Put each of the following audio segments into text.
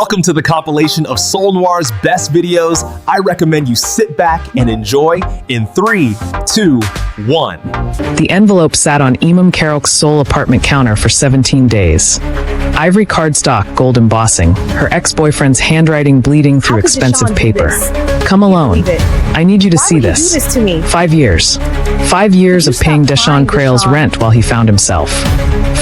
Welcome to the compilation of Seoul Noir's best videos. I recommend you sit back and enjoy in 3, 2, 1. The envelope sat on Imam Karok's Seoul apartment counter for 17 days. Ivory cardstock, gold embossing, her ex-boyfriend's handwriting bleeding through expensive paper. Come alone. I need you to see this. 5 years. 5 years of paying Deshaun Crail's rent while he found himself.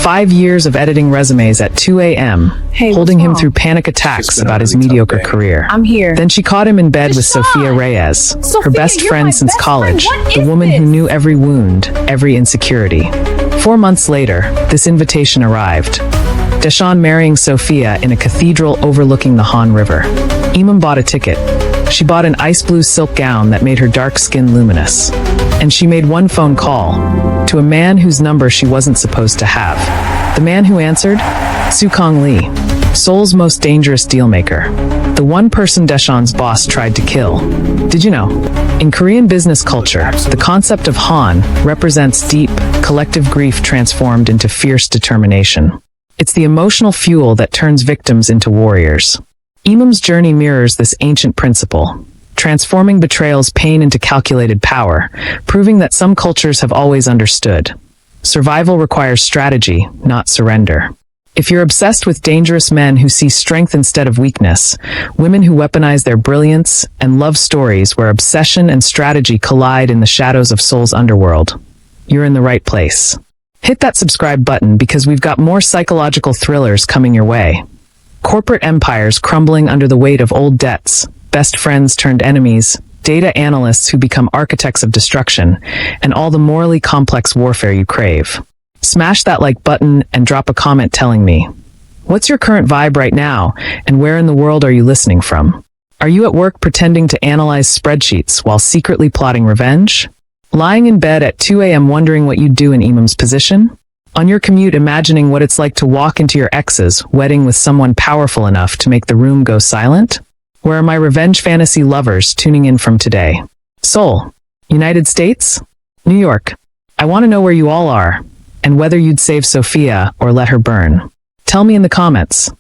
5 years of editing resumes at 2 a.m., holding him through panic attacks about his mediocre career. I'm here. Then she caught him in bed with Sophia Reyes, her best friend since college, the woman who knew every wound, every insecurity. 4 months later, this invitation arrived. Deshaun marrying Sophia in a cathedral overlooking the Han River. Imam bought a ticket. She bought an ice blue silk gown that made her dark skin luminous. And she made one phone call to a man whose number she wasn't supposed to have. The man who answered? Sukong Lee, Seoul's most dangerous dealmaker. The one person Deshaun's boss tried to kill. Did you know? In Korean business culture, the concept of Han represents deep, collective grief transformed into fierce determination. It's the emotional fuel that turns victims into warriors. Imam's journey mirrors this ancient principle, transforming betrayal's pain into calculated power, proving that some cultures have always understood. Survival requires strategy, not surrender. If you're obsessed with dangerous men who see strength instead of weakness, women who weaponize their brilliance, and love stories where obsession and strategy collide in the shadows of Seoul's underworld, you're in the right place. Hit that subscribe button because we've got more psychological thrillers coming your way. Corporate empires crumbling under the weight of old debts, best friends turned enemies, data analysts who become architects of destruction, and all the morally complex warfare you crave. Smash that like button and drop a comment telling me, what's your current vibe right now, and where in the world are you listening from? Are you at work pretending to analyze spreadsheets while secretly plotting revenge? Lying in bed at 2 a.m. wondering what you'd do in Imam's position? On your commute imagining what it's like to walk into your ex's wedding with someone powerful enough to make the room go silent? Where are my revenge fantasy lovers tuning in from today? Seoul, United States, New York. I want to know where you all are, and whether you'd save Sophia or let her burn. Tell me in the comments.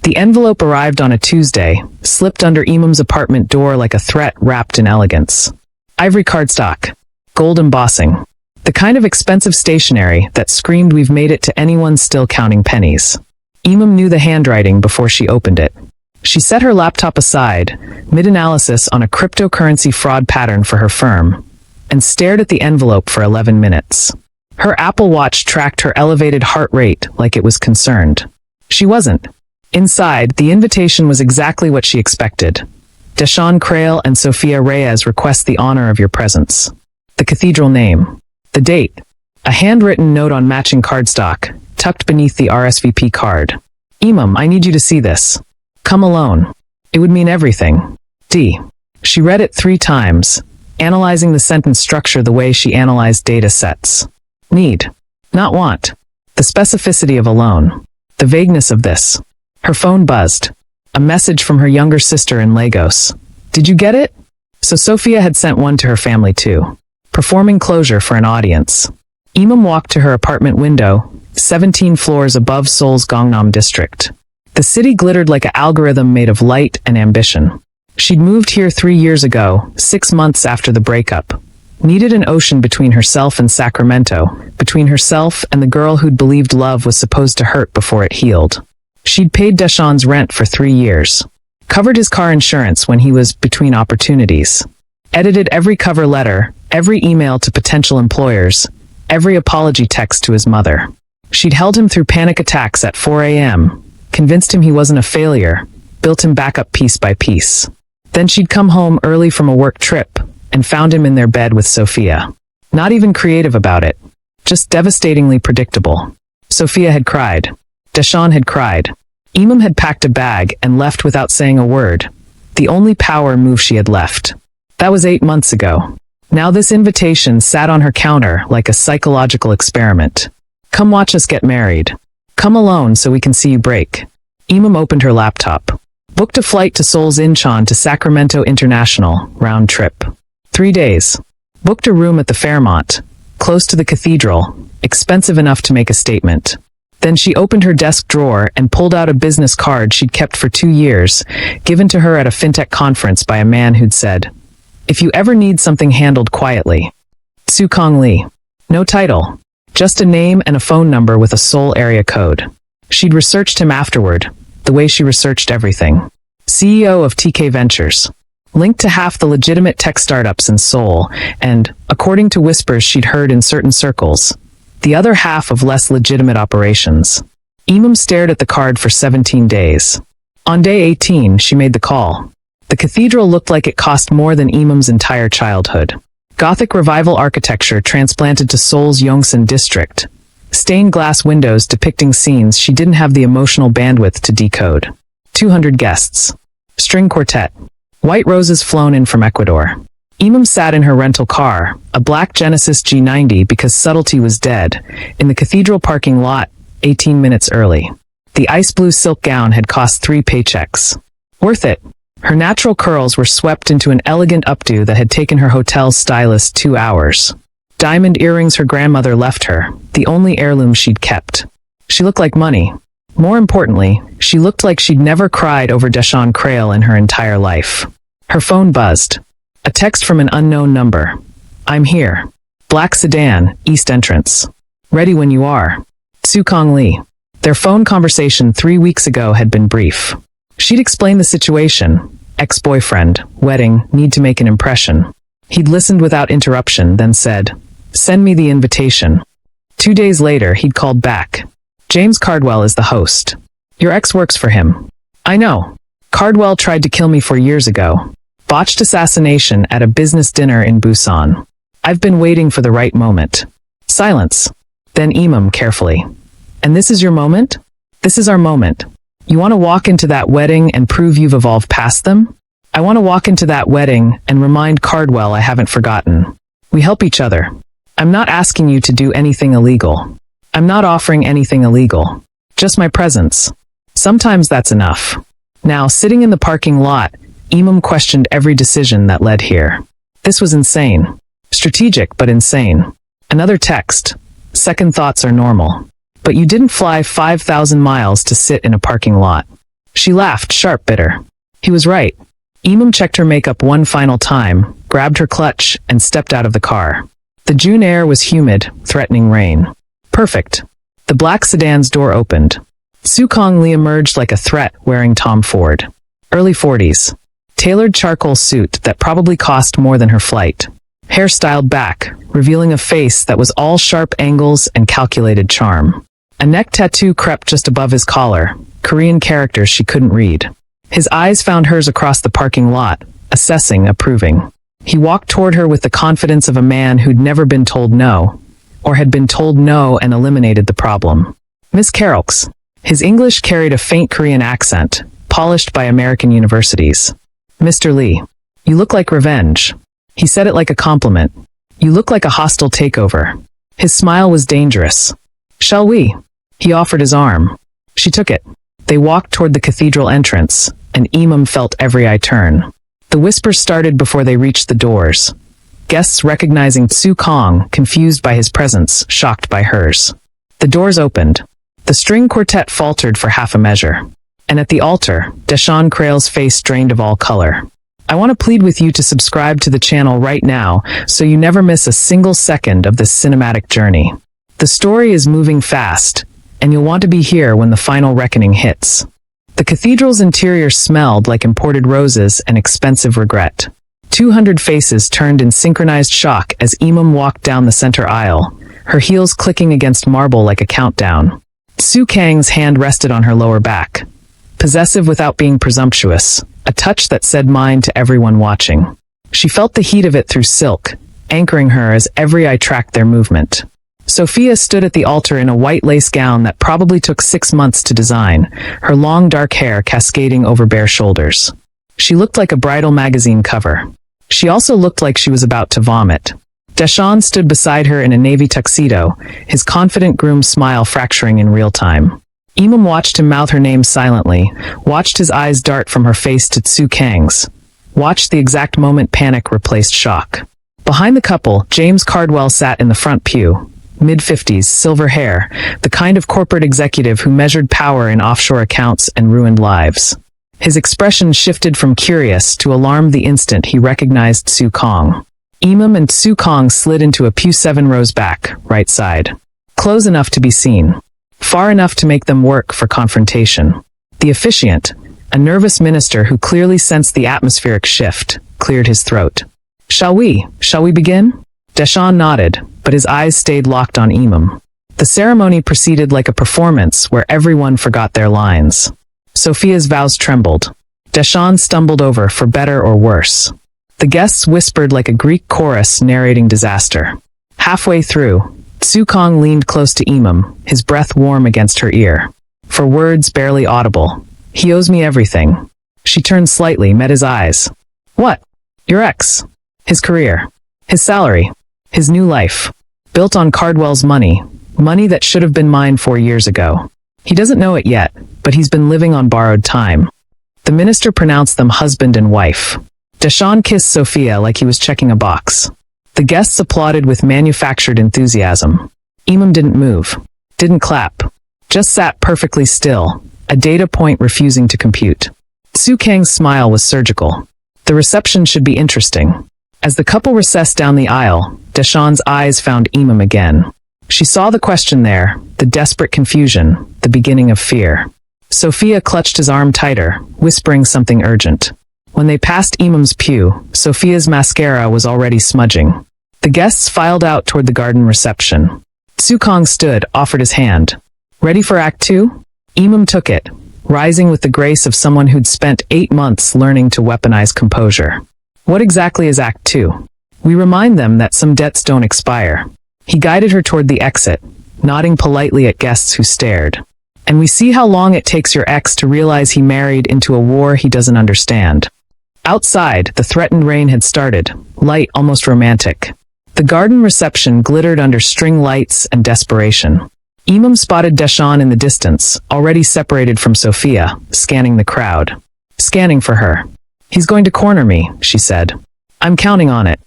The envelope arrived on a Tuesday, slipped under Imam's apartment door like a threat wrapped in elegance. Ivory cardstock, gold embossing. The kind of expensive stationery that screamed we've made it to anyone still counting pennies. Imam knew the handwriting before she opened it. She set her laptop aside, mid-analysis on a cryptocurrency fraud pattern for her firm, and stared at the envelope for 11 minutes. Her Apple Watch tracked her elevated heart rate like it was concerned. She wasn't. Inside, the invitation was exactly what she expected. Deshaun Crail and Sophia Reyes request the honor of your presence. The cathedral name. The date. A handwritten note on matching cardstock, tucked beneath the RSVP card. Imam, I need you to see this. Come alone. It would mean everything. D. She read it 3 times, analyzing the sentence structure the way she analyzed data sets. Need. Not want. The specificity of alone. The vagueness of this. Her phone buzzed. A message from her younger sister in Lagos. Did you get it? So Sophia had sent one to her family too. Performing closure for an audience. Imam walked to her apartment window, 17 floors above Seoul's Gangnam district. The city glittered like an algorithm made of light and ambition. She'd moved here 3 years ago, 6 months after the breakup. Needed an ocean between herself and Sacramento, between herself and the girl who'd believed love was supposed to hurt before it healed. She'd paid Deshaun's rent for 3 years. Covered his car insurance when he was between opportunities. Edited every cover letter, every email to potential employers, every apology text to his mother. She'd held him through panic attacks at 4 a.m., convinced him he wasn't a failure, built him back up piece by piece. Then she'd come home early from a work trip and found him in their bed with Sophia. Not even creative about it, just devastatingly predictable. Sophia had cried. Deshaun had cried. Imam had packed a bag and left without saying a word. The only power move she had left. That was 8 months ago. Now this invitation sat on her counter like a psychological experiment. Come watch us get married. Come alone so we can see you break. Imam opened her laptop. Booked a flight to Seoul's Incheon to Sacramento International, round trip. 3 days. Booked a room at the Fairmont, close to the cathedral, expensive enough to make a statement. Then she opened her desk drawer and pulled out a business card she'd kept for 2 years, given to her at a fintech conference by a man who'd said, "If you ever need something handled quietly, Sukong Lee." No title, just a name and a phone number with a Seoul area code. She'd researched him afterward, the way she researched everything. CEO of TK Ventures, linked to half the legitimate tech startups in Seoul, and, according to whispers she'd heard in certain circles, the other half of less legitimate operations. Imam stared at the card for 17 days. On day 18, she made the call. The cathedral looked like it cost more than Imam's entire childhood. Gothic revival architecture transplanted to Seoul's Yongsan district. Stained glass windows depicting scenes she didn't have the emotional bandwidth to decode. 200 guests. String quartet. White roses flown in from Ecuador. Imam sat in her rental car, a black Genesis G90 because subtlety was dead, in the cathedral parking lot, 18 minutes early. The ice blue silk gown had cost 3 paychecks. Worth it. Her natural curls were swept into an elegant updo that had taken her hotel stylist 2 hours. Diamond earrings her grandmother left her, the only heirloom she'd kept. She looked like money. More importantly, she looked like she'd never cried over Deshaun Crail in her entire life. Her phone buzzed. A text from an unknown number. "I'm here. Black sedan, east entrance. Ready when you are. Sukong Lee." Their phone conversation 3 weeks ago had been brief. She'd explained the situation. Ex-boyfriend, wedding, need to make an impression. He'd listened without interruption, then said, "Send me the invitation." 2 days later, he'd called back. "James Cardwell is the host. Your ex works for him." "I know. Cardwell tried to kill me 4 years ago. Botched assassination at a business dinner in Busan. I've been waiting for the right moment." Silence. Then Imam carefully. "And this is your moment? This is our moment. You want to walk into that wedding and prove you've evolved past them? I want to walk into that wedding and remind Cardwell I haven't forgotten. We help each other. I'm not asking you to do anything illegal. I'm not offering anything illegal. Just my presence. Sometimes that's enough." Now, sitting in the parking lot, Imam questioned every decision that led here. This was insane. Strategic, but insane. Another text. "Second thoughts are normal. But you didn't fly 5,000 miles to sit in a parking lot." She laughed, sharp, bitter. He was right. Imam checked her makeup one final time, grabbed her clutch, and stepped out of the car. The June air was humid, threatening rain. Perfect. The black sedan's door opened. Sukong Lee emerged like a threat, wearing Tom Ford. Early 40s. Tailored charcoal suit that probably cost more than her flight. Hair styled back, revealing a face that was all sharp angles and calculated charm. A neck tattoo crept just above his collar, Korean characters she couldn't read. His eyes found hers across the parking lot, assessing, approving. He walked toward her with the confidence of a man who'd never been told no, or had been told no and eliminated the problem. "Miss Carrolks." His English carried a faint Korean accent, polished by American universities. "Mr. Lee, you look like revenge." He said it like a compliment. "You look like a hostile takeover." His smile was dangerous. "Shall we?" He offered his arm. She took it. They walked toward the cathedral entrance, and Imam felt every eye turn. The whispers started before they reached the doors. Guests recognizing Sukong, confused by his presence, shocked by hers. The doors opened. The string quartet faltered for half a measure. And at the altar, Deshaun Crail's face drained of all color. "I want to plead with you to subscribe to the channel right now so you never miss a single second of this cinematic journey. The story is moving fast, and you'll want to be here when the final reckoning hits." The cathedral's interior smelled like imported roses and expensive regret. 200 faces turned in synchronized shock as Imam walked down the center aisle, her heels clicking against marble like a countdown. Su Kang's hand rested on her lower back. Possessive without being presumptuous, a touch that said mine to everyone watching. She felt the heat of it through silk, anchoring her as every eye tracked their movement. Sophia stood at the altar in a white lace gown that probably took 6 months to design, her long dark hair cascading over bare shoulders. She looked like a bridal magazine cover. She also looked like she was about to vomit. Deshaun stood beside her in a navy tuxedo, his confident groom smile fracturing in real time. Imam watched him mouth her name silently, watched his eyes dart from her face to Tsu Kang's, watched the exact moment panic replaced shock. Behind the couple, James Cardwell sat in the front pew, mid-50s, silver hair, the kind of corporate executive who measured power in offshore accounts and ruined lives. His expression shifted from curious to alarmed the instant he recognized Su Kong. Imam and Su Kong slid into a pew 7 rows back, right side. Close enough to be seen. Far enough to make them work for confrontation. The officiant, a nervous minister who clearly sensed the atmospheric shift, cleared his throat. Shall we begin? Deshawn nodded, but his eyes stayed locked on Imam. The ceremony proceeded like a performance where everyone forgot their lines. Sophia's vows trembled. Deshawn stumbled over for better or worse. The guests whispered like a Greek chorus narrating disaster. Halfway through, Su Kong leaned close to Imam, his breath warm against her ear. For words barely audible. He owes me everything. She turned slightly, met his eyes. What? Your ex? His career? His salary? His new life? Built on Cardwell's money. Money that should have been mine 4 years ago. He doesn't know it yet, but he's been living on borrowed time. The minister pronounced them husband and wife. Deshawn kissed Sophia like he was checking a box. The guests applauded with manufactured enthusiasm. Imam didn't move. Didn't clap. Just sat perfectly still, a data point refusing to compute. Su Kang's smile was surgical. The reception should be interesting. As the couple recessed down the aisle, Deshawn's eyes found Imam again. She saw the question there, the desperate confusion, the beginning of fear. Sophia clutched his arm tighter, whispering something urgent. When they passed Imam's pew, Sophia's mascara was already smudging. The guests filed out toward the garden reception. Su Kong stood, offered his hand. Ready for Act 2? Imam took it, rising with the grace of someone who'd spent 8 months learning to weaponize composure. What exactly is Act 2? We remind them that some debts don't expire. He guided her toward the exit, nodding politely at guests who stared. And we see how long it takes your ex to realize he married into a war he doesn't understand. Outside, the threatened rain had started, light, almost romantic. The garden reception glittered under string lights and desperation. Imam spotted Deshawn in the distance, already separated from Sophia, scanning the crowd. Scanning for her. He's going to corner me, she said. I'm counting on it.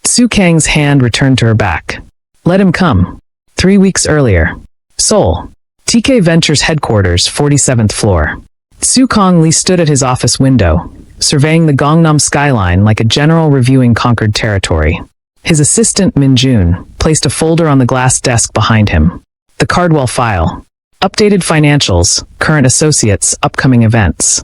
Su Kang's hand returned to her back. Let him come. 3 weeks earlier. Seoul. TK Ventures headquarters, 47th floor. Su Kong Lee stood at his office window, surveying the Gangnam skyline like a general reviewing conquered territory. His assistant, Min Jun, placed a folder on the glass desk behind him. The Cardwell file. Updated financials, current associates, upcoming events.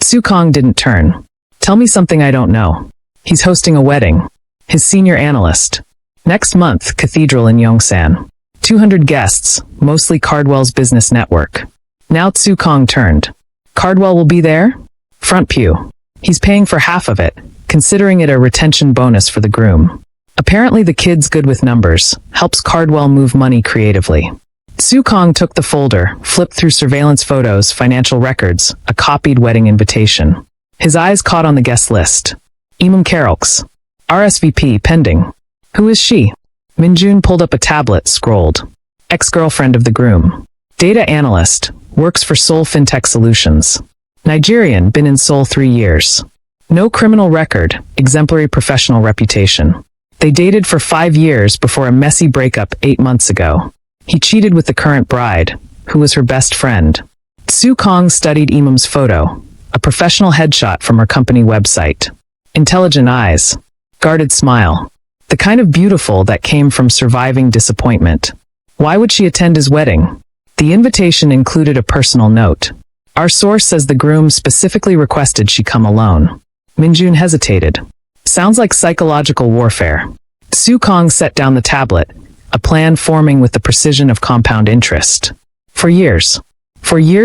Su Kong didn't turn. Tell me something I don't know. He's hosting a wedding. His senior analyst. Next month, Cathedral in Yongsan. 200 guests, mostly Cardwell's business network. Now Su Kong turned. Cardwell will be there? Front pew. He's paying for half of it, considering it a retention bonus for the groom. Apparently the kid's good with numbers, helps Cardwell move money creatively. Su Kong took the folder, flipped through surveillance photos, financial records, a copied wedding invitation. His eyes caught on the guest list. Imam Carolks. RSVP pending. Who is she? Minjun pulled up a tablet, scrolled. Ex-girlfriend of the groom. Data analyst, works for Seoul Fintech Solutions. Nigerian, been in Seoul 3 years. No criminal record, exemplary professional reputation. They dated for 5 years before a messy breakup 8 months ago. He cheated with the current bride, who was her best friend. Su Kong studied Imam's photo, a professional headshot from her company website. Intelligent eyes. Guarded smile. The kind of beautiful that came from surviving disappointment. Why would she attend his wedding? The invitation included a personal note. Our source says the groom specifically requested she come alone. Minjun hesitated. Sounds like psychological warfare. Su Kong set down the tablet, a plan forming with the precision of compound interest. For years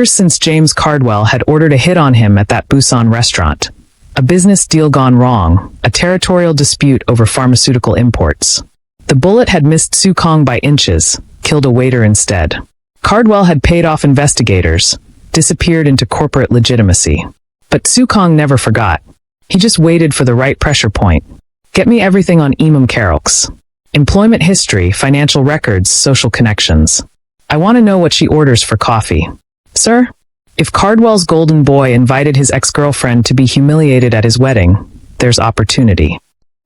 since James Cardwell had ordered a hit on him at that Busan restaurant. A business deal gone wrong, a territorial dispute over pharmaceutical imports. The bullet had missed Su Kong by inches, killed a waiter instead. Cardwell had paid off investigators, disappeared into corporate legitimacy. But Su Kong never forgot. He just waited for the right pressure point. Get me everything on Imam Carolks. Employment history, financial records, social connections. I want to know what she orders for coffee. Sir? If Cardwell's golden boy invited his ex-girlfriend to be humiliated at his wedding, there's opportunity.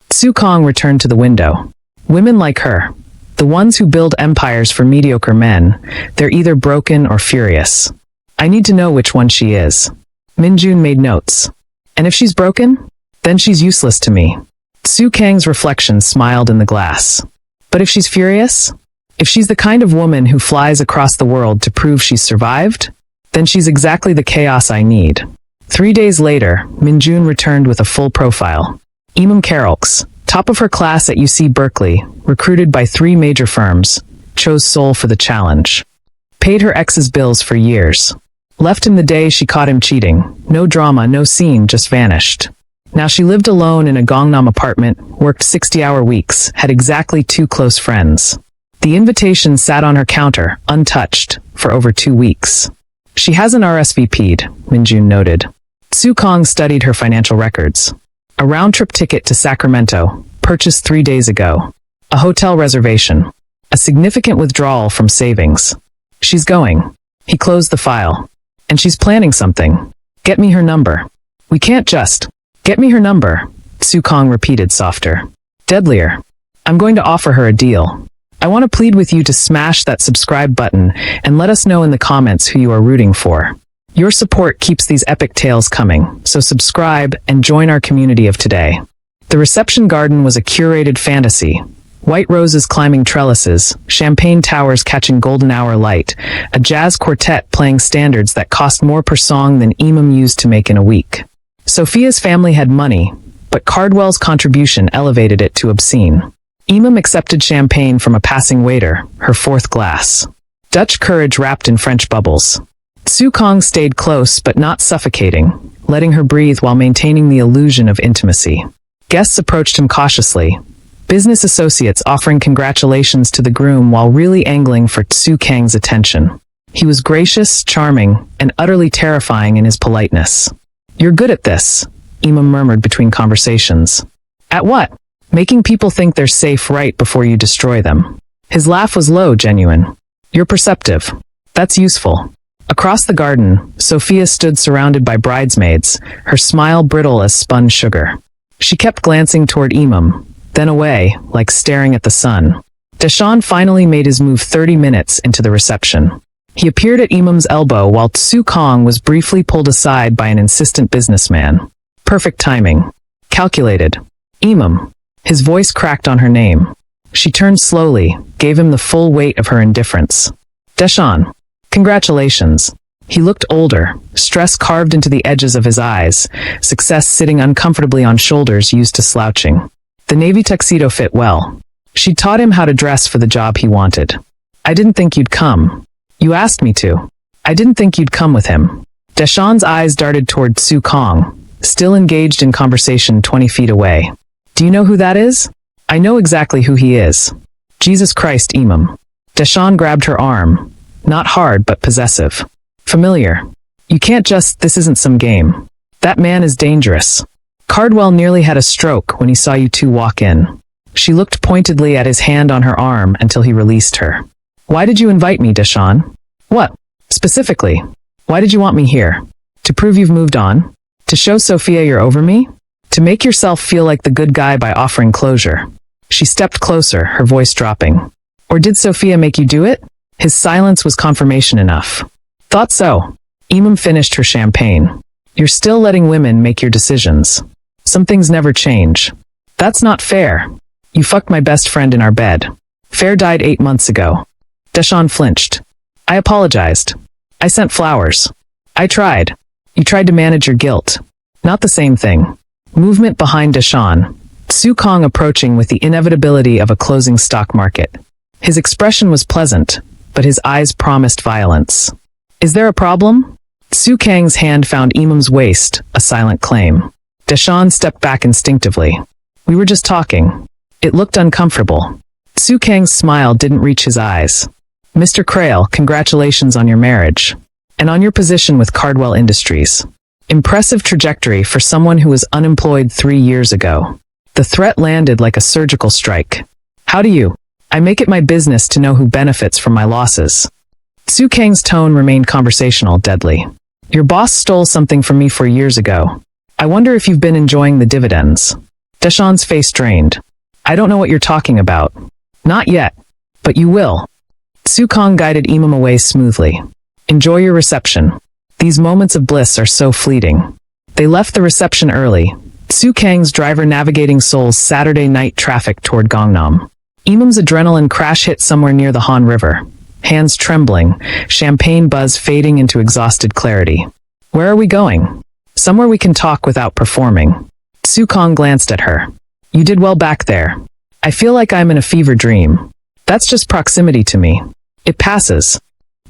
Su Kong returned to the window. Women like her. The ones who build empires for mediocre men, they're either broken or furious. I need to know which one she is. Minjun made notes. And if she's broken, then she's useless to me. Su Kang's reflection smiled in the glass. But if she's furious? If she's the kind of woman who flies across the world to prove she's survived, then she's exactly the chaos I need. 3 days later, Minjun returned with a full profile. Imam Carolks, top of her class at UC Berkeley, recruited by 3 major firms, chose Seoul for the challenge. Paid her ex's bills for years. Left him the day she caught him cheating. No drama, no scene, just vanished. Now she lived alone in a Gangnam apartment, worked 60-hour weeks, had exactly 2 close friends. The invitation sat on her counter, untouched, for over 2 weeks. She hasn't RSVP'd, Minjun noted. Su Kang studied her financial records. A round-trip ticket to Sacramento, purchased 3 days ago. A hotel reservation. A significant withdrawal from savings. She's going. He closed the file. And she's planning something. Get me her number. We can't just. Get me her number, Su Kang repeated softer. Deadlier. I'm going to offer her a deal. I want to plead with you to smash that subscribe button and let us know in the comments who you are rooting for. Your support keeps these epic tales coming, so subscribe and join our community of today. The reception garden was a curated fantasy. White roses climbing trellises, champagne towers catching golden hour light, a jazz quartet playing standards that cost more per song than Imam used to make in a week. Sophia's family had money, but Cardwell's contribution elevated it to obscene. Imam accepted champagne from a passing waiter, her 4th glass. Dutch courage wrapped in French bubbles. Su Kang stayed close but not suffocating, letting her breathe while maintaining the illusion of intimacy. Guests approached him cautiously. Business associates offering congratulations to the groom while really angling for Su Kang's attention. He was gracious, charming, and utterly terrifying in his politeness. You're good at this, Imam murmured between conversations. At what? Making people think they're safe right before you destroy them. His laugh was low, genuine. You're perceptive. That's useful. Across the garden, Sophia stood surrounded by bridesmaids, her smile brittle as spun sugar. She kept glancing toward Imam, then away, like staring at the sun. Deshawn finally made his move 30 minutes into the reception. He appeared at Imam's elbow while Su Kang was briefly pulled aside by an insistent businessman. Perfect timing. Calculated. Imam. His voice cracked on her name. She turned slowly, gave him the full weight of her indifference. Deshawn. Congratulations. He looked older, stress carved into the edges of his eyes, success sitting uncomfortably on shoulders used to slouching. The navy tuxedo fit well. She'd taught him how to dress for the job he wanted. I didn't think you'd come. You asked me to. I didn't think you'd come with him. Deshawn's eyes darted toward Su Kang, still engaged in conversation 20 feet away. Do you know who that is? I know exactly who he is. Jesus Christ, Imam. Deshawn grabbed her arm. Not hard, but possessive. Familiar. You can't just, this isn't some game. That man is dangerous. Cardwell nearly had a stroke when he saw you two walk in. She looked pointedly at his hand on her arm until he released her. Why did you invite me, Deshawn? What? Specifically. Why did you want me here? To prove you've moved on? To show Sophia you're over me? To make yourself feel like the good guy by offering closure? She stepped closer, her voice dropping. Or did Sophia make you do it? His silence was confirmation enough. Thought so. Imam finished her champagne. You're still letting women make your decisions. Some things never change. That's not fair. You fucked my best friend in our bed. Fair died 8 months ago. Deshawn flinched. I apologized. I sent flowers. I tried. You tried to manage your guilt. Not the same thing. Movement behind Deshawn. Su Kang approaching with the inevitability of a closing stock market. His expression was pleasant, but his eyes promised violence. Is there a problem? Su Kang's hand found Imam's waist, a silent claim. Deshawn stepped back instinctively. We were just talking. It looked uncomfortable. Su Kang's smile didn't reach his eyes. Mr. Crail, congratulations on your marriage. And on your position with Cardwell Industries. Impressive trajectory for someone who was unemployed 3 years ago. The threat landed like a surgical strike. How do you? I make it my business to know who benefits from my losses. Su Kang's tone remained conversational, deadly. Your boss stole something from me 4 years ago. I wonder if you've been enjoying the dividends. Deshawn's face drained. I don't know what you're talking about. Not yet. But you will. Sukong guided Imam away smoothly. Enjoy your reception. These moments of bliss are so fleeting. They left the reception early, Sukang's driver navigating Seoul's Saturday night traffic toward Gangnam. Imam's adrenaline crash hit somewhere near the Han River. Hands trembling, champagne buzz fading into exhausted clarity. Where are we going? Somewhere we can talk without performing. Sukong glanced at her. You did well back there. I feel like I'm in a fever dream. That's just proximity to me. It passes.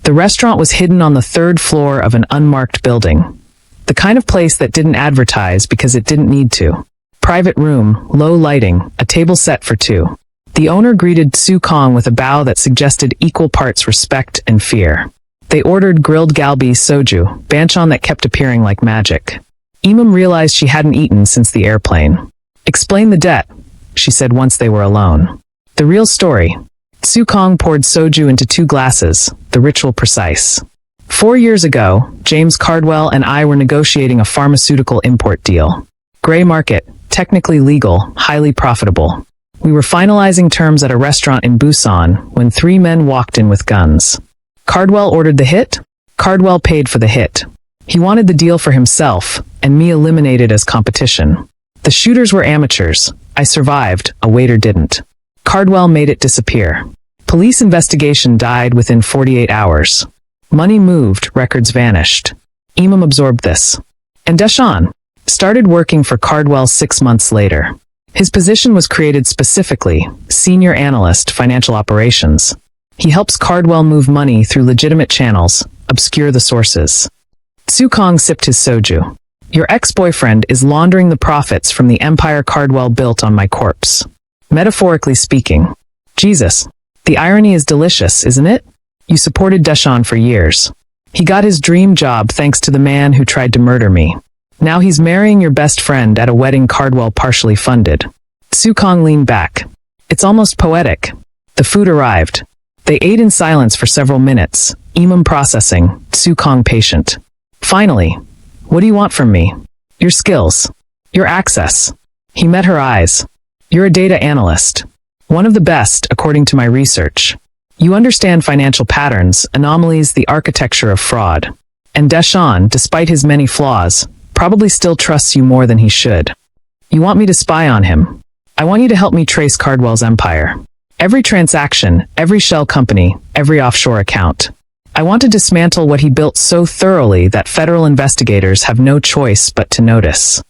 The restaurant was hidden on the third floor of an unmarked building. The kind of place that didn't advertise because it didn't need to. Private room, low lighting, a table set for two. The owner greeted Sukong with a bow that suggested equal parts respect and fear. They ordered grilled galbi soju, banchan that kept appearing like magic. Imam realized she hadn't eaten since the airplane. Explain the debt, she said once they were alone. The real story. Sukong poured soju into 2 glasses, the ritual precise. 4 years ago, James Cardwell and I were negotiating a pharmaceutical import deal. Gray market, technically legal, highly profitable. We were finalizing terms at a restaurant in Busan when 3 men walked in with guns. Cardwell ordered the hit. Cardwell paid for the hit. He wanted the deal for himself, and me eliminated as competition. The shooters were amateurs. I survived, a waiter didn't. Cardwell made it disappear. Police investigation died within 48 hours. Money moved, records vanished. Imam absorbed this. And Deshawn started working for Cardwell 6 months later. His position was created specifically, Senior Analyst, Financial Operations. He helps Cardwell move money through legitimate channels, obscure the sources. Sukong sipped his soju. Your ex-boyfriend is laundering the profits from the empire Cardwell built on my corpse. Metaphorically speaking. Jesus. The irony is delicious, isn't it? You supported Deshawn for years. He got his dream job thanks to the man who tried to murder me. Now he's marrying your best friend at a wedding Cardwell partially funded. Sukong leaned back. It's almost poetic. The food arrived. They ate in silence for several minutes, Imam processing, Sukong patient. Finally, what do you want from me? Your skills. Your access. He met her eyes. You're a data analyst. One of the best, according to my research. You understand financial patterns, anomalies, the architecture of fraud. And Deshawn, despite his many flaws, probably still trusts you more than he should. You want me to spy on him. I want you to help me trace Cardwell's empire. Every transaction, every shell company, every offshore account. I want to dismantle what he built so thoroughly that federal investigators have no choice but to notice.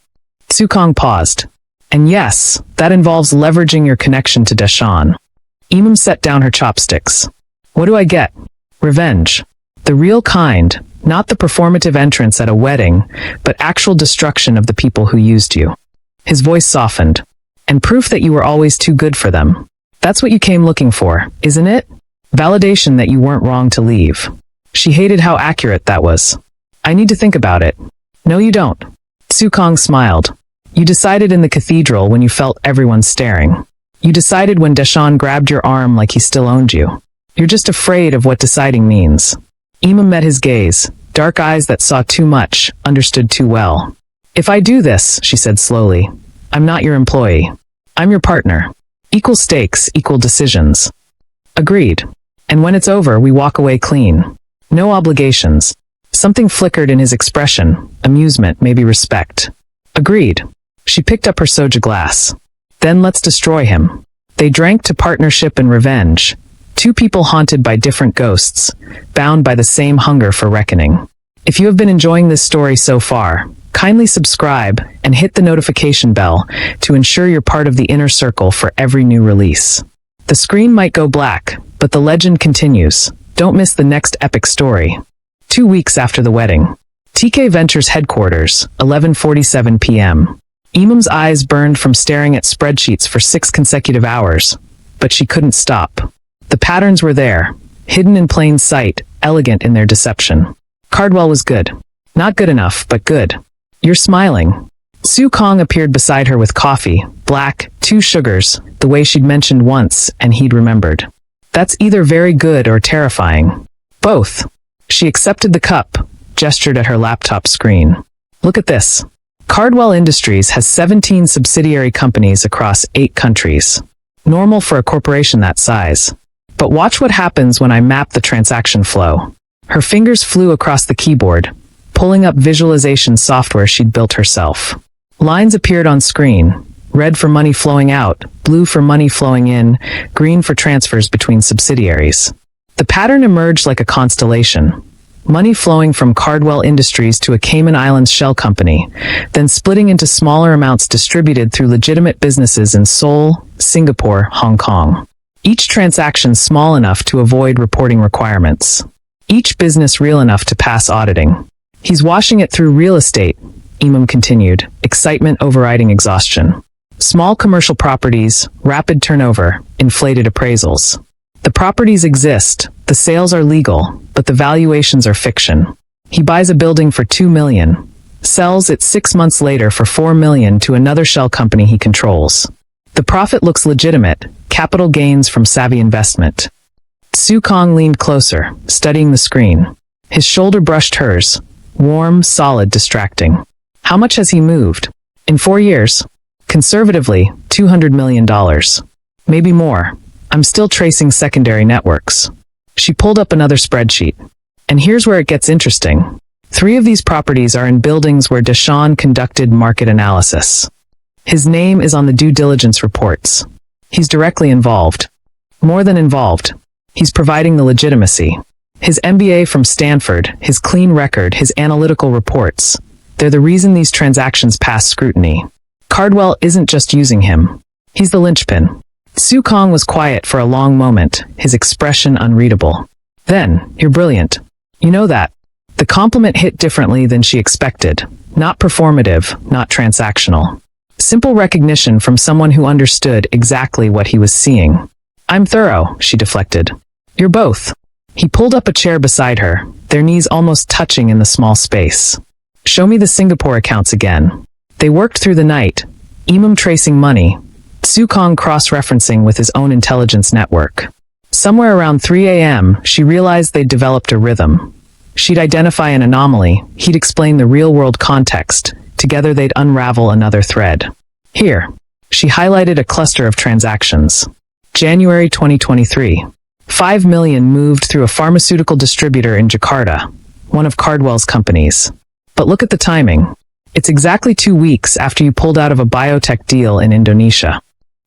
Sukong paused. And yes, that involves leveraging your connection to Deshawn. Imam set down her chopsticks. What do I get? Revenge. The real kind, not the performative entrance at a wedding, but actual destruction of the people who used you. His voice softened. And proof that you were always too good for them. That's what you came looking for, isn't it? Validation that you weren't wrong to leave. She hated how accurate that was. I need to think about it. No, you don't. Sukong smiled. You decided in the cathedral when you felt everyone staring. You decided when Deshawn grabbed your arm like he still owned you. You're just afraid of what deciding means. Imam met his gaze, dark eyes that saw too much, understood too well. If I do this, she said slowly, I'm not your employee. I'm your partner. Equal stakes, equal decisions. Agreed. And when it's over, we walk away clean. No obligations. Something flickered in his expression, amusement, maybe respect. Agreed. She picked up her soju glass. Then let's destroy him. They drank to partnership and revenge. 2 people haunted by different ghosts, bound by the same hunger for reckoning. If you have been enjoying this story so far, kindly subscribe and hit the notification bell to ensure you're part of the inner circle for every new release. The screen might go black, but the legend continues. Don't miss the next epic story. 2 weeks after the wedding. TK Ventures headquarters, 11:47 p.m. Imam's eyes burned from staring at spreadsheets for 6 consecutive hours, but she couldn't stop. The patterns were there, hidden in plain sight, elegant in their deception. Cardwell was good. Not good enough, but good. You're smiling. Sukong appeared beside her with coffee, black, 2 sugars, the way she'd mentioned once, and he'd remembered. That's either very good or terrifying. Both. She accepted the cup, gestured at her laptop screen. Look at this. Cardwell Industries has 17 subsidiary companies across 8 countries. Normal for a corporation that size. But watch what happens when I map the transaction flow. Her fingers flew across the keyboard, pulling up visualization software she'd built herself. Lines appeared on screen, red for money flowing out, blue for money flowing in, green for transfers between subsidiaries. The pattern emerged like a constellation. Money flowing from Cardwell Industries to a Cayman Islands shell company, then splitting into smaller amounts distributed through legitimate businesses in Seoul, Singapore, Hong Kong. Each transaction small enough to avoid reporting requirements. Each business real enough to pass auditing. He's washing it through real estate, Imam continued, excitement overriding exhaustion. Small commercial properties, rapid turnover, inflated appraisals. The properties exist, the sales are legal, but the valuations are fiction. He buys a building for $2 million, sells it 6 months later for $4 million to another shell company he controls. The profit looks legitimate, capital gains from savvy investment. Su Kong leaned closer, studying the screen. His shoulder brushed hers, warm, solid, distracting. How much has he moved? In 4 years? Conservatively, $200 million. Maybe more. I'm still tracing secondary networks. She pulled up another spreadsheet. And here's where it gets interesting. 3 of these properties are in buildings where Deshawn conducted market analysis. His name is on the due diligence reports. He's directly involved. More than involved. He's providing the legitimacy. His MBA from Stanford, his clean record, his analytical reports. They're the reason these transactions pass scrutiny. Cardwell isn't just using him. He's the linchpin. Su Kong was quiet for a long moment, his expression unreadable. Then, you're brilliant. You know that. The compliment hit differently than she expected. Not performative, not transactional. Simple recognition from someone who understood exactly what he was seeing. I'm thorough, she deflected. You're both. He pulled up a chair beside her, their knees almost touching in the small space. Show me the Singapore accounts again. They worked through the night, Imam tracing money, Su Kong cross-referencing with his own intelligence network. Somewhere around 3 a.m., she realized they'd developed a rhythm. She'd identify an anomaly, he'd explain the real-world context. Together they'd unravel another thread. Here, she highlighted a cluster of transactions. January 2023. $5 million moved through a pharmaceutical distributor in Jakarta, one of Cardwell's companies. But look at the timing. It's exactly 2 weeks after you pulled out of a biotech deal in Indonesia.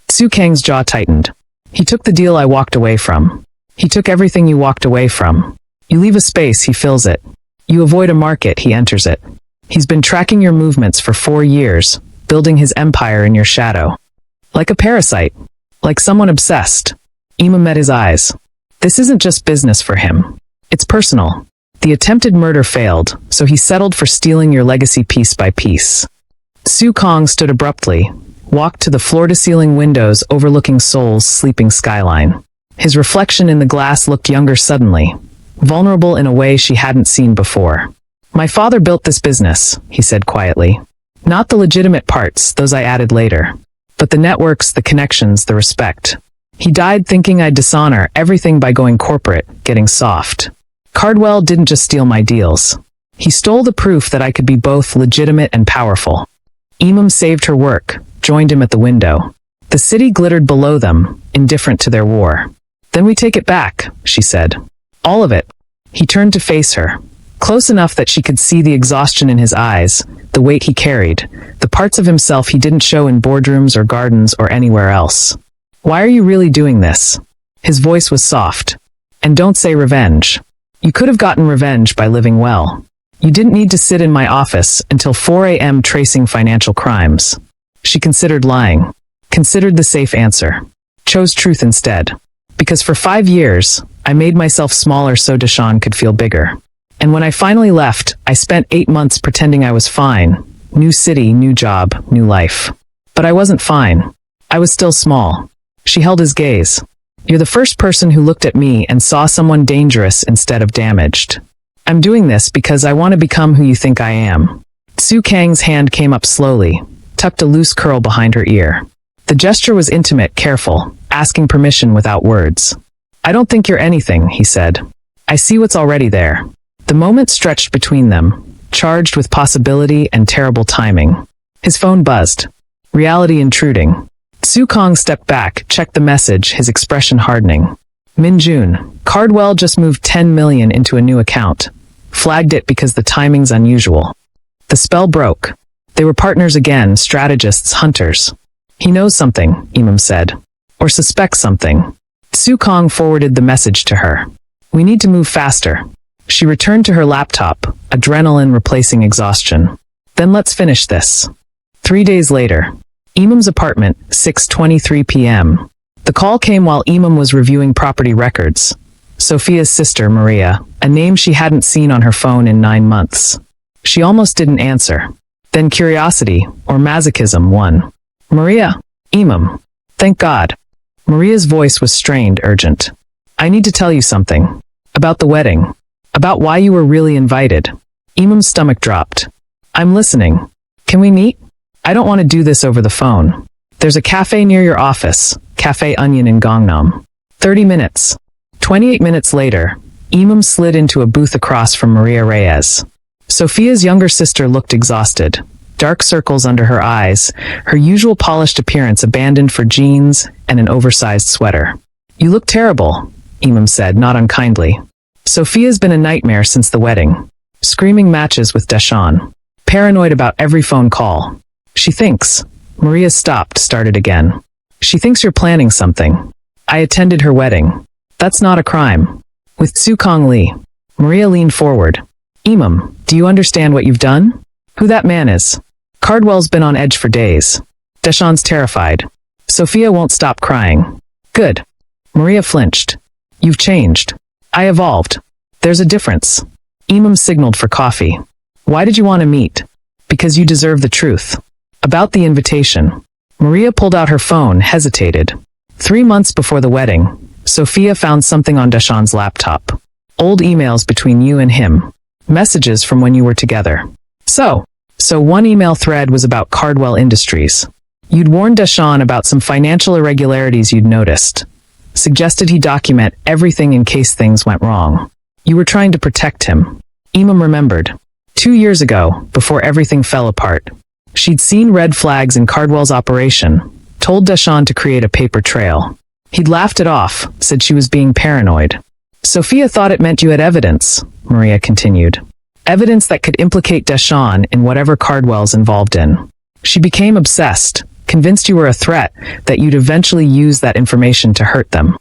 Su Kang's jaw tightened. He took the deal I walked away from. He took everything you walked away from. You leave a space, he fills it. You avoid a market, he enters it. He's been tracking your movements for 4 years, building his empire in your shadow. Like a parasite. Like someone obsessed. Imam met his eyes. This isn't just business for him. It's personal. The attempted murder failed, so he settled for stealing your legacy piece by piece. Su Kong stood abruptly, walked to the floor-to-ceiling windows overlooking Seoul's sleeping skyline. His reflection in the glass looked younger suddenly, vulnerable in a way she hadn't seen before. My father built this business, he said quietly. Not the legitimate parts, those I added later. But the networks, the connections, the respect. He died thinking I'd dishonor everything by going corporate, getting soft. Cardwell didn't just steal my deals. He stole the proof that I could be both legitimate and powerful. Imam saved her work, joined him at the window. The city glittered below them, indifferent to their war. Then we take it back, she said. All of it. He turned to face her, close enough that she could see the exhaustion in his eyes, the weight he carried, the parts of himself he didn't show in boardrooms or gardens or anywhere else. Why are you really doing this? His voice was soft. And don't say revenge. You could have gotten revenge by living well. You didn't need to sit in my office until 4 a.m. tracing financial crimes. She considered lying. Considered the safe answer. Chose truth instead. Because for 5 years, I made myself smaller so Deshawn could feel bigger. And when I finally left, I spent 8 months pretending I was fine. New city, new job, new life. But I wasn't fine. I was still small. She held his gaze. You're the first person who looked at me and saw someone dangerous instead of damaged. I'm doing this because I want to become who you think I am. Su Kang's hand came up slowly, tucked a loose curl behind her ear. The gesture was intimate, careful, asking permission without words. I don't think you're anything, he said. I see what's already there. The moment stretched between them, charged with possibility and terrible timing. His phone buzzed. Reality intruding. Su Kong stepped back, checked the message, his expression hardening. Min-June, Cardwell just moved 10 million into a new account. Flagged it because the timing's unusual. The spell broke. They were partners again, strategists, hunters. He knows something, Imam said. Or suspects something. Su Kong forwarded the message to her. We need to move faster. She returned to her laptop, adrenaline replacing exhaustion. Then let's finish this. 3 days later. Imam's apartment, 6:23 p.m. The call came while Imam was reviewing property records. Sophia's sister, Maria, a name she hadn't seen on her phone in 9 months. She almost didn't answer. Then curiosity, or masochism, won. Maria? Imam. Thank God. Maria's voice was strained, urgent. I need to tell you something. About the wedding. About why you were really invited. Imam's stomach dropped. I'm listening. Can we meet? I don't want to do this over the phone. There's a cafe near your office, Cafe Onion in Gangnam. 30 minutes. 28 minutes later, Imam slid into a booth across from Maria Reyes. Sophia's younger sister looked exhausted. Dark circles under her eyes, her usual polished appearance abandoned for jeans and an oversized sweater. You look terrible, Imam said, not unkindly. Sophia's been a nightmare since the wedding. Screaming matches with Deshawn. Paranoid about every phone call. She thinks. Maria stopped, started again. She thinks you're planning something. I attended her wedding. That's not a crime. With Su Kong Lee. Maria leaned forward. Imam, do you understand what you've done? Who that man is? Cardwell's been on edge for days. Deshawn's terrified. Sophia won't stop crying. Good. Maria flinched. You've changed. I evolved. There's a difference. Imam signaled for coffee. Why did you want to meet? Because you deserve the truth. About the invitation. Maria pulled out her phone, hesitated. 3 months before the wedding, Sophia found something on Deshawn's laptop. Old emails between you and him. Messages from when you were together. So one email thread was about Cardwell Industries. You'd warned Deshawn about some financial irregularities you'd noticed. Suggested he document everything in case things went wrong. You were trying to protect him. Imam remembered. 2 years ago, before everything fell apart, she'd seen red flags in Cardwell's operation, told Deshawn to create a paper trail. He'd laughed it off, said she was being paranoid. Sophia thought it meant you had evidence, Maria continued. Evidence that could implicate Deshawn in whatever Cardwell's involved in. She became obsessed, convinced you were a threat, that you'd eventually use that information to hurt them.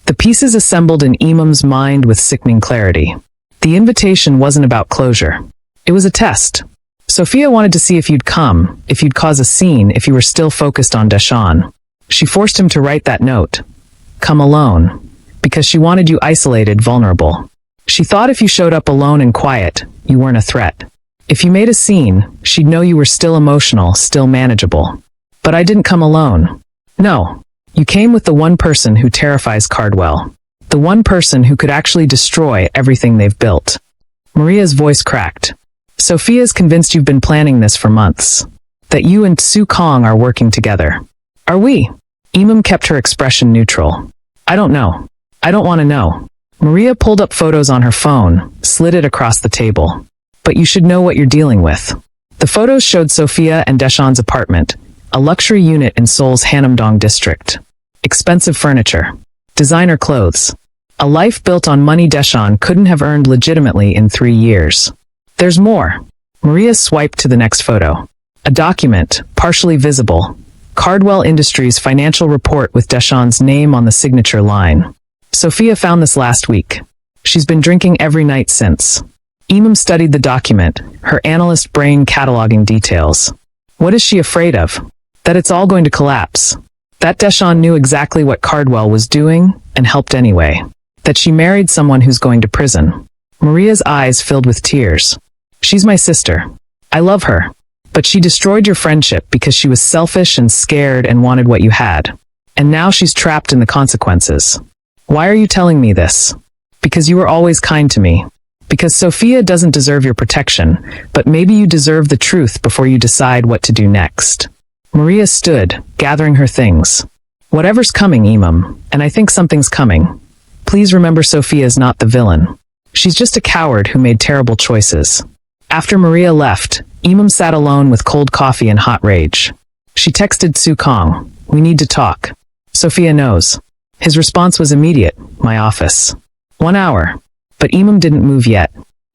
The pieces assembled in Imam's mind with sickening clarity. The invitation wasn't about closure. It was a test. Sophia wanted to see if you'd come, if you'd cause a scene, if you were still focused on Deshawn. She forced him to write that note. Come alone. Because she wanted you isolated, vulnerable. She thought if you showed up alone and quiet, you weren't a threat. If you made a scene, she'd know you were still emotional, still manageable. But I didn't come alone. No. You came with the one person who terrifies Cardwell. The one person who could actually destroy everything they've built. Maria's voice cracked. Sophia's convinced you've been planning this for months. That you and Su Kong are working together. Are we? Imam kept her expression neutral. I don't know. I don't want to know. Maria pulled up photos on her phone, slid it across the table. But you should know what you're dealing with. The photos showed Sophia and Deshawn's apartment, a luxury unit in Seoul's Hanamdong district. Expensive furniture. Designer clothes. A life built on money Deshawn couldn't have earned legitimately in 3 years. There's more. Maria swiped to the next photo. A document, partially visible. Cardwell Industries financial report with Deshawn's name on the signature line. Sophia found this last week. She's been drinking every night since. Imam studied the document, her analyst brain cataloging details. What is she afraid of? That it's all going to collapse. That Deshawn knew exactly what Cardwell was doing and helped anyway. That she married someone who's going to prison. Maria's eyes filled with tears. She's my sister. I love her. But she destroyed your friendship because she was selfish and scared and wanted what you had. And now she's trapped in the consequences. Why are you telling me this? Because you were always kind to me. Because Sophia doesn't deserve your protection, but maybe you deserve the truth before you decide what to do next. Maria stood, gathering her things. Whatever's coming, Imam, and I think something's coming. Please remember Sophia's not the villain. She's just a coward who made terrible choices. After Maria left, Imam sat alone with cold coffee and hot rage. She texted Su Kong, we need to talk. Sophia knows. His response was immediate. My office. 1 hour. But Imam didn't move yet.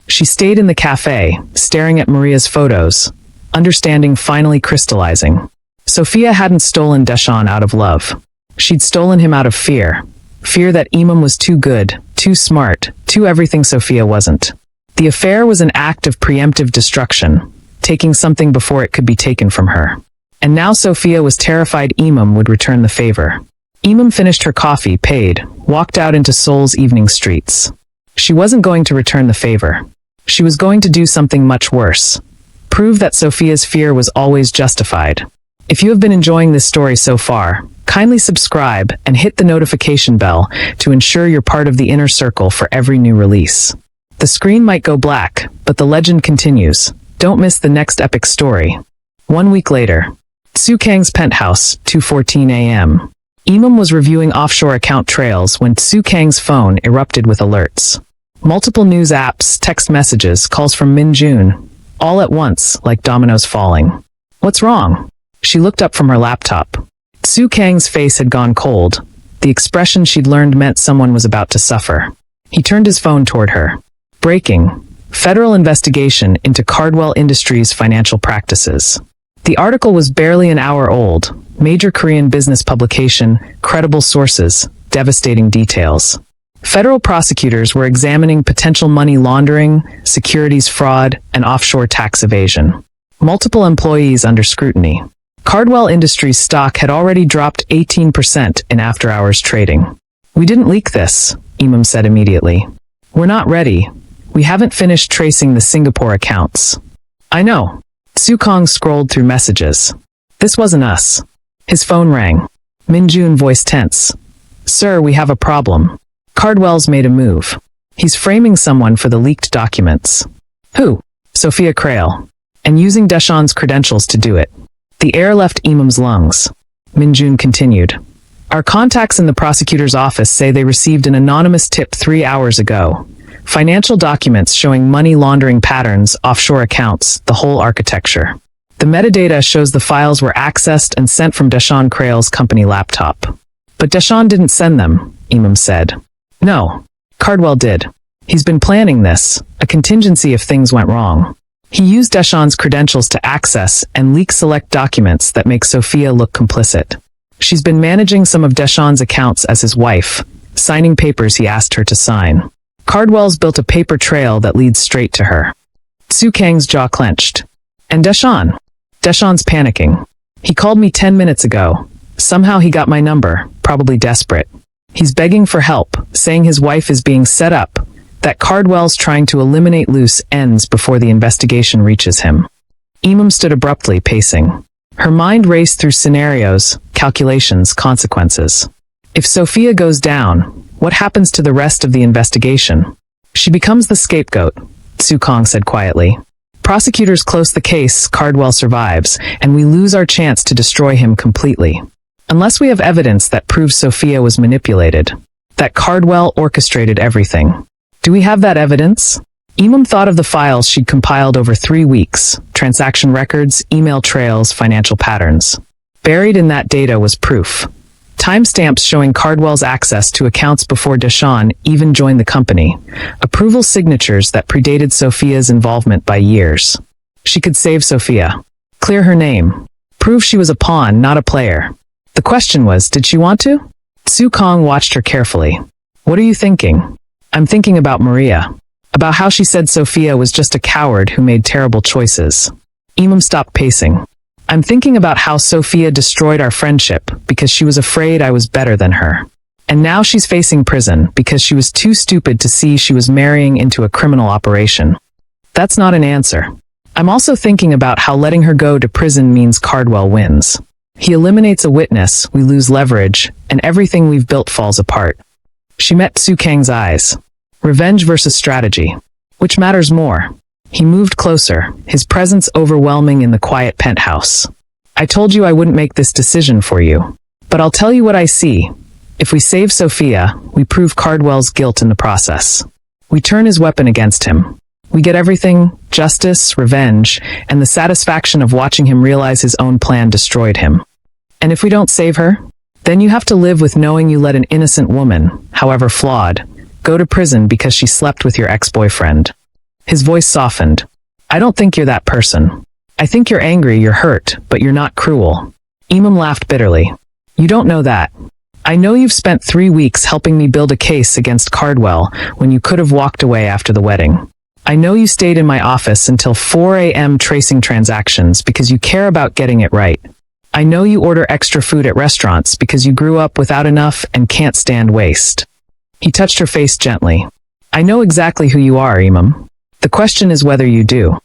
She stayed in the cafe, staring at Maria's photos, understanding finally crystallizing. Sophia hadn't stolen Deshaun out of love. She'd stolen him out of fear. Fear that Imam was too good, too smart, too everything Sophia wasn't. The affair was an act of preemptive destruction, taking something before it could be taken from her. And now Sophia was terrified Imam would return the favor. Imam finished her coffee, paid, walked out into Seoul's evening streets. She wasn't going to return the favor. She was going to do something much worse. Prove that Sophia's fear was always justified. If you have been enjoying this story so far, kindly subscribe and hit the notification bell to ensure you're part of the inner circle for every new release. The screen might go black, but the legend continues. Don't miss the next epic story. 1 week later. Soo Kang's penthouse, 2:14 a.m. Imam was reviewing offshore account trails when Soo Kang's phone erupted with alerts. Multiple news apps, text messages, calls from Min Jun, all at once, like dominoes falling. What's wrong? She looked up from her laptop. Soo Kang's face had gone cold. The expression she'd learned meant someone was about to suffer. He turned his phone toward her. Breaking. Federal investigation into Cardwell Industries' financial practices. The article was barely an hour old. Major Korean business publication, credible sources, devastating details. Federal prosecutors were examining potential money laundering, securities fraud, and offshore tax evasion. Multiple employees under scrutiny. Cardwell Industries stock had already dropped 18% in after-hours trading. We didn't leak this, Imam said immediately. We're not ready. We haven't finished tracing the Singapore accounts. I know. Soo Kang scrolled through messages. This wasn't us. His phone rang. Min Jun voice tense. Sir, we have a problem. Cardwell's made a move. He's framing someone for the leaked documents. Who? Sophia Crail. And using Deshaun's credentials to do it. The air left Imam's lungs. Min Jun continued. Our contacts in the prosecutor's office say they received an anonymous tip 3 hours ago. Financial documents showing money laundering patterns, offshore accounts, the whole architecture. The metadata shows the files were accessed and sent from Deshaun Crail's company laptop. But Deshaun didn't send them, Imam said. No. Cardwell did. He's been planning this, a contingency if things went wrong. He used Deshaun's credentials to access and leak select documents that make Sophia look complicit. She's been managing some of Deshaun's accounts as his wife, signing papers he asked her to sign. Cardwell's built a paper trail that leads straight to her. Soo Kang's jaw clenched. And Deshaun? Deshaun's panicking. He called me 10 minutes ago. Somehow he got my number, probably desperate. He's begging for help, saying his wife is being set up, that Cardwell's trying to eliminate loose ends before the investigation reaches him. Imam stood abruptly, pacing. Her mind raced through scenarios, calculations, consequences. If Sophia goes down, what happens to the rest of the investigation? She becomes the scapegoat, Soo Kang said quietly. Prosecutors close the case, Cardwell survives, and we lose our chance to destroy him completely. Unless we have evidence that proves Sophia was manipulated, that Cardwell orchestrated everything. Do we have that evidence? Imam thought of the files she'd compiled over 3 weeks, transaction records, email trails, financial patterns. Buried in that data was proof. Timestamps showing Cardwell's access to accounts before Deshaun even joined the company. Approval signatures that predated Sophia's involvement by years. She could save Sophia. Clear her name. Prove she was a pawn, not a player. The question was, did she want to? Soo Kang watched her carefully. What are you thinking? I'm thinking about Maria. About how she said Sophia was just a coward who made terrible choices. Imam stopped pacing. I'm thinking about how Sophia destroyed our friendship because she was afraid I was better than her. And now she's facing prison because she was too stupid to see she was marrying into a criminal operation. That's not an answer. I'm also thinking about how letting her go to prison means Cardwell wins. He eliminates a witness, we lose leverage, and everything we've built falls apart. She met Soo Kang's eyes. Revenge versus strategy. Which matters more? He moved closer, his presence overwhelming in the quiet penthouse. I told you I wouldn't make this decision for you. But I'll tell you what I see. If we save Sophia, we prove Cardwell's guilt in the process. We turn his weapon against him. We get everything, justice, revenge, and the satisfaction of watching him realize his own plan destroyed him. And if we don't save her? Then you have to live with knowing you let an innocent woman, however flawed, go to prison because she slept with your ex-boyfriend. His voice softened. I don't think you're that person. I think you're angry, you're hurt, but you're not cruel. Imam laughed bitterly. You don't know that. I know you've spent 3 weeks helping me build a case against Cardwell when you could have walked away after the wedding. I know you stayed in my office until 4 a.m. tracing transactions because you care about getting it right. I know you order extra food at restaurants because you grew up without enough and can't stand waste. He touched her face gently. I know exactly who you are, Imam. The question is whether you do.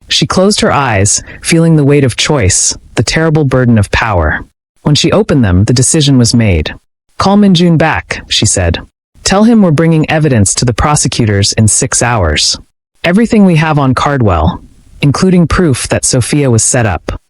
She closed her eyes, feeling the weight of choice, the terrible burden of power. When she opened them, the decision was made. Call Minjun back, she said. Tell him we're bringing evidence to the prosecutors in 6 hours. Everything we have on Cardwell, including proof that Sophia was set up.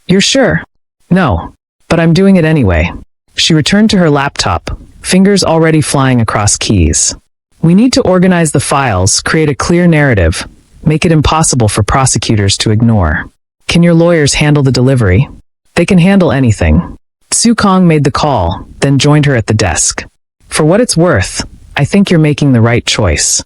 You're sure? No, but I'm doing it anyway. She returned to her laptop, fingers already flying across keys. We need to organize the files, create a clear narrative, make it impossible for prosecutors to ignore. Can your lawyers handle the delivery? They can handle anything. Su Kong made the call, then joined her at the desk. For what it's worth, I think you're making the right choice.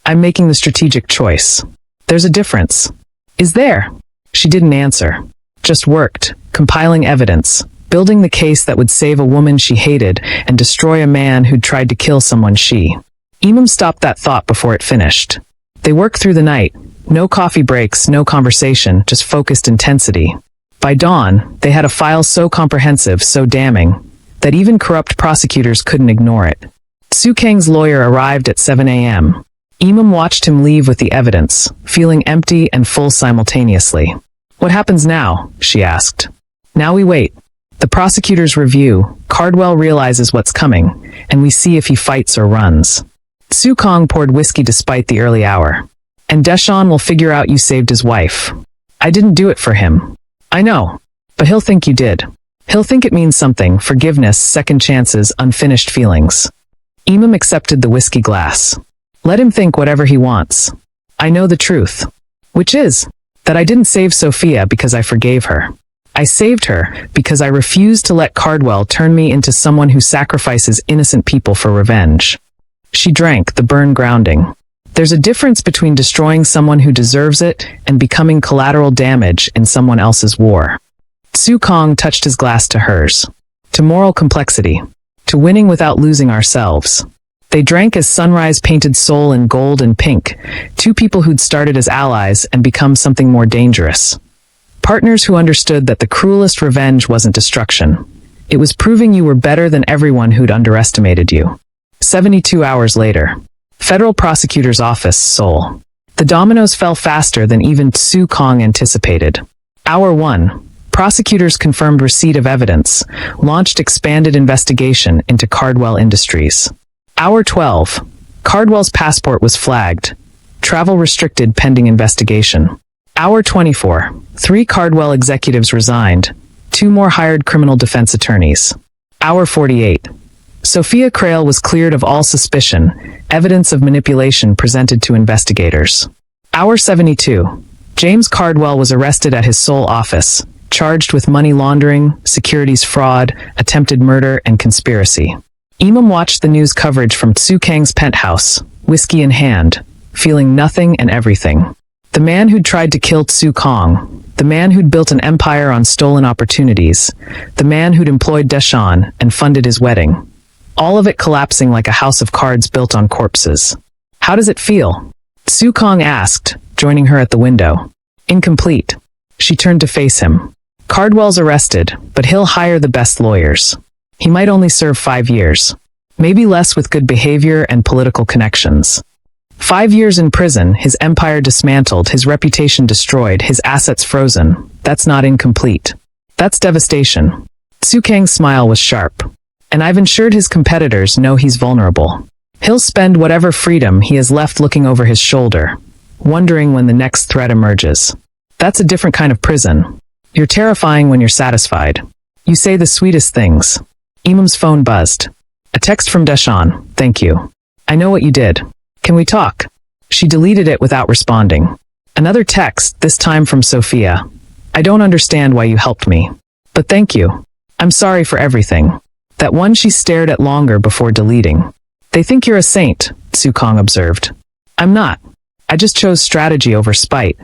I'm making the strategic choice. There's a difference. Is there? She didn't answer. Just worked, compiling evidence, building the case that would save a woman she hated and destroy a man who'd tried to kill someone she. Imam stopped that thought before it finished. They worked through the night. No coffee breaks, no conversation, just focused intensity. By dawn, they had a file so comprehensive, so damning, that even corrupt prosecutors couldn't ignore it. Su Kang's lawyer arrived at 7 a.m. Imam watched him leave with the evidence, feeling empty and full simultaneously. What happens now? She asked. Now we wait. The prosecutors review, Cardwell realizes what's coming, and we see if he fights or runs. Su Kong poured whiskey despite the early hour. And Deshawn will figure out you saved his wife. I didn't do it for him. I know. But he'll think you did. He'll think it means something, forgiveness, second chances, unfinished feelings. Imam accepted the whiskey glass. Let him think whatever he wants. I know the truth. Which is, that I didn't save Sophia because I forgave her. I saved her because I refused to let Cardwell turn me into someone who sacrifices innocent people for revenge. She drank, the burn grounding. There's a difference between destroying someone who deserves it and becoming collateral damage in someone else's war. Su Kong touched his glass to hers. To moral complexity. To winning without losing ourselves. They drank as sunrise painted soul in gold and pink, two people who'd started as allies and become something more dangerous. Partners who understood that the cruelest revenge wasn't destruction. It was proving you were better than everyone who'd underestimated you. 72 hours later. Federal Prosecutor's Office, Seoul. The dominoes fell faster than even Su Kong anticipated. Hour 1. Prosecutors confirmed receipt of evidence, launched expanded investigation into Cardwell Industries. Hour 12. Cardwell's passport was flagged. Travel restricted pending investigation. Hour 24. 3 Cardwell executives resigned. 2 more hired criminal defense attorneys. Hour 48. Sophia Crail was cleared of all suspicion, evidence of manipulation presented to investigators. Hour 72. James Cardwell was arrested at his Seoul office, charged with money laundering, securities fraud, attempted murder, and conspiracy. Imam watched the news coverage from Su Kang's penthouse, whiskey in hand, feeling nothing and everything. The man who'd tried to kill Su Kong, the man who'd built an empire on stolen opportunities, the man who'd employed Deshawn and funded his wedding. All of it collapsing like a house of cards built on corpses. How does it feel? Su Kong asked, joining her at the window. Incomplete. She turned to face him. Cardwell's arrested, but he'll hire the best lawyers. He might only serve 5 years. Maybe less with good behavior and political connections. 5 years in prison, his empire dismantled, his reputation destroyed, his assets frozen. That's not incomplete. That's devastation. Su Kang's smile was sharp. And I've ensured his competitors know he's vulnerable. He'll spend whatever freedom he has left looking over his shoulder, wondering when the next threat emerges. That's a different kind of prison. You're terrifying when you're satisfied. You say the sweetest things. Imam's phone buzzed. A text from Deshawn. Thank you. I know what you did. Can we talk? She deleted it without responding. Another text, this time from Sophia. I don't understand why you helped me. But thank you. I'm sorry for everything. That one she stared at longer before deleting. They think you're a saint, Sukong observed. I'm not. I just chose strategy over spite.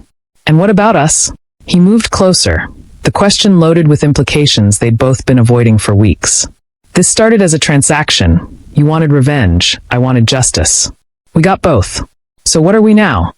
And what about us? He moved closer, the question loaded with implications they'd both been avoiding for weeks. This started as a transaction. You wanted revenge, I wanted justice. We got both. So what are we now?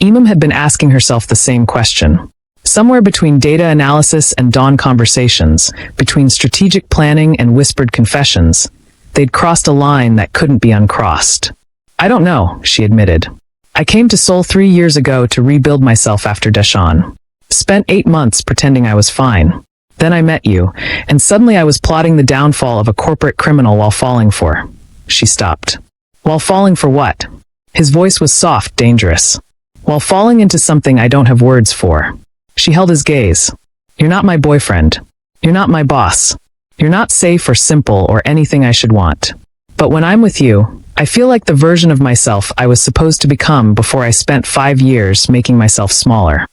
Imam had been asking herself the same question. Somewhere between data analysis and dawn conversations, between strategic planning and whispered confessions, they'd crossed a line that couldn't be uncrossed. I don't know, she admitted. I came to Seoul 3 years ago to rebuild myself after Deshawn. Spent 8 months pretending I was fine. Then I met you, and suddenly I was plotting the downfall of a corporate criminal while falling for. She stopped. While falling for what? His voice was soft, dangerous. While falling into something I don't have words for. She held his gaze. You're not my boyfriend. You're not my boss. You're not safe or simple or anything I should want. But when I'm with you, I feel like the version of myself I was supposed to become before I spent 5 years making myself smaller.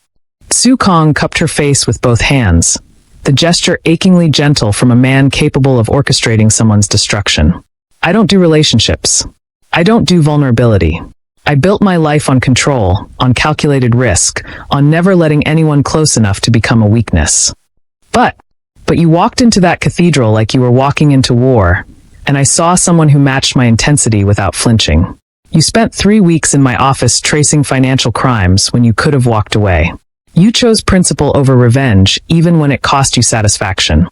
Sukong cupped her face with both hands, the gesture achingly gentle from a man capable of orchestrating someone's destruction. I don't do relationships. I don't do vulnerability. I built my life on control, on calculated risk, on never letting anyone close enough to become a weakness. But you walked into that cathedral like you were walking into war, and I saw someone who matched my intensity without flinching. You spent 3 weeks in my office tracing financial crimes when you could have walked away. You chose principle over revenge, even when it cost you satisfaction.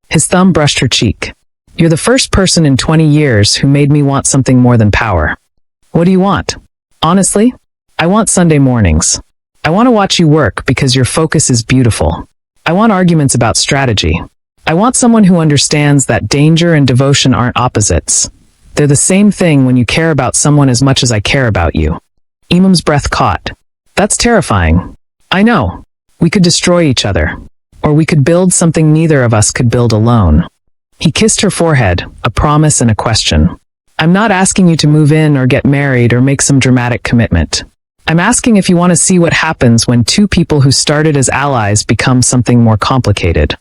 His thumb brushed her cheek. You're the first person in 20 years who made me want something more than power. What do you want? Honestly, I want Sunday mornings. I want to watch you work because your focus is beautiful. I want arguments about strategy. I want someone who understands that danger and devotion aren't opposites. They're the same thing when you care about someone as much as I care about you. Imam's breath caught. That's terrifying. I know. We could destroy each other. Or we could build something neither of us could build alone. He kissed her forehead, a promise and a question. I'm not asking you to move in or get married or make some dramatic commitment. I'm asking if you want to see what happens when two people who started as allies become something more complicated.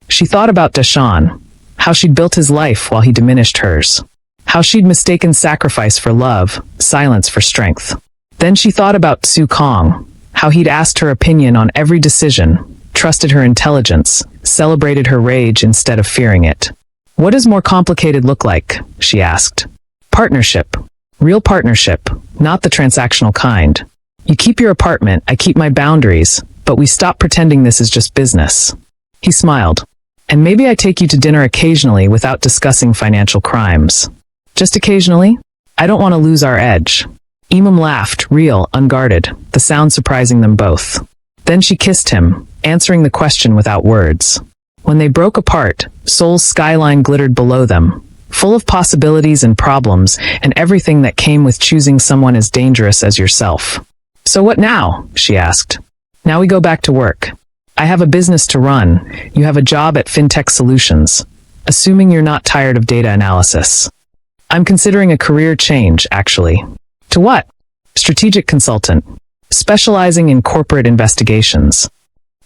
She thought about Deshawn, how she'd built his life while he diminished hers, how she'd mistaken sacrifice for love, silence for strength. Then she thought about Sukong, how he'd asked her opinion on every decision, trusted her intelligence, celebrated her rage instead of fearing it. What does more complicated look like? She asked. Partnership. Real partnership, not the transactional kind. You keep your apartment, I keep my boundaries, but we stop pretending this is just business. He smiled. And maybe I take you to dinner occasionally without discussing financial crimes. Just occasionally? I don't want to lose our edge. Imam laughed, real, unguarded, the sound surprising them both. Then she kissed him, answering the question without words. When they broke apart, Seoul's skyline glittered below them, full of possibilities and problems, and everything that came with choosing someone as dangerous as yourself. So what now? She asked. Now we go back to work. I have a business to run. You have a job at FinTech Solutions. Assuming you're not tired of data analysis. I'm considering a career change, actually. To what? Strategic consultant. Specializing in corporate investigations.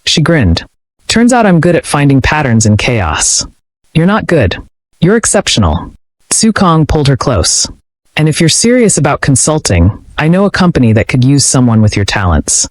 She grinned. Turns out I'm good at finding patterns in chaos. You're not good. You're exceptional. Sukong pulled her close. And if you're serious about consulting, I know a company that could use someone with your talents.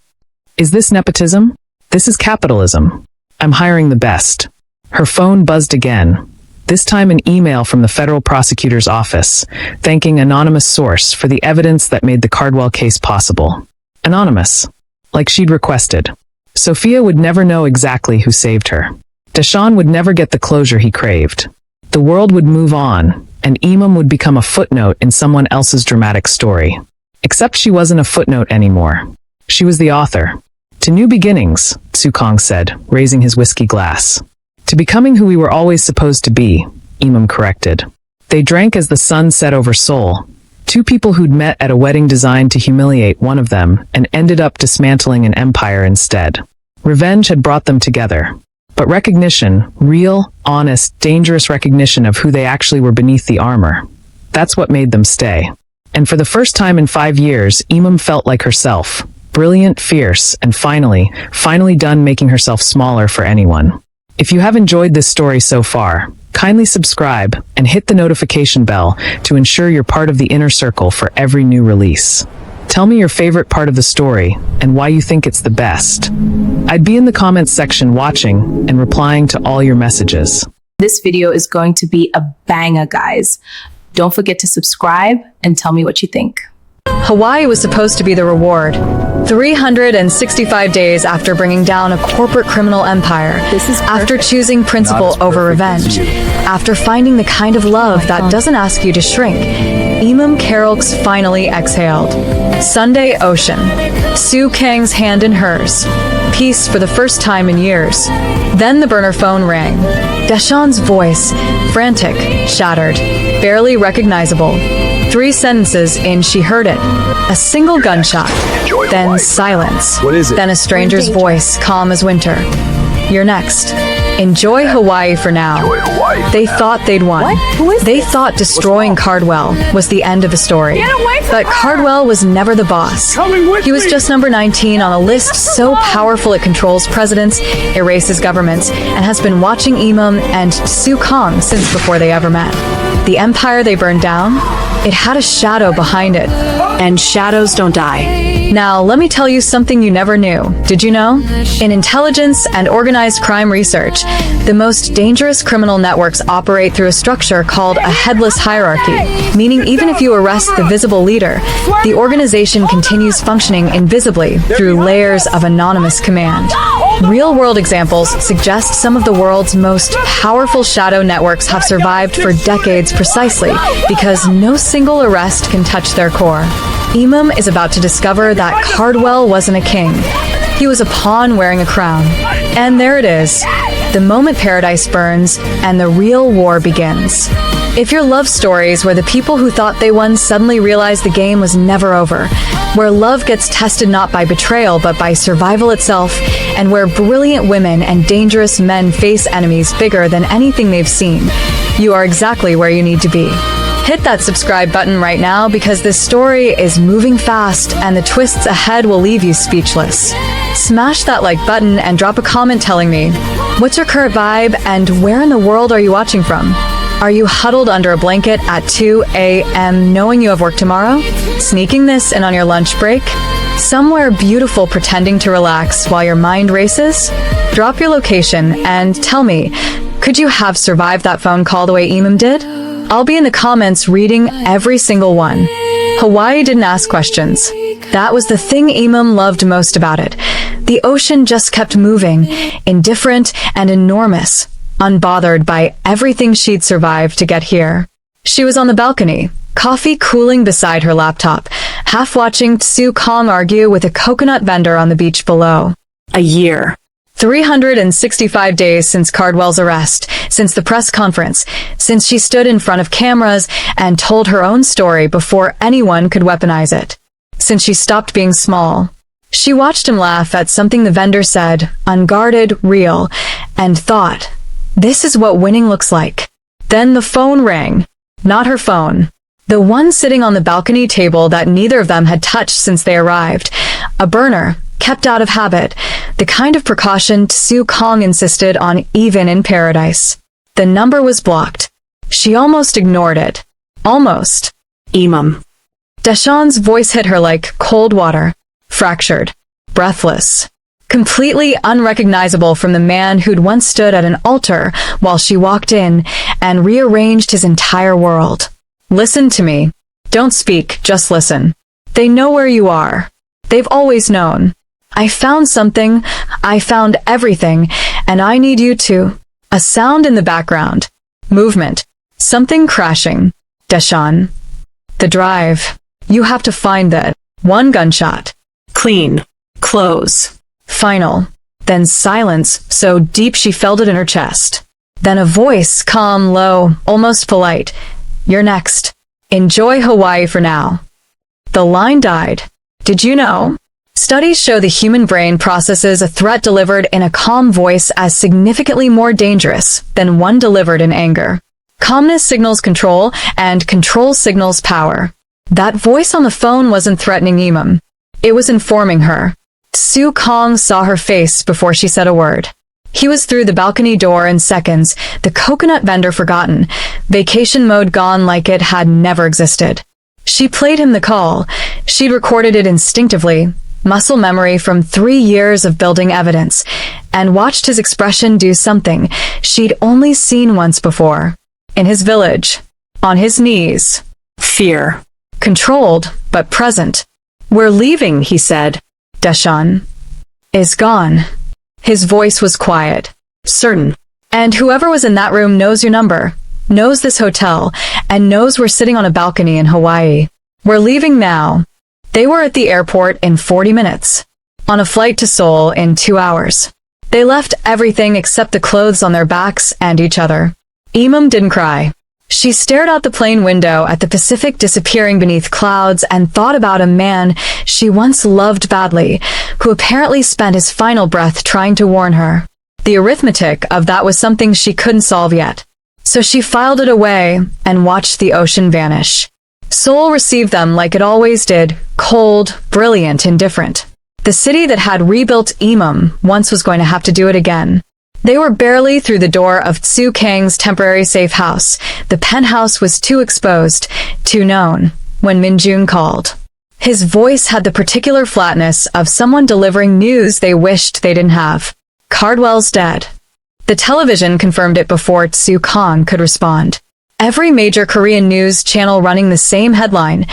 Is this nepotism? This is capitalism. I'm hiring the best. Her phone buzzed again. This time an email from the federal prosecutor's office, thanking anonymous source for the evidence that made the Cardwell case possible. Anonymous. Like she'd requested. Sophia would never know exactly who saved her. Deshawn would never get the closure he craved. The world would move on, and Imam would become a footnote in someone else's dramatic story. Except she wasn't a footnote anymore. She was the author. To new beginnings, Sukong said, raising his whiskey glass. To becoming who we were always supposed to be, Imam corrected. They drank as the sun set over Seoul. Two people who'd met at a wedding designed to humiliate one of them and ended up dismantling an empire instead. Revenge had brought them together. But recognition, real, honest, dangerous recognition of who they actually were beneath the armor. That's what made them stay. And for the first time in 5 years, Imam felt like herself. Brilliant, fierce, and finally done making herself smaller for anyone. If you have enjoyed this story so far, Kindly subscribe and hit the notification bell to ensure you're part of the inner circle for every new release. Tell me your favorite part of the story and why you think it's the best. I'd be in the comments section watching and replying to all your messages. This video is going to be a banger, guys. Don't forget to subscribe and tell me what you think. Hawaii was supposed to be the reward. 365 days after bringing down a corporate criminal empire, after choosing principle over revenge, after finding the kind of love that doesn't ask you to shrink, Imam Carolks finally exhaled. Sunday Ocean. Sue Kang's hand in hers. Peace for the first time in years. Then the burner phone rang. Deshawn's voice, frantic, shattered, barely recognizable. 3 sentences in, she heard it. A single gunshot. Then silence. What is it? Then a stranger's voice, calm as winter. You're next. Enjoy Hawaii for now. They thought they'd won. They thought destroying Cardwell was the end of the story. But Cardwell was never the boss. He was just number 19 on a list so powerful it controls presidents, erases governments, and has been watching Imam and Sue Kong since before they ever met. The empire they burned down, it had a shadow behind it. And shadows don't die. Now, let me tell you something you never knew. Did you know? In intelligence and organized crime research, the most dangerous criminal networks operate through a structure called a headless hierarchy, meaning even if you arrest the visible leader, the organization continues functioning invisibly through layers of anonymous command. Real-world examples suggest some of the world's most powerful shadow networks have survived for decades precisely because no single arrest can touch their core. Imam is about to discover that Cardwell wasn't a king. He was a pawn wearing a crown. And there it is. The moment paradise burns and the real war begins. If your love stories where the people who thought they won suddenly realized the game was never over, where love gets tested not by betrayal but by survival itself, and where brilliant women and dangerous men face enemies bigger than anything they've seen, you are exactly where you need to be. Hit that subscribe button right now because this story is moving fast and the twists ahead will leave you speechless. Smash that like button and drop a comment telling me, what's your current vibe and where in the world are you watching from? Are you huddled under a blanket at 2 a.m. knowing you have work tomorrow? Sneaking this in on your lunch break? Somewhere beautiful pretending to relax while your mind races? Drop your location and tell me, could you have survived that phone call the way Imam did? I'll be in the comments reading every single one. Hawaii didn't ask questions. That was the thing Imam loved most about it. The ocean just kept moving, indifferent and enormous, unbothered by everything she'd survived to get here. She was on the balcony, coffee cooling beside her laptop, half watching Sue Kong argue with a coconut vendor on the beach below. A year. 365 days since Cardwell's arrest, since the press conference, since she stood in front of cameras and told her own story before anyone could weaponize it. Since she stopped being small. She watched him laugh at something the vendor said, unguarded, real, and thought, this is what winning looks like. Then the phone rang. Not her phone. The one sitting on the balcony table that neither of them had touched since they arrived. A burner, kept out of habit, the kind of precaution Sue Kong insisted on even in paradise. The number was blocked. She almost ignored it. Almost. Imam. Deshawn's voice hit her like cold water. Fractured. Breathless. Completely unrecognizable from the man who'd once stood at an altar while she walked in and rearranged his entire world. Listen to me. Don't speak, just listen. They know where you are. They've always known. I found something, I found everything, and I need you to. A sound in the background. Movement. Something crashing. Deshawn. The drive. You have to find that. One gunshot. Clean. Close. Final. Then silence, so deep she felt it in her chest. Then a voice, calm, low, almost polite. You're next. Enjoy Hawaii for now. The line died. Did you know? Studies show the human brain processes a threat delivered in a calm voice as significantly more dangerous than one delivered in anger. Calmness signals control, and control signals power. That voice on the phone wasn't threatening Imam. It was informing her. Sue Kong saw her face before she said a word. He was through the balcony door in seconds, the coconut vendor forgotten, vacation mode gone like it had never existed. She played him the call. She'd recorded it instinctively, muscle memory from 3 years of building evidence, and watched his expression do something she'd only seen once before. In his village, on his knees. Fear. Controlled, but present. "We're leaving," he said. "Deshawn is gone." His voice was quiet, certain. "And whoever was in that room knows your number, knows this hotel, and knows we're sitting on a balcony in Hawaii. We're leaving now." They were at the airport in 40 minutes. On a flight to Seoul in 2 hours. They left everything except the clothes on their backs and each other. Imam didn't cry. She stared out the plane window at the Pacific disappearing beneath clouds and thought about a man she once loved badly, who apparently spent his final breath trying to warn her. The arithmetic of that was something she couldn't solve yet. So she filed it away and watched the ocean vanish. Seoul received them like it always did, cold, brilliant, indifferent. The city that had rebuilt Imam once was going to have to do it again. They were barely through the door of Tsu Kang's temporary safe house. The penthouse was too exposed, too known, when Minjun called. His voice had the particular flatness of someone delivering news they wished they didn't have. "Cardwell's dead." The television confirmed it before Tsu Kang could respond. Every major Korean news channel running the same headline: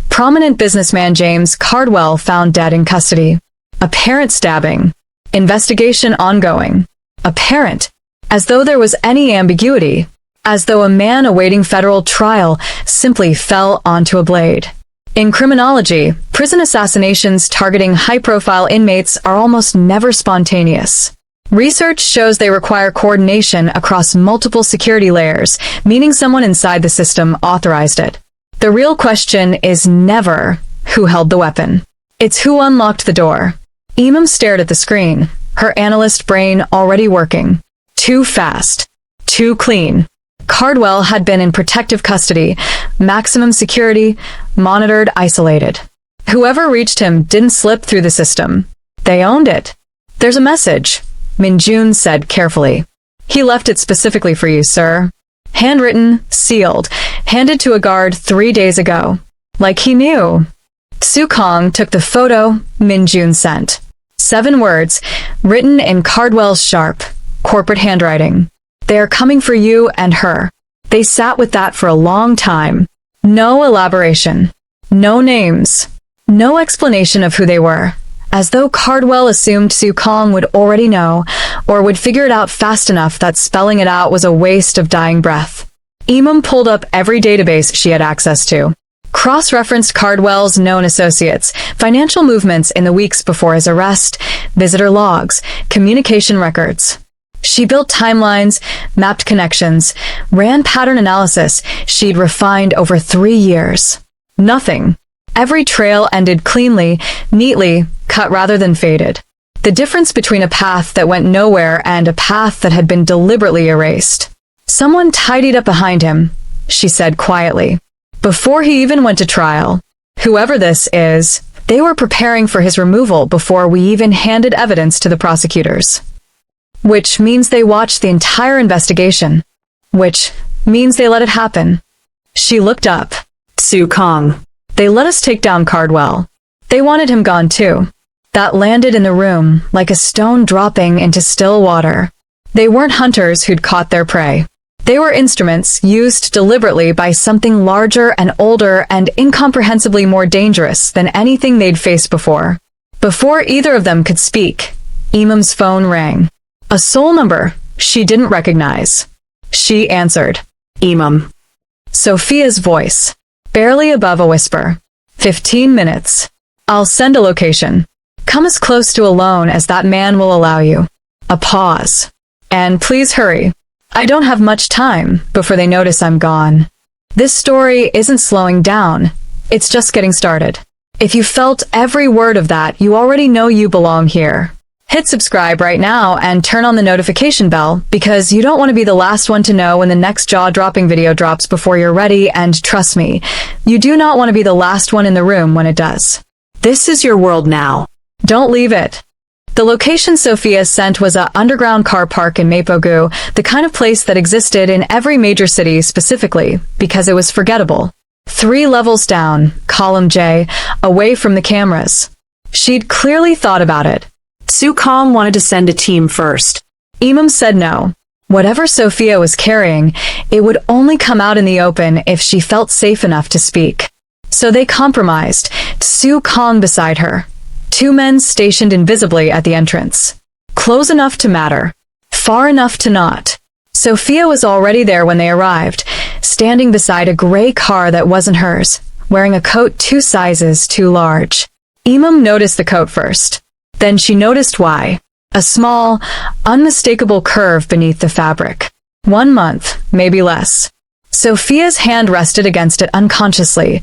"Prominent businessman James Cardwell found dead in custody. Apparent stabbing. Investigation ongoing." Apparent. As though there was any ambiguity. As though a man awaiting federal trial simply fell onto a blade. In criminology, prison assassinations targeting high-profile inmates are almost never spontaneous. Research shows they require coordination across multiple security layers, meaning someone inside the system authorized it. The real question is never who held the weapon. It's who unlocked the door. Imam stared at the screen, her analyst brain already working. Too fast. Too clean. Cardwell had been in protective custody, maximum security, monitored, isolated. Whoever reached him didn't slip through the system. They owned it. "There's a message," Minjun said carefully. "He left it specifically for you, sir. Handwritten, sealed, handed to a guard 3 days ago. Like he knew." Tsu Kang took the photo Minjun sent. 7 words, written in Cardwell's sharp, corporate handwriting. "They are coming for you and her." They sat with that for a long time. No elaboration. No names. No explanation of who they were. As though Cardwell assumed Tsu Kang would already know, or would figure it out fast enough that spelling it out was a waste of dying breath. Imam pulled up every database she had access to. Cross-referenced Cardwell's known associates, financial movements in the weeks before his arrest, visitor logs, communication records. She built timelines, mapped connections, ran pattern analysis she'd refined over 3 years. Nothing. Every trail ended cleanly, neatly, cut rather than faded. The difference between a path that went nowhere and a path that had been deliberately erased. "Someone tidied up behind him," she said quietly. "Before he even went to trial. Whoever this is, they were preparing for his removal before we even handed evidence to the prosecutors. Which means they watched the entire investigation. Which means they let it happen." She looked up. "Tsu Kang. They let us take down Cardwell. They wanted him gone too." That landed in the room like a stone dropping into still water. They weren't hunters who'd caught their prey. They were instruments used deliberately by something larger and older and incomprehensibly more dangerous than anything they'd faced before. Before either of them could speak, Imam's phone rang. A Seoul number she didn't recognize. She answered. "Imam." Sophia's voice, barely above a whisper. 15 minutes. I'll send a location. Come as close to alone as that man will allow you. A pause. And please hurry. I don't have much time before they notice I'm gone. This story isn't slowing down. It's just getting started. If you felt every word of that, you already know you belong here. Hit subscribe right now and turn on the notification bell because you don't want to be the last one to know when the next jaw-dropping video drops before you're ready, and trust me, you do not want to be the last one in the room when it does. This is your world now. Don't leave it. The location Sophia sent was a underground car park in Mapogu, the kind of place that existed in every major city specifically because it was forgettable. 3 levels down, column J, away from the cameras. She'd clearly thought about it. Sue Kong wanted to send a team first. Imam said no. Whatever Sophia was carrying, it would only come out in the open if she felt safe enough to speak. So they compromised, Sue Kong beside her. 2 men stationed invisibly at the entrance. Close enough to matter. Far enough to not. Sophia was already there when they arrived, standing beside a gray car that wasn't hers, wearing a coat 2 sizes too large. Imam noticed the coat first. Then she noticed why. A small, unmistakable curve beneath the fabric. 1 month, maybe less. Sophia's hand rested against it unconsciously,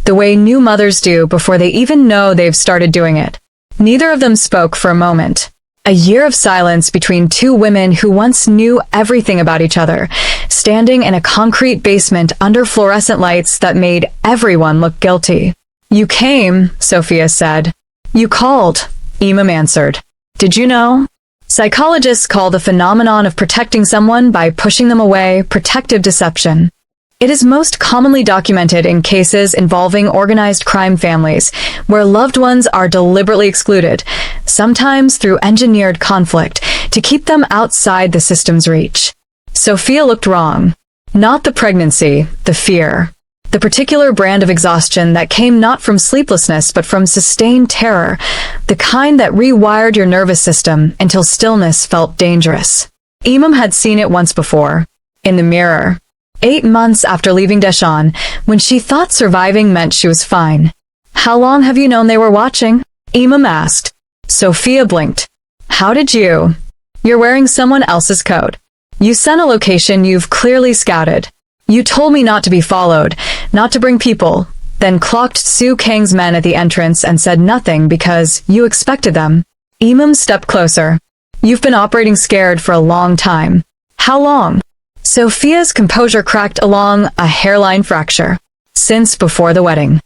the way new mothers do before they even know they've started doing it. Neither of them spoke for a moment. A year of silence between 2 women who once knew everything about each other, standing in a concrete basement under fluorescent lights that made everyone look guilty. You came, Sophia said. You called, Imam answered. Did you know? Psychologists call the phenomenon of protecting someone by pushing them away protective deception. It is most commonly documented in cases involving organized crime families, where loved ones are deliberately excluded, sometimes through engineered conflict, to keep them outside the system's reach. Sophia looked wrong. Not the pregnancy, the fear. The particular brand of exhaustion that came not from sleeplessness but from sustained terror, the kind that rewired your nervous system until stillness felt dangerous. Imam had seen it once before, in the mirror. 8 months after leaving Deshawn, when she thought surviving meant she was fine. How long have you known they were watching? Imam asked. Sophia blinked. How did you? You're wearing someone else's coat. You sent a location you've clearly scouted. You told me not to be followed, not to bring people, then clocked Sue Kang's men at the entrance and said nothing because you expected them. Imam stepped closer. You've been operating scared for a long time. How long? Sophia's composure cracked along a hairline fracture. Since before the wedding.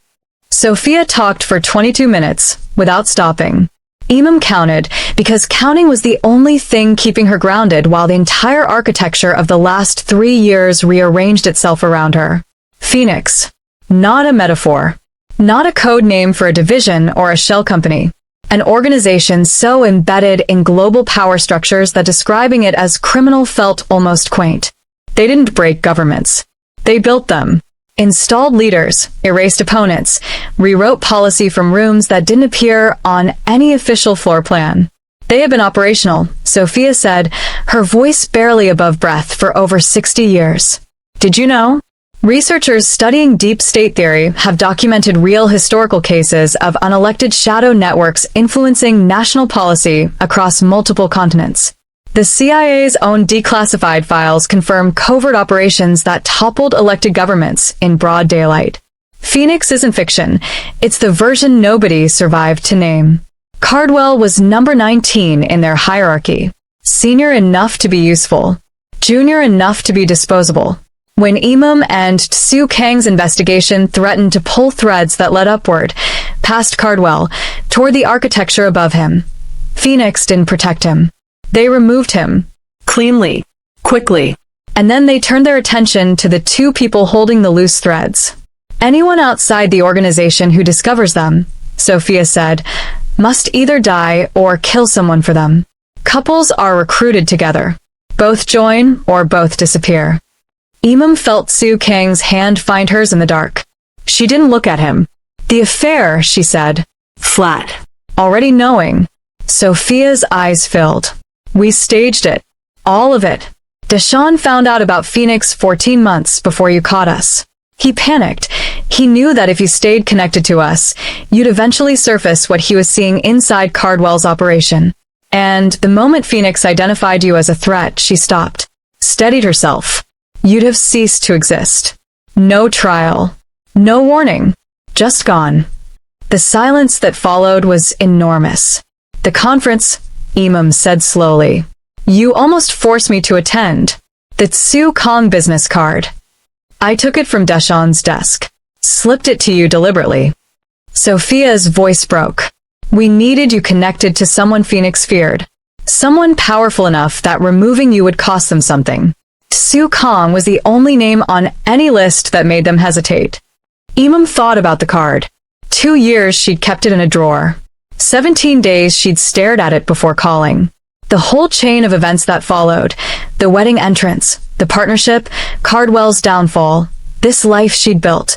Sophia talked for 22 minutes, without stopping. Imam counted, because counting was the only thing keeping her grounded while the entire architecture of the last 3 years rearranged itself around her. Phoenix. Not a metaphor. Not a code name for a division or a shell company. An organization so embedded in global power structures that describing it as criminal felt almost quaint. They didn't break governments. They built them. Installed leaders, erased opponents, rewrote policy from rooms that didn't appear on any official floor plan. They have been operational, Sophia said, her voice barely above breath, for over 60 years. Did you know? Researchers studying deep state theory have documented real historical cases of unelected shadow networks influencing national policy across multiple continents. The CIA's own declassified files confirm covert operations that toppled elected governments in broad daylight. Phoenix isn't fiction. It's the version nobody survived to name. Cardwell was number 19 in their hierarchy. Senior enough to be useful. Junior enough to be disposable. When Imam and Sue Kang's investigation threatened to pull threads that led upward, past Cardwell, toward the architecture above him, Phoenix didn't protect him. They removed him. Cleanly. Quickly. And then they turned their attention to the 2 people holding the loose threads. Anyone outside the organization who discovers them, Sophia said, must either die or kill someone for them. Couples are recruited together. Both join or both disappear. Imam felt Sue Kang's hand find hers in the dark. She didn't look at him. The affair, she said. Flat. Already knowing. Sophia's eyes filled. We staged it. All of it. Deshawn found out about Phoenix 14 months before you caught us. He panicked. He knew that if you stayed connected to us, you'd eventually surface what he was seeing inside Cardwell's operation. And the moment Phoenix identified you as a threat, she stopped. Steadied herself. You'd have ceased to exist. No trial. No warning. Just gone. The silence that followed was enormous. The conference, Imam said slowly. You almost forced me to attend. The Sue Kong business card. I took it from Deshawn's desk. Slipped it to you deliberately. Sophia's voice broke. We needed you connected to someone Phoenix feared. Someone powerful enough that removing you would cost them something. Sue Kong was the only name on any list that made them hesitate. Imam thought about the card. 2 years she'd kept it in a drawer. 17 days she'd stared at it before calling. The whole chain of events that followed, the wedding entrance, the partnership, Cardwell's downfall, this life she'd built,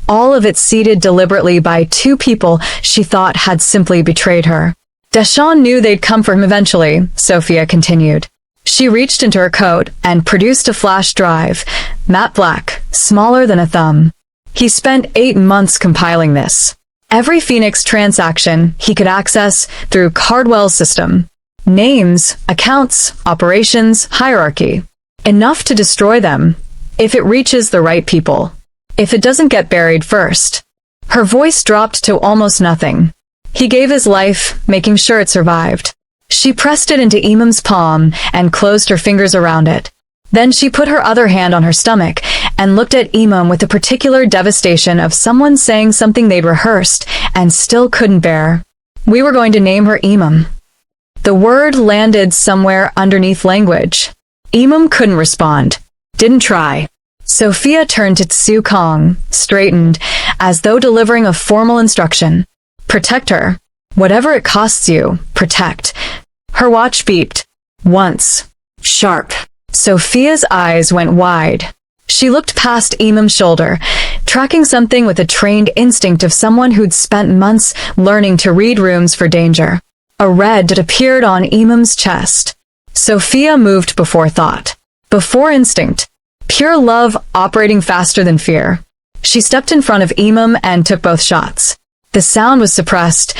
all of it seeded deliberately by 2 people she thought had simply betrayed her. Deshawn knew they'd come for him eventually, Sophia continued. She reached into her coat and produced a flash drive, matte black, smaller than a thumb. He spent 8 months compiling this. Every Phoenix transaction he could access through Cardwell's system. Names, accounts, operations, hierarchy. Enough to destroy them, if it reaches the right people. If it doesn't get buried first. Her voice dropped to almost nothing. He gave his life, making sure it survived. She pressed it into Imam's palm and closed her fingers around it. Then she put her other hand on her stomach and looked at Imam with the particular devastation of someone saying something they'd rehearsed and still couldn't bear. We were going to name her Imam. The word landed somewhere underneath language. Imam couldn't respond. Didn't try. Sophia turned to Sue Kong, straightened, as though delivering a formal instruction. Protect her. Whatever it costs you, protect. Her watch beeped. Once. Sharp. Sophia's eyes went wide. She looked past Imam's shoulder, tracking something with a trained instinct of someone who'd spent months learning to read rooms for danger. A red that appeared on Imam's chest. Sophia moved before thought. Before instinct. Pure love operating faster than fear. She stepped in front of Imam and took both shots. The sound was suppressed,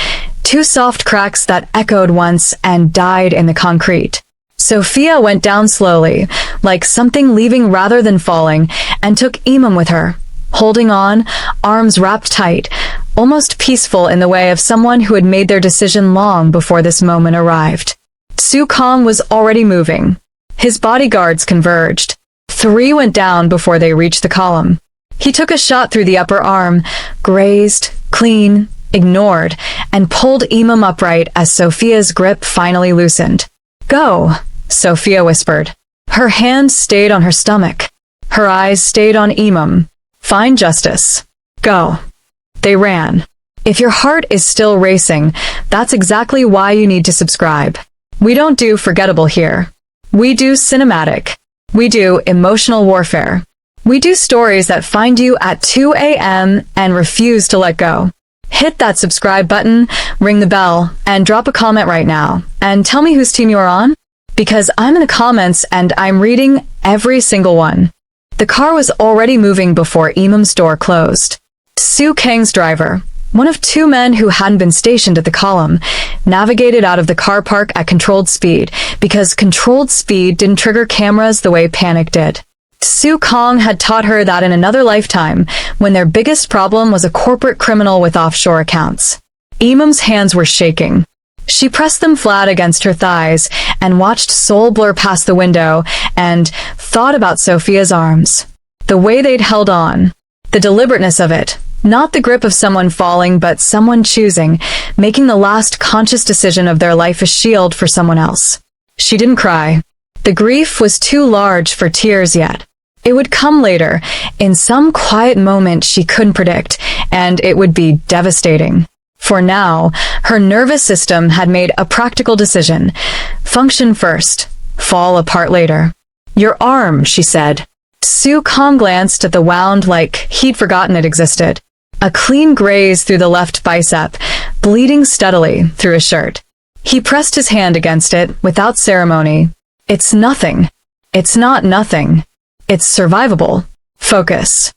2 soft cracks that echoed once and died in the concrete. Sophia went down slowly, like something leaving rather than falling, and took Imam with her, holding on, arms wrapped tight, almost peaceful in the way of someone who had made their decision long before this moment arrived. Sue Kong was already moving. His bodyguards converged. 3 went down before they reached the column. He took a shot through the upper arm, grazed, clean, ignored, and pulled Imam upright as Sophia's grip finally loosened. Go, Sophia whispered. Her hand stayed on her stomach. Her eyes stayed on Imam. Find justice. Go. They ran. If your heart is still racing, that's exactly why you need to subscribe. We don't do forgettable here. We do cinematic. We do emotional warfare. We do stories that find you at 2 a.m. and refuse to let go. Hit that subscribe button, ring the bell, and drop a comment right now. And tell me whose team you're on, because I'm in the comments and I'm reading every single one. The car was already moving before Imam's door closed. Sue Kang's driver, one of 2 men who hadn't been stationed at the column, navigated out of the car park at controlled speed, because controlled speed didn't trigger cameras the way panic did. Sue Kong had taught her that in another lifetime, when their biggest problem was a corporate criminal with offshore accounts. Imam's hands were shaking. She pressed them flat against her thighs and watched Seoul blur past the window and thought about Sophia's arms. The way they'd held on. The deliberateness of it. Not the grip of someone falling, but someone choosing, making the last conscious decision of their life a shield for someone else. She didn't cry. The grief was too large for tears yet. It would come later, in some quiet moment she couldn't predict, and it would be devastating. For now, her nervous system had made a practical decision. Function first, fall apart later. Your arm, she said. Sue Kong glanced at the wound like he'd forgotten it existed. A clean graze through the left bicep, bleeding steadily through his shirt. He pressed his hand against it without ceremony. It's nothing. It's not nothing. It's survivable. Focus.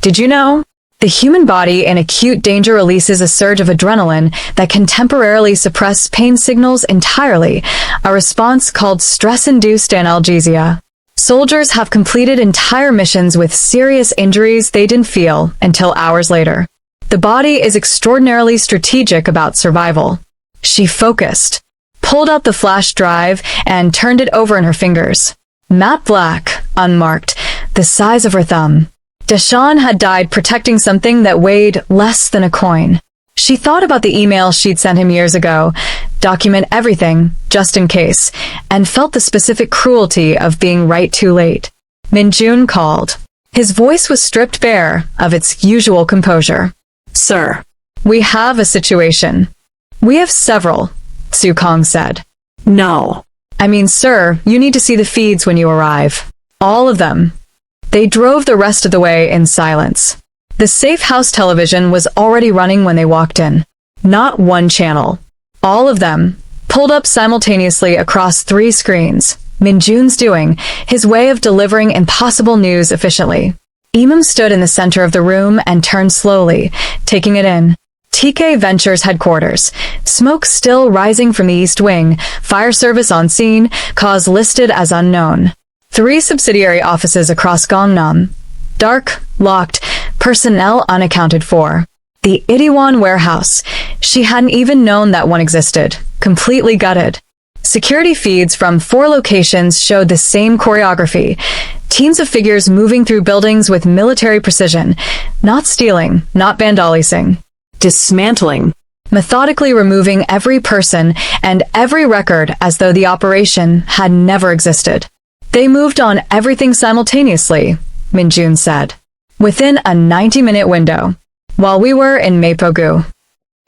Did you know? The human body in acute danger releases a surge of adrenaline that can temporarily suppress pain signals entirely, a response called stress-induced analgesia. Soldiers have completed entire missions with serious injuries they didn't feel until hours later. The body is extraordinarily strategic about survival. She focused, pulled out the flash drive, and turned it over in her fingers. Matte black, unmarked, the size of her thumb. Deshawn had died protecting something that weighed less than a coin. She thought about the email she'd sent him years ago, document everything, just in case, and felt the specific cruelty of being right too late. Minjun called. His voice was stripped bare of its usual composure. Sir. We have a situation. We have several, Sukong said. No. I mean, sir, you need to see the feeds when you arrive. All of them. They drove the rest of the way in silence. The safe house television was already running when they walked in. Not one channel. All of them, pulled up simultaneously across 3 screens. Minjun's doing, his way of delivering impossible news efficiently. Imam stood in the center of the room and turned slowly, taking it in. TK Ventures headquarters. Smoke still rising from the east wing. Fire service on scene. Cause listed as unknown. 3 subsidiary offices across Gangnam. Dark, locked, personnel unaccounted for. The Itaewon warehouse. She hadn't even known that one existed. Completely gutted. Security feeds from 4 locations showed the same choreography. Teams of figures moving through buildings with military precision. Not stealing, not vandalizing. Dismantling. Methodically removing every person and every record as though the operation had never existed. They moved on everything simultaneously, Minjun said. Within a 90-minute window. While we were in Mapogu.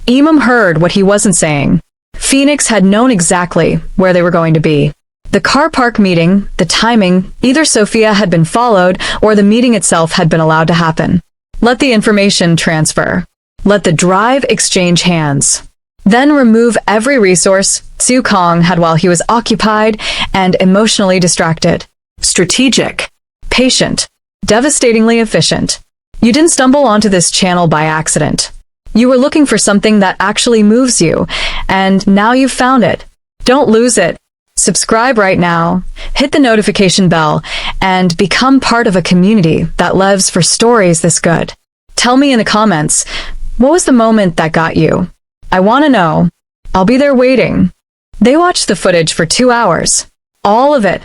Imam heard what he wasn't saying. Phoenix had known exactly where they were going to be. The car park meeting, the timing, either Sophia had been followed or the meeting itself had been allowed to happen. Let the information transfer. Let the drive exchange hands. Then remove every resource Sukong had while he was occupied and emotionally distracted. Strategic. Patient. Devastatingly efficient. You didn't stumble onto this channel by accident. You were looking for something that actually moves you, and now you've found it. Don't lose it. Subscribe right now, hit the notification bell, and become part of a community that lives for stories this good. Tell me in the comments, what was the moment that got you? I want to know. I'll be there waiting. They watched the footage for 2 hours. All of it.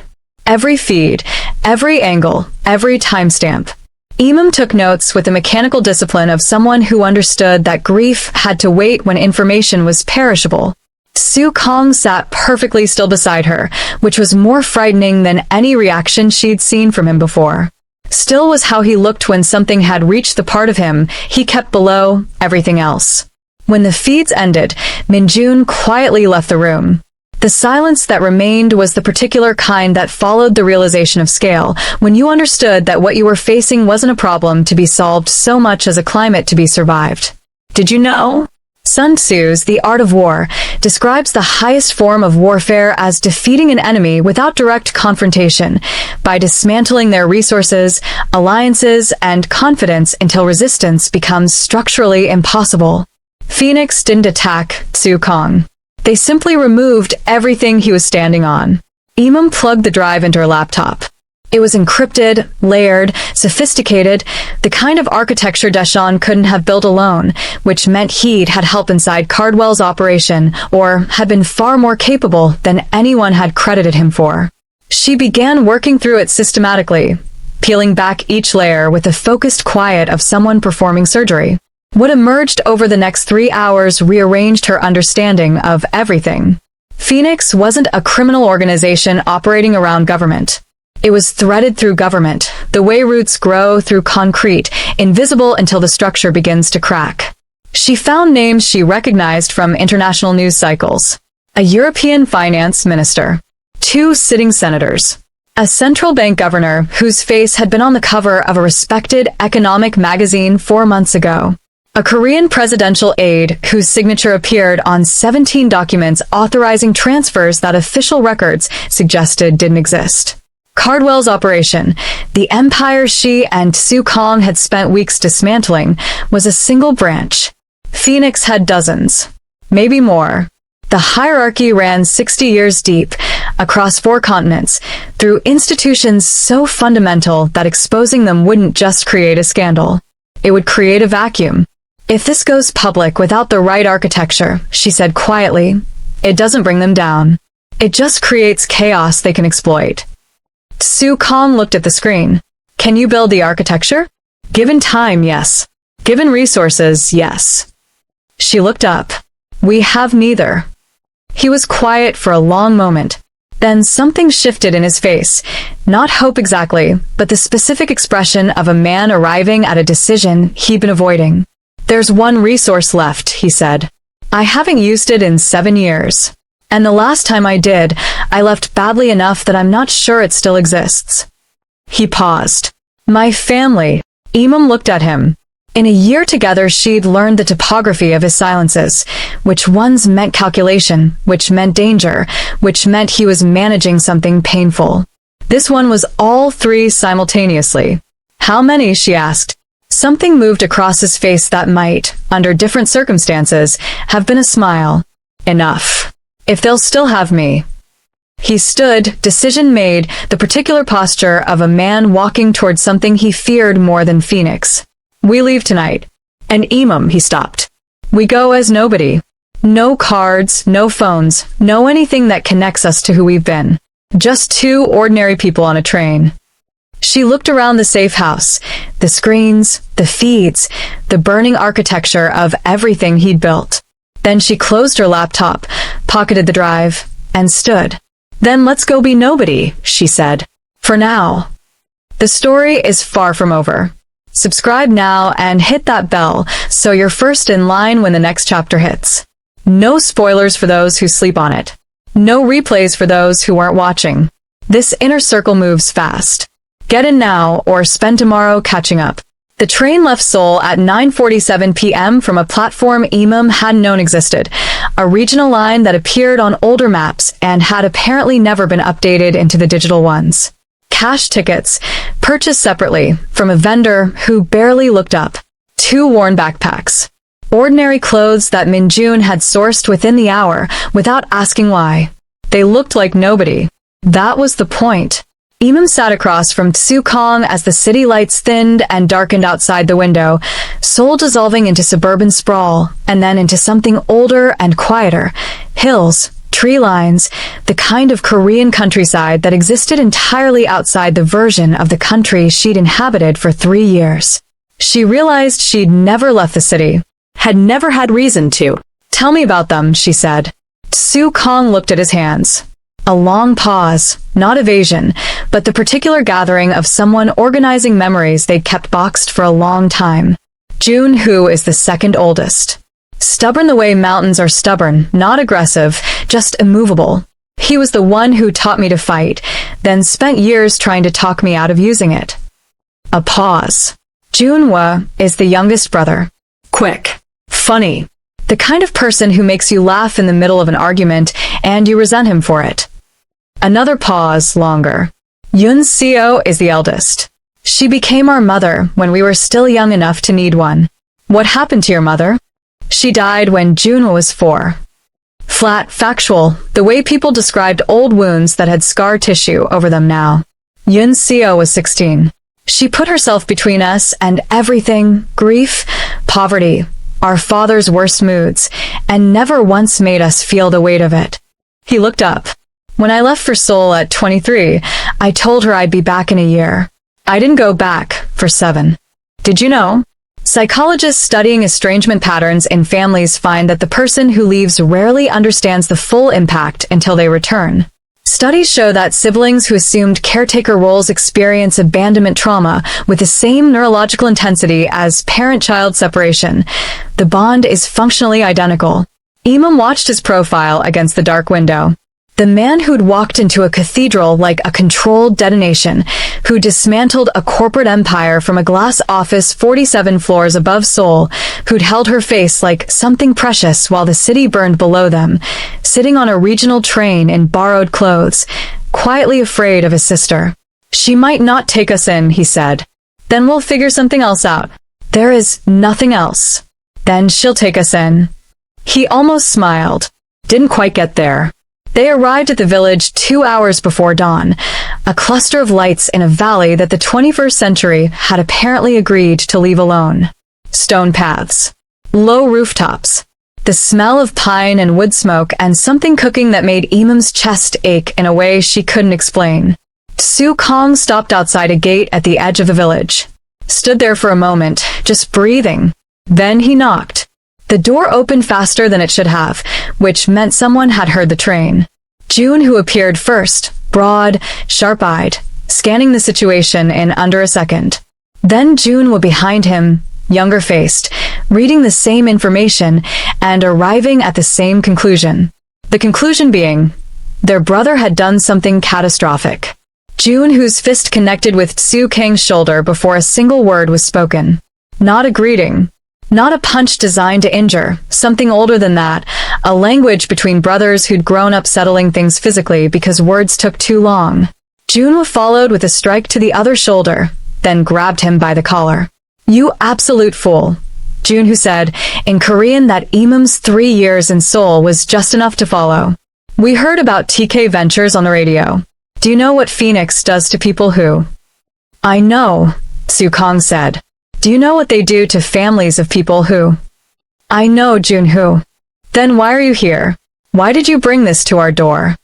Every feed, every angle, every timestamp. Imam took notes with the mechanical discipline of someone who understood that grief had to wait when information was perishable. Sukong sat perfectly still beside her, which was more frightening than any reaction she'd seen from him before. Still was how he looked when something had reached the part of him he kept below everything else. When the feeds ended, Minjun quietly left the room. The silence that remained was the particular kind that followed the realization of scale, when you understood that what you were facing wasn't a problem to be solved so much as a climate to be survived. Did you know? Sun Tzu's The Art of War describes the highest form of warfare as defeating an enemy without direct confrontation, by dismantling their resources, alliances, and confidence until resistance becomes structurally impossible. Phoenix didn't attack Sukong. They simply removed everything he was standing on. Imam plugged the drive into her laptop. It was encrypted, layered, sophisticated, the kind of architecture Deshawn couldn't have built alone, which meant he'd had help inside Cardwell's operation, or had been far more capable than anyone had credited him for. She began working through it systematically, peeling back each layer with the focused quiet of someone performing surgery. What emerged over the next 3 hours rearranged her understanding of everything. Phoenix wasn't a criminal organization operating around government. It was threaded through government, the way roots grow through concrete, invisible until the structure begins to crack. She found names she recognized from international news cycles. A European finance minister. 2 sitting senators. A central bank governor whose face had been on the cover of a respected economic magazine 4 months ago. A Korean presidential aide whose signature appeared on 17 documents authorizing transfers that official records suggested didn't exist. Cardwell's operation, the empire she and Sukong had spent weeks dismantling, was a single branch. Phoenix had dozens. Maybe more. The hierarchy ran 60 years deep, across 4 continents, through institutions so fundamental that exposing them wouldn't just create a scandal. It would create a vacuum. If this goes public without the right architecture, she said quietly, it doesn't bring them down. It just creates chaos they can exploit. Sukong looked at the screen. Can you build the architecture? Given time, yes. Given resources, yes. She looked up. We have neither. He was quiet for a long moment. Then something shifted in his face. Not hope exactly, but the specific expression of a man arriving at a decision he'd been avoiding. There's one resource left, he said. I haven't used it in 7 years. And the last time I did, I left badly enough that I'm not sure it still exists. He paused. My family. Imam looked at him. In a year together, she'd learned the topography of his silences, which ones meant calculation, which meant danger, which meant he was managing something painful. This one was all three simultaneously. How many? She asked. Something moved across his face that might, under different circumstances, have been a smile. Enough. If they'll still have me. He stood, decision made, the particular posture of a man walking towards something he feared more than Phoenix. We leave tonight. And Imam, he stopped. We go as nobody. No cards, no phones, no anything that connects us to who we've been. Just two ordinary people on a train. She looked around the safe house, the screens, the feeds, the burning architecture of everything he'd built. Then she closed her laptop, pocketed the drive, and stood. Then let's go be nobody, she said. For now. The story is far from over. Subscribe now and hit that bell so you're first in line when the next chapter hits. No spoilers for those who sleep on it. No replays for those who weren't watching. This inner circle moves fast. Get in now or spend tomorrow catching up. The train left Seoul at 9:47 p.m. from a platform Imam hadn't known existed, a regional line that appeared on older maps and had apparently never been updated into the digital ones. Cash tickets, purchased separately, from a vendor who barely looked up. 2 worn backpacks. Ordinary clothes that Minjun had sourced within the hour without asking why. They looked like nobody. That was the point. Imam sat across from Sukong as the city lights thinned and darkened outside the window, Seoul dissolving into suburban sprawl, and then into something older and quieter. Hills, tree lines, the kind of Korean countryside that existed entirely outside the version of the country she'd inhabited for 3 years. She realized she'd never left the city, had never had reason to. Tell me about them, she said. Sukong looked at his hands. A long pause, not evasion, but the particular gathering of someone organizing memories they'd kept boxed for a long time. Jun-hoo is the second oldest. Stubborn the way mountains are stubborn, not aggressive, just immovable. He was the one who taught me to fight, then spent years trying to talk me out of using it. A pause. Junhwa is the youngest brother. Quick. Funny. The kind of person who makes you laugh in the middle of an argument and you resent him for it. Another pause, longer. Yun-seo is the eldest. She became our mother when we were still young enough to need one. What happened to your mother? She died when Junhwa was 4. Flat, factual, the way people described old wounds that had scar tissue over them now. Yun-seo was 16. She put herself between us and everything, grief, poverty, our father's worst moods, and never once made us feel the weight of it. He looked up. When I left for Seoul at 23, I told her I'd be back in a year. I didn't go back for 7. Did you know? Psychologists studying estrangement patterns in families find that the person who leaves rarely understands the full impact until they return. Studies show that siblings who assumed caretaker roles experience abandonment trauma with the same neurological intensity as parent-child separation. The bond is functionally identical. Imam watched his profile against the dark window. The man who'd walked into a cathedral like a controlled detonation, who dismantled a corporate empire from a glass office 47 floors above Seoul, who'd held her face like something precious while the city burned below them, sitting on a regional train in borrowed clothes, quietly afraid of his sister. She might not take us in, he said. Then we'll figure something else out. There is nothing else. Then she'll take us in. He almost smiled. Didn't quite get there. They arrived at the village 2 hours before dawn, a cluster of lights in a valley that the 21st century had apparently agreed to leave alone. Stone paths. Low rooftops. The smell of pine and wood smoke and something cooking that made Imam's chest ache in a way she couldn't explain. Sukong stopped outside a gate at the edge of the village. Stood there for a moment, just breathing. Then he knocked. The door opened faster than it should have, which meant someone had heard the train. June, who appeared first, broad, sharp-eyed, scanning the situation in under a second. Then June was behind him, younger-faced, reading the same information and arriving at the same conclusion. The conclusion being, their brother had done something catastrophic. June, whose fist connected with Soo Kang's shoulder before a single word was spoken. Not a greeting. Not a punch designed to injure, something older than that, a language between brothers who'd grown up settling things physically because words took too long. June followed with a strike to the other shoulder, then grabbed him by the collar. You absolute fool. June, who said, in Korean, that Imam's 3 years in Seoul was just enough to follow. We heard about TK Ventures on the radio. Do you know what Phoenix does to people who? I know, Soo Kang said. Do you know what they do to families of people who? I know, June-hoo. Then why are you here? Why did you bring this to our door?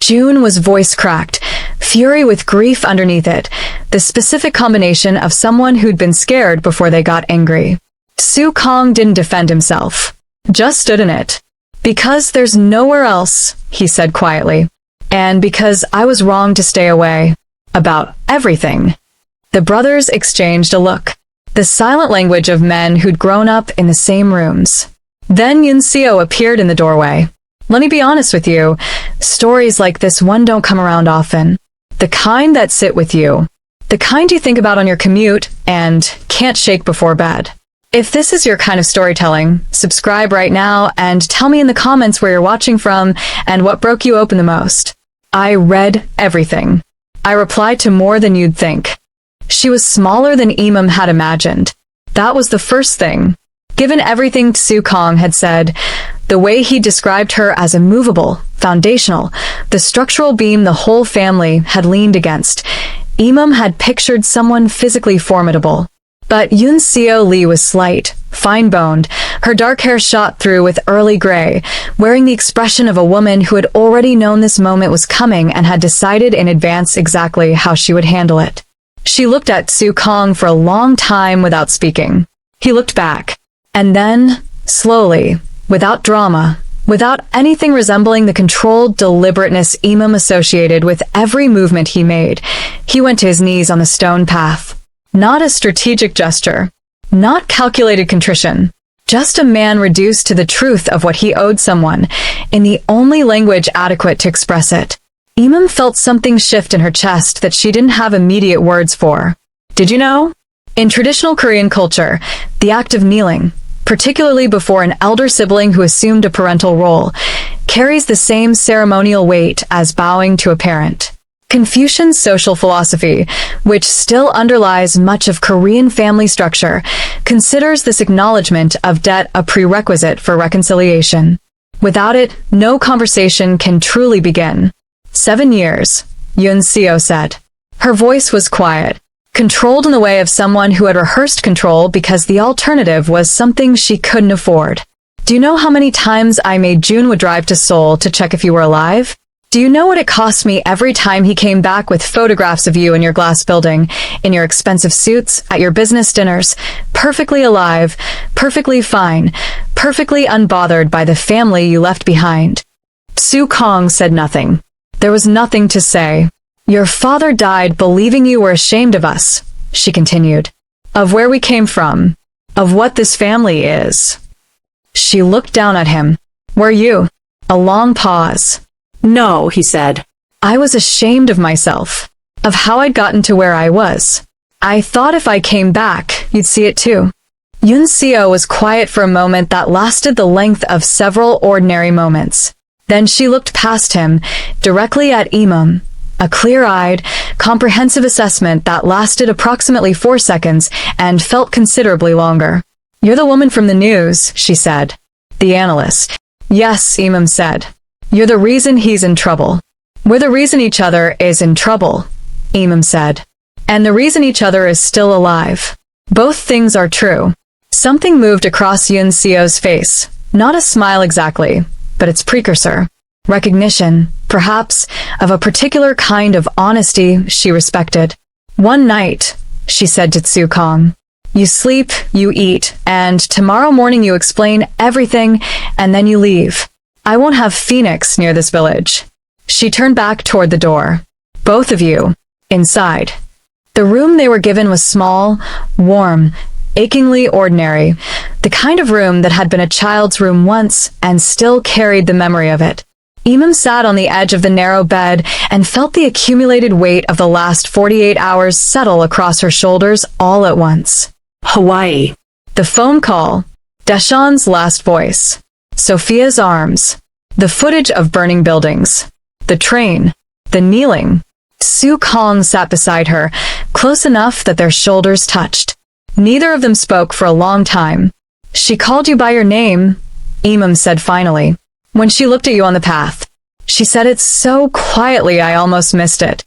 June was voice cracked, fury with grief underneath it, the specific combination of someone who'd been scared before they got angry. Soo Kang didn't defend himself, just stood in it. Because there's nowhere else, he said quietly. And because I was wrong to stay away. About everything. The brothers exchanged a look. The silent language of men who'd grown up in the same rooms. Then Yoon Seo appeared in the doorway. Let me be honest with you, stories like this one don't come around often. The kind that sit with you. The kind you think about on your commute and can't shake before bed. If this is your kind of storytelling, subscribe right now and tell me in the comments where you're watching from and what broke you open the most. I read everything. I replied to more than you'd think. She was smaller than Imam had imagined. That was the first thing. Given everything Soo Kang had said, the way he described her as immovable, foundational, the structural beam the whole family had leaned against, Imam had pictured someone physically formidable. But Yoon Seo Lee was slight, fine-boned, her dark hair shot through with early gray, wearing the expression of a woman who had already known this moment was coming and had decided in advance exactly how she would handle it. She looked at Soo Kang for a long time without speaking. He looked back. And then, slowly, without drama, without anything resembling the controlled deliberateness Imam associated with every movement he made, he went to his knees on the stone path. Not a strategic gesture. Not calculated contrition. Just a man reduced to the truth of what he owed someone, in the only language adequate to express it. Imam felt something shift in her chest that she didn't have immediate words for. Did you know? In traditional Korean culture, the act of kneeling, particularly before an elder sibling who assumed a parental role, carries the same ceremonial weight as bowing to a parent. Confucian social philosophy, which still underlies much of Korean family structure, considers this acknowledgement of debt a prerequisite for reconciliation. Without it, no conversation can truly begin. 7 years, Yoon Seo said. Her voice was quiet, controlled in the way of someone who had rehearsed control because the alternative was something she couldn't afford. Do you know how many times I made June would drive to Seoul to check if you were alive? Do you know what it cost me every time he came back with photographs of you in your glass building, in your expensive suits, at your business dinners, perfectly alive, perfectly fine, perfectly unbothered by the family you left behind? Soo Kang said nothing. There was nothing to say. Your father died believing you were ashamed of us, she continued. Of where we came from. Of what this family is. She looked down at him. Were you? A long pause. No, he said. I was ashamed of myself. Of how I'd gotten to where I was. I thought if I came back, you'd see it too. Yoon Seo was quiet for a moment that lasted the length of several ordinary moments. Then she looked past him, directly at Imam. A clear-eyed, comprehensive assessment that lasted approximately 4 seconds and felt considerably longer. You're the woman from the news, she said. The analyst. Yes, Imam said. You're the reason he's in trouble. We're the reason each other is in trouble, Imam said. And the reason each other is still alive. Both things are true. Something moved across Yoon Seo's face. Not a smile exactly, but its precursor. Recognition, perhaps, of a particular kind of honesty she respected. One night, she said to Soo Kang. You sleep, you eat, and tomorrow morning you explain everything, and then you leave. I won't have Phoenix near this village." She turned back toward the door. Both of you, inside. The room they were given was small, warm, achingly ordinary, the kind of room that had been a child's room once and still carried the memory of it. Imam sat on the edge of the narrow bed and felt the accumulated weight of the last 48 hours settle across her shoulders all at once. Hawaii. The phone call, Deshawn's last voice, Sophia's arms, the footage of burning buildings, the train, the kneeling. Sue Kong sat beside her, close enough that their shoulders touched. Neither of them spoke for a long time. "She called you by your name," Imam said finally, "when she looked at you on the path. She said it so quietly I almost missed it."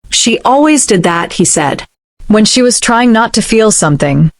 "She always did that," he said. "When she was trying not to feel something."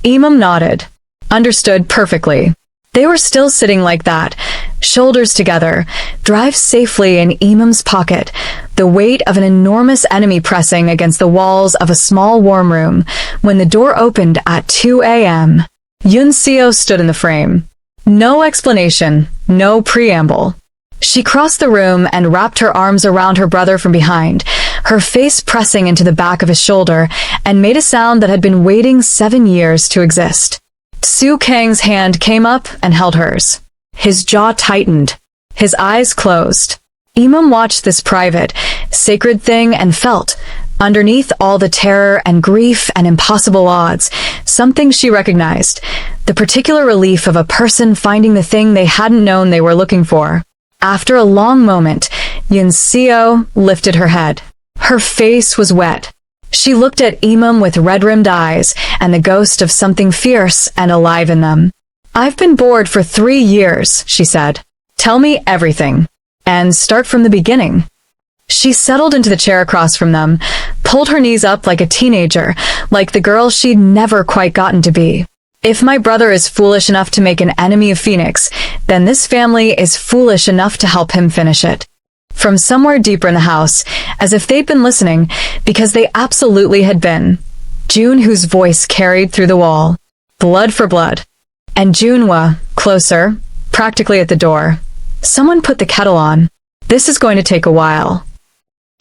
Imam nodded. Understood perfectly. They were still sitting like that, shoulders together, drive safely in Imam's pocket, the weight of an enormous enemy pressing against the walls of a small warm room, when the door opened at 2 a.m. Yun Seo stood in the frame. No explanation, no preamble. She crossed the room and wrapped her arms around her brother from behind, her face pressing into the back of his shoulder, and made a sound that had been waiting 7 years to exist. Su Kang's hand came up and held hers. His jaw tightened. His eyes closed. Imam watched this private, sacred thing and felt, underneath all the terror and grief and impossible odds, something she recognized, the particular relief of a person finding the thing they hadn't known they were looking for. After a long moment, Yun Seo lifted her head. Her face was wet. She looked at Imam with red-rimmed eyes and the ghost of something fierce and alive in them. "I've been bored for 3 years," she said. "Tell me everything. And start from the beginning." She settled into the chair across from them, pulled her knees up like a teenager, like the girl she'd never quite gotten to be. "If my brother is foolish enough to make an enemy of Phoenix, then this family is foolish enough to help him finish it." From somewhere deeper in the house, as if they'd been listening, because they absolutely had been, Junwoo's voice carried through the wall. Blood for blood. And Junwoo, closer, practically at the door. "Someone put the kettle on. This is going to take a while."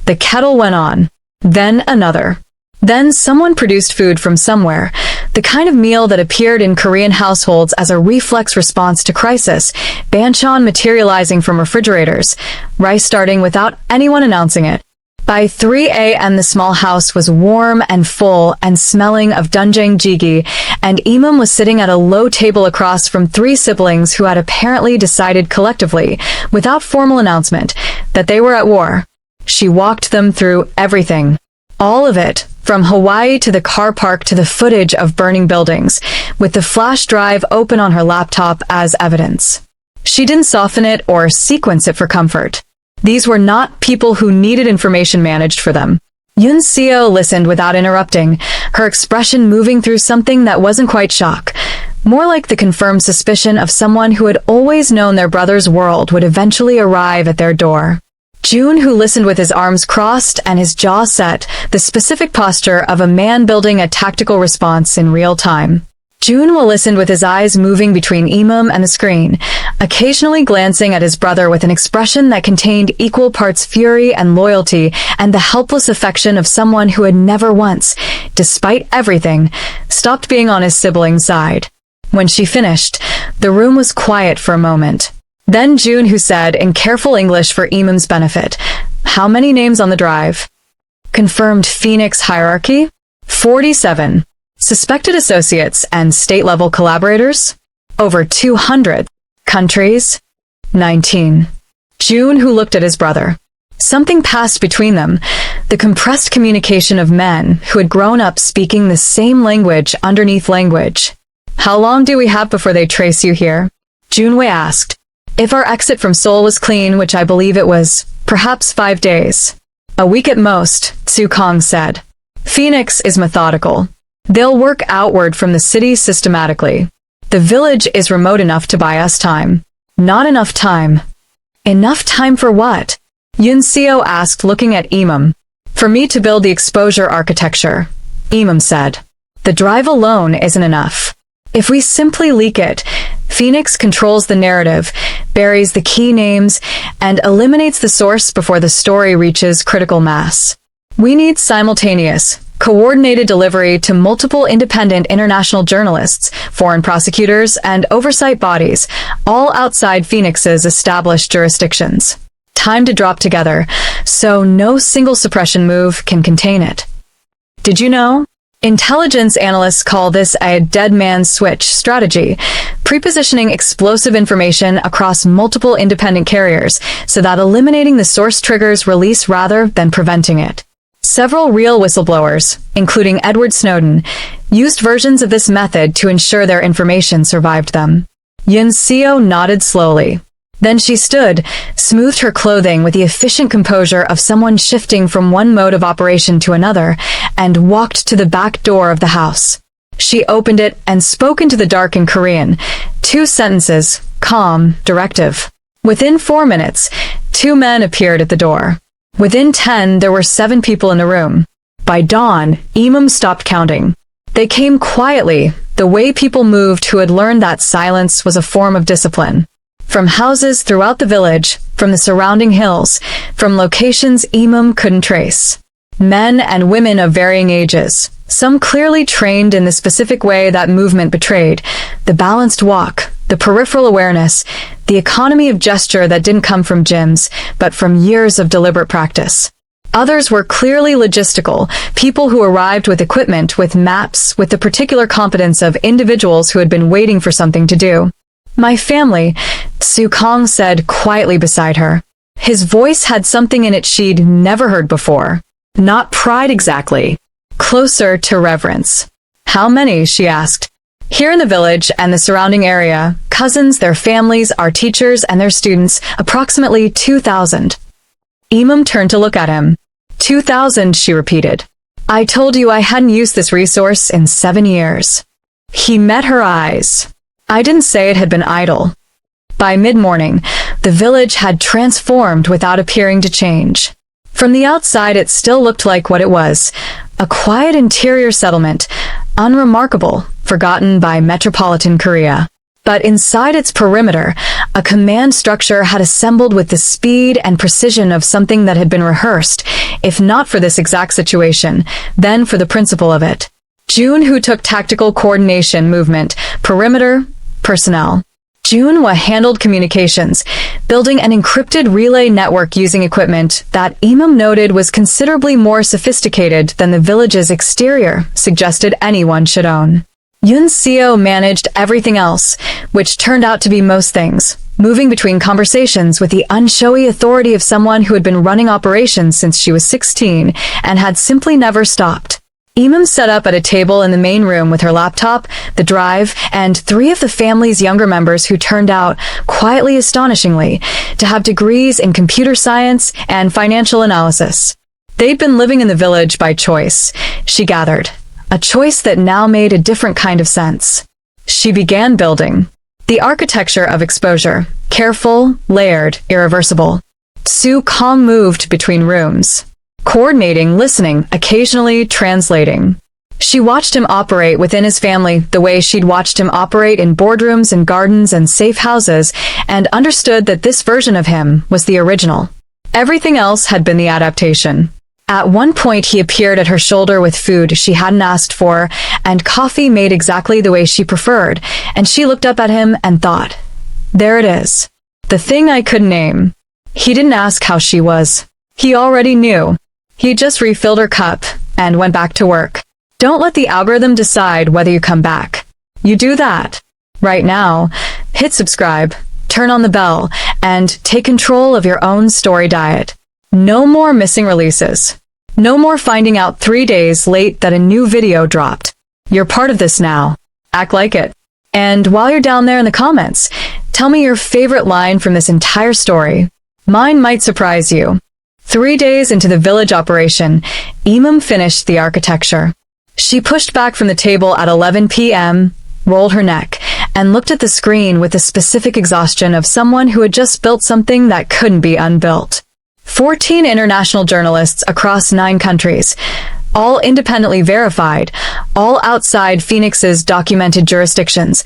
The kettle went on. Then another. Then someone produced food from somewhere, the kind of meal that appeared in Korean households as a reflex response to crisis, banchan materializing from refrigerators, rice starting without anyone announcing it. By 3 a.m. the small house was warm and full and smelling of doenjang jjigae, and Imam was sitting at a low table across from 3 siblings who had apparently decided collectively, without formal announcement, that they were at war. She walked them through everything. All of it, from Hawaii to the car park to the footage of burning buildings, with the flash drive open on her laptop as evidence. She didn't soften it or sequence it for comfort. These were not people who needed information managed for them. Yun Seo listened without interrupting, her expression moving through something that wasn't quite shock, more like the confirmed suspicion of someone who had always known their brother's world would eventually arrive at their door. Junwoo listened with his arms crossed and his jaw set, the specific posture of a man building a tactical response in real time. Junwoo listened with his eyes moving between Imam and the screen, occasionally glancing at his brother with an expression that contained equal parts fury and loyalty and the helpless affection of someone who had never once, despite everything, stopped being on his sibling's side. When she finished, the room was quiet for a moment. Then Junwoo said in careful English for Imam's benefit, "How many names on the drive?" Confirmed Phoenix hierarchy? 47. Suspected associates and state-level collaborators? Over 200. Countries? 19. Junwoo looked at his brother. Something passed between them, the compressed communication of men who had grown up speaking the same language underneath language. "How long do we have before they trace you here?" Junwoo asked. "If our exit from Seoul was clean, which I believe it was, perhaps 5 days. A week at most," Su Kong said. "Phoenix is methodical. They'll work outward from the city systematically. The village is remote enough to buy us time." "Not enough time." "Enough time for what?" Yun Seo asked, looking at Imam. "For me to build the exposure architecture," Imam said. The drive alone isn't enough. If we simply leak it, Phoenix controls the narrative, buries the key names, and eliminates the source before the story reaches critical mass. We need simultaneous, coordinated delivery to multiple independent international journalists, foreign prosecutors, and oversight bodies, all outside Phoenix's established jurisdictions. Time to drop together, so no single suppression move can contain it. Did you know? Intelligence analysts call this a dead man's switch strategy, prepositioning explosive information across multiple independent carriers so that eliminating the source triggers release rather than preventing it. Several real whistleblowers, including Edward Snowden, used versions of this method to ensure their information survived them. Yoon Seo nodded slowly. Then she stood, smoothed her clothing with the efficient composure of someone shifting from one mode of operation to another, and walked to the back door of the house. She opened it and spoke into the dark in Korean. 2 sentences, calm, directive. Within 4 minutes, 2 men appeared at the door. Within 10, there were 7 people in the room. By dawn, Imam stopped counting. They came quietly, the way people moved who had learned that silence was a form of discipline. From houses throughout the village, from the surrounding hills, from locations Imam couldn't trace. Men and women of varying ages, some clearly trained in the specific way that movement betrayed, the balanced walk, the peripheral awareness, the economy of gesture that didn't come from gyms, but from years of deliberate practice. Others were clearly logistical, people who arrived with equipment, with maps, with the particular competence of individuals who had been waiting for something to do. My family, Su Kong said quietly beside her. His voice had something in it she'd never heard before. Not pride exactly. Closer to reverence. How many? She asked. Here in the village and the surrounding area, cousins, their families, our teachers, and their students, approximately 2,000. Imam turned to look at him. 2,000, she repeated. I told you I hadn't used this resource in 7 years. He met her eyes. I didn't say it had been idle. By mid-morning, the village had transformed without appearing to change. From the outside, it still looked like what it was, a quiet interior settlement, unremarkable, forgotten by metropolitan Korea. But inside its perimeter, a command structure had assembled with the speed and precision of something that had been rehearsed, if not for this exact situation, then for the principle of it. June-woo took tactical coordination, movement, perimeter, personnel. June-woo handled communications, building an encrypted relay network using equipment that Imam noted was considerably more sophisticated than the village's exterior suggested anyone should own. Yoon Seo managed everything else, which turned out to be most things, moving between conversations with the unshowy authority of someone who had been running operations since she was 16 and had simply never stopped. Imam set up at a table in the main room with her laptop, the drive, and 3 of the family's younger members who turned out, quietly astonishingly, to have degrees in computer science and financial analysis. They'd been living in the village by choice, she gathered, a choice that now made a different kind of sense. She began building. The architecture of exposure, careful, layered, irreversible. Su Kong moved between rooms. Coordinating, listening, occasionally translating. She watched him operate within his family the way she'd watched him operate in boardrooms and gardens and safe houses, and understood that this version of him was the original. Everything else had been the adaptation. At one point he appeared at her shoulder with food she hadn't asked for, and coffee made exactly the way she preferred, and she looked up at him and thought, there it is. The thing I couldn't name. He didn't ask how she was. He already knew. He just refilled her cup and went back to work. Don't let the algorithm decide whether you come back. You do that. Right now, hit subscribe, turn on the bell, and take control of your own story diet. No more missing releases. No more finding out 3 days late that a new video dropped. You're part of this now. Act like it. And while you're down there in the comments, tell me your favorite line from this entire story. Mine might surprise you. 3 days into the village operation, Imam finished the architecture. She pushed back from the table at 11 p.m., rolled her neck, and looked at the screen with the specific exhaustion of someone who had just built something that couldn't be unbuilt. 14 international journalists across 9 countries. all independently verified, all outside Phoenix's documented jurisdictions,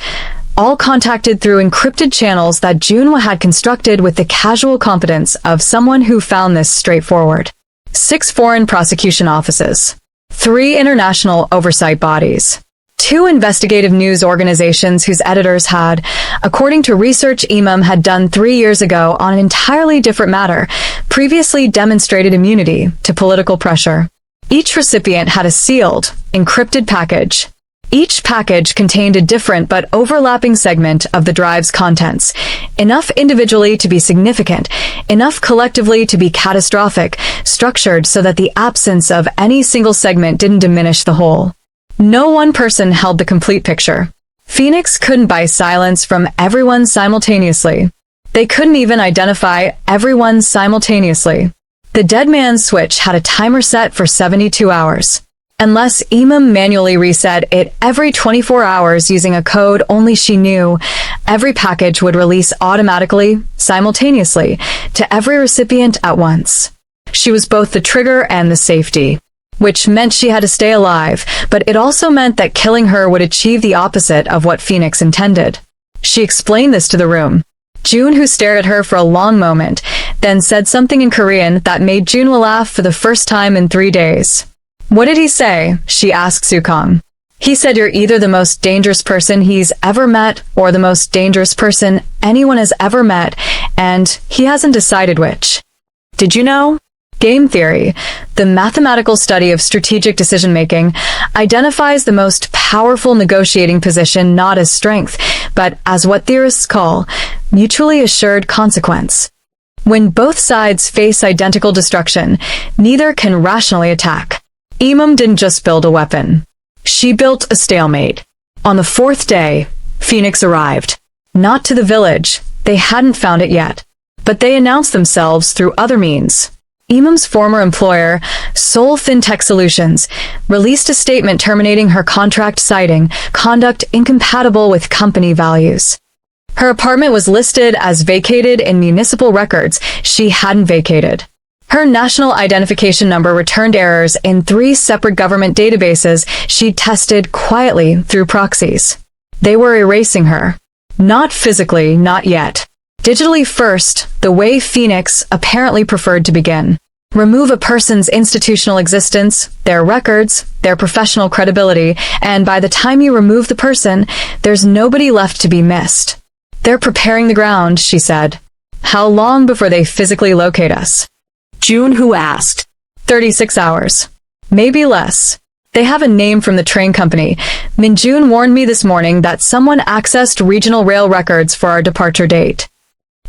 all contacted through encrypted channels that June had constructed with the casual competence of someone who found this straightforward. 6 foreign prosecution offices, 3 international oversight bodies, 2 investigative news organizations whose editors had, according to research Imam had done 3 years ago on an entirely different matter, previously demonstrated immunity to political pressure. Each recipient had a sealed, encrypted package. Each package contained a different but overlapping segment of the drive's contents, enough individually to be significant, enough collectively to be catastrophic, structured so that the absence of any single segment didn't diminish the whole. No one person held the complete picture. Phoenix couldn't buy silence from everyone simultaneously. They couldn't even identify everyone simultaneously. The dead man's switch had a timer set for 72 hours. Unless Imam manually reset it every 24 hours using a code only she knew, every package would release automatically, simultaneously, to every recipient at once. She was both the trigger and the safety, which meant she had to stay alive, but it also meant that killing her would achieve the opposite of what Phoenix intended. She explained this to the room. June, who stared at her for a long moment, then said something in Korean that made June laugh for the first time in 3 days. "What did he say?" she asked Sukong. "He said you're either the most dangerous person he's ever met or the most dangerous person anyone has ever met, and he hasn't decided which. Did you know?" Game theory, the mathematical study of strategic decision-making, identifies the most powerful negotiating position not as strength, but as what theorists call mutually assured consequence. When both sides face identical destruction, neither can rationally attack. Imam didn't just build a weapon. She built a stalemate. On the 4th day, Phoenix arrived. Not to the village, they hadn't found it yet, but they announced themselves through other means. Imam's former employer, Seoul Fintech Solutions, released a statement terminating her contract citing conduct incompatible with company values. Her apartment was listed as vacated in municipal records she hadn't vacated. Her national identification number returned errors in 3 separate government databases she'd tested quietly through proxies. They were erasing her. Not physically, not yet. Digitally first, the way Phoenix apparently preferred to begin. Remove a person's institutional existence, their records, their professional credibility, and by the time you remove the person, there's nobody left to be missed. "They're preparing the ground," she said. "How long before they physically locate us?" June, who asked. 36 hours. Maybe less. They have a name from the train company. Minjun warned me this morning that someone accessed regional rail records for our departure date.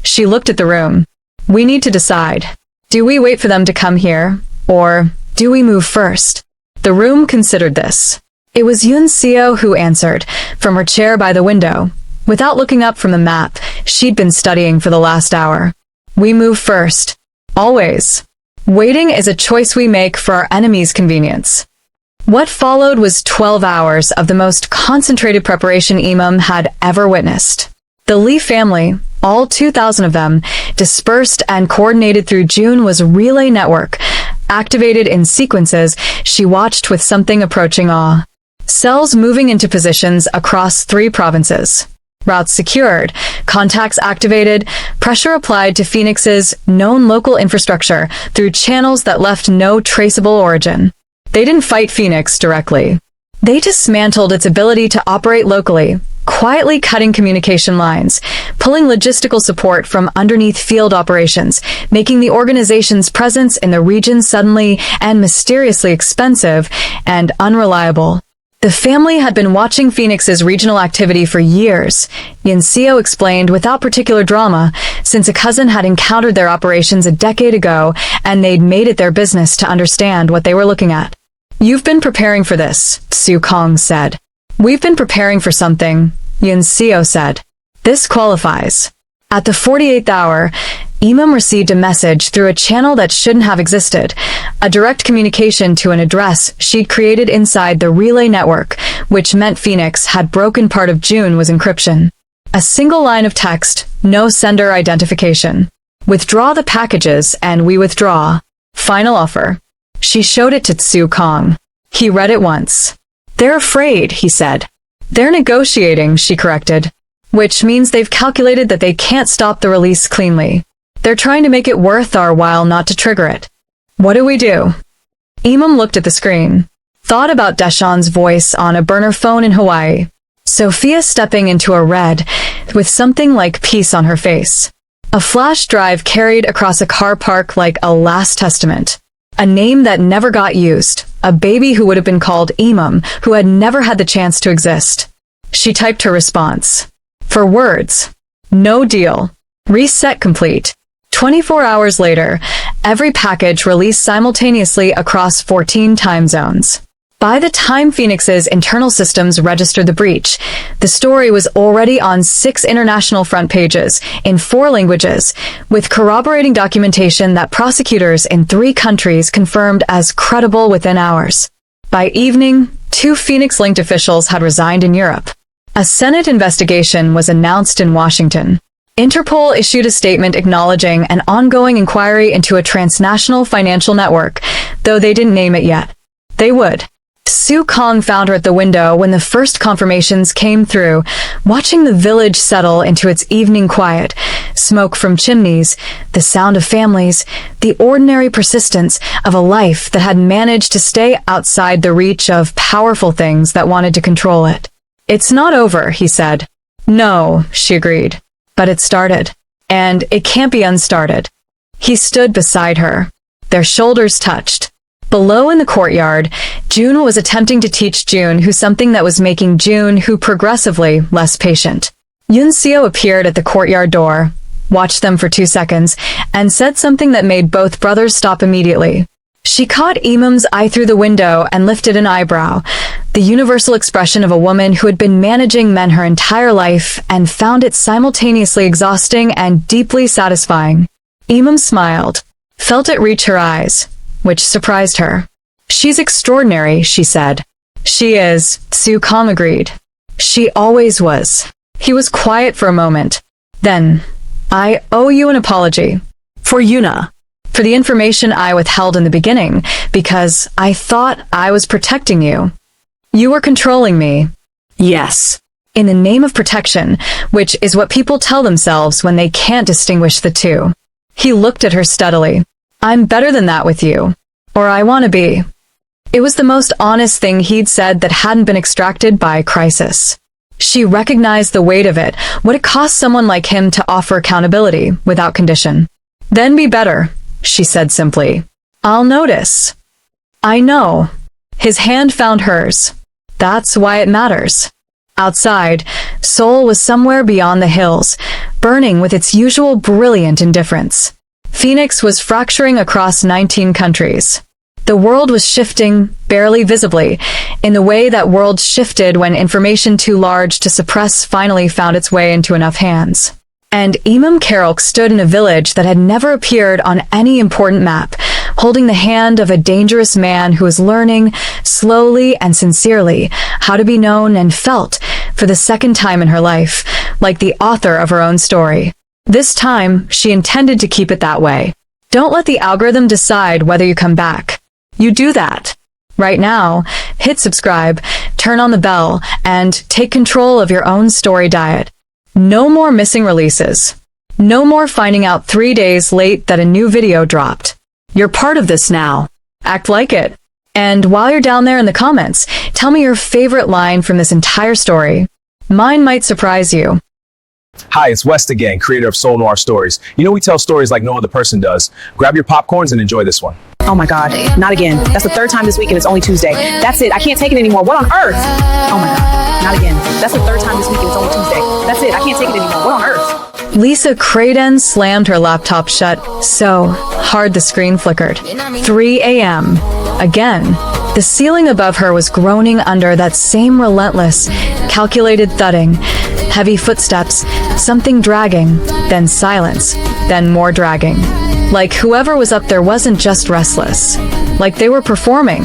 She looked at the room. "We need to decide. Do we wait for them to come here, or do we move first?" The room considered this. It was Yoon Seo who answered, from her chair by the window. Without looking up from the map she'd been studying for the last hour. "We move first. Always. Waiting is a choice we make for our enemy's convenience." What followed was 12 hours of the most concentrated preparation Imam had ever witnessed. The Lee family, all 2,000 of them, dispersed and coordinated through June's relay network, activated in sequences she watched with something approaching awe. Cells moving into positions across 3 provinces. Routes secured, contacts activated, pressure applied to Phoenix's known local infrastructure through channels that left no traceable origin. They didn't fight Phoenix directly. They dismantled its ability to operate locally, quietly cutting communication lines, pulling logistical support from underneath field operations, making the organization's presence in the region suddenly and mysteriously expensive and unreliable. The family had been watching Phoenix's regional activity for years, Yoon Seo explained without particular drama, since a cousin had encountered their operations a decade ago and they'd made it their business to understand what they were looking at. "You've been preparing for this," Su Kong said. "We've been preparing for something," Yoon Seo said. "This qualifies." At the 48th hour, Imam received a message through a channel that shouldn't have existed, a direct communication to an address she'd created inside the relay network, which meant Phoenix had broken part of June's encryption. A single line of text, no sender identification. "Withdraw the packages and we withdraw. Final offer." She showed it to Su Kong. He read it once. They're afraid, he said. They're negotiating, she corrected. Which means they've calculated that they can't stop the release cleanly. They're trying to make it worth our while not to trigger it. What do we do? Imam looked at the screen. Thought about Deshawn's voice on a burner phone in Hawaii. Sophia stepping into a red with something like peace on her face. A flash drive carried across a car park like a last testament. A name that never got used. A baby who would have been called Imam, who had never had the chance to exist. She typed her response. For words. No deal. Reset complete. 24 hours later, every package released simultaneously across 14 time zones. By the time Phoenix's internal systems registered the breach, the story was already on 6 international front pages in 4 languages, with corroborating documentation that prosecutors in 3 countries confirmed as credible within hours. By evening, 2 Phoenix-linked officials had resigned in Europe. A Senate investigation was announced in Washington. Interpol issued a statement acknowledging an ongoing inquiry into a transnational financial network, though they didn't name it yet. They would. Sue Kong found her at the window when the first confirmations came through, watching the village settle into its evening quiet, smoke from chimneys, the sound of families, the ordinary persistence of a life that had managed to stay outside the reach of powerful things that wanted to control it. It's not over, he said. No, she agreed. But it started. And it can't be unstarted. He stood beside her. Their shoulders touched. Below in the courtyard, June was attempting to teach June who something that was making June who progressively less patient. Yun Seo appeared at the courtyard door, watched them for 2 seconds, and said something that made both brothers stop immediately. She caught Imam's eye through the window and lifted an eyebrow, the universal expression of a woman who had been managing men her entire life and found it simultaneously exhausting and deeply satisfying. Imam smiled, felt it reach her eyes, which surprised her. She's extraordinary, she said. She is, Sue Kong agreed. She always was. He was quiet for a moment. Then, I owe you an apology. For Yuna. For the information I withheld in the beginning, because I thought I was protecting you. You were controlling me. Yes. In the name of protection, which is what people tell themselves when they can't distinguish the two. He looked at her steadily. I'm better than that with you. Or I want to be. It was the most honest thing he'd said that hadn't been extracted by crisis. She recognized the weight of it, what it cost someone like him to offer accountability without condition. Then be better, she said simply. I'll notice. I know. His hand found hers. That's why it matters. Outside, Seoul was somewhere beyond the hills, burning with its usual brilliant indifference. Phoenix was fracturing across 19 countries. The world was shifting, barely visibly, in the way that worlds shifted when information too large to suppress finally found its way into enough hands. And Imam Karolk stood in a village that had never appeared on any important map, holding the hand of a dangerous man who was learning, slowly and sincerely, how to be known and felt for the second time in her life, like the author of her own story. This time, she intended to keep it that way. Don't let the algorithm decide whether you come back. You do that. Right now, hit subscribe, turn on the bell, and take control of your own story diet. No more missing releases. No more finding out 3 days late that a new video dropped. You're part of this now. Act like it. And while you're down there in the comments, tell me your favorite line from this entire story. Mine might surprise you. Hi, it's West again, creator of Seoul Noir Stories. You know we tell stories like no other person does. Grab your popcorns and enjoy this one. Oh my God, not again. That's the 3rd time this week and it's only Tuesday. That's it, I can't take it anymore. What on earth? Oh my God, not again. That's the 3rd time this week and it's only Tuesday. That's it, I can't take it anymore. What on earth? Lisa Craden slammed her laptop shut so hard the screen flickered. 3 a.m. Again. The ceiling above her was groaning under that same relentless, calculated thudding. Heavy footsteps, something dragging, then silence, then more dragging. Like whoever was up there wasn't just restless. Like they were performing.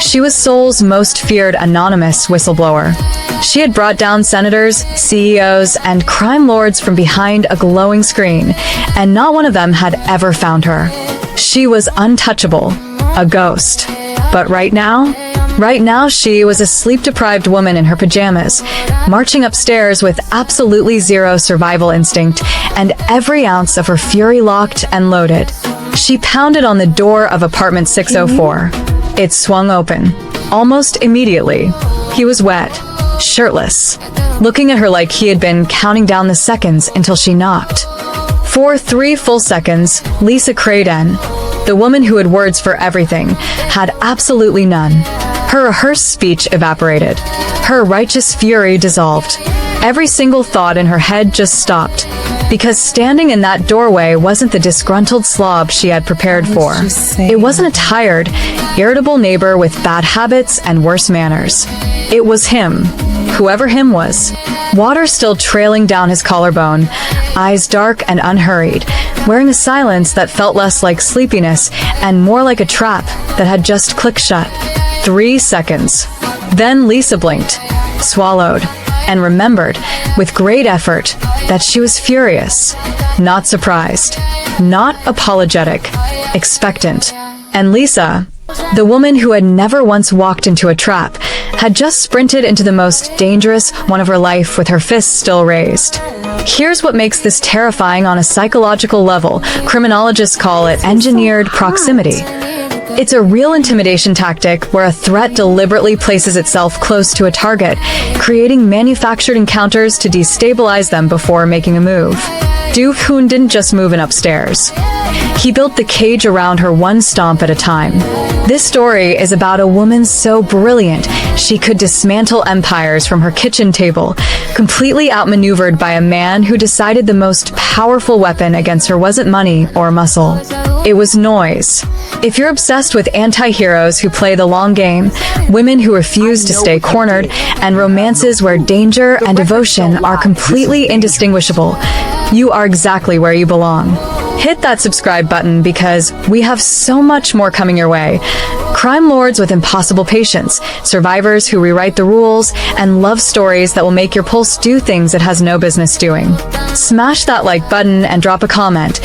She was Seoul's most feared anonymous whistleblower. She had brought down senators, CEOs, and crime lords from behind a glowing screen, and not one of them had ever found her. She was untouchable, a ghost. But right now, Right now, she was a sleep-deprived woman in her pajamas, marching upstairs with absolutely zero survival instinct and every ounce of her fury locked and loaded. She pounded on the door of apartment 604. It swung open. Almost immediately, he was wet, shirtless, looking at her like he had been counting down the seconds until she knocked. For 3 full seconds, Lisa Craden, the woman who had words for everything, had absolutely none. Her rehearsed speech evaporated. Her righteous fury dissolved. Every single thought in her head just stopped, because standing in that doorway wasn't the disgruntled slob she had prepared for. It wasn't a tired, irritable neighbor with bad habits and worse manners. It was him, whoever him was. Water still trailing down his collarbone, eyes dark and unhurried, wearing a silence that felt less like sleepiness and more like a trap that had just clicked shut. 3 seconds. Then Lisa blinked, swallowed, and remembered, with great effort, that she was furious, not surprised, not apologetic, expectant. And Lisa, the woman who had never once walked into a trap, had just sprinted into the most dangerous one of her life with her fists still raised. Here's what makes this terrifying on a psychological level. Criminologists call it engineered proximity. It's a real intimidation tactic where a threat deliberately places itself close to a target, creating manufactured encounters to destabilize them before making a move. Do-hoon didn't just move in upstairs. He built the cage around her one stomp at a time. This story is about a woman so brilliant she could dismantle empires from her kitchen table, completely outmaneuvered by a man who decided the most powerful weapon against her wasn't money or muscle. It was noise. If you're obsessed with anti-heroes who play the long game, women who refuse to stay cornered, and romances where danger and devotion are completely indistinguishable, you are exactly where you belong. Hit that subscribe button because we have so much more coming your way. Crime lords with impossible patience, survivors who rewrite the rules, and love stories that will make your pulse do things it has no business doing. Smash that like button and drop a comment.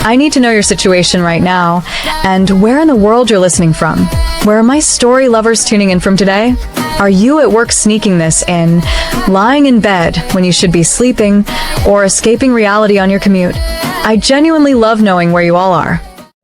I need to know your situation right now, and where in the world you're listening from. Where are my story lovers tuning in from today? Are you at work sneaking this in, lying in bed when you should be sleeping, or escaping reality on your commute? I genuinely love knowing where you all are.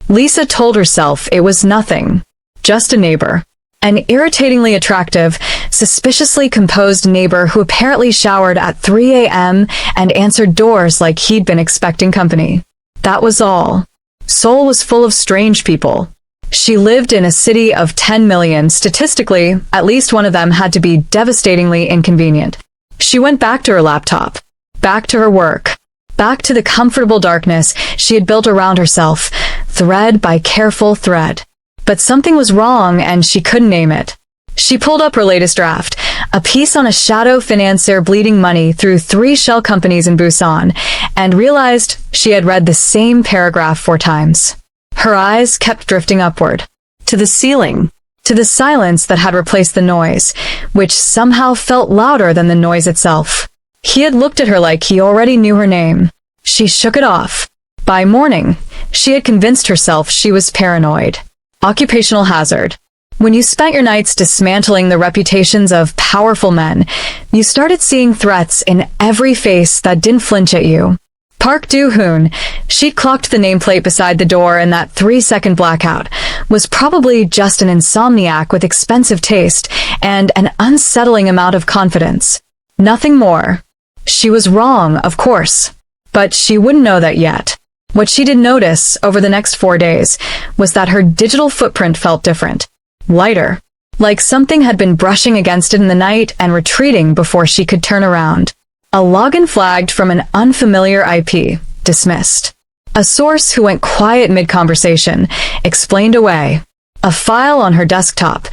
Lisa told herself it was nothing, just a neighbor. An irritatingly attractive, suspiciously composed neighbor who apparently showered at 3 a.m. and answered doors like he'd been expecting company. That was all. Seoul was full of strange people. She lived in a city of 10 million. Statistically, at least one of them had to be devastatingly inconvenient. She went back to her laptop, back to her work, back to the comfortable darkness she had built around herself, thread by careful thread. But something was wrong and she couldn't name it. She pulled up her latest draft, a piece on a shadow financier bleeding money through 3 shell companies in Busan, and realized she had read the same paragraph 4 times. Her eyes kept drifting upward, to the ceiling, to the silence that had replaced the noise, which somehow felt louder than the noise itself. He had looked at her like he already knew her name. She shook it off. By morning, she had convinced herself she was paranoid. Occupational hazard. When you spent your nights dismantling the reputations of powerful men, you started seeing threats in every face that didn't flinch at you. Park Do-hoon, she clocked the nameplate beside the door in that 3-second blackout, was probably just an insomniac with expensive taste and an unsettling amount of confidence. Nothing more. She was wrong, of course, but she wouldn't know that yet. What she did notice over the next 4 days was that her digital footprint felt different, lighter, like something had been brushing against it in the night and retreating before she could turn around. A login flagged from an unfamiliar IP, dismissed. A source who went quiet mid-conversation, explained away. A file on her desktop,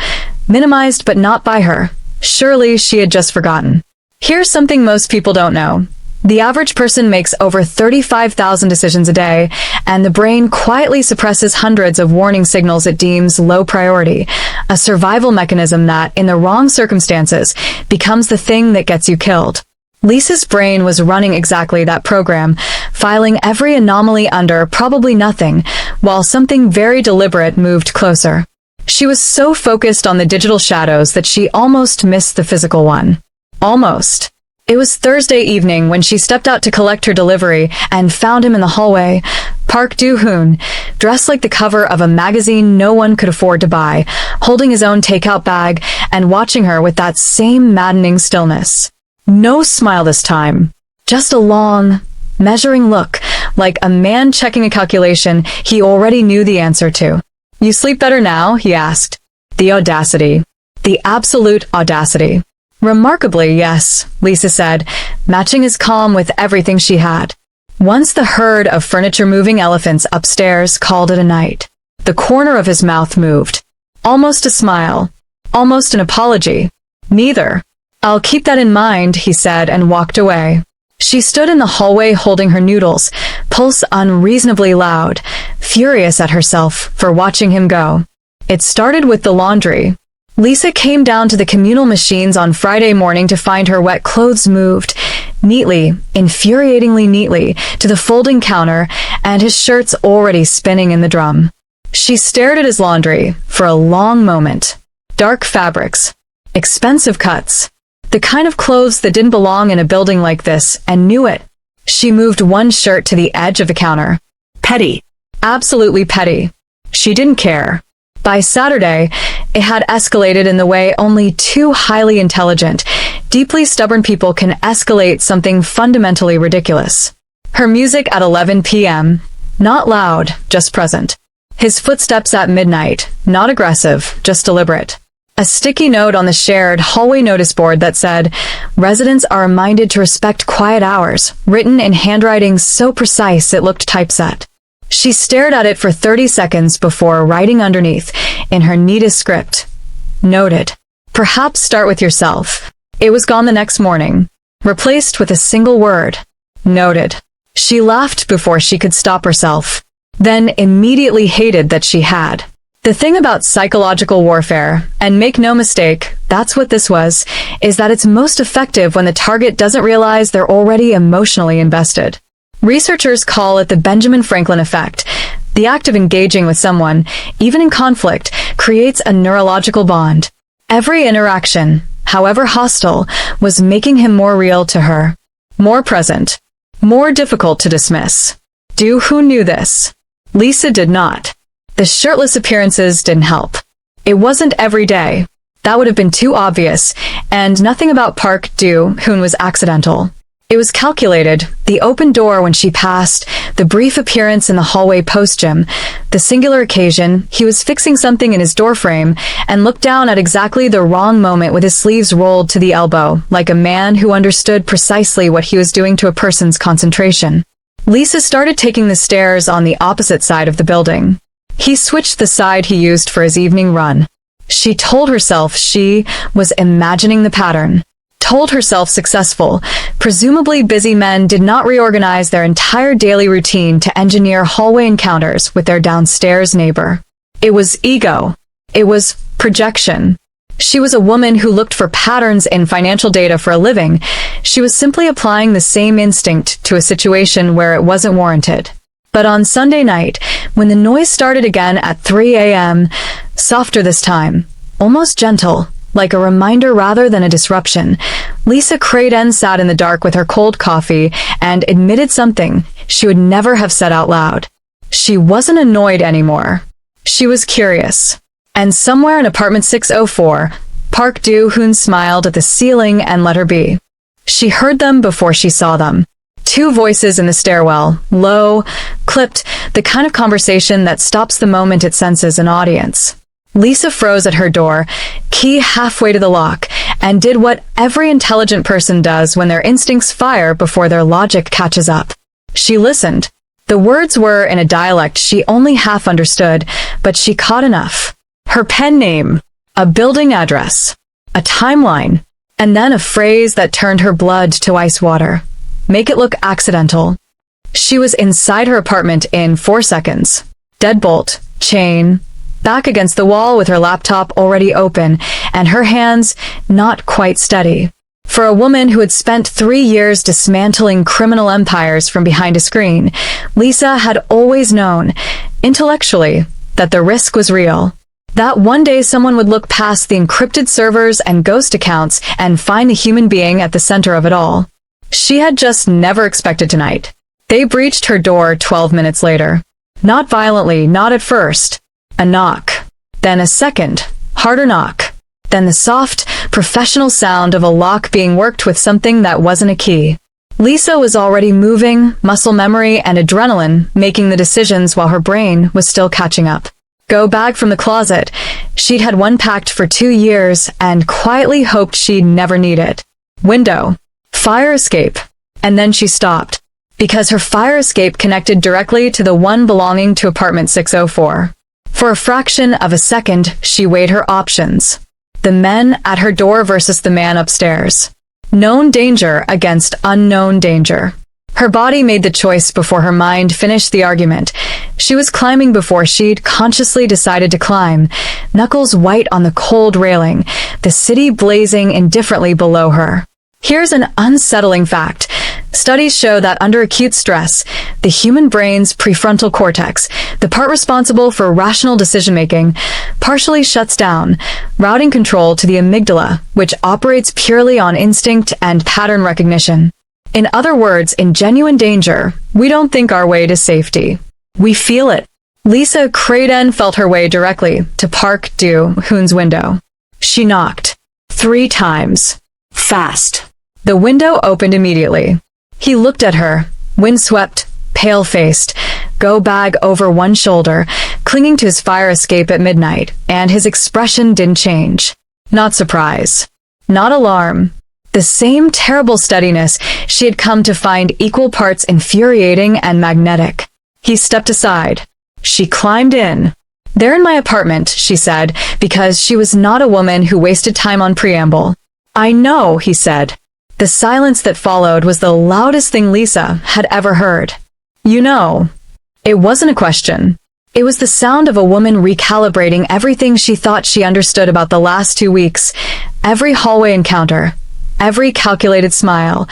minimized but not by her. Surely she had just forgotten. Here's something most people don't know. The average person makes over 35,000 decisions a day, and the brain quietly suppresses hundreds of warning signals it deems low priority, a survival mechanism that, in the wrong circumstances, becomes the thing that gets you killed. Lisa's brain was running exactly that program, filing every anomaly under probably nothing, while something very deliberate moved closer. She was so focused on the digital shadows that she almost missed the physical one. Almost. It was Thursday evening when she stepped out to collect her delivery and found him in the hallway. Park Do-hoon, dressed like the cover of a magazine no one could afford to buy, holding his own takeout bag and watching her with that same maddening stillness. No smile this time. Just a long, measuring look, like a man checking a calculation he already knew the answer to. "You sleep better now?" he asked. The audacity. The absolute audacity. "Remarkably, yes," Lisa said, matching his calm with everything she had. Once the herd of furniture-moving elephants upstairs called it a night. The corner of his mouth moved. Almost a smile. Almost an apology. Neither. "I'll keep that in mind," he said and walked away. She stood in the hallway holding her noodles, pulse unreasonably loud, furious at herself for watching him go. It started with the laundry. Lisa came down to the communal machines on Friday morning to find her wet clothes moved, neatly, infuriatingly neatly, to the folding counter, and his shirts already spinning in the drum. She stared at his laundry for a long moment. Dark fabrics. Expensive cuts. The kind of clothes that didn't belong in a building like this, and knew it. She moved one shirt to the edge of the counter. Petty. Absolutely petty. She didn't care. By Saturday, it had escalated in the way only two highly intelligent, deeply stubborn people can escalate something fundamentally ridiculous. Her music at 11 p.m. Not loud, just present. His footsteps at midnight, not aggressive, just deliberate. A sticky note on the shared hallway notice board that said, "Residents are reminded to respect quiet hours," written in handwriting so precise it looked typeset. She stared at it for 30 seconds before writing underneath, in her neatest script. Noted. Perhaps start with yourself. It was gone the next morning, replaced with a single word. Noted. She laughed before she could stop herself, then immediately hated that she had. The thing about psychological warfare, and make no mistake, that's what this was, is that it's most effective when the target doesn't realize they're already emotionally invested. Researchers call it the Benjamin Franklin effect. The act of engaging with someone, even in conflict, creates a neurological bond. Every interaction, however hostile, was making him more real to her. More present. More difficult to dismiss. Do-hoon knew this. Lisa did not. The shirtless appearances didn't help. It wasn't every day. That would have been too obvious, and nothing about Park Do-hoon was accidental. It was calculated, the open door when she passed, the brief appearance in the hallway post-gym, the singular occasion, he was fixing something in his doorframe, and looked down at exactly the wrong moment with his sleeves rolled to the elbow, like a man who understood precisely what he was doing to a person's concentration. Lisa started taking the stairs on the opposite side of the building. He switched the side he used for his evening run. She told herself she was imagining the pattern. Told herself successful, presumably busy men did not reorganize their entire daily routine to engineer hallway encounters with their downstairs neighbor. It was ego. It was projection. She was a woman who looked for patterns in financial data for a living. She was simply applying the same instinct to a situation where it wasn't warranted. But on Sunday night, when the noise started again at 3 a.m., softer this time, almost gentle, like a reminder rather than a disruption, Lisa Craden sat in the dark with her cold coffee and admitted something she would never have said out loud. She wasn't annoyed anymore. She was curious. And somewhere in apartment 604, Park Do-hoon smiled at the ceiling and let her be. She heard them before she saw them. Two voices in the stairwell, low, clipped, the kind of conversation that stops the moment it senses an audience. Lisa froze at her door, key halfway to the lock, and did what every intelligent person does when their instincts fire before their logic catches up. She listened. The words were in a dialect she only half understood, but she caught enough. Her pen name, a building address, a timeline, and then a phrase that turned her blood to ice water. Make it look accidental. She was inside her apartment in 4 seconds. Deadbolt, chain, back against the wall with her laptop already open, and her hands not quite steady. For a woman who had spent 3 years dismantling criminal empires from behind a screen, Lisa had always known, intellectually, that the risk was real. That one day someone would look past the encrypted servers and ghost accounts and find the human being at the center of it all. She had just never expected tonight. They breached her door 12 minutes later. Not violently, not at first. A knock. Then a second, harder knock. Then the soft, professional sound of a lock being worked with something that wasn't a key. Lisa was already moving, muscle memory and adrenaline making the decisions while her brain was still catching up. Go bag from the closet. She'd had one packed for 2 years and quietly hoped she'd never need it. Window. Fire escape. And then she stopped, because her fire escape connected directly to the one belonging to apartment 604. For a fraction of a second, she weighed her options. The men at her door versus the man upstairs. Known danger against unknown danger. Her body made the choice before her mind finished the argument. She was climbing before she'd consciously decided to climb, knuckles white on the cold railing, the city blazing indifferently below her. Here's an unsettling fact. Studies show that under acute stress, the human brain's prefrontal cortex, the part responsible for rational decision-making, partially shuts down, routing control to the amygdala, which operates purely on instinct and pattern recognition. In other words, in genuine danger, we don't think our way to safety. We feel it. Lisa Craden felt her way directly to Park Do-hoon's window. She knocked 3 times. Fast. The window opened immediately. He looked at her, windswept, pale-faced, go bag over one shoulder, clinging to his fire escape at midnight, and his expression didn't change. Not surprise. Not alarm. The same terrible steadiness she had come to find equal parts infuriating and magnetic. He stepped aside. She climbed in. "They're in my apartment," she said, because she was not a woman who wasted time on preamble. "I know," he said. The silence that followed was the loudest thing Lisa had ever heard. "You know." It wasn't a question. It was the sound of a woman recalibrating everything she thought she understood about the last 2 weeks. Every hallway encounter, every calculated smile,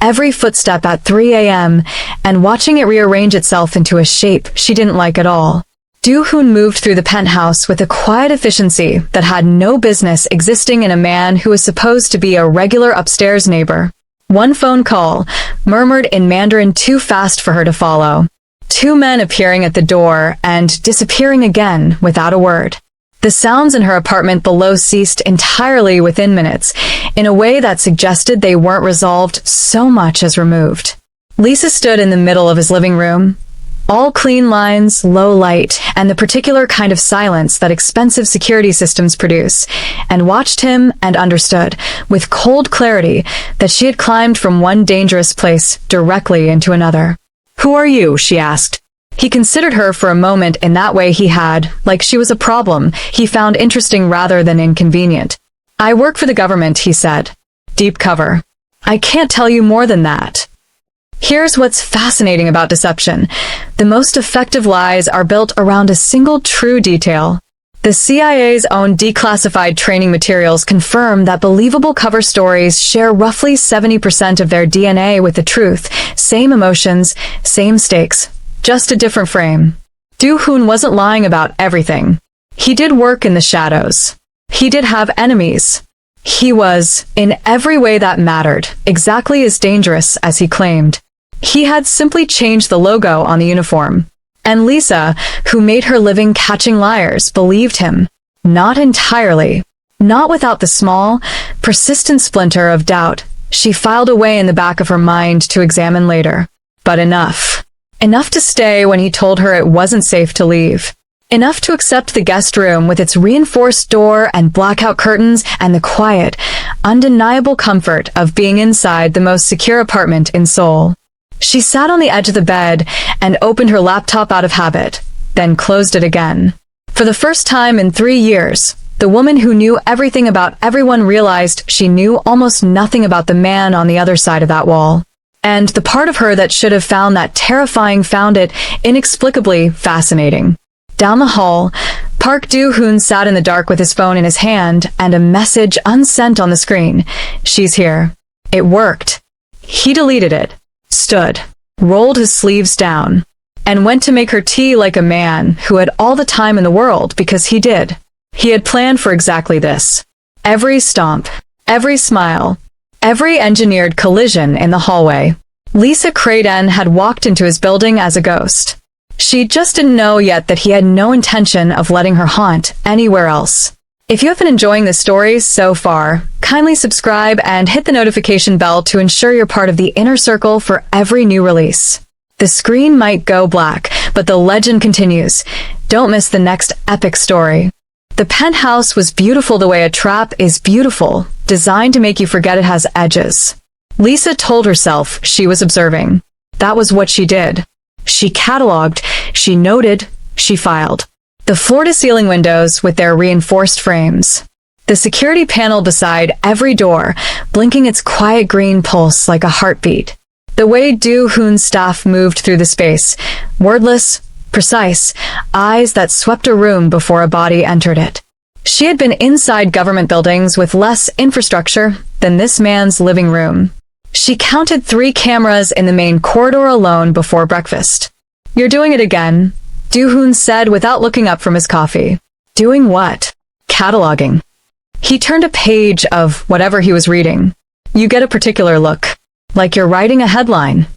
every footstep at 3 a.m., and watching it rearrange itself into a shape she didn't like at all. Do-hoon moved through the penthouse with a quiet efficiency that had no business existing in a man who was supposed to be a regular upstairs neighbor. One phone call, murmured in Mandarin too fast for her to follow. 2 men appearing at the door and disappearing again without a word. The sounds in her apartment below ceased entirely within minutes, in a way that suggested they weren't resolved so much as removed. Lisa stood in the middle of his living room. All clean lines, low light, and the particular kind of silence that expensive security systems produce, and watched him and understood, with cold clarity, that she had climbed from one dangerous place directly into another. "Who are you?" she asked. He considered her for a moment in that way he had, like she was a problem he found interesting rather than inconvenient. "I work for the government," he said. Deep cover. "I can't tell you more than that." Here's what's fascinating about deception. The most effective lies are built around a single true detail. The CIA's own declassified training materials confirm that believable cover stories share roughly 70% of their DNA with the truth. Same emotions, same stakes, just a different frame. Do-hoon wasn't lying about everything. He did work in the shadows. He did have enemies. He was, in every way that mattered, exactly as dangerous as he claimed. He had simply changed the logo on the uniform. And Lisa, who made her living catching liars, believed him. Not entirely. Not without the small, persistent splinter of doubt she filed away in the back of her mind to examine later. But enough. Enough to stay when he told her it wasn't safe to leave. Enough to accept the guest room with its reinforced door and blackout curtains and the quiet, undeniable comfort of being inside the most secure apartment in Seoul. She sat on the edge of the bed and opened her laptop out of habit, then closed it again. For the first time in 3 years, the woman who knew everything about everyone realized she knew almost nothing about the man on the other side of that wall. And the part of her that should have found that terrifying found it inexplicably fascinating. Down the hall, Park Do-hoon sat in the dark with his phone in his hand and a message unsent on the screen. "She's here." It worked. He deleted it, stood, rolled his sleeves down, and went to make her tea like a man who had all the time in the world because he did. He had planned for exactly this. Every stomp, every smile, every engineered collision in the hallway. Lisa Craden had walked into his building as a ghost. She just didn't know yet that he had no intention of letting her haunt anywhere else. If you have been enjoying this story so far, kindly subscribe and hit the notification bell to ensure you're part of the inner circle for every new release. The screen might go black, but the legend continues. Don't miss the next epic story. The penthouse was beautiful the way a trap is beautiful, designed to make you forget it has edges. Lisa told herself she was observing. That was what she did. She cataloged, she noted, she filed. The floor-to-ceiling windows with their reinforced frames. The security panel beside every door, blinking its quiet green pulse like a heartbeat. The way Do-hoon's staff moved through the space, wordless, precise, eyes that swept a room before a body entered it. She had been inside government buildings with less infrastructure than this man's living room. She counted 3 cameras in the main corridor alone before breakfast. "You're doing it again," Do-hoon said without looking up from his coffee. Doing what? Cataloging. He turned a page of whatever he was reading. You get a particular look. Like you're writing a headline.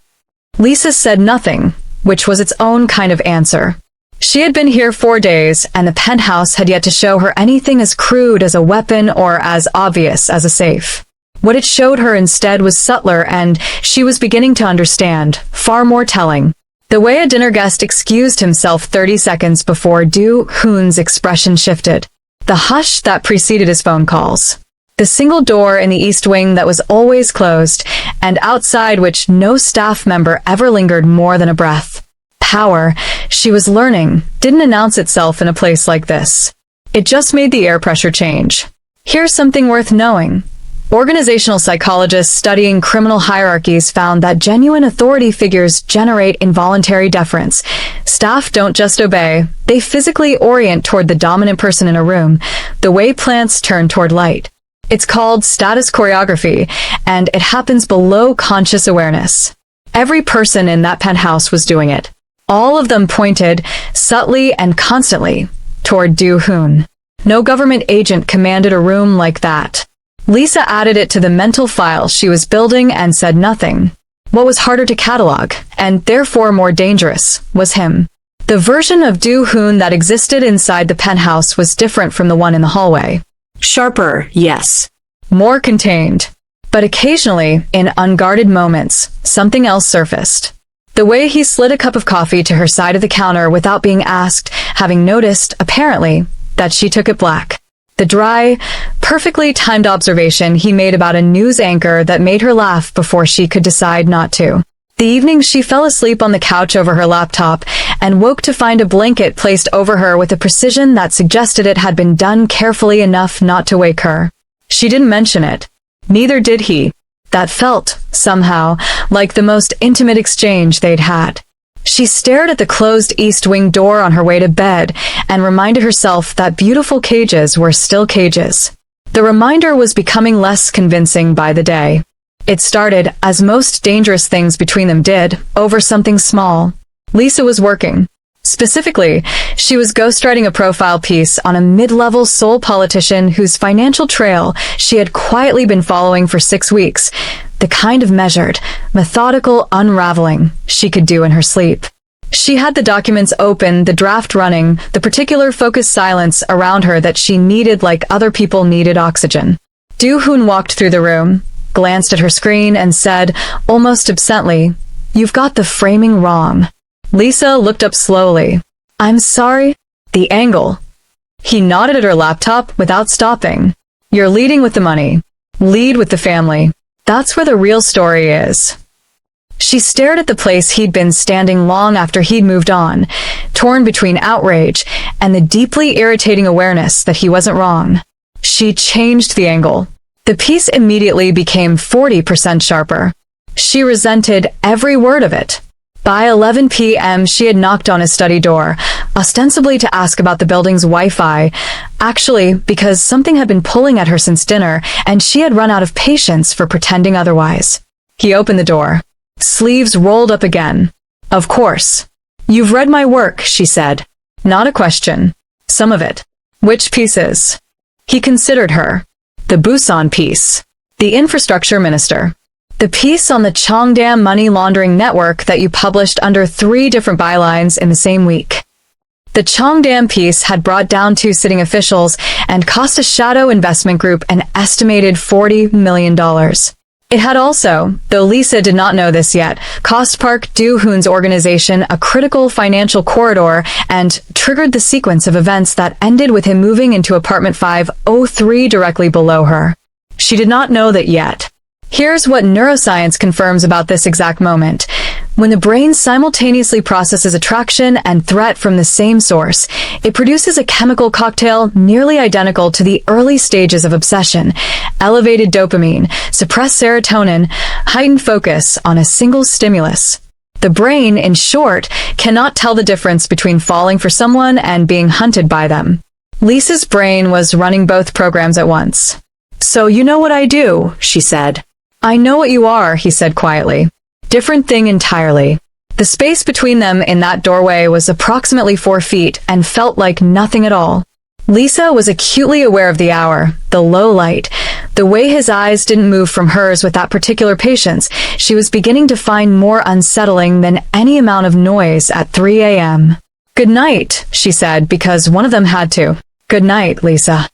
Lisa said nothing, which was its own kind of answer. She had been here 4 days, and the penthouse had yet to show her anything as crude as a weapon or as obvious as a safe. What it showed her instead was subtler, and she was beginning to understand, far more telling. The way a dinner guest excused himself 30 seconds before Do-hoon's expression shifted. The hush that preceded his phone calls. The single door in the east wing that was always closed, and outside which no staff member ever lingered more than a breath. Power, she was learning, didn't announce itself in a place like this. It just made the air pressure change. Here's something worth knowing. Organizational psychologists studying criminal hierarchies found that genuine authority figures generate involuntary deference. Staff don't just obey, they physically orient toward the dominant person in a room, the way plants turn toward light. It's called status choreography, and it happens below conscious awareness. Every person in that penthouse was doing it. All of them pointed, subtly and constantly, toward Do-hoon. No government agent commanded a room like that. Lisa added it to the mental file she was building and said nothing. What was harder to catalog, and therefore more dangerous, was him. The version of Do-hoon that existed inside the penthouse was different from the one in the hallway. Sharper, yes. More contained. But occasionally, in unguarded moments, something else surfaced. The way he slid a cup of coffee to her side of the counter without being asked, having noticed, apparently, that she took it black. The dry, perfectly timed observation he made about a news anchor that made her laugh before she could decide not to. The evening she fell asleep on the couch over her laptop and woke to find a blanket placed over her with a precision that suggested it had been done carefully enough not to wake her. She didn't mention it. Neither did he. That felt, somehow, like the most intimate exchange they'd had. She stared at the closed east wing door on her way to bed and reminded herself that beautiful cages were still cages. The reminder was becoming less convincing by the day. It started, as most dangerous things between them did, over something small. Lisa was working. Specifically, she was ghostwriting a profile piece on a mid-level Seoul politician whose financial trail she had quietly been following for 6 weeks, the kind of measured, methodical unraveling she could do in her sleep. She had the documents open, the draft running, the particular focused silence around her that she needed like other people needed oxygen. Do-hoon walked through the room, glanced at her screen, and said, almost absently, "You've got the framing wrong." Lisa looked up slowly. "I'm sorry?" The angle. He nodded at her laptop without stopping. "You're leading with the money. Lead with the family. That's where the real story is." She stared at the place he'd been standing long after he'd moved on, torn between outrage and the deeply irritating awareness that he wasn't wrong. She changed the angle. The piece immediately became 40% sharper. She resented every word of it. By 11 p.m., she had knocked on his study door, ostensibly to ask about the building's Wi-Fi, actually because something had been pulling at her since dinner, and she had run out of patience for pretending otherwise. He opened the door. Sleeves rolled up again. "Of course. You've read my work," she said. "Not a question. Some of it." Which pieces? He considered her. The Busan piece. The infrastructure minister. The piece on the Cheongdam money laundering network that you published under 3 different bylines in the same week. The Cheongdam piece had brought down 2 sitting officials and cost a shadow investment group an estimated $40 million. It had also, though Lisa did not know this yet, cost Park Do-hoon's organization a critical financial corridor and triggered the sequence of events that ended with him moving into apartment 503 directly below her. She did not know that yet. Here's what neuroscience confirms about this exact moment. When the brain simultaneously processes attraction and threat from the same source, it produces a chemical cocktail nearly identical to the early stages of obsession: elevated dopamine, suppressed serotonin, heightened focus on a single stimulus. The brain, in short, cannot tell the difference between falling for someone and being hunted by them. Lisa's brain was running both programs at once. "So you know what I do," she said. "I know what you are," he said quietly. Different thing entirely. The space between them in that doorway was approximately 4 feet and felt like nothing at all. Lisa was acutely aware of the hour, the low light, the way his eyes didn't move from hers with that particular patience. She was beginning to find more unsettling than any amount of noise at 3 a.m. "Good night," she said, because one of them had to. "Good night, Lisa."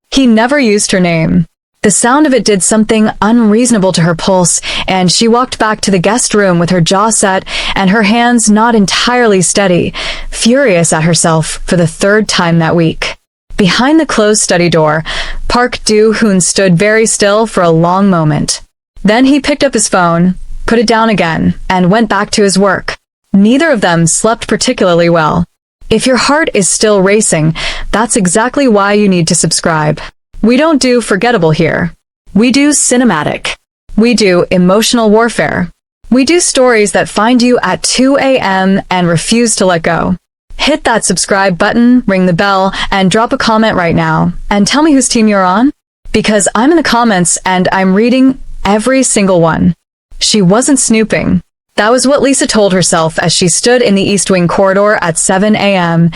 He never used her name. The sound of it did something unreasonable to her pulse, and she walked back to the guest room with her jaw set and her hands not entirely steady, furious at herself for the 3rd time that week. Behind the closed study door, Park Do-hoon stood very still for a long moment. Then he picked up his phone, put it down again, and went back to his work. Neither of them slept particularly well. If your heart is still racing, that's exactly why you need to subscribe. We don't do forgettable here. We do cinematic. We do emotional warfare. We do stories that find you at 2 a.m. and refuse to let go. Hit that subscribe button, ring the bell, and drop a comment right now. And tell me whose team you're on. Because I'm in the comments and I'm reading every single one. She wasn't snooping. That was what Lisa told herself as she stood in the East Wing corridor at 7 a.m.,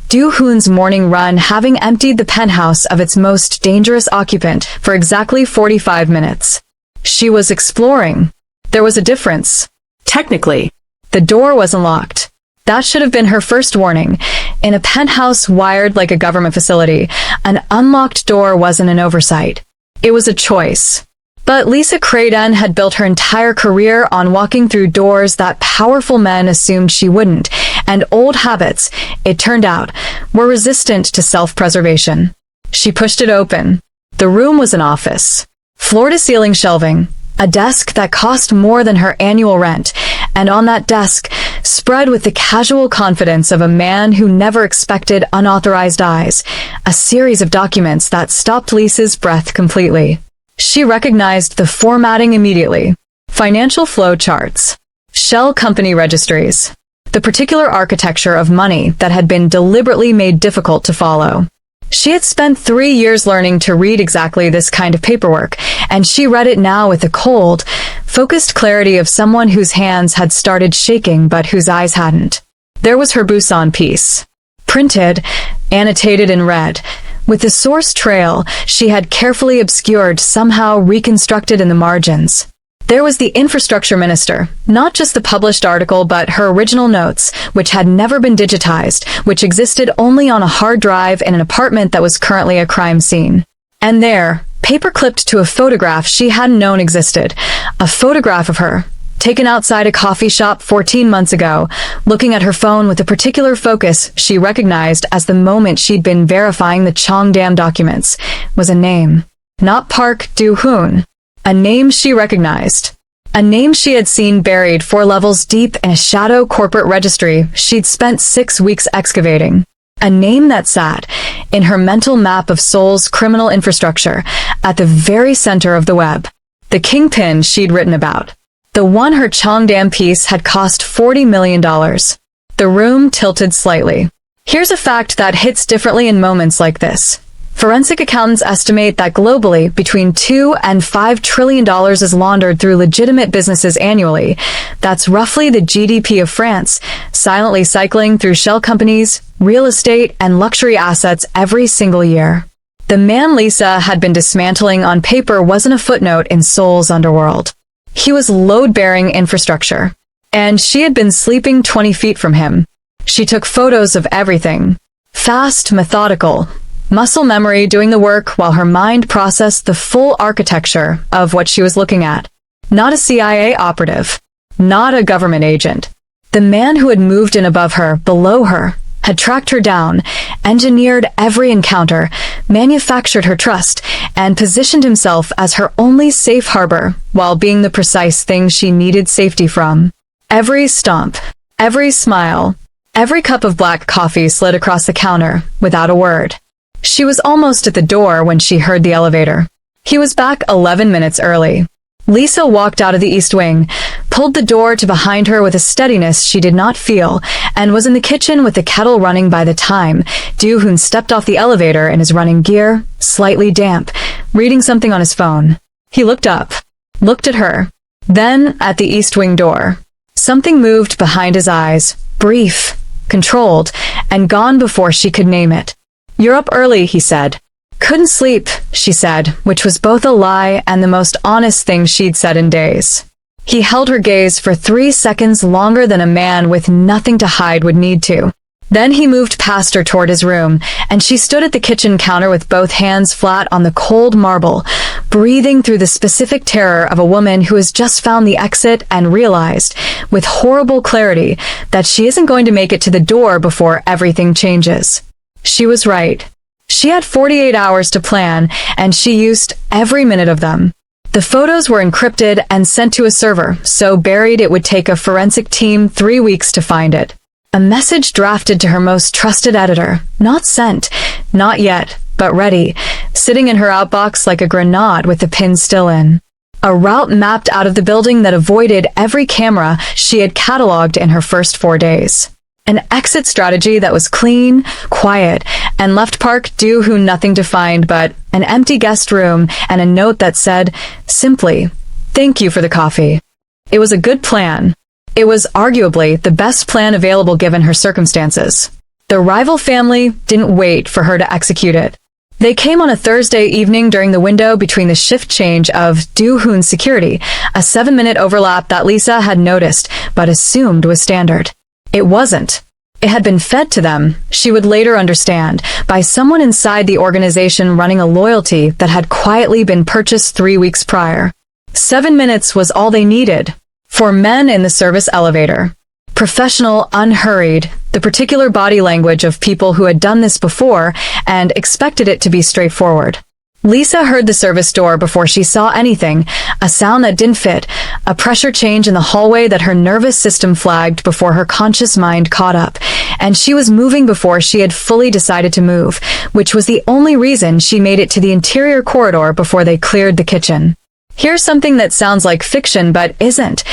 Do-hoon's morning run having emptied the penthouse of its most dangerous occupant for exactly 45 minutes. She was exploring. There was a difference. Technically, the door wasn't locked. That should have been her first warning. In a penthouse wired like a government facility, an unlocked door wasn't an oversight. It was a choice. But Lisa Craden had built her entire career on walking through doors that powerful men assumed she wouldn't, and old habits, it turned out, were resistant to self-preservation. She pushed it open. The room was an office. Floor-to-ceiling shelving, a desk that cost more than her annual rent, and on that desk, spread with the casual confidence of a man who never expected unauthorized eyes, a series of documents that stopped Lisa's breath completely. She recognized the formatting immediately. Financial flow charts. Shell company registries. The particular architecture of money that had been deliberately made difficult to follow. She had spent 3 years learning to read exactly this kind of paperwork, and she read it now with the cold, focused clarity of someone whose hands had started shaking but whose eyes hadn't. There was her Busan piece. Printed, annotated in red, with the source trail she had carefully obscured somehow reconstructed in the margins. There was the infrastructure minister, not just the published article but her original notes, which had never been digitized, which existed only on a hard drive in an apartment that was currently a crime scene. And there, paper-clipped to a photograph she hadn't known existed, a photograph of her, taken outside a coffee shop 14 months ago, looking at her phone with a particular focus she recognized as the moment she'd been verifying the Cheongdam documents, was a name. Not Park Do-hoon. A name she recognized. A name she had seen buried 4 levels deep in a shadow corporate registry she'd spent 6 weeks excavating. A name that sat, in her mental map of Seoul's criminal infrastructure, at the very center of the web. The Kingpin she'd written about. The one her Cheongdam piece had cost $40 million. The room tilted slightly. Here's a fact that hits differently in moments like this. Forensic accountants estimate that globally, between $2 and $5 trillion is laundered through legitimate businesses annually. That's roughly the GDP of France, silently cycling through shell companies, real estate, and luxury assets every single year. The man Lisa had been dismantling on paper wasn't a footnote in Seoul's underworld. He was load-bearing infrastructure, and she had been sleeping 20 feet from him. She took photos of everything. Fast, methodical, muscle memory doing the work while her mind processed the full architecture of what she was looking at. Not a CIA operative, not a government agent. The man who had moved in above her, below her, had tracked her down, engineered every encounter, manufactured her trust, and positioned himself as her only safe harbor while being the precise thing she needed safety from. Every stomp, every smile, every cup of black coffee slid across the counter without a word. She was almost at the door when she heard the elevator. He was back 11 minutes early. Lisa walked out of the East Wing, pulled the door to behind her with a steadiness she did not feel, and was in the kitchen with the kettle running by the time Do-hoon stepped off the elevator in his running gear, slightly damp, reading something on his phone. He looked up, looked at her, then at the East Wing door. Something moved behind his eyes, brief, controlled, and gone before she could name it. "You're up early," he said. "Couldn't sleep," she said, which was both a lie and the most honest thing she'd said in days. He held her gaze for 3 seconds longer than a man with nothing to hide would need to. Then he moved past her toward his room, and she stood at the kitchen counter with both hands flat on the cold marble, breathing through the specific terror of a woman who has just found the exit and realized, with horrible clarity, that she isn't going to make it to the door before everything changes. She was right. She had 48 hours to plan, and she used every minute of them. The photos were encrypted and sent to a server, so buried it would take a forensic team 3 weeks to find it. A message drafted to her most trusted editor, not sent, not yet, but ready, sitting in her outbox like a grenade with the pin still in. A route mapped out of the building that avoided every camera she had cataloged in her first 4 days. An exit strategy that was clean, quiet, and left Park Do-hoon nothing to find but an empty guest room and a note that said, simply, "Thank you for the coffee." It was a good plan. It was arguably the best plan available given her circumstances. The rival family didn't wait for her to execute it. They came on a Thursday evening during the window between the shift change of Do-hoon's security, a 7-minute overlap that Lisa had noticed but assumed was standard. It wasn't. It had been fed to them, she would later understand, by someone inside the organization running a loyalty that had quietly been purchased 3 weeks prior. 7 minutes was all they needed. For men in the service elevator. Professional, unhurried, the particular body language of people who had done this before and expected it to be straightforward. Lisa heard the service door before she saw anything, a sound that didn't fit, a pressure change in the hallway that her nervous system flagged before her conscious mind caught up, and she was moving before she had fully decided to move, which was the only reason she made it to the interior corridor before they cleared the kitchen. Here's something that sounds like fiction but isn't.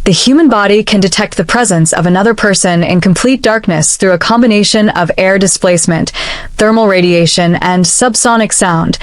The human body can detect the presence of another person in complete darkness through a combination of air displacement, thermal radiation, and subsonic sound,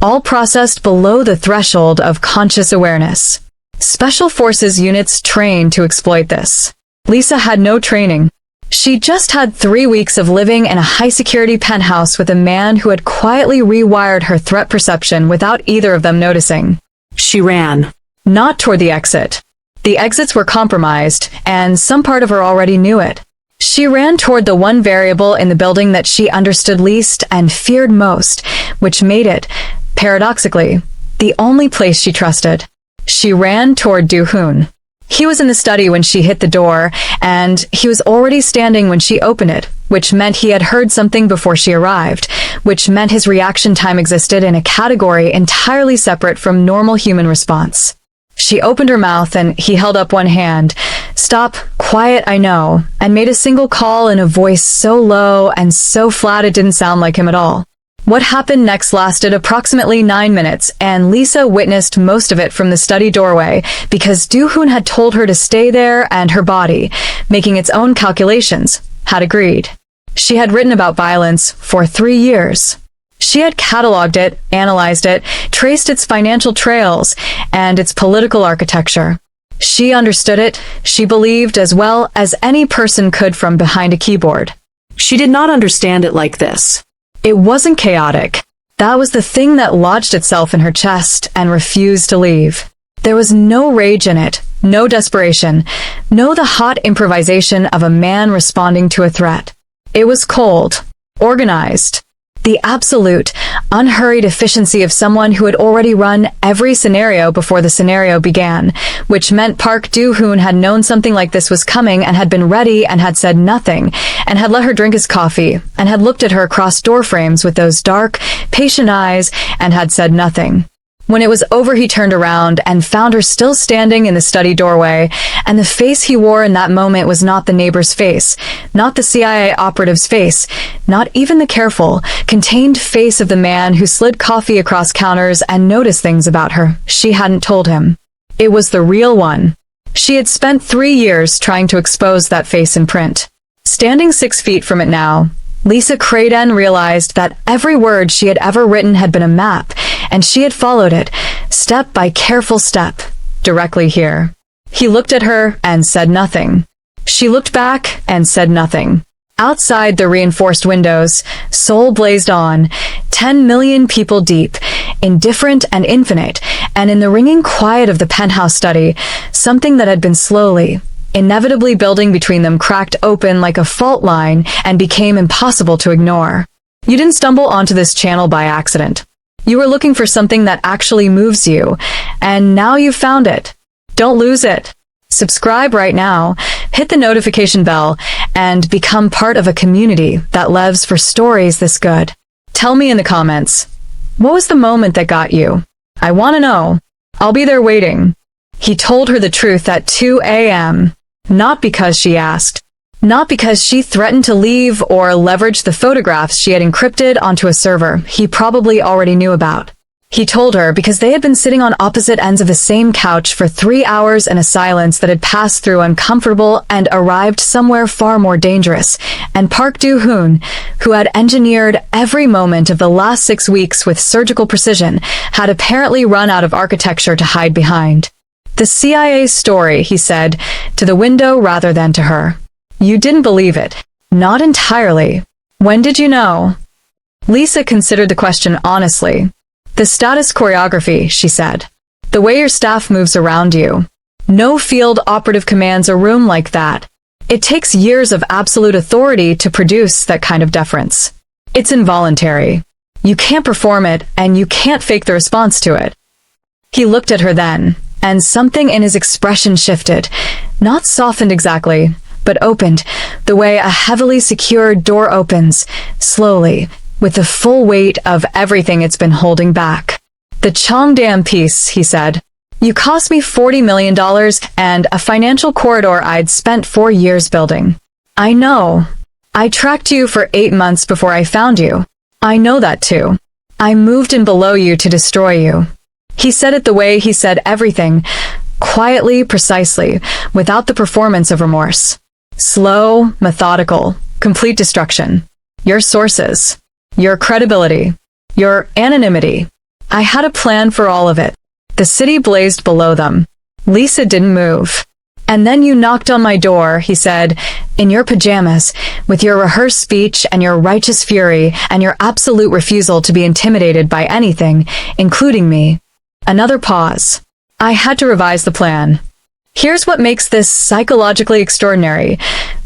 all processed below the threshold of conscious awareness. Special Forces units train to exploit this. Lisa had no training. She just had 3 weeks of living in a high-security penthouse with a man who had quietly rewired her threat perception without either of them noticing. She ran. Not toward the exit. The exits were compromised, and some part of her already knew it. She ran toward the one variable in the building that she understood least and feared most, which made it, paradoxically, the only place she trusted. She ran toward Do-hoon. He was in the study when she hit the door, and he was already standing when she opened it, which meant he had heard something before she arrived, which meant his reaction time existed in a category entirely separate from normal human response. She opened her mouth and he held up one hand. "Stop, quiet, I know," and made a single call in a voice so low and so flat it didn't sound like him at all. What happened next lasted approximately 9 minutes, and Lisa witnessed most of it from the study doorway because Do-hoon had told her to stay there, and her body, making its own calculations, had agreed. She had written about violence for 3 years. She had cataloged it, analyzed it, traced its financial trails, and its political architecture. She understood it, she believed as well as any person could from behind a keyboard. She did not understand it like this. It wasn't chaotic. That was the thing that lodged itself in her chest and refused to leave. There was no rage in it, no desperation, no the hot improvisation of a man responding to a threat. It was cold, organized, the absolute, unhurried efficiency of someone who had already run every scenario before the scenario began, which meant Park Do-hoon had known something like this was coming and had been ready and had said nothing, and had let her drink his coffee, and had looked at her across doorframes with those dark, patient eyes, and had said nothing. When it was over, he turned around and found her still standing in the study doorway, and the face he wore in that moment was not the neighbor's face, not the CIA operative's face, not even the careful, contained face of the man who slid coffee across counters and noticed things about her she hadn't told him. It was the real one. She had spent 3 years trying to expose that face in print. Standing 6 feet from it now, Lisa Craden realized that every word she had ever written had been a map, and she had followed it, step by careful step, directly here. He looked at her and said nothing. She looked back and said nothing. Outside the reinforced windows, Seoul blazed on, 10 million people deep, indifferent and infinite, and in the ringing quiet of the penthouse study, something that had been slowly, inevitably building between them cracked open like a fault line and became impossible to ignore. You didn't stumble onto this channel by accident. You were looking for something that actually moves you, and now you've found it. Don't lose it. Subscribe right now, hit the notification bell, and become part of a community that lives for stories this good. Tell me in the comments, what was the moment that got you? I want to know. I'll be there waiting. He told her the truth at 2 a.m., not because she asked, not because she threatened to leave or leveraged the photographs she had encrypted onto a server he probably already knew about. He told her because they had been sitting on opposite ends of the same couch for 3 hours in a silence that had passed through uncomfortable and arrived somewhere far more dangerous, and Park Do-hoon, who had engineered every moment of the last 6 weeks with surgical precision, had apparently run out of architecture to hide behind. The CIA story, he said, to the window rather than to her. You didn't believe it. Not entirely. When did you know? Lisa considered the question honestly. The status choreography, she said. The way your staff moves around you. No field operative commands a room like that. It takes years of absolute authority to produce that kind of deference. It's involuntary. You can't perform it, and you can't fake the response to it. He looked at her then, and something in his expression shifted, not softened exactly, but opened, the way a heavily secured door opens, slowly, with the full weight of everything it's been holding back. The Cheongdam piece, he said. You cost me $40 million and a financial corridor I'd spent 4 years building. I know. I tracked you for 8 months before I found you. I know that too. I moved in below you to destroy you. He said it the way he said everything, quietly, precisely, without the performance of remorse. Slow, methodical, complete destruction. Your sources, your credibility, your anonymity. I had a plan for all of it. The city blazed below them. Lisa didn't move. And then you knocked on my door, he said, in your pajamas, with your rehearsed speech and your righteous fury and your absolute refusal to be intimidated by anything, including me. Another pause. I had to revise the plan. Here's what makes this psychologically extraordinary.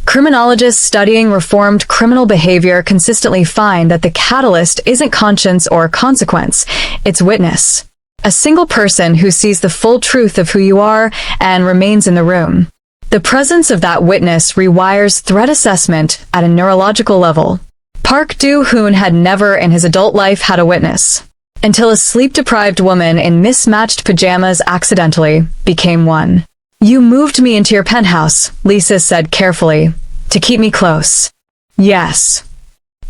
Criminologists studying reformed criminal behavior consistently find that the catalyst isn't conscience or consequence, it's witness. A single person who sees the full truth of who you are and remains in the room. The presence of that witness rewires threat assessment at a neurological level. Park Do-hoon had never in his adult life had a witness. Until a sleep-deprived woman in mismatched pajamas accidentally became one. You moved me into your penthouse, Lisa said carefully, to keep me close. Yes.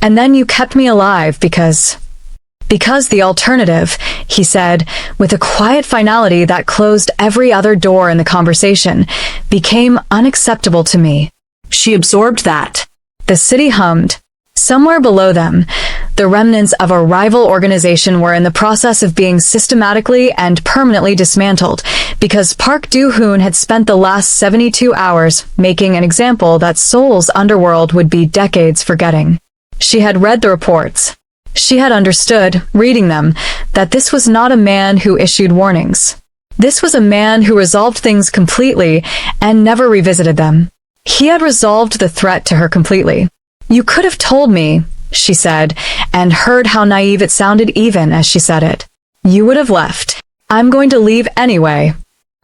And then you kept me alive because the alternative, he said, with a quiet finality that closed every other door in the conversation, became unacceptable to me. She absorbed that. The city hummed. Somewhere below them, the remnants of a rival organization were in the process of being systematically and permanently dismantled because Park Do-hoon had spent the last 72 hours making an example that Seoul's underworld would be decades forgetting. She had read the reports. She had understood, reading them, that this was not a man who issued warnings. This was a man who resolved things completely and never revisited them. He had resolved the threat to her completely. "You could have told me," she said, and heard how naive it sounded even as she said it. "You would have left. I'm going to leave anyway."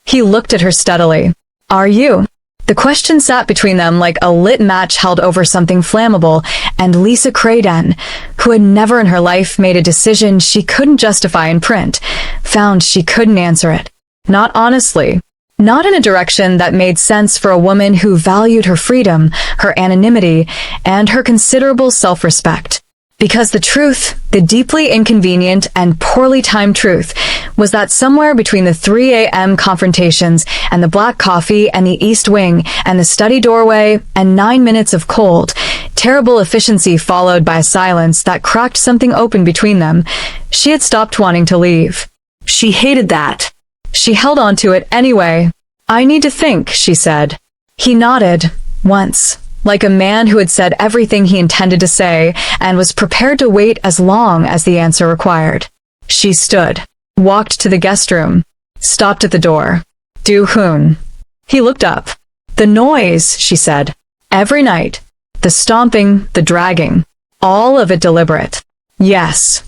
He looked at her steadily. "Are you?" The question sat between them like a lit match held over something flammable, and Lisa Crayden, who had never in her life made a decision she couldn't justify in print, found she couldn't answer it. Not honestly. Not in a direction that made sense for a woman who valued her freedom, her anonymity, and her considerable self-respect. Because the truth, the deeply inconvenient and poorly timed truth, was that somewhere between the 3 a.m. confrontations and the black coffee and the East Wing and the study doorway and 9 minutes of cold, terrible efficiency followed by a silence that cracked something open between them, she had stopped wanting to leave. She hated that. She held on to it anyway. "I need to think," she said. He nodded, once, like a man who had said everything he intended to say and was prepared to wait as long as the answer required. She stood, walked to the guest room, stopped at the door. "Do-hoon." He looked up. "The noise," she said. "Every night. The stomping, the dragging. All of it deliberate." "Yes."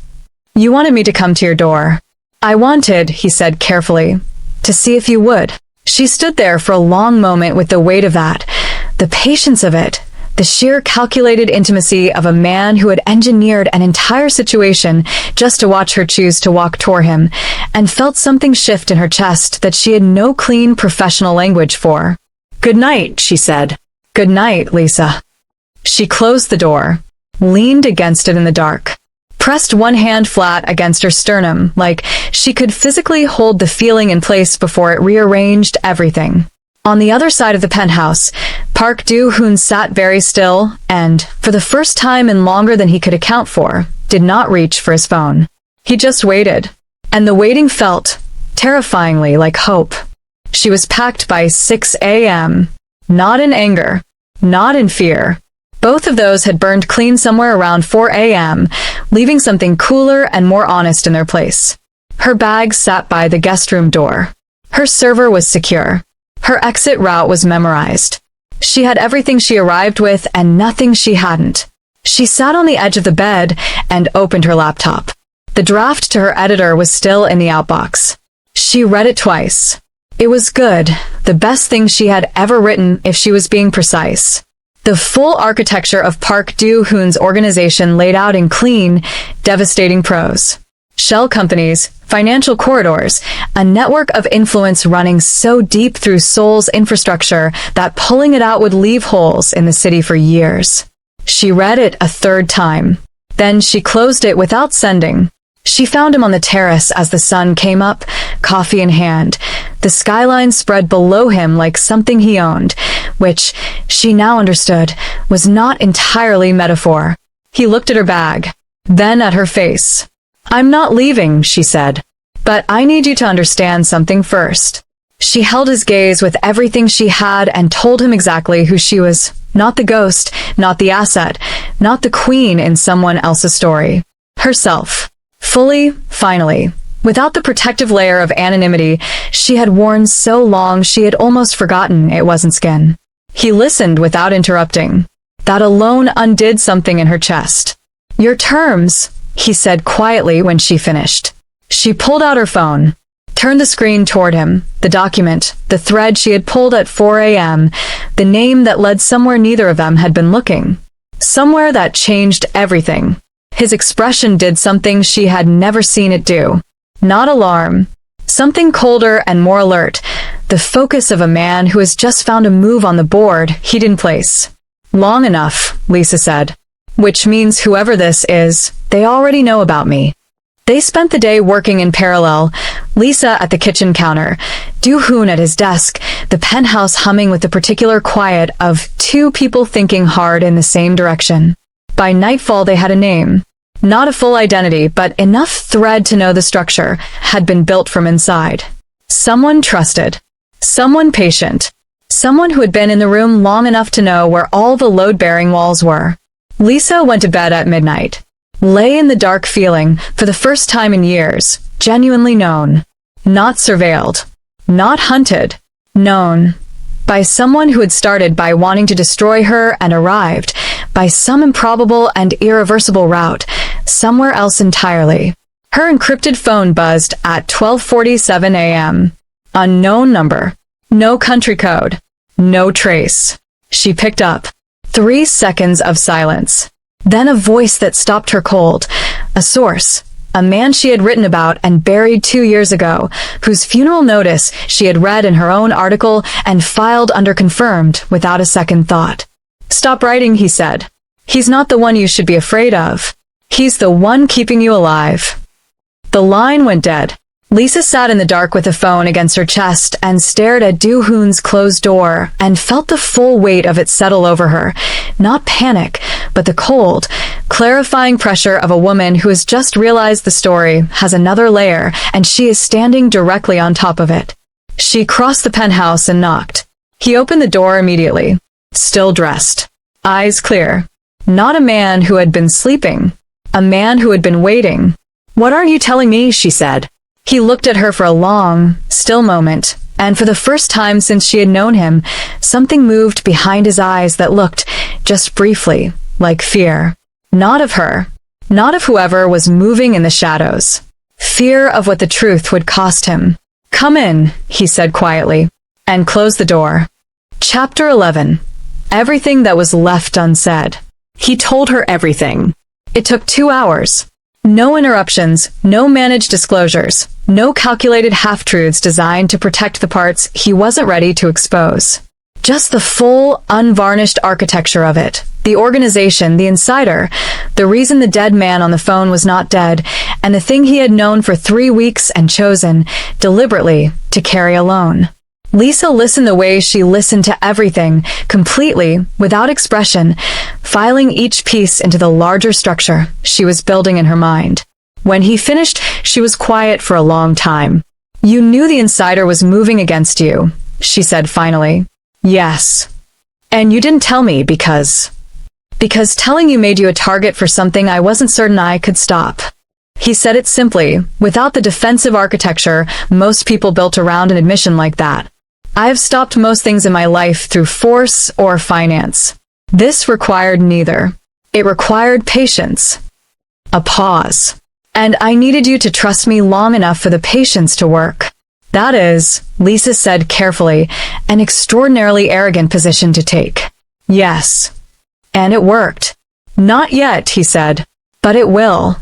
"You wanted me to come to your door." "I wanted," he said carefully, "to see if you would." She stood there for a long moment with the weight of that, the patience of it, the sheer calculated intimacy of a man who had engineered an entire situation just to watch her choose to walk toward him, and felt something shift in her chest that she had no clean professional language for. "Good night," she said. "Good night, Lisa." She closed the door, leaned against it in the dark, pressed one hand flat against her sternum, like she could physically hold the feeling in place before it rearranged everything. On the other side of the penthouse, Park Do-hoon sat very still and, for the first time in longer than he could account for, did not reach for his phone. He just waited. And the waiting felt, terrifyingly, like hope. She was packed by 6 a.m. Not in anger. Not in fear. Both of those had burned clean somewhere around 4 a.m., leaving something cooler and more honest in their place. Her bag sat by the guest room door. Her server was secure. Her exit route was memorized. She had everything she arrived with and nothing she hadn't. She sat on the edge of the bed and opened her laptop. The draft to her editor was still in the outbox. She read it twice. It was good, the best thing she had ever written if she was being precise. The full architecture of Park Do-hoon's organization laid out in clean, devastating prose. Shell companies, financial corridors, a network of influence running so deep through Seoul's infrastructure that pulling it out would leave holes in the city for years. She read it a third time. Then she closed it without sending. She found him on the terrace as the sun came up, coffee in hand. The skyline spread below him like something he owned, which, she now understood, was not entirely metaphor. He looked at her bag, then at her face. "I'm not leaving," she said. "But I need you to understand something first." She held his gaze with everything she had and told him exactly who she was. Not the ghost, not the asset, not the queen in someone else's story. Herself. Fully, finally. Without the protective layer of anonymity she had worn so long she had almost forgotten it wasn't skin. He listened without interrupting. That alone undid something in her chest. "Your terms," he said quietly when she finished. She pulled out her phone, turned the screen toward him, the document, the thread she had pulled at 4 a.m., the name that led somewhere neither of them had been looking. Somewhere that changed everything. His expression did something she had never seen it do. Not alarm. Something colder and more alert. The focus of a man who has just found a move on the board he'd in place. "Long enough," Lisa said. "Which means whoever this is, they already know about me." They spent the day working in parallel, Lisa at the kitchen counter, Do-hoon at his desk, the penthouse humming with the particular quiet of two people thinking hard in the same direction. By nightfall, they had a name. Not a full identity, but enough thread to know the structure had been built from inside. Someone trusted. Someone patient. Someone who had been in the room long enough to know where all the load-bearing walls were. Lisa went to bed at midnight. Lay in the dark feeling, for the first time in years, genuinely known. Not surveilled. Not hunted. Known. By someone who had started by wanting to destroy her and arrived, by some improbable and irreversible route, somewhere else entirely. Her encrypted phone buzzed at 12:47 a.m. Unknown number. No country code. No trace. She picked up. 3 seconds of silence. Then a voice that stopped her cold. A source. A man she had written about and buried 2 years ago, whose funeral notice she had read in her own article and filed under confirmed without a second thought. "Stop writing," he said. "He's not the one you should be afraid of. He's the one keeping you alive." The line went dead. Lisa sat in the dark with the phone against her chest and stared at Do-hoon's closed door and felt the full weight of it settle over her. Not panic, but the cold, clarifying pressure of a woman who has just realized the story has another layer and she is standing directly on top of it. She crossed the penthouse and knocked. He opened the door immediately. Still dressed. Eyes clear. Not a man who had been sleeping. A man who had been waiting. "What are you telling me?" she said. He looked at her for a long, still moment, and for the first time since she had known him, something moved behind his eyes that looked, just briefly, like fear. Not of her. Not of whoever was moving in the shadows. Fear of what the truth would cost him. "Come in," he said quietly, and closed the door. Chapter 11. Everything that was left unsaid. He told her everything. It took 2 hours. No interruptions, no managed disclosures, no calculated half-truths designed to protect the parts he wasn't ready to expose. Just the full, unvarnished architecture of it. The organization, the insider, the reason the dead man on the phone was not dead, and the thing he had known for 3 weeks and chosen, deliberately, to carry alone. Lisa listened the way she listened to everything, completely, without expression, filing each piece into the larger structure she was building in her mind. When he finished, she was quiet for a long time. "You knew the insider was moving against you," she said finally. "Yes. And you didn't tell me because telling you made you a target for something I wasn't certain I could stop." He said it simply, without the defensive architecture most people built around an admission like that. "I have stopped most things in my life through force or finance. This required neither. It required patience." A pause. "And I needed you to trust me long enough for the patience to work." That is, Lisa said carefully, an extraordinarily arrogant position to take. "Yes. And it worked." "Not yet," he said. "But it will."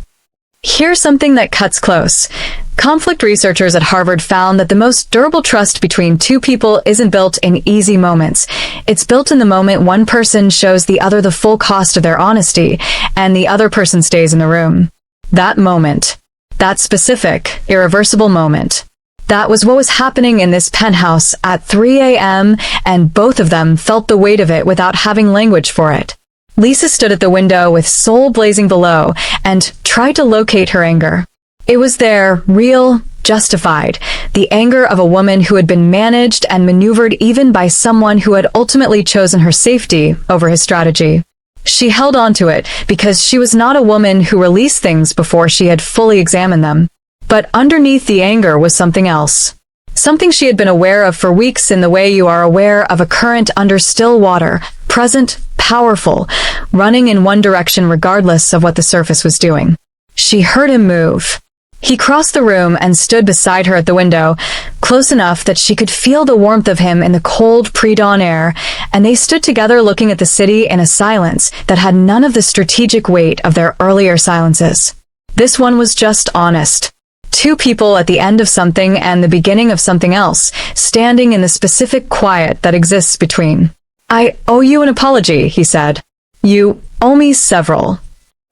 Here's something that cuts close. Conflict researchers at Harvard found that the most durable trust between two people isn't built in easy moments. It's built in the moment one person shows the other the full cost of their honesty, and the other person stays in the room. That moment. That specific, irreversible moment. That was what was happening in this penthouse at 3 a.m., and both of them felt the weight of it without having language for it. Lisa stood at the window with soul blazing below and tried to locate her anger. It was there, real, justified, the anger of a woman who had been managed and maneuvered even by someone who had ultimately chosen her safety over his strategy. She held on to it because she was not a woman who released things before she had fully examined them. But underneath the anger was something else. Something she had been aware of for weeks in the way you are aware of a current under still water, present, powerful, running in one direction regardless of what the surface was doing. She heard him move. He crossed the room and stood beside her at the window, close enough that she could feel the warmth of him in the cold pre-dawn air, and they stood together looking at the city in a silence that had none of the strategic weight of their earlier silences. This one was just honest. Two people at the end of something and the beginning of something else, standing in the specific quiet that exists between. "I owe you an apology," he said. "You owe me several."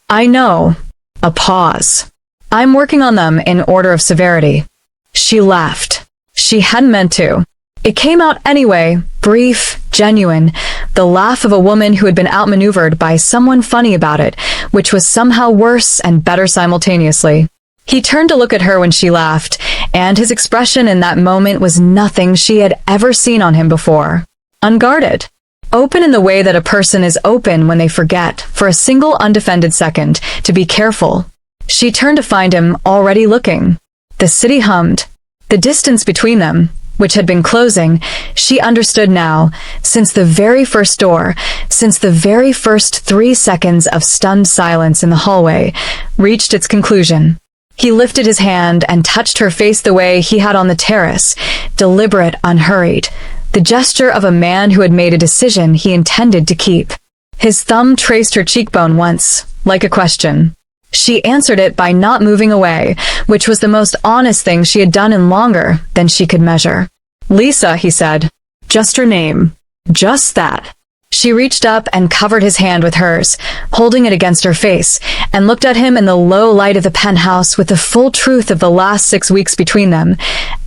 "I know." A pause. "I'm working on them in order of severity." She laughed. She hadn't meant to. It came out anyway, brief, genuine, the laugh of a woman who had been outmaneuvered by someone funny about it, which was somehow worse and better simultaneously. He turned to look at her when she laughed, and his expression in that moment was nothing she had ever seen on him before. Unguarded. Open in the way that a person is open when they forget, for a single undefended second, to be careful. She turned to find him already looking. The city hummed. The distance between them, which had been closing, she understood now, since the very first door, since the very first 3 seconds of stunned silence in the hallway, reached its conclusion. He lifted his hand and touched her face the way he had on the terrace, deliberate, unhurried, the gesture of a man who had made a decision he intended to keep. His thumb traced her cheekbone once, like a question. She answered it by not moving away, which was the most honest thing she had done in longer than she could measure. "Lisa," he said. "Just her name. Just that." She reached up and covered his hand with hers, holding it against her face, and looked at him in the low light of the penthouse with the full truth of the last 6 weeks between them.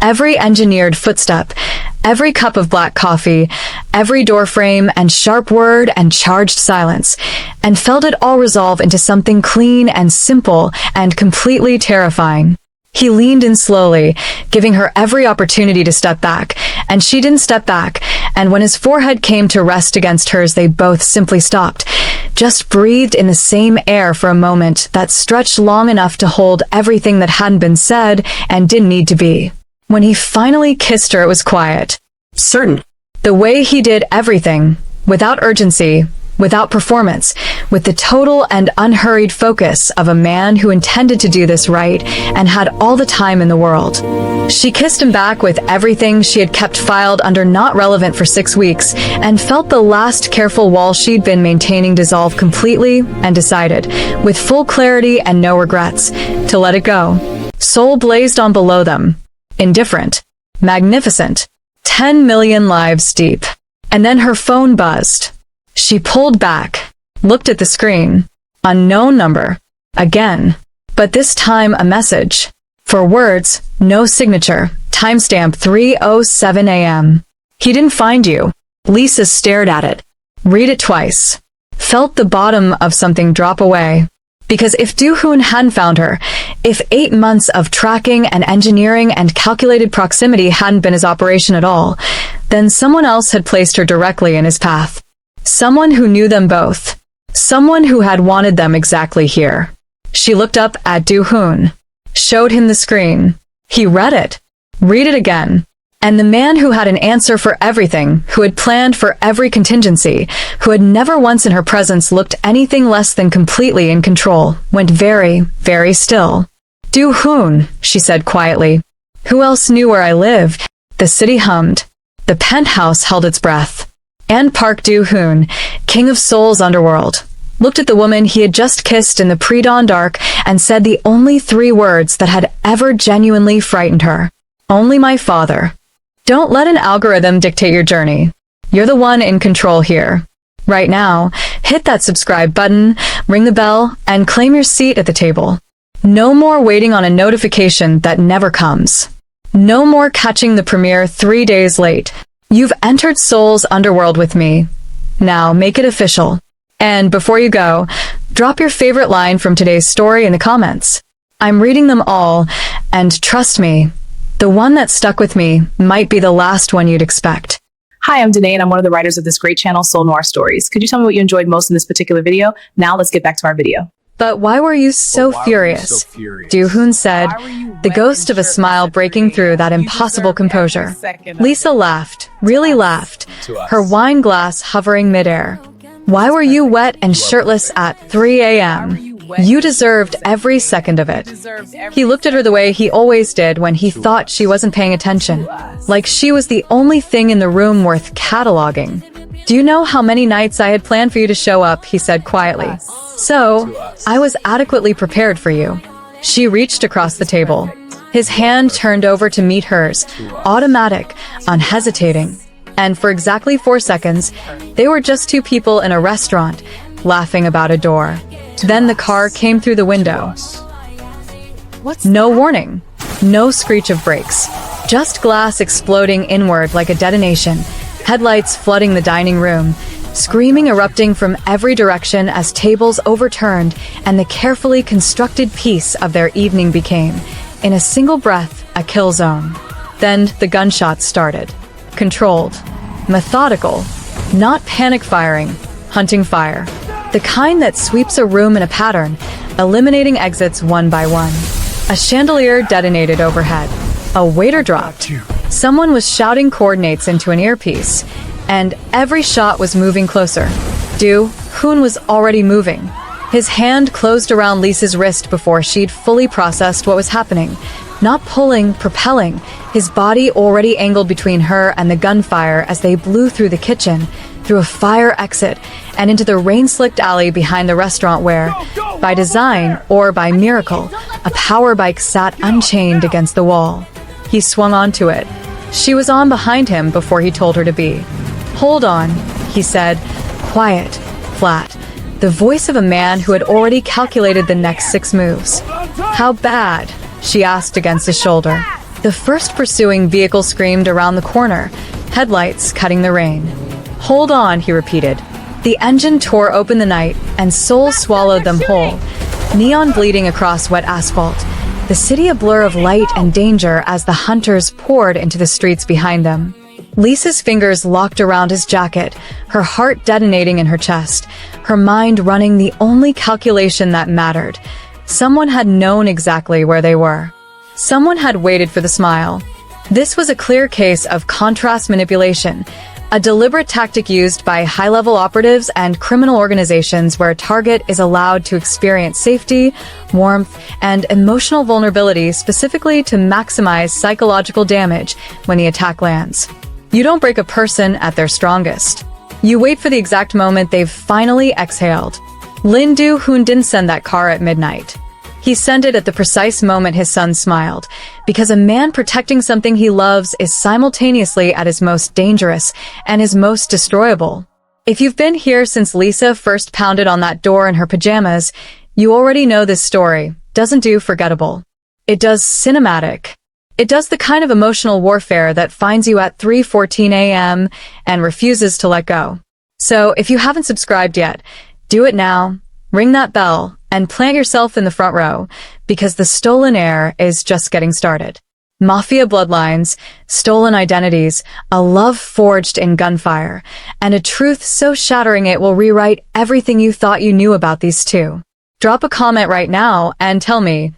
Every engineered footstep, every cup of black coffee, every doorframe and sharp word and charged silence, and felt it all resolve into something clean and simple and completely terrifying. He leaned in slowly, giving her every opportunity to step back, and she didn't step back, and when his forehead came to rest against hers, they both simply stopped, just breathed in the same air for a moment that stretched long enough to hold everything that hadn't been said and didn't need to be. When he finally kissed her, it was quiet. Certain. The way he did everything, without urgency, without performance, with the total and unhurried focus of a man who intended to do this right and had all the time in the world. She kissed him back with everything she had kept filed under not relevant for 6 weeks, and felt the last careful wall she'd been maintaining dissolve completely, and decided, with full clarity and no regrets, to let it go. Seoul blazed on below them. Indifferent. Magnificent. 10 million lives deep. And then her phone buzzed. She pulled back, looked at the screen. Unknown number. Again. But this time a message. For words, no signature. Timestamp 3:07 a.m. He didn't find you. Lisa stared at it. Read it twice. Felt the bottom of something drop away. Because if Do-hoon hadn't found her, if 8 months of tracking and engineering and calculated proximity hadn't been his operation at all, then someone else had placed her directly in his path. Someone who knew them both. Someone who had wanted them exactly here. She looked up at Do-hoon. Showed him the screen. He read it. Read it again. And the man who had an answer for everything, who had planned for every contingency, who had never once in her presence looked anything less than completely in control, went very, very still. Do-hoon, she said quietly. Who else knew where I lived? The city hummed. The penthouse held its breath. And Park Do-hoon, king of Seoul's underworld, looked at the woman he had just kissed in the pre-dawn dark and said the only 3 words that had ever genuinely frightened her. Only my father. Don't let an algorithm dictate your journey. You're the one in control here. Right now, hit that subscribe button, ring the bell, and claim your seat at the table. No more waiting on a notification that never comes. No more catching the premiere 3 days late. You've entered Seoul's underworld with me. Now make it official. And before you go, drop your favorite line from today's story in the comments. I'm reading them all, and trust me, the one that stuck with me might be the last one you'd expect. Hi, I'm Danae, and I'm one of the writers of this great channel, Seoul Noir Stories. Could you tell me what you enjoyed most in this particular video? Now let's get back to our video. But why were you so furious? Do-hoon said, the ghost of a smile breaking through that impossible composure. Lisa laughed, really laughed, her wine glass hovering midair. Why were you wet and shirtless at 3 a.m.? You deserved every second of it. He looked at her the way he always did when he thought she wasn't paying attention, like she was the only thing in the room worth cataloging. Do you know how many nights I had planned for you to show up? He said quietly. So, I was adequately prepared for you. She reached across the table. His hand turned over to meet hers, automatic, unhesitating. And for exactly 4 seconds, they were just 2 people in a restaurant, laughing about a door. Then the car came through the window. No warning, no screech of brakes. Just glass exploding inward like a detonation, headlights flooding the dining room, screaming erupting from every direction as tables overturned and the carefully constructed peace of their evening became, in a single breath, a kill zone. Then the gunshots started. Controlled. Methodical. Not panic firing. Hunting fire. The kind that sweeps a room in a pattern, eliminating exits one by one. A chandelier detonated overhead. A waiter dropped. Someone was shouting coordinates into an earpiece, and every shot was moving closer. Hoon was already moving. His hand closed around Lisa's wrist before she'd fully processed what was happening. Not pulling, propelling, his body already angled between her and the gunfire as they blew through the kitchen, through a fire exit, and into the rain-slicked alley behind the restaurant where, by design or by miracle, a power bike sat unchained against the wall. He swung onto it. She was on behind him before he told her to be. "Hold on," he said, quiet, flat, the voice of a man who had already calculated the next 6 moves. "How bad?" she asked against his shoulder. The first pursuing vehicle screamed around the corner, headlights cutting the rain. "Hold on," he repeated. The engine tore open the night, and Seoul swallowed them whole, neon bleeding across wet asphalt, the city a blur of light and danger as the hunters poured into the streets behind them. Lisa's fingers locked around his jacket, her heart detonating in her chest, her mind running the only calculation that mattered. Someone had known exactly where they were. Someone had waited for the smile. This was a clear case of contrast manipulation, a deliberate tactic used by high-level operatives and criminal organizations where a target is allowed to experience safety, warmth, and emotional vulnerability specifically to maximize psychological damage when the attack lands. You don't break a person at their strongest. You wait for the exact moment they've finally exhaled. Lin Do-hoon didn't send that car at midnight. He sent it at the precise moment his son smiled, because a man protecting something he loves is simultaneously at his most dangerous and his most destroyable. If you've been here since Lisa first pounded on that door in her pajamas, you already know this story doesn't do forgettable. It does cinematic. It does the kind of emotional warfare that finds you at 3:14 a.m. and refuses to let go. So if you haven't subscribed yet, do it now, ring that bell, and plant yourself in the front row, because the stolen heir is just getting started. Mafia bloodlines, stolen identities, a love forged in gunfire, and a truth so shattering it will rewrite everything you thought you knew about these two. Drop a comment right now and tell me,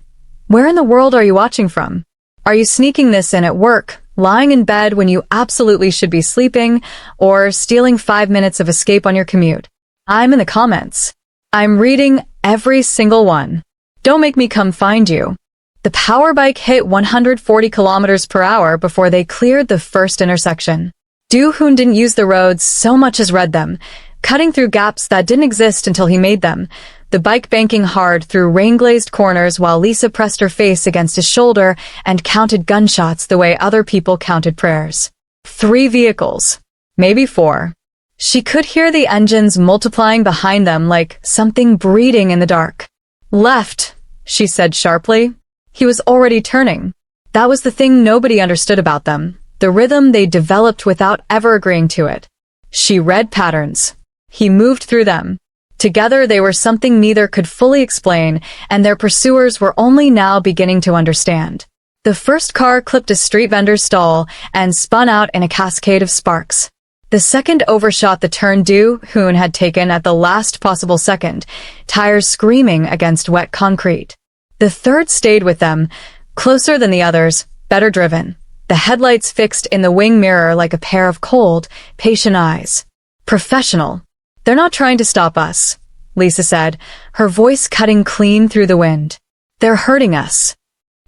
where in the world are you watching from? Are you sneaking this in at work, lying in bed when you absolutely should be sleeping, or stealing 5 minutes of escape on your commute? I'm in the comments. I'm reading every single one. Don't make me come find you. The power bike hit 140 kilometers per hour before they cleared the first intersection. Do-hoon didn't use the roads so much as read them, cutting through gaps that didn't exist until he made them, the bike banking hard through rain-glazed corners while Lisa pressed her face against his shoulder and counted gunshots the way other people counted prayers. 3 vehicles. Maybe 4. She could hear the engines multiplying behind them like something breeding in the dark. "Left," she said sharply. He was already turning. That was the thing nobody understood about them, the rhythm they developed without ever agreeing to it. She read patterns. He moved through them. Together they were something neither could fully explain, and their pursuers were only now beginning to understand. The first car clipped a street vendor's stall and spun out in a cascade of sparks. The second overshot the turn Do-hoon had taken at the last possible second, tires screaming against wet concrete. The third stayed with them, closer than the others, better driven, the headlights fixed in the wing mirror like a pair of cold, patient eyes. Professional. "They're not trying to stop us," Lisa said, her voice cutting clean through the wind. "They're hurting us."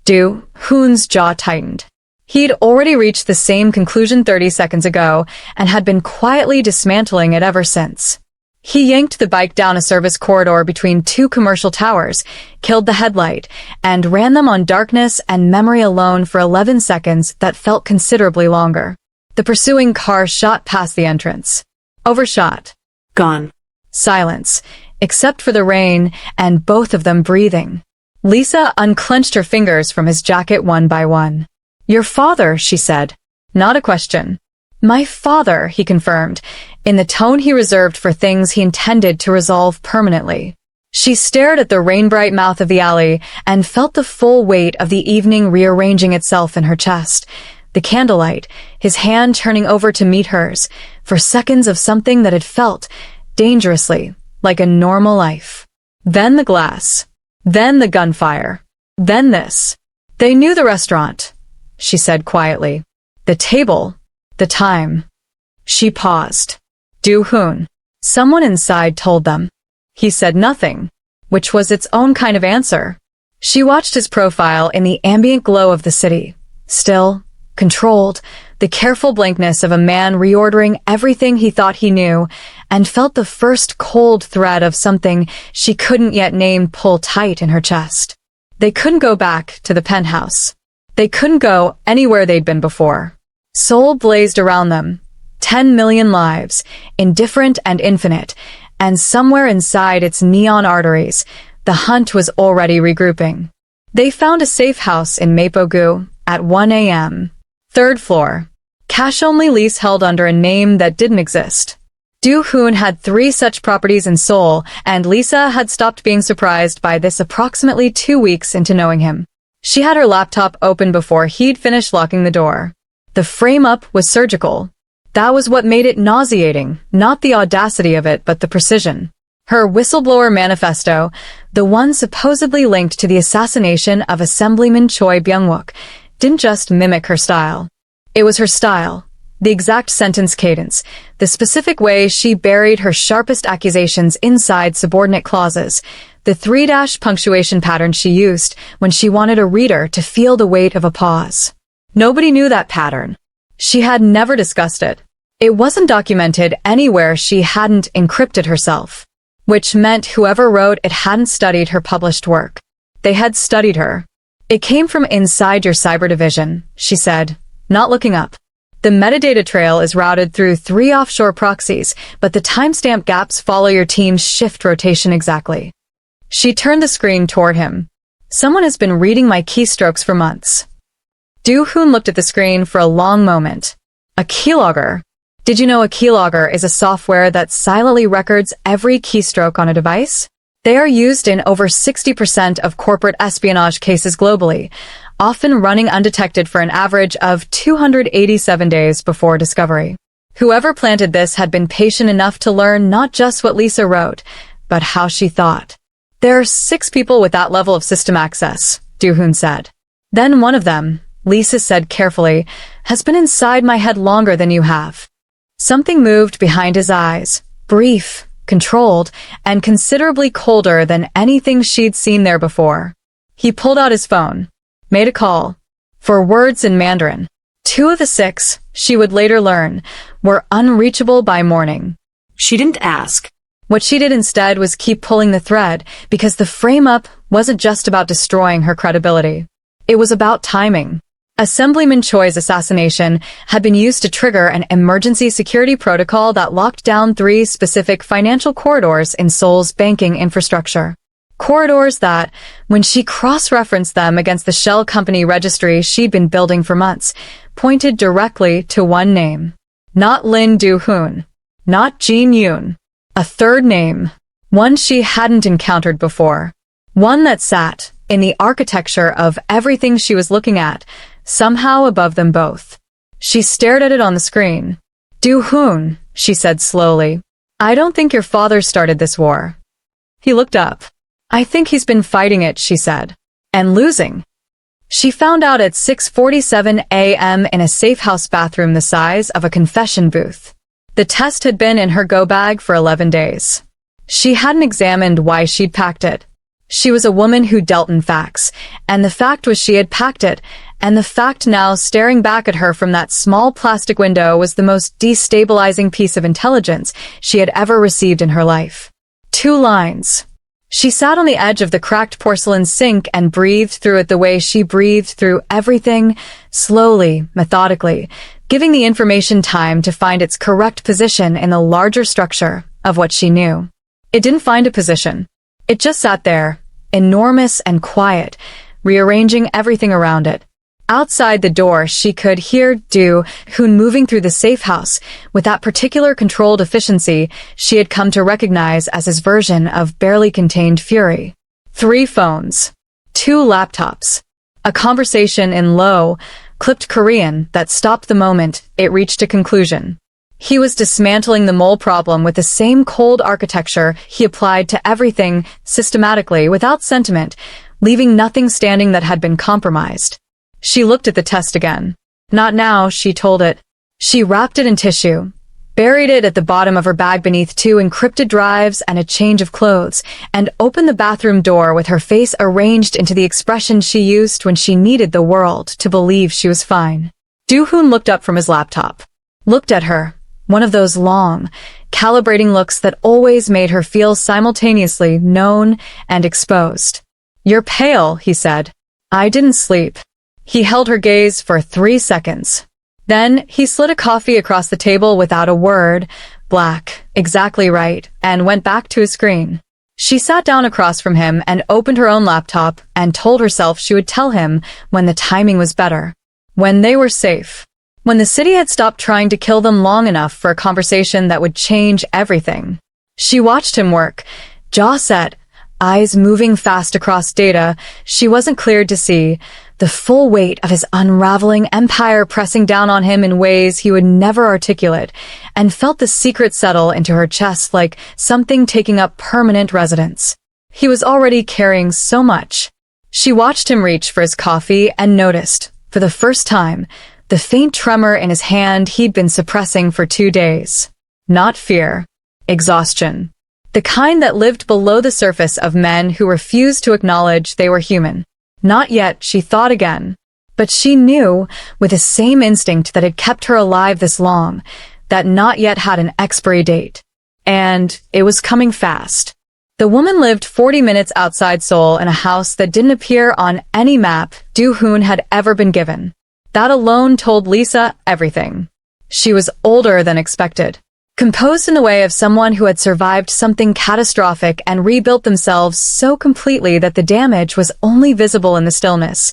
Do-hoon's jaw tightened. He'd already reached the same conclusion 30 seconds ago and had been quietly dismantling it ever since. He yanked the bike down a service corridor between 2 commercial towers, killed the headlight, and ran them on darkness and memory alone for 11 seconds that felt considerably longer. The pursuing car shot past the entrance. Overshot. Gone. Silence, except for the rain and both of them breathing. Lisa unclenched her fingers from his jacket one by one. Your father, she said. Not a question. My father, he confirmed, in the tone he reserved for things he intended to resolve permanently. She stared at the rain-bright mouth of the alley and felt the full weight of the evening rearranging itself in her chest. The candlelight, his hand turning over to meet hers, for seconds of something that had felt, dangerously, like a normal life. Then the glass. Then the gunfire. Then this. They knew the restaurant, she said quietly. The table. The time. She paused. Do-hoon. Someone inside told them. He said nothing, which was its own kind of answer. She watched his profile in the ambient glow of the city. Still, controlled, the careful blankness of a man reordering everything he thought he knew, and felt the first cold thread of something she couldn't yet name pull tight in her chest. They couldn't go back to the penthouse. They couldn't go anywhere they'd been before. Seoul blazed around them. 10 million lives, indifferent and infinite, and somewhere inside its neon arteries, the hunt was already regrouping. They found a safe house in Mapogu at 1 a.m. 3rd floor. Cash-only lease held under a name that didn't exist. Do-hoon had 3 such properties in Seoul, and Lisa had stopped being surprised by this approximately 2 weeks into knowing him. She had her laptop open before he'd finished locking the door. The frame-up was surgical. That was what made it nauseating, not the audacity of it, but the precision. Her whistleblower manifesto, the one supposedly linked to the assassination of Assemblyman Choi Byung-wook, didn't just mimic her style. It was her style, the exact sentence cadence, the specific way she buried her sharpest accusations inside subordinate clauses, the 3- punctuation pattern she used when she wanted a reader to feel the weight of a pause. Nobody knew that pattern. She had never discussed it. It wasn't documented anywhere she hadn't encrypted herself, which meant whoever wrote it hadn't studied her published work. They had studied her. It came from inside your cyber division, she said, not looking up. The metadata trail is routed through 3 offshore proxies, but the timestamp gaps follow your team's shift rotation exactly. She turned the screen toward him. Someone has been reading my keystrokes for months. Do-hoon looked at the screen for a long moment. A keylogger. Did you know a keylogger is a software that silently records every keystroke on a device? They are used in over 60% of corporate espionage cases globally, often running undetected for an average of 287 days before discovery. Whoever planted this had been patient enough to learn not just what Lisa wrote, but how she thought. There are 6 people with that level of system access, Do-hoon said. Then one of them, Lisa said carefully, has been inside my head longer than you have. Something moved behind his eyes, brief, controlled, and considerably colder than anything she'd seen there before. He pulled out his phone, made a call, for words in Mandarin. 2 of the 6, she would later learn, were unreachable by morning. She didn't ask. What she did instead was keep pulling the thread, because the frame-up wasn't just about destroying her credibility. It was about timing. Assemblyman Choi's assassination had been used to trigger an emergency security protocol that locked down 3 specific financial corridors in Seoul's banking infrastructure. Corridors that, when she cross-referenced them against the shell company registry she'd been building for months, pointed directly to one name. Not Lin Do-hoon. Not Jin Yoon. A third name. One she hadn't encountered before. One that sat, in the architecture of everything she was looking at, somehow above them both. She stared at it on the screen. Do-hoon, she said slowly. I don't think your father started this war. He looked up. I think he's been fighting it, she said. And losing. She found out at 6:47 a.m. in a safe house bathroom the size of a confession booth. The test had been in her go bag for 11 days. She hadn't examined why she'd packed it. She was a woman who dealt in facts, and the fact was she had packed it, and the fact now staring back at her from that small plastic window was the most destabilizing piece of intelligence she had ever received in her life. 2 lines. She sat on the edge of the cracked porcelain sink and breathed through it the way she breathed through everything, slowly, methodically, giving the information time to find its correct position in the larger structure of what she knew. It didn't find a position. It just sat there, enormous and quiet, rearranging everything around it. Outside the door, she could hear Do-hoon moving through the safe house with that particular controlled efficiency she had come to recognize as his version of barely contained fury. 3 phones, 2 laptops, a conversation in low, clipped Korean that stopped the moment it reached a conclusion. He was dismantling the mole problem with the same cold architecture he applied to everything systematically without sentiment, leaving nothing standing that had been compromised. She looked at the test again. Not now, she told it. She wrapped it in tissue, buried it at the bottom of her bag beneath 2 encrypted drives and a change of clothes, and opened the bathroom door with her face arranged into the expression she used when she needed the world to believe she was fine. Do-hoon looked up from his laptop, looked at her, one of those long, calibrating looks that always made her feel simultaneously known and exposed. "You're pale," he said. "I didn't sleep." He held her gaze for 3 seconds. Then he slid a coffee across the table without a word, black, exactly right, and went back to his screen. She sat down across from him and opened her own laptop and told herself she would tell him when the timing was better. When they were safe. When the city had stopped trying to kill them long enough for a conversation that would change everything. She watched him work, jaw set, eyes moving fast across data she wasn't cleared to see, the full weight of his unraveling empire pressing down on him in ways he would never articulate, and felt the secret settle into her chest like something taking up permanent residence. He was already carrying so much. She watched him reach for his coffee and noticed, for the first time, the faint tremor in his hand he'd been suppressing for 2 days. Not fear. Exhaustion. The kind that lived below the surface of men who refused to acknowledge they were human. Not yet, she thought again. But she knew, with the same instinct that had kept her alive this long, that not yet had an expiry date. And it was coming fast. The woman lived 40 minutes outside Seoul in a house that didn't appear on any map Do-hoon had ever been given. That alone told Lisa everything. She was older than expected. Composed in the way of someone who had survived something catastrophic and rebuilt themselves so completely that the damage was only visible in the stillness.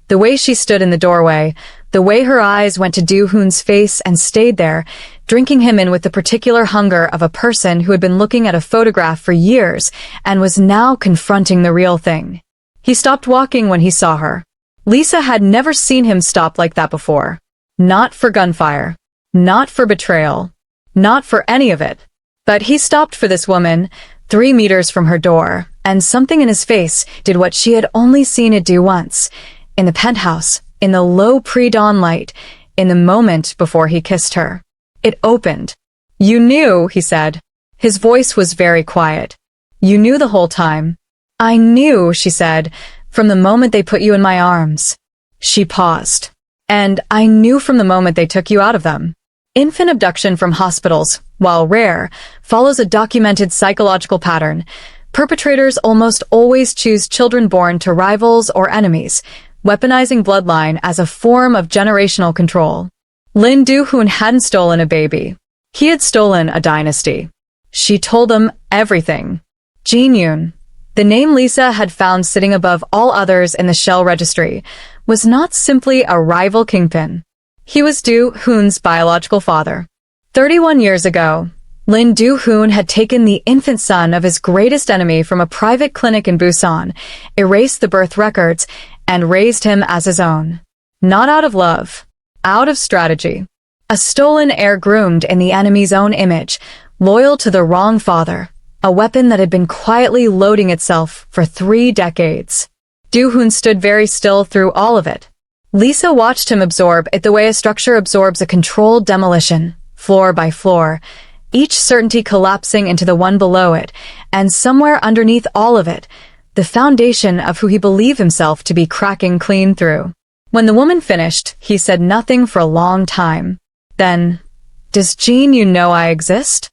The way she stood in the doorway, the way her eyes went to Do-hoon's face and stayed there, drinking him in with the particular hunger of a person who had been looking at a photograph for years and was now confronting the real thing. He stopped walking when he saw her. Lisa had never seen him stop like that before. Not for gunfire. Not for betrayal. Not for any of it. But he stopped for this woman, 3 meters from her door, and something in his face did what she had only seen it do once. In the penthouse, in the low pre-dawn light, in the moment before he kissed her. It opened. "You knew," he said. His voice was very quiet. "You knew the whole time." "I knew," she said, "from the moment they put you in my arms." She paused. "And I knew from the moment they took you out of them." Infant abduction from hospitals, while rare, follows a documented psychological pattern. Perpetrators almost always choose children born to rivals or enemies, weaponizing bloodline as a form of generational control. Lin Do-hoon hadn't stolen a baby. He had stolen a dynasty. She told him everything. Jin-yoon, the name Lisa had found sitting above all others in the Shell registry, was not simply a rival Kingpin. He was Do-hoon's biological father. 31 years ago, Lin Do-hoon had taken the infant son of his greatest enemy from a private clinic in Busan, erased the birth records, and raised him as his own. Not out of love, out of strategy. A stolen heir groomed in the enemy's own image, loyal to the wrong father, a weapon that had been quietly loading itself for 3 decades. Do-hoon stood very still through all of it. Lisa watched him absorb it the way a structure absorbs a controlled demolition, floor by floor, each certainty collapsing into the one below it, and somewhere underneath all of it, the foundation of who he believed himself to be cracking clean through. When the woman finished, he said nothing for a long time. Then, "Does Jin-yoon know I exist?"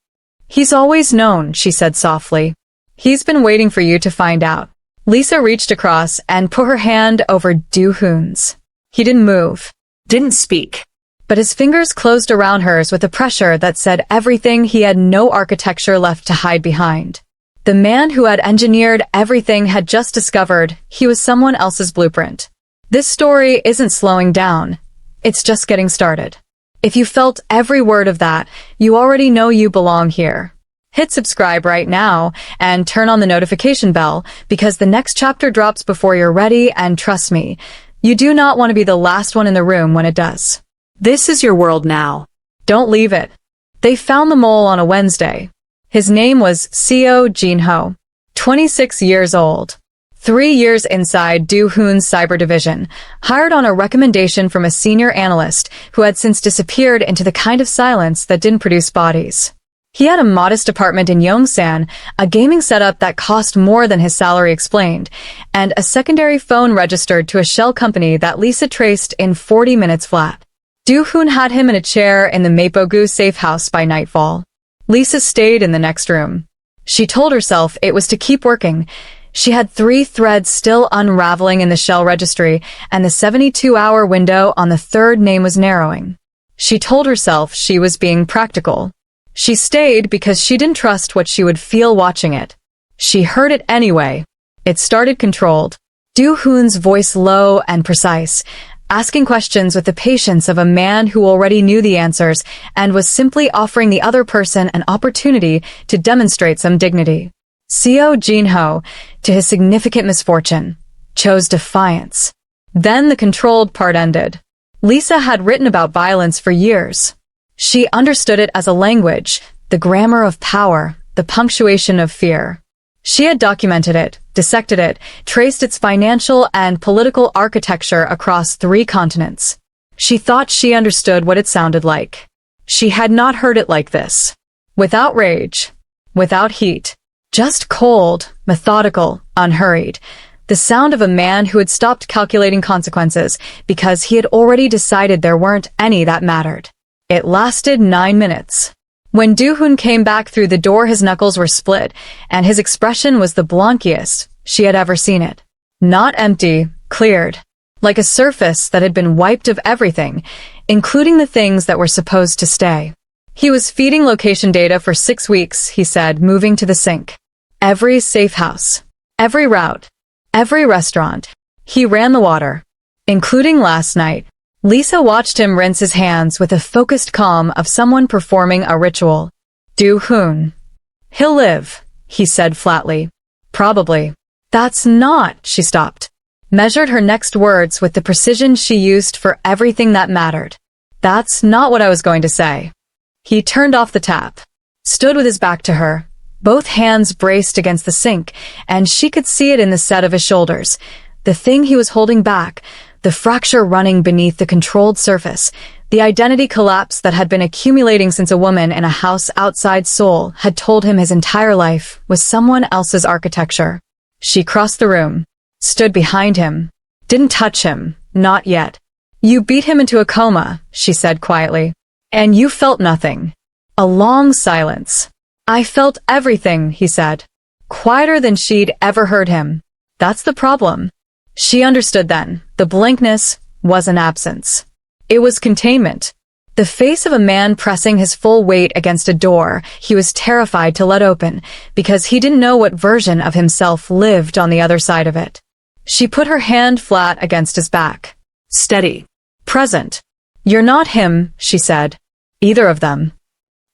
"He's always known," she said softly. "He's been waiting for you to find out." Lisa reached across and put her hand over Do-hoon's. He didn't move, didn't speak, but his fingers closed around hers with a pressure that said everything he had no architecture left to hide behind. The man who had engineered everything had just discovered he was someone else's blueprint. This story isn't slowing down. It's just getting started. If you felt every word of that, you already know you belong here. Hit subscribe right now and turn on the notification bell because the next chapter drops before you're ready, and trust me, you do not want to be the last one in the room when it does. This is your world now. Don't leave it. They found the mole on a Wednesday. His name was Seo Jin-ho, 26 years old. 3 years inside Do-hoon's cyber division, hired on a recommendation from a senior analyst who had since disappeared into the kind of silence that didn't produce bodies. He had a modest apartment in Yongsan, a gaming setup that cost more than his salary explained, and a secondary phone registered to a shell company that Lisa traced in 40 minutes flat. Do-hoon had him in a chair in the Mapogu safe house by nightfall. Lisa stayed in the next room. She told herself it was to keep working. She had 3 threads still unraveling in the shell registry, and the 72-hour window on the third name was narrowing. She told herself she was being practical. She stayed because she didn't trust what she would feel watching it. She heard it anyway. It started controlled. Do-hoon's voice low and precise, asking questions with the patience of a man who already knew the answers and was simply offering the other person an opportunity to demonstrate some dignity. Seo Jin-ho, to his significant misfortune, chose defiance. Then the controlled part ended. Lisa had written about violence for years. She understood it as a language, the grammar of power, the punctuation of fear. She had documented it, dissected it, traced its financial and political architecture across 3 continents. She thought she understood what it sounded like. She had not heard it like this. Without rage, without heat, just cold, methodical, unhurried. The sound of a man who had stopped calculating consequences because he had already decided there weren't any that mattered. It lasted 9 minutes. When Do-hoon came back through the door, his knuckles were split, and his expression was the blankiest she had ever seen it. Not empty, cleared. Like a surface that had been wiped of everything, including the things that were supposed to stay. He was feeding location data for 6 weeks, he said, moving to the sink. Every safe house. Every route. Every restaurant. He ran the water. Including last night. Lisa watched him rinse his hands with a focused calm of someone performing a ritual. Do-hoon. He'll live, he said flatly. Probably. That's not, she stopped. Measured her next words with the precision she used for everything that mattered. That's not what I was going to say. He turned off the tap. Stood with his back to her. Both hands braced against the sink, and she could see it in the set of his shoulders. The thing he was holding back, the fracture running beneath the controlled surface, the identity collapse that had been accumulating since a woman in a house outside Seoul had told him his entire life was someone else's architecture. She crossed the room, stood behind him, didn't touch him, not yet. You beat him into a coma, she said quietly. And you felt nothing. A long silence. I felt everything, he said. Quieter than she'd ever heard him. That's the problem. She understood then. The blankness was an absence. It was containment. The face of a man pressing his full weight against a door he was terrified to let open because he didn't know what version of himself lived on the other side of it. She put her hand flat against his back. Steady. Present. You're not him, she said. Either of them.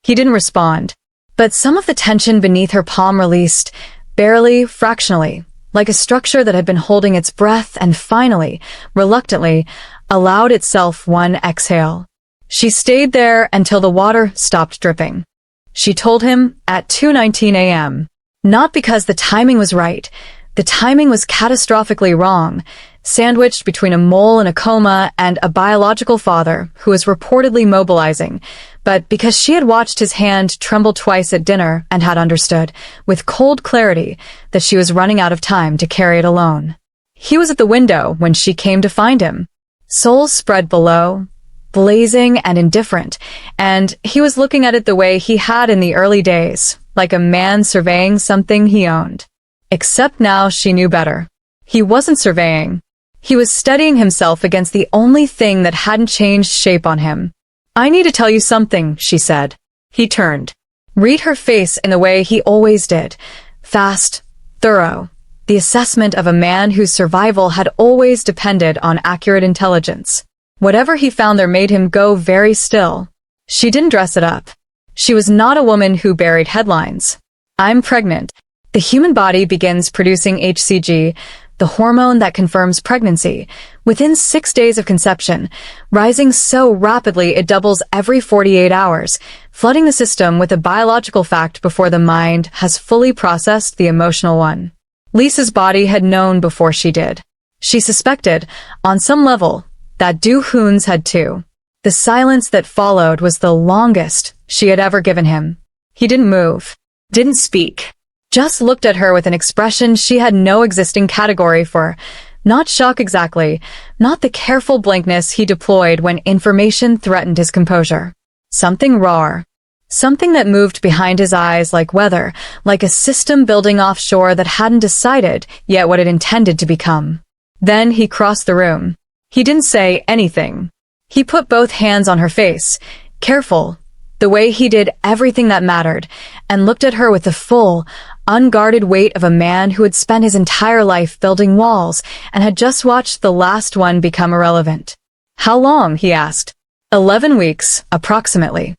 He didn't respond. But some of the tension beneath her palm released, barely, fractionally, like a structure that had been holding its breath and finally, reluctantly, allowed itself one exhale. She stayed there until the water stopped dripping. She told him at 2:19 a.m. Not because the timing was right. The timing was catastrophically wrong, sandwiched between a mole in a coma and a biological father who was reportedly mobilizing, but because she had watched his hand tremble twice at dinner and had understood, with cold clarity, that she was running out of time to carry it alone. He was at the window when she came to find him. Soul spread below, blazing and indifferent, and he was looking at it the way he had in the early days, like a man surveying something he owned. Except now she knew better. He wasn't surveying. He was steadying himself against the only thing that hadn't changed shape on him. I need to tell you something, she said. He turned. Read her face in the way he always did. Fast, thorough, the assessment of a man whose survival had always depended on accurate intelligence. Whatever he found there made him go very still. She didn't dress it up. She was not a woman who buried headlines. I'm pregnant. The human body begins producing HCG, the hormone that confirms pregnancy, within 6 days of conception, rising so rapidly it doubles every 48 hours, flooding the system with a biological fact before the mind has fully processed the emotional one. Lisa's body had known before she did. She suspected, on some level, that Do-hoon's had too. The silence that followed was the longest she had ever given him. He didn't move, didn't speak, just looked at her with an expression she had no existing category for. Not shock exactly, not the careful blankness he deployed when information threatened his composure. Something raw. Something that moved behind his eyes like weather, like a system building offshore that hadn't decided yet what it intended to become. Then he crossed the room. He didn't say anything. He put both hands on her face, careful, the way he did everything that mattered, and looked at her with the full, unguarded weight of a man who had spent his entire life building walls and had just watched the last one become irrelevant. How long? He asked. 11 weeks, approximately.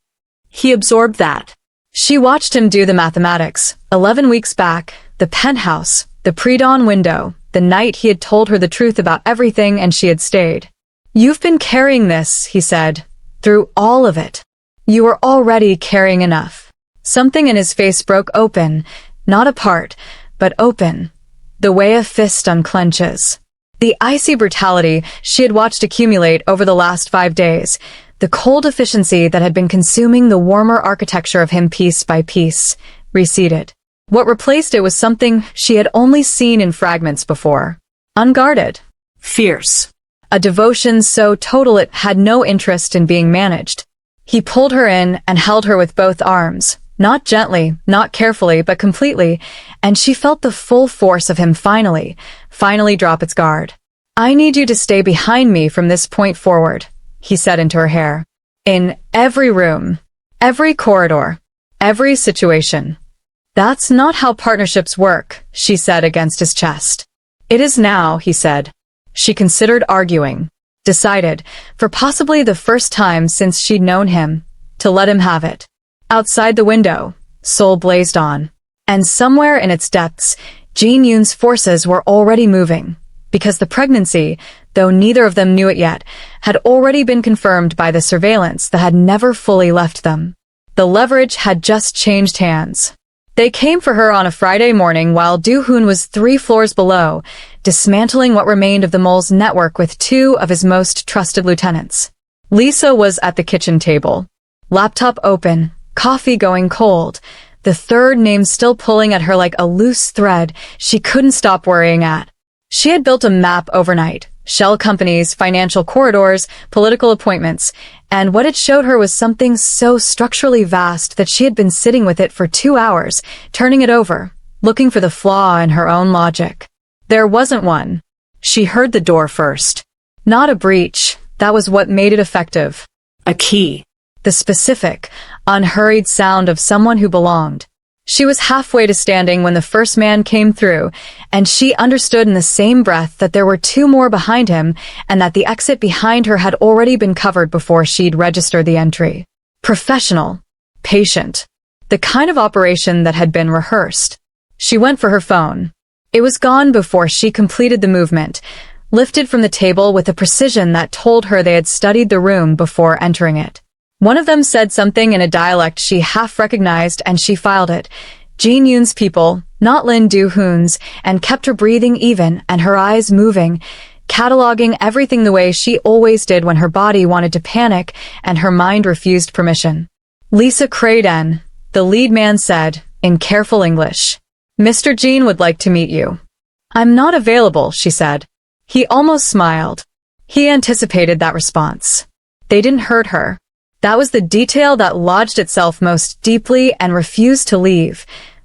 He absorbed that. She watched him do the mathematics. 11 weeks back, the penthouse, the pre-dawn window, the night he had told her the truth about everything and she had stayed. You've been carrying this, he said, through all of it. You were already carrying enough. Something in his face broke open, not apart, but open, the way a fist unclenches. The icy brutality she had watched accumulate over the last 5 days, the cold efficiency that had been consuming the warmer architecture of him piece by piece, receded. What replaced it was something she had only seen in fragments before. Unguarded. Fierce. A devotion so total it had no interest in being managed. He pulled her in and held her with both arms, not gently, not carefully, but completely, and she felt the full force of him finally drop its guard. I need you to stay behind me from this point forward, he said into her hair. In every room, every corridor, every situation. That's not how partnerships work, she said against his chest. It is now, he said. She considered arguing, decided, for possibly the first time since she'd known him, to let him have it. Outside the window, Seoul blazed on. And somewhere in its depths, Jin Yoon's forces were already moving, because the pregnancy, though neither of them knew it yet, had already been confirmed by the surveillance that had never fully left them. The leverage had just changed hands. They came for her on a Friday morning while Do-hoon was 3 floors below, dismantling what remained of the mole's network with 2 of his most trusted lieutenants. Lisa was at the kitchen table. Laptop open, coffee going cold, the third name still pulling at her like a loose thread she couldn't stop worrying at. She had built a map overnight, shell companies, financial corridors, political appointments, and what it showed her was something so structurally vast that she had been sitting with it for 2 hours, turning it over, looking for the flaw in her own logic. There wasn't one. She heard the door first. Not a breach, that was what made it effective. A key. The specific, unhurried sound of someone who belonged. She was halfway to standing when the first man came through, and she understood in the same breath that there were 2 more behind him and that the exit behind her had already been covered before she'd registered the entry. Professional. Patient. The kind of operation that had been rehearsed. She went for her phone. It was gone before she completed the movement, lifted from the table with a precision that told her they had studied the room before entering it. One of them said something in a dialect she half recognized and she filed it. Jin Yoon's people, not Lin Do-hoon's, and kept her breathing even and her eyes moving, cataloging everything the way she always did when her body wanted to panic and her mind refused permission. Lisa Craden, the lead man said, in careful English. Mr. Jin would like to meet you. I'm not available, she said. He almost smiled. He anticipated that response. They didn't hurt her. That was the detail that lodged itself most deeply and refused to leave,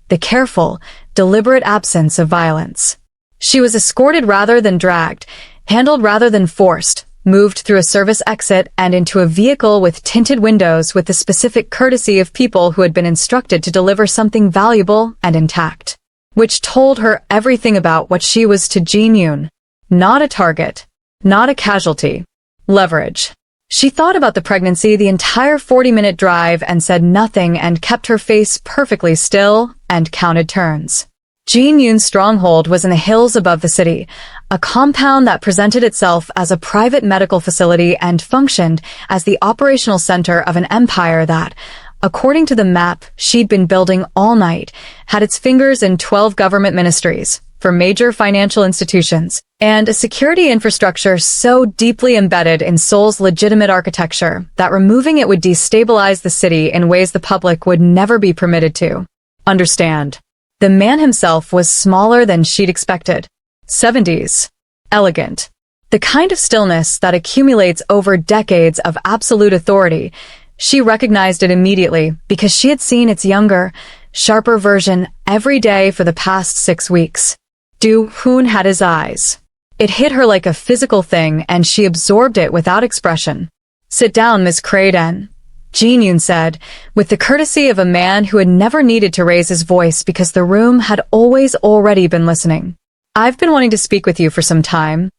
the careful, deliberate absence of violence. She was escorted rather than dragged, handled rather than forced, moved through a service exit and into a vehicle with tinted windows with the specific courtesy of people who had been instructed to deliver something valuable and intact. which told her everything about what she was to Jin-yoon. Not a target, not a casualty. Leverage. She thought about the pregnancy the entire 40-minute drive and said nothing and kept her face perfectly still and counted turns. Jin-yoon's stronghold was in the hills above the city, a compound that presented itself as a private medical facility and functioned as the operational center of an empire that, according to the map she'd been building all night, had its fingers in 12 government ministries, for major financial institutions, and a security infrastructure so deeply embedded in Seoul's legitimate architecture that removing it would destabilize the city in ways the public would never be permitted to understand. The man himself was smaller than she'd expected. 70s. Elegant. The kind of stillness that accumulates over decades of absolute authority. She recognized it immediately because she had seen its younger, sharper version every day for the past 6 weeks. Do-hoon had his eyes. It hit her like a physical thing and she absorbed it without expression. "Sit down, Miss Craden," Jin-yoon said, with the courtesy of a man who had never needed to raise his voice because the room had already been listening. "I've been wanting to speak with you for some time."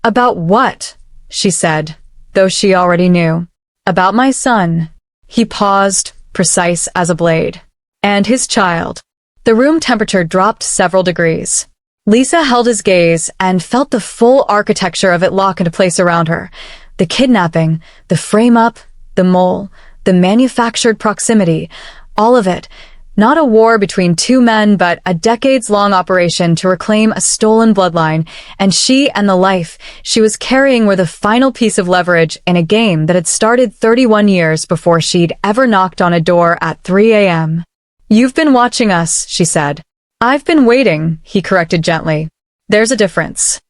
"About what?" she said, though she already knew. "About my son." He paused, precise as a blade. "And his child." The room temperature dropped several degrees. Lisa held his gaze and felt the full architecture of it lock into place around her. The kidnapping, the frame-up, the mole, the manufactured proximity, all of it. Not a war between two men, but a decades-long operation to reclaim a stolen bloodline, and she and the life she was carrying were the final piece of leverage in a game that had started 31 years before she'd ever knocked on a door at 3 a.m. "You've been watching us," she said. "I've been waiting," he corrected gently. "There's a difference."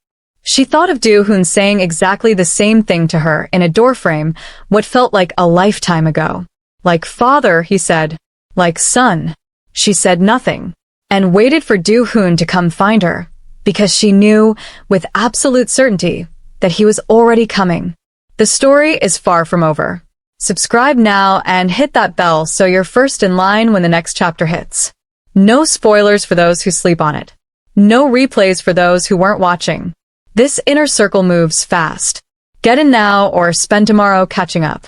She thought of Do-hoon saying exactly the same thing to her in a doorframe, what felt like a lifetime ago. "Like father," he said. "Like son." She said nothing, and waited for Do-hoon to come find her, because she knew, with absolute certainty, that he was already coming. The story is far from over. Subscribe now and hit that bell so you're first in line when the next chapter hits. No spoilers for those who sleep on it. No replays for those who weren't watching. This inner circle moves fast. Get in now or spend tomorrow catching up.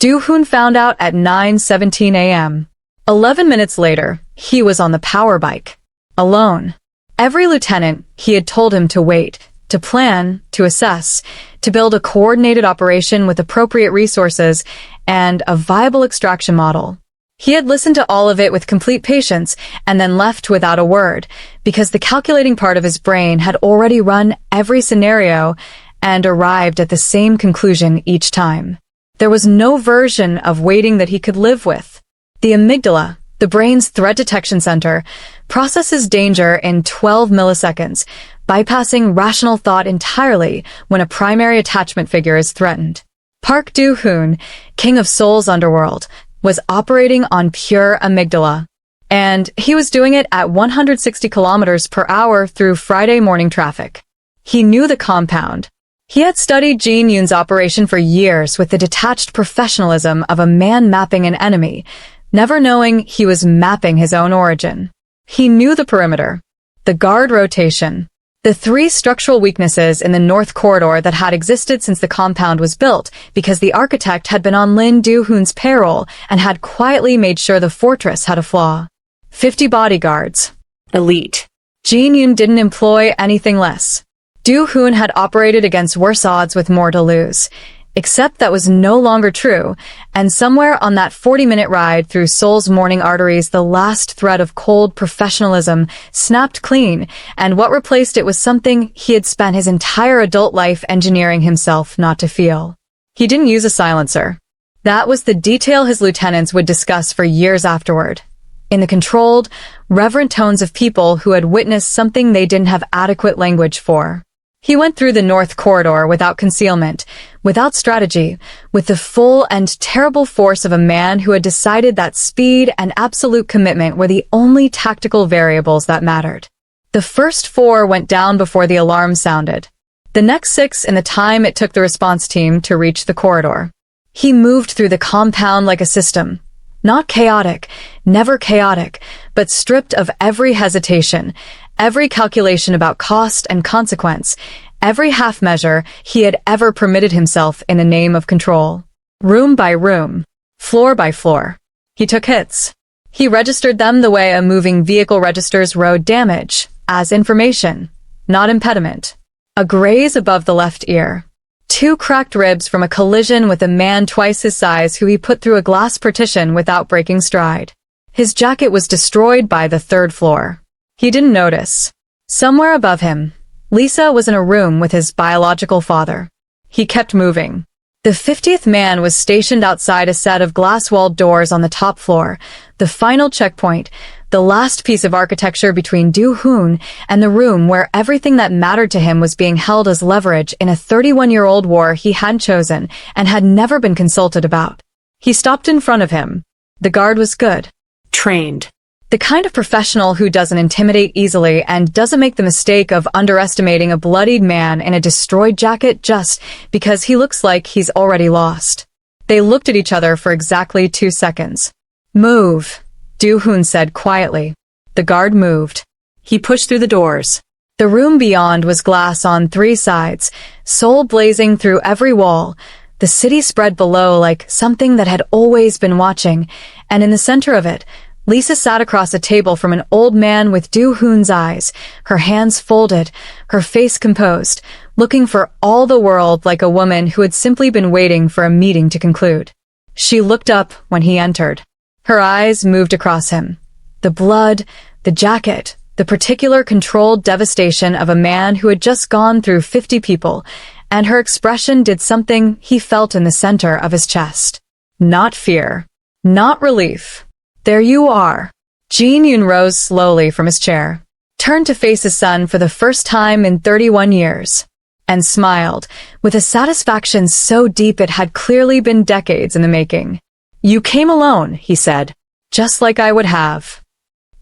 Do-hoon found out at 9:17 a.m. 11 minutes later, he was on the power bike. Alone. Every lieutenant, he had told him to wait, to plan, to assess, to build a coordinated operation with appropriate resources and a viable extraction model. He had listened to all of it with complete patience and then left without a word, because the calculating part of his brain had already run every scenario and arrived at the same conclusion each time. There was no version of waiting that he could live with. The amygdala, the brain's threat detection center, processes danger in 12 milliseconds, bypassing rational thought entirely when a primary attachment figure is threatened. Park Do-hoon, king of Seoul's underworld, was operating on pure amygdala. And he was doing it at 160 kilometers per hour through Friday morning traffic. He knew the compound. He had studied Jin-yoon's operation for years with the detached professionalism of a man mapping an enemy, never knowing he was mapping his own origin. He knew the perimeter, the guard rotation, the 3 structural weaknesses in the North Corridor that had existed since the compound was built because the architect had been on Lin Do-hoon's payroll and had quietly made sure the fortress had a flaw. 50 bodyguards. Elite. Jin-yoon didn't employ anything less. Do-hoon had operated against worse odds with more to lose. Except that was no longer true, and somewhere on that 40-minute ride through Seoul's morning arteries the last thread of cold professionalism snapped clean, and what replaced it was something he had spent his entire adult life engineering himself not to feel. He didn't use a silencer. That was the detail his lieutenants would discuss for years afterward. In the controlled, reverent tones of people who had witnessed something they didn't have adequate language for. He went through the North Corridor without concealment, without strategy, with the full and terrible force of a man who had decided that speed and absolute commitment were the only tactical variables that mattered. The first 4 went down before the alarm sounded. The next 6 in the time it took the response team to reach the corridor. He moved through the compound like a system, Not chaotic, never chaotic, but stripped of every hesitation, every calculation about cost and consequence, every half measure he had ever permitted himself in the name of control. Room by room, floor by floor. He took hits. He registered them the way a moving vehicle registers road damage, as information, not impediment. A graze above the left ear. 2 cracked ribs from a collision with a man twice his size who he put through a glass partition without breaking stride. His jacket was destroyed by the 3rd floor. He didn't notice. Somewhere above him, Lisa was in a room with his biological father. He kept moving. The 50th man was stationed outside a set of glass-walled doors on the top floor, the final checkpoint, the last piece of architecture between Do-hoon and the room where everything that mattered to him was being held as leverage in a 31-year-old war he hadn't chosen and had never been consulted about. He stopped in front of him. The guard was good. Trained. The kind of professional who doesn't intimidate easily and doesn't make the mistake of underestimating a bloodied man in a destroyed jacket just because he looks like he's already lost. They looked at each other for exactly 2 seconds. "Move," Do-hoon said quietly. The guard moved. He pushed through the doors. The room beyond was glass on 3 sides, soul blazing through every wall. The city spread below like something that had always been watching, and in the center of it, Lisa sat across a table from an old man with Do-hoon's eyes, her hands folded, her face composed, looking for all the world like a woman who had simply been waiting for a meeting to conclude. She looked up when he entered. Her eyes moved across him. The blood, the jacket, the particular controlled devastation of a man who had just gone through 50 people, and her expression did something he felt in the center of his chest. Not fear. Not relief. "There you are." Jin-yoon rose slowly from his chair, turned to face his son for the first time in 31 years, and smiled, with a satisfaction so deep it had clearly been decades in the making. "You came alone," he said, "just like I would have."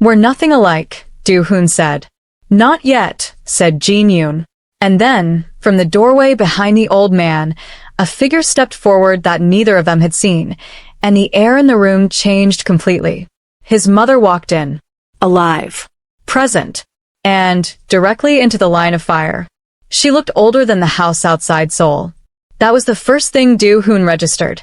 "We're nothing alike," Do-hoon said. "Not yet," said Jin-yoon. And then, from the doorway behind the old man, a figure stepped forward that neither of them had seen, and the air in the room changed completely. His mother walked in. Alive. Present. And directly into the line of fire. She looked older than the house outside Seoul. That was the first thing Do-hoon registered.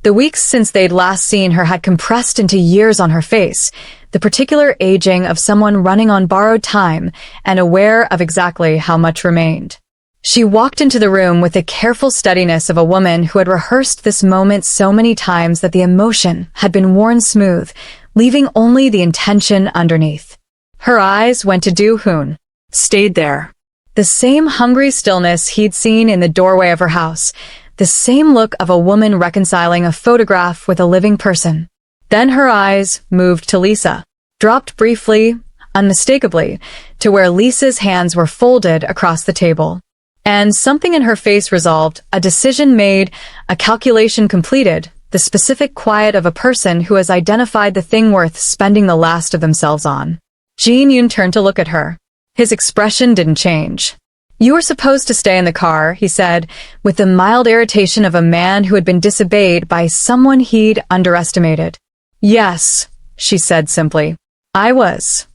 The weeks since they'd last seen her had compressed into years on her face, the particular aging of someone running on borrowed time and aware of exactly how much remained. She walked into the room with the careful steadiness of a woman who had rehearsed this moment so many times that the emotion had been worn smooth, leaving only the intention underneath. Her eyes went to Do-hoon. Stayed there. The same hungry stillness he'd seen in the doorway of her house, the same look of a woman reconciling a photograph with a living person. Then her eyes moved to Lisa, dropped briefly, unmistakably, to where Lisa's hands were folded across the table. And something in her face resolved, a decision made, a calculation completed, the specific quiet of a person who has identified the thing worth spending the last of themselves on. Jin-yoon turned to look at her. His expression didn't change. "You were supposed to stay in the car," he said, with the mild irritation of a man who had been disobeyed by someone he'd underestimated. "Yes," she said simply. "I was."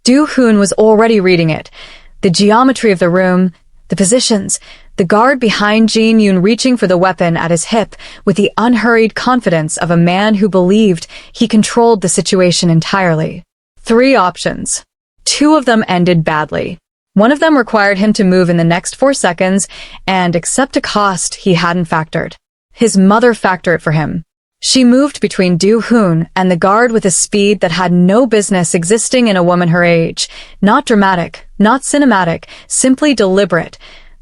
Do-hoon was already reading it. The geometry of the room, the positions, the guard behind Jin-yoon reaching for the weapon at his hip with the unhurried confidence of a man who believed he controlled the situation entirely. 3 options. 2 of them ended badly. One of them required him to move in the next 4 seconds and accept a cost he hadn't factored. His mother factored it for him. She moved between Do-hoon and the guard with a speed that had no business existing in a woman her age. Not dramatic, not cinematic, simply deliberate.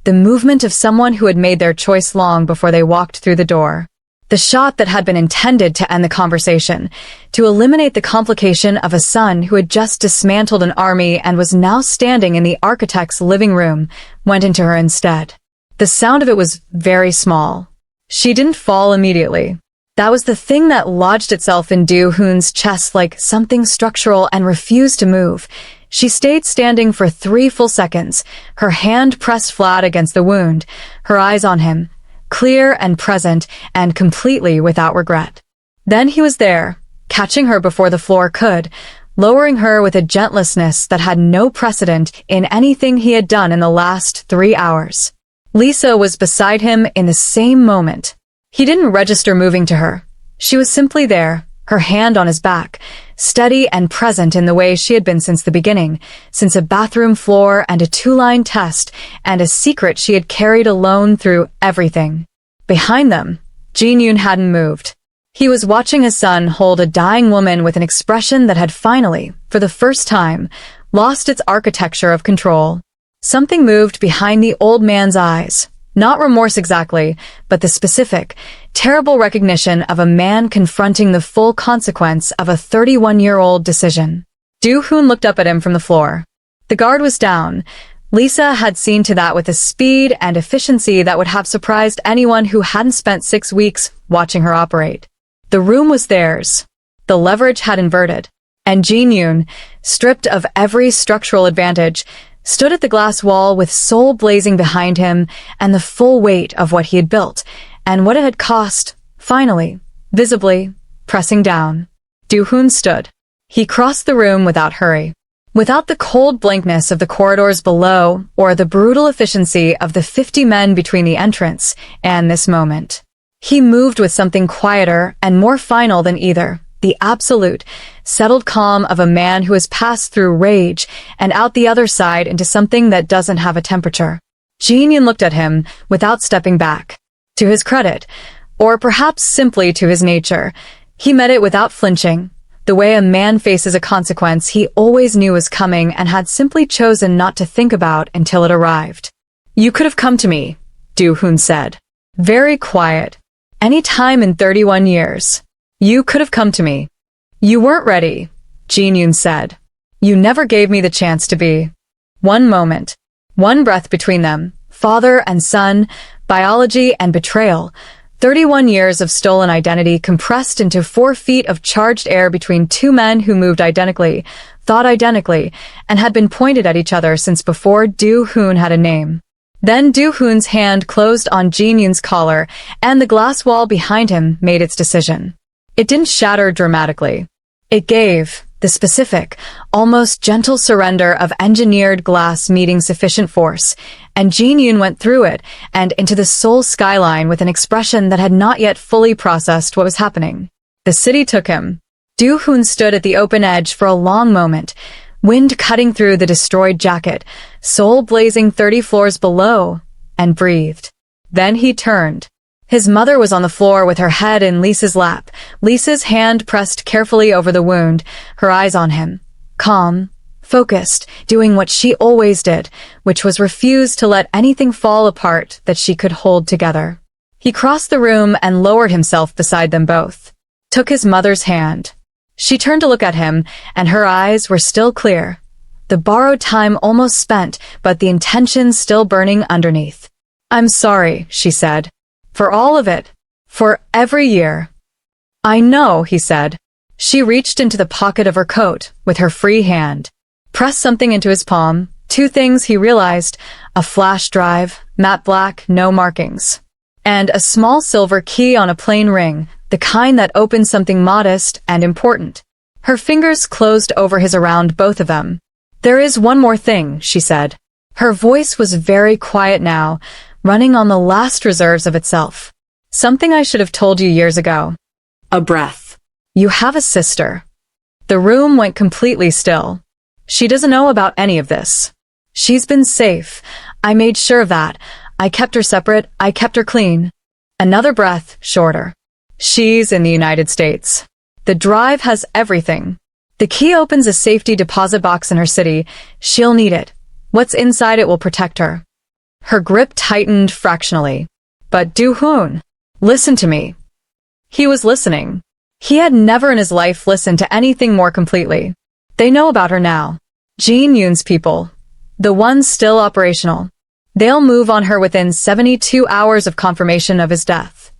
The movement of someone who had made their choice long before they walked through the door. The shot that had been intended to end the conversation, to eliminate the complication of a son who had just dismantled an army and was now standing in the architect's living room, went into her instead. The sound of it was very small. She didn't fall immediately. That was the thing that lodged itself in Do-hoon's chest like something structural and refused to move. She stayed standing for 3 full seconds, her hand pressed flat against the wound, her eyes on him, clear and present and completely without regret. Then he was there, catching her before the floor could, lowering her with a gentlessness that had no precedent in anything he had done in the last 3 hours. Lisa was beside him in the same moment. He didn't register moving to her. She was simply there, her hand on his back, steady and present in the way she had been since the beginning, since a bathroom floor and a 2-line test and a secret she had carried alone through everything. Behind them, Jin-yoon hadn't moved. He was watching his son hold a dying woman with an expression that had finally, for the first time, lost its architecture of control. Something moved behind the old man's eyes. Not remorse exactly, but the specific, terrible recognition of a man confronting the full consequence of a 31-year-old decision. Do-hoon looked up at him from the floor. The guard was down. Lisa had seen to that with a speed and efficiency that would have surprised anyone who hadn't spent 6 weeks watching her operate. The room was theirs. The leverage had inverted. And Jin-yoon, stripped of every structural advantage, stood at the glass wall with soul blazing behind him and the full weight of what he had built, and what it had cost, finally, visibly, pressing down. Do-hoon stood. He crossed the room without hurry. Without the cold blankness of the corridors below or the brutal efficiency of the 50 men between the entrance and this moment. He moved with something quieter and more final than either, the absolute, settled calm of a man who has passed through rage and out the other side into something that doesn't have a temperature. Jin-yoon looked at him without stepping back. To his credit, or perhaps simply to his nature, he met it without flinching, the way a man faces a consequence he always knew was coming and had simply chosen not to think about until it arrived. "You could have come to me," Do-hoon said. Very quiet. "Any time in 31 years. You could have come to me." "You weren't ready," Jin-yoon said. "You never gave me the chance to be." One moment. One breath between them. Father and son, biology and betrayal. 31 years of stolen identity compressed into 4 feet of charged air between 2 men who moved identically, thought identically, and had been pointed at each other since before Do-hoon had a name. Then Do-hoon's hand closed on Jin-yoon's collar, and the glass wall behind him made its decision. It didn't shatter dramatically. It gave the specific, almost gentle surrender of engineered glass meeting sufficient force, and Jin-yoon went through it and into the Seoul skyline with an expression that had not yet fully processed what was happening. The city took him. Do-hoon stood at the open edge for a long moment, wind cutting through the destroyed jacket, Seoul blazing 30 floors below, and breathed. Then he turned. His mother was on the floor with her head in Lisa's lap, Lisa's hand pressed carefully over the wound, her eyes on him. Calm, focused, doing what she always did, which was refuse to let anything fall apart that she could hold together. He crossed the room and lowered himself beside them both. Took his mother's hand. She turned to look at him, and her eyes were still clear. The borrowed time almost spent, but the intention still burning underneath. "I'm sorry," she said. "For all of it. For every year." "I know," he said. She reached into the pocket of her coat with her free hand. Pressed something into his palm, 2 things he realized, a flash drive, matte black, no markings. And a small silver key on a plain ring, the kind that opened something modest and important. Her fingers closed over his around both of them. "There is one more thing," she said. Her voice was very quiet now, running on the last reserves of itself. "Something I should have told you years ago." A breath. "You have a sister." The room went completely still. "She doesn't know about any of this. She's been safe. I made sure of that. I kept her separate. I kept her clean." Another breath, shorter. "She's in the United States. The drive has everything. The key opens a safety deposit box in her city. She'll need it. What's inside it will protect her." Her grip tightened fractionally. "But Do-hoon, listen to me." He was listening. He had never in his life listened to anything more completely. They know about her now. Jin-yoon's people. The ones still operational. They'll move on her within 72 hours of confirmation of his death.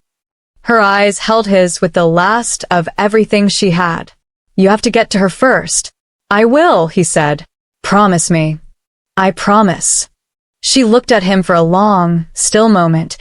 Her eyes held his with the last of everything she had. "You have to get to her first." "I will," he said. "Promise me." "I promise." She looked at him for a long, still moment,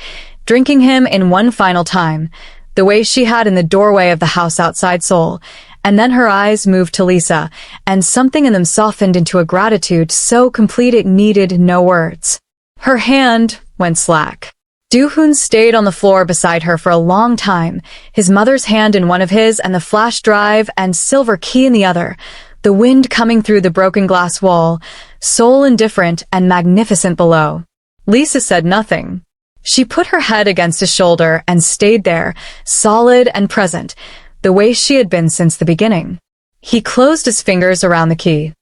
drinking him in one final time, the way she had in the doorway of the house outside Seoul, and then her eyes moved to Lisa, and something in them softened into a gratitude so complete it needed no words. Her hand went slack. Do-hoon stayed on the floor beside her for a long time, his mother's hand in one of his and the flash drive and silver key in the other, the wind coming through the broken glass wall, Seoul indifferent and magnificent below. Lisa said nothing. She put her head against his shoulder and stayed there, solid and present, the way she had been since the beginning. He closed his fingers around the key.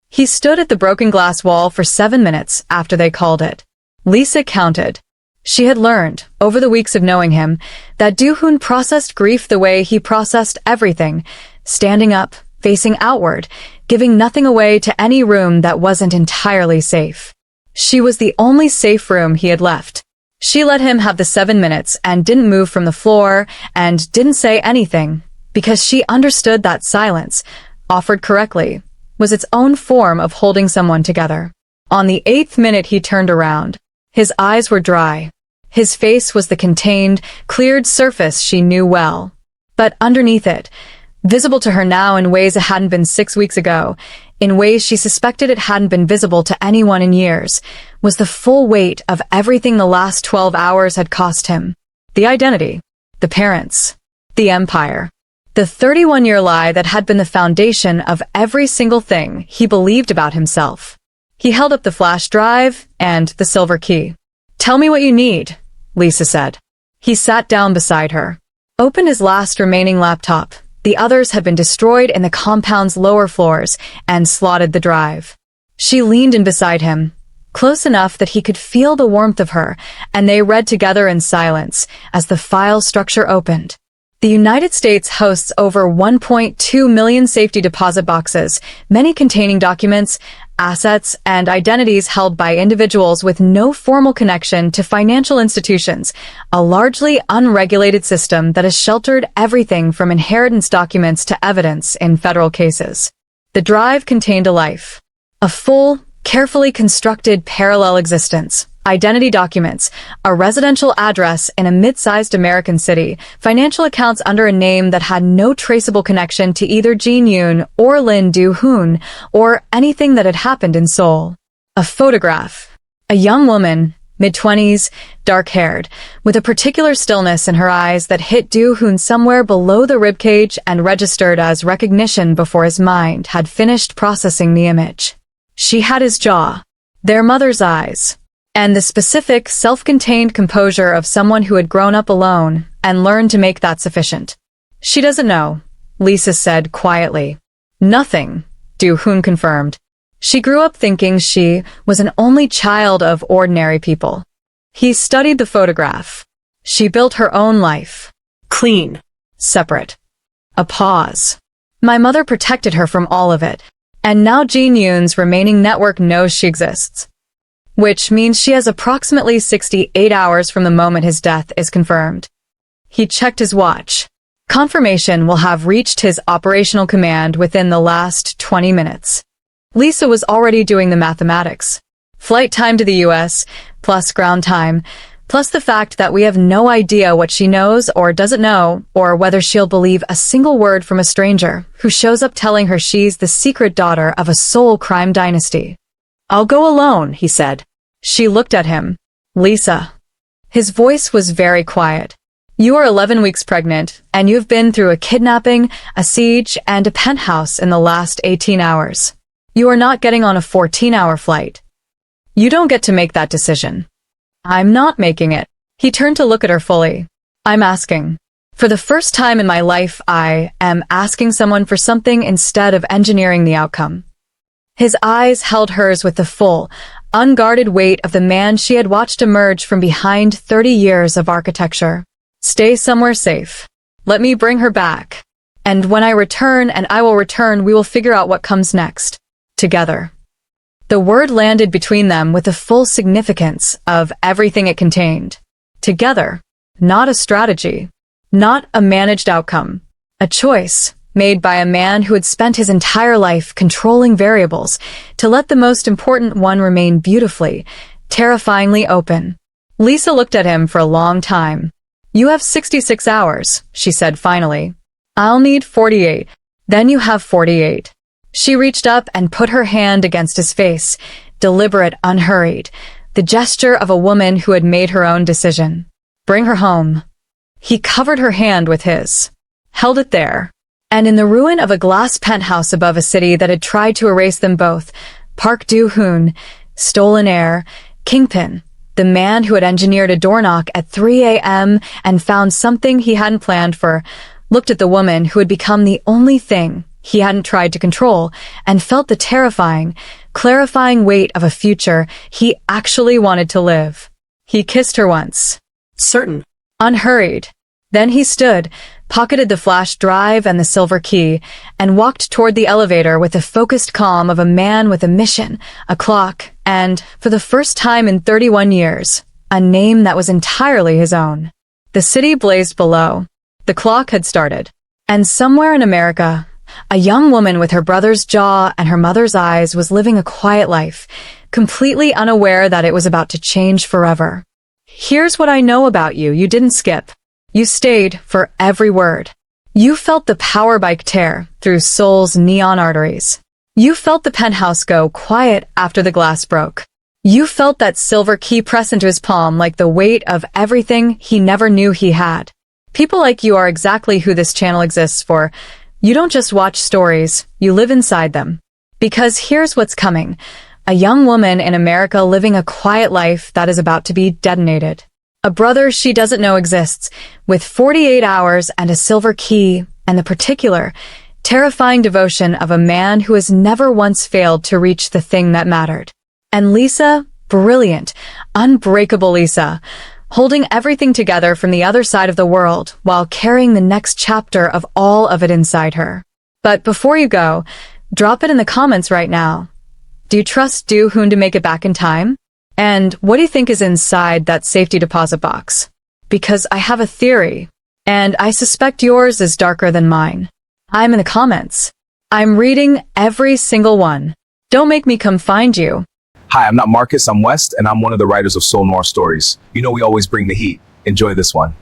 He stood at the broken glass wall for 7 minutes after they called it. Lisa counted. She had learned, over the weeks of knowing him, that Do-hoon processed grief the way he processed everything, standing up, facing outward, giving nothing away to any room that wasn't entirely safe. She was the only safe room he had left. She let him have the 7 minutes and didn't move from the floor and didn't say anything, because she understood that silence, offered correctly, was its own form of holding someone together. On the 8th minute he turned around. His eyes were dry. His face was the contained, cleared surface she knew well. But underneath it, visible to her now in ways it hadn't been 6 weeks ago, in ways she suspected it hadn't been visible to anyone in years, was the full weight of everything the last 12 hours had cost him. The identity, the parents, the empire, the 31-year lie that had been the foundation of every single thing he believed about himself. He held up the flash drive and the silver key. "Tell me what you need," Lisa said. He sat down beside her, opened his last remaining laptop. The others had been destroyed in the compound's lower floors, and slotted the drive. She leaned in beside him, close enough that he could feel the warmth of her, and they read together in silence as the file structure opened. The United States hosts over 1.2 million safety deposit boxes, many containing documents, assets, and identities held by individuals with no formal connection to financial institutions, a largely unregulated system that has sheltered everything from inheritance documents to evidence in federal cases. The drive contained a life, a full, carefully constructed parallel existence, identity documents, a residential address in a mid-sized American city, financial accounts under a name that had no traceable connection to either Jin Yoon or Lin Do-hoon, or anything that had happened in Seoul. A photograph. A young woman, mid-20s, dark-haired, with a particular stillness in her eyes that hit Do-hoon somewhere below the ribcage and registered as recognition before his mind had finished processing the image. She had his jaw, their mother's eyes, and the specific, self-contained composure of someone who had grown up alone and learned to make that sufficient. "She doesn't know," Lisa said quietly. "Nothing," Do-hoon confirmed. "She grew up thinking she was an only child of ordinary people." He studied the photograph. She built her own life. Clean. Separate. A pause. "My mother protected her from all of it, and now Jin Yoon's remaining network knows she exists. Which means she has approximately 68 hours from the moment his death is confirmed." He checked his watch. Confirmation will have reached his operational command within the last 20 minutes. Lisa was already doing the mathematics. Flight time to the US, plus ground time, plus the fact that we have no idea what she knows or doesn't know, or whether she'll believe a single word from a stranger who shows up telling her she's the secret daughter of a Seoul crime dynasty. "I'll go alone," he said. She looked at him. "Lisa." His voice was very quiet. "You are 11 weeks pregnant, and you've been through a kidnapping, a siege, and a penthouse in the last 18 hours. You are not getting on a 14-hour flight. You don't get to make that decision." "I'm not making it." He turned to look at her fully. "I'm asking. For the first time in my life, I am asking someone for something instead of engineering the outcome." His eyes held hers with the full, unguarded weight of the man she had watched emerge from behind 30 years of architecture. "Stay somewhere safe. Let me bring her back. And when I return, and I will return, we will figure out what comes next. Together." The word landed between them with the full significance of everything it contained. Together. Not a strategy. Not a managed outcome. A choice made by a man who had spent his entire life controlling variables to let the most important one remain beautifully, terrifyingly open. Lisa looked at him for a long time. "You have 66 hours, she said finally. "I'll need 48. Then you have 48. She reached up and put her hand against his face, deliberate, unhurried, the gesture of a woman who had made her own decision. Bring her home. He covered her hand with his, held it there, and in the ruin of a glass penthouse above a city that had tried to erase them both, Park Do-hoon, stolen heir, Kingpin, the man who had engineered a door knock at 3 a.m. and found something he hadn't planned for, looked at the woman who had become the only thing he hadn't tried to control, and felt the terrifying, clarifying weight of a future he actually wanted to live. He kissed her once. Certain. Unhurried. Then he stood, pocketed the flash drive and the silver key, and walked toward the elevator with the focused calm of a man with a mission, a clock, and, for the first time in 31 years, a name that was entirely his own. The city blazed below. The clock had started. And somewhere in America, a young woman with her brother's jaw and her mother's eyes was living a quiet life, completely unaware that it was about to change forever. Here's what I know about you. You didn't skip. You stayed for every word. You felt the power bike tear through Seoul's neon arteries. You felt the penthouse go quiet after the glass broke. You felt that silver key press into his palm like the weight of everything he never knew he had. People like you are exactly who this channel exists for. You don't just watch stories, you live inside them. Because here's what's coming. A young woman in America living a quiet life that is about to be detonated. A brother she doesn't know exists, with 48 hours and a silver key, and the particular, terrifying devotion of a man who has never once failed to reach the thing that mattered. And Lisa, brilliant, unbreakable Lisa, holding everything together from the other side of the world while carrying the next chapter of all of it inside her. But before you go, drop it in the comments right now. Do you trust Do-hoon to make it back in time? And what do you think is inside that safety deposit box? Because I have a theory, and I suspect yours is darker than mine. I'm in the comments. I'm reading every single one. Don't make me come find you. Hi, I'm not Marcus, I'm West, and I'm one of the writers of Seoul Noir stories. You know we always bring the heat. Enjoy this one.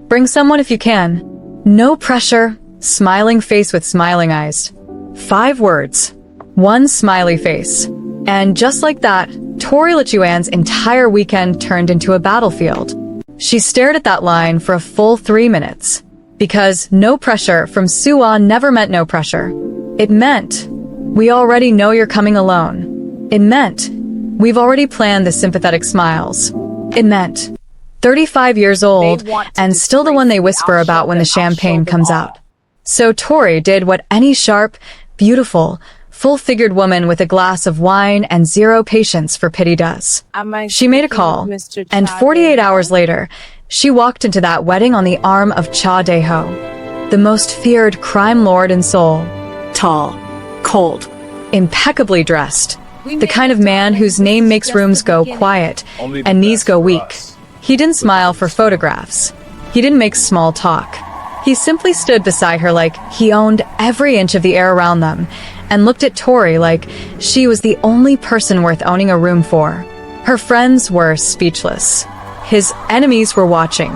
Bring someone if you can. No pressure, smiling face with smiling eyes. 5 words. 1 smiley face. And just like that, Tori Lichuan's entire weekend turned into a battlefield. She stared at that line for a full 3 minutes. Because no pressure from Suwon never meant no pressure. It meant, we already know you're coming alone. It meant, we've already planned the sympathetic smiles. It meant, 35 years old, and still the one they whisper about when the champagne comes out. So Tori did what any sharp, beautiful, full-figured woman with a glass of wine and zero patience for pity does. She made a call, and 48 hours later, she walked into that wedding on the arm of Cha Dae-ho, the most feared crime lord in Seoul. Tall. Cold. Impeccably dressed. The kind of man whose name makes rooms go quiet and knees go weak. He didn't smile for photographs. He didn't make small talk. He simply stood beside her like he owned every inch of the air around them, and looked at Tori like she was the only person worth owning a room for. Her friends were speechless. His enemies were watching.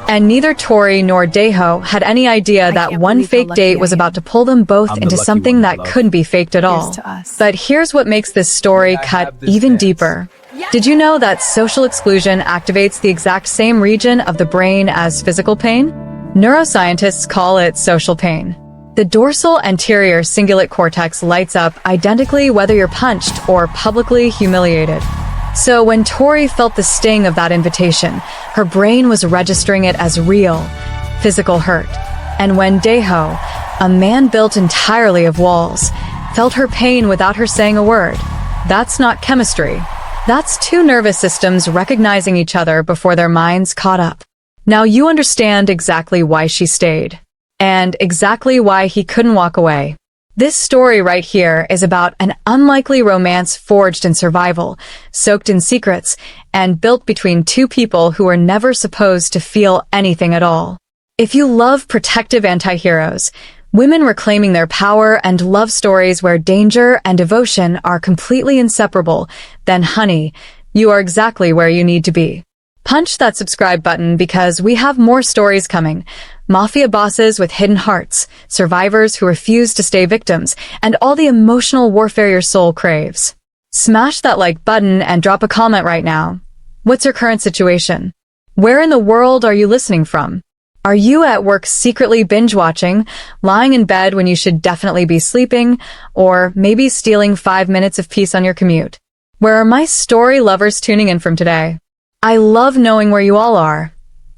And neither Tori nor Dae-ho had any idea that one fake date was about to pull them both into something that couldn't be faked at all. But here's what makes this story cut even deeper. Did you know that social exclusion activates the exact same region of the brain as physical pain? Neuroscientists call it social pain. The dorsal anterior cingulate cortex lights up identically whether you're punched or publicly humiliated. So when Tori felt the sting of that invitation, her brain was registering it as real, physical hurt. And when Dae-ho, a man built entirely of walls, felt her pain without her saying a word, that's not chemistry. That's 2 nervous systems recognizing each other before their minds caught up. Now you understand exactly why she stayed, and exactly why he couldn't walk away. This story right here is about an unlikely romance forged in survival, soaked in secrets, and built between 2 people who were never supposed to feel anything at all. If you love protective anti-heroes, women reclaiming their power, and love stories where danger and devotion are completely inseparable, then honey, you are exactly where you need to be. Punch that subscribe button because we have more stories coming. Mafia bosses with hidden hearts, survivors who refuse to stay victims, and all the emotional warfare your soul craves. Smash that like button and drop a comment right now. What's your current situation? Where in the world are you listening from? Are you at work secretly binge-watching, lying in bed when you should definitely be sleeping, or maybe stealing 5 minutes of peace on your commute? Where are my story lovers tuning in from today? I love knowing where you all are,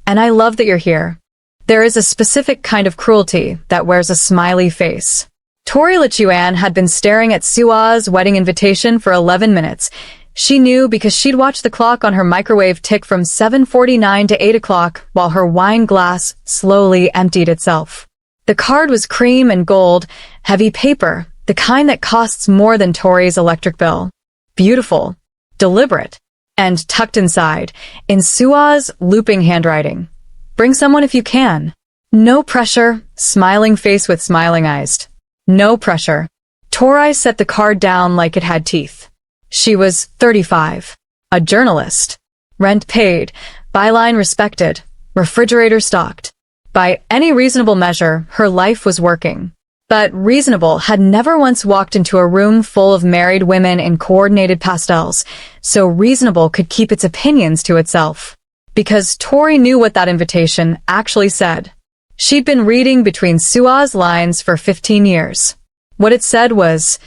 and I love that you're here. There is a specific kind of cruelty that wears a smiley face. Tori Lichuan had been staring at Sua's wedding invitation for 11 minutes. She knew because she'd watched the clock on her microwave tick from 7:49 to 8 o'clock while her wine glass slowly emptied itself. The card was cream and gold, heavy paper, the kind that costs more than Tori's electric bill. Beautiful, deliberate, and tucked inside, in Sua's looping handwriting. Bring someone if you can. No pressure, smiling face with smiling eyes. No pressure. Tori set the card down like it had teeth. She was 35, a journalist, rent paid, byline respected, refrigerator stocked. By any reasonable measure, her life was working. But reasonable had never once walked into a room full of married women in coordinated pastels, so reasonable could keep its opinions to itself. Because Tori knew what that invitation actually said. She'd been reading between Sua's lines for 15 years. What it said was,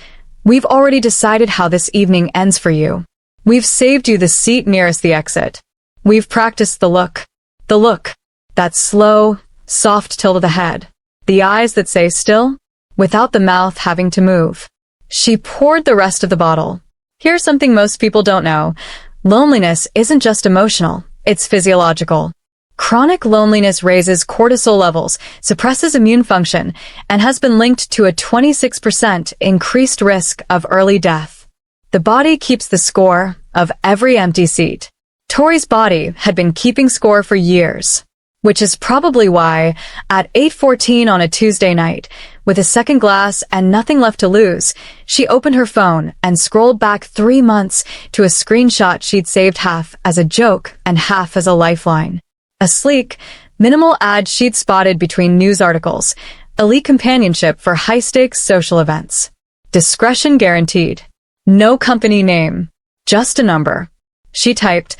"We've already decided how this evening ends for you. We've saved you the seat nearest the exit. We've practiced the look. That slow, soft tilt of the head. The eyes that say still, without the mouth having to move." She poured the rest of the bottle. Here's something most people don't know. Loneliness isn't just emotional, it's physiological. Chronic loneliness raises cortisol levels, suppresses immune function, and has been linked to a 26% increased risk of early death. The body keeps the score of every empty seat. Tori's body had been keeping score for years, which is probably why, at 8:14 on a Tuesday night, with a second glass and nothing left to lose, she opened her phone and scrolled back 3 months to a screenshot she'd saved half as a joke and half as a lifeline. A sleek, minimal ad she'd spotted between news articles, elite companionship for high-stakes social events. Discretion guaranteed. No company name. Just a number. She typed,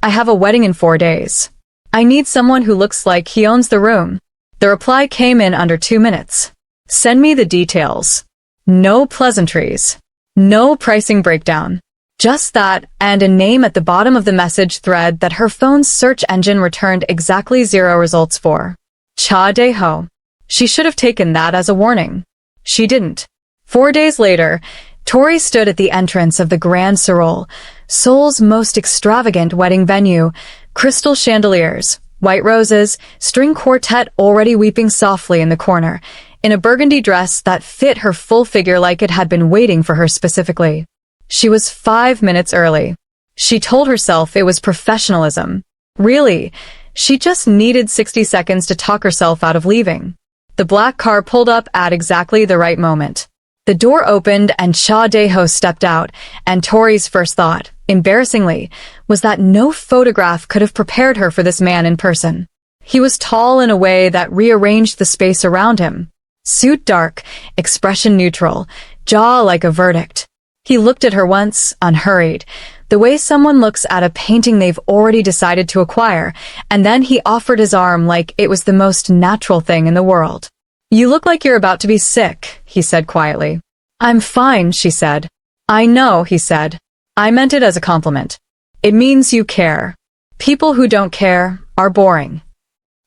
"I have a wedding in 4 days. I need someone who looks like he owns the room." The reply came in under 2 minutes. "Send me the details." No pleasantries. No pricing breakdown. Just that, and a name at the bottom of the message thread that her phone's search engine returned exactly 0 results for. Cha De-ho. She should have taken that as a warning. She didn't. 4 days later, Tori stood at the entrance of the Grand Seoul, Seoul's most extravagant wedding venue. Crystal chandeliers, white roses, string quartet already weeping softly in the corner, in a burgundy dress that fit her full figure like it had been waiting for her specifically. She was 5 minutes early. She told herself it was professionalism. Really, she just needed 60 seconds to talk herself out of leaving. The black car pulled up at exactly the right moment. The door opened and Cha De-ho stepped out, and Tori's first thought, embarrassingly, was that no photograph could have prepared her for this man in person. He was tall in a way that rearranged the space around him. Suit dark, expression neutral, jaw like a verdict. He looked at her once, unhurried, the way someone looks at a painting they've already decided to acquire, and then he offered his arm like it was the most natural thing in the world. "You look like you're about to be sick," he said quietly. "I'm fine," she said. "I know," he said. "I meant it as a compliment. It means you care. People who don't care are boring."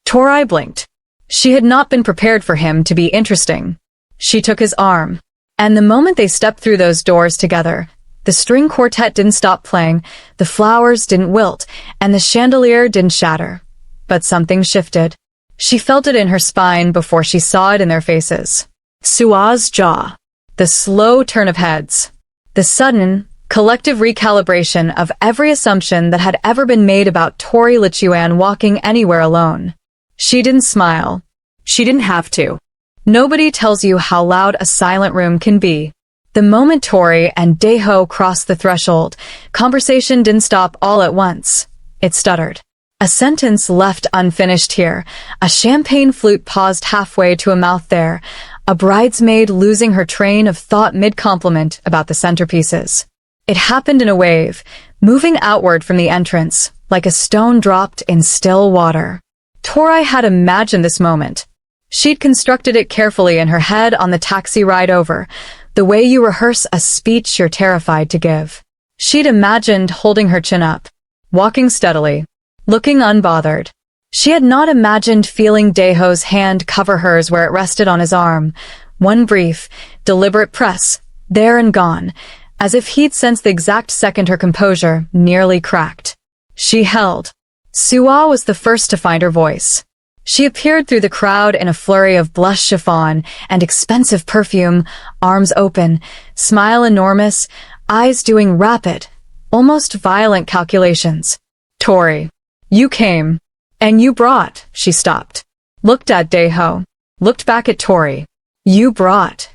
Tori blinked. She had not been prepared for him to be interesting. She took his arm. And the moment they stepped through those doors together, the string quartet didn't stop playing, the flowers didn't wilt, and the chandelier didn't shatter. But something shifted. She felt it in her spine before she saw it in their faces. Sua's jaw. The slow turn of heads. The sudden, collective recalibration of every assumption that had ever been made about Tori Lichuan walking anywhere alone. She didn't smile. She didn't have to. Nobody tells you how loud a silent room can be. The moment Tori and De-ho crossed the threshold, conversation didn't stop all at once. It stuttered. A sentence left unfinished here. A champagne flute paused halfway to a mouth there. A bridesmaid losing her train of thought mid-compliment about the centerpieces. It happened in a wave, moving outward from the entrance, like a stone dropped in still water. Tori had imagined this moment. She'd constructed it carefully in her head on the taxi ride over, the way you rehearse a speech you're terrified to give. She'd imagined holding her chin up, walking steadily, looking unbothered. She had not imagined feeling Daeho's hand cover hers where it rested on his arm. One brief, deliberate press, there and gone, as if he'd sensed the exact second her composure nearly cracked. She held. Suwa was the first to find her voice. She appeared through the crowd in a flurry of blush chiffon and expensive perfume, arms open, smile enormous, eyes doing rapid, almost violent calculations. Tori, you came. And you brought. She stopped. Looked at Daeho. Looked back at Tori. You brought.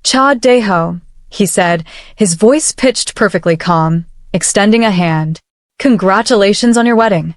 Cha Daeho, he said, his voice pitched perfectly calm, extending a hand. Congratulations on your wedding.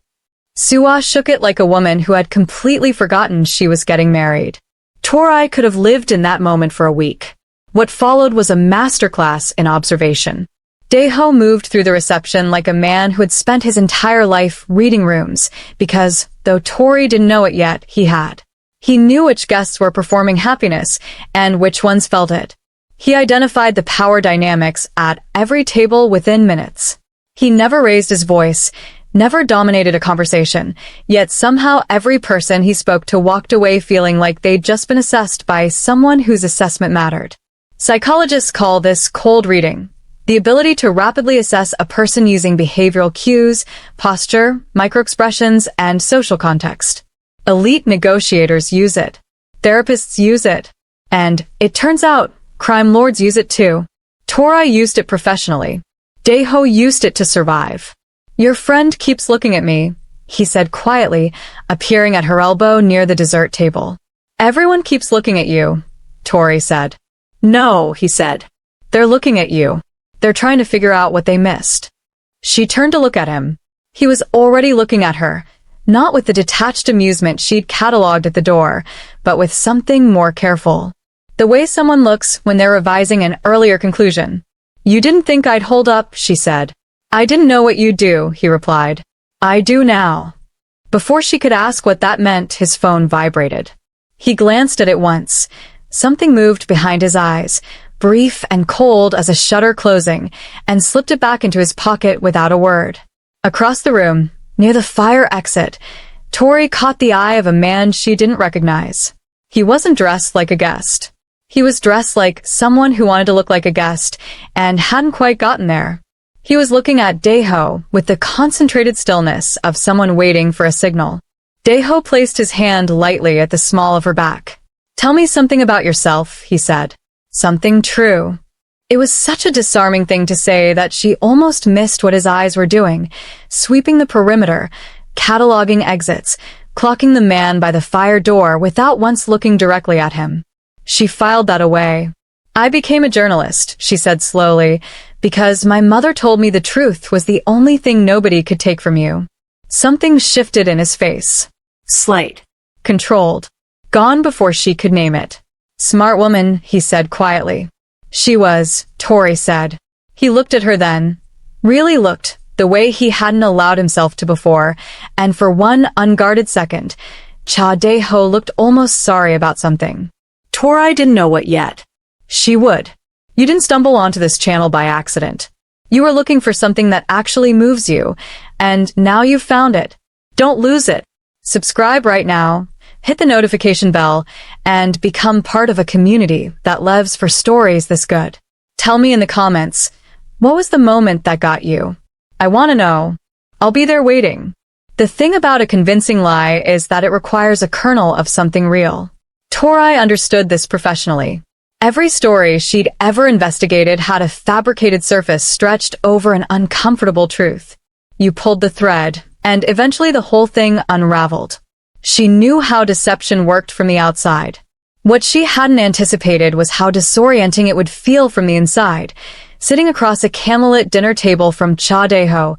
Suwa shook it like a woman who had completely forgotten she was getting married. Tori could have lived in that moment for a week. What followed was a masterclass in observation. Daeho moved through the reception like a man who had spent his entire life reading rooms, because, though Tori didn't know it yet, he had. He knew which guests were performing happiness, and which ones felt it. He identified the power dynamics at every table within minutes. He never raised his voice, never dominated a conversation, yet somehow every person he spoke to walked away feeling like they'd just been assessed by someone whose assessment mattered. Psychologists call this cold reading. The ability to rapidly assess a person using behavioral cues, posture, microexpressions, and social context. Elite negotiators use it. Therapists use it. And, it turns out, crime lords use it too. Tori used it professionally. Daeho used it to survive. Your friend keeps looking at me, he said quietly, appearing at her elbow near the dessert table. Everyone keeps looking at you, Tori said. No, he said. They're looking at you. They're trying to figure out what they missed. She turned to look at him. He was already looking at her, not with the detached amusement she'd catalogued at the door, but with something more careful. The way someone looks when they're revising an earlier conclusion. You didn't think I'd hold up, she said. I didn't know what you'd do, he replied. I do now. Before she could ask what that meant, his phone vibrated. He glanced at it once. Something moved behind his eyes, brief and cold as a shutter closing, and slipped it back into his pocket without a word. Across the room, near the fire exit, Tori caught the eye of a man she didn't recognize. He wasn't dressed like a guest. He was dressed like someone who wanted to look like a guest and hadn't quite gotten there. He was looking at Daeho with the concentrated stillness of someone waiting for a signal. Daeho placed his hand lightly at the small of her back. Tell me something about yourself, he said. Something true. It was such a disarming thing to say that she almost missed what his eyes were doing, sweeping the perimeter, cataloging exits, clocking the man by the fire door without once looking directly at him. She filed that away. I became a journalist, she said slowly, because my mother told me the truth was the only thing nobody could take from you. Something shifted in his face. Slight. Controlled. Gone before she could name it. Smart woman, he said quietly. She was, Tori said. He looked at her then. Really looked, the way he hadn't allowed himself to before, and for one unguarded second, Cha Daeho looked almost sorry about something. Tori didn't know what yet. She would. You didn't stumble onto this channel by accident. You were looking for something that actually moves you, and now you've found it. Don't lose it. Subscribe right now, hit the notification bell, and become part of a community that lives for stories this good. Tell me in the comments, what was the moment that got you? I want to know. I'll be there waiting. The thing about a convincing lie is that it requires a kernel of something real. Tori understood this professionally. Every story she'd ever investigated had a fabricated surface stretched over an uncomfortable truth. You pulled the thread, and eventually the whole thing unraveled. She knew how deception worked from the outside. What she hadn't anticipated was how disorienting it would feel from the inside, sitting across a candlelit dinner table from Cha Daeho,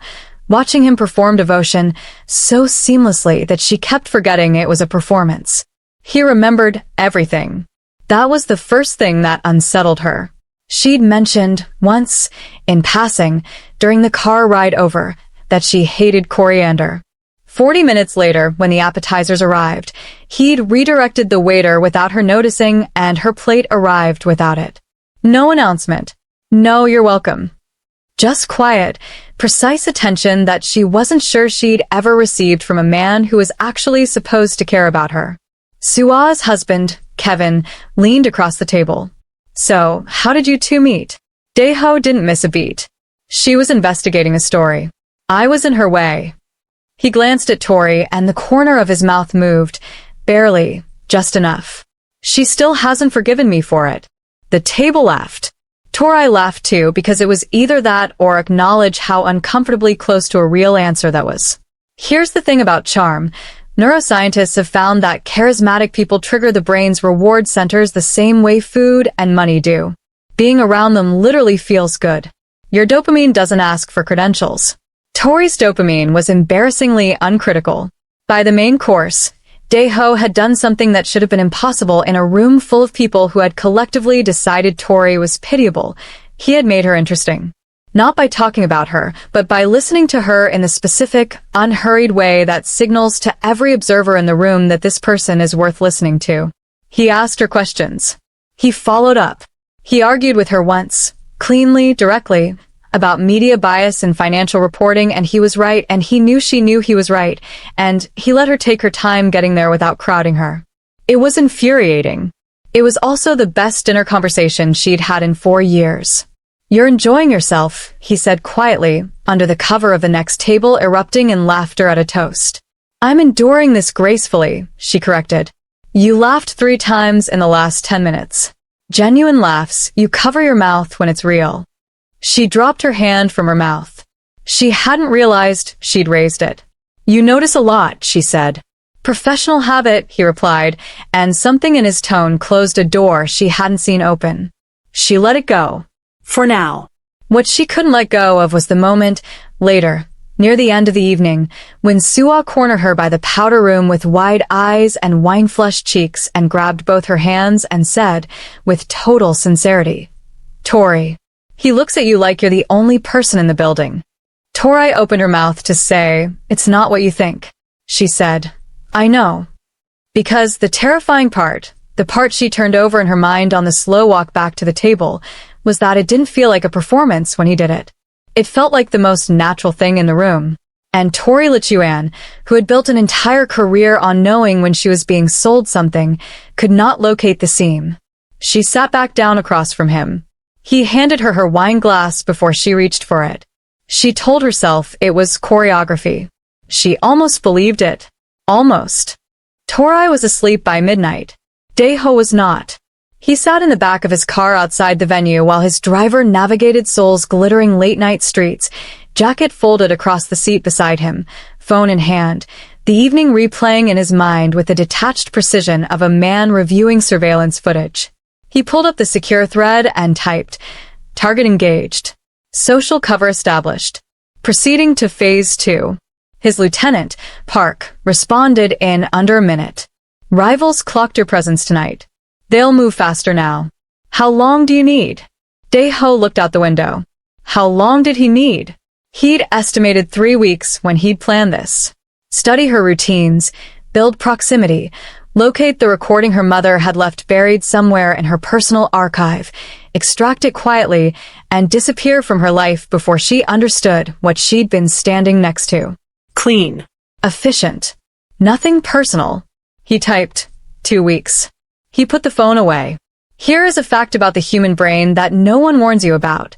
watching him perform devotion so seamlessly that she kept forgetting it was a performance. He remembered everything. That was the first thing that unsettled her. She'd mentioned once, in passing, during the car ride over, that she hated coriander. 40 minutes later, when the appetizers arrived, he'd redirected the waiter without her noticing, and her plate arrived without it. No announcement. No, you're welcome. Just quiet, precise attention that she wasn't sure she'd ever received from a man who was actually supposed to care about her. Sua's husband, Kevin, leaned across the table. So, how did you two meet? Daeho didn't miss a beat. She was investigating a story. I was in her way. He glanced at Tori, and the corner of his mouth moved. Barely, just enough. She still hasn't forgiven me for it. The table laughed. Tori laughed too, because it was either that or acknowledge how uncomfortably close to a real answer that was. Here's the thing about charm. Neuroscientists have found that charismatic people trigger the brain's reward centers the same way food and money do. Being around them literally feels good. Your dopamine doesn't ask for credentials. Tori's dopamine was embarrassingly uncritical. By the main course, Daeho had done something that should have been impossible in a room full of people who had collectively decided Tori was pitiable. He had made her interesting. Not by talking about her, but by listening to her in the specific, unhurried way that signals to every observer in the room that this person is worth listening to. He asked her questions. He followed up. He argued with her once, cleanly, directly, about media bias and financial reporting, and he was right, and he knew she knew he was right, and he let her take her time getting there without crowding her. It was infuriating. It was also the best dinner conversation she'd had in 4 years. You're enjoying yourself, he said quietly, under the cover of the next table, erupting in laughter at a toast. I'm enduring this gracefully, she corrected. You laughed 3 times in the last 10 minutes. Genuine laughs, you cover your mouth when it's real. She dropped her hand from her mouth. She hadn't realized she'd raised it. You notice a lot, she said. Professional habit, he replied, and something in his tone closed a door she hadn't seen open. She let it go. For now. What she couldn't let go of was the moment, later, near the end of the evening, when Sua cornered her by the powder room with wide eyes and wine-flushed cheeks and grabbed both her hands and said, with total sincerity, Tori. He looks at you like you're the only person in the building. Tori opened her mouth to say, it's not what you think. She said, I know. Because the terrifying part, the part she turned over in her mind on the slow walk back to the table, was that it didn't feel like a performance when he did it. It felt like the most natural thing in the room. And Tori Lichuan, who had built an entire career on knowing when she was being sold something, could not locate the seam. She sat back down across from him. He handed her wine glass before she reached for it. She told herself it was choreography. She almost believed it. Almost. Tori was asleep by midnight. Daeho was not. He sat in the back of his car outside the venue while his driver navigated Seoul's glittering late-night streets, jacket folded across the seat beside him, phone in hand, the evening replaying in his mind with the detached precision of a man reviewing surveillance footage. He pulled up the secure thread and typed, target engaged. Social cover established. Proceeding to phase 2. His lieutenant, Park, responded in under a minute. Rivals clocked your presence tonight. They'll move faster now. How long do you need? Daeho looked out the window. How long did he need? He'd estimated 3 weeks when he'd planned this. Study her routines, build proximity, locate the recording her mother had left buried somewhere in her personal archive, extract it quietly, and disappear from her life before she understood what she'd been standing next to. Clean. Efficient. Nothing personal. He typed, 2 weeks. He put the phone away. Here is a fact about the human brain that no one warns you about.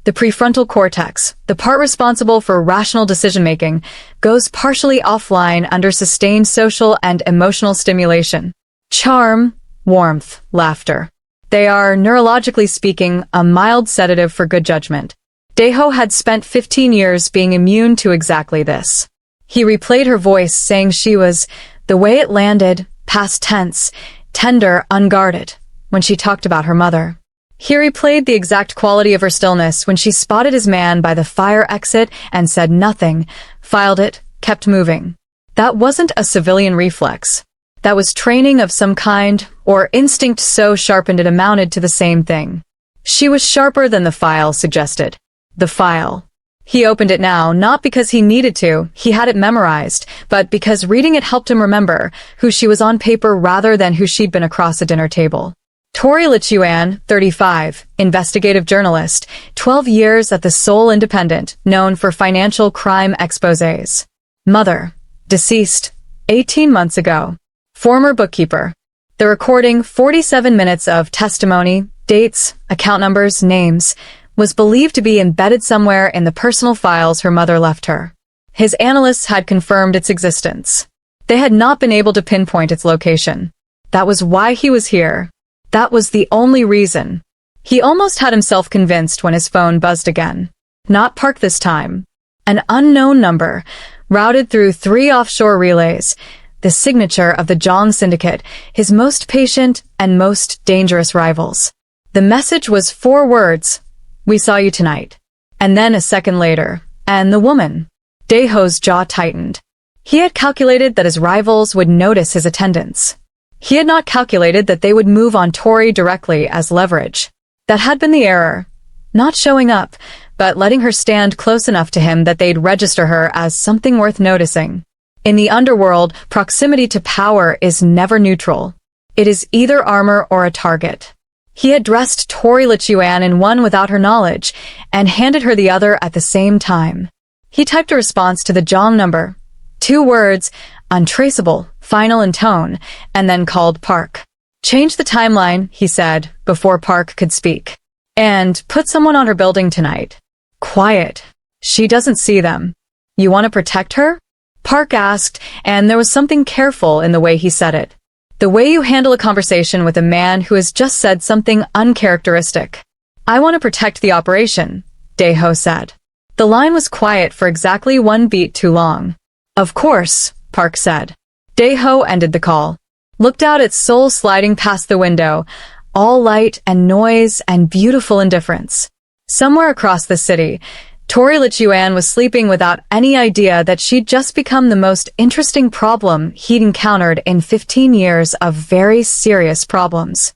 The prefrontal cortex, the part responsible for rational decision-making, goes partially offline under sustained social and emotional stimulation. Charm, warmth, laughter. They are, neurologically speaking, a mild sedative for good judgment. Daeho had spent 15 years being immune to exactly this. He replayed her voice saying she was, the way it landed, past tense, tender, unguarded, when she talked about her mother. He replayed the exact quality of her stillness when she spotted his man by the fire exit and said nothing, filed it, kept moving. That wasn't a civilian reflex. That was training of some kind, or instinct so sharpened it amounted to the same thing. She was sharper than the file suggested. The file. He opened it now, not because he needed to, he had it memorized, but because reading it helped him remember who she was on paper rather than who she'd been across a dinner table. Tori Lichuan, 35, investigative journalist, 12 years at the Seoul Independent, known for financial crime exposés. Mother, deceased, 18 months ago. Former bookkeeper. The recording, 47 minutes of testimony, dates, account numbers, names, was believed to be embedded somewhere in the personal files her mother left her. His analysts had confirmed its existence. They had not been able to pinpoint its location. That was why he was here. That was the only reason. He almost had himself convinced when his phone buzzed again. Not Park this time. An unknown number, routed through 3 offshore relays, the signature of the Jong Syndicate, his most patient and most dangerous rivals. The message was 4 words. We saw you tonight. And then a second later, and the woman. Daeho's jaw tightened. He had calculated that his rivals would notice his attendance. He had not calculated that they would move on Tori directly as leverage. That had been the error. Not showing up, but letting her stand close enough to him that they'd register her as something worth noticing. In the underworld, proximity to power is never neutral. It is either armor or a target. He had dressed Tori Lichuan in one without her knowledge, and handed her the other at the same time. He typed a response to the Jong number. 2 words, untraceable, final in tone, and then called Park. Change the timeline, he said, before Park could speak. And put someone on her building tonight. Quiet. She doesn't see them. You want to protect her? Park asked, and there was something careful in the way he said it. The way you handle a conversation with a man who has just said something uncharacteristic. I want to protect the operation, Daeho said. The line was quiet for exactly 1 beat too long. Of course, Park said. Daeho ended the call. Looked out at Seoul sliding past the window, all light and noise and beautiful indifference. Somewhere across the city, Tori Lichuan was sleeping without any idea that she'd just become the most interesting problem he'd encountered in 15 years of very serious problems.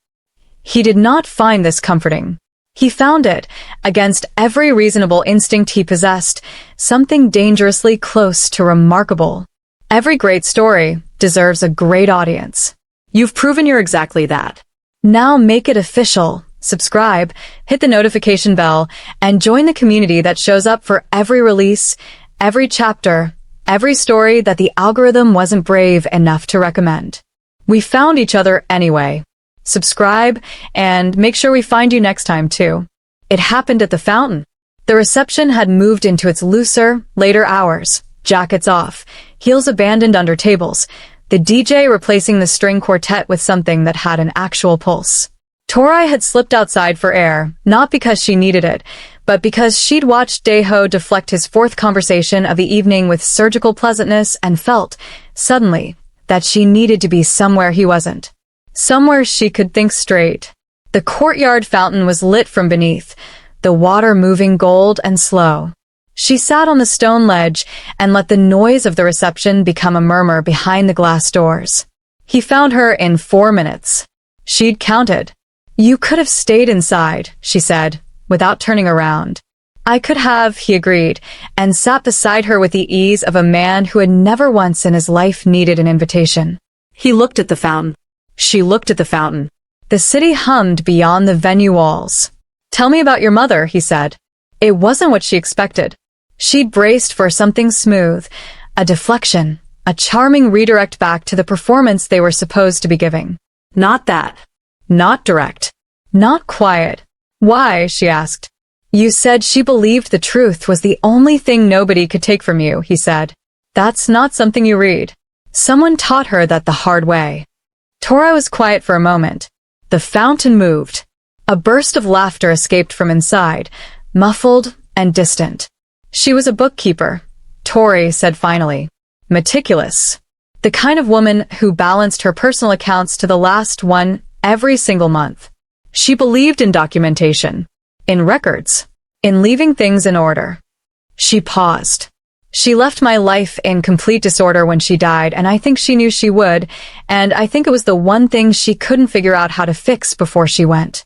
He did not find this comforting. He found it, against every reasonable instinct he possessed, something dangerously close to remarkable. Every great story deserves a great audience. You've proven you're exactly that. Now make it official. Subscribe, hit the notification bell, and join the community that shows up for every release, every chapter, every story that the algorithm wasn't brave enough to recommend. We found each other anyway. Subscribe, and make sure we find you next time, too. It happened at the fountain. The reception had moved into its looser, later hours, jackets off, heels abandoned under tables, the DJ replacing the string quartet with something that had an actual pulse. Tori had slipped outside for air, not because she needed it, but because she'd watched Daeho deflect his 4th conversation of the evening with surgical pleasantness and felt, suddenly, that she needed to be somewhere he wasn't. Somewhere she could think straight. The courtyard fountain was lit from beneath, the water moving gold and slow. She sat on the stone ledge and let the noise of the reception become a murmur behind the glass doors. He found her in 4 minutes. She'd counted. You could have stayed inside, she said, without turning around. I could have, he agreed, and sat beside her with the ease of a man who had never once in his life needed an invitation. He looked at the fountain. She looked at the fountain. The city hummed beyond the venue walls. Tell me about your mother, he said. It wasn't what she expected. She'd braced for something smooth, a deflection, a charming redirect back to the performance they were supposed to be giving. Not that. Not direct. Not quiet. Why? She asked. You said she believed the truth was the only thing nobody could take from you, he said. That's not something you read. Someone taught her that the hard way. Tora was quiet for a moment. The fountain moved. A burst of laughter escaped from inside, muffled and distant. She was a bookkeeper, Tori said finally. Meticulous. The kind of woman who balanced her personal accounts to the last one every single month. She believed in documentation, in records, in leaving things in order. She paused. She left my life in complete disorder when she died, and I think she knew she would, and I think it was the one thing she couldn't figure out how to fix before she went.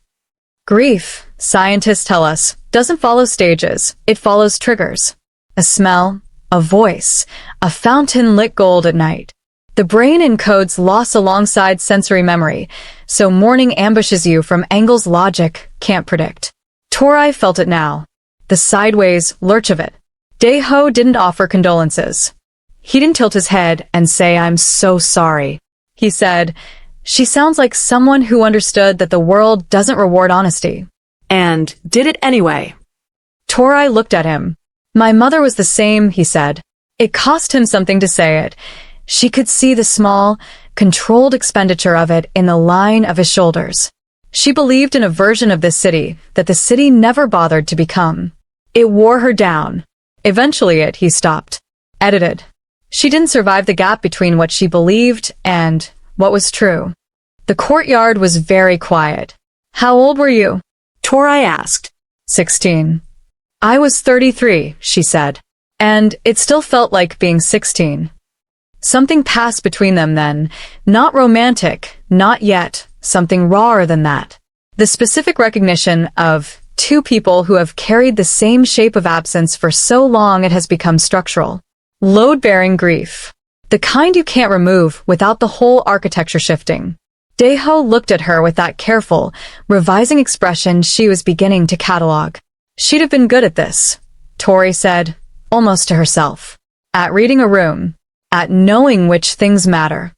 Grief, scientists tell us, doesn't follow stages, it follows triggers. A smell, a voice, a fountain lit gold at night. The brain encodes loss alongside sensory memory, so mourning ambushes you from angles logic can't predict. Torai felt it now. The sideways lurch of it. Dae-ho didn't offer condolences. He didn't tilt his head and say, "I'm so sorry." He said, "She sounds like someone who understood that the world doesn't reward honesty." And did it anyway. Torai looked at him. "My mother was the same," he said. It cost him something to say it. She could see the small, controlled expenditure of it in the line of his shoulders. She believed in a version of this city that the city never bothered to become. It wore her down. Eventually he stopped. Edited. She didn't survive the gap between what she believed and what was true. The courtyard was very quiet. "How old were you?" Torai asked. 16. "I was 33, she said. And it still felt like being 16. Something passed between them then. Not romantic, not yet. Something rawer than that. The specific recognition of two people who have carried the same shape of absence for so long it has become structural. Load-bearing grief. The kind you can't remove without the whole architecture shifting. Dae-ho looked at her with that careful, revising expression she was beginning to catalog. She'd have been good at this, Tori said, almost to herself. At reading a room. At knowing which things matter.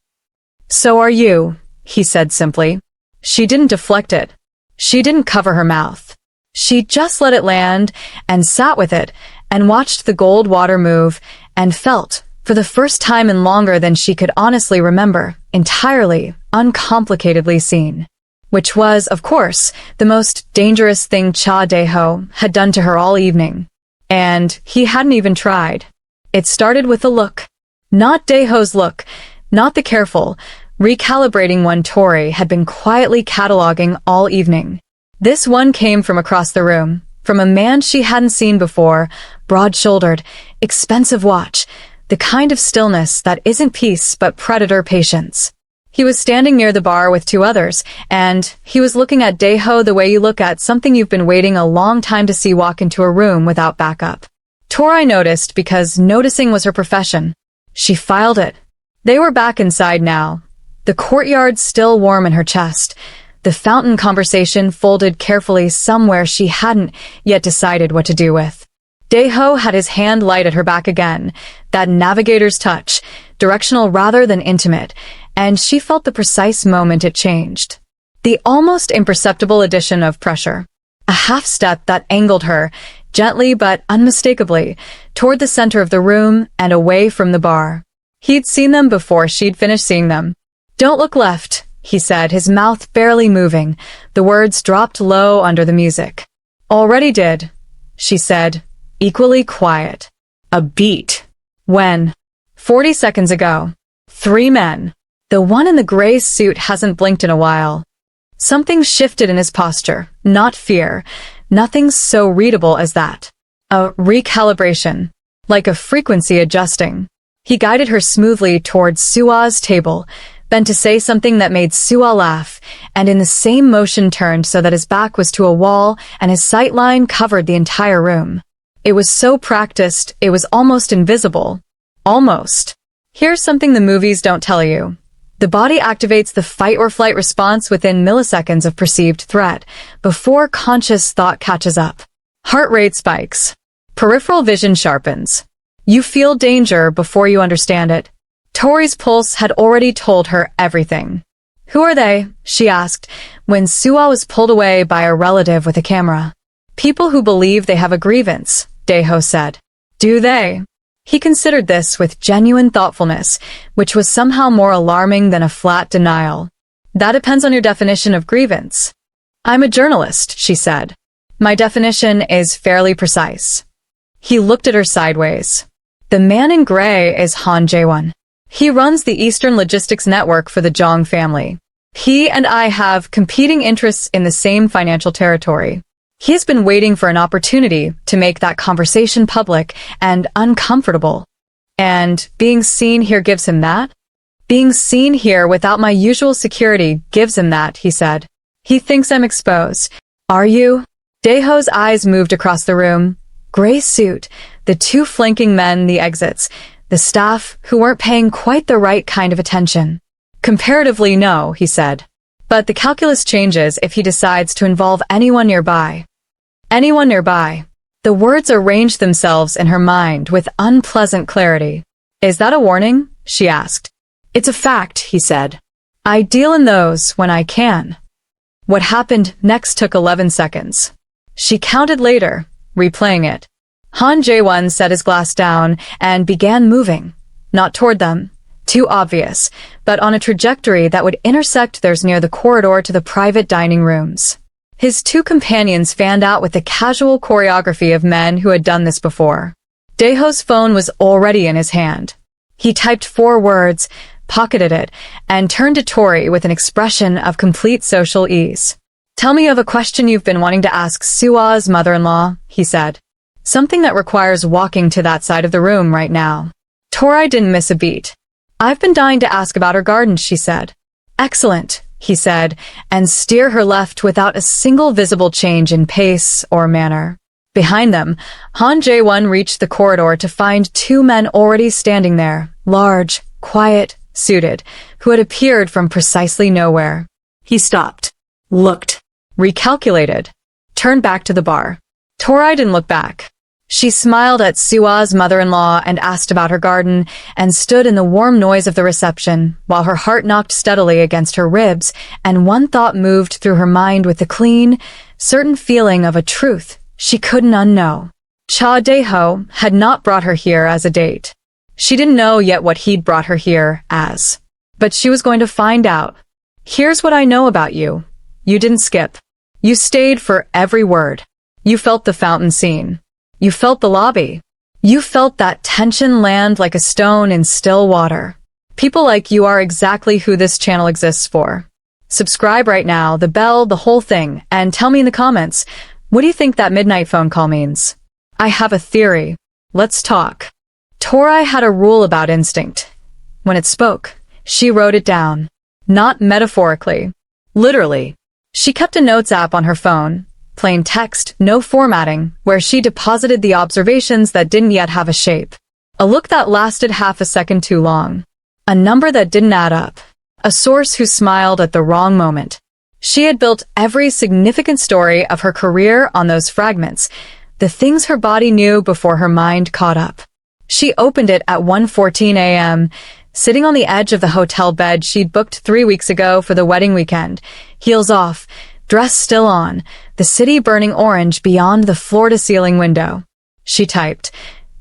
"So are you," he said simply. She didn't deflect it. She didn't cover her mouth. She just let it land and sat with it and watched the gold water move and felt, for the first time in longer than she could honestly remember, entirely, uncomplicatedly seen. Which was, of course, the most dangerous thing Cha Dae-ho had done to her all evening. And he hadn't even tried. It started with a look. Not Dae-ho's look, not the careful, recalibrating one Tori had been quietly cataloging all evening. This one came from across the room, from a man she hadn't seen before, broad-shouldered, expensive watch, the kind of stillness that isn't peace but predator patience. He was standing near the bar with two others, and he was looking at Dae-ho the way you look at something you've been waiting a long time to see walk into a room without backup. Tori noticed because noticing was her profession. She filed it. They were back inside now. The courtyard still warm in her chest. The fountain conversation folded carefully somewhere she hadn't yet decided what to do with. Dae-ho had his hand light at her back again, that navigator's touch, directional rather than intimate, and she felt the precise moment it changed. The almost imperceptible addition of pressure. A half-step that angled her, gently but unmistakably, toward the center of the room and away from the bar. He'd seen them before she'd finished seeing them. "Don't look left," he said, his mouth barely moving. The words dropped low under the music. "Already did," she said, equally quiet. A beat. When? 40 seconds ago. 3 men. The one in the gray suit hasn't blinked in a while. Something shifted in his posture, not fear. Nothing so readable as that. A recalibration. Like a frequency adjusting. He guided her smoothly towards Sua's table, bent to say something that made Sua laugh, and in the same motion turned so that his back was to a wall and his sight line covered the entire room. It was so practiced, it was almost invisible. Almost. Here's something the movies don't tell you. The body activates the fight-or-flight response within milliseconds of perceived threat, before conscious thought catches up. Heart rate spikes. Peripheral vision sharpens. You feel danger before you understand it. Tori's pulse had already told her everything. "Who are they?" she asked, when Sua was pulled away by a relative with a camera. "People who believe they have a grievance," Dae-ho said. "Do they?" He considered this with genuine thoughtfulness, which was somehow more alarming than a flat denial. "That depends on your definition of grievance." "I'm a journalist," she said. "My definition is fairly precise." He looked at her sideways. "The man in gray is Han Jae-won. He runs the Eastern Logistics Network for the Jong family. He and I have competing interests in the same financial territory. He has been waiting for an opportunity to make that conversation public and uncomfortable. And being seen here gives him that? Being seen here without my usual security gives him that, he said. He thinks I'm exposed. Are you? Daeho's eyes moved across the room. Gray suit, the two flanking men, the exits, the staff who weren't paying quite the right kind of attention. Comparatively, no, he said. But the calculus changes if he decides to involve anyone nearby. Anyone nearby. The words arranged themselves in her mind with unpleasant clarity. Is that a warning? She asked. It's a fact, he said. I deal in those when I can. What happened next took 11 seconds. She counted later, replaying it. Han Jae-won set his glass down and began moving. Not toward them. Too obvious, but on a trajectory that would intersect theirs near the corridor to the private dining rooms. His two companions fanned out with the casual choreography of men who had done this before. Daeho's phone was already in his hand. He typed 4 words, pocketed it, and turned to Tori with an expression of complete social ease. Tell me of a question you've been wanting to ask Sua's mother-in-law, he said. Something that requires walking to that side of the room right now. Tori didn't miss a beat. I've been dying to ask about her garden, she said. Excellent, he said, and steer her left without a single visible change in pace or manner. Behind them, Han Jae-won reached the corridor to find 2 men already standing there, large, quiet, suited, who had appeared from precisely nowhere. He stopped, looked, recalculated, turned back to the bar. Tori didn't look back. She smiled at Sua's mother-in-law and asked about her garden and stood in the warm noise of the reception while her heart knocked steadily against her ribs and one thought moved through her mind with the clean, certain feeling of a truth she couldn't unknow. Cha Daeho had not brought her here as a date. She didn't know yet what he'd brought her here as. But she was going to find out. Here's what I know about you. You didn't skip. You stayed for every word. You felt the fountain scene. You felt the lobby. You felt that tension land like a stone in still water. People like you are exactly who this channel exists for. Subscribe right now, the bell, the whole thing, and tell me in the comments, what do you think that midnight phone call means? I have a theory. Let's talk. Tori had a rule about instinct. When it spoke, she wrote it down. Not metaphorically. Literally. She kept a notes app on her phone. Plain text, no formatting, where she deposited the observations that didn't yet have a shape. A look that lasted half a second too long. A number that didn't add up. A source who smiled at the wrong moment. She had built every significant story of her career on those fragments, the things her body knew before her mind caught up. She opened it at 1:14 a.m., sitting on the edge of the hotel bed she'd booked 3 weeks ago for the wedding weekend, heels off, dress still on, the city burning orange beyond the floor-to-ceiling window. She typed.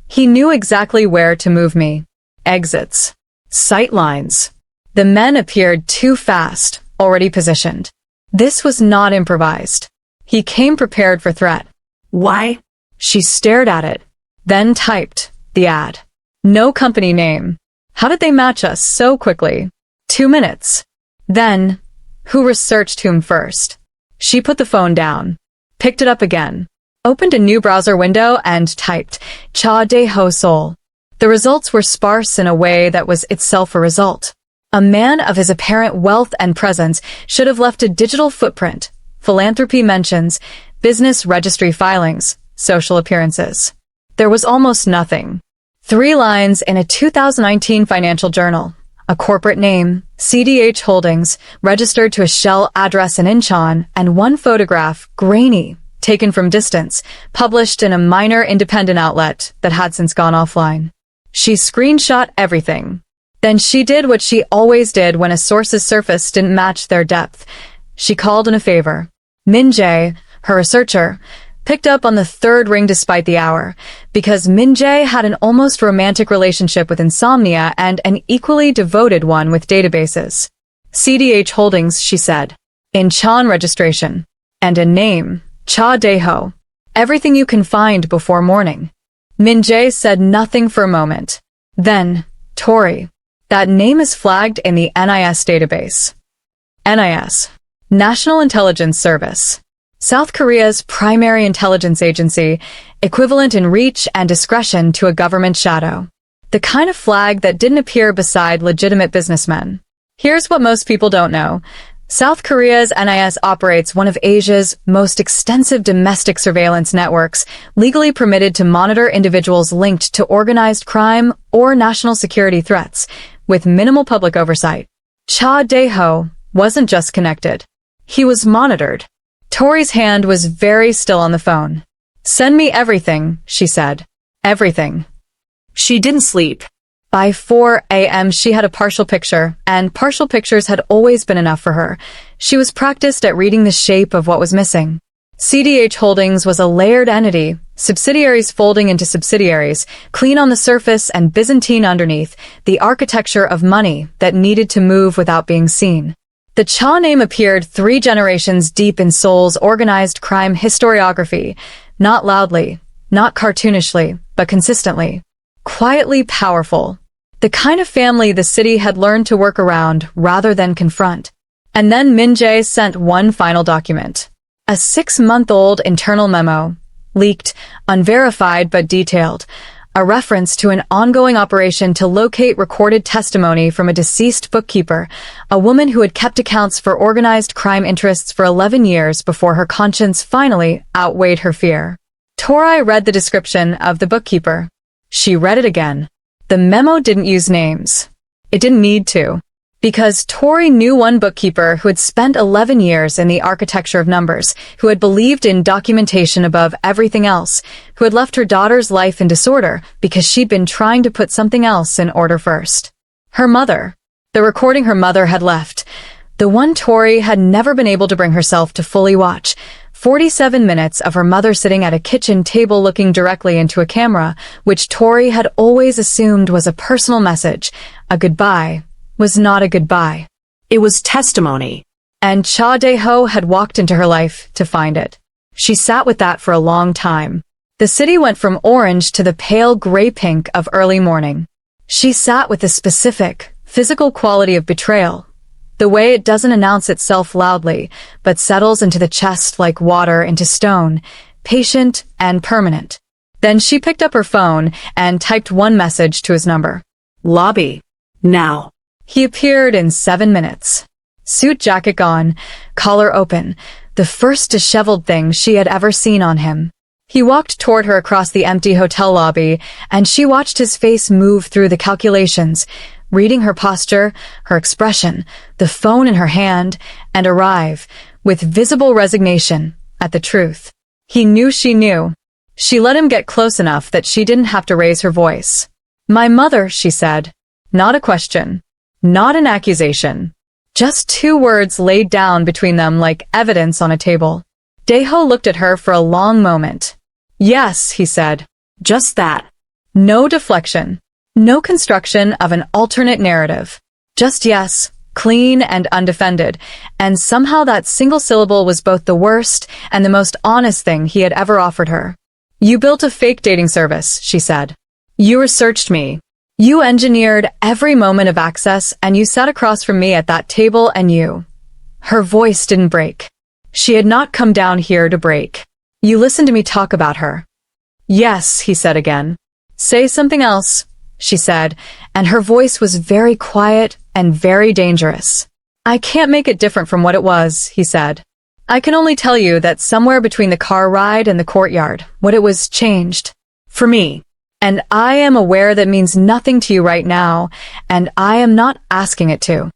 He knew exactly where to move me. Exits. Sight lines. The men appeared too fast, already positioned. This was not improvised. He came prepared for threat. Why? She stared at it, then typed the ad. No company name. How did they match us so quickly? 2 minutes. Then, who researched whom first? She put the phone down, picked it up again, opened a new browser window and typed Cha Daeho Seoul. The results were sparse in a way that was itself a result. A man of his apparent wealth and presence should have left a digital footprint, philanthropy mentions, business registry filings, social appearances. There was almost nothing. 3 lines in a 2019 financial journal. A corporate name, CDH Holdings, registered to a shell address in Incheon, and 1 photograph, grainy, taken from distance, published in a minor independent outlet that had since gone offline. She screenshot everything. Then she did what she always did when a source's surface didn't match their depth. She called in a favor. Min Jae, her researcher, picked up on the 3rd ring despite the hour, because Min Jae had an almost romantic relationship with insomnia and an equally devoted one with databases. CDH Holdings, she said. Incheon registration. And a name, Cha Daeho. Everything you can find before morning. Min Jae said nothing for a moment. Then, Tori. That name is flagged in the NIS database. NIS, National Intelligence Service, South Korea's primary intelligence agency, equivalent in reach and discretion to a government shadow. The kind of flag that didn't appear beside legitimate businessmen. Here's what most people don't know. South Korea's NIS operates one of Asia's most extensive domestic surveillance networks, legally permitted to monitor individuals linked to organized crime or national security threats, with minimal public oversight. Cha Dae-ho wasn't just connected. He was monitored. Tori's hand was very still on the phone. "Send me everything," she said. Everything. She didn't sleep. By 4 a.m. she had a partial picture, and partial pictures had always been enough for her. She was practiced at reading the shape of what was missing. CDH Holdings was a layered entity, subsidiaries folding into subsidiaries, clean on the surface and Byzantine underneath, the architecture of money that needed to move without being seen. The Cha name appeared 3 generations deep in Seoul's organized crime historiography, not loudly, not cartoonishly, but consistently. Quietly powerful. The kind of family the city had learned to work around rather than confront. And then Min Jae sent one final document. A 6-month-old internal memo. Leaked, unverified but detailed. A reference to an ongoing operation to locate recorded testimony from a deceased bookkeeper, a woman who had kept accounts for organized crime interests for 11 years before her conscience finally outweighed her fear. Tori read the description of the bookkeeper. She read it again. The memo didn't use names. It didn't need to. Because Tori knew one bookkeeper who had spent 11 years in the architecture of numbers, who had believed in documentation above everything else, who had left her daughter's life in disorder because she'd been trying to put something else in order first. Her mother. The recording her mother had left. The one Tori had never been able to bring herself to fully watch. 47 minutes of her mother sitting at a kitchen table looking directly into a camera, which Tori had always assumed was a personal message. A goodbye was not a goodbye. It was testimony. And Cha Dae-ho had walked into her life to find it. She sat with that for a long time. The city went from orange to the pale gray pink of early morning. She sat with the specific, physical quality of betrayal. The way it doesn't announce itself loudly, but settles into the chest like water into stone, patient and permanent. Then she picked up her phone and typed one message to his number. Lobby. Now. He appeared in 7 minutes. Suit jacket gone, collar open, the first disheveled thing she had ever seen on him. He walked toward her across the empty hotel lobby, and she watched his face move through the calculations, reading her posture, her expression, the phone in her hand, and arrive, with visible resignation, at the truth. He knew she knew. She let him get close enough that she didn't have to raise her voice. "My mother," she said. Not a question. Not an accusation. Just 2 words laid down between them like evidence on a table. Dae-ho looked at her for a long moment. "Yes," he said. Just that. No deflection. No construction of an alternate narrative. Just yes, clean and undefended, and somehow that single syllable was both the worst and the most honest thing he had ever offered her. "You built a fake dating service," she said. "You researched me. You engineered every moment of access, and you sat across from me at that table and you." Her voice didn't break. She had not come down here to break. "You listened to me talk about her." "Yes," he said again. "Say something else," she said, and her voice was very quiet and very dangerous. "I can't make it different from what it was," he said. "I can only tell you that somewhere between the car ride and the courtyard, what it was changed. For me. And I am aware that means nothing to you right now, and I am not asking it to."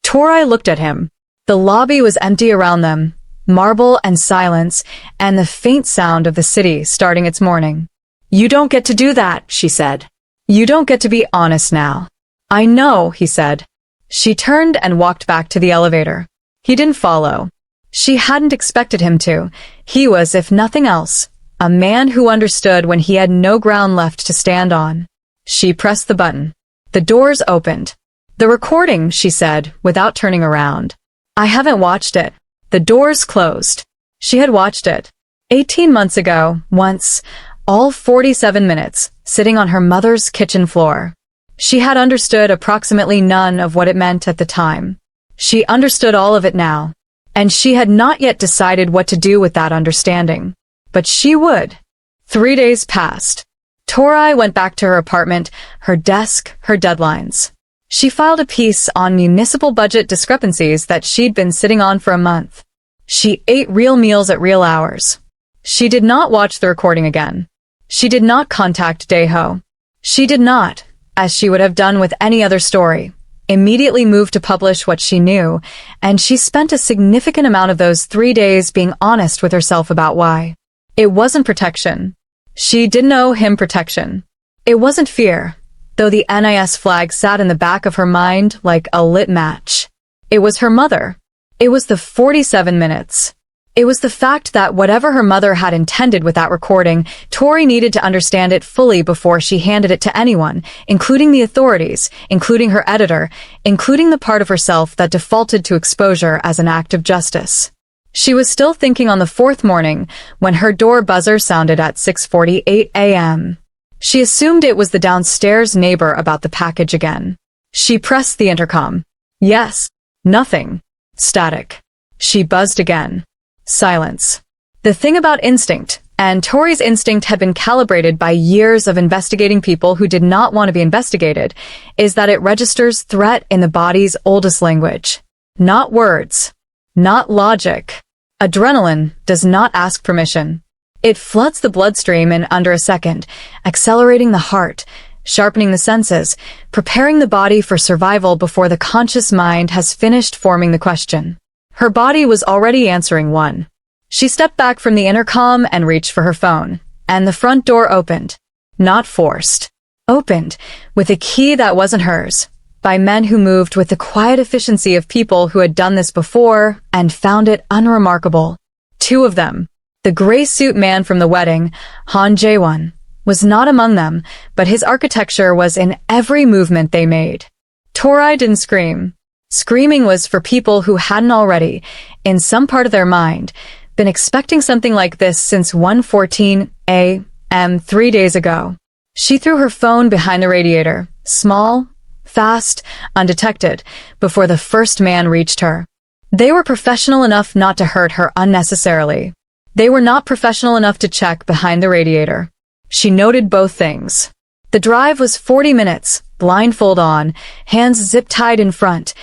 Tori looked at him. The lobby was empty around them, marble and silence, and the faint sound of the city starting its morning. "You don't get to do that," she said. "You don't get to be honest now." "I know," he said. She turned and walked back to the elevator. He didn't follow. She hadn't expected him to. He was, if nothing else, a man who understood when he had no ground left to stand on. She pressed the button. The doors opened. "The recording," she said, without turning around. "I haven't watched it." The doors closed. She had watched it. 18 months ago, once, all 47 minutes, sitting on her mother's kitchen floor. She had understood approximately none of what it meant at the time. She understood all of it now, and she had not yet decided what to do with that understanding. But she would. 3 days passed. Tori went back to her apartment, her desk, her deadlines. She filed a piece on municipal budget discrepancies that she'd been sitting on for a month. She ate real meals at real hours. She did not watch the recording again. She did not contact Daeho. She did not, as she would have done with any other story, immediately move to publish what she knew, and she spent a significant amount of those 3 days being honest with herself about why. It wasn't protection. She didn't owe him protection. It wasn't fear, though the NIS flag sat in the back of her mind like a lit match. It was her mother. It was the 47 minutes. It was the fact that whatever her mother had intended with that recording, Tori needed to understand it fully before she handed it to anyone, including the authorities, including her editor, including the part of herself that defaulted to exposure as an act of justice. She was still thinking on the 4th morning when her door buzzer sounded at 6:48 a.m. She assumed it was the downstairs neighbor about the package again. She pressed the intercom. Yes. Nothing. Static. She buzzed again. Silence. The thing about instinct, and Tori's instinct had been calibrated by years of investigating people who did not want to be investigated, is that it registers threat in the body's oldest language. Not words. Not logic. Adrenaline does not ask permission. It floods the bloodstream in under a second, accelerating the heart, sharpening the senses, preparing the body for survival before the conscious mind has finished forming the question. Her body was already answering one. She stepped back from the intercom and reached for her phone, and the front door opened. Not forced. Opened, with a key that wasn't hers, by men who moved with the quiet efficiency of people who had done this before and found it unremarkable. 2 of them. The gray suit man from the wedding, Han Jae-won, was not among them, but his architecture was in every movement they made. Tori didn't scream. Screaming was for people who hadn't already, in some part of their mind, been expecting something like this since 1:14 a.m. 3 days ago. She threw her phone behind the radiator, small, fast, undetected, before the first man reached her. They were professional enough not to hurt her unnecessarily. They were not professional enough to check behind the radiator. She noted both things. The drive was 40 minutes, blindfold on, hands zip-tied in front,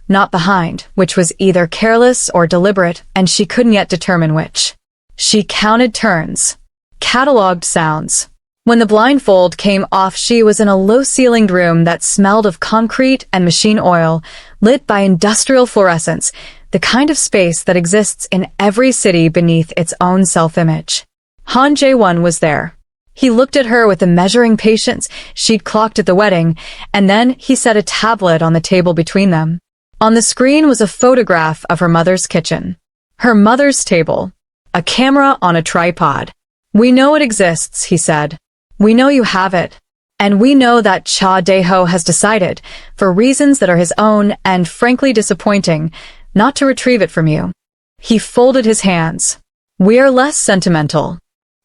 not behind, which was either careless or deliberate, and she couldn't yet determine which. She counted turns, cataloged sounds. When the blindfold came off, she was in a low-ceilinged room that smelled of concrete and machine oil, lit by industrial fluorescence, the kind of space that exists in every city beneath its own self-image. Han Jae-won was there. He looked at her with the measuring patience she'd clocked at the wedding, and then he set a tablet on the table between them. On the screen was a photograph of her mother's kitchen. Her mother's table. A camera on a tripod. "We know it exists," he said. "We know you have it. And we know that Cha Daeho has decided, for reasons that are his own and frankly disappointing, not to retrieve it from you." He folded his hands. "We are less sentimental."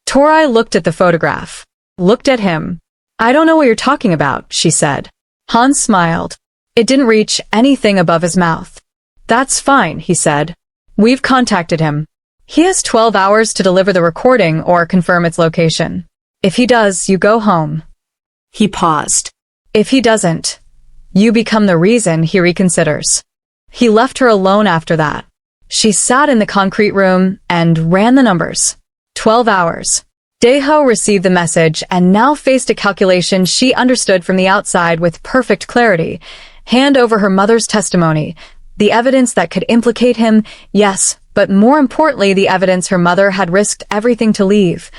Tori looked at the photograph. Looked at him. "I don't know what you're talking about," she said. Han smiled. It didn't reach anything above his mouth. "That's fine," he said. "We've contacted him. He has 12 hours to deliver the recording or confirm its location. If he does, you go home." He paused. "If he doesn't, you become the reason he reconsiders." He left her alone after that. She sat in the concrete room and ran the numbers. 12 hours. Daeho received the message and now faced a calculation she understood from the outside with perfect clarity. Hand over her mother's testimony, the evidence that could implicate him, yes, but more importantly the evidence her mother had risked everything to leave,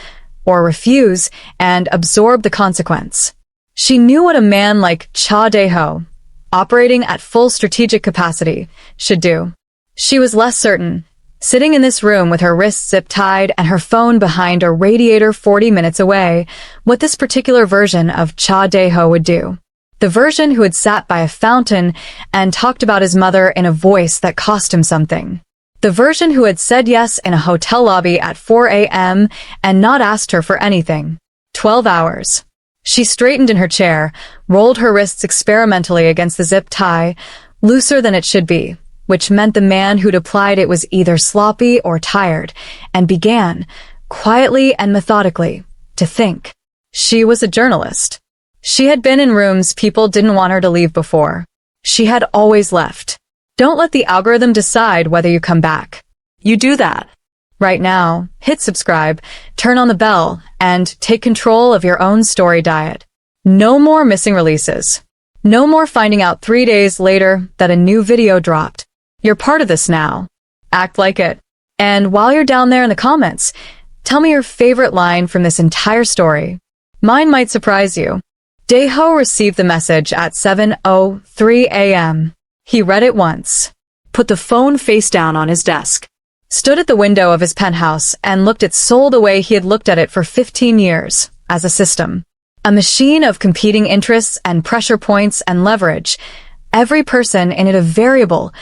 or refuse, and absorb the consequence. She knew what a man like Cha Daeho, operating at full strategic capacity, should do. She was less certain, sitting in this room with her wrists zip-tied and her phone behind a radiator 40 minutes away, what this particular version of Cha Daeho would do. The version who had sat by a fountain and talked about his mother in a voice that cost him something. The version who had said yes in a hotel lobby at 4 a.m. and not asked her for anything. 12 hours. She straightened in her chair, rolled her wrists experimentally against the zip tie. looser than it should be, which meant the man who'd applied it was either sloppy or tired, and began, quietly and methodically, to think. She was a journalist. She had been in rooms people didn't want her to leave before. She had always left. Don't let the algorithm decide whether you come back. You do that. Right now, hit subscribe, turn on the bell, and take control of your own story diet. No more missing releases. No more finding out 3 days later that a new video dropped. You're part of this now. Act like it. And while you're down there in the comments, tell me your favorite line from this entire story. Mine might surprise you. Daeho received the message at 7:03 a.m. He read it once, Put the phone face down on his desk. stood at the window of his penthouse, and looked at Seoul the way he had looked at it for 15 years, as a system. A machine of competing interests and pressure points and leverage. Every person in it a variable,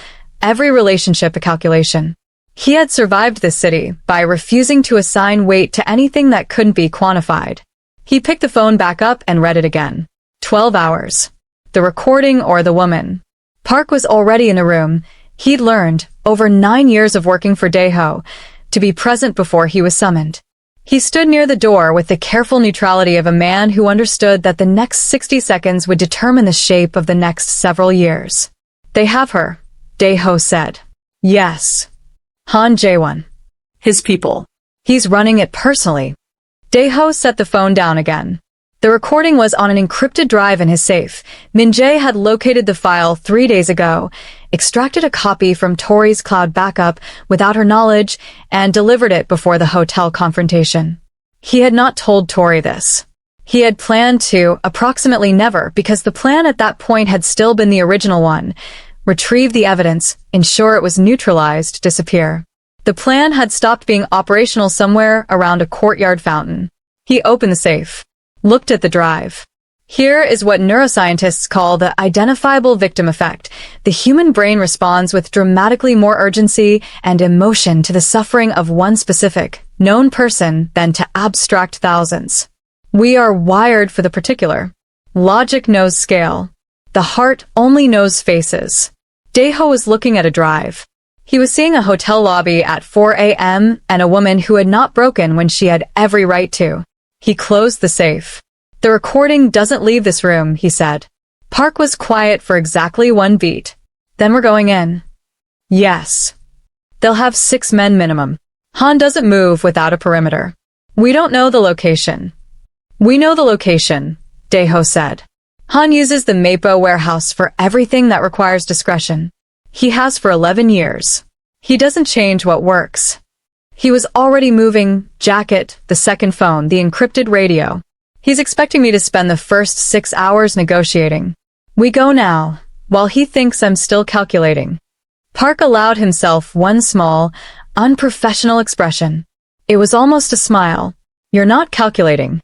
every relationship a calculation. He had survived this city by refusing to assign weight to anything that couldn't be quantified. He picked the phone back up and read it again. 12 hours. The recording or the woman. Park was already in the room. He'd learned, over 9 years of working for Daeho, to be present before he was summoned. He stood near the door with the careful neutrality of a man who understood that the next 60 seconds would determine the shape of the next several years. They have her, Daeho said. Yes. Han Jae-won. His people. He's running it personally. Daeho set the phone down again. The recording was on an encrypted drive in his safe. Min-jae had located the file 3 days ago, extracted a copy from Tori's cloud backup without her knowledge, and delivered it before the hotel confrontation. He had not told Tori this. He had planned to approximately never, because the plan at that point had still been the original one. Retrieve the evidence, ensure it was neutralized, disappear. The plan had stopped being operational somewhere around a courtyard fountain. He opened the safe. Looked at the drive. Here is what neuroscientists call the identifiable victim effect. The human brain responds with dramatically more urgency and emotion to the suffering of one specific, known person than to abstract thousands. We are wired for the particular. Logic knows scale. The heart only knows faces. Daeho was looking at a drive. He was seeing a hotel lobby at 4 a.m. and a woman who had not broken when she had every right to. He closed the safe. The recording doesn't leave this room, he said. Park was quiet for exactly 1 beat. Then we're going in. Yes. They'll have 6 men minimum. Han doesn't move without a perimeter. We don't know the location. We know the location, Daeho said. Han uses the Mapo warehouse for everything that requires discretion. He has for 11 years. He doesn't change what works. He was already moving, jacket, the second phone, the encrypted radio. He's expecting me to spend the first 6 hours negotiating. We go now, while he thinks I'm still calculating. Park allowed himself one small, unprofessional expression. It was almost a smile. You're not calculating.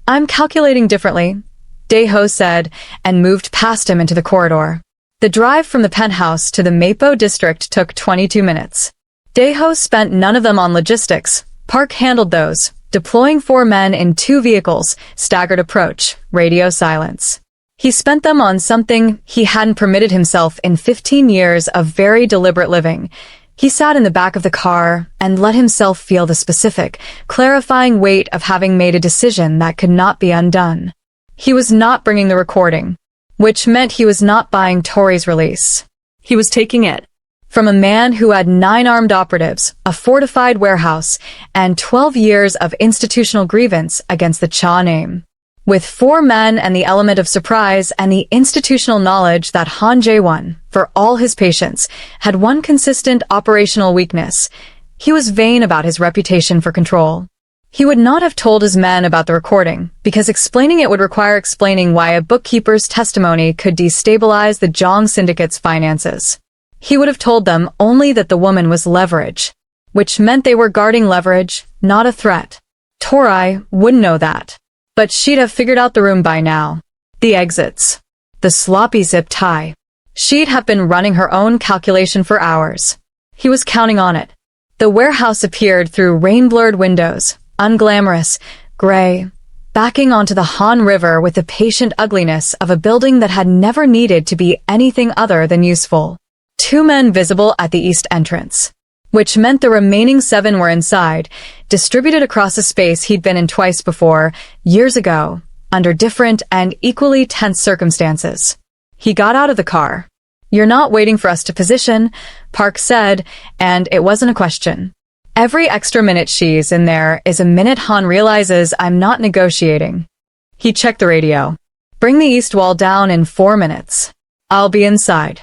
I'm calculating differently, Daeho said, and moved past him into the corridor. The drive from the penthouse to the Mapo district took 22 minutes. Daeho spent none of them on logistics. Park handled those, deploying 4 men in 2 vehicles, staggered approach, radio silence. He spent them on something he hadn't permitted himself in 15 years of very deliberate living. He sat in the back of the car and let himself feel the specific, clarifying weight of having made a decision that could not be undone. He was not bringing the recording, which meant he was not buying Tori's release. He was taking it. From a man who had 9 armed operatives, a fortified warehouse, and 12 years of institutional grievance against the Cha name. With 4 men and the element of surprise and the institutional knowledge that Han Jae-won, for all his patience, had one consistent operational weakness. He was vain about his reputation for control. He would not have told his men about the recording, because explaining it would require explaining why a bookkeeper's testimony could destabilize the Jong Syndicate's finances. He would have told them only that the woman was leverage, which meant they were guarding leverage, not a threat. Tori wouldn't know that. But she'd have figured out the room by now. The exits. The sloppy zip tie. She'd have been running her own calculation for hours. He was counting on it. The warehouse appeared through rain-blurred windows, unglamorous, gray, backing onto the Han River with the patient ugliness of a building that had never needed to be anything other than useful. 2 men visible at the east entrance, which meant the remaining 7 were inside, distributed across a space he'd been in twice before, years ago, under different and equally tense circumstances. He got out of the car. "You're not waiting for us to position," Park said, and it wasn't a question. "Every extra minute she's in there is a minute Han realizes I'm not negotiating." He checked the radio. "Bring the east wall down in 4 minutes. I'll be inside."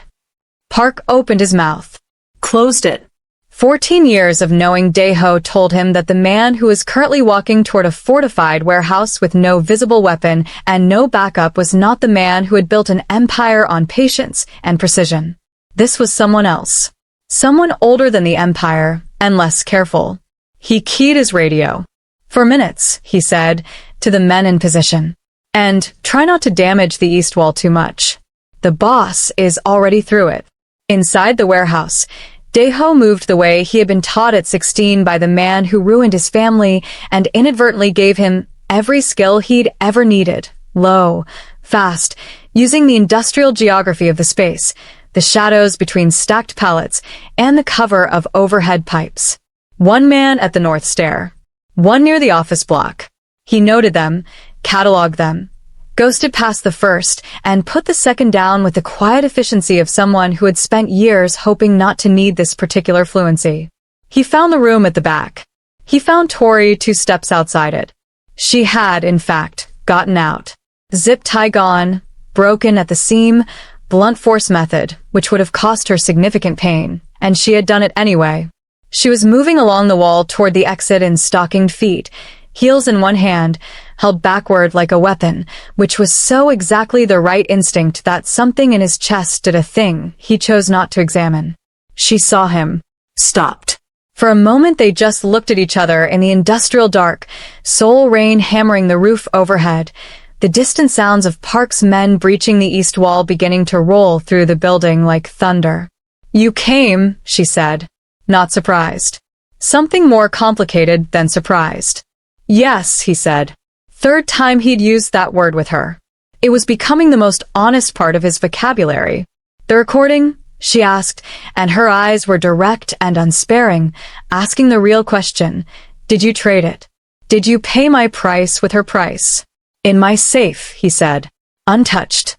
Park opened his mouth. Closed it. 14 years of knowing Dae-ho told him that the man who was currently walking toward a fortified warehouse with no visible weapon and no backup was not the man who had built an empire on patience and precision. This was someone else. Someone older than the empire and less careful. He keyed his radio. "For minutes," he said to the men in position. "And try not to damage the east wall too much. The boss is already through it." Inside the warehouse, Dae-ho moved the way he had been taught at 16 by the man who ruined his family and inadvertently gave him every skill he'd ever needed. Low, fast, using the industrial geography of the space, the shadows between stacked pallets, and the cover of overhead pipes. 1 man at the north stair. 1 near the office block. He noted them, cataloged them, ghosted past the first, and put the second down with the quiet efficiency of someone who had spent years hoping not to need this particular fluency. He found the room at the back. He found Tori 2 steps outside it. She had, in fact, gotten out. Zip tie gone, broken at the seam, blunt force method, which would have cost her significant pain, and she had done it anyway. She was moving along the wall toward the exit in stockinged feet, heels in one hand, held backward like a weapon, which was so exactly the right instinct that something in his chest did a thing he chose not to examine. She saw him. Stopped. For a moment they just looked at each other in the industrial dark, Seoul rain hammering the roof overhead, the distant sounds of Park's men breaching the east wall beginning to roll through the building like thunder. "You came," she said, not surprised. Something more complicated than surprised. "Yes," he said. 3rd time he'd used that word with her. It was becoming the most honest part of his vocabulary. "The recording?" she asked, and her eyes were direct and unsparing, asking the real question. "Did you trade it? Did you pay my price with her price?" "In my safe," he said, untouched.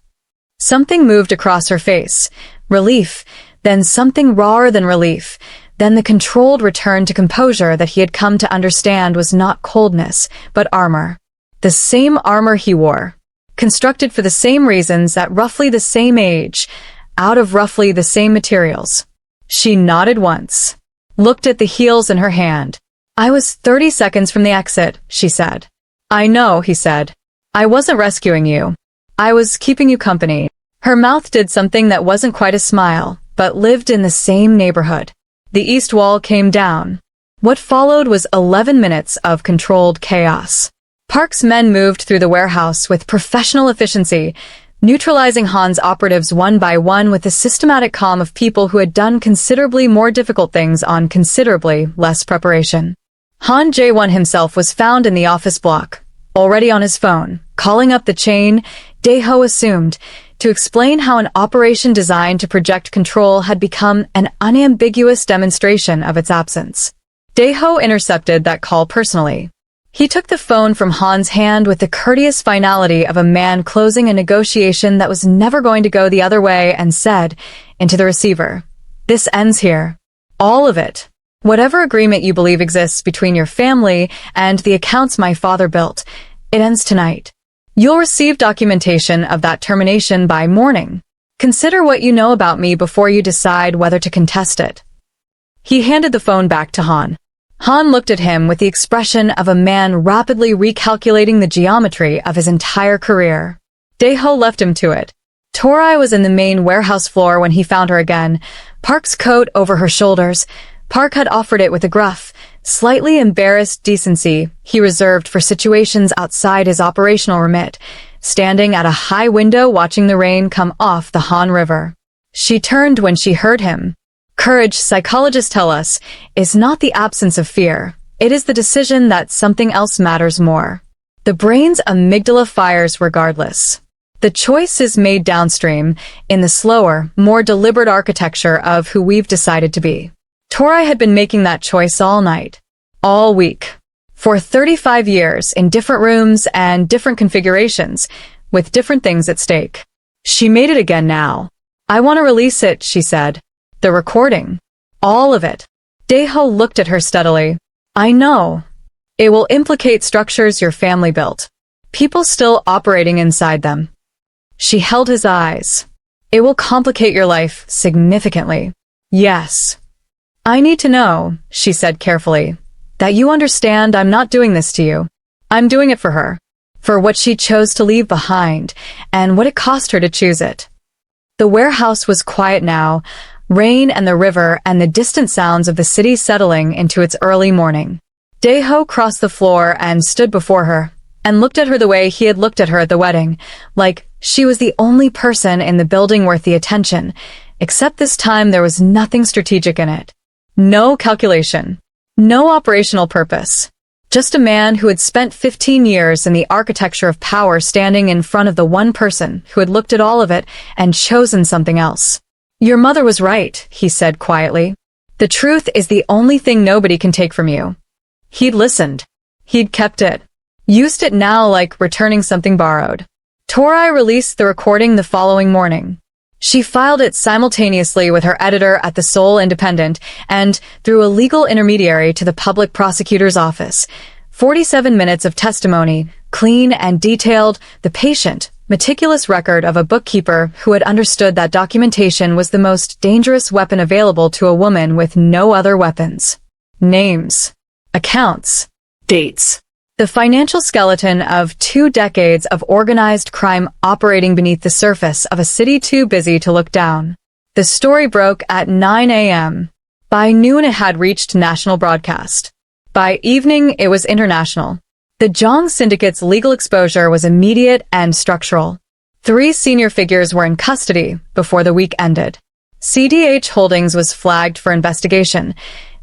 Something moved across her face. Relief, then something rawer than relief. Then the controlled return to composure that he had come to understand was not coldness, but armor. The same armor he wore, constructed for the same reasons at roughly the same age, out of roughly the same materials. She nodded once, looked at the heels in her hand. "I was 30 seconds from the exit," she said. "I know," he said. "I wasn't rescuing you. I was keeping you company." Her mouth did something that wasn't quite a smile, but lived in the same neighborhood. The east wall came down. What followed was 11 minutes of controlled chaos. Park's men moved through the warehouse with professional efficiency, neutralizing Han's operatives one by one with the systematic calm of people who had done considerably more difficult things on considerably less preparation. Han Jae-won himself was found in the office block, already on his phone, calling up the chain, Dae-ho assumed, to explain how an operation designed to project control had become an unambiguous demonstration of its absence. Dae-ho intercepted that call personally. He took the phone from Han's hand with the courteous finality of a man closing a negotiation that was never going to go the other way and said, into the receiver, "This ends here. All of it. Whatever agreement you believe exists between your family and the accounts my father built, it ends tonight. You'll receive documentation of that termination by morning. Consider what you know about me before you decide whether to contest it." He handed the phone back to Han. Han looked at him with the expression of a man rapidly recalculating the geometry of his entire career. Dae-ho left him to it. Tori was in the main warehouse floor when he found her again, Park's coat over her shoulders. Park had offered it with a gruff, slightly embarrassed decency he reserved for situations outside his operational remit, standing at a high window watching the rain come off the Han River. She turned when she heard him. Courage, psychologists tell us, is not the absence of fear. It is the decision that something else matters more. The brain's amygdala fires regardless. The choice is made downstream, in the slower, more deliberate architecture of who we've decided to be. Tori had been making that choice all night, all week, for 35 years in different rooms and different configurations, with different things at stake. She made it again now. I want to release it, she said. The recording. All of it. Dae-ho looked at her steadily. I know. It will implicate structures your family built. People still operating inside them. She held his eyes. It will complicate your life significantly. Yes. I need to know, she said carefully, that you understand I'm not doing this to you. I'm doing it for her. For what she chose to leave behind, and what it cost her to choose it. The warehouse was quiet now, rain and the river and the distant sounds of the city settling into its early morning. Dae-ho crossed the floor and stood before her, and looked at her the way he had looked at her at the wedding, like she was the only person in the building worth the attention, except this time there was nothing strategic in it. No calculation. No operational purpose. Just a man who had spent 15 years in the architecture of power standing in front of the one person who had looked at all of it and chosen something else. Your mother was right, he said quietly. The truth is the only thing nobody can take from you. He'd listened. He'd kept it. Used it now like returning something borrowed. Tori released the recording the following morning. She filed it simultaneously with her editor at the Seoul Independent and through a legal intermediary to the public prosecutor's office. 47 minutes of testimony, clean and detailed, the patient, meticulous record of a bookkeeper who had understood that documentation was the most dangerous weapon available to a woman with no other weapons. Names. Accounts. Dates. The financial skeleton of 2 decades of organized crime operating beneath the surface of a city too busy to look down. The story broke at 9 a.m. By noon it had reached national broadcast. By evening it was international. The Jong Syndicate's legal exposure was immediate and structural. 3 senior figures were in custody before the week ended. CDH Holdings was flagged for investigation.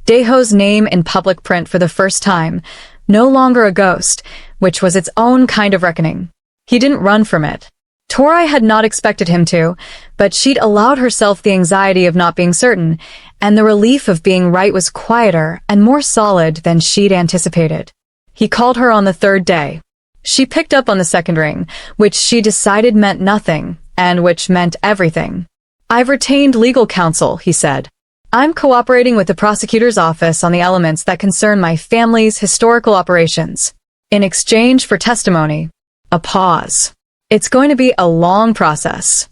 Dae-ho's name in public print for the first time, no longer a ghost, which was its own kind of reckoning. He didn't run from it. Tori had not expected him to, but she'd allowed herself the anxiety of not being certain, and the relief of being right was quieter and more solid than she'd anticipated. He called her on the 3rd day. She picked up on the 2nd ring, which she decided meant nothing, and which meant everything. I've retained legal counsel, he said. I'm cooperating with the prosecutor's office on the elements that concern my family's historical operations. In exchange for testimony. A pause. It's going to be a long process.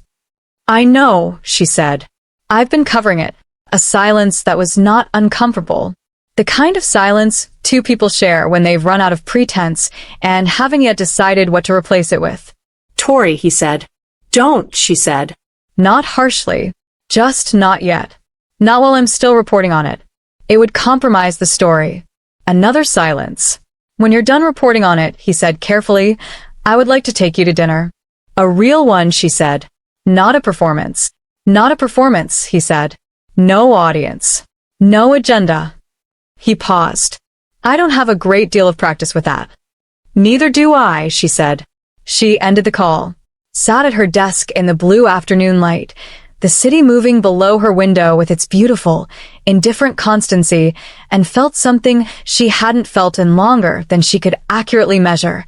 I know, she said. I've been covering it. A silence that was not uncomfortable. The kind of silence 2 people share when they've run out of pretense and haven't yet decided what to replace it with. Tori, he said. Don't, she said. Not harshly. Just not yet. Not while I'm still reporting on it. It would compromise the story. Another silence. When you're done reporting on it, he said carefully, I would like to take you to dinner. A real one, she said. Not a performance. Not a performance, he said. No audience. No agenda. He paused. I don't have a great deal of practice with that. Neither do I, she said. She ended the call. Sat at her desk in the blue afternoon light, the city moving below her window with its beautiful, indifferent constancy, and felt something she hadn't felt in longer than she could accurately measure.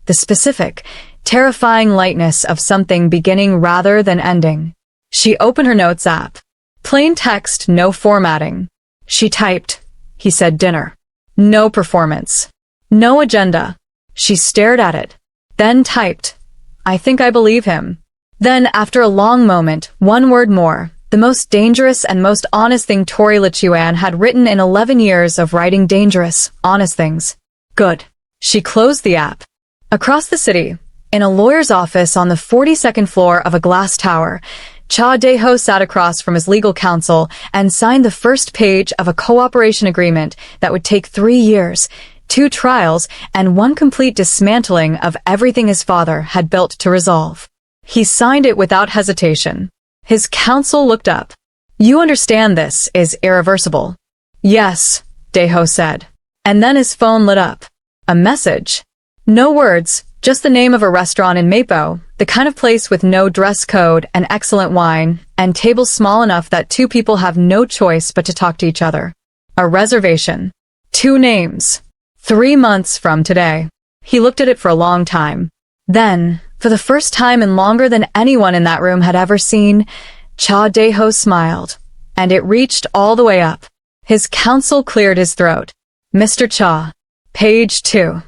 The specific, terrifying lightness of something beginning rather than ending. She opened her notes app. Plain text, no formatting. She typed. He said dinner. No performance. No agenda. She stared at it. Then typed. I think I believe him. Then, after a long moment, 1 word more, the most dangerous and most honest thing Tori Lichuan had written in 11 years of writing dangerous, honest things. Good. She closed the app. Across the city, in a lawyer's office on the 42nd floor of a glass tower, Cha Dae-ho sat across from his legal counsel and signed the first page of a cooperation agreement that would take 3 years, 2 trials, and 1 complete dismantling of everything his father had built to resolve. He signed it without hesitation. His counsel looked up. You understand this is irreversible. Yes, Dae-ho said. And then his phone lit up. A message. No words, just the name of a restaurant in Mapo, the kind of place with no dress code and excellent wine, and tables small enough that two people have no choice but to talk to each other. A reservation. 2 names. 3 months from today. He looked at it for a long time. Then, for the first time and longer than anyone in that room had ever seen, Cha Dae-ho smiled, and it reached all the way up. His counsel cleared his throat. Mr. Cha. Page 2.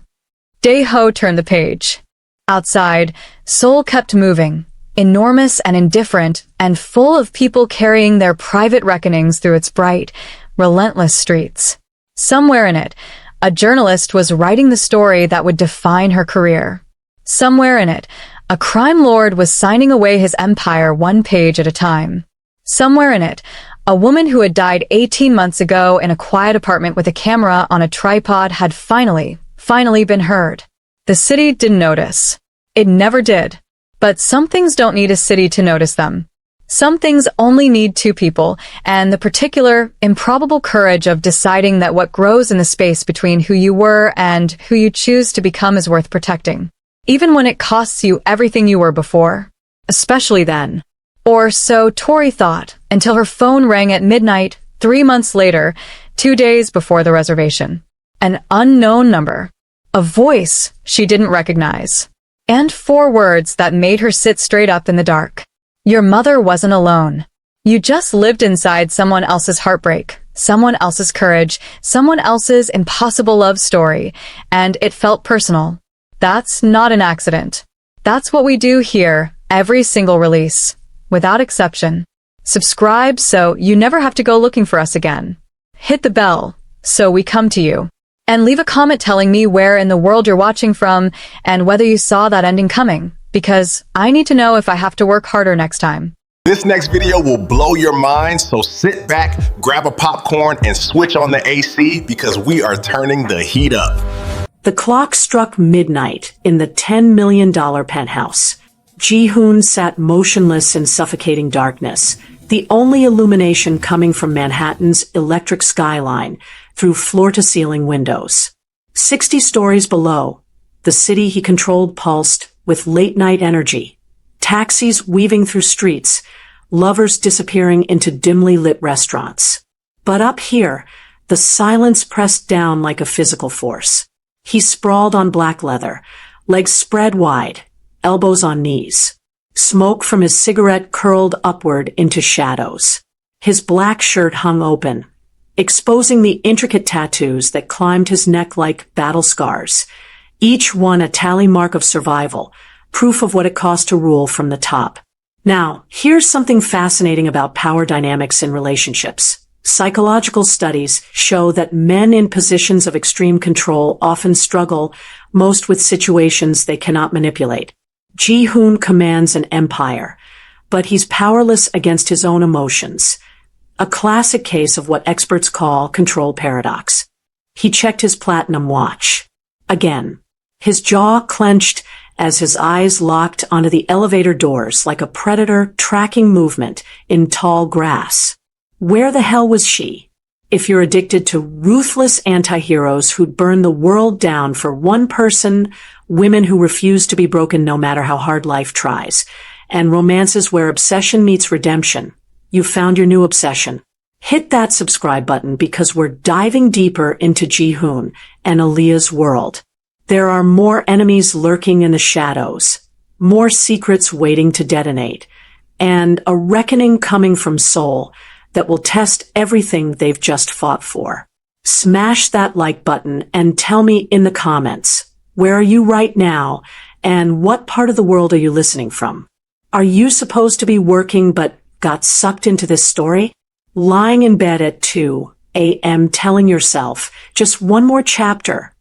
Dae-ho turned the page. Outside, Seoul kept moving, enormous and indifferent, and full of people carrying their private reckonings through its bright, relentless streets. Somewhere in it, a journalist was writing the story that would define her career. Somewhere in it, a crime lord was signing away his empire 1 page at a time. Somewhere in it, a woman who had died 18 months ago in a quiet apartment with a camera on a tripod had finally been heard. The city didn't notice. It never did. But some things don't need a city to notice them. Some things only need 2 people, and the particular, improbable courage of deciding that what grows in the space between who you were and who you choose to become is worth protecting. Even when it costs you everything you were before. Especially then. Or so Tori thought, until her phone rang at midnight, 3 months later, 2 days before the reservation. An unknown number. A voice she didn't recognize. And 4 words that made her sit straight up in the dark. Your mother wasn't alone. You just lived inside someone else's heartbreak, someone else's courage, someone else's impossible love story, and it felt personal. That's not an accident. That's what we do here, every single release. Without exception. Subscribe so you never have to go looking for us again. Hit the bell so we come to you. And leave a comment telling me where in the world you're watching from and whether you saw that ending coming, because I need to know if I have to work harder next time. This next video will blow your mind, so sit back, grab a popcorn, and switch on the AC because we are turning the heat up. The clock struck midnight in the $10 million penthouse. Ji-hoon sat motionless in suffocating darkness, the only illumination coming from Manhattan's electric skyline through floor-to-ceiling windows. 60 stories below, the city he controlled pulsed with late-night energy. Taxis weaving through streets, lovers disappearing into dimly lit restaurants. But up here, the silence pressed down like a physical force. He sprawled on black leather, legs spread wide, elbows on knees. Smoke from his cigarette curled upward into shadows. His black shirt hung open, exposing the intricate tattoos that climbed his neck like battle scars, each one a tally mark of survival, proof of what it cost to rule from the top. Now, here's something fascinating about power dynamics in relationships. Psychological studies show that men in positions of extreme control often struggle most with situations they cannot manipulate. Ji-hoon commands an empire, but he's powerless against his own emotions. A classic case of what experts call control paradox. He checked his platinum watch. Again. His jaw clenched as his eyes locked onto the elevator doors like a predator tracking movement in tall grass. Where the hell was she? If you're addicted to ruthless anti-heroes who'd burn the world down for one person, women who refuse to be broken no matter how hard life tries, and romances where obsession meets redemption, you've found your new obsession. Hit that subscribe button because we're diving deeper into Ji-hoon and Aaliyah's world. There are more enemies lurking in the shadows, more secrets waiting to detonate, and a reckoning coming from Seoul that will test everything they've just fought for. Smash that like button and tell me in the comments, where are you right now and what part of the world are you listening from? Are you supposed to be working but got sucked into this story? Lying in bed at 2 a.m. telling yourself just one more chapter.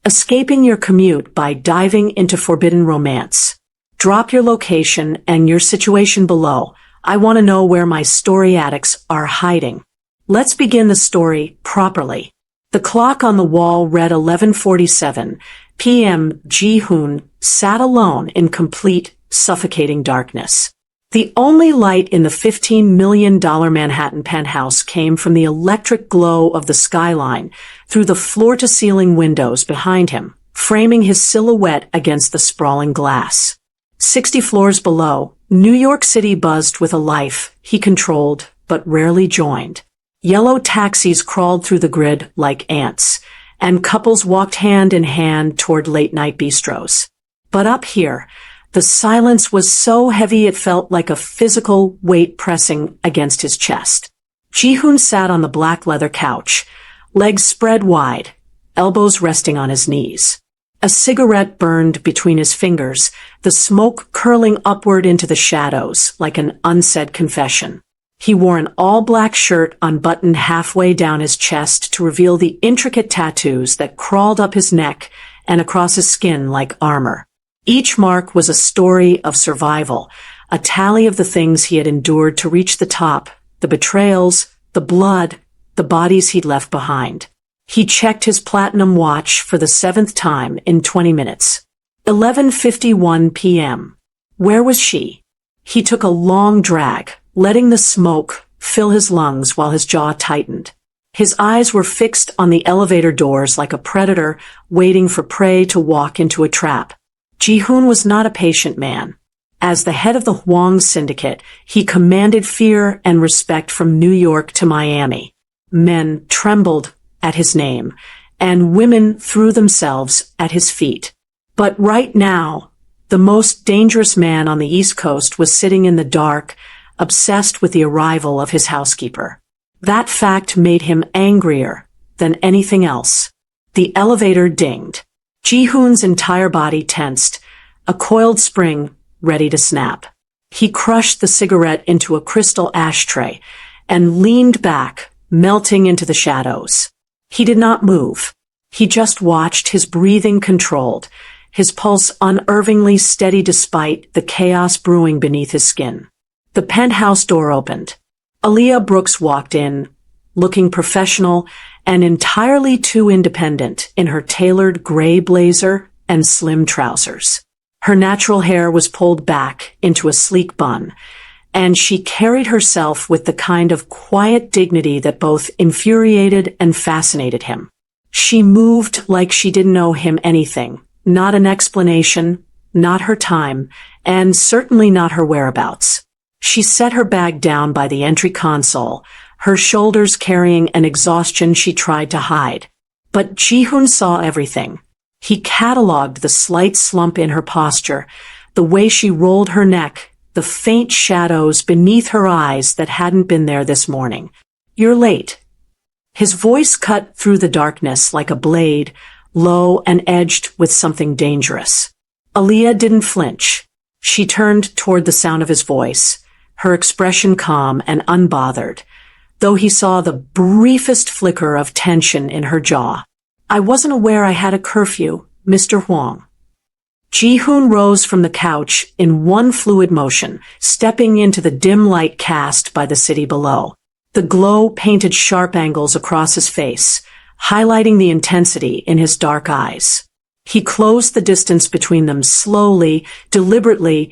Escaping your commute by diving into forbidden romance. Drop your location and your situation below. I want to know where my story addicts are hiding. Let's begin the story properly. The clock on the wall read 11:47 p.m. Ji-hoon sat alone in complete, suffocating darkness. The only light in the $15 million Manhattan penthouse came from the electric glow of the skyline through the floor-to-ceiling windows behind him. framing his silhouette against the sprawling glass. 60 floors below, New York City buzzed with a life he controlled but rarely joined. Yellow taxis crawled through the grid like ants, and couples walked hand in hand toward late-night bistros. But up here, the silence was so heavy it felt like a physical weight pressing against his chest. Ji-hoon sat on the black leather couch, legs spread wide, elbows resting on his knees. A cigarette burned between his fingers, the smoke curling upward into the shadows like an unsaid confession. He wore an all-black shirt unbuttoned halfway down his chest to reveal the intricate tattoos that crawled up his neck and across his skin like armor. Each mark was a story of survival, a tally of the things he had endured to reach the top, the betrayals, the blood, the bodies he'd left behind. He checked his platinum watch for the 7th time in 20 minutes. 11:51 p.m. Where was she? He took a long drag, letting the smoke fill his lungs while his jaw tightened. His eyes were fixed on the elevator doors like a predator waiting for prey to walk into a trap. Ji-hoon was not a patient man. As the head of the Hwang syndicate, he commanded fear and respect from New York to Miami. Men trembled at his name, and women threw themselves at his feet. But right now, the most dangerous man on the East Coast was sitting in the dark, obsessed with the arrival of his housekeeper. That fact made him angrier than anything else. The elevator dinged. Ji-hoon's entire body tensed, a coiled spring ready to snap. He crushed the cigarette into a crystal ashtray and leaned back, melting into the shadows. He did not move. He just watched, his breathing controlled, his pulse unervingly steady despite the chaos brewing beneath his skin. The penthouse door opened. Aaliyah Brooks walked in, looking professional and entirely too independent in her tailored gray blazer and slim trousers. Her natural hair was pulled back into a sleek bun, and she carried herself with the kind of quiet dignity that both infuriated and fascinated him. She moved like she didn't owe him anything, not an explanation, not her time, and certainly not her whereabouts. She set her bag down by the entry console, her shoulders carrying an exhaustion she tried to hide. But Ji-hoon saw everything. He cataloged the slight slump in her posture, the way she rolled her neck, the faint shadows beneath her eyes that hadn't been there this morning. "You're late." His voice cut through the darkness like a blade, low and edged with something dangerous. Aaliyah didn't flinch. She turned toward the sound of his voice, her expression calm and unbothered, though he saw the briefest flicker of tension in her jaw. "I wasn't aware I had a curfew, Mr. Hwang." Ji-hoon rose from the couch in one fluid motion, stepping into the dim light cast by the city below. The glow painted sharp angles across his face, highlighting the intensity in his dark eyes. He closed the distance between them slowly, deliberately,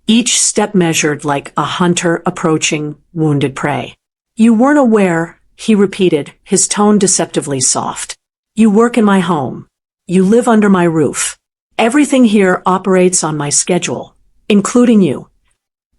each step measured like a hunter approaching wounded prey. "You weren't aware," he repeated, his tone deceptively soft. "You work in my home. You live under my roof. Everything here operates on my schedule, including you."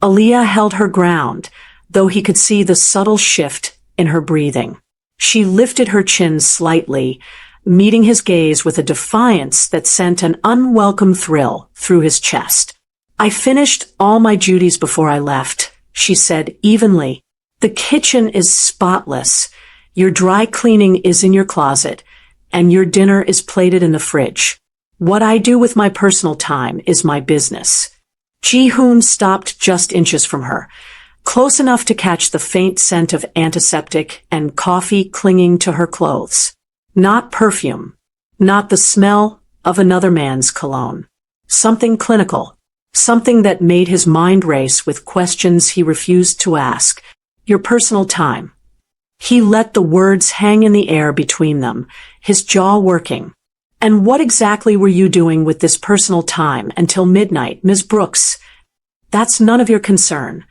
Aaliyah held her ground, though he could see the subtle shift in her breathing. She lifted her chin slightly, meeting his gaze with a defiance that sent an unwelcome thrill through his chest. "I finished all my duties before I left," she said evenly. "The kitchen is spotless. Your dry cleaning is in your closet, and your dinner is plated in the fridge. What I do with my personal time is my business." Ji-hoon stopped just inches from her, close enough to catch the faint scent of antiseptic and coffee clinging to her clothes. Not perfume, not the smell of another man's cologne. Something clinical, something that made his mind race with questions he refused to ask. "Your personal time." He let the words hang in the air between them, his jaw working. "And what exactly were you doing with this personal time until midnight, Ms. Brooks?" "That's none of your concern."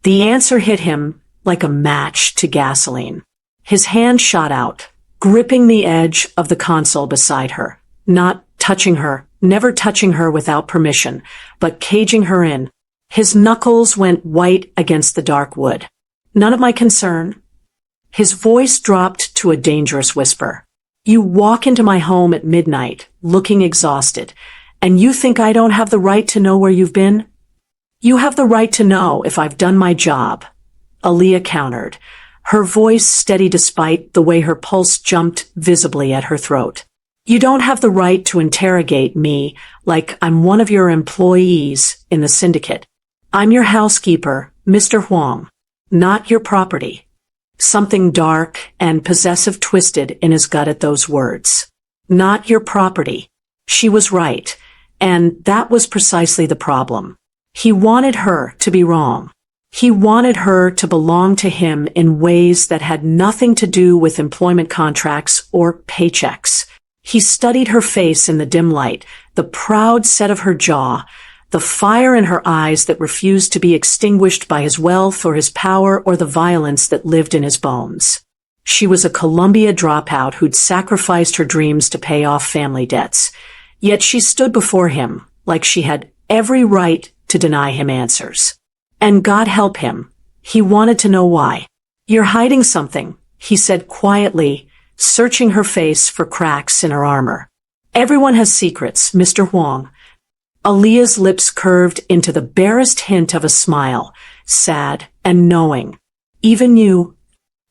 The answer hit him like a match to gasoline. His hand shot out, gripping the edge of the console beside her. "Not touching her, never touching her without permission, but caging her in. His knuckles went white against the dark wood. None of my concern. His voice dropped to a dangerous whisper. You walk into my home at midnight, looking exhausted, and you think I don't have the right to know where you've been? You have the right to know if I've done my job, Aaliyah countered, her voice steady despite the way her pulse jumped visibly at her throat. You don't have the right to interrogate me like I'm one of your employees in the syndicate. I'm your housekeeper, Mr. Huang, not your property. Something dark and possessive twisted in his gut at those words. Not your property. She was right, and that was precisely the problem. He wanted her to be wrong. He wanted her to belong to him in ways that had nothing to do with employment contracts or paychecks. He studied her face in the dim light, the proud set of her jaw, the fire in her eyes that refused to be extinguished by his wealth or his power or the violence that lived in his bones. She was a Columbia dropout who'd sacrificed her dreams to pay off family debts. Yet she stood before him like she had every right to deny him answers. And God help him, he wanted to know why. You're hiding something, he said quietly, searching her face for cracks in her armor. Everyone has secrets, Mr. Huang. Aaliyah's lips curved into the barest hint of a smile, sad and knowing. Even you.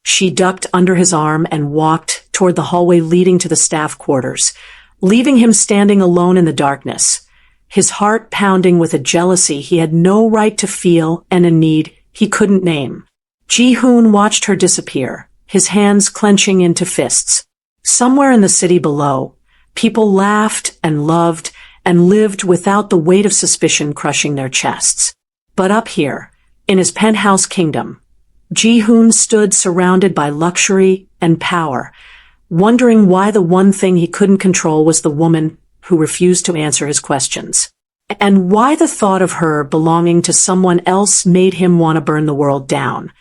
She ducked under his arm and walked toward the hallway leading to the staff quarters, leaving him standing alone in the darkness, his heart pounding with a jealousy he had no right to feel and a need he couldn't name. Ji-hoon watched her disappear, his hands clenching into fists. Somewhere in the city below, people laughed and loved and lived without the weight of suspicion crushing their chests. But up here, in his penthouse kingdom, Ji-hoon stood surrounded by luxury and power, wondering why the one thing he couldn't control was the woman who refused to answer his questions. And why the thought of her belonging to someone else made him want to burn the world down.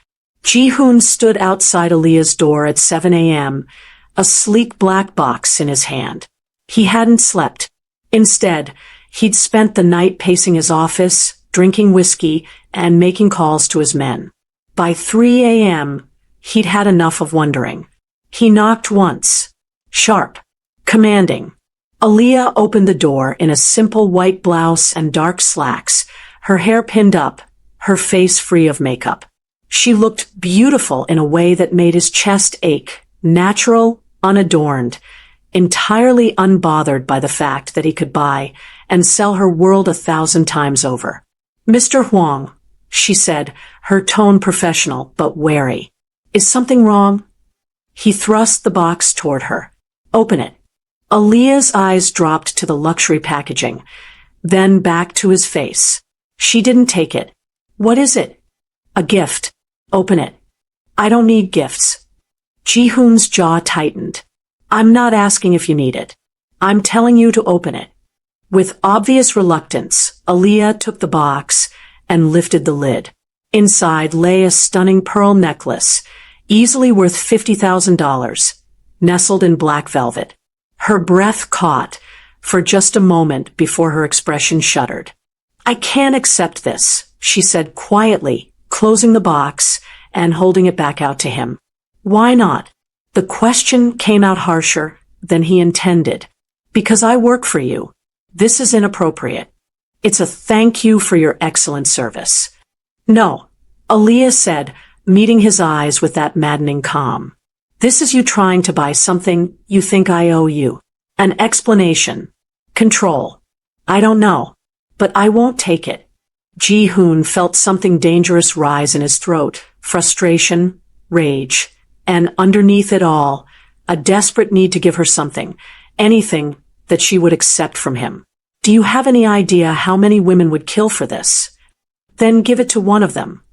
Ji-hoon stood outside Aaliyah's door at 7 a.m., a sleek black box in his hand. He hadn't slept. Instead, he'd spent the night pacing his office, drinking whiskey, and making calls to his men. By 3 a.m., he'd had enough of wondering. He knocked once. Sharp. Commanding. Aaliyah opened the door in a simple white blouse and dark slacks, her hair pinned up, her face free of makeup. She looked beautiful in a way that made his chest ache, natural, unadorned, entirely unbothered by the fact that he could buy and sell her world 1,000 times over. Mr. Huang, she said, her tone professional but wary. Is something wrong? He thrust the box toward her. Open it. Aaliyah's eyes dropped to the luxury packaging, then back to his face. She didn't take it. What is it? A gift. Open it. I don't need gifts. Ji-hoon's jaw tightened. I'm not asking if you need it. I'm telling you to open it. With obvious reluctance, Aaliyah took the box and lifted the lid. Inside lay a stunning pearl necklace, easily worth $50,000, nestled in black velvet. Her breath caught for just a moment before her expression shuddered. I can't accept this, she said quietly, closing the box and holding it back out to him. Why not? The question came out harsher than he intended. Because I work for you. This is inappropriate. It's a thank you for your excellent service. No, Aaliyah said, meeting his eyes with that maddening calm. This is you trying to buy something you think I owe you. An explanation. Control. I don't know. But I won't take it. Ji-hoon felt something dangerous rise in his throat. Frustration, rage, and underneath it all, a desperate need to give her something. Anything that she would accept from him. Do you have any idea how many women would kill for this? Then give it to one of them.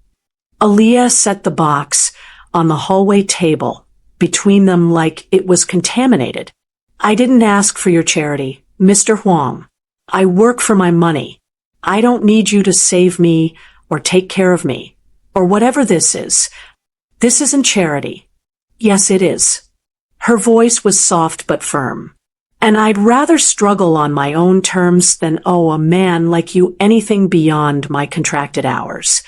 Aaliyah set the box on the hallway table between them like it was contaminated. I didn't ask for your charity, Mr. Huang. I work for my money. I don't need you to save me or take care of me, or whatever this is. This isn't charity. Yes, it is. Her voice was soft but firm. And I'd rather struggle on my own terms than owe a man like you anything beyond my contracted hours.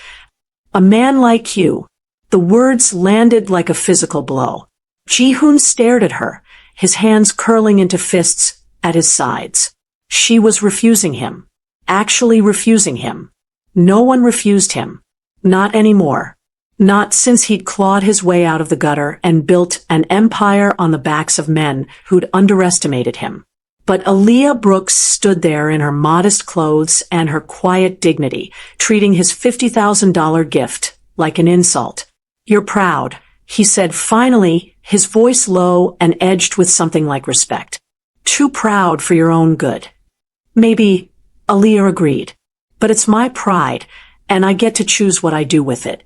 A man like you. The words landed like a physical blow. Ji-hoon stared at her, his hands curling into fists at his sides. She was refusing him. Actually refusing him. No one refused him. Not anymore. Not since he'd clawed his way out of the gutter and built an empire on the backs of men who'd underestimated him. But Aaliyah Brooks stood there in her modest clothes and her quiet dignity, treating his $50,000 gift like an insult. "You're proud," he said finally, his voice low and edged with something like respect. "Too proud for your own good." "Maybe," Aaliyah agreed. "But it's my pride, and I get to choose what I do with it."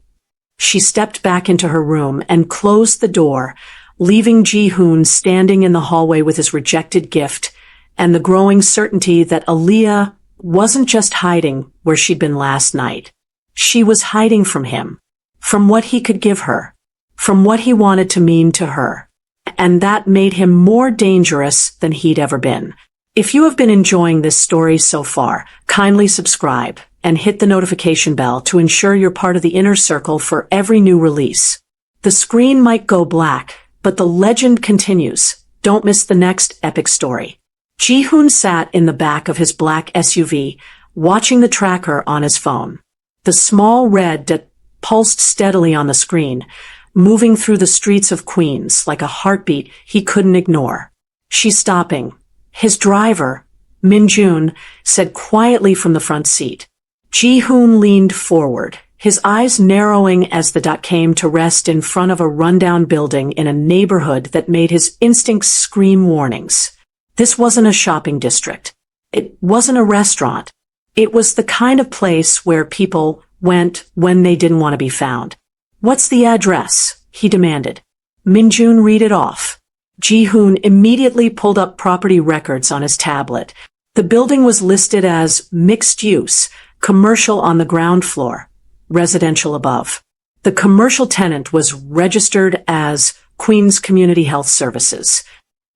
She stepped back into her room and closed the door, leaving Ji-hoon standing in the hallway with his rejected gift and the growing certainty that Aaliyah wasn't just hiding where she'd been last night. She was hiding from him, from what he could give her, from what he wanted to mean to her. And that made him more dangerous than he'd ever been. If you have been enjoying this story so far, kindly subscribe and hit the notification bell to ensure you're part of the inner circle for every new release. The screen might go black, but the legend continues. Don't miss the next epic story. Ji-hoon sat in the back of his black SUV, watching the tracker on his phone. The small red dot pulsed steadily on the screen, moving through the streets of Queens like a heartbeat he couldn't ignore. "She's stopping." His driver, Min-jun, said quietly from the front seat. Ji-hoon leaned forward, his eyes narrowing as the dot came to rest in front of a rundown building in a neighborhood that made his instincts scream warnings. This wasn't a shopping district. It wasn't a restaurant. It was the kind of place where people went when they didn't want to be found. "What's the address?" he demanded. Min-jun read it off. Ji-hoon immediately pulled up property records on his tablet. The building was listed as mixed use, commercial on the ground floor, residential above. The commercial tenant was registered as Queens Community Health Services.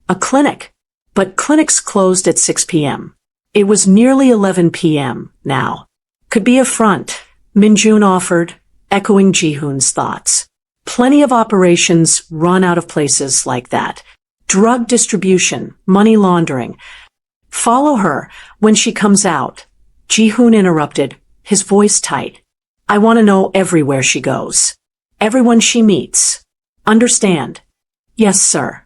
A clinic. But clinics closed at 6 p.m. It was nearly 11 p.m. now. "Could be a front," Min-jun offered, echoing Ji-hoon's thoughts. "Plenty of operations run out of places like that. Drug distribution, money laundering. Follow her when she comes out." Ji-hoon interrupted, his voice tight. "I want to know everywhere she goes. Everyone she meets. Understand?" "Yes, sir."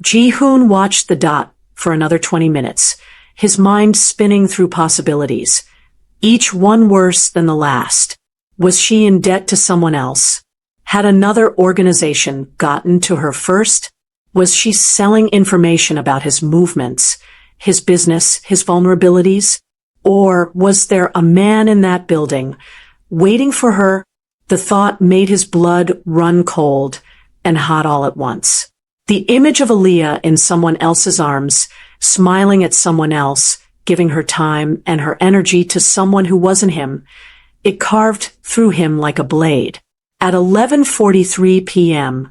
Ji-hoon watched the dot for another 20 minutes, his mind spinning through possibilities, each one worse than the last. Was she in debt to someone else? Had another organization gotten to her first? Was she selling information about his movements, his business, his vulnerabilities? Or was there a man in that building, waiting for her? The thought made his blood run cold and hot all at once. The image of Aaliyah in someone else's arms, smiling at someone else, giving her time and her energy to someone who wasn't him, it carved through him like a blade. At 11:43 p.m.,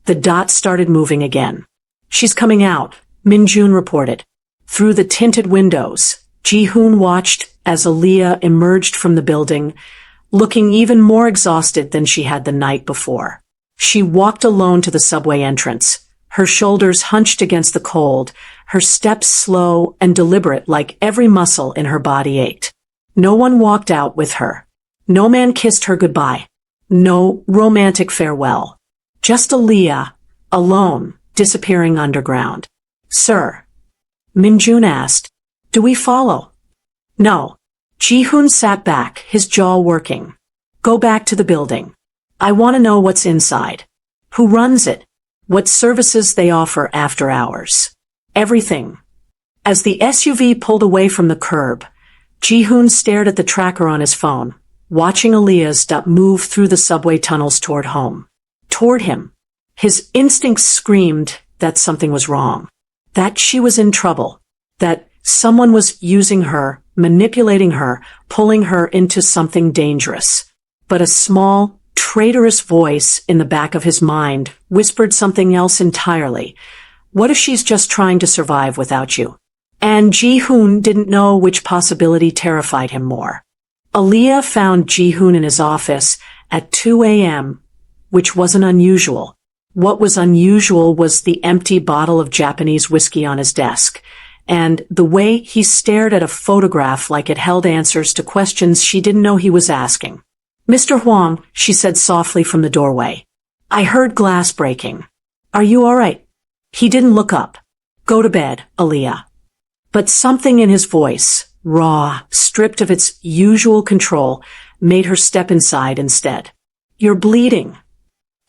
the dot started moving again. "She's coming out," Min-jun reported. Through the tinted windows, Ji-hoon watched as Aaliyah emerged from the building, looking even more exhausted than she had the night before. She walked alone to the subway entrance, her shoulders hunched against the cold, her steps slow and deliberate like every muscle in her body ached. No one walked out with her. No man kissed her goodbye. No romantic farewell. Just Aaliyah, alone, disappearing underground. "Sir," Min-jun asked, "do we follow?" "No." Ji-hoon sat back, his jaw working. "Go back to the building. I want to know what's inside. Who runs it? What services they offer after hours. Everything." As the SUV pulled away from the curb, Ji-hoon stared at the tracker on his phone, watching Aaliyah's dot move through the subway tunnels toward home. Toward him. His instincts screamed that something was wrong. That she was in trouble. That someone was using her, manipulating her, pulling her into something dangerous. But a small, traitorous voice in the back of his mind whispered something else entirely. What if she's just trying to survive without you? And Ji-hoon didn't know which possibility terrified him more. Aaliyah found Ji-hoon in his office at 2 a.m., which wasn't unusual. What was unusual was the empty bottle of Japanese whiskey on his desk, and the way he stared at a photograph like it held answers to questions she didn't know he was asking. "Mr. Huang," she said softly from the doorway. "I heard glass breaking. Are you all right?" He didn't look up. "Go to bed, Aaliyah." But something in his voice, raw, stripped of its usual control, made her step inside instead. "You're bleeding."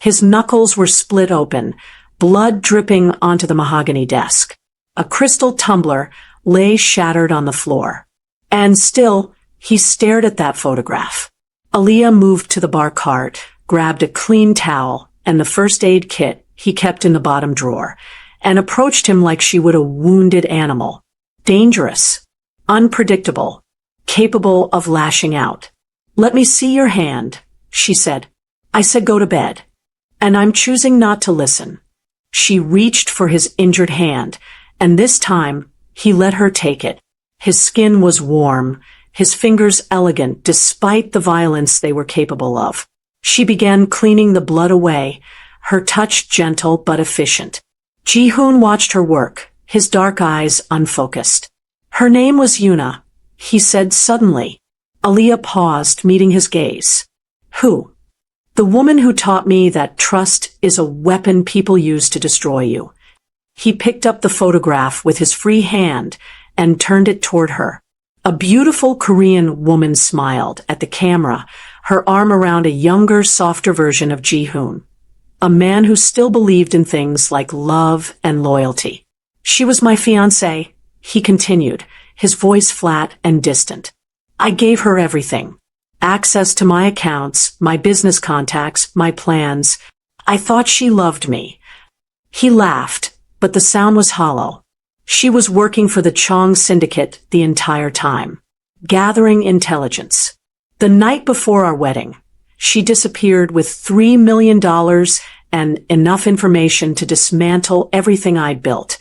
His knuckles were split open, blood dripping onto the mahogany desk. A crystal tumbler lay shattered on the floor. And still, he stared at that photograph. Aaliyah moved to the bar cart, grabbed a clean towel and the first aid kit he kept in the bottom drawer, and approached him like she would a wounded animal. Dangerous, unpredictable, capable of lashing out. "Let me see your hand," she said. "I said go to bed. And I'm choosing not to listen." She reached for his injured hand, and this time, he let her take it. His skin was warm, his fingers elegant despite the violence they were capable of. She began cleaning the blood away, her touch gentle but efficient. Ji-hoon watched her work, his dark eyes unfocused. "Her name was Yuna," he said suddenly. Aaliyah paused, meeting his gaze. "Who?" "The woman who taught me that trust is a weapon people use to destroy you." He picked up the photograph with his free hand and turned it toward her. A beautiful Korean woman smiled at the camera, her arm around a younger, softer version of Ji-hoon. A man who still believed in things like love and loyalty. "She was my fiancée," he continued, his voice flat and distant. "I gave her everything. Access to my accounts, my business contacts, my plans. I thought she loved me." He laughed, but the sound was hollow. She was working for the Chong Syndicate the entire time, gathering intelligence. The night before our wedding, she disappeared with $3 million and enough information to dismantle everything I'd built.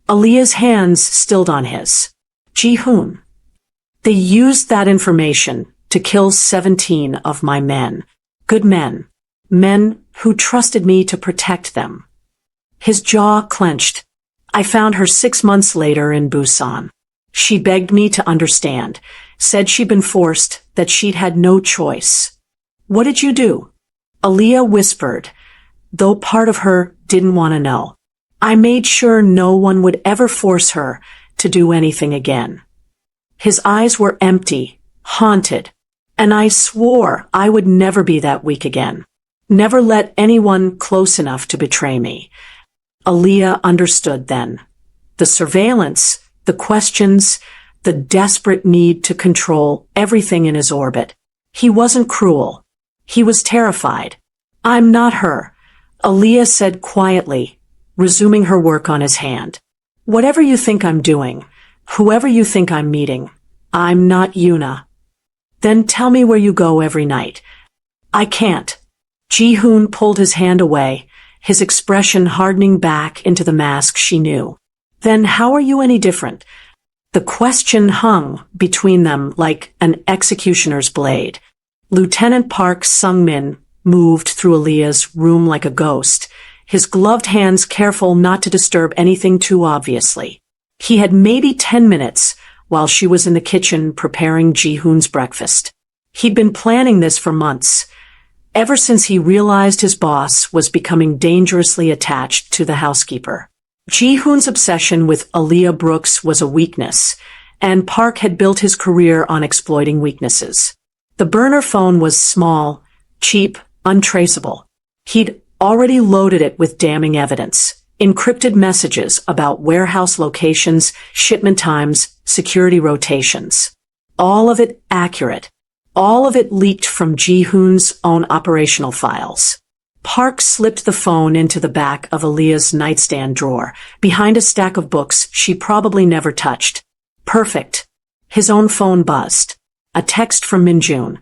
Aaliyah's hands stilled on his. "Ji-hoon. They used that information to kill 17 of my men. Good men. Men who trusted me to protect them." His jaw clenched. "I found her 6 months later in Busan. She begged me to understand, said she'd been forced, that she'd had no choice." "What did you do?" Aaliyah whispered, though part of her didn't want to know. "I made sure no one would ever force her to do anything again." His eyes were empty, haunted, and I swore I would never be that weak again. Never let anyone close enough to betray me. Aaliyah understood then. The surveillance, the questions, the desperate need to control everything in his orbit. He wasn't cruel. He was terrified. "I'm not her," Aaliyah said quietly, resuming her work on his hand. "Whatever you think I'm doing, whoever you think I'm meeting, I'm not Yuna." "Then tell me where you go every night." "I can't." Ji-hoon pulled his hand away, his expression hardening back into the mask she knew. "Then how are you any different?" The question hung between them like an executioner's blade. Lieutenant Park Sung-min moved through Aaliyah's room like a ghost, his gloved hands careful not to disturb anything too obviously. He had maybe 10 minutes while she was in the kitchen preparing Ji-hoon's breakfast. He'd been planning this for months, ever since he realized his boss was becoming dangerously attached to the housekeeper. Ji-hoon's obsession with Aaliyah Brooks was a weakness, and Park had built his career on exploiting weaknesses. The burner phone was small, cheap, untraceable. He'd already loaded it with damning evidence, encrypted messages about warehouse locations, shipment times, security rotations. All of it accurate. All of it leaked from Ji-hoon's own operational files. Park slipped the phone into the back of Aaliyah's nightstand drawer, behind a stack of books she probably never touched. Perfect. His own phone buzzed. A text from Minjun.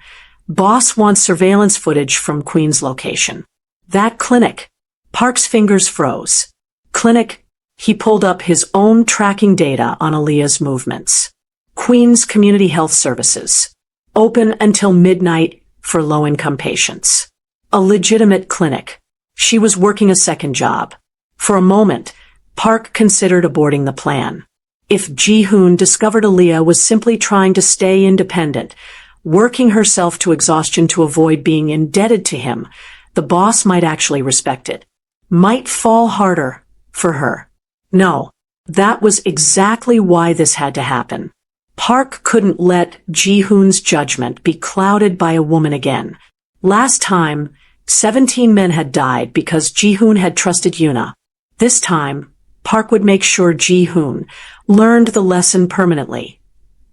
"Boss wants surveillance footage from Queen's location." That clinic. Park's fingers froze. Clinic. He pulled up his own tracking data on Aaliyah's movements. Queens Community Health Services. Open until midnight for low-income patients. A legitimate clinic. She was working a second job. For a moment, Park considered aborting the plan. If Ji-hoon discovered Aaliyah was simply trying to stay independent, working herself to exhaustion to avoid being indebted to him, the boss might actually respect it. Might fall harder for her. No, that was exactly why this had to happen. Park couldn't let Ji-hoon's judgment be clouded by a woman again. Last time, 17 men had died because Ji-hoon had trusted Yuna. This time, Park would make sure Ji-hoon learned the lesson permanently.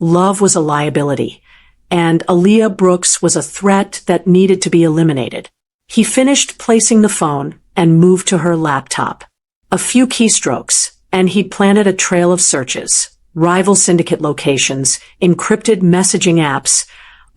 Love was a liability, and Aaliyah Brooks was a threat that needed to be eliminated. He finished placing the phone and moved to her laptop. A few keystrokes, and he'd planted a trail of searches, rival syndicate locations, encrypted messaging apps,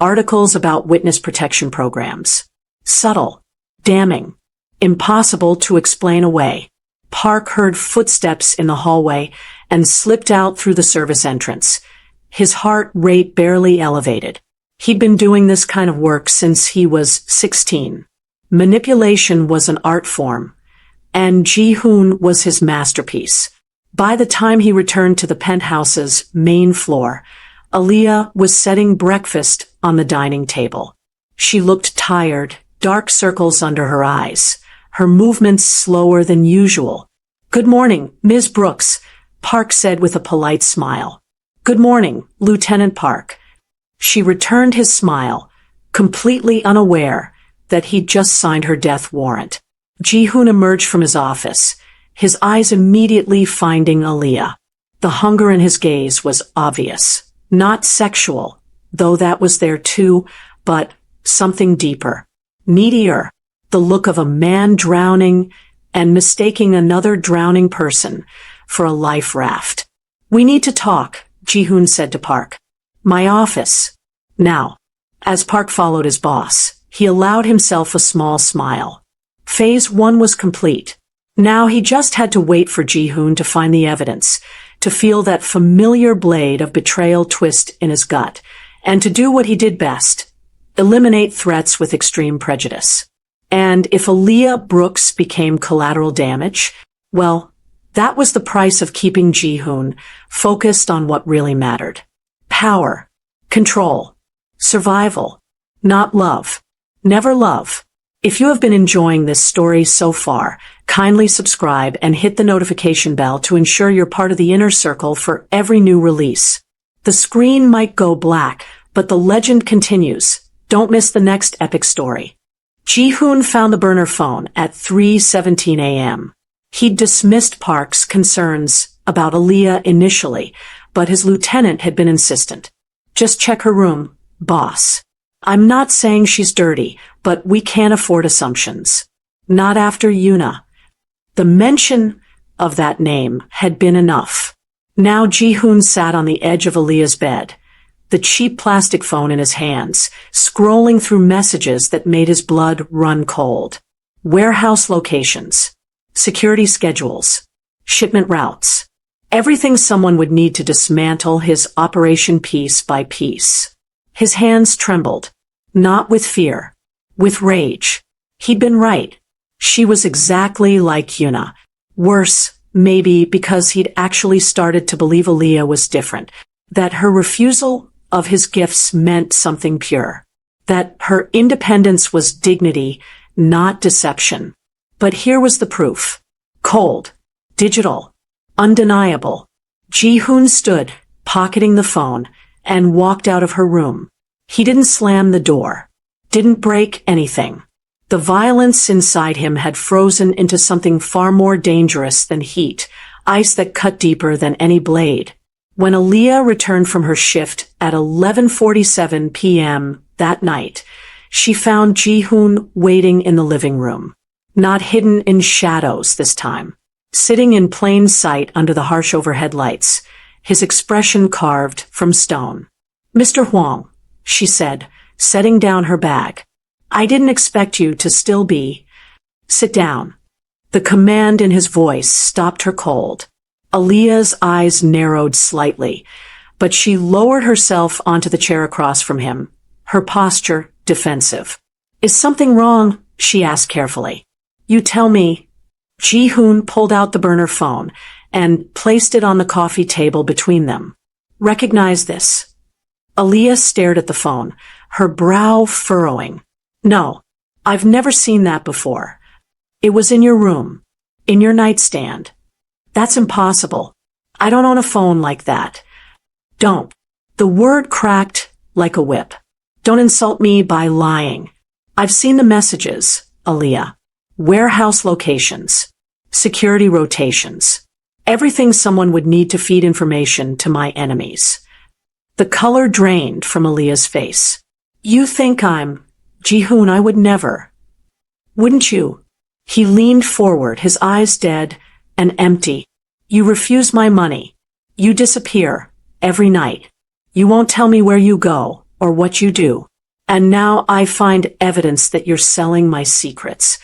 articles about witness protection programs. Subtle, damning, impossible to explain away. Park heard footsteps in the hallway and slipped out through the service entrance. His heart rate barely elevated. He'd been doing this kind of work since he was 16. Manipulation was an art form, and Ji-hoon was his masterpiece. By the time he returned to the penthouse's main floor, Aaliyah was setting breakfast on the dining table. She looked tired, dark circles under her eyes, her movements slower than usual. "Good morning, Ms. Brooks," Park said with a polite smile. "Good morning, Lieutenant Park." She returned his smile, completely unaware that he'd just signed her death warrant. Ji-hoon emerged from his office, his eyes immediately finding Aaliyah. The hunger in his gaze was obvious. Not sexual, though that was there too, but something deeper. Needier. The look of a man drowning and mistaking another drowning person for a life raft. "We need to talk," Ji-hoon said to Park. "My office." Now, as Park followed his boss, he allowed himself a small smile. Phase 1 was complete. Now he just had to wait for Ji-hoon to find the evidence, to feel that familiar blade of betrayal twist in his gut, and to do what he did best, eliminate threats with extreme prejudice. And if Aaliyah Brooks became collateral damage, well, that was the price of keeping Ji-hoon focused on what really mattered. Power, control, survival, not love. Never love. If you have been enjoying this story so far, kindly subscribe and hit the notification bell to ensure you're part of the inner circle for every new release. The screen might go black, but the legend continues. Don't miss the next epic story. Ji-hoon found the burner phone at 3:17 a.m. He'd dismissed Park's concerns about Aaliyah initially, but his lieutenant had been insistent. "Just check her room, boss. I'm not saying she's dirty, but we can't afford assumptions. Not after Yuna." The mention of that name had been enough. Now Ji-hoon sat on the edge of Aaliyah's bed, the cheap plastic phone in his hands, scrolling through messages that made his blood run cold. Warehouse locations, security schedules, shipment routes. Everything someone would need to dismantle his operation piece by piece. His hands trembled, not with fear, with rage. He'd been right. She was exactly like Yuna. Worse, maybe because he'd actually started to believe Aaliyah was different, that her refusal of his gifts meant something pure, that her independence was dignity, not deception. But here was the proof. Cold, digital, undeniable. Ji-hoon stood, pocketing the phone, and walked out of her room. He didn't slam the door, didn't break anything. The violence inside him had frozen into something far more dangerous than heat, ice that cut deeper than any blade. When Aaliyah returned from her shift at 11:47 p.m. that night, she found Ji-hoon waiting in the living room. Not hidden in shadows this time. Sitting in plain sight under the harsh overhead lights, his expression carved from stone. "Mr. Huang," she said, setting down her bag. "I didn't expect you to still be. Sit down." The command in his voice stopped her cold. Aaliyah's eyes narrowed slightly, but she lowered herself onto the chair across from him, her posture defensive. Is something wrong? She asked carefully. You tell me. Ji-hoon pulled out the burner phone and placed it on the coffee table between them. Recognize this. Aaliyah stared at the phone, her brow furrowing. No, I've never seen that before. It was in your room, in your nightstand. That's impossible. I don't own a phone like that. Don't. The word cracked like a whip. Don't insult me by lying. I've seen the messages, Aaliyah. Warehouse locations. Security rotations. Everything someone would need to feed information to my enemies. The color drained from Aaliyah's face. You think I'm... Ji-hoon, I would never. Wouldn't you? He leaned forward, his eyes dead and empty. You refuse my money. You disappear every night. You won't tell me where you go or what you do. And now I find evidence that you're selling my secrets.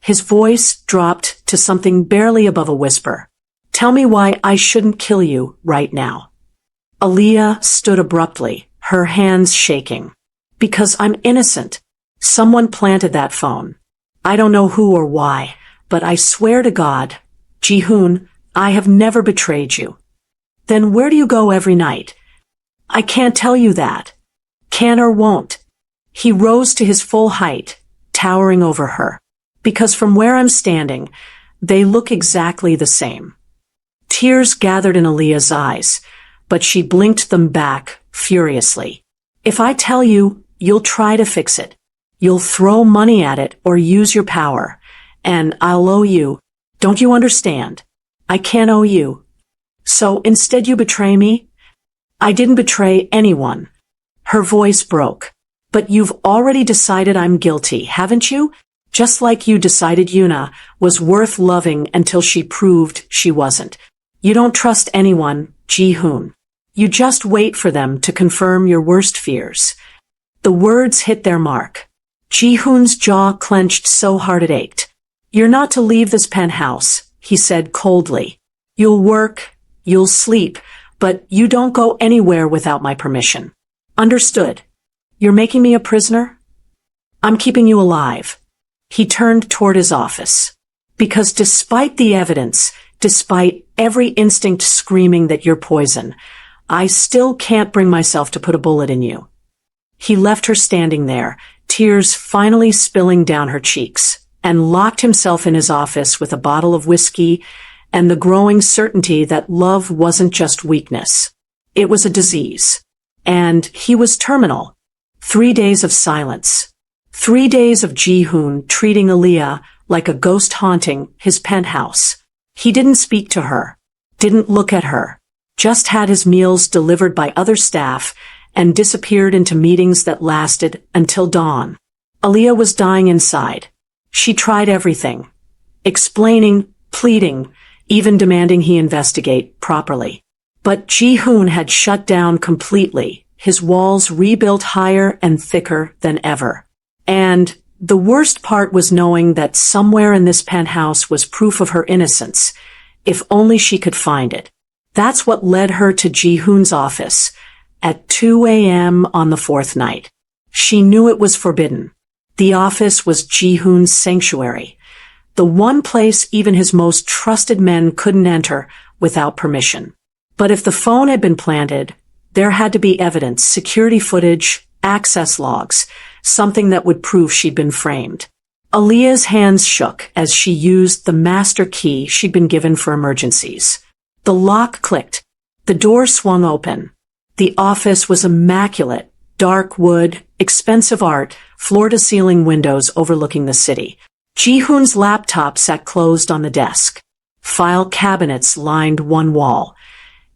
His voice dropped to something barely above a whisper. Tell me why I shouldn't kill you right now. Aaliyah stood abruptly, her hands shaking. Because I'm innocent. Someone planted that phone. I don't know who or why, but I swear to God, Ji-hoon, I have never betrayed you. Then where do you go every night? I can't tell you that. Can or won't. He rose to his full height, towering over her. Because from where I'm standing, they look exactly the same. Tears gathered in Aaliyah's eyes, but she blinked them back furiously. If I tell you, you'll try to fix it. You'll throw money at it or use your power, and I'll owe you. Don't you understand? I can't owe you. So instead you betray me? I didn't betray anyone. Her voice broke. But you've already decided I'm guilty, haven't you? Just like you decided Yuna was worth loving until she proved she wasn't. You don't trust anyone, Ji-hoon. You just wait for them to confirm your worst fears. The words hit their mark. Ji-hoon's jaw clenched so hard it ached. You're not to leave this penthouse, he said coldly. You'll work, you'll sleep, but you don't go anywhere without my permission. Understood? You're making me a prisoner? I'm keeping you alive. He turned toward his office. Because despite the evidence, despite every instinct screaming that you're poison, I still can't bring myself to put a bullet in you. He left her standing there, tears finally spilling down her cheeks, and locked himself in his office with a bottle of whiskey and the growing certainty that love wasn't just weakness. It was a disease. And he was terminal. 3 days of silence. 3 days of Ji-hoon treating Aaliyah like a ghost haunting his penthouse. He didn't speak to her, didn't look at her, just had his meals delivered by other staff and disappeared into meetings that lasted until dawn. Aaliyah was dying inside. She tried everything. Explaining, pleading, even demanding he investigate properly. But Ji-hoon had shut down completely, his walls rebuilt higher and thicker than ever. And the worst part was knowing that somewhere in this penthouse was proof of her innocence, if only she could find it. That's what led her to Ji-hoon's office at 2 a.m. on the 4th night. She knew it was forbidden. The office was Ji-hoon's sanctuary, the one place even his most trusted men couldn't enter without permission. But if the phone had been planted, there had to be evidence, security footage, access logs, something that would prove she'd been framed. Aaliyah's hands shook as she used the master key she'd been given for emergencies. The lock clicked. The door swung open. The office was immaculate, dark wood, expensive art, floor-to-ceiling windows overlooking the city. Ji-hoon's laptop sat closed on the desk. File cabinets lined one wall,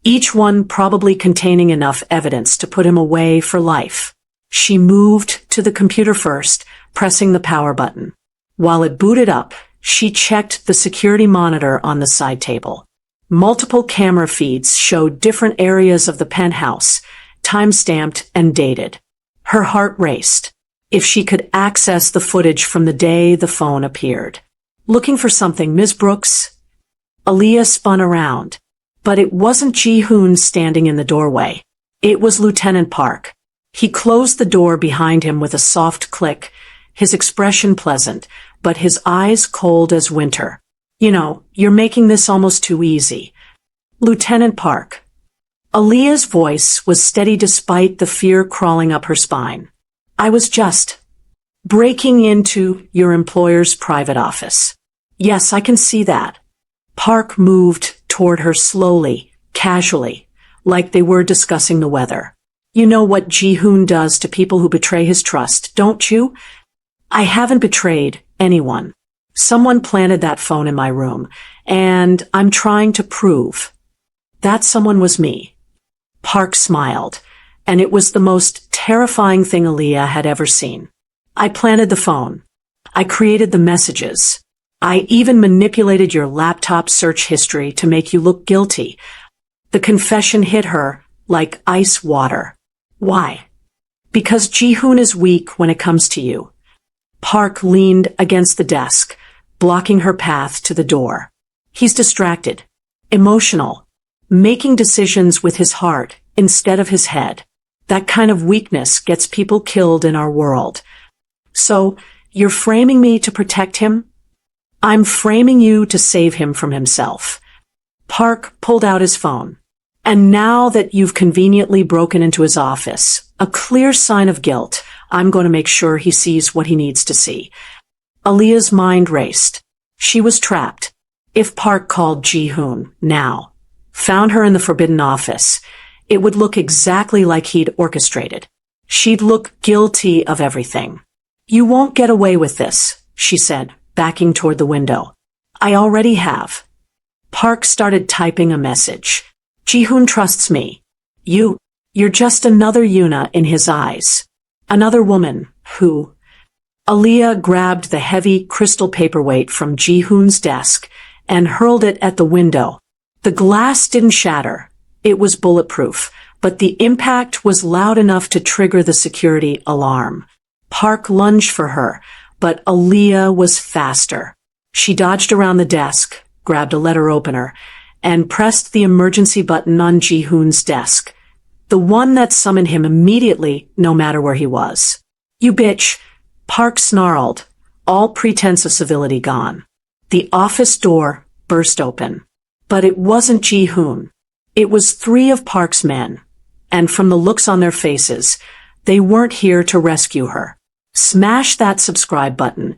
each one probably containing enough evidence to put him away for life. She moved to the computer first, pressing the power button. While it booted up, she checked the security monitor on the side table. Multiple camera feeds showed different areas of the penthouse, time-stamped and dated. Her heart raced. If she could access the footage from the day the phone appeared. Looking for something, Ms. Brooks? Aaliyah spun around. But it wasn't Ji-hoon standing in the doorway. It was Lieutenant Park. He closed the door behind him with a soft click, his expression pleasant, but his eyes cold as winter. You know, you're making this almost too easy. Lieutenant Park. Aaliyah's voice was steady despite the fear crawling up her spine. I was just breaking into your employer's private office. Yes, I can see that. Park moved toward her slowly, casually, like they were discussing the weather. You know what Ji-hoon does to people who betray his trust, don't you? I haven't betrayed anyone. Someone planted that phone in my room, and I'm trying to prove that someone was me. Park smiled, and it was the most terrifying thing Aaliyah had ever seen. I planted the phone. I created the messages. I even manipulated your laptop search history to make you look guilty. The confession hit her like ice water. Why? Because Ji-hoon is weak when it comes to you. Park leaned against the desk, blocking her path to the door. He's distracted, emotional, making decisions with his heart instead of his head. That kind of weakness gets people killed in our world. So, you're framing me to protect him? I'm framing you to save him from himself. Park pulled out his phone. And now that you've conveniently broken into his office, a clear sign of guilt, I'm going to make sure he sees what he needs to see. Aaliyah's mind raced. She was trapped. If Park called Ji-hoon now, found her in the forbidden office, it would look exactly like he'd orchestrated. She'd look guilty of everything. You won't get away with this, she said, backing toward the window. I already have. Park started typing a message. Ji-hoon trusts me. You're just another Yuna in his eyes. Another woman who... Aaliyah grabbed the heavy crystal paperweight from Ji-hoon's desk and hurled it at the window. The glass didn't shatter. It was bulletproof, but the impact was loud enough to trigger the security alarm. Park lunged for her, but Aaliyah was faster. She dodged around the desk, grabbed a letter opener, and pressed the emergency button on Ji-hoon's desk. The one that summoned him immediately, no matter where he was. You bitch! Park snarled, all pretense of civility gone. The office door burst open. But it wasn't Ji-hoon. It was 3 of Park's men, and from the looks on their faces, they weren't here to rescue her. Smash that subscribe button,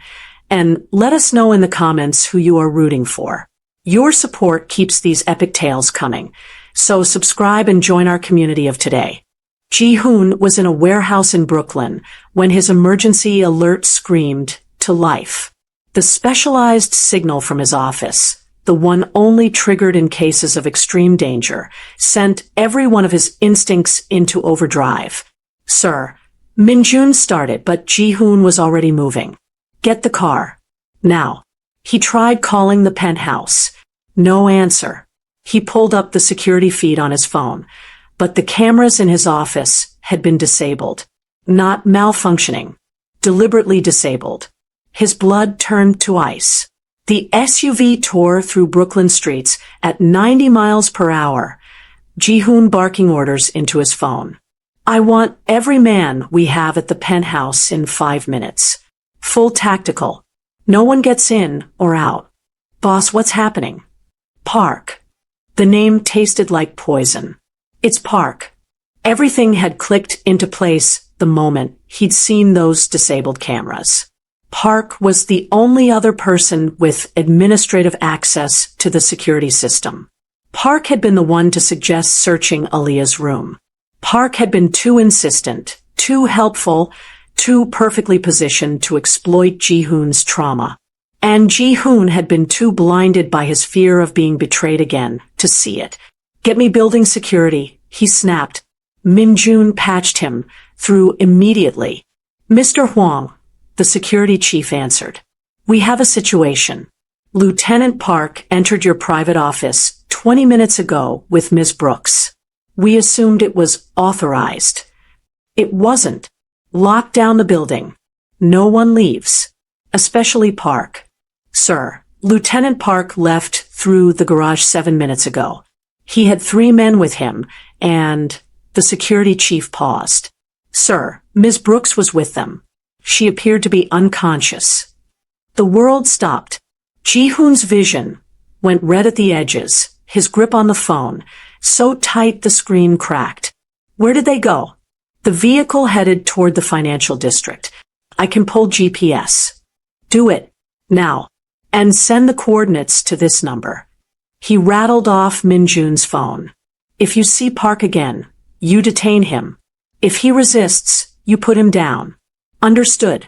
and let us know in the comments who you are rooting for. Your support keeps these epic tales coming, so subscribe and join our community of today. Ji-hoon was in a warehouse in Brooklyn when his emergency alert screamed to life. The specialized signal from his office, the one only triggered in cases of extreme danger, sent every one of his instincts into overdrive. Sir, Minjun started, but Ji-hoon was already moving. Get the car. Now. He tried calling the penthouse. No answer. He pulled up the security feed on his phone, but the cameras in his office had been disabled. Not malfunctioning. Deliberately disabled. His blood turned to ice. The SUV tore through Brooklyn streets at 90 miles per hour. Ji-hoon barking orders into his phone. I want every man we have at the penthouse in 5 minutes. Full tactical. No one gets in or out. Boss, what's happening? Park. The name tasted like poison. It's Park. Everything had clicked into place the moment he'd seen those disabled cameras. Park was the only other person with administrative access to the security system. Park had been the one to suggest searching Aaliyah's room. Park had been too insistent, too helpful, too perfectly positioned to exploit Ji-hoon's trauma. And Ji-hoon had been too blinded by his fear of being betrayed again to see it. Get me building security, he snapped. Minjun patched him through immediately. Mr. Huang, the security chief answered. We have a situation. Lieutenant Park entered your private office 20 minutes ago with Ms. Brooks. We assumed it was authorized. It wasn't. Lock down the building. No one leaves. Especially Park. Sir, Lieutenant Park left through the garage 7 minutes ago. He had 3 men with him, and the security chief paused. Sir, Ms. Brooks was with them. She appeared to be unconscious. The world stopped. Ji-hoon's vision went red at the edges, his grip on the phone, so tight the screen cracked. Where did they go? The vehicle headed toward the financial district. I can pull GPS. Do it. Now. And send the coordinates to this number. He rattled off Min-jun's phone. If you see Park again, you detain him. If he resists, you put him down. Understood?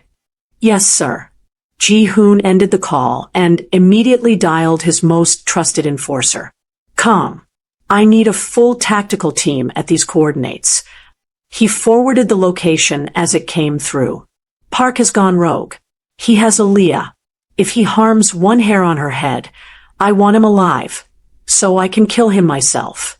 Yes, sir. Ji-hoon ended the call and immediately dialed his most trusted enforcer. Calm. I need a full tactical team at these coordinates. He forwarded the location as it came through. Park has gone rogue. He has Aaliyah. If he harms one hair on her head, I want him alive, so I can kill him myself.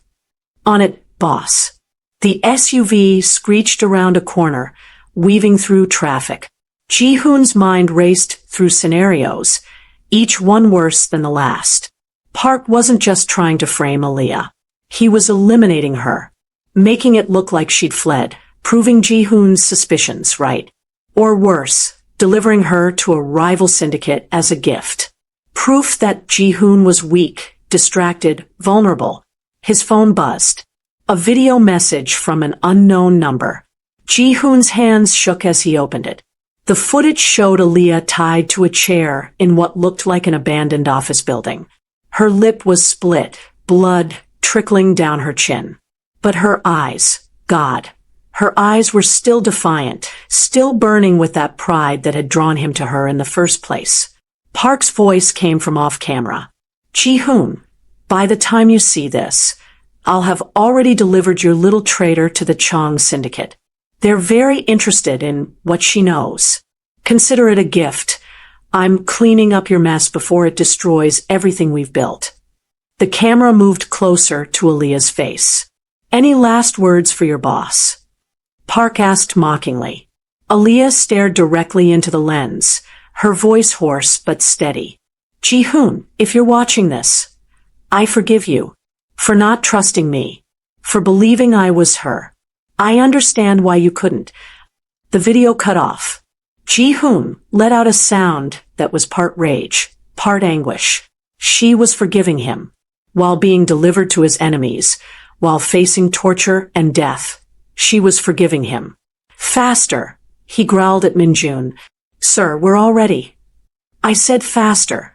On it, boss. The SUV screeched around a corner, weaving through traffic. Ji-hoon's mind raced through scenarios, each one worse than the last. Park wasn't just trying to frame Aaliyah. He was eliminating her, making it look like she'd fled, proving Ji-hoon's suspicions right. Or worse, delivering her to a rival syndicate as a gift. Proof that Ji-hoon was weak, distracted, vulnerable. His phone buzzed. A video message from an unknown number. Ji-hoon's hands shook as he opened it. The footage showed Aaliyah tied to a chair in what looked like an abandoned office building. Her lip was split, blood trickling down her chin. But her eyes, God, her eyes were still defiant, still burning with that pride that had drawn him to her in the first place. Park's voice came from off-camera. Ji-hoon, by the time you see this, I'll have already delivered your little traitor to the Chong Syndicate. They're very interested in what she knows. Consider it a gift. I'm cleaning up your mess before it destroys everything we've built. The camera moved closer to Aaliyah's face. Any last words for your boss? Park asked mockingly. Aaliyah stared directly into the lens, her voice hoarse but steady. Ji-hoon, if you're watching this, I forgive you. For not trusting me. For believing I was her. I understand why you couldn't. The video cut off. Ji-hoon let out a sound that was part rage, part anguish. She was forgiving him, while being delivered to his enemies, while facing torture and death. She was forgiving him. Faster, he growled at Min-jun. Sir, we're all ready. I said faster.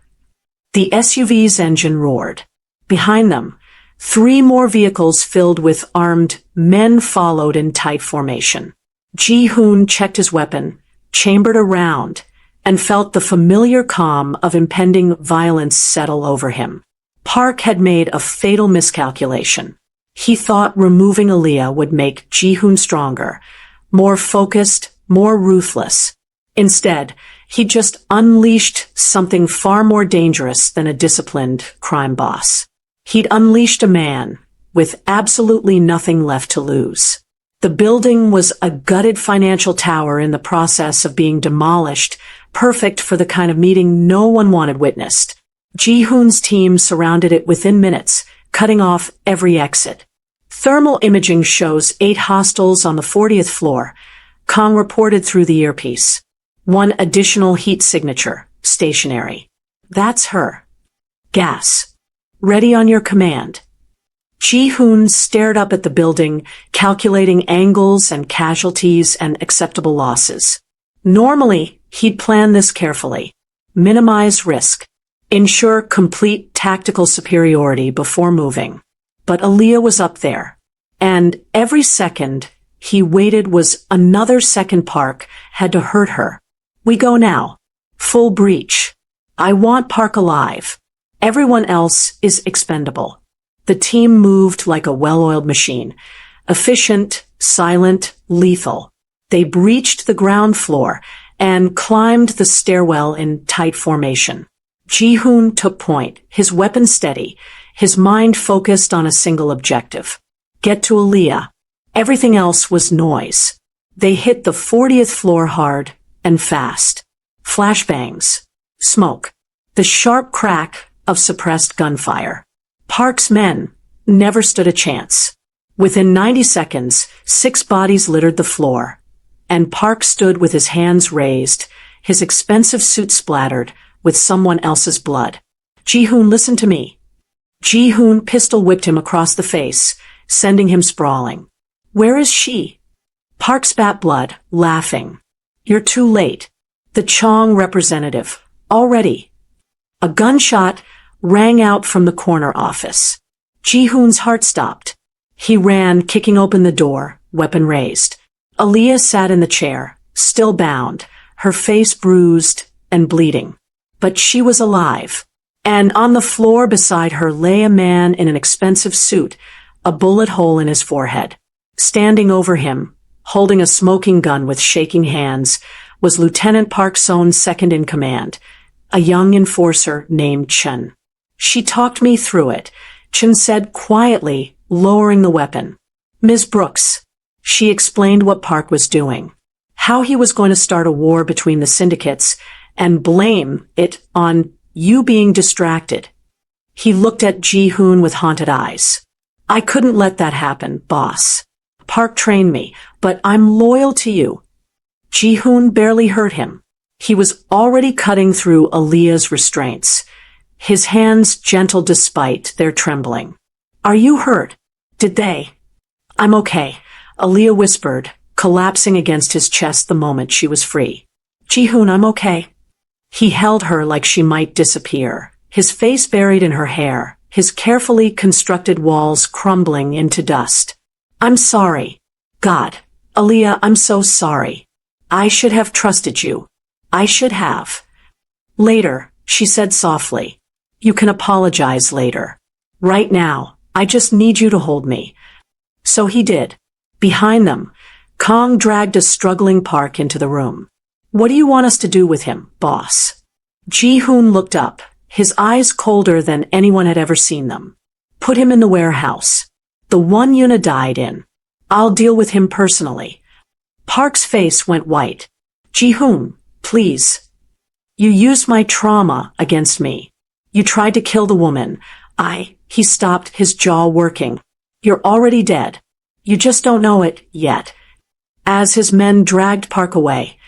The SUV's engine roared. Behind them, 3 more vehicles filled with armed men followed in tight formation. Ji-hoon checked his weapon, chambered a round, and felt the familiar calm of impending violence settle over him. Park had made a fatal miscalculation. He thought removing Aaliyah would make Ji-hoon stronger, more focused, more ruthless. Instead, he just unleashed something far more dangerous than a disciplined crime boss. He'd unleashed a man with absolutely nothing left to lose. The building was a gutted financial tower in the process of being demolished, perfect for the kind of meeting no one wanted witnessed. Ji-hoon's team surrounded it within minutes, cutting off every exit. Thermal imaging shows 8 hostiles on the 40th floor. Kong reported through the earpiece. 1 additional heat signature, stationary. That's her. Gas. Ready on your command. Ji-hoon stared up at the building, calculating angles and casualties and acceptable losses. Normally, he'd plan this carefully. Minimize risk. Ensure complete tactical superiority before moving. But Aaliyah was up there. And every second he waited was another second Park had to hurt her. We go now. Full breach. I want Park alive. Everyone else is expendable. The team moved like a well-oiled machine. Efficient, silent, lethal. They breached the ground floor and climbed the stairwell in tight formation. Ji-hoon took point, his weapon steady, his mind focused on a single objective. Get to Aaliyah. Everything else was noise. They hit the 40th floor hard and fast. Flashbangs. Smoke. The sharp crack of suppressed gunfire. Park's men, never stood a chance. Within 90 seconds, 6 bodies littered the floor, and Park stood with his hands raised, his expensive suit splattered with someone else's blood. Ji-hoon, listen to me. Ji-hoon pistol whipped him across the face, sending him sprawling. Where is she? Park spat blood, laughing. You're too late. The Chong representative. Already. A gunshot rang out from the corner office. Ji-hoon's heart stopped. He ran, kicking open the door, weapon raised. Aaliyah sat in the chair, still bound, her face bruised and bleeding. But she was alive. And on the floor beside her lay a man in an expensive suit, a bullet hole in his forehead. Standing over him, holding a smoking gun with shaking hands, was Lieutenant Park Sohn's second-in-command, a young enforcer named Chun. She talked me through it, Chun said quietly, lowering the weapon. Ms. Brooks. She explained what Park was doing. How he was going to start a war between the syndicates and blame it on you being distracted. He looked at Ji-hoon with haunted eyes. I couldn't let that happen, boss. Park trained me, but I'm loyal to you. Ji-hoon barely heard him. He was already cutting through Aaliyah's restraints, his hands gentle despite their trembling. Are you hurt? Did they? I'm okay, Aaliyah whispered, collapsing against his chest the moment she was free. Ji-hoon, I'm okay. He held her like she might disappear, his face buried in her hair, his carefully constructed walls crumbling into dust. I'm sorry. God, Aaliyah, I'm so sorry. I should have trusted you. I should have. Later, she said softly. You can apologize later. Right now, I just need you to hold me. So he did. Behind them, Kong dragged a struggling Park into the room. What do you want us to do with him, boss? Ji-hoon looked up, his eyes colder than anyone had ever seen them. Put him in the warehouse. The one Yuna died in. I'll deal with him personally. Park's face went white. Ji-hoon, please. You used my trauma against me. You tried to kill the woman. He stopped, his jaw working. You're already dead. You just don't know it yet. As his men dragged Park away,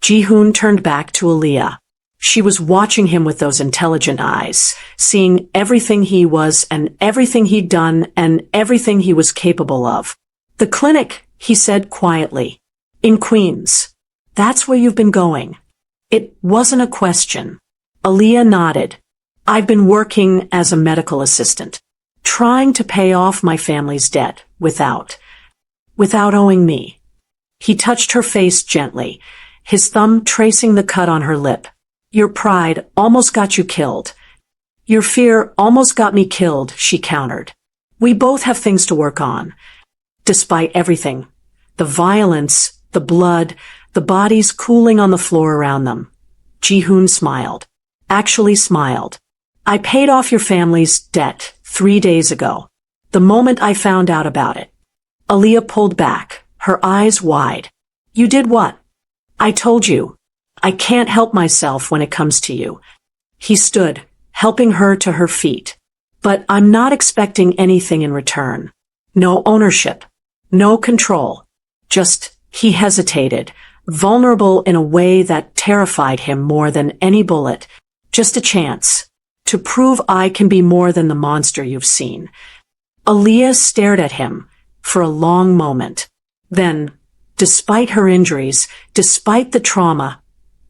Ji-hoon turned back to Aaliyah. She was watching him with those intelligent eyes, seeing everything he was and everything he'd done and everything he was capable of. The clinic, he said quietly. In Queens. That's where you've been going. It wasn't a question. Aaliyah nodded. I've been working as a medical assistant, trying to pay off my family's debt without owing me. He touched her face gently, his thumb tracing the cut on her lip. Your pride almost got you killed. Your fear almost got me killed, she countered. We both have things to work on. Despite everything, the violence, the blood, the bodies cooling on the floor around them. Ji-hoon smiled. Actually smiled. I paid off your family's debt 3 days ago. The moment I found out about it. Aaliyah pulled back, her eyes wide. You did what? I told you. I can't help myself when it comes to you. He stood, helping her to her feet. But I'm not expecting anything in return. No ownership. No control. Just, he hesitated, vulnerable in a way that terrified him more than any bullet. Just a chance. To prove I can be more than the monster you've seen. Aaliyah stared at him for a long moment. Then, despite her injuries, despite the trauma,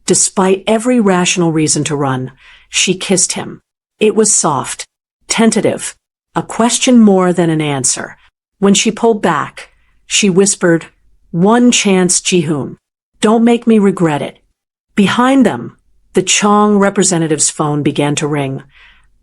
despite every rational reason to run, she kissed him. It was soft, tentative, a question more than an answer. When she pulled back, she whispered, "One chance, Ji-hoon. Don't make me regret it." Behind them, the Chong representative's phone began to ring,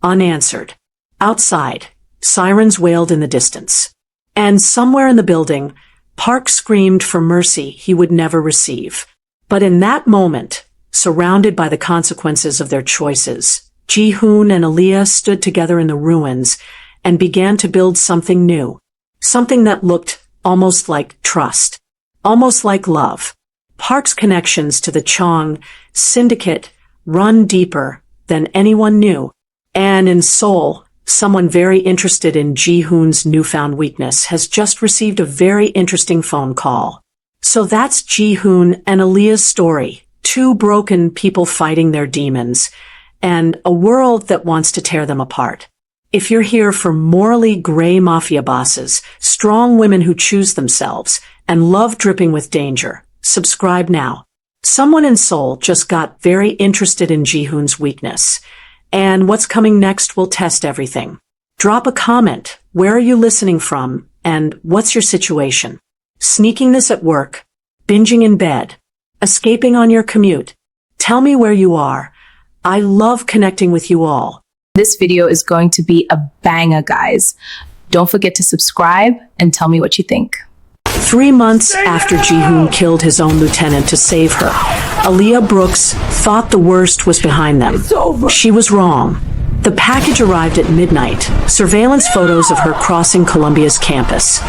unanswered. Outside, sirens wailed in the distance. And somewhere in the building, Park screamed for mercy he would never receive. But in that moment, surrounded by the consequences of their choices, Ji-hoon and Aaliyah stood together in the ruins and began to build something new. Something that looked almost like trust. Almost like love. Park's connections to the Chong syndicate run deeper than anyone knew. And in Seoul, Someone very interested in Ji-hoon's newfound weakness has just received a very interesting phone call. So that's Ji-hoon and Aaliyah's story. Two broken people fighting their demons, and a world that wants to tear them apart. If you're here for morally gray mafia bosses, strong women who choose themselves, and love dripping with danger, subscribe now. Someone in Seoul just got very interested in Ji-hoon's weakness, and what's coming next will test everything. Drop a comment. Where are you listening from, and what's your situation? Sneaking this at work, binging in bed, escaping on your commute. Tell me where you are. I love connecting with you all. This video is going to be a banger, guys. Don't forget to subscribe and tell me what you think. 3 months after Ji-hoon killed his own lieutenant to save her, Aaliyah Brooks thought the worst was behind them. She was wrong. The package arrived at midnight. Surveillance photos of her crossing Columbia's campus,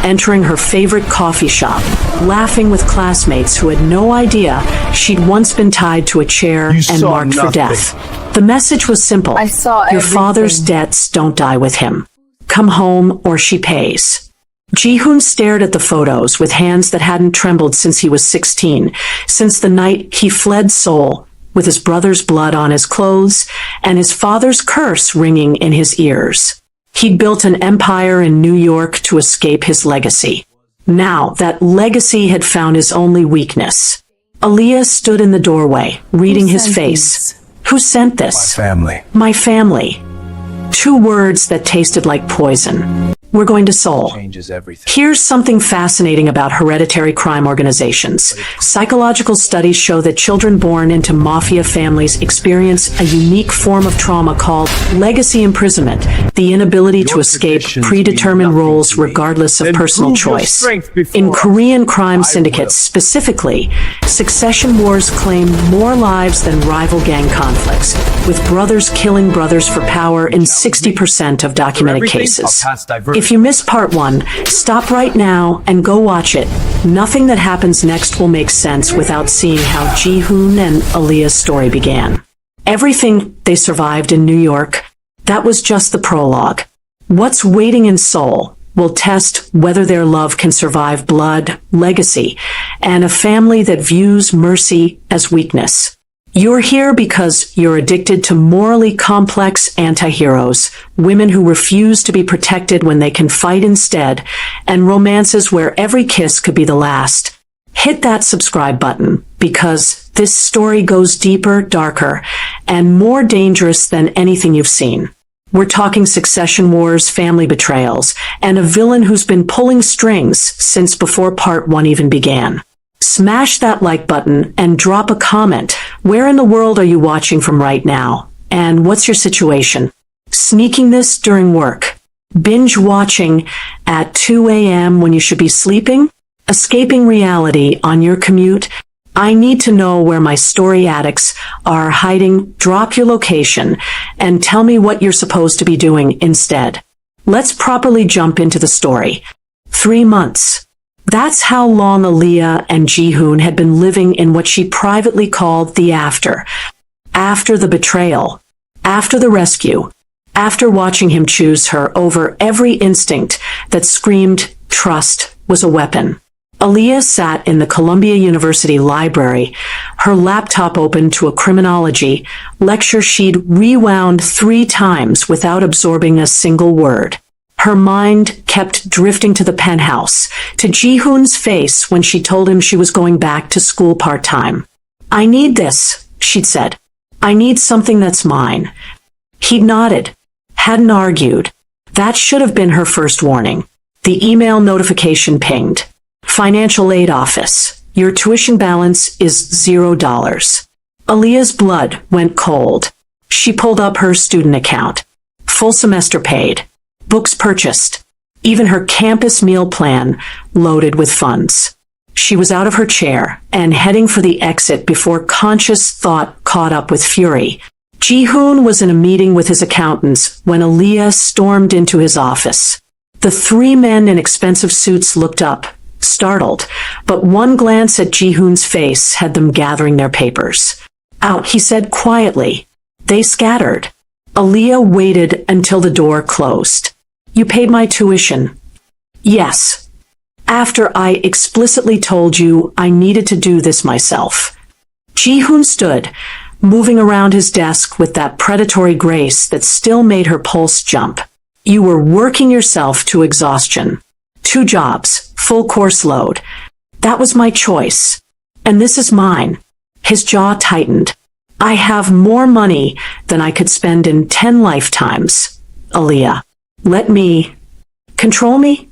entering her favorite coffee shop, laughing with classmates who had no idea she'd once been tied to a chair and marked for death. The message was simple. I saw Your everything. father's debts don't die with him. Come home or she pays. Ji-hoon stared at the photos with hands that hadn't trembled since he was 16, since the night he fled Seoul, with his brother's blood on his clothes and his father's curse ringing in his ears. He'd built an empire in New York to escape his legacy. Now that legacy had found his only weakness. Aaliyah stood in the doorway, reading his face. Who sent this? Family. My family. 2 words that tasted like poison. We're going to Seoul. Changes everything. Here's something fascinating about hereditary crime organizations. Psychological studies show that children born into mafia families experience a unique form of trauma called legacy imprisonment, the inability to escape predetermined roles regardless of personal choice. In Korean crime syndicates specifically, succession wars claim more lives than rival gang conflicts, with brothers killing brothers for power in 60% of documented cases. If you missed part 1, stop right now and go watch it. Nothing that happens next will make sense without seeing how Ji-hoon and Aaliyah's story began. Everything they survived in New York, that was just the prologue. What's waiting in Seoul will test whether their love can survive blood, legacy, and a family that views mercy as weakness. You're here because you're addicted to morally complex anti-heroes, women who refuse to be protected when they can fight instead, and romances where every kiss could be the last. Hit that subscribe button, because this story goes deeper, darker, and more dangerous than anything you've seen. We're talking succession wars, family betrayals, and a villain who's been pulling strings since before part 1 even began. Smash that like button and drop a comment. Where in the world are you watching from right now? And what's your situation? Sneaking this during work? Binge watching at 2 a.m. when you should be sleeping? Escaping reality on your commute? I need to know where my story addicts are hiding. Drop your location and tell me what you're supposed to be doing instead. Let's properly jump into the story. 3 months. That's how long Aaliyah and Ji-hoon had been living in what she privately called the after. After the betrayal. After the rescue. After watching him choose her over every instinct that screamed trust was a weapon. Aaliyah sat in the Columbia University library, her laptop open to a criminology lecture she'd rewound 3 times without absorbing a single word. Her mind kept drifting to the penthouse, to Ji-hoon's face when she told him she was going back to school part-time. I need this, she'd said. I need something that's mine. He'd nodded, hadn't argued. That should have been her first warning. The email notification pinged. Financial aid office. Your tuition balance is $0. Aaliyah's blood went cold. She pulled up her student account. Full semester paid. Books purchased. Even her campus meal plan loaded with funds. She was out of her chair and heading for the exit before conscious thought caught up with fury. Ji-hoon was in a meeting with his accountants when Aaliyah stormed into his office. The 3 men in expensive suits looked up, startled, but one glance at Ji-hoon's face had them gathering their papers. Out, he said quietly. They scattered. Aaliyah waited until the door closed. You paid my tuition. Yes. After I explicitly told you I needed to do this myself. Ji-hoon stood, moving around his desk with that predatory grace that still made her pulse jump. You were working yourself to exhaustion. 2 jobs, full course load. That was my choice. And this is mine. His jaw tightened. I have more money than I could spend in 10 lifetimes. Aaliyah, let me control me?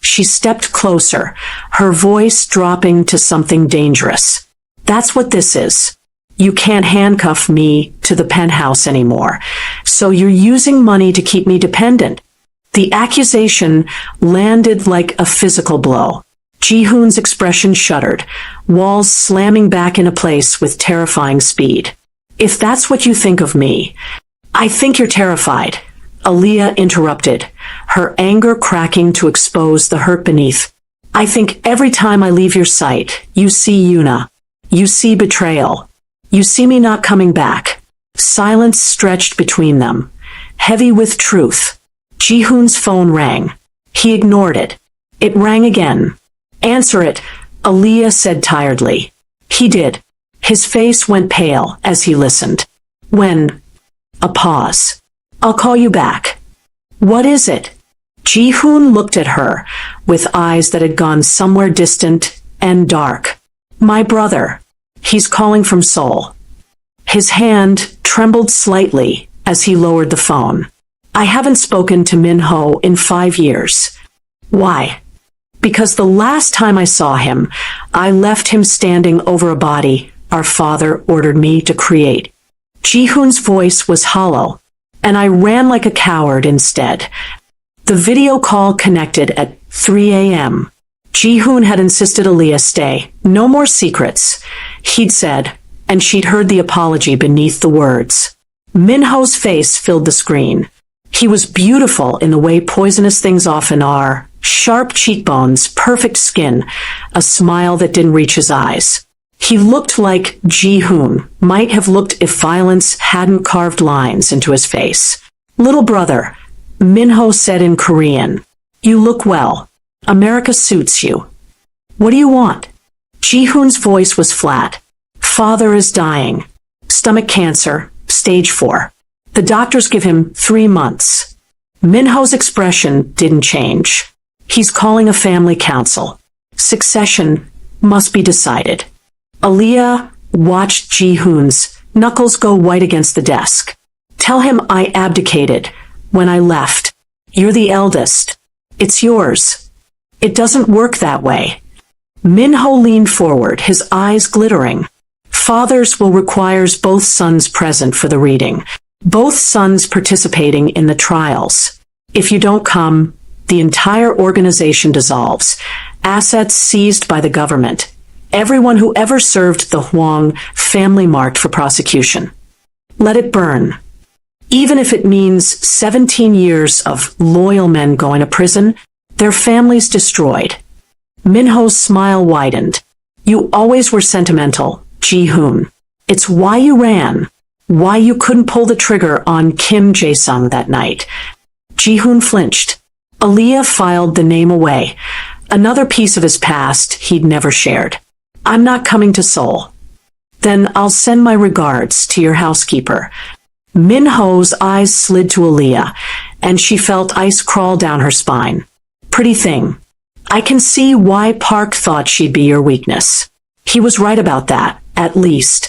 She stepped closer, her voice dropping to something dangerous. That's what this is. You can't handcuff me to the penthouse anymore, so you're using money to keep me dependent. The accusation landed like a physical blow. Ji-hoon's expression shuddered, walls slamming back into place with terrifying speed. If that's what you think of me, I think you're terrified. Aaliyah interrupted, her anger cracking to expose the hurt beneath. I think every time I leave your sight, you see Yuna. You see betrayal. You see me not coming back. Silence stretched between them, heavy with truth. Ji-hoon's phone rang. He ignored it. It rang again. Answer it, Aaliyah said tiredly. He did. His face went pale as he listened. When? A pause. I'll call you back. What is it? Ji-hoon looked at her with eyes that had gone somewhere distant and dark. My brother. He's calling from Seoul. His hand trembled slightly as he lowered the phone. I haven't spoken to Min-ho in 5 years. Why? Because the last time I saw him, I left him standing over a body our father ordered me to create. Ji-hoon's voice was hollow, and I ran like a coward instead. The video call connected at 3 a.m. Ji-hoon had insisted Aaliyah stay. No more secrets, he'd said, and she'd heard the apology beneath the words. Min-ho's face filled the screen. He was beautiful in the way poisonous things often are. Sharp cheekbones, perfect skin, a smile that didn't reach his eyes. He looked like Ji-hoon might have looked if violence hadn't carved lines into his face. Little brother, Min-ho said in Korean, you look well. America suits you. What do you want? Ji-hoon's voice was flat. Father is dying. Stomach cancer, stage 4. The doctors give him 3 months. Min-ho's expression didn't change. He's calling a family council. Succession must be decided. Aaliyah watched Ji-hoon's knuckles go white against the desk. Tell him I abdicated when I left. You're the eldest. It's yours. It doesn't work that way. Min-ho leaned forward, his eyes glittering. Fathers will require both sons present for the reading, both sons participating in the trials. If you don't come, the entire organization dissolves. Assets seized by the government. Everyone who ever served the Hwang family marked for prosecution. Let it burn. Even if it means 17 years of loyal men going to prison, their families destroyed. Min-ho's smile widened. You always were sentimental, Ji-hoon. It's why you ran. Why you couldn't pull the trigger on Kim Jae-sung that night. Ji-hoon flinched. Aaliyah filed the name away. Another piece of his past he'd never shared. I'm not coming to Seoul. Then I'll send my regards to your housekeeper. Min-ho's eyes slid to Aaliyah, and she felt ice crawl down her spine. Pretty thing. I can see why Park thought she'd be your weakness. He was right about that, at least.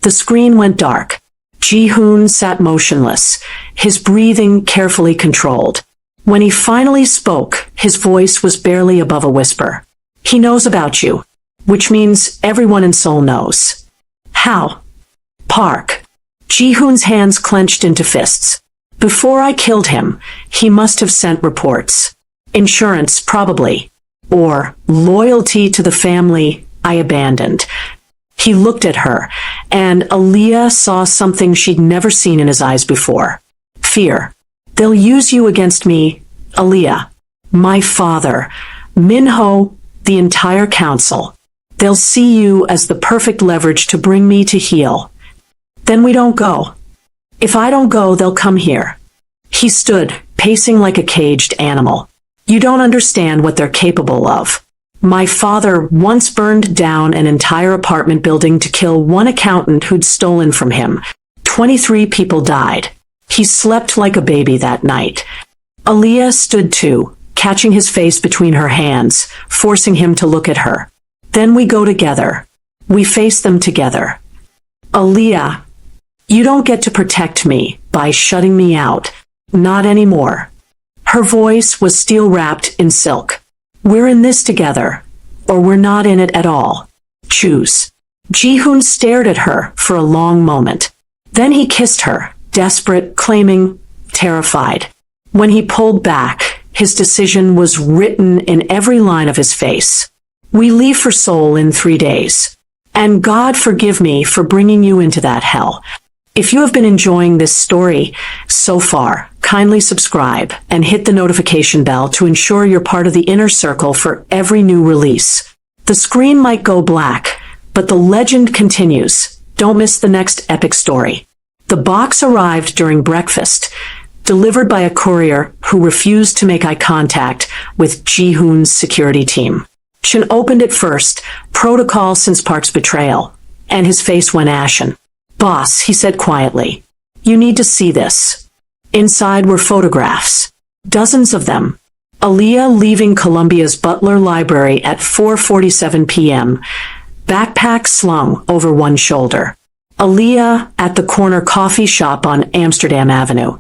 The screen went dark. Ji-hoon sat motionless, his breathing carefully controlled. When he finally spoke, his voice was barely above a whisper. He knows about you, which means everyone in Seoul knows. How? Park. Ji-hoon's hands clenched into fists. Before I killed him, he must have sent reports. Insurance, probably. Or loyalty to the family I abandoned. He looked at her, and Aaliyah saw something she'd never seen in his eyes before. Fear. They'll use you against me, Aaliyah. My father. Min-ho, the entire council. They'll see you as the perfect leverage to bring me to heel. Then we don't go. If I don't go, they'll come here. He stood, pacing like a caged animal. You don't understand what they're capable of. My father once burned down an entire apartment building to kill one accountant who'd stolen from him. 23 people died. He slept like a baby that night. Aaliyah stood too, catching his face between her hands, forcing him to look at her. Then we go together. We face them together. Aaliyah, you don't get to protect me by shutting me out. Not anymore. Her voice was steel-wrapped in silk. We're in this together, or we're not in it at all. Choose. Ji-hoon stared at her for a long moment. Then he kissed her, desperate, claiming, terrified. When he pulled back, his decision was written in every line of his face. We leave for Seoul in 3 days. And God forgive me for bringing you into that hell. If you have been enjoying this story so far, kindly subscribe and hit the notification bell to ensure you're part of the inner circle for every new release. The screen might go black, but the legend continues. Don't miss the next epic story. The box arrived during breakfast, delivered by a courier who refused to make eye contact with Ji-hoon's security team. Shin opened it first, protocol since Park's betrayal, and his face went ashen. Boss, he said quietly, you need to see this. Inside were photographs. Dozens of them. Aaliyah leaving Columbia's Butler Library at 4:47 p.m., backpack slung over one shoulder. Aaliyah at the corner coffee shop on Amsterdam Avenue,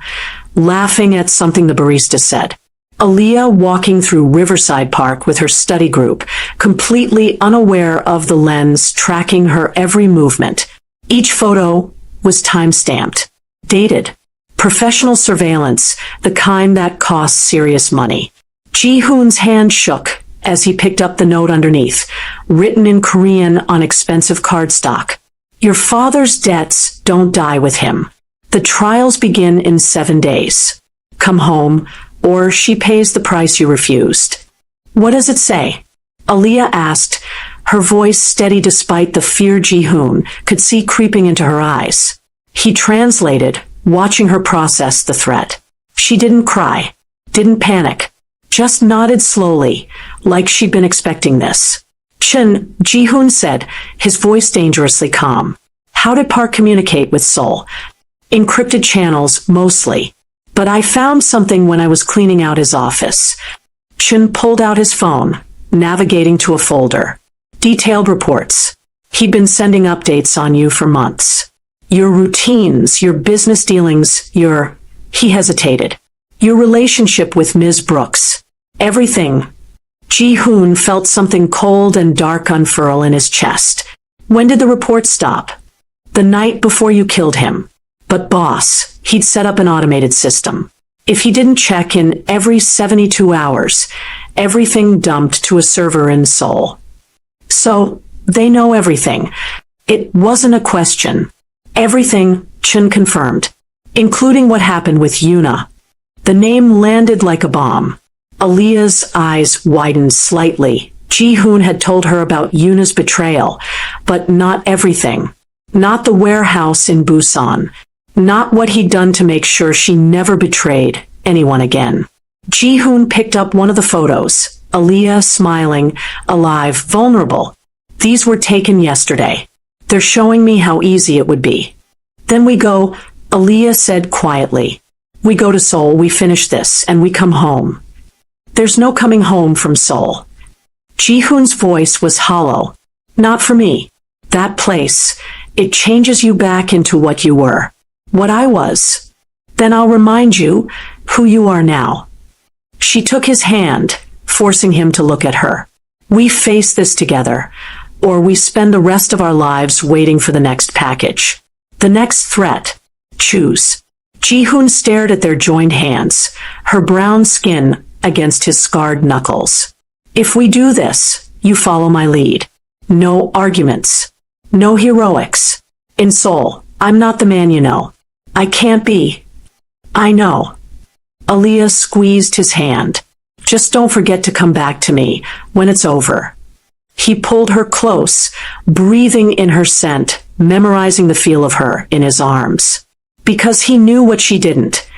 laughing at something the barista said. Aaliyah walking through Riverside Park with her study group, completely unaware of the lens tracking her every movement. Each photo was time-stamped, dated. Professional surveillance, the kind that costs serious money. Ji-hoon's hand shook as he picked up the note underneath, written in Korean on expensive cardstock. Your father's debts don't die with him. The trials begin in 7 days. Come home, or she pays the price you refused. What does it say? Aaliyah asked, her voice steady despite the fear Ji-hoon could see creeping into her eyes. He translated, watching her process the threat. She didn't cry, didn't panic, just nodded slowly, like she'd been expecting this. Chin, Ji-hoon said, his voice dangerously calm. How did Park communicate with Seoul? Encrypted channels, mostly. But I found something when I was cleaning out his office. Chin pulled out his phone, navigating to a folder. Detailed reports. He'd been sending updates on you for months. Your routines, your business dealings, he hesitated. Your relationship with Ms. Brooks. Everything. Ji-hoon felt something cold and dark unfurl in his chest. When did the report stop? The night before you killed him. But boss, he'd set up an automated system. If he didn't check in every 72 hours, everything dumped to a server in Seoul. So, they know everything. It wasn't a question. Everything, Chin confirmed, including what happened with Yuna. The name landed like a bomb. Aaliyah's eyes widened slightly. Ji-hoon had told her about Yuna's betrayal, but not everything. Not the warehouse in Busan. Not what he'd done to make sure she never betrayed anyone again. Ji-hoon picked up one of the photos. Aaliyah smiling, alive, vulnerable. These were taken yesterday. They're showing me how easy it would be. Then we go, Aaliyah said quietly. We go to Seoul, we finish this, and we come home. There's no coming home from Seoul. Ji-hoon's voice was hollow. Not for me. That place, it changes you back into what you were. What I was. Then I'll remind you who you are now. She took his hand, forcing him to look at her. We face this together, or we spend the rest of our lives waiting for the next package. The next threat. Choose. Ji-hoon stared at their joined hands, her brown skin against his scarred knuckles. If we do this, you follow my lead. No arguments. No heroics. In Seoul, I'm not the man you know. I can't be. I know. Aaliyah squeezed his hand. Just don't forget to come back to me when it's over. He pulled her close, breathing in her scent, memorizing the feel of her in his arms. Because he knew what she didn't,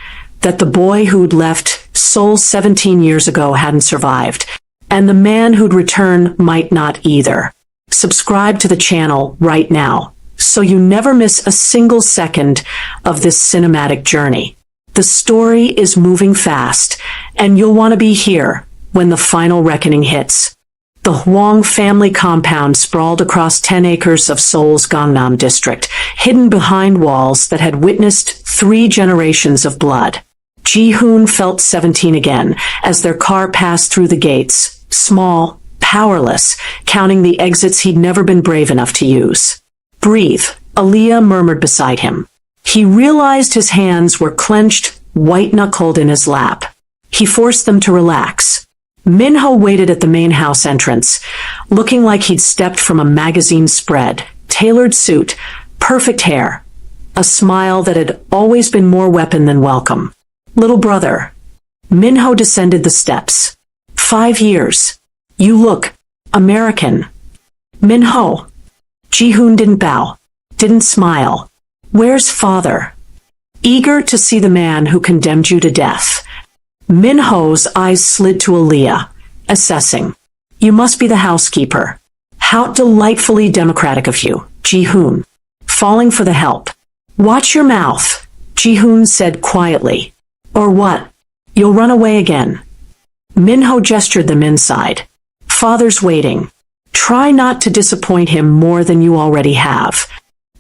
that the boy who'd left Seoul 17 years ago hadn't survived, and the man who'd return might not either. Subscribe to the channel right now, so you never miss a single second of this cinematic journey. The story is moving fast, and you'll want to be here when the final reckoning hits. The Hwang family compound sprawled across 10 acres of Seoul's Gangnam district, hidden behind walls that had witnessed 3 generations of blood. Ji-hoon felt 17 again as their car passed through the gates, small, powerless, counting the exits he'd never been brave enough to use. "Breathe," Aaliyah murmured beside him. He realized his hands were clenched, white-knuckled in his lap. He forced them to relax. Minho waited at the main house entrance, looking like he'd stepped from a magazine spread, tailored suit, perfect hair, a smile that had always been more weapon than welcome. "Little brother." Minho descended the steps. 5 years. "You look American." "Minho." Ji-hoon didn't bow, didn't smile. "Where's father?" "Eager to see the man who condemned you to death." Minho's eyes slid to Aaliyah, assessing. "You must be the housekeeper. How delightfully democratic of you." Ji-hoon, falling for the help. "Watch your mouth," Ji-hoon said quietly. "Or what? You'll run away again." Minho gestured them inside. "Father's waiting. Try not to disappoint him more than you already have."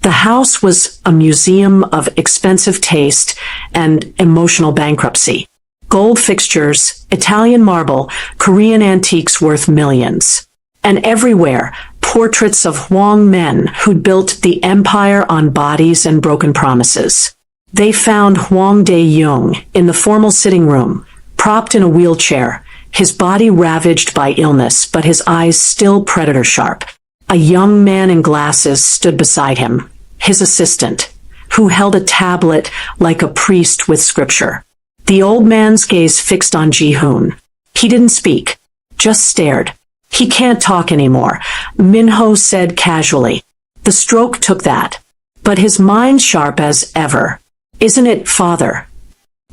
The house was a museum of expensive taste and emotional bankruptcy. Gold fixtures, Italian marble, Korean antiques worth millions. And everywhere, portraits of Hwang men who'd built the empire on bodies and broken promises. They found Hwang Dae-young in the formal sitting room, propped in a wheelchair, his body ravaged by illness, but his eyes still predator-sharp. A young man in glasses stood beside him, his assistant, who held a tablet like a priest with scripture. The old man's gaze fixed on Ji-hoon. He didn't speak, just stared. "He can't talk anymore," Minho said casually. "The stroke took that. But his mind's sharp as ever. Isn't it, father?"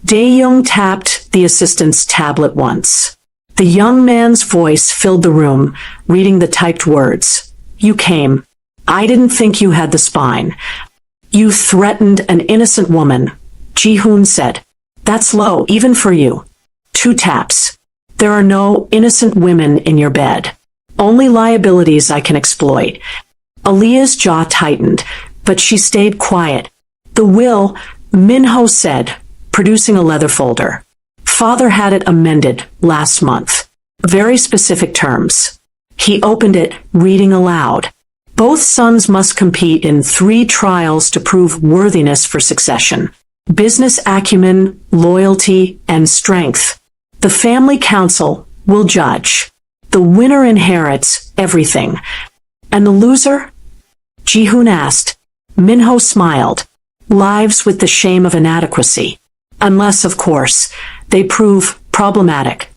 Dae-young tapped the assistant's tablet once. The young man's voice filled the room, reading the typed words. "You came. I didn't think you had the spine. You threatened an innocent woman," Ji-hoon said. "That's low, even for you." 2 taps. "There are no innocent women in your bed. Only liabilities I can exploit." Aaliyah's jaw tightened, but she stayed quiet. "The will," Minho said, producing a leather folder. "Father had it amended last month. Very specific terms." He opened it, reading aloud. "Both sons must compete in 3 trials to prove worthiness for succession. Business acumen, loyalty, and strength. The family council will judge. The winner inherits everything. And the loser?" Ji-hoon asked. Minho smiled. "Lives with the shame of inadequacy. Unless, of course, they prove problematic."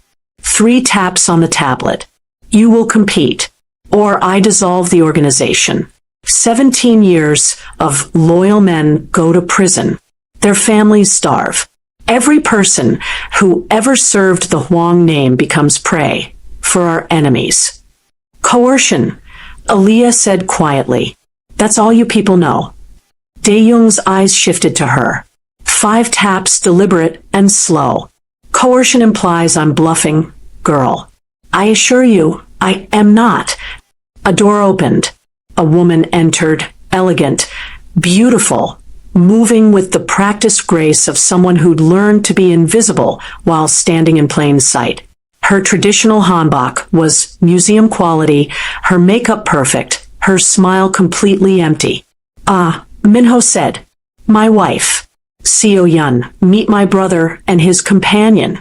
3 taps on the tablet. "You will compete, or I dissolve the organization. 17 years of loyal men go to prison. Their families starve. Every person who ever served the Hwang name becomes prey for our enemies." "Coercion," Aaliyah said quietly. "That's all you people know." Dae-young's eyes shifted to her. 5 taps, deliberate and slow. "Coercion implies I'm bluffing, girl. I assure you, I am not." A door opened. A woman entered, elegant, beautiful, moving with the practiced grace of someone who'd learned to be invisible while standing in plain sight. Her traditional hanbok was museum quality, her makeup perfect, her smile completely empty. "Ah," Minho said. "My wife. Seo-yun, meet my brother and his companion."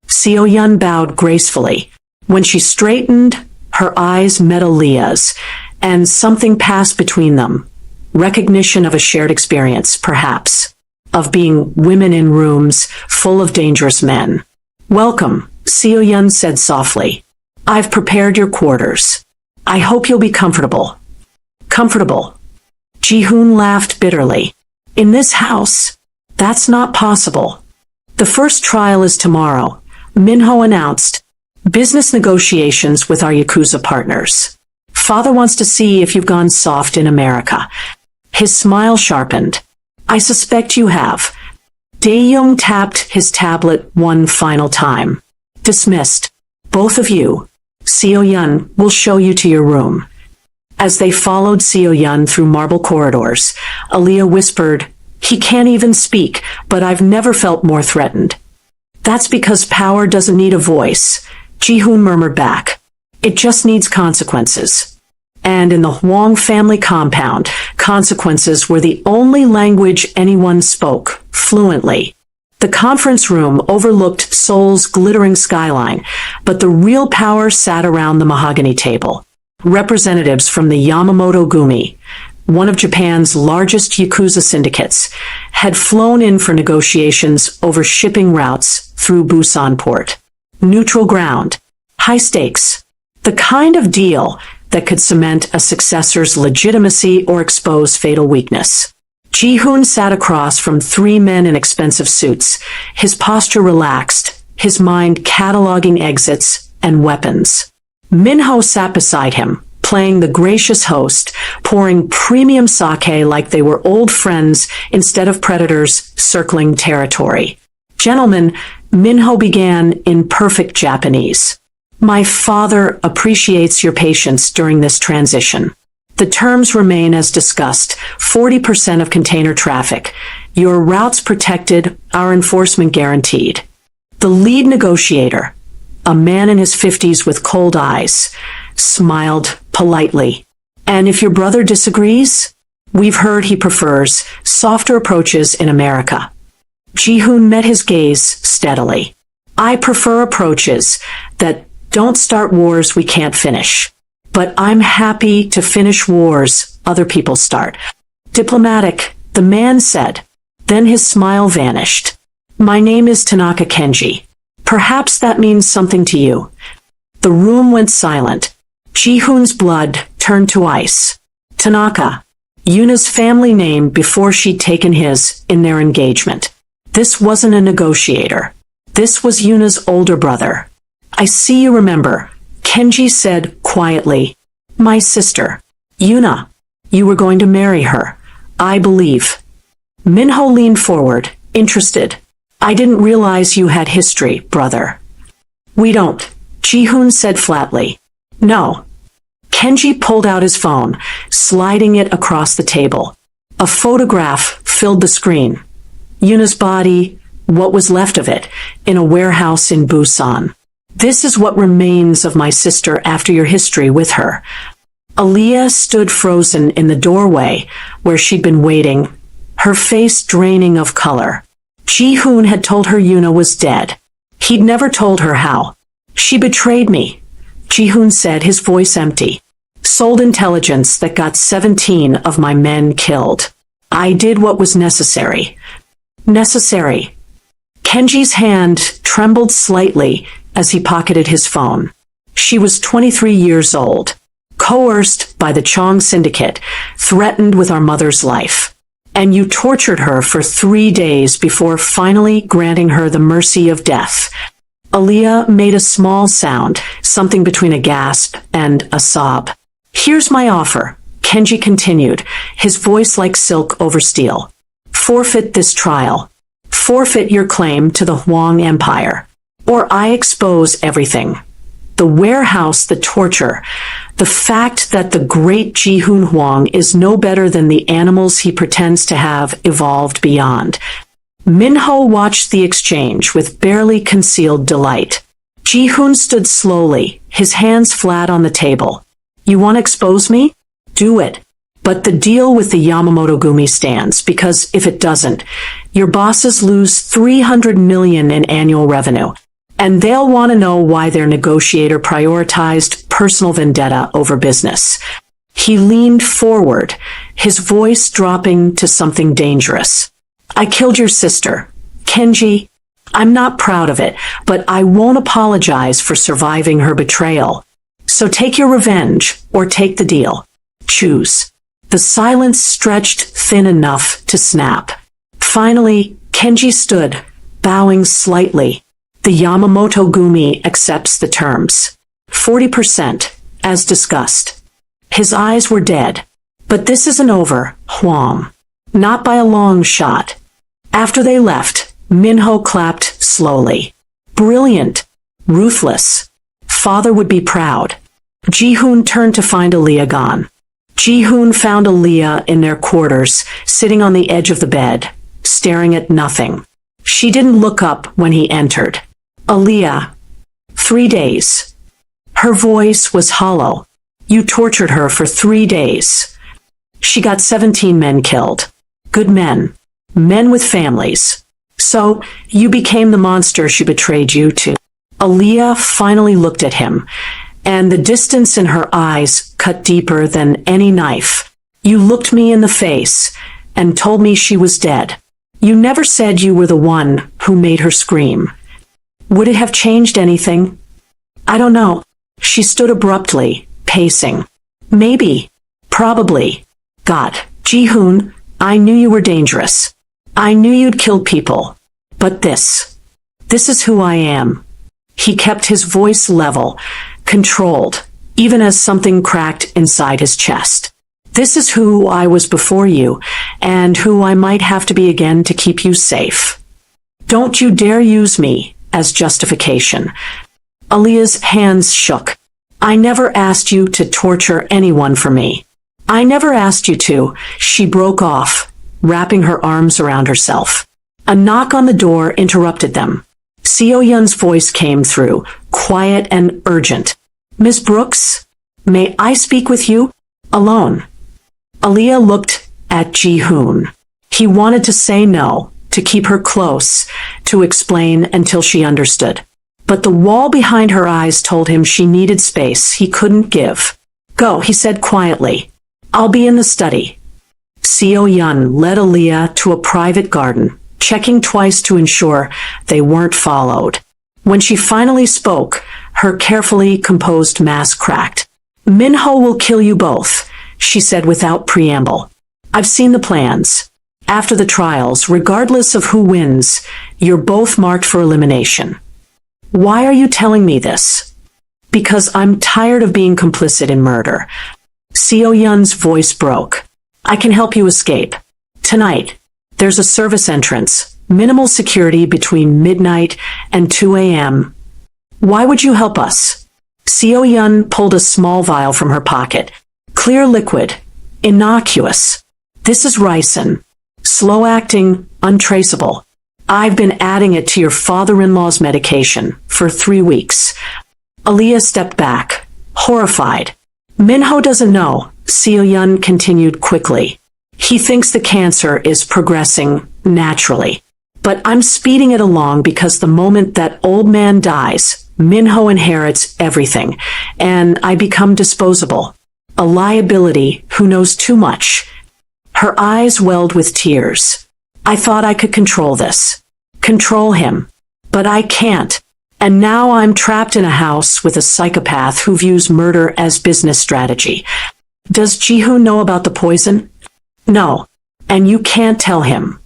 Seo-yun bowed gracefully. When she straightened, her eyes met Aaliyah's, and something passed between them. Recognition of a shared experience, perhaps, of being women in rooms full of dangerous men. "Welcome," Seo-yun said softly. "I've prepared your quarters. I hope you'll be comfortable." "Comfortable." Ji-hoon laughed bitterly. In this house, that's not possible. The first trial is tomorrow, Minho announced. Business negotiations with our Yakuza partners. Father wants to see if you've gone soft in America. His smile sharpened. I suspect you have. Dae-young tapped his tablet one final time. Dismissed. Both of you. Seo-yun will show you to your room. As they followed Seo-yun through marble corridors, Aaliyah whispered, he can't even speak, but I've never felt more threatened. That's because power doesn't need a voice, Ji-hoon murmured back. It just needs consequences. And in the Hwang family compound, consequences were the only language anyone spoke fluently. The conference room overlooked Seoul's glittering skyline, but the real power sat around the mahogany table. Representatives from the Yamamoto Gumi, one of Japan's largest Yakuza syndicates, had flown in for negotiations over shipping routes through Busan port. Neutral ground. High stakes. The kind of deal that could cement a successor's legitimacy or expose fatal weakness. Ji-hoon sat across from three men in expensive suits, his posture relaxed, his mind cataloging exits and weapons. Minho sat beside him, playing the gracious host, pouring premium sake like they were old friends instead of predators circling territory. Gentlemen, Minho began in perfect Japanese. My father appreciates your patience during this transition. The terms remain as discussed, 40% of container traffic. Your routes protected, our enforcement guaranteed. The lead negotiator, a man in his 50s with cold eyes, smiled politely. And if your brother disagrees? We've heard he prefers softer approaches in America. Ji-hoon met his gaze steadily. I prefer approaches that don't start wars we can't finish. But I'm happy to finish wars other people start. Diplomatic, the man said. Then his smile vanished. My name is Tanaka Kenji. Perhaps that means something to you. The room went silent. Ji-hoon's blood turned to ice. Tanaka, Yuna's family name before she'd taken his in their engagement. This wasn't a negotiator. This was Yuna's older brother. I see you remember, Kenji said quietly. My sister, Yuna. You were going to marry her, I believe. Minho leaned forward, interested. I didn't realize you had history, brother. We don't, Ji-hoon said flatly. No. Kenji pulled out his phone, sliding it across the table. A photograph filled the screen. Yuna's body, what was left of it, in a warehouse in Busan. This is what remains of my sister after your history with her. Aaliyah stood frozen in the doorway where she'd been waiting, her face draining of color. Ji-hoon had told her Yuna was dead. He'd never told her how. She betrayed me, Ji-hoon said, his voice empty. Sold intelligence that got 17 of my men killed. I did what was necessary. Necessary. Kenji's hand trembled slightly as he pocketed his phone. She was 23 years old, coerced by the Chong Syndicate, threatened with our mother's life. And you tortured her for 3 days before finally granting her the mercy of death. Aaliyah made a small sound, something between a gasp and a sob. Here's my offer, Kenji continued, his voice like silk over steel. Forfeit this trial. Forfeit your claim to the Hwang Empire. Or I expose everything. The warehouse, the torture, the fact that the great Ji-hoon Hwang is no better than the animals he pretends to have evolved beyond. Minho watched the exchange with barely concealed delight. Ji-hoon stood slowly, his hands flat on the table. You want to expose me? Do it. But the deal with the Yamamoto Gumi stands, because if it doesn't, your bosses lose $300 million in annual revenue. And they'll want to know why their negotiator prioritized personal vendetta over business. He leaned forward, his voice dropping to something dangerous. I killed your sister, Kenji. I'm not proud of it, but I won't apologize for surviving her betrayal. So take your revenge, or take the deal. Choose. The silence stretched thin enough to snap. Finally, Kenji stood, bowing slightly. The Yamamoto Gumi accepts the terms. 40%, as discussed. His eyes were dead. But this isn't over, Huam. Not by a long shot. After they left, Minho clapped slowly. Brilliant. Ruthless. Father would be proud. Ji-hoon turned to find Aaliyah gone. Ji-hoon found Aaliyah in their quarters, sitting on the edge of the bed, staring at nothing. She didn't look up when he entered. Aaliyah. 3 days. Her voice was hollow. You tortured her for 3 days. She got 17 men killed. Good men. Men with families. So, you became the monster she betrayed you to. Aaliyah finally looked at him, and the distance in her eyes cut deeper than any knife. You looked me in the face and told me she was dead. You never said you were the one who made her scream. Would it have changed anything? I don't know. She stood abruptly, pacing. Maybe. Probably. God, Ji-hoon, I knew you were dangerous. I knew you'd kill people. But this is who I am. He kept his voice level, controlled, even as something cracked inside his chest. This is who I was before you, and who I might have to be again to keep you safe. Don't you dare use me as justification. Aaliyah's hands shook. I never asked you to torture anyone for me. I never asked you to. She broke off, wrapping her arms around herself. A knock on the door interrupted them. Seo-yun's voice came through, quiet and urgent. Miss Brooks, may I speak with you? Alone. Aaliyah looked at Ji-hoon. He wanted to say no, to keep her close, to explain until she understood. But the wall behind her eyes told him she needed space he couldn't give. Go, he said quietly. I'll be in the study. Seo-yun led Aaliyah to a private garden, checking twice to ensure they weren't followed. When she finally spoke, her carefully composed mask cracked. Minho will kill you both, she said without preamble. I've seen the plans. After the trials, regardless of who wins, you're both marked for elimination. Why are you telling me this? Because I'm tired of being complicit in murder. Seo-yun's voice broke. I can help you escape. Tonight, there's a service entrance, minimal security between midnight and 2 a.m. Why would you help us? Seo-yun pulled a small vial from her pocket. Clear liquid. Innocuous. This is ricin. Slow-acting, untraceable. I've been adding it to your father-in-law's medication for 3 weeks. Aaliyah stepped back, horrified. Minho doesn't know, Seo-yun continued quickly. He thinks the cancer is progressing naturally. But I'm speeding it along because the moment that old man dies, Minho inherits everything, and I become disposable. A liability who knows too much. Her eyes welled with tears. I thought I could control this. Control him. But I can't. And now I'm trapped in a house with a psychopath who views murder as business strategy. Does Ji-hoon know about the poison? No. And you can't tell him.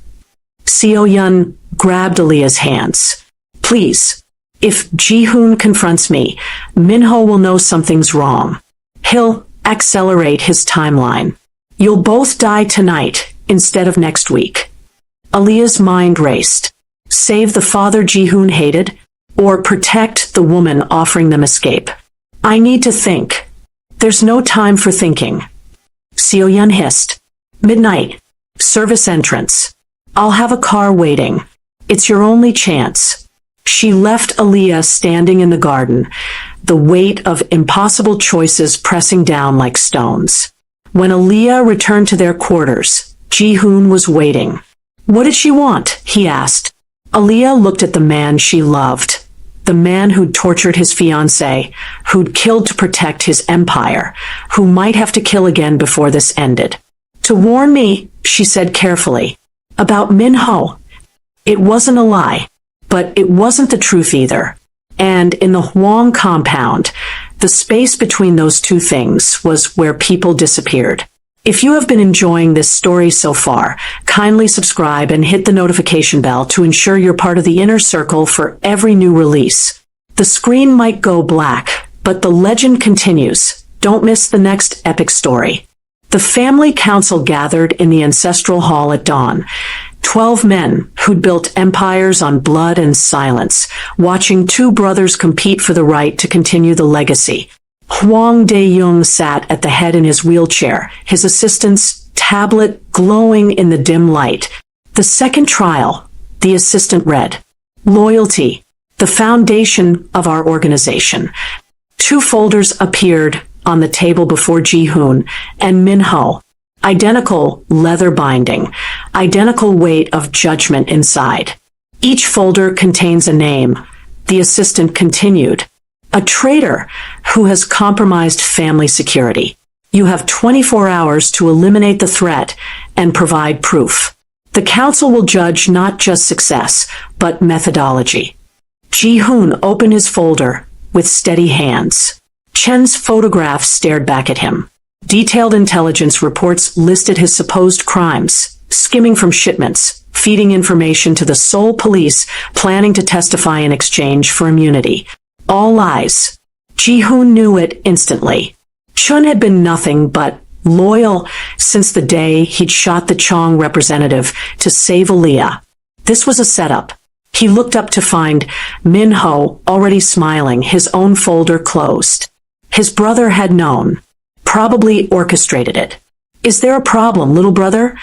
Seo-yun grabbed Aaliyah's hands. Please. If Ji-hoon confronts me, Minho will know something's wrong. He'll accelerate his timeline. You'll both die tonight instead of next week. Aaliyah's mind raced. Save the father Ji-hoon hated, or protect the woman offering them escape. I need to think. There's no time for thinking. Seo-yun hissed. Midnight. Service entrance. I'll have a car waiting. It's your only chance. She left Aaliyah standing in the garden, the weight of impossible choices pressing down like stones. When Aaliyah returned to their quarters, Ji-hoon was waiting. What did she want? He asked. Aaliyah looked at the man she loved. The man who'd tortured his fiancée, who'd killed to protect his empire, who might have to kill again before this ended. To warn me, she said carefully, about Minho. It wasn't a lie, but it wasn't the truth either. And in the Huang compound, the space between those two things was where people disappeared. If you have been enjoying this story so far, kindly subscribe and hit the notification bell to ensure you're part of the inner circle for every new release. The screen might go black, but the legend continues. Don't miss the next epic story. The family council gathered in the ancestral hall at dawn. 12 men who'd built empires on blood and silence, watching two brothers compete for the right to continue the legacy. Hwang Dae-young sat at the head in his wheelchair, his assistant's tablet glowing in the dim light. The second trial, the assistant read, "Loyalty, the foundation of our organization." Two folders appeared on the table before Ji-hoon and Min-ho. Identical leather binding, identical weight of judgment inside. Each folder contains a name. The assistant continued. "A traitor who has compromised family security. You have 24 hours to eliminate the threat and provide proof. The council will judge not just success, but methodology." Ji-hoon opened his folder with steady hands. Chen's photograph stared back at him. Detailed intelligence reports listed his supposed crimes, skimming from shipments, feeding information to the Seoul police, planning to testify in exchange for immunity. All lies. Ji-hoon knew it instantly. Chun had been nothing but loyal since the day he'd shot the Chong representative to save Aaliyah. This was a setup. He looked up to find Min-ho already smiling, his own folder closed. His brother had known, probably orchestrated it. "Is there a problem, little brother?"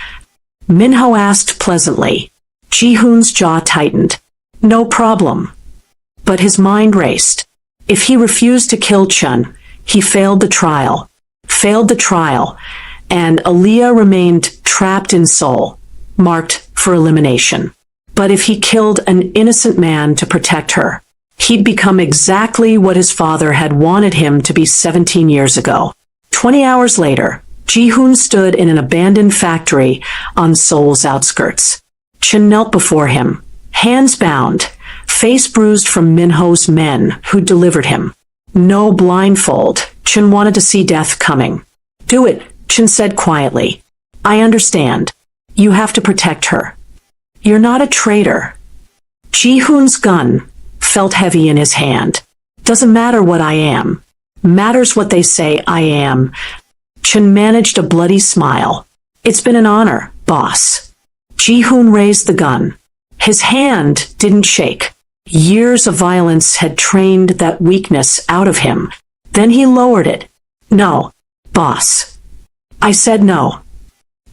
Min-ho asked pleasantly. Ji-hoon's jaw tightened. "No problem." But his mind raced. If he refused to kill Chun, he failed the trial. And Aaliyah remained trapped in Seoul, marked for elimination. But if he killed an innocent man to protect her, he'd become exactly what his father had wanted him to be 17 years ago. 20 hours later, Ji-hoon stood in an abandoned factory on Seoul's outskirts. Chun knelt before him, hands bound, face bruised from Min-ho's men who delivered him. No blindfold. Chun wanted to see death coming. "Do it," Chun said quietly. "I understand. You have to protect her. You're not a traitor." Ji-hoon's gun felt heavy in his hand. "Doesn't matter what I am. Matters what they say I am." Chun managed a bloody smile. "It's been an honor, boss." Ji-hoon raised the gun. His hand didn't shake. Years of violence had trained that weakness out of him. Then he lowered it. "No, boss. I said no."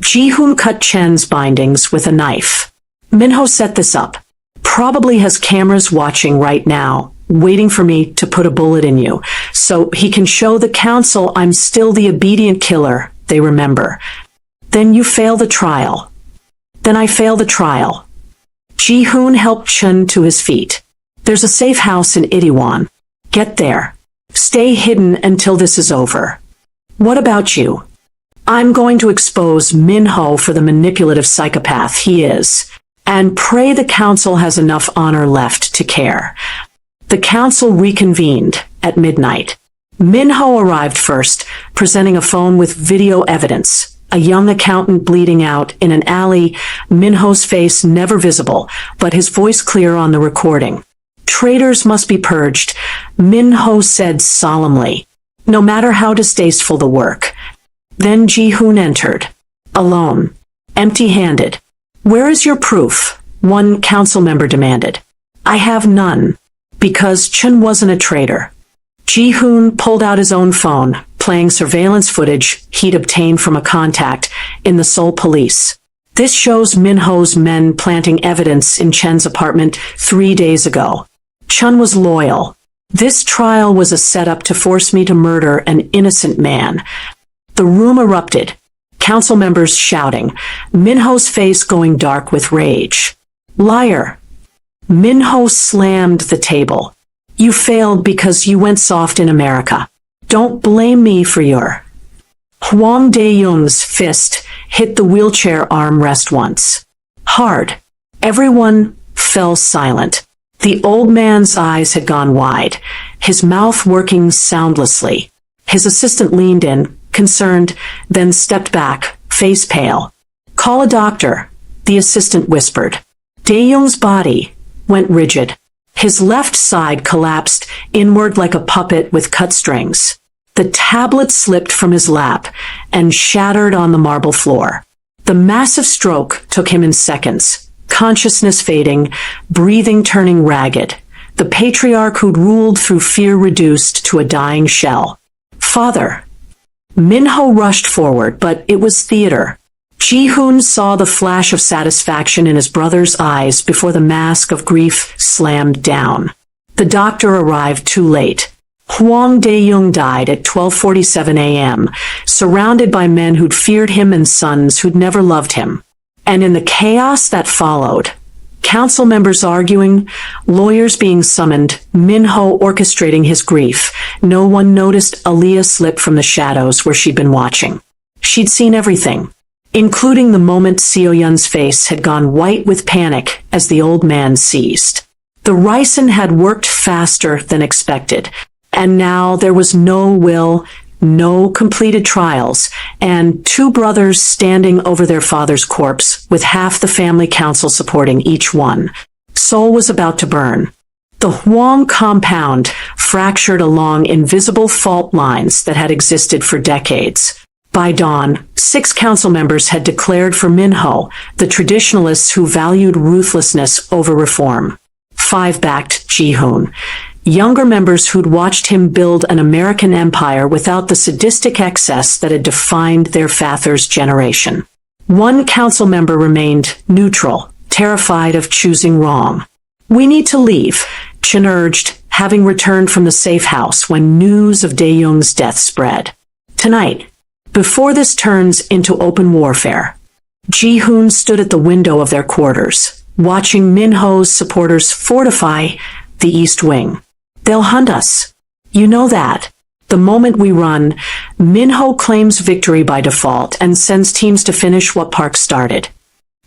Ji-hoon cut Chen's bindings with a knife. "Min-ho set this up. Probably has cameras watching right now, waiting for me to put a bullet in you, so he can show the council I'm still the obedient killer they remember. Then you fail the trial." "Then I fail the trial." Ji-hoon helped Chun to his feet. "There's a safe house in Itaewon. Get there. Stay hidden until this is over. What about you?" "I'm going to expose Min-ho for the manipulative psychopath he is, and pray the council has enough honor left to care." The council reconvened at midnight. Min-ho arrived first, presenting a phone with video evidence. A young accountant bleeding out in an alley, Min-ho's face never visible, but his voice clear on the recording. "Traitors must be purged," Min-ho said solemnly, "no matter how distasteful the work." Then Ji-hoon entered, alone, empty-handed. "Where is your proof?" one council member demanded. "I have none, because Chun wasn't a traitor." Ji-hoon pulled out his own phone, playing surveillance footage he'd obtained from a contact in the Seoul police. This shows Min-ho's men planting evidence in Chen's apartment 3 days ago. Chun was loyal. This trial was a setup to force me to murder an innocent man. The room erupted. Council members shouting, Min-ho's face going dark with rage. "Liar!" Min-ho slammed the table. "You failed because you went soft in America. Don't blame me for your..." Hwang Dae-young's fist hit the wheelchair armrest once. Hard. Everyone fell silent. The old man's eyes had gone wide, his mouth working soundlessly. His assistant leaned in, concerned, then stepped back, face pale. "Call a doctor," the assistant whispered. Dae-young's body went rigid. His left side collapsed inward like a puppet with cut strings. The tablet slipped from his lap and shattered on the marble floor. The massive stroke took him in seconds, consciousness fading, breathing turning ragged. The patriarch who'd ruled through fear reduced to a dying shell. "Father." Minho rushed forward, but it was theater. Ji-hoon saw the flash of satisfaction in his brother's eyes before the mask of grief slammed down. The doctor arrived too late. Hwang Dae-young died at 12:47 a.m., surrounded by men who'd feared him and sons who'd never loved him. And in the chaos that followed, council members arguing, lawyers being summoned, Minho orchestrating his grief, no one noticed Aaliyah slip from the shadows where she'd been watching. She'd seen everything, including the moment Seo-yun's face had gone white with panic as the old man seized. The ricin had worked faster than expected, and now there was no will, no completed trials, and two brothers standing over their father's corpse with half the family council supporting each one. Seoul was about to burn. The Hwang compound fractured along invisible fault lines that had existed for decades. By dawn, 6 council members had declared for Minho, the traditionalists who valued ruthlessness over reform. 5 backed Ji-hoon, younger members who'd watched him build an American empire without the sadistic excess that had defined their father's generation. 1 council member remained neutral, terrified of choosing wrong. "We need to leave," Chun urged, having returned from the safe house when news of Dae-young's death spread. "Tonight, before this turns into open warfare." Ji-hoon stood at the window of their quarters, watching Minho's supporters fortify the East Wing. "They'll hunt us. You know that. The moment we run, Minho claims victory by default and sends teams to finish what Park started.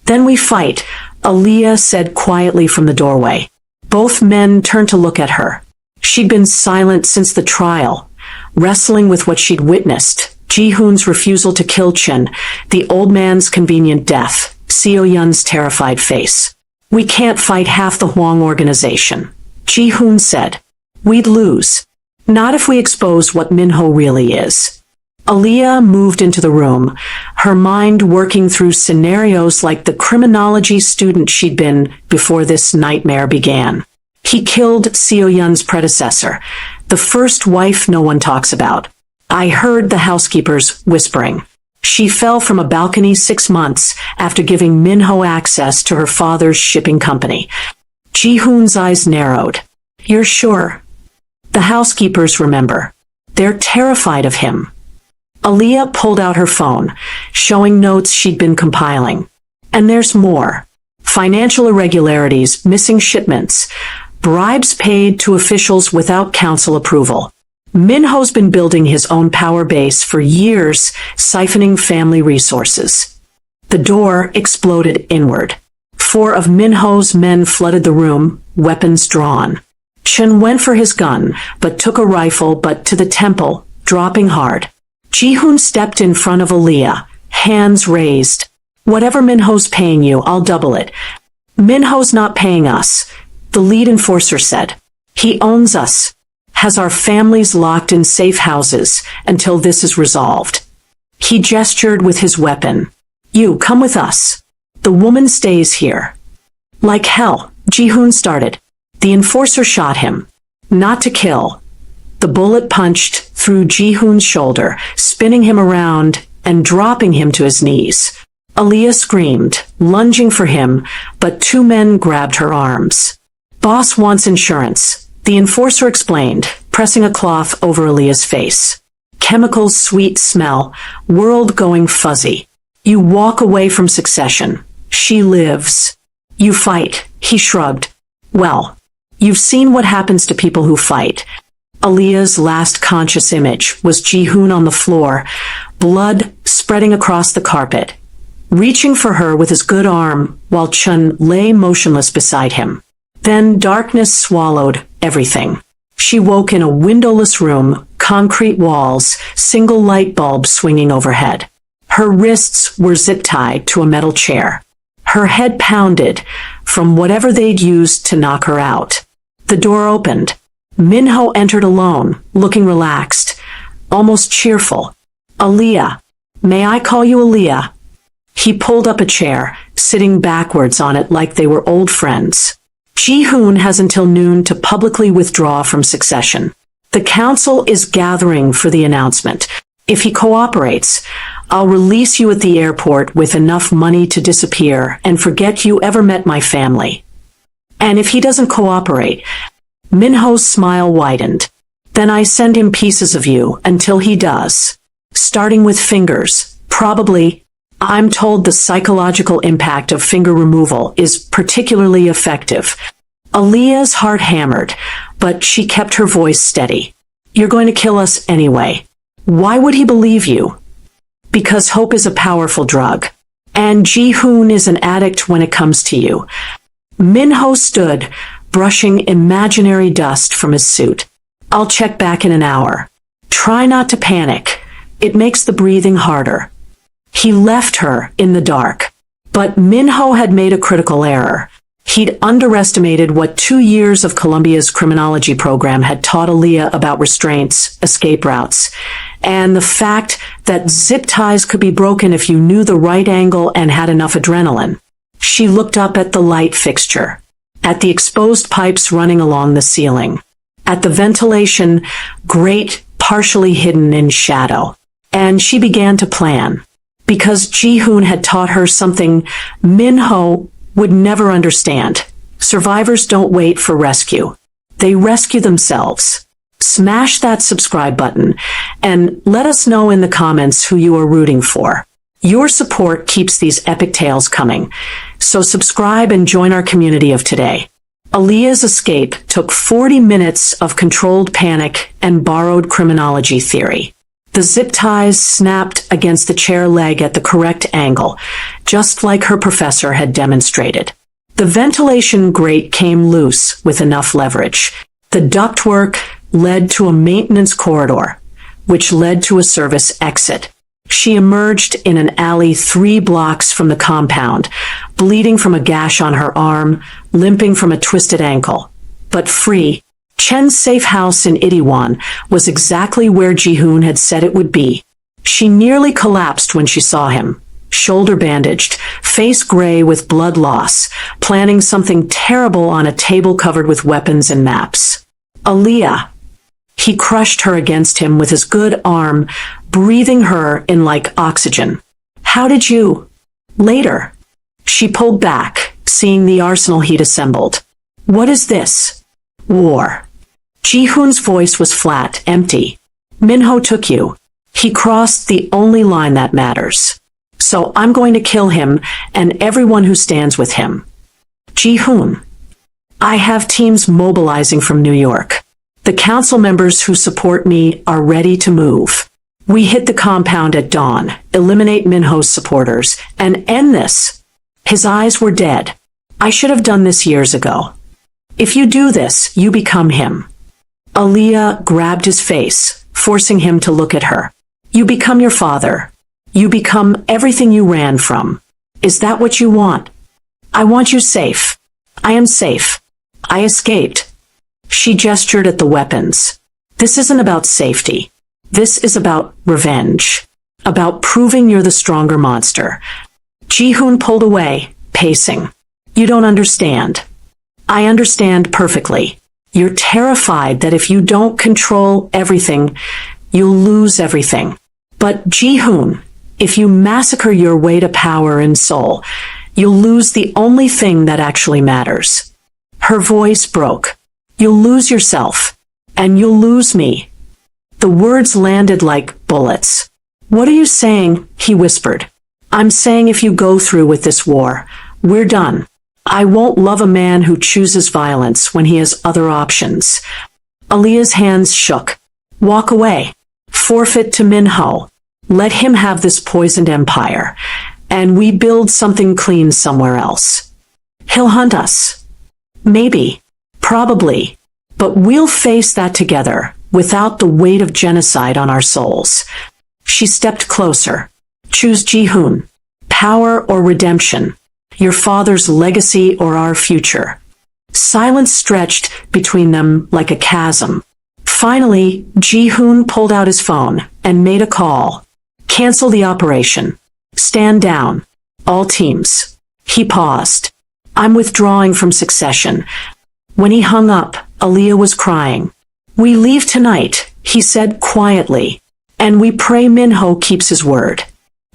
Then we fight," Aaliyah said quietly from the doorway. Both men turned to look at her. She'd been silent since the trial, wrestling with what she'd witnessed. Ji-hoon's refusal to kill Chun, the old man's convenient death, Seo-yun's terrified face. "We can't fight half the Hwang organization," Ji-hoon said. "We'd lose. Not if we expose what Minho really is." Aaliyah moved into the room, her mind working through scenarios like the criminology student she'd been before this nightmare began. He killed Seo-yun's predecessor, the first wife no one talks about. I heard the housekeepers whispering. She fell from a balcony 6 months after giving Minho access to her father's shipping company. Ji-hoon's eyes narrowed. "You're sure?" The housekeepers remember. They're terrified of him. Aaliyah pulled out her phone, showing notes she'd been compiling. And there's more. Financial irregularities, missing shipments, bribes paid to officials without council approval. Minho's been building his own power base for years, siphoning family resources. The door exploded inward. 4 of Minho's men flooded the room, weapons drawn. Chun went for his gun, but took a rifle but to the temple, dropping hard. Ji-hoon stepped in front of Aaliyah, hands raised. "Whatever Minho's paying you, I'll double it." "Minho's not paying us," the lead enforcer said. "He owns us. Has our families locked in safe houses until this is resolved." He gestured with his weapon. "You, come with us. The woman stays here." "Like hell," Ji-hoon started. The enforcer shot him. Not to kill. The bullet punched through Ji-hoon's shoulder, spinning him around and dropping him to his knees. Aaliyah screamed, lunging for him, but 2 men grabbed her arms. "Boss wants insurance," the enforcer explained, pressing a cloth over Aaliyah's face. "Chemicals, sweet smell, world going fuzzy. You walk away from succession. She lives. You fight," he shrugged. "Well, you've seen what happens to people who fight." Aaliyah's last conscious image was Ji-hoon on the floor, blood spreading across the carpet, reaching for her with his good arm while Chun lay motionless beside him. Then darkness swallowed everything. She woke in a windowless room, concrete walls, single light bulb swinging overhead. Her wrists were zip-tied to a metal chair. Her head pounded from whatever they'd used to knock her out. The door opened. Minho entered alone, looking relaxed, almost cheerful. "Aaliyah. May I call you Aaliyah?" He pulled up a chair, sitting backwards on it like they were old friends. Ji-hoon has until noon to publicly withdraw from Succession. The council is gathering for the announcement. If he cooperates, I'll release you at the airport with enough money to disappear and forget you ever met my family. And if he doesn't cooperate, Minho's smile widened. Then I send him pieces of you until he does. Starting with fingers, probably. I'm told the psychological impact of finger removal is particularly effective. Aaliyah's heart hammered, but she kept her voice steady. You're going to kill us anyway. Why would he believe you? Because hope is a powerful drug. And Ji-hoon is an addict when it comes to you. Minho stood, brushing imaginary dust from his suit. I'll check back in an hour. Try not to panic. It makes the breathing harder. He left her in the dark. But Minho had made a critical error. He'd underestimated what 2 years of Columbia's criminology program had taught Aaliyah about restraints, escape routes, and the fact that zip ties could be broken if you knew the right angle and had enough adrenaline. She looked up at the light fixture, at the exposed pipes running along the ceiling, at the ventilation, great, partially hidden in shadow, and she began to plan. Because Ji-hoon had taught her something Minho would never understand. Survivors don't wait for rescue. They rescue themselves. Smash that subscribe button and let us know in the comments who you are rooting for. Your support keeps these epic tales coming. So subscribe and join our community of today. Aaliyah's escape took 40 minutes of controlled panic and borrowed criminology theory. The zip ties snapped against the chair leg at the correct angle, just like her professor had demonstrated. The ventilation grate came loose with enough leverage. The ductwork led to a maintenance corridor, which led to a service exit. She emerged in an alley 3 blocks from the compound, bleeding from a gash on her arm, limping from a twisted ankle, but free. Chen's safe house in Itaewon was exactly where Ji-hoon had said it would be. She nearly collapsed when she saw him, shoulder bandaged, face gray with blood loss, planning something terrible on a table covered with weapons and maps. Aaliyah. He crushed her against him with his good arm, breathing her in like oxygen. How did you? Later. She pulled back, seeing the arsenal he'd assembled. What is this? War. Ji-hoon's voice was flat, empty. Minho took you. He crossed the only line that matters. So I'm going to kill him and everyone who stands with him. Ji-hoon. I have teams mobilizing from New York. The council members who support me are ready to move. We hit the compound at dawn, eliminate Minho's supporters, and end this. His eyes were dead. I should have done this years ago. If you do this, you become him. Aaliyah grabbed his face, forcing him to look at her. You become your father. You become everything you ran from. Is that what you want? I want you safe. I am safe. I escaped. She gestured at the weapons. This isn't about safety. This is about revenge. About proving you're the stronger monster. Ji-hoon pulled away, pacing. You don't understand. I understand perfectly. You're terrified that if you don't control everything, you'll lose everything. But Ji-hoon, if you massacre your way to power in Seoul, you'll lose the only thing that actually matters. Her voice broke. You'll lose yourself. And you'll lose me. The words landed like bullets. What are you saying? He whispered. I'm saying if you go through with this war, we're done. I won't love a man who chooses violence when he has other options. Aaliyah's hands shook. Walk away. Forfeit to Minho. Let him have this poisoned empire. And we build something clean somewhere else. He'll hunt us. Maybe. Probably. But we'll face that together, without the weight of genocide on our souls. She stepped closer. Choose Ji-hoon. Power or redemption. Your father's legacy or our future. Silence stretched between them like a chasm. Finally, Ji-hoon pulled out his phone and made a call. Cancel the operation. Stand down. All teams. He paused. I'm withdrawing from Succession. When he hung up, Aaliyah was crying. We leave tonight, he said quietly, and we pray Min-ho keeps his word.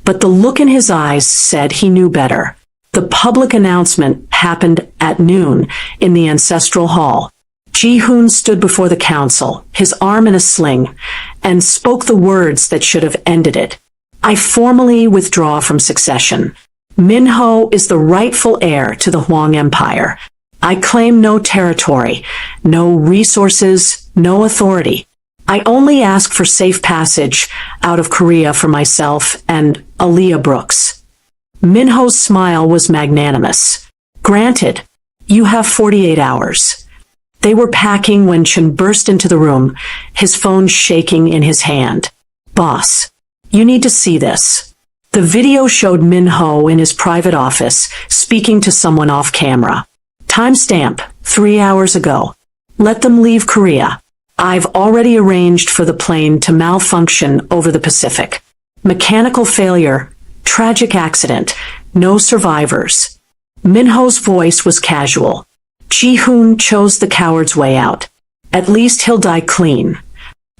But the look in his eyes said he knew better. The public announcement happened at noon in the ancestral hall. Ji-hoon stood before the council, his arm in a sling, and spoke the words that should have ended it. I formally withdraw from Succession. Min-ho is the rightful heir to the Hwang Empire. I claim no territory, no resources, no authority. I only ask for safe passage out of Korea for myself and Aaliyah Brooks. Min-ho's smile was magnanimous. Granted, you have 48 hours. They were packing when Chun burst into the room, his phone shaking in his hand. Boss, you need to see this. The video showed Min-ho in his private office, speaking to someone off camera. Timestamp, 3 hours ago. Let them leave Korea. I've already arranged for the plane to malfunction over the Pacific. Mechanical failure, tragic accident, no survivors. Min-ho's voice was casual. Ji-hoon chose the coward's way out. At least he'll die clean.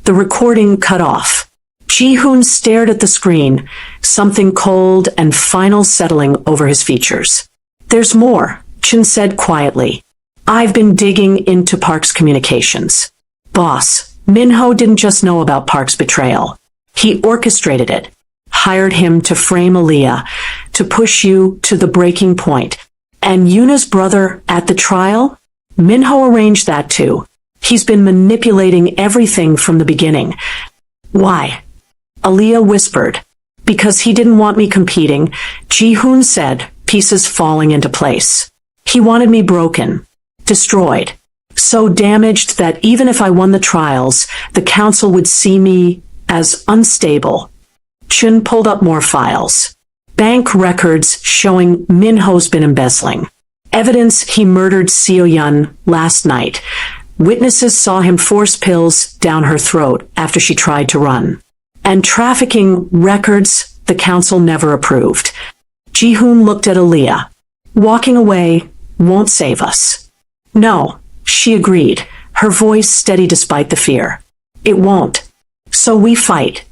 The recording cut off. Ji-hoon stared at the screen, something cold and final settling over his features. There's more, Chun said quietly. I've been digging into Park's communications. Boss, Min-ho didn't just know about Park's betrayal. He orchestrated it, hired him to frame Aaliyah, to push you to the breaking point. And Yuna's brother at the trial? Min-ho arranged that too. He's been manipulating everything from the beginning. Why? Aaliyah whispered. Because he didn't want me competing, Ji-hoon said, pieces falling into place. He wanted me broken, destroyed, so damaged that even if I won the trials, the council would see me as unstable. Chun pulled up more files. Bank records showing Min-ho's been embezzling. Evidence he murdered Seo-yun last night. Witnesses saw him force pills down her throat after she tried to run. And trafficking records the council never approved. Ji-hoon looked at Aaliyah. Walking away won't save us. No, she agreed, her voice steady despite the fear. It won't. So we fight.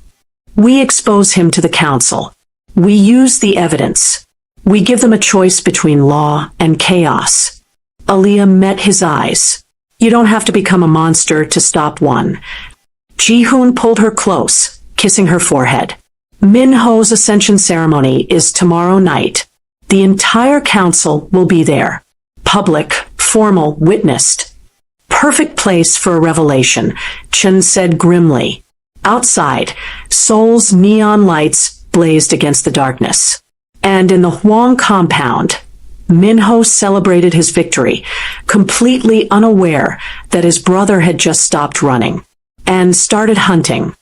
We expose him to the council. We use the evidence. We give them a choice between law and chaos. Aaliyah met his eyes. You don't have to become a monster to stop one. Ji-hoon pulled her close, kissing her forehead. Min-ho's ascension ceremony is tomorrow night. The entire council will be there. Public, formal, witnessed. Perfect place for a revelation, Chun said grimly. Outside, Seoul's neon lights blazed against the darkness. And in the Hwang compound, Min-ho celebrated his victory, completely unaware that his brother had just stopped running and started hunting.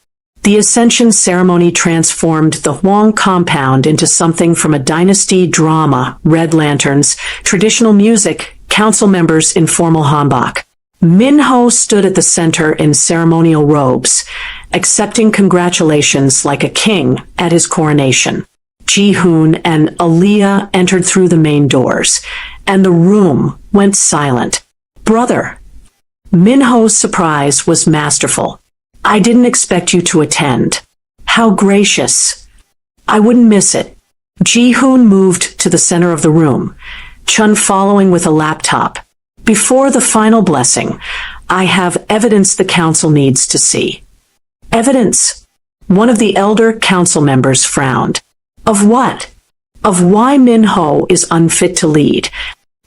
The ascension ceremony transformed the Hwang compound into something from a dynasty drama, red lanterns, traditional music, council members in formal hanbok. Min-ho stood at the center in ceremonial robes, accepting congratulations like a king at his coronation. Ji-hoon and Aaliyah entered through the main doors, and the room went silent. Brother. Min-ho's surprise was masterful. I didn't expect you to attend. How gracious. I wouldn't miss it. Ji-hoon moved to the center of the room, Chun following with a laptop. Before the final blessing, I have evidence the council needs to see. Evidence. One of the elder council members frowned. Of what? Of why Min-ho is unfit to lead.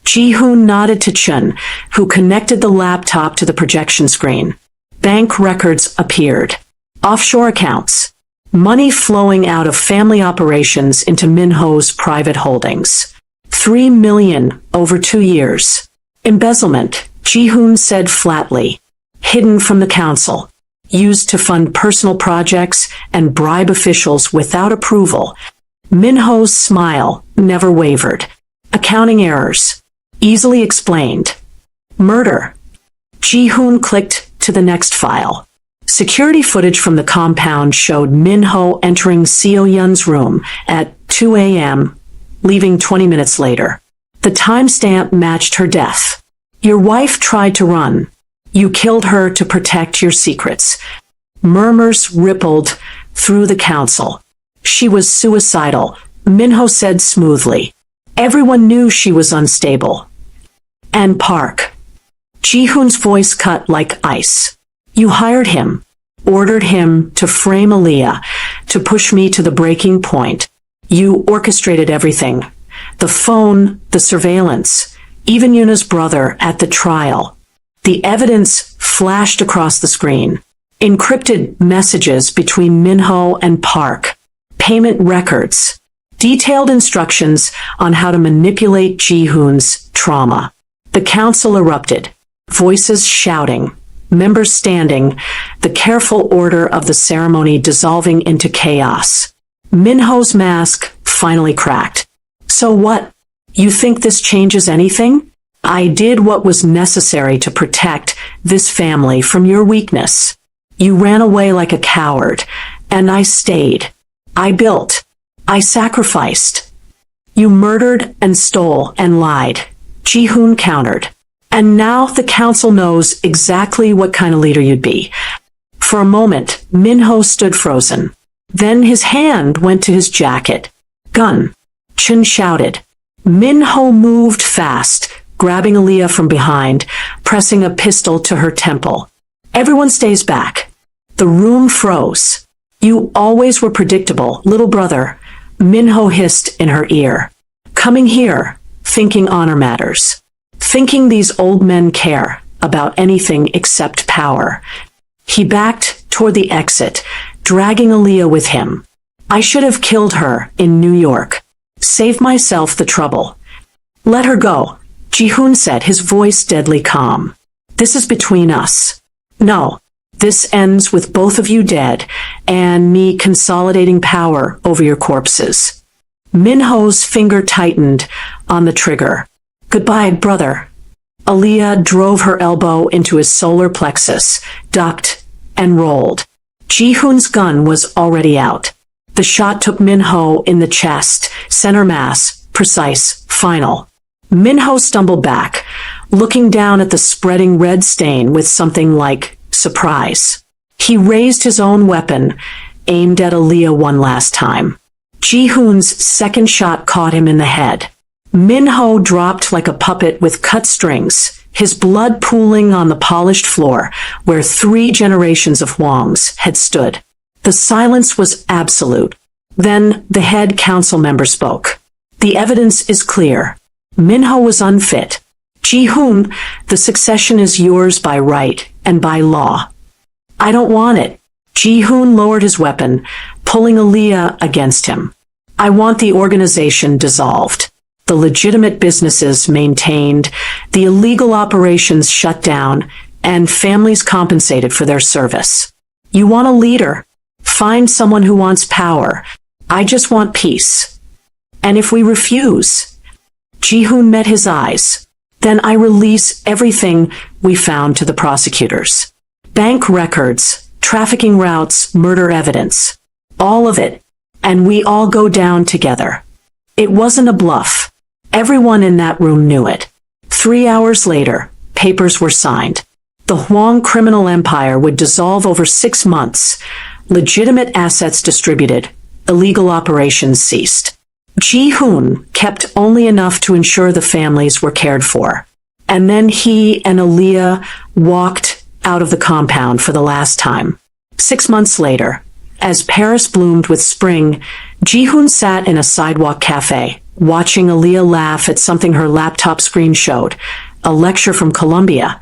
Ji-hoon nodded to Chun, who connected the laptop to the projection screen. Bank records appeared. Offshore accounts. Money flowing out of family operations into Min-ho's private holdings. 3 million over 2 years. Embezzlement, Ji-hoon said flatly. hidden from the council, used to fund personal projects and bribe officials without approval. Minho's smile never wavered. Accounting errors, easily explained. Murder. Ji-hoon clicked to the next file. Security footage from the compound showed Minho entering Seo-yun's room at 2 a.m., leaving 20 minutes later. The timestamp matched her death. Your wife tried to run. You killed her to protect your secrets. Murmurs rippled through the council. She was suicidal, Minho said smoothly. Everyone knew she was unstable. And Park. Ji-hoon's voice cut like ice. You hired him, ordered him to frame Aaliyah, to push me to the breaking point. You orchestrated everything. The phone, the surveillance, even Yuna's brother at the trial. The evidence flashed across the screen. Encrypted messages between Minho and Park. Payment records. Detailed instructions on how to manipulate Ji-hoon's trauma. The council erupted. Voices shouting. Members standing. The careful order of the ceremony dissolving into chaos. Minho's mask finally cracked. So what? You think this changes anything? I did what was necessary to protect this family from your weakness. You ran away like a coward, and I stayed. I built. I sacrificed. You murdered and stole and lied. Ji-hoon countered. And now the council knows exactly what kind of leader you'd be. For a moment, Minho stood frozen. Then his hand went to his jacket. Gun. Chun shouted. Minho moved fast, grabbing Aaliyah from behind, pressing a pistol to her temple. Everyone stays back. The room froze. You always were predictable, little brother, Minho hissed in her ear. Coming here, thinking honor matters. Thinking these old men care about anything except power. He backed toward the exit, dragging Aaliyah with him. I should have killed her in New York. Save myself the trouble. Let her go, Ji-hoon said, his voice deadly calm. This is between us. No, this ends with both of you dead and me consolidating power over your corpses. Minho's finger tightened on the trigger. Goodbye, brother. Aaliyah drove her elbow into his solar plexus, ducked, and rolled. Ji-hoon's gun was already out. The shot took Minho in the chest, center mass, precise, final. Minho stumbled back, looking down at the spreading red stain with something like surprise. He raised his own weapon, aimed at Aaliyah one last time. Ji-hoon's second shot caught him in the head. Minho dropped like a puppet with cut strings, his blood pooling on the polished floor where 3 generations of Hwangs had stood. The silence was absolute. Then the head council member spoke. The evidence is clear. Minho was unfit. Ji-hoon, the succession is yours by right and by law. I don't want it. Ji-hoon lowered his weapon, pulling Aaliyah against him. I want the organization dissolved. The legitimate businesses maintained, the illegal operations shut down, and families compensated for their service. You want a leader? Find someone who wants power. I just want peace. And if we refuse? Ji-hoon met his eyes. Then I release everything we found to the prosecutors. Bank records, trafficking routes, murder evidence. All of it. And we all go down together. It wasn't a bluff. Everyone in that room knew it. 3 hours later, papers were signed. The Hwang criminal empire would dissolve over 6 months. Legitimate assets distributed. Illegal operations ceased. Ji-hoon kept only enough to ensure the families were cared for. And then he and Aaliyah walked out of the compound for the last time. 6 months later, as Paris bloomed with spring, Ji-hoon sat in a sidewalk cafe, watching Aaliyah laugh at something her laptop screen showed, a lecture from Columbia,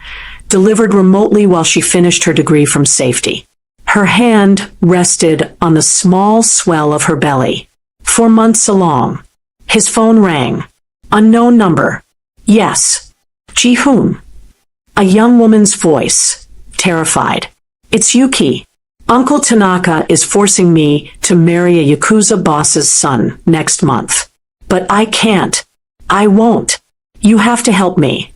delivered remotely while she finished her degree from safety. Her hand rested on the small swell of her belly. 4 months along. His phone rang. Unknown number. Yes. Ji-hoon. A young woman's voice. terrified. "It's Yuki. Uncle Tanaka is forcing me to marry a Yakuza boss's son next month. But I can't. I won't. You have to help me."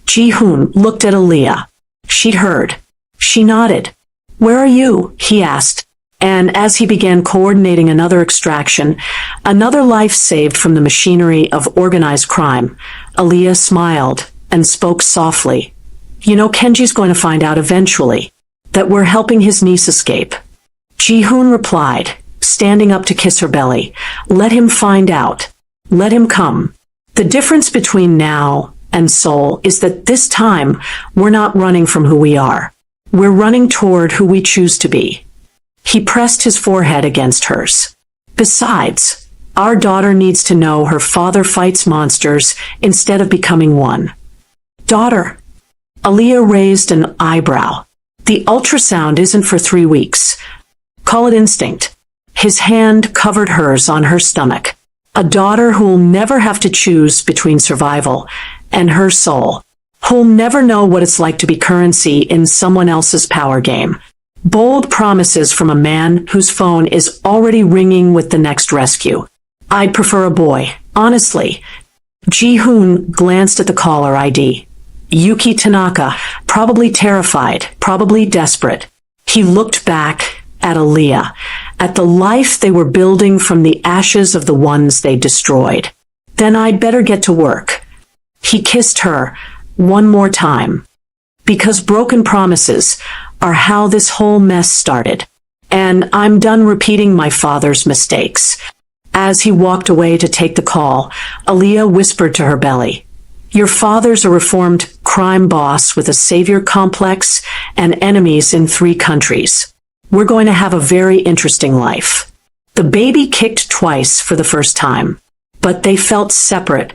Ji-hoon looked at Aaliyah. She'd heard. She nodded. "Where are you?" he asked. And as he began coordinating another extraction, another life saved from the machinery of organized crime, Aaliyah smiled and spoke softly. "You know, Kenji's going to find out eventually that we're helping his niece escape." Ji-hoon replied, standing up to kiss her belly. "Let him find out. Let him come. The difference between now and Seoul is that this time we're not running from who we are. We're running toward who we choose to be." He pressed his forehead against hers. "Besides, our daughter needs to know her father fights monsters instead of becoming one." "Daughter?" Aaliyah raised an eyebrow. "The ultrasound isn't for 3 weeks. Call it instinct." His hand covered hers on her stomach. "A daughter who'll never have to choose between survival and her soul. Who'll never know what it's like to be currency in someone else's power game. Bold promises from a man whose phone is already ringing with the next rescue. I'd prefer a boy, honestly." Ji-hoon glanced at the caller ID. Yuki Tanaka, probably terrified, probably desperate. He looked back at Aaliyah, at the life they were building from the ashes of the ones they destroyed. "Then I'd better get to work." He kissed her one more time. "Because broken promises are how this whole mess started. And I'm done repeating my father's mistakes." As he walked away to take the call, Aaliyah whispered to her belly, "Your father's a reformed crime boss with a savior complex and enemies in 3 countries. We're going to have a very interesting life." The baby kicked twice for the first time, but they felt separate,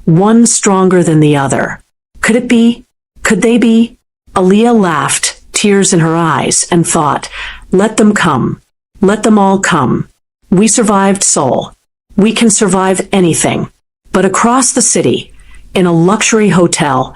one stronger than the other. Could it be? Could they be? Aaliyah laughed, tears in her eyes, and thought, "Let them come. Let them all come. We survived Seoul. We can survive anything." But across the city, in a luxury hotel,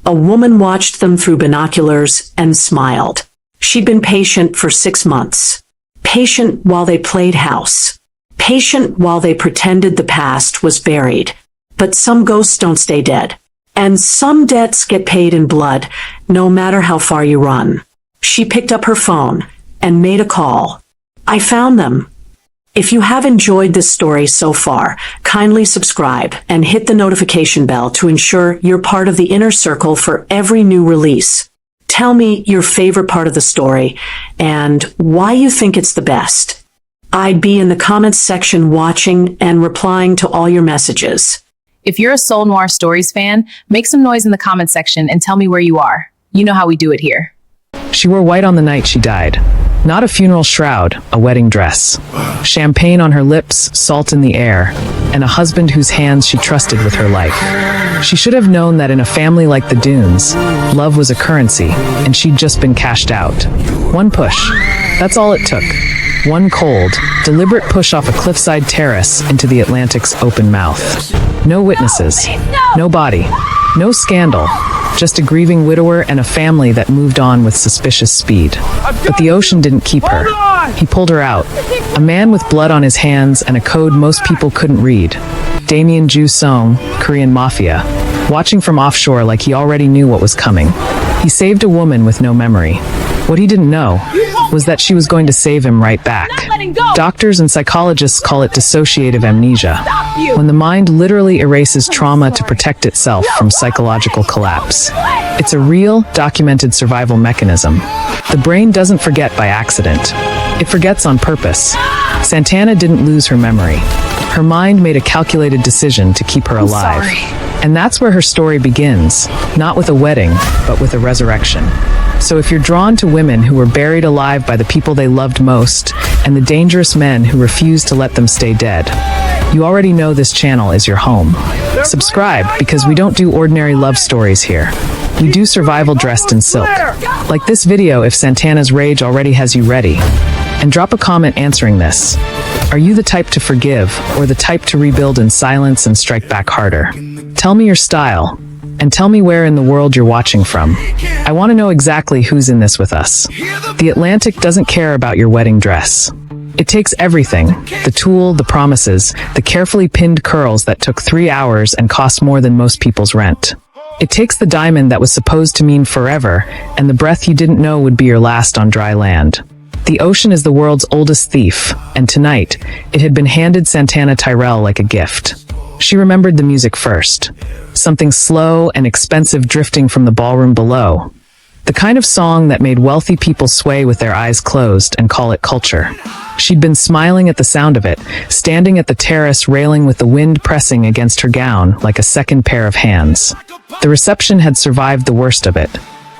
a woman watched them through binoculars and smiled. She'd been patient for 6 months. Patient while they played house. Patient while they pretended the past was buried. But some ghosts don't stay dead. And some debts get paid in blood, no matter how far you run. She picked up her phone and made a call. "I found them." If you have enjoyed this story so far, kindly subscribe and hit the notification bell to ensure you're part of the inner circle for every new release. Tell me your favorite part of the story and why you think it's the best. I'd be in the comments section watching and replying to all your messages. If you're a Seoul Noir Stories fan, make some noise in the comment section and tell me where you are. You know how we do it here. She wore white on the night she died. Not a funeral shroud, a wedding dress. Champagne on her lips, salt in the air, and a husband whose hands she trusted with her life. She should have known that in a family like the Dunes, love was a currency, and she'd just been cashed out. One push. That's all it took. One cold, deliberate push off a cliffside terrace into the Atlantic's open mouth. No witnesses, no body, no scandal, just a grieving widower and a family that moved on with suspicious speed. But the ocean didn't keep her. He pulled her out. A man with blood on his hands and a code most people couldn't read. Damien Ju Song, Korean Mafia, watching from offshore like he already knew what was coming. He saved a woman with no memory. What he didn't know was that she was going to save him right back. Doctors and psychologists call it dissociative amnesia, when the mind literally erases trauma to protect itself from psychological collapse. It's a real, documented survival mechanism. The brain doesn't forget by accident. It forgets on purpose. Santana didn't lose her memory. Her mind made a calculated decision to keep her alive. And that's where her story begins, not with a wedding, but with a resurrection. So if you're drawn to women who were buried alive by the people they loved most, and the dangerous men who refused to let them stay dead, you already know this channel is your home. Subscribe, because we don't do ordinary love stories here. We do survival dressed in silk. Like this video if Santana's rage already has you ready. And drop a comment answering this. Are you the type to forgive, or the type to rebuild in silence and strike back harder? Tell me your style. And tell me where in the world you're watching from. I want to know exactly who's in this with us. The Atlantic doesn't care about your wedding dress. It takes everything, the tulle, the promises, the carefully pinned curls that took 3 hours and cost more than most people's rent. It takes the diamond that was supposed to mean forever, and the breath you didn't know would be your last on dry land. The ocean is the world's oldest thief, and tonight, it had been handed Santana Tyrell like a gift. She remembered the music first. Something slow and expensive drifting from the ballroom below. The kind of song that made wealthy people sway with their eyes closed and call it culture. She'd been smiling at the sound of it, standing at the terrace railing with the wind pressing against her gown like a second pair of hands. The reception had survived the worst of it.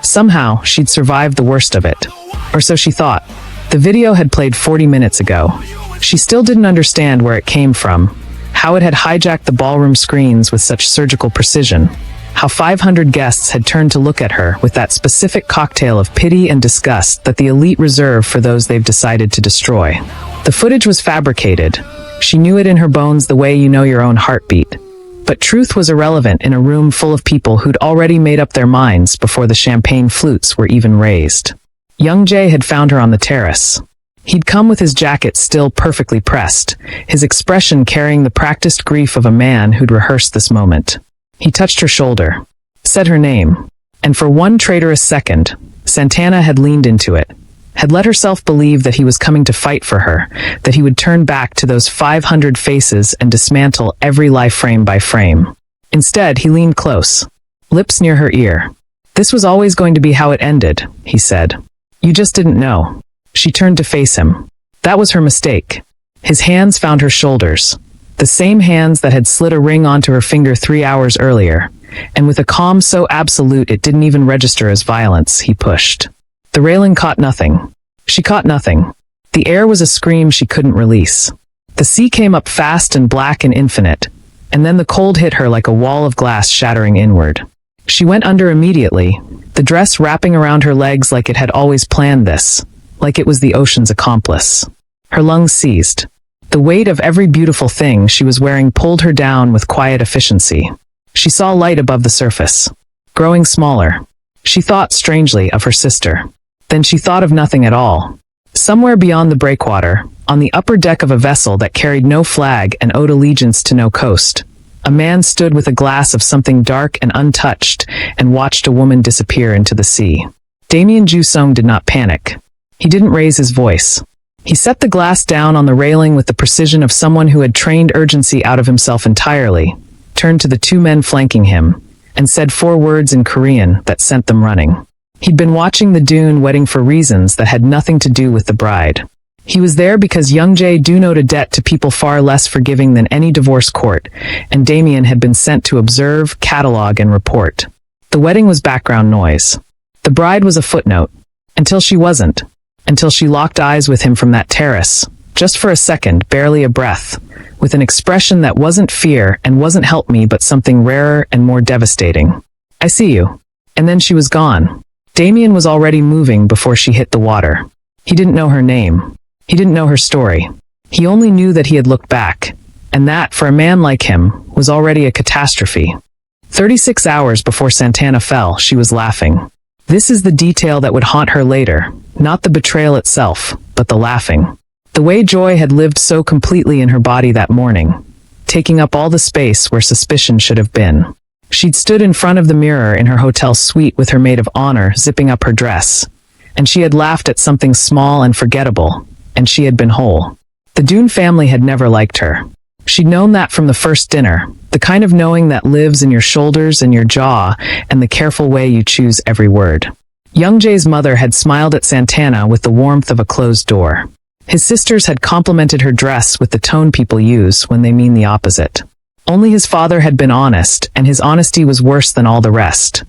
Somehow, she'd survived the worst of it. Or so she thought. The video had played 40 minutes ago. She still didn't understand where it came from, how it had hijacked the ballroom screens with such surgical precision, how 500 guests had turned to look at her with that specific cocktail of pity and disgust that the elite reserve for those they've decided to destroy. The footage was fabricated. She knew it in her bones the way you know your own heartbeat. But truth was irrelevant in a room full of people who'd already made up their minds before the champagne flutes were even raised. Young Jay had found her on the terrace. He'd come with his jacket still perfectly pressed, his expression carrying the practiced grief of a man who'd rehearsed this moment. He touched her shoulder, said her name, and for one traitorous second, Santana had leaned into it, had let herself believe that he was coming to fight for her, that he would turn back to those 500 faces and dismantle every life frame by frame. Instead, he leaned close, lips near her ear. "This was always going to be how it ended," he said. "You just didn't know." She turned to face him. That was her mistake. His hands found her shoulders, the same hands that had slid a ring onto her finger 3 hours earlier, and with a calm so absolute it didn't even register as violence, he pushed. The railing caught nothing. She caught nothing. The air was a scream she couldn't release. The sea came up fast and black and infinite, and then the cold hit her like a wall of glass shattering inward. She went under immediately, the dress wrapping around her legs like it had always planned this, like it was the ocean's accomplice. Her lungs seized. The weight of every beautiful thing she was wearing pulled her down with quiet efficiency. She saw light above the surface, growing smaller. She thought strangely of her sister. Then she thought of nothing at all. Somewhere beyond the breakwater, on the upper deck of a vessel that carried no flag and owed allegiance to no coast, a man stood with a glass of something dark and untouched and watched a woman disappear into the sea. Damien Jusong did not panic. He didn't raise his voice. He set the glass down on the railing with the precision of someone who had trained urgency out of himself entirely, turned to the 2 men flanking him, and said 4 words in Korean that sent them running. He'd been watching the Dune wedding for reasons that had nothing to do with the bride. He was there because Young Jae Dune owed a debt to people far less forgiving than any divorce court, and Damien had been sent to observe, catalog, and report. The wedding was background noise. The bride was a footnote. Until she wasn't. Until she locked eyes with him from that terrace, just for a second, barely a breath, with an expression that wasn't fear and wasn't help me but something rarer and more devastating. "I see you." And then she was gone. Damien was already moving before she hit the water. He didn't know her name. He didn't know her story. He only knew that he had looked back, and that, for a man like him, was already a catastrophe. 36 hours before Santana fell, she was laughing. This is the detail that would haunt her later, not the betrayal itself, but the laughing. The way joy had lived so completely in her body that morning, taking up all the space where suspicion should have been. She'd stood in front of the mirror in her hotel suite with her maid of honor zipping up her dress, and she had laughed at something small and forgettable, and she had been whole. The Dune family had never liked her. She'd known that from the first dinner, the kind of knowing that lives in your shoulders and your jaw and the careful way you choose every word. Young Jae's mother had smiled at Santana with the warmth of a closed door. His sisters had complimented her dress with the tone people use when they mean the opposite. Only his father had been honest, and his honesty was worse than all the rest.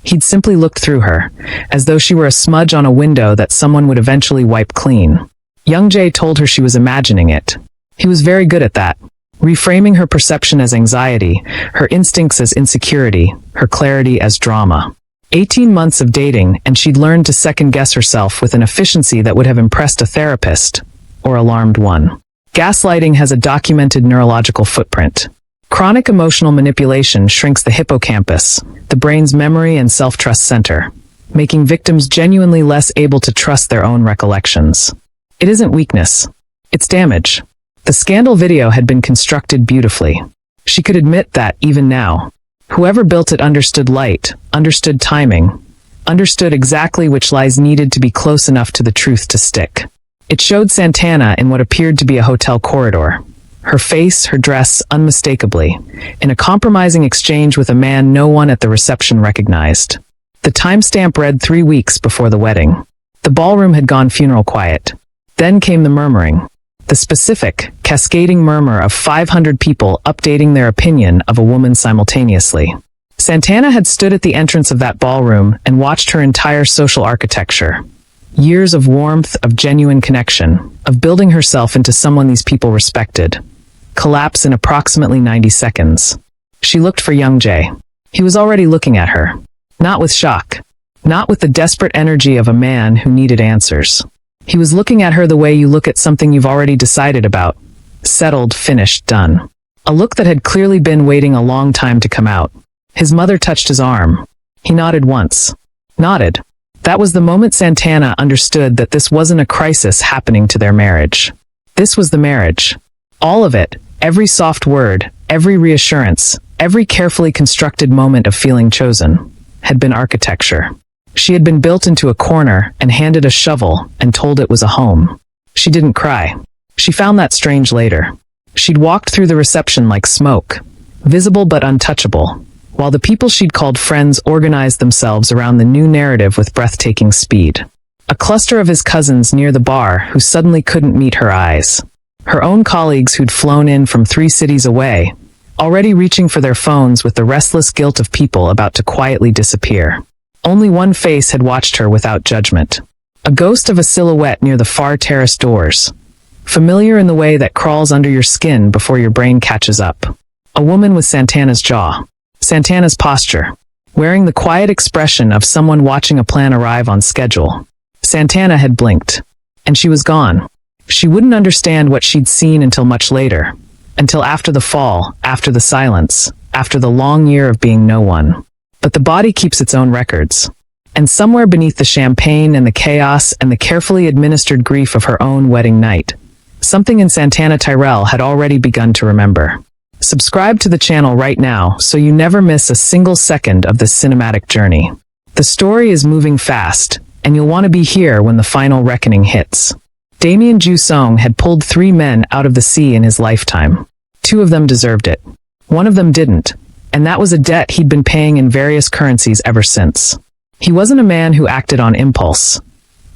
He'd simply looked through her, as though she were a smudge on a window that someone would eventually wipe clean. Young Jae told her she was imagining it. He was very good at that, reframing her perception as anxiety, her instincts as insecurity, her clarity as drama. 18 months of dating, and she'd learned to second-guess herself with an efficiency that would have impressed a therapist, or alarmed one. Gaslighting has a documented neurological footprint. Chronic emotional manipulation shrinks the hippocampus, the brain's memory and self-trust center, making victims genuinely less able to trust their own recollections. It isn't weakness. It's damage. The scandal video had been constructed beautifully. She could admit that even now. Whoever built it understood light, understood timing, understood exactly which lies needed to be close enough to the truth to stick. It showed Santana in what appeared to be a hotel corridor. Her face, her dress, unmistakably, in a compromising exchange with a man no one at the reception recognized. The timestamp read 3 weeks before the wedding. The ballroom had gone funeral quiet. Then came the murmuring. The specific, cascading murmur of 500 people updating their opinion of a woman simultaneously. Santana had stood at the entrance of that ballroom and watched her entire social architecture. Years of warmth, of genuine connection, of building herself into someone these people respected. Collapse in approximately 90 seconds. She looked for young Jay. He was already looking at her. Not with shock. Not with the desperate energy of a man who needed answers. He was looking at her the way you look at something you've already decided about. Settled, finished, done. A look that had clearly been waiting a long time to come out. His mother touched his arm. He nodded once. Nodded. That was the moment Santana understood that this wasn't a crisis happening to their marriage. This was the marriage. All of it, every soft word, every reassurance, every carefully constructed moment of feeling chosen, had been architecture. She had been built into a corner and handed a shovel and told it was a home. She didn't cry. She found that strange later. She'd walked through the reception like smoke, visible but untouchable, while the people she'd called friends organized themselves around the new narrative with breathtaking speed. A cluster of his cousins near the bar who suddenly couldn't meet her eyes. Her own colleagues who'd flown in from 3 cities away, already reaching for their phones with the restless guilt of people about to quietly disappear. Only one face had watched her without judgment. A ghost of a silhouette near the far terrace doors. Familiar in the way that crawls under your skin before your brain catches up. A woman with Santana's jaw. Santana's posture. Wearing the quiet expression of someone watching a plan arrive on schedule. Santana had blinked. And she was gone. She wouldn't understand what she'd seen until much later. Until after the fall, after the silence, after the long year of being no one. But the body keeps its own records. And somewhere beneath the champagne and the chaos and the carefully administered grief of her own wedding night, something in Santana Tyrell had already begun to remember. Subscribe to the channel right now so you never miss a single second of this cinematic journey. The story is moving fast, and you'll want to be here when the final reckoning hits. Damien Ju Song had pulled 3 men out of the sea in his lifetime. 2 of them deserved it. 1 of them didn't. And that was a debt he'd been paying in various currencies ever since. He wasn't a man who acted on impulse.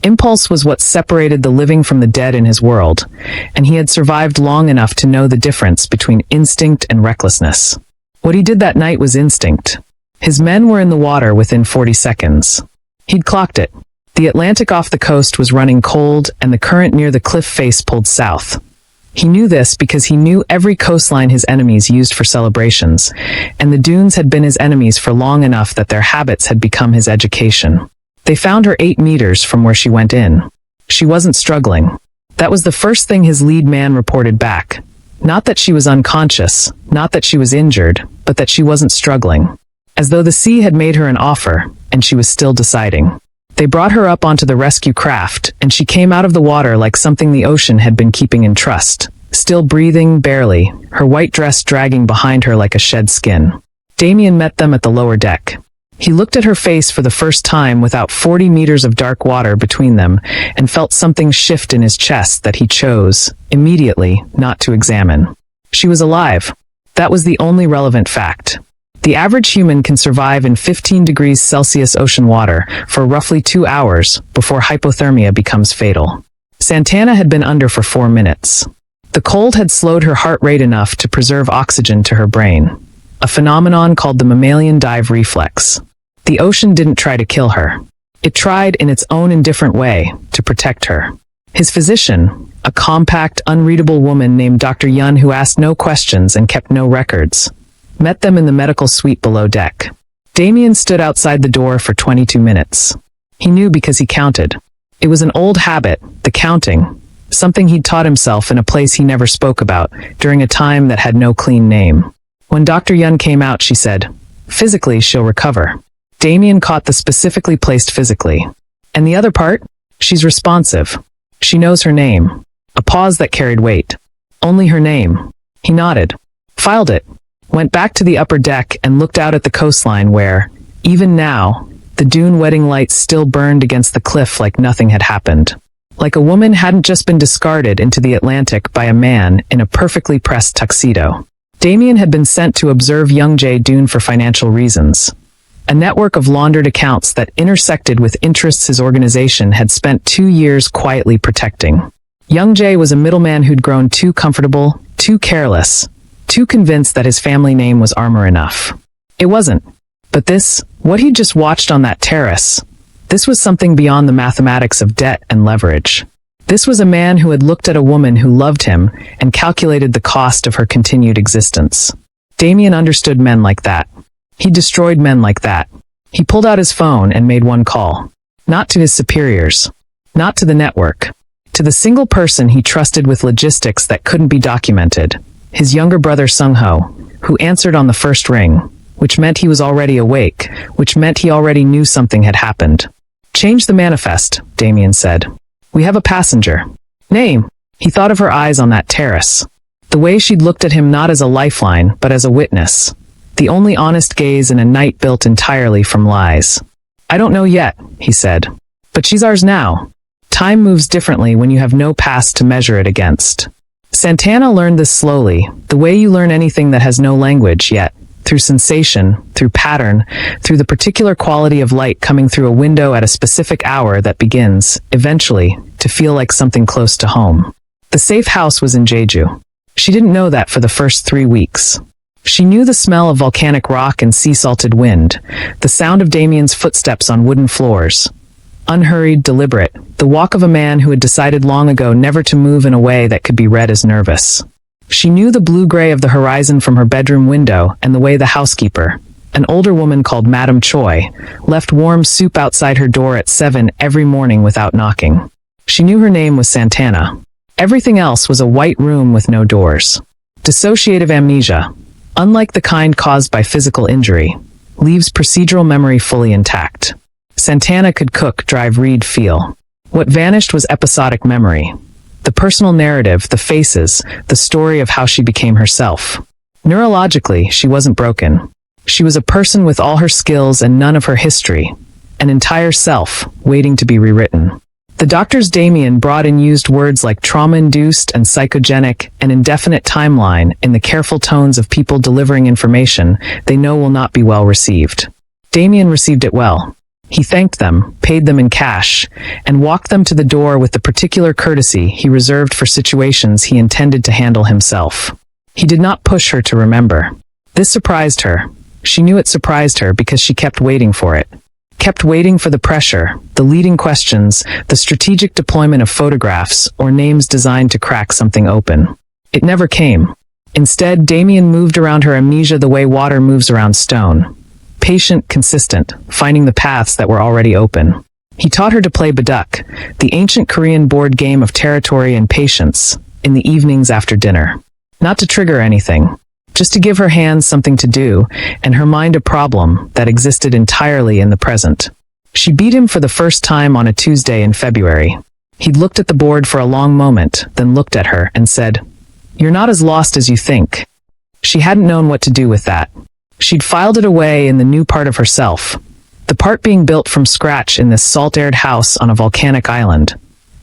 Impulse was what separated the living from the dead in his world, and he had survived long enough to know the difference between instinct and recklessness. What he did that night was instinct. His men were in the water within 40 seconds. He'd clocked it. The Atlantic off the coast was running cold, and the current near the cliff face pulled south. He knew this because he knew every coastline his enemies used for celebrations, and the dunes had been his enemies for long enough that their habits had become his education. They found her 8 meters from where she went in. She wasn't struggling. That was the first thing his lead man reported back. Not that she was unconscious, not that she was injured, but that she wasn't struggling. As though the sea had made her an offer, and she was still deciding. They brought her up onto the rescue craft, and she came out of the water like something the ocean had been keeping in trust. Still breathing, barely, her white dress dragging behind her like a shed skin. Damien met them at the lower deck. He looked at her face for the first time without 40 meters of dark water between them, and felt something shift in his chest that he chose, immediately, not to examine. She was alive. That was the only relevant fact. The average human can survive in 15 degrees Celsius ocean water for roughly 2 hours before hypothermia becomes fatal. Santana had been under for 4 minutes. The cold had slowed her heart rate enough to preserve oxygen to her brain, a phenomenon called the mammalian dive reflex. The ocean didn't try to kill her. It tried, in its own indifferent way, to protect her. His physician, a compact, unreadable woman named Dr. Yun who asked no questions and kept no records, met them in the medical suite below deck. Damien stood outside the door for 22 minutes. He knew because he counted. It was an old habit, the counting, something he'd taught himself in a place he never spoke about, during a time that had no clean name. When Dr. Yun came out, she said, "Physically, she'll recover." Damien caught the specifically placed physically. And the other part? She's responsive. She knows her name. A pause that carried weight. Only her name. He nodded. Filed it. Went back to the upper deck and looked out at the coastline where, even now, the dune wedding lights still burned against the cliff like nothing had happened. Like a woman hadn't just been discarded into the Atlantic by a man in a perfectly pressed tuxedo. Damien had been sent to observe young Jae Dune for financial reasons. A network of laundered accounts that intersected with interests his organization had spent 2 years quietly protecting. Young Jae was a middleman who'd grown too comfortable, too careless, too convinced that his family name was armor enough. It wasn't. But this, what he'd just watched on that terrace, this was something beyond the mathematics of debt and leverage. This was a man who had looked at a woman who loved him and calculated the cost of her continued existence. Damien understood men like that. He destroyed men like that. He pulled out his phone and made one call. Not to his superiors. Not to the network. To the single person he trusted with logistics that couldn't be documented. His younger brother Sung-ho, who answered on the first ring, which meant he was already awake, which meant he already knew something had happened. "Change the manifest," Damien said. "We have a passenger." "Name." He thought of her eyes on that terrace. The way she'd looked at him not as a lifeline, but as a witness. The only honest gaze in a night built entirely from lies. "I don't know yet," he said. "But she's ours now." Time moves differently when you have no past to measure it against. Santana learned this slowly, the way you learn anything that has no language yet, through sensation, through pattern, through the particular quality of light coming through a window at a specific hour that begins, eventually, to feel like something close to home. The safe house was in Jeju. She didn't know that for the first 3 weeks. She knew the smell of volcanic rock and sea-salted wind, the sound of Damien's footsteps on wooden floors. Unhurried, deliberate, the walk of a man who had decided long ago never to move in a way that could be read as nervous. She knew the blue-gray of the horizon from her bedroom window and the way the housekeeper, an older woman called Madame Choi, left warm soup outside her door at 7 every morning without knocking. She knew her name was Santana. Everything else was a white room with no doors. Dissociative amnesia, unlike the kind caused by physical injury, leaves procedural memory fully intact. Santana could cook, drive, read, feel. What vanished was episodic memory. The personal narrative, the faces, the story of how she became herself. Neurologically, she wasn't broken. She was a person with all her skills and none of her history. An entire self, waiting to be rewritten. The doctors Damien brought in used words like trauma-induced and psychogenic and indefinite timeline in the careful tones of people delivering information they know will not be well received. Damien received it well. He thanked them, paid them in cash, and walked them to the door with the particular courtesy he reserved for situations he intended to handle himself. He did not push her to remember. This surprised her. She knew it surprised her because she kept waiting for it. Kept waiting for the pressure, the leading questions, the strategic deployment of photographs or names designed to crack something open. It never came. Instead, Damien moved around her amnesia the way water moves around stone. Patient, consistent, finding the paths that were already open. He taught her to play baduk, the ancient Korean board game of territory and patience, in the evenings after dinner. Not to trigger anything, just to give her hands something to do, and her mind a problem that existed entirely in the present. She beat him for the first time on a Tuesday in February. He'd looked at the board for a long moment, then looked at her and said, "You're not as lost as you think." She hadn't known what to do with that. She'd filed it away in the new part of herself, the part being built from scratch in this salt-aired house on a volcanic island,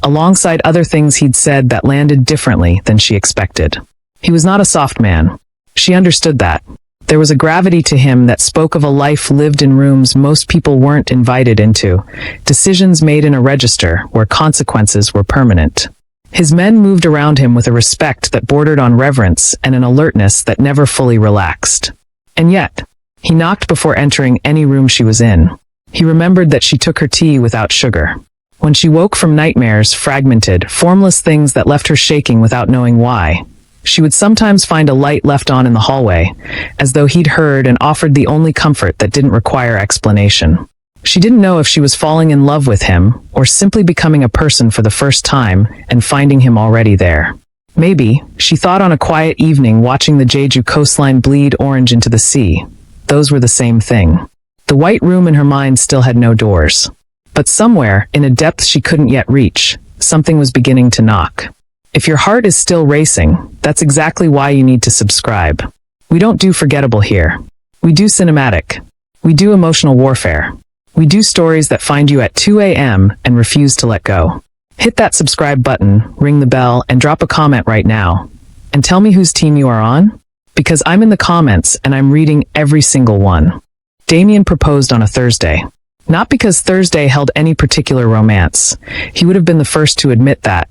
alongside other things he'd said that landed differently than she expected. He was not a soft man. She understood that. There was a gravity to him that spoke of a life lived in rooms most people weren't invited into, decisions made in a register where consequences were permanent. His men moved around him with a respect that bordered on reverence and an alertness that never fully relaxed. And yet, he knocked before entering any room she was in. He remembered that she took her tea without sugar. When she woke from nightmares, fragmented, formless things that left her shaking without knowing why, she would sometimes find a light left on in the hallway, as though he'd heard and offered the only comfort that didn't require explanation. She didn't know if she was falling in love with him, or simply becoming a person for the first time and finding him already there. Maybe, she thought on a quiet evening watching the Jeju coastline bleed orange into the sea. Those were the same thing. The white room in her mind still had no doors. But somewhere, in a depth she couldn't yet reach, something was beginning to knock. If your heart is still racing, that's exactly why you need to subscribe. We don't do forgettable here. We do cinematic. We do emotional warfare. We do stories that find you at 2 a.m. and refuse to let go. Hit that subscribe button, ring the bell, and drop a comment right now. And tell me whose team you are on? Because I'm in the comments and I'm reading every single one. Damien proposed on a Thursday. Not because Thursday held any particular romance. He would have been the first to admit that.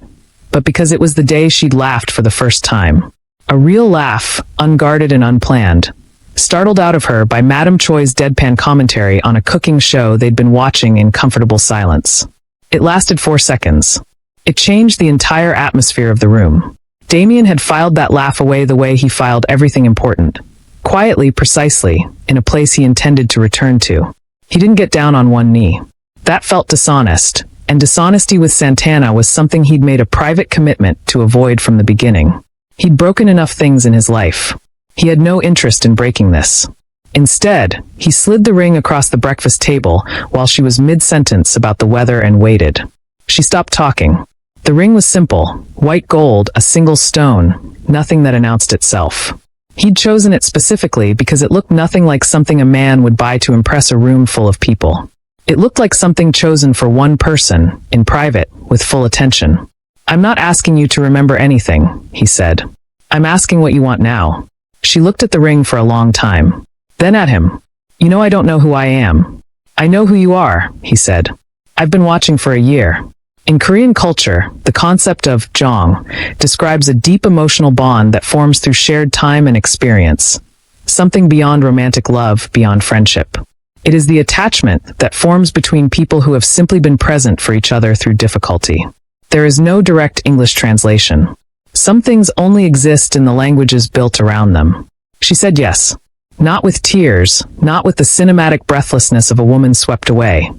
But because it was the day she'd laughed for the first time. A real laugh, unguarded and unplanned. Startled out of her by Madame Choi's deadpan commentary on a cooking show they'd been watching in comfortable silence. It lasted 4 seconds. It changed the entire atmosphere of the room. Damien had filed that laugh away the way he filed everything important. Quietly, precisely, in a place he intended to return to. He didn't get down on one knee. That felt dishonest, and dishonesty with Santana was something he'd made a private commitment to avoid from the beginning. He'd broken enough things in his life. He had no interest in breaking this. Instead, he slid the ring across the breakfast table while she was mid-sentence about the weather and waited. She stopped talking. The ring was simple, white gold, a single stone, nothing that announced itself. He'd chosen it specifically because it looked nothing like something a man would buy to impress a room full of people. It looked like something chosen for one person, in private, with full attention. "I'm not asking you to remember anything," he said. "I'm asking what you want now." She looked at the ring for a long time. Then at him. "You know I don't know who I am." "I know who you are," he said. "I've been watching for a year." In Korean culture, the concept of jong describes a deep emotional bond that forms through shared time and experience. Something beyond romantic love, beyond friendship. It is the attachment that forms between people who have simply been present for each other through difficulty. There is no direct English translation. Some things only exist in the languages built around them. She said yes. Not with tears, not with the cinematic breathlessness of a woman swept away.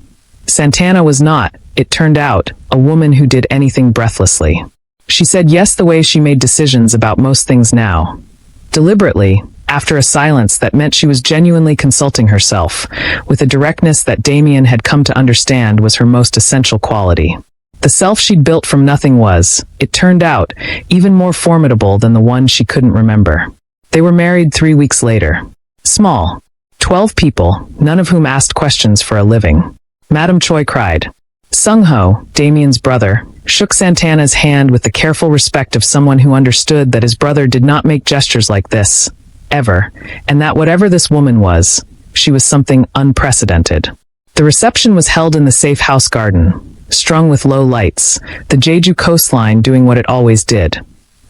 Santana was not, it turned out, a woman who did anything breathlessly. She said yes the way she made decisions about most things now. Deliberately, after a silence that meant she was genuinely consulting herself, with a directness that Damien had come to understand was her most essential quality. The self she'd built from nothing was, it turned out, even more formidable than the one she couldn't remember. They were married 3 weeks later. Small. 12 people, none of whom asked questions for a living. Madame Choi cried. Sung-ho, Damien's brother, shook Santana's hand with the careful respect of someone who understood that his brother did not make gestures like this, ever, and that whatever this woman was, she was something unprecedented. The reception was held in the safe house garden, strung with low lights, the Jeju coastline doing what it always did,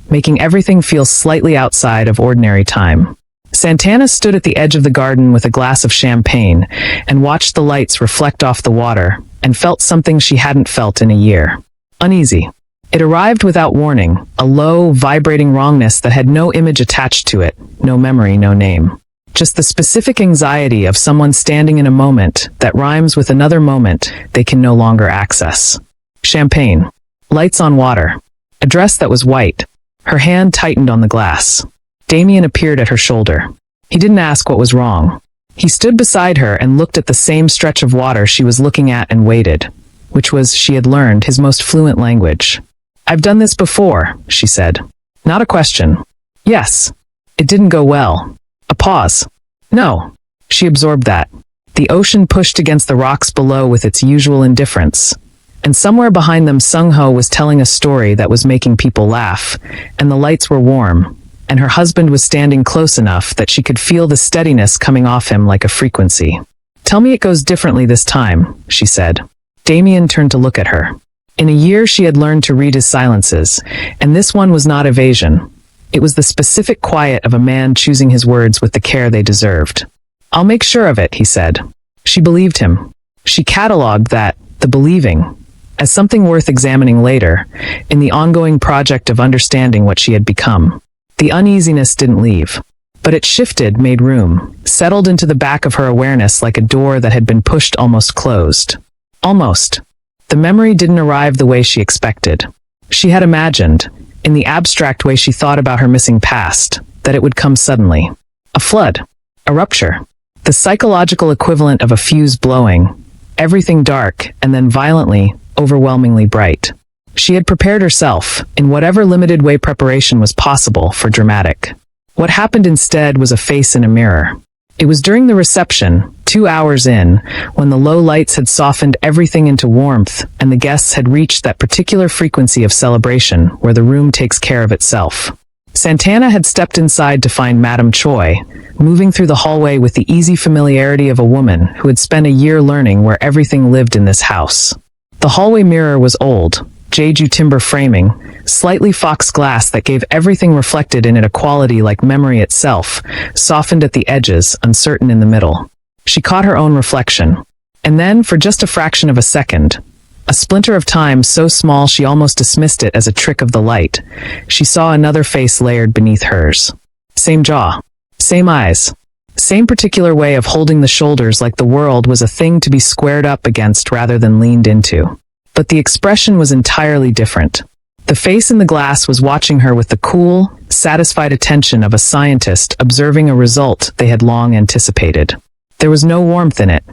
making everything feel slightly outside of ordinary time. Santana stood at the edge of the garden with a glass of champagne and watched the lights reflect off the water and felt something she hadn't felt in a year. Uneasy. It arrived without warning, a low, vibrating wrongness that had no image attached to it, no memory, no name. Just the specific anxiety of someone standing in a moment that rhymes with another moment they can no longer access. Champagne. Lights on water. A dress that was white. Her hand tightened on the glass. Damien appeared at her shoulder. He didn't ask what was wrong. He stood beside her and looked at the same stretch of water she was looking at and waited, which was, she had learned, his most fluent language. "I've done this before," she said. Not a question. Yes. It didn't go well. A pause. No. She absorbed that. The ocean pushed against the rocks below with its usual indifference. And somewhere behind them Sung-ho was telling a story that was making people laugh, and the lights were warm, and her husband was standing close enough that she could feel the steadiness coming off him like a frequency. "Tell me it goes differently this time," she said. Damien turned to look at her. In a year she had learned to read his silences, and this one was not evasion. It was the specific quiet of a man choosing his words with the care they deserved. "I'll make sure of it," he said. She believed him. She catalogued that, the believing, as something worth examining later, in the ongoing project of understanding what she had become. The uneasiness didn't leave. But it shifted, made room, settled into the back of her awareness like a door that had been pushed almost closed. Almost. The memory didn't arrive the way she expected. She had imagined, In the abstract way she thought about her missing past, that it would come suddenly. A flood. A rupture. The psychological equivalent of a fuse blowing. Everything dark, and then violently, overwhelmingly bright. She had prepared herself, in whatever limited way preparation was possible, for dramatic. What happened instead was a face in a mirror. It was during the reception, 2 hours in, when the low lights had softened everything into warmth and the guests had reached that particular frequency of celebration where the room takes care of itself. Santana had stepped inside to find Madame Choi, moving through the hallway with the easy familiarity of a woman who had spent a year learning where everything lived in this house. The hallway mirror was old, Jeju timber framing, slightly fox glass that gave everything reflected in it a quality like memory itself, softened at the edges, uncertain in the middle. She caught her own reflection. And then, for just a fraction of a second, a splinter of time so small she almost dismissed it as a trick of the light, she saw another face layered beneath hers. Same jaw. Same eyes. Same particular way of holding the shoulders like the world was a thing to be squared up against rather than leaned into. But the expression was entirely different. The face in the glass was watching her with the cool, satisfied attention of a scientist observing a result they had long anticipated. There was no warmth in it.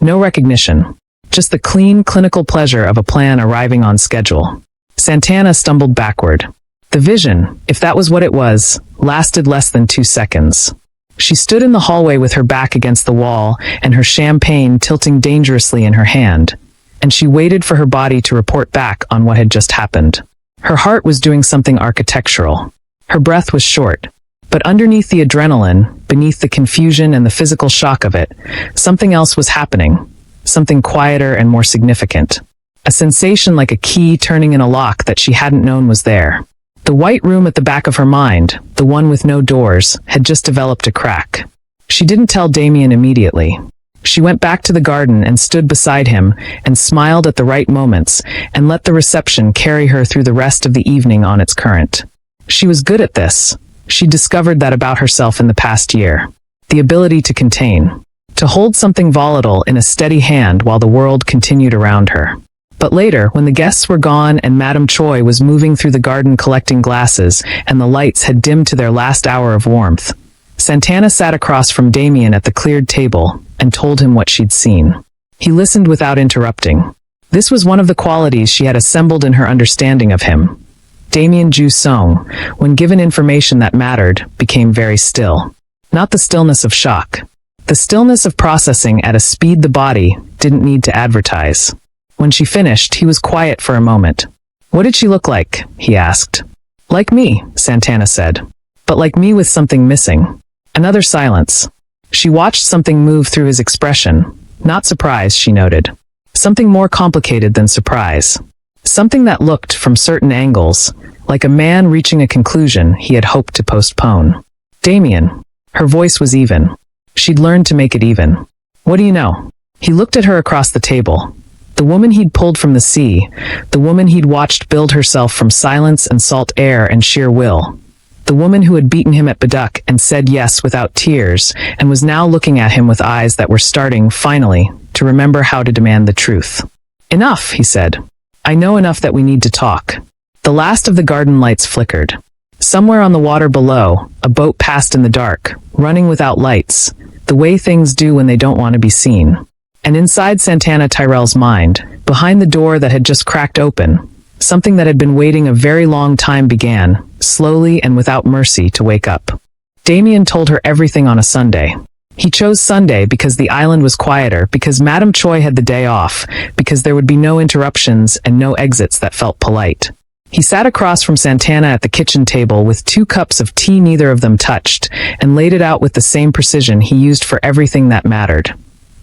No recognition. Just the clean, clinical pleasure of a plan arriving on schedule. Santana stumbled backward. The vision, if that was what it was, lasted less than 2 seconds. She stood in the hallway with her back against the wall and her champagne tilting dangerously in her hand, and she waited for her body to report back on what had just happened. Her heart was doing something architectural. Her breath was short. But underneath the adrenaline, beneath the confusion and the physical shock of it, something else was happening. Something quieter and more significant. A sensation like a key turning in a lock that she hadn't known was there. The white room at the back of her mind, the one with no doors, had just developed a crack. She didn't tell Damien immediately. She went back to the garden and stood beside him and smiled at the right moments and let the reception carry her through the rest of the evening on its current. She was good at this. She discovered that about herself in the past year. The ability to contain. To hold something volatile in a steady hand while the world continued around her. But later, when the guests were gone and Madame Choi was moving through the garden collecting glasses and the lights had dimmed to their last hour of warmth, Santana sat across from Damien at the cleared table and told him what she'd seen. He listened without interrupting. This was one of the qualities she had assembled in her understanding of him. Damien Ju Song, when given information that mattered, became very still. Not the stillness of shock. The stillness of processing at a speed the body didn't need to advertise. When she finished, he was quiet for a moment. "What did she look like?" he asked. "Like me," Santana said. "But like me with something missing." Another silence. She watched something move through his expression. Not surprise, she noted. Something more complicated than surprise. Something that looked, from certain angles, like a man reaching a conclusion he had hoped to postpone. "Damien." Her voice was even. She'd learned to make it even. "What do you know?" He looked at her across the table. The woman he'd pulled from the sea, the woman he'd watched build herself from silence and salt air and sheer will. The woman who had beaten him at Baduk and said yes without tears, and was now looking at him with eyes that were starting, finally, to remember how to demand the truth. "Enough," he said. "I know enough that we need to talk." The last of the garden lights flickered. Somewhere on the water below, a boat passed in the dark, running without lights, the way things do when they don't want to be seen. And inside Santana Tyrell's mind, behind the door that had just cracked open, something that had been waiting a very long time began, slowly and without mercy, to wake up. Damien told her everything on a Sunday. He chose Sunday because the island was quieter, because Madame Choi had the day off, because there would be no interruptions and no exits that felt polite. He sat across from Santana at the kitchen table with 2 cups of tea neither of them touched, and laid it out with the same precision he used for everything that mattered.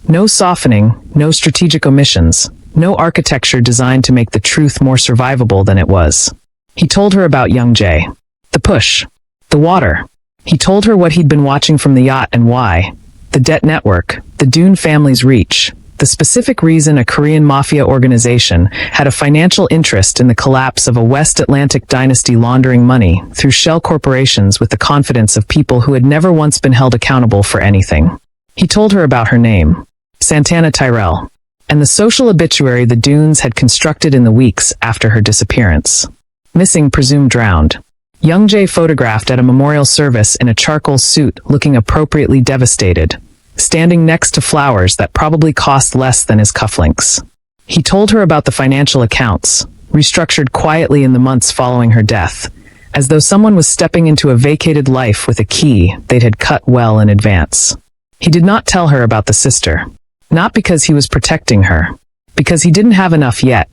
No softening, no strategic omissions, no architecture designed to make the truth more survivable than it was. He told her about young Jay. The push. The water. He told her what he'd been watching from the yacht and why. The debt network, the Dune family's reach, the specific reason a Korean mafia organization had a financial interest in the collapse of a West Atlantic dynasty laundering money through shell corporations with the confidence of people who had never once been held accountable for anything. He told her about her name, Santana Tyrell, and the social obituary the Dunes had constructed in the weeks after her disappearance. Missing, presumed drowned. Young Jay photographed at a memorial service in a charcoal suit, looking appropriately devastated, standing next to flowers that probably cost less than his cufflinks. He told her about the financial accounts, restructured quietly in the months following her death, as though someone was stepping into a vacated life with a key they'd had cut well in advance. He did not tell her about the sister. Not because he was protecting her. Because he didn't have enough yet.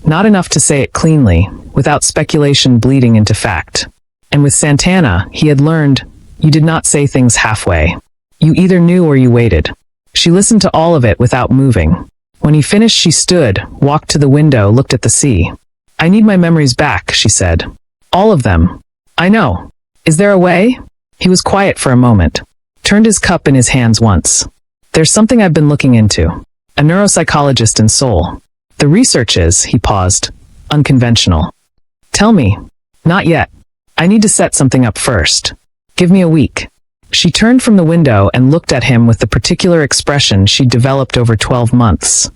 Not enough to say it cleanly, without speculation bleeding into fact. And with Santana, he had learned, you did not say things halfway. You either knew or you waited. She listened to all of it without moving. When he finished, she stood, walked to the window, looked at the sea. I need my memories back, she said. All of them. I know. Is there a way? He was quiet for a moment. Turned his cup in his hands once. There's something I've been looking into. A neuropsychologist in Seoul. The research is, he paused, unconventional. Tell me. Not yet. I need to set something up first. Give me a week. She turned from the window and looked at him with the particular expression she'd developed over 12 months.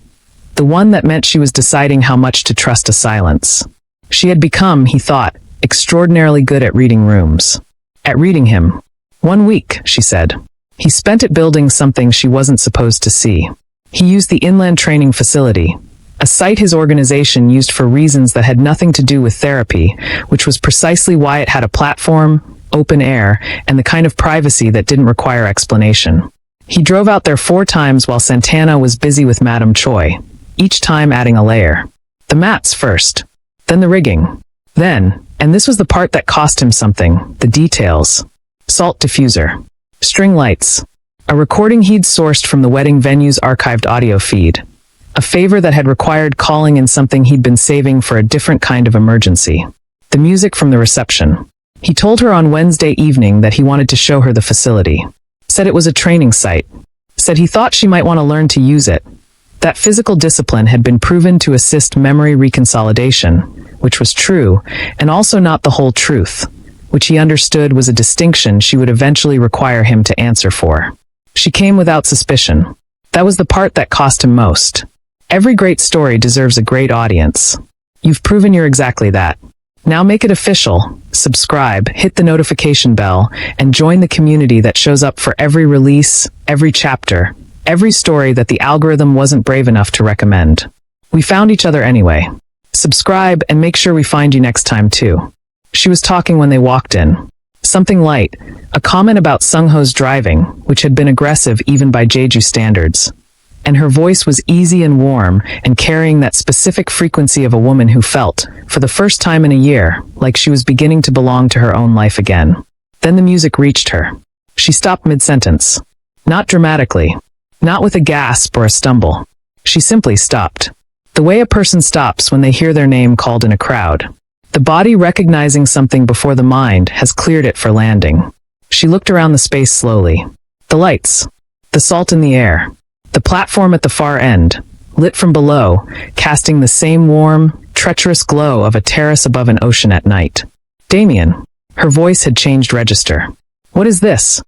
The one that meant she was deciding how much to trust a silence. She had become, he thought, extraordinarily good at reading rooms. At reading him. 1 week, she said. He spent it building something she wasn't supposed to see. He used the inland training facility, a site his organization used for reasons that had nothing to do with therapy, which was precisely why it had a platform, open air, and the kind of privacy that didn't require explanation. He drove out there 4 times while Santana was busy with Madame Choi, each time adding a layer. The mats first, then the rigging, then, and this was the part that cost him something, the details. Salt diffuser. String lights. A recording he'd sourced from the wedding venue's archived audio feed. A favor that had required calling in something he'd been saving for a different kind of emergency. The music from the reception. He told her on Wednesday evening that he wanted to show her the facility. Said it was a training site. Said he thought she might want to learn to use it. That physical discipline had been proven to assist memory reconsolidation, which was true, and also not the whole truth, which he understood was a distinction she would eventually require him to answer for. She came without suspicion. That was the part that cost him most. Every great story deserves a great audience. You've proven you're exactly that. Now make it official, subscribe, hit the notification bell, and join the community that shows up for every release, every chapter, every story that the algorithm wasn't brave enough to recommend. We found each other anyway. Subscribe and make sure we find you next time too. She was talking when they walked in. Something light, a comment about Sung-ho's driving, which had been aggressive even by Jeju standards. And her voice was easy and warm and carrying that specific frequency of a woman who felt, for the first time in a year, like she was beginning to belong to her own life again. Then the music reached her. She stopped mid-sentence. Not dramatically. Not with a gasp or a stumble. She simply stopped. The way a person stops when they hear their name called in a crowd. The body recognizing something before the mind has cleared it for landing. She looked around the space slowly. The lights. The salt in the air. The platform at the far end, lit from below, casting the same warm, treacherous glow of a terrace above an ocean at night. Damien. Her voice had changed register. What is this?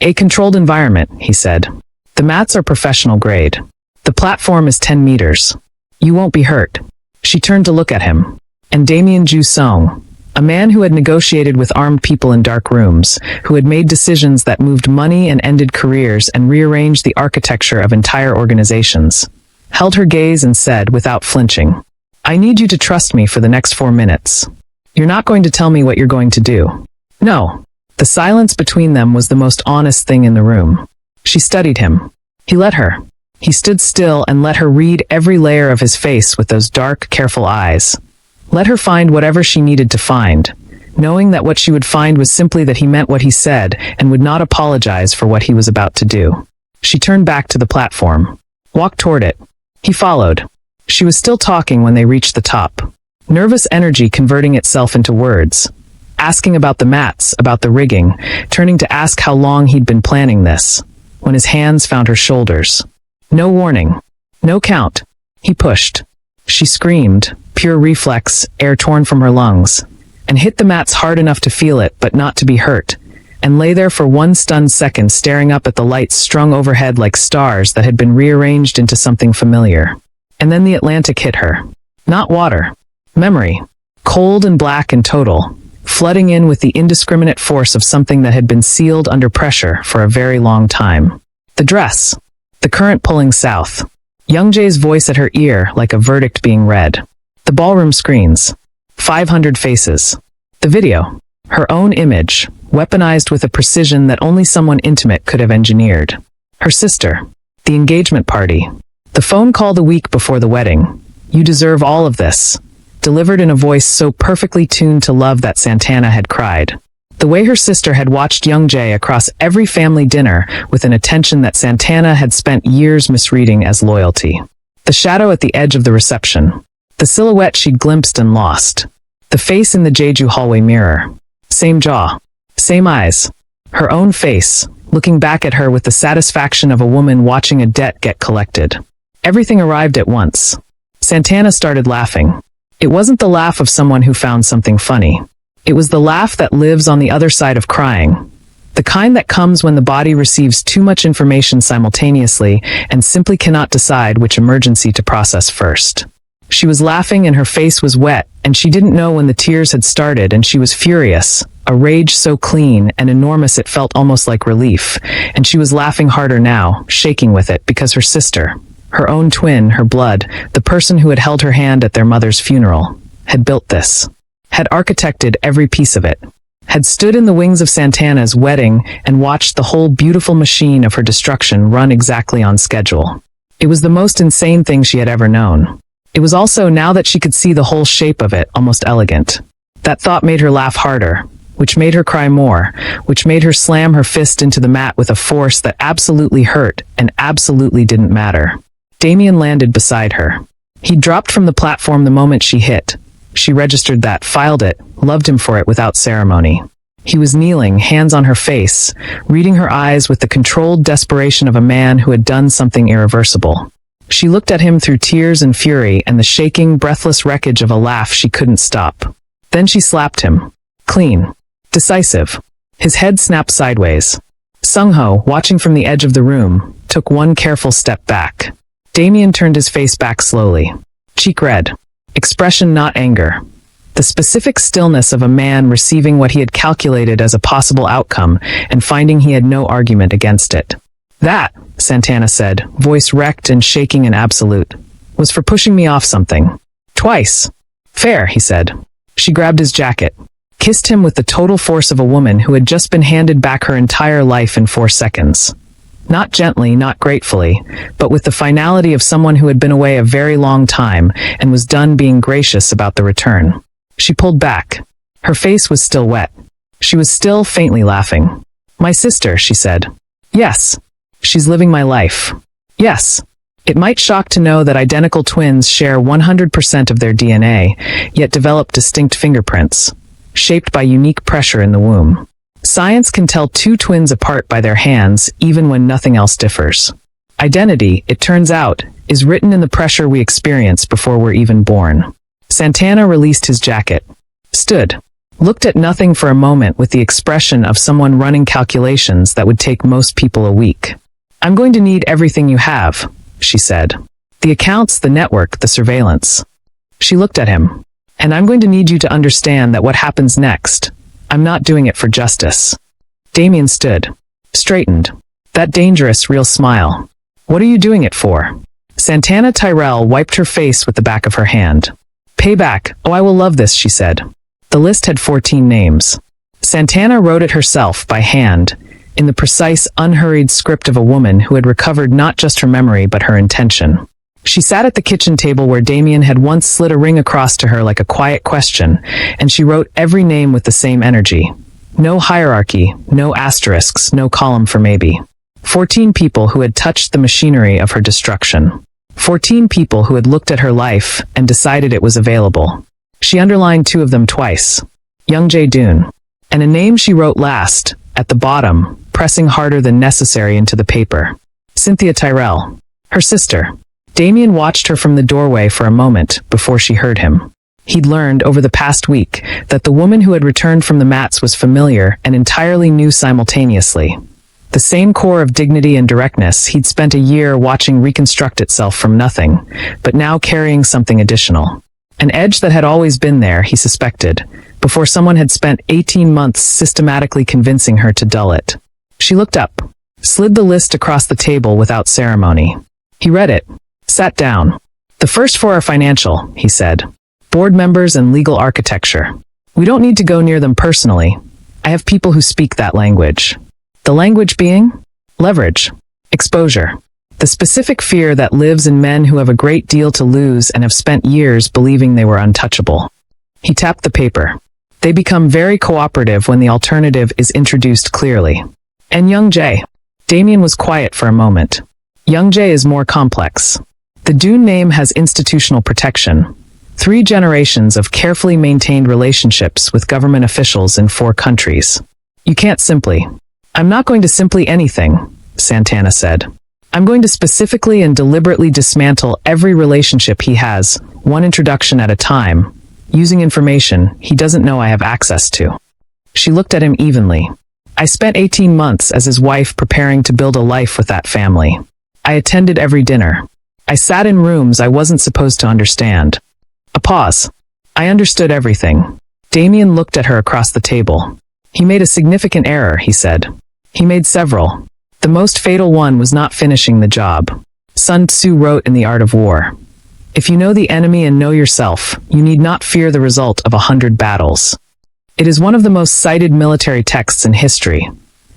A controlled environment, he said. The mats are professional grade. The platform is 10 meters. You won't be hurt. She turned to look at him. And Damien Ju-sung, a man who had negotiated with armed people in dark rooms, who had made decisions that moved money and ended careers and rearranged the architecture of entire organizations, held her gaze and said without flinching, I need you to trust me for the next 4 minutes. You're not going to tell me what you're going to do. No. The silence between them was the most honest thing in the room. She studied him. He let her. He stood still and let her read every layer of his face with those dark, careful eyes. Let her find whatever she needed to find, knowing that what she would find was simply that he meant what he said and would not apologize for what he was about to do. She turned back to the platform, walked toward it. He followed. She was still talking when they reached the top. Nervous energy converting itself into words, asking about the mats, about the rigging, turning to ask how long he'd been planning this, when his hands found her shoulders. No warning. No count. He pushed. She screamed, pure reflex, air torn from her lungs, and hit the mats hard enough to feel it but not to be hurt, and lay there for 1 stunned second staring up at the lights strung overhead like stars that had been rearranged into something familiar. And then the Atlantic hit her. Not water. Memory. Cold and black and total, flooding in with the indiscriminate force of something that had been sealed under pressure for a very long time. The dress. The current pulling south. Young Jae's voice at her ear like a verdict being read. The ballroom screens. 500 faces. The video. Her own image, weaponized with a precision that only someone intimate could have engineered. Her sister. The engagement party. The phone call the week before the wedding. You deserve all of this. Delivered in a voice so perfectly tuned to love that Santana had cried. The way her sister had watched Young Jae across every family dinner with an attention that Santana had spent years misreading as loyalty. The shadow at the edge of the reception. The silhouette she'd glimpsed and lost. The face in the Jeju hallway mirror. Same jaw. Same eyes. Her own face, looking back at her with the satisfaction of a woman watching a debt get collected. Everything arrived at once. Santana started laughing. It wasn't the laugh of someone who found something funny. It was the laugh that lives on the other side of crying. The kind that comes when the body receives too much information simultaneously and simply cannot decide which emergency to process first. She was laughing and her face was wet, and she didn't know when the tears had started, and she was furious, a rage so clean and enormous it felt almost like relief, and she was laughing harder now, shaking with it, because her sister, her own twin, her blood, the person who had held her hand at their mother's funeral, had built this, had architected every piece of it, had stood in the wings of Santana's wedding and watched the whole beautiful machine of her destruction run exactly on schedule. It was the most insane thing she had ever known. It was also, now that she could see the whole shape of it, almost elegant. That thought made her laugh harder, which made her cry more, which made her slam her fist into the mat with a force that absolutely hurt and absolutely didn't matter. Damien landed beside her. He dropped from the platform the moment she hit. She registered that, filed it, loved him for it without ceremony. He was kneeling, hands on her face, reading her eyes with the controlled desperation of a man who had done something irreversible. She looked at him through tears and fury and the shaking, breathless wreckage of a laugh she couldn't stop. Then she slapped him. Clean. Decisive. His head snapped sideways. Sung-ho, watching from the edge of the room, took one careful step back. Damien turned his face back slowly. Cheek red. Expression not anger. The specific stillness of a man receiving what he had calculated as a possible outcome and finding he had no argument against it. That, Santana said, voice wrecked and shaking and absolute, was for pushing me off something. Twice. Fair, he said. She grabbed his jacket, kissed him with the total force of a woman who had just been handed back her entire life in 4 seconds. Not gently, not gratefully, but with the finality of someone who had been away a very long time and was done being gracious about the return. She pulled back. Her face was still wet. She was still faintly laughing. My sister, she said. Yes. She's living my life. Yes. It might shock to know that identical twins share 100% of their DNA, yet develop distinct fingerprints, shaped by unique pressure in the womb. Science can tell 2 twins apart by their hands, even when nothing else differs. Identity, it turns out, is written in the pressure we experience before we're even born. Santana released his jacket, stood, looked at nothing for a moment with the expression of someone running calculations that would take most people a week. I'm going to need everything you have, she said. The accounts, the network, the surveillance. She looked at him. And I'm going to need you to understand that what happens next, I'm not doing it for justice. Damien stood, straightened. That dangerous, real smile. What are you doing it for? Santana Tyrell wiped her face with the back of her hand. Payback. Oh, I will love this, she said. The list had 14 names. Santana wrote it herself by hand, in the precise, unhurried script of a woman who had recovered not just her memory but her intention. She sat at the kitchen table where Damien had once slid a ring across to her like a quiet question, and she wrote every name with the same energy. No hierarchy, no asterisks, no column for maybe. 14 people who had touched the machinery of her destruction. 14 people who had looked at her life and decided it was available. She underlined 2 of them twice. Young Jae-doon. And a name she wrote last, at the bottom, pressing harder than necessary into the paper. Cynthia Tyrell. Her sister. Damien watched her from the doorway for a moment before she heard him. He'd learned over the past week that the woman who had returned from the mats was familiar and entirely new simultaneously. The same core of dignity and directness he'd spent a year watching reconstruct itself from nothing, but now carrying something additional. An edge that had always been there, he suspected, before someone had spent 18 months systematically convincing her to dull it. She looked up, slid the list across the table without ceremony. He read it, sat down. The first four are financial, he said. Board members and legal architecture. We don't need to go near them personally. I have people who speak that language. The language being? Leverage. Exposure. The specific fear that lives in men who have a great deal to lose and have spent years believing they were untouchable. He tapped the paper. They become very cooperative when the alternative is introduced clearly. And Young Jae. Damien was quiet for a moment. Young Jae is more complex. The Dune name has institutional protection. 3 generations of carefully maintained relationships with government officials in 4 countries. You can't simply. I'm not going to simply anything, Santana said. I'm going to specifically and deliberately dismantle every relationship he has, one introduction at a time, using information he doesn't know I have access to. She looked at him evenly. I spent 18 months as his wife preparing to build a life with that family. I attended every dinner. I sat in rooms I wasn't supposed to understand. A pause. I understood everything. Damien looked at her across the table. He made a significant error, he said. He made several. The most fatal one was not finishing the job. Sun Tzu wrote in The Art of War. If you know the enemy and know yourself, you need not fear the result of 100 battles. It is one of the most cited military texts in history,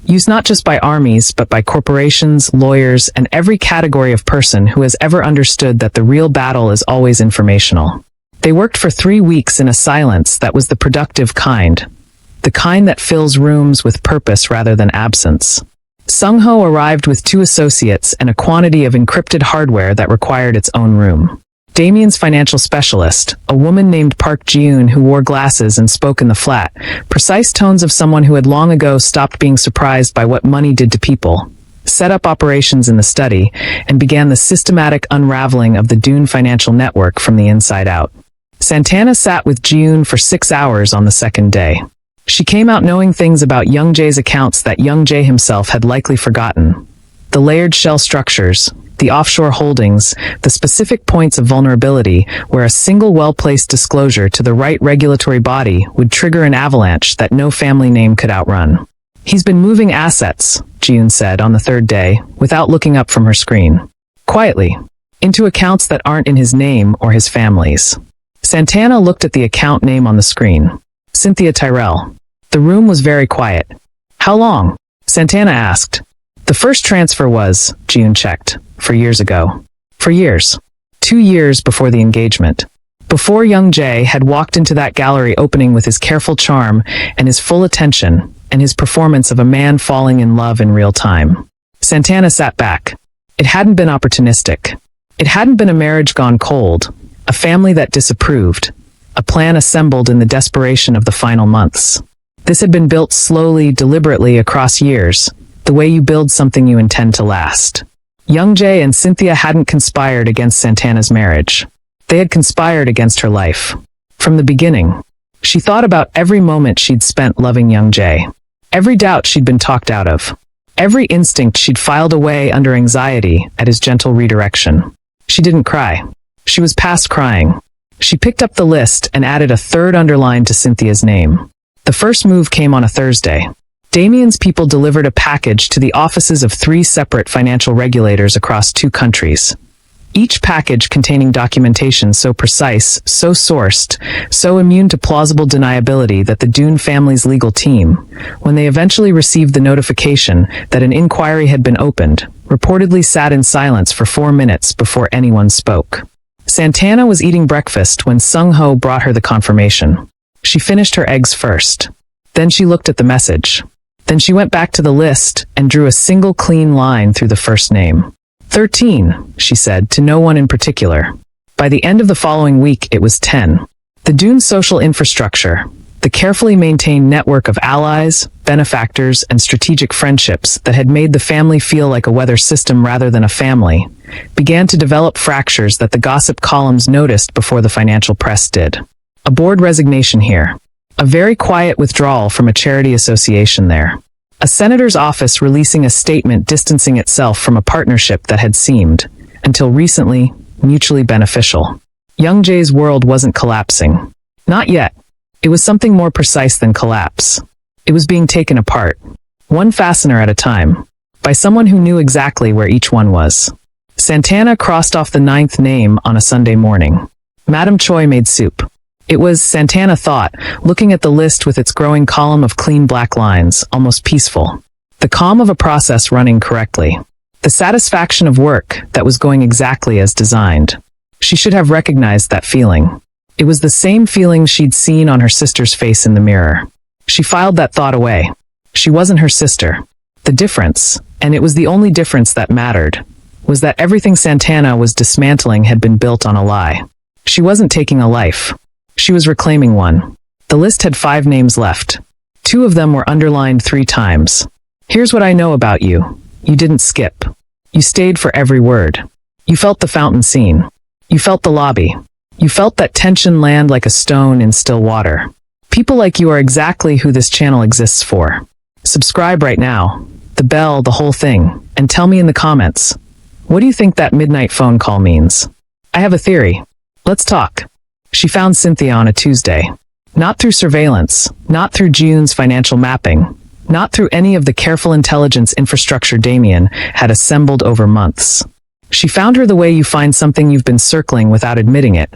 used not just by armies, but by corporations, lawyers, and every category of person who has ever understood that the real battle is always informational. They worked for 3 weeks in a silence that was the productive kind, the kind that fills rooms with purpose rather than absence. Sung-ho arrived with 2 associates and a quantity of encrypted hardware that required its own room. Damien's financial specialist, a woman named Park Ji-eun who wore glasses and spoke in the flat, precise tones of someone who had long ago stopped being surprised by what money did to people, set up operations in the study, and began the systematic unraveling of the Dune financial network from the inside out. Santana sat with Ji-eun for 6 hours on the second day. She came out knowing things about Young Jae's accounts that Young Jae himself had likely forgotten. The layered shell structures, the offshore holdings, the specific points of vulnerability where a single well-placed disclosure to the right regulatory body would trigger an avalanche that no family name could outrun. He's been moving assets, Ji-eun said on the 3rd day, without looking up from her screen. Quietly. Into accounts that aren't in his name or his family's. Santana looked at the account name on the screen. Cynthia Tyrell. The room was very quiet. How long? Santana asked. The first transfer was, Ji-eun checked, for years ago. For years. 2 years before the engagement. Before Young Jae had walked into that gallery opening with his careful charm and his full attention and his performance of a man falling in love in real time. Santana sat back. It hadn't been opportunistic. It hadn't been a marriage gone cold, a family that disapproved, a plan assembled in the desperation of the final months. This had been built slowly, deliberately across years, the way you build something you intend to last. Young Jae and Cynthia hadn't conspired against Santana's marriage. They had conspired against her life. From the beginning, she thought about every moment she'd spent loving Young Jae. Every doubt she'd been talked out of. Every instinct she'd filed away under anxiety at his gentle redirection. She didn't cry. She was past crying. She picked up the list and added a 3rd underline to Cynthia's name. The first move came on a Thursday. Damien's people delivered a package to the offices of 3 separate financial regulators across 2 countries. Each package containing documentation so precise, so sourced, so immune to plausible deniability that the Dune family's legal team, when they eventually received the notification that an inquiry had been opened, reportedly sat in silence for 4 minutes before anyone spoke. Santana was eating breakfast when Sung-ho brought her the confirmation. She finished her eggs first. Then she looked at the message. Then she went back to the list and drew a single clean line through the first name. 13, she said, to no one in particular. By the end of the following week, it was 10. The Dune social infrastructure, the carefully maintained network of allies, benefactors, and strategic friendships that had made the family feel like a weather system rather than a family, began to develop fractures that the gossip columns noticed before the financial press did. A board resignation here. A very quiet withdrawal from a charity association there. A senator's office releasing a statement distancing itself from a partnership that had seemed, until recently, mutually beneficial. Young Jae's world wasn't collapsing. Not yet. It was something more precise than collapse. It was being taken apart, one fastener at a time, by someone who knew exactly where each one was. Santana crossed off the 9th name on a Sunday morning. Madame Choi made soup. It was, Santana thought, looking at the list with its growing column of clean black lines, almost peaceful. The calm of a process running correctly. The satisfaction of work that was going exactly as designed. She should have recognized that feeling. It was the same feeling she'd seen on her sister's face in the mirror. She filed that thought away. She wasn't her sister. The difference, and it was the only difference that mattered, was that everything Santana was dismantling had been built on a lie. She wasn't taking a life. She was reclaiming one. The list had 5 names left. 2 of them were underlined 3 times. Here's what I know about you. You didn't skip. You stayed for every word. You felt the fountain scene. You felt the lobby. You felt that tension land like a stone in still water. People like you are exactly who this channel exists for. Subscribe right now. The bell, the whole thing. And tell me in the comments. What do you think that midnight phone call means? I have a theory. Let's talk. She found Cynthia on a Tuesday. Not through surveillance, not through June's financial mapping, not through any of the careful intelligence infrastructure Damien had assembled over months. She found her the way you find something you've been circling without admitting it,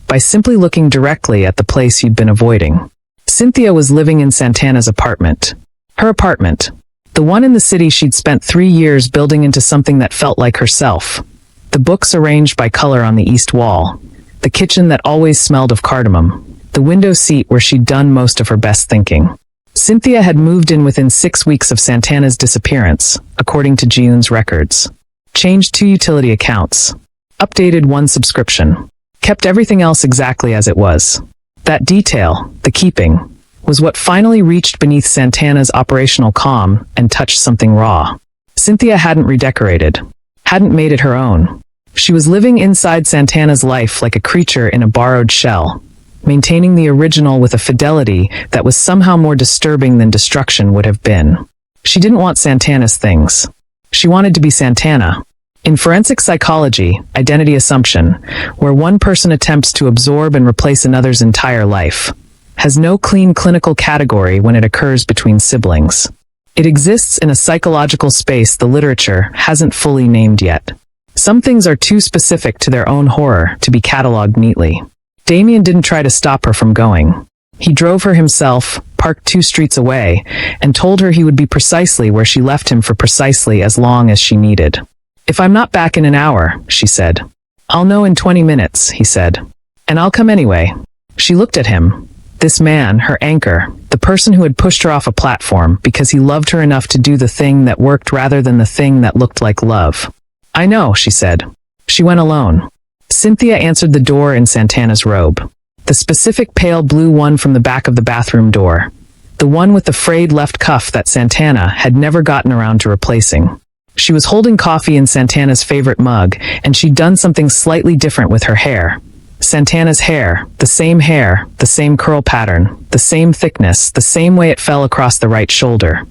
by simply looking directly at the place you'd been avoiding. Cynthia was living in Santana's apartment. Her apartment. The one in the city she'd spent 3 years building into something that felt like herself. The books arranged by color on the east wall. The kitchen that always smelled of cardamom. The window seat where she'd done most of her best thinking. Cynthia had moved in within 6 weeks of Santana's disappearance, according to June's records. Changed 2 utility accounts. Updated 1 subscription. Kept everything else exactly as it was. That detail, the keeping, was what finally reached beneath Santana's operational calm and touched something raw. Cynthia hadn't redecorated. Hadn't made it her own. She was living inside Santana's life like a creature in a borrowed shell, maintaining the original with a fidelity that was somehow more disturbing than destruction would have been. She didn't want Santana's things. She wanted to be Santana. In forensic psychology, identity assumption, where one person attempts to absorb and replace another's entire life, has no clean clinical category when it occurs between siblings. It exists in a psychological space the literature hasn't fully named yet. Some things are too specific to their own horror to be catalogued neatly. Damien didn't try to stop her from going. He drove her himself, parked 2 streets away, and told her he would be precisely where she left him for precisely as long as she needed. If I'm not back in an hour, she said. I'll know in 20 minutes, he said. And I'll come anyway. She looked at him. This man, her anchor, the person who had pushed her off a platform because he loved her enough to do the thing that worked rather than the thing that looked like love. I know, she said. She went alone. Cynthia answered the door in Santana's robe. The specific pale blue one from the back of the bathroom door. The one with the frayed left cuff that Santana had never gotten around to replacing. She was holding coffee in Santana's favorite mug, and she'd done something slightly different with her hair. Santana's hair, the same curl pattern, the same thickness, the same way it fell across the right shoulder.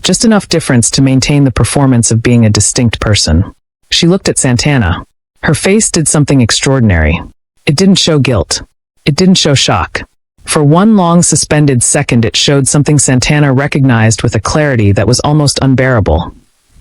Just enough difference to maintain the performance of being a distinct person. She looked at Santana. Her face did something extraordinary. It didn't show guilt. It didn't show shock. For one long suspended second it showed something Santana recognized with a clarity that was almost unbearable.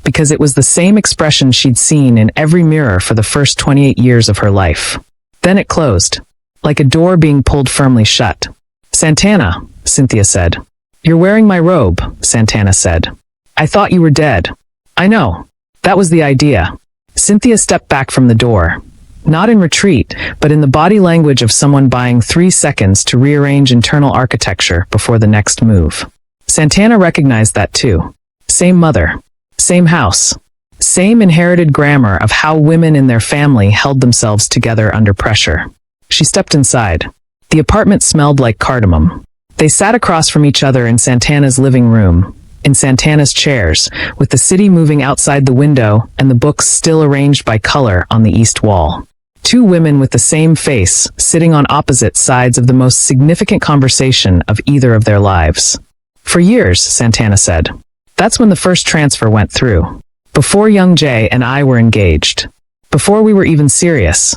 Because it was the same expression she'd seen in every mirror for the first 28 years of her life. Then it closed. Like a door being pulled firmly shut. Santana, Cynthia said. You're wearing my robe, Santana said. I thought you were dead. I know. That was the idea. Cynthia stepped back from the door. Not in retreat, but in the body language of someone buying 3 seconds to rearrange internal architecture before the next move. Santana recognized that too. Same mother. Same house. Same inherited grammar of how women in their family held themselves together under pressure. She stepped inside. The apartment smelled like cardamom. They sat across from each other in Santana's living room, in Santana's chairs, with the city moving outside the window and the books still arranged by color on the east wall. 2 women with the same face, sitting on opposite sides of the most significant conversation of either of their lives. For years, Santana said. That's when the first transfer went through. Before young Jay and I were engaged. Before we were even serious.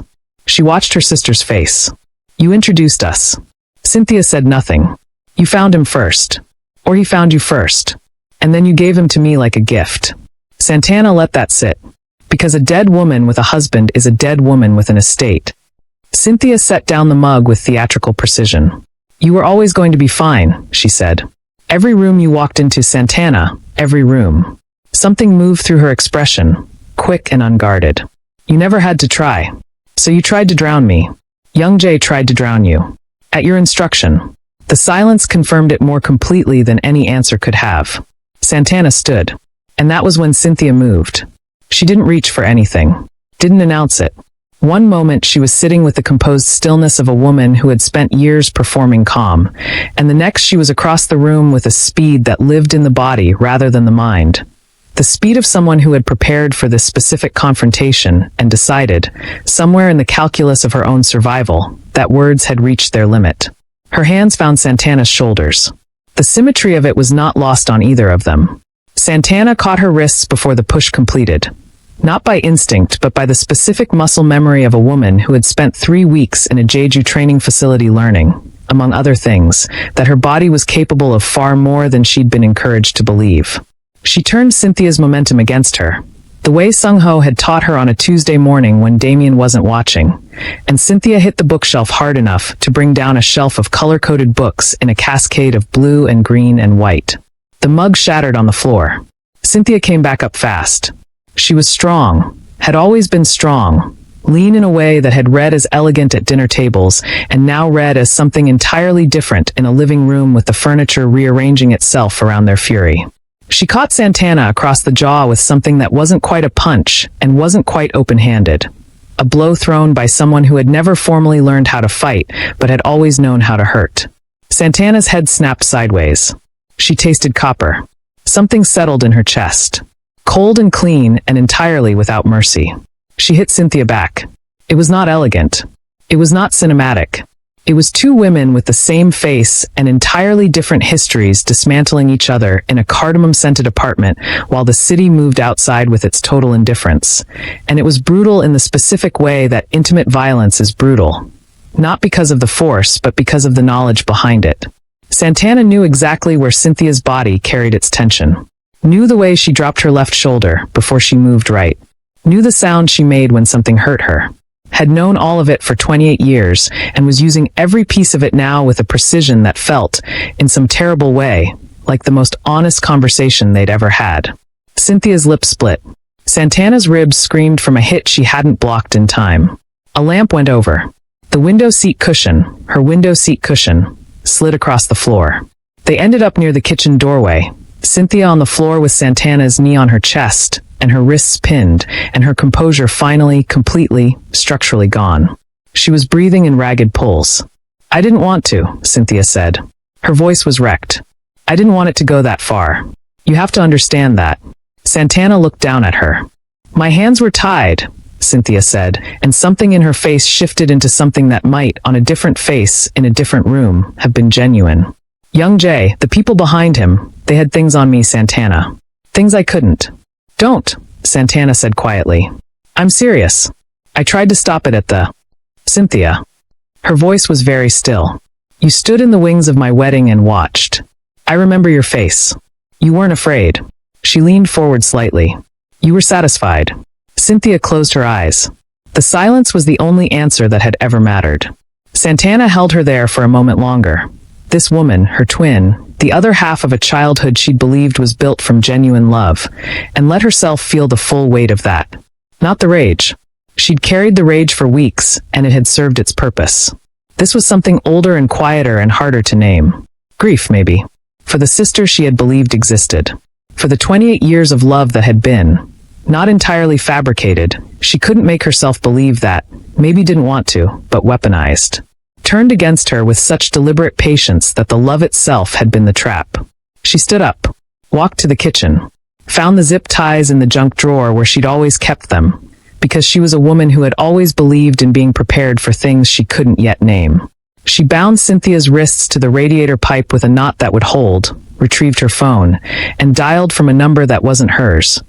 She watched her sister's face. You introduced us. Cynthia said nothing. You found him first. Or he found you first. And then you gave him to me like a gift. Santana let that sit. Because a dead woman with a husband is a dead woman with an estate. Cynthia set down the mug with theatrical precision. You were always going to be fine, she said. Every room you walked into, Santana, every room. Something moved through her expression, quick and unguarded. You never had to try. So you tried to drown me. Young Jay tried to drown you. At your instruction. The silence confirmed it more completely than any answer could have. Santana stood. And that was when Cynthia moved. She didn't reach for anything. Didn't announce it. One moment she was sitting with the composed stillness of a woman who had spent years performing calm, and the next she was across the room with a speed that lived in the body rather than the mind. The speed of someone who had prepared for this specific confrontation and decided, somewhere in the calculus of her own survival, that words had reached their limit. Her hands found Santana's shoulders. The symmetry of it was not lost on either of them. Santana caught her wrists before the push completed. Not by instinct, but by the specific muscle memory of a woman who had spent 3 weeks in a Jeju training facility learning, among other things, that her body was capable of far more than she'd been encouraged to believe. She turned Cynthia's momentum against her, the way Sung-ho had taught her on a Tuesday morning when Damien wasn't watching, and Cynthia hit the bookshelf hard enough to bring down a shelf of color-coded books in a cascade of blue and green and white. The mug shattered on the floor. Cynthia came back up fast. She was strong, had always been strong, lean in a way that had read as elegant at dinner tables and now read as something entirely different in a living room with the furniture rearranging itself around their fury. She caught Santana across the jaw with something that wasn't quite a punch and wasn't quite open-handed. A blow thrown by someone who had never formally learned how to fight, but had always known how to hurt. Santana's head snapped sideways. She tasted copper. Something settled in her chest. Cold and clean and entirely without mercy. She hit Cynthia back. It was not elegant. It was not cinematic. It was two women with the same face and entirely different histories dismantling each other in a cardamom-scented apartment while the city moved outside with its total indifference. And it was brutal in the specific way that intimate violence is brutal. Not because of the force, but because of the knowledge behind it. Santana knew exactly where Cynthia's body carried its tension. Knew the way she dropped her left shoulder before she moved right. Knew the sound she made when something hurt her. Had known all of it for 28 years and was using every piece of it now with a precision that felt, in some terrible way, like the most honest conversation they'd ever had. Cynthia's lips split. Santana's ribs screamed from a hit she hadn't blocked in time. A lamp went over. The window seat cushion, her window seat cushion, slid across the floor. They ended up near the kitchen doorway. Cynthia on the floor with Santana's knee on her chest, and her wrists pinned, and her composure finally, completely, structurally gone. She was breathing in ragged pulls. I didn't want to, Cynthia said. Her voice was wrecked. I didn't want it to go that far. You have to understand that. Santana looked down at her. My hands were tied, Cynthia said, and something in her face shifted into something that might, on a different face, in a different room, have been genuine. Young Jay, the people behind him, they had things on me, Santana. Things I couldn't. Don't, Santana said quietly. I'm serious. I tried to stop it at the... Cynthia. Her voice was very still. You stood in the wings of my wedding and watched. I remember your face. You weren't afraid. She leaned forward slightly. You were satisfied. Cynthia closed her eyes. The silence was the only answer that had ever mattered. Santana held her there for a moment longer. This woman, her twin, the other half of a childhood she'd believed was built from genuine love, and let herself feel the full weight of that. Not the rage. She'd carried the rage for weeks, and it had served its purpose. This was something older and quieter and harder to name. Grief, maybe. For the sister she had believed existed. For the 28 years of love that had been. Not entirely fabricated. She couldn't make herself believe that. Maybe didn't want to, but weaponized. Turned against her with such deliberate patience that the love itself had been the trap. She stood up, walked to the kitchen, found the zip ties in the junk drawer where she'd always kept them, because she was a woman who had always believed in being prepared for things she couldn't yet name. She bound Cynthia's wrists to the radiator pipe with a knot that would hold, retrieved her phone, and dialed from a number that wasn't hers.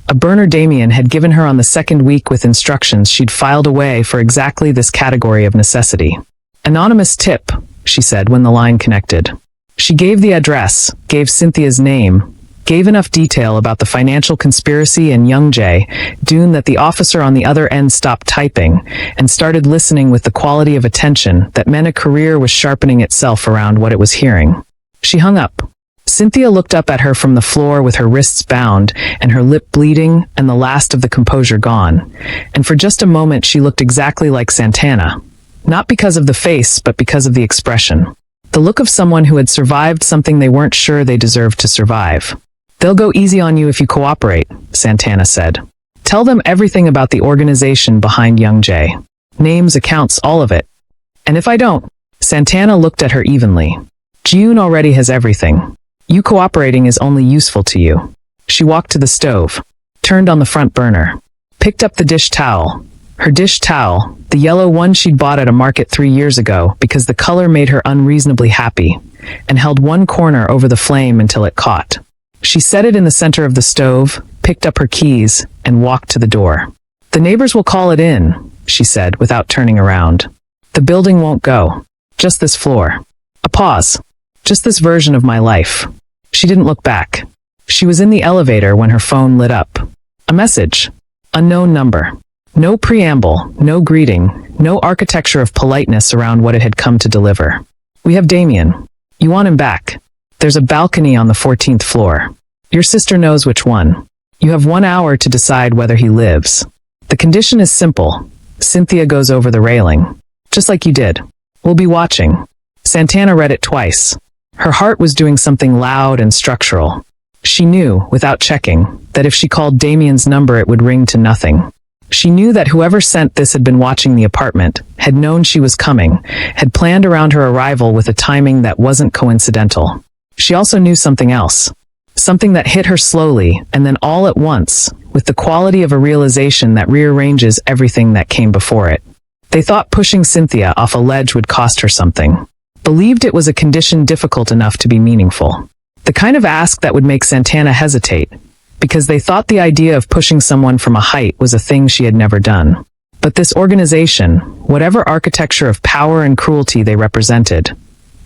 A burner Damien had given her on the second week with instructions she'd filed away for exactly this category of necessity. Anonymous tip, she said when the line connected. She gave the address, gave Cynthia's name, gave enough detail about the financial conspiracy and Young Jae, Dune, that the officer on the other end stopped typing and started listening with the quality of attention that meant a career was sharpening itself around what it was hearing. She hung up. Cynthia looked up at her from the floor with her wrists bound and her lip bleeding and the last of the composure gone. And for just a moment she looked exactly like Santana. Not because of the face, but because of the expression. The look of someone who had survived something they weren't sure they deserved to survive. "They'll go easy on you if you cooperate," Santana said. "Tell them everything about the organization behind Young Jae. Names, accounts, all of it. And if I don't?" Santana looked at her evenly. "June already has everything. You cooperating is only useful to you." She walked to the stove, turned on the front burner, picked up the dish towel. Her dish towel, the yellow one she'd bought at a market 3 years ago because the color made her unreasonably happy, and held one corner over the flame until it caught. She set it in the center of the stove, picked up her keys, and walked to the door. "The neighbors will call it in," she said without turning around. "The building won't go. Just this floor." A pause. "Just this version of my life." She didn't look back. She was in the elevator when her phone lit up. A message. Unknown number. No preamble, no greeting, no architecture of politeness around what it had come to deliver. "We have Damien. You want him back. There's a balcony on the 14th floor. Your sister knows which one. You have 1 hour to decide whether he lives. The condition is simple. Cynthia goes over the railing. Just like you did. We'll be watching." Santana read it twice. Her heart was doing something loud and structural. She knew, without checking, that if she called Damien's number it would ring to nothing. She knew that whoever sent this had been watching the apartment, had known she was coming, had planned around her arrival with a timing that wasn't coincidental. She also knew something else. Something that hit her slowly, and then all at once, with the quality of a realization that rearranges everything that came before it. They thought pushing Cynthia off a ledge would cost her something. Believed it was a condition difficult enough to be meaningful. The kind of ask that would make Santana hesitate, because they thought the idea of pushing someone from a height was a thing she had never done. But this organization, whatever architecture of power and cruelty they represented,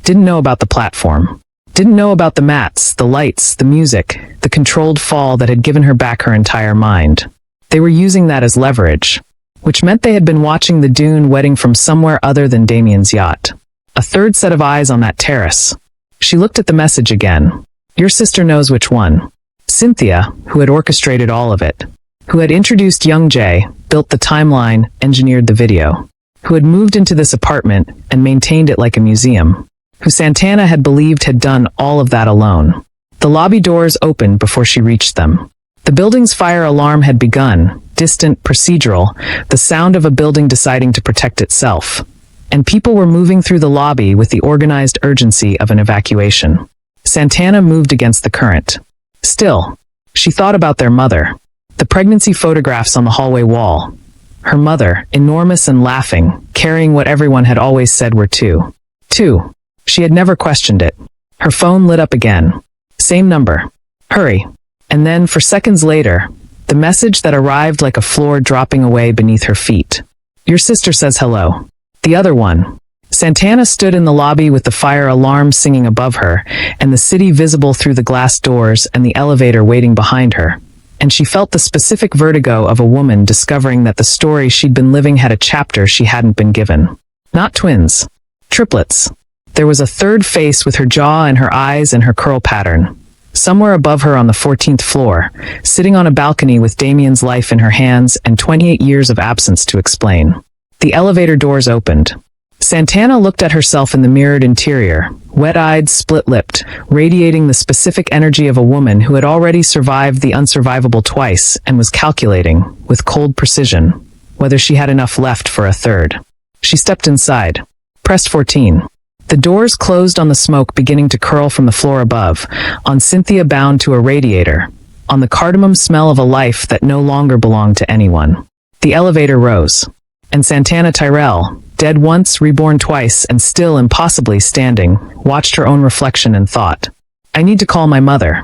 didn't know about the platform. Didn't know about the mats, the lights, the music, the controlled fall that had given her back her entire mind. They were using that as leverage, which meant they had been watching the Dune wedding from somewhere other than Damien's yacht. A third set of eyes on that terrace. She looked at the message again. Your sister knows which one. Cynthia, who had orchestrated all of it, who had introduced Young Jae, built the timeline, engineered the video, who had moved into this apartment and maintained it like a museum, who Santana had believed had done all of that alone. The lobby doors opened before she reached them. The building's fire alarm had begun, distant, procedural, the sound of a building deciding to protect itself. And people were moving through the lobby with the organized urgency of an evacuation. Santana moved against the current. Still, she thought about their mother. The pregnancy photographs on the hallway wall. Her mother, enormous and laughing, carrying what everyone had always said were two. Two. She had never questioned it. Her phone lit up again. Same number. Hurry. And then, for seconds later, the message that arrived like a floor dropping away beneath her feet. Your sister says hello. The other one. Santana stood in the lobby with the fire alarm singing above her, and the city visible through the glass doors and the elevator waiting behind her. And she felt the specific vertigo of a woman discovering that the story she'd been living had a chapter she hadn't been given. Not twins. Triplets. There was a third face with her jaw and her eyes and her curl pattern. Somewhere above her on the 14th floor, sitting on a balcony with Damien's life in her hands and 28 years of absence to explain. The elevator doors opened. Santana looked at herself in the mirrored interior, wet-eyed, split-lipped, radiating the specific energy of a woman who had already survived the unsurvivable twice and was calculating, with cold precision, whether she had enough left for a third. She stepped inside. Pressed 14. The doors closed on the smoke beginning to curl from the floor above, on Cynthia bound to a radiator, on the cardamom smell of a life that no longer belonged to anyone. The elevator rose. And Santana Tyrell, dead once, reborn twice, and still impossibly standing, watched her own reflection and thought, I need to call my mother.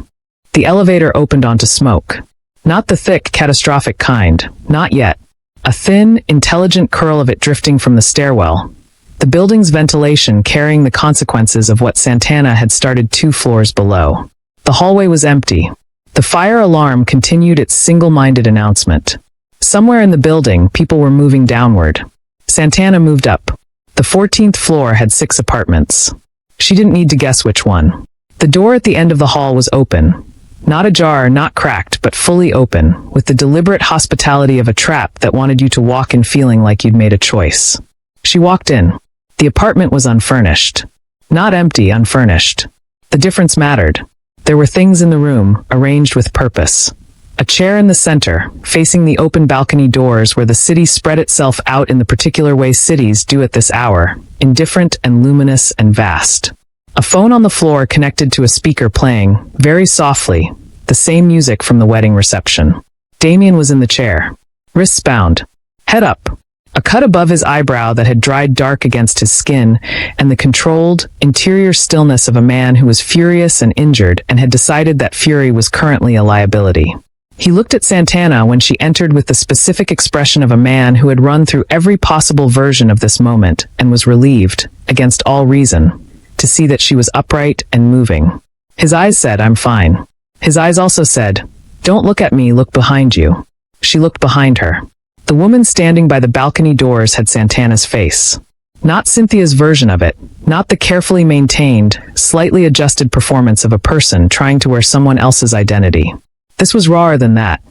The elevator opened onto smoke. Not the thick, catastrophic kind. Not yet. A thin, intelligent curl of it drifting from the stairwell. The building's ventilation carrying the consequences of what Santana had started 2 floors below. The hallway was empty. The fire alarm continued its single-minded announcement. Somewhere in the building, people were moving downward. Santana moved up. The 14th floor had 6 apartments. She didn't need to guess which one. The door at the end of the hall was open. Not ajar, not cracked, but fully open, with the deliberate hospitality of a trap that wanted you to walk in feeling like you'd made a choice. She walked in. The apartment was unfurnished. Not empty, unfurnished. The difference mattered. There were things in the room, arranged with purpose. A chair in the center, facing the open balcony doors where the city spread itself out in the particular way cities do at this hour, indifferent and luminous and vast. A phone on the floor connected to a speaker playing, very softly, the same music from the wedding reception. Damien was in the chair. Wrists bound. Head up. A cut above his eyebrow that had dried dark against his skin, and the controlled, interior stillness of a man who was furious and injured and had decided that fury was currently a liability. He looked at Santana when she entered with the specific expression of a man who had run through every possible version of this moment and was relieved, against all reason, to see that she was upright and moving. His eyes said, "I'm fine." His eyes also said, "Don't look at me, look behind you." She looked behind her. The woman standing by the balcony doors had Santana's face. Not Cynthia's version of it, not the carefully maintained, slightly adjusted performance of a person trying to wear someone else's identity. This was rawer than that.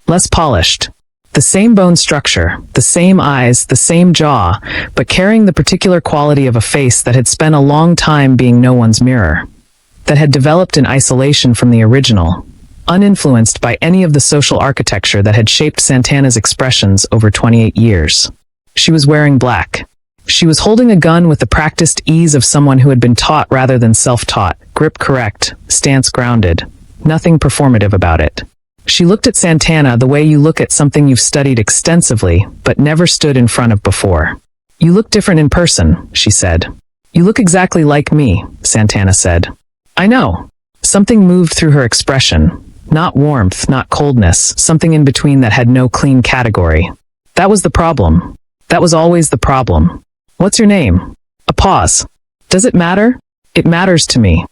Less polished. The same bone structure, the same eyes, the same jaw, but carrying the particular quality of a face that had spent a long time being no one's mirror. That had developed in isolation from the original, uninfluenced by any of the social architecture that had shaped Santana's expressions over 28 years. She was wearing black. She was holding a gun with the practiced ease of someone who had been taught rather than self-taught, grip correct, stance grounded. Nothing performative about it. She looked at Santana the way you look at something you've studied extensively, but never stood in front of before. "You look different in person," she said. "You look exactly like me," Santana said. "I know." Something moved through her expression. Not warmth, not coldness, something in between that had no clean category. That was the problem. That was always the problem. "What's your name?" A pause. "Does it matter?" "It matters to me."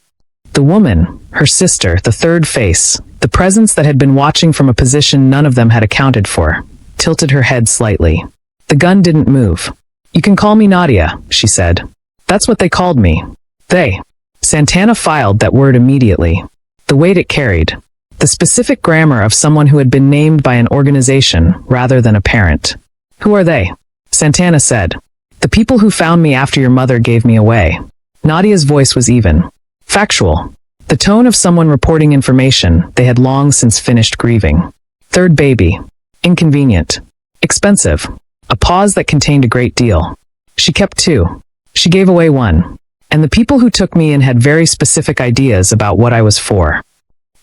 The woman, her sister, the third face, the presence that had been watching from a position none of them had accounted for, tilted her head slightly. The gun didn't move. "You can call me Nadia," she said. "That's what they called me." They. Santana filed that word immediately. The weight it carried. The specific grammar of someone who had been named by an organization rather than a parent. "Who are they?" Santana said. "The people who found me after your mother gave me away." Nadia's voice was even. Factual. The tone of someone reporting information they had long since finished grieving. "Third baby. Inconvenient. Expensive." A pause that contained a great deal. "She kept 2. She gave away 1. And the people who took me in had very specific ideas about what I was for."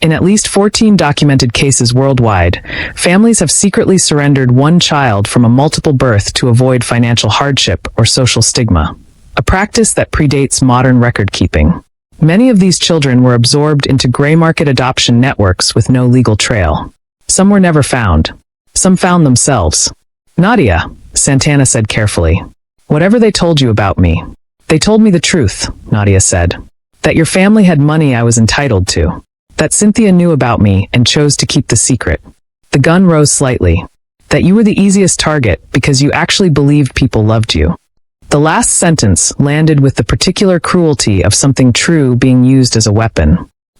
In at least 14 documented cases worldwide, families have secretly surrendered 1 child from a multiple birth to avoid financial hardship or social stigma. A practice that predates modern record-keeping. Many of these children were absorbed into gray market adoption networks with no legal trail. Some were never found. Some found themselves. "Nadia," Santana said carefully. "Whatever they told you about me." "They told me the truth," Nadia said. "That your family had money I was entitled to. That Cynthia knew about me and chose to keep the secret." The gun rose slightly. "That you were the easiest target because you actually believed people loved you." The last sentence landed with the particular cruelty of something true being used as a weapon.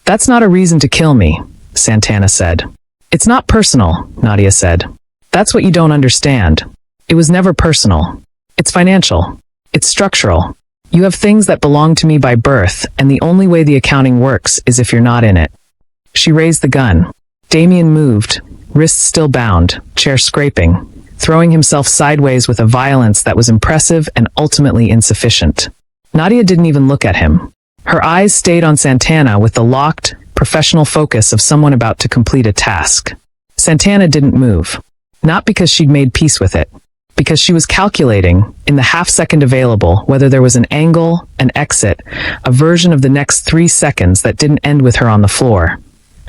"That's not a reason to kill me," Santana said. "It's not personal," Nadia said. "That's what you don't understand. It was never personal. It's financial. It's structural. You have things that belong to me by birth, and the only way the accounting works is if you're not in it." She raised the gun. Damien moved, wrists still bound, chair scraping, throwing himself sideways with a violence that was impressive and ultimately insufficient. Nadia didn't even look at him. Her eyes stayed on Santana with the locked, professional focus of someone about to complete a task. Santana didn't move. Not because she'd made peace with it. Because she was calculating, in the half-second available, whether there was an angle, an exit, a version of the next 3 seconds that didn't end with her on the floor.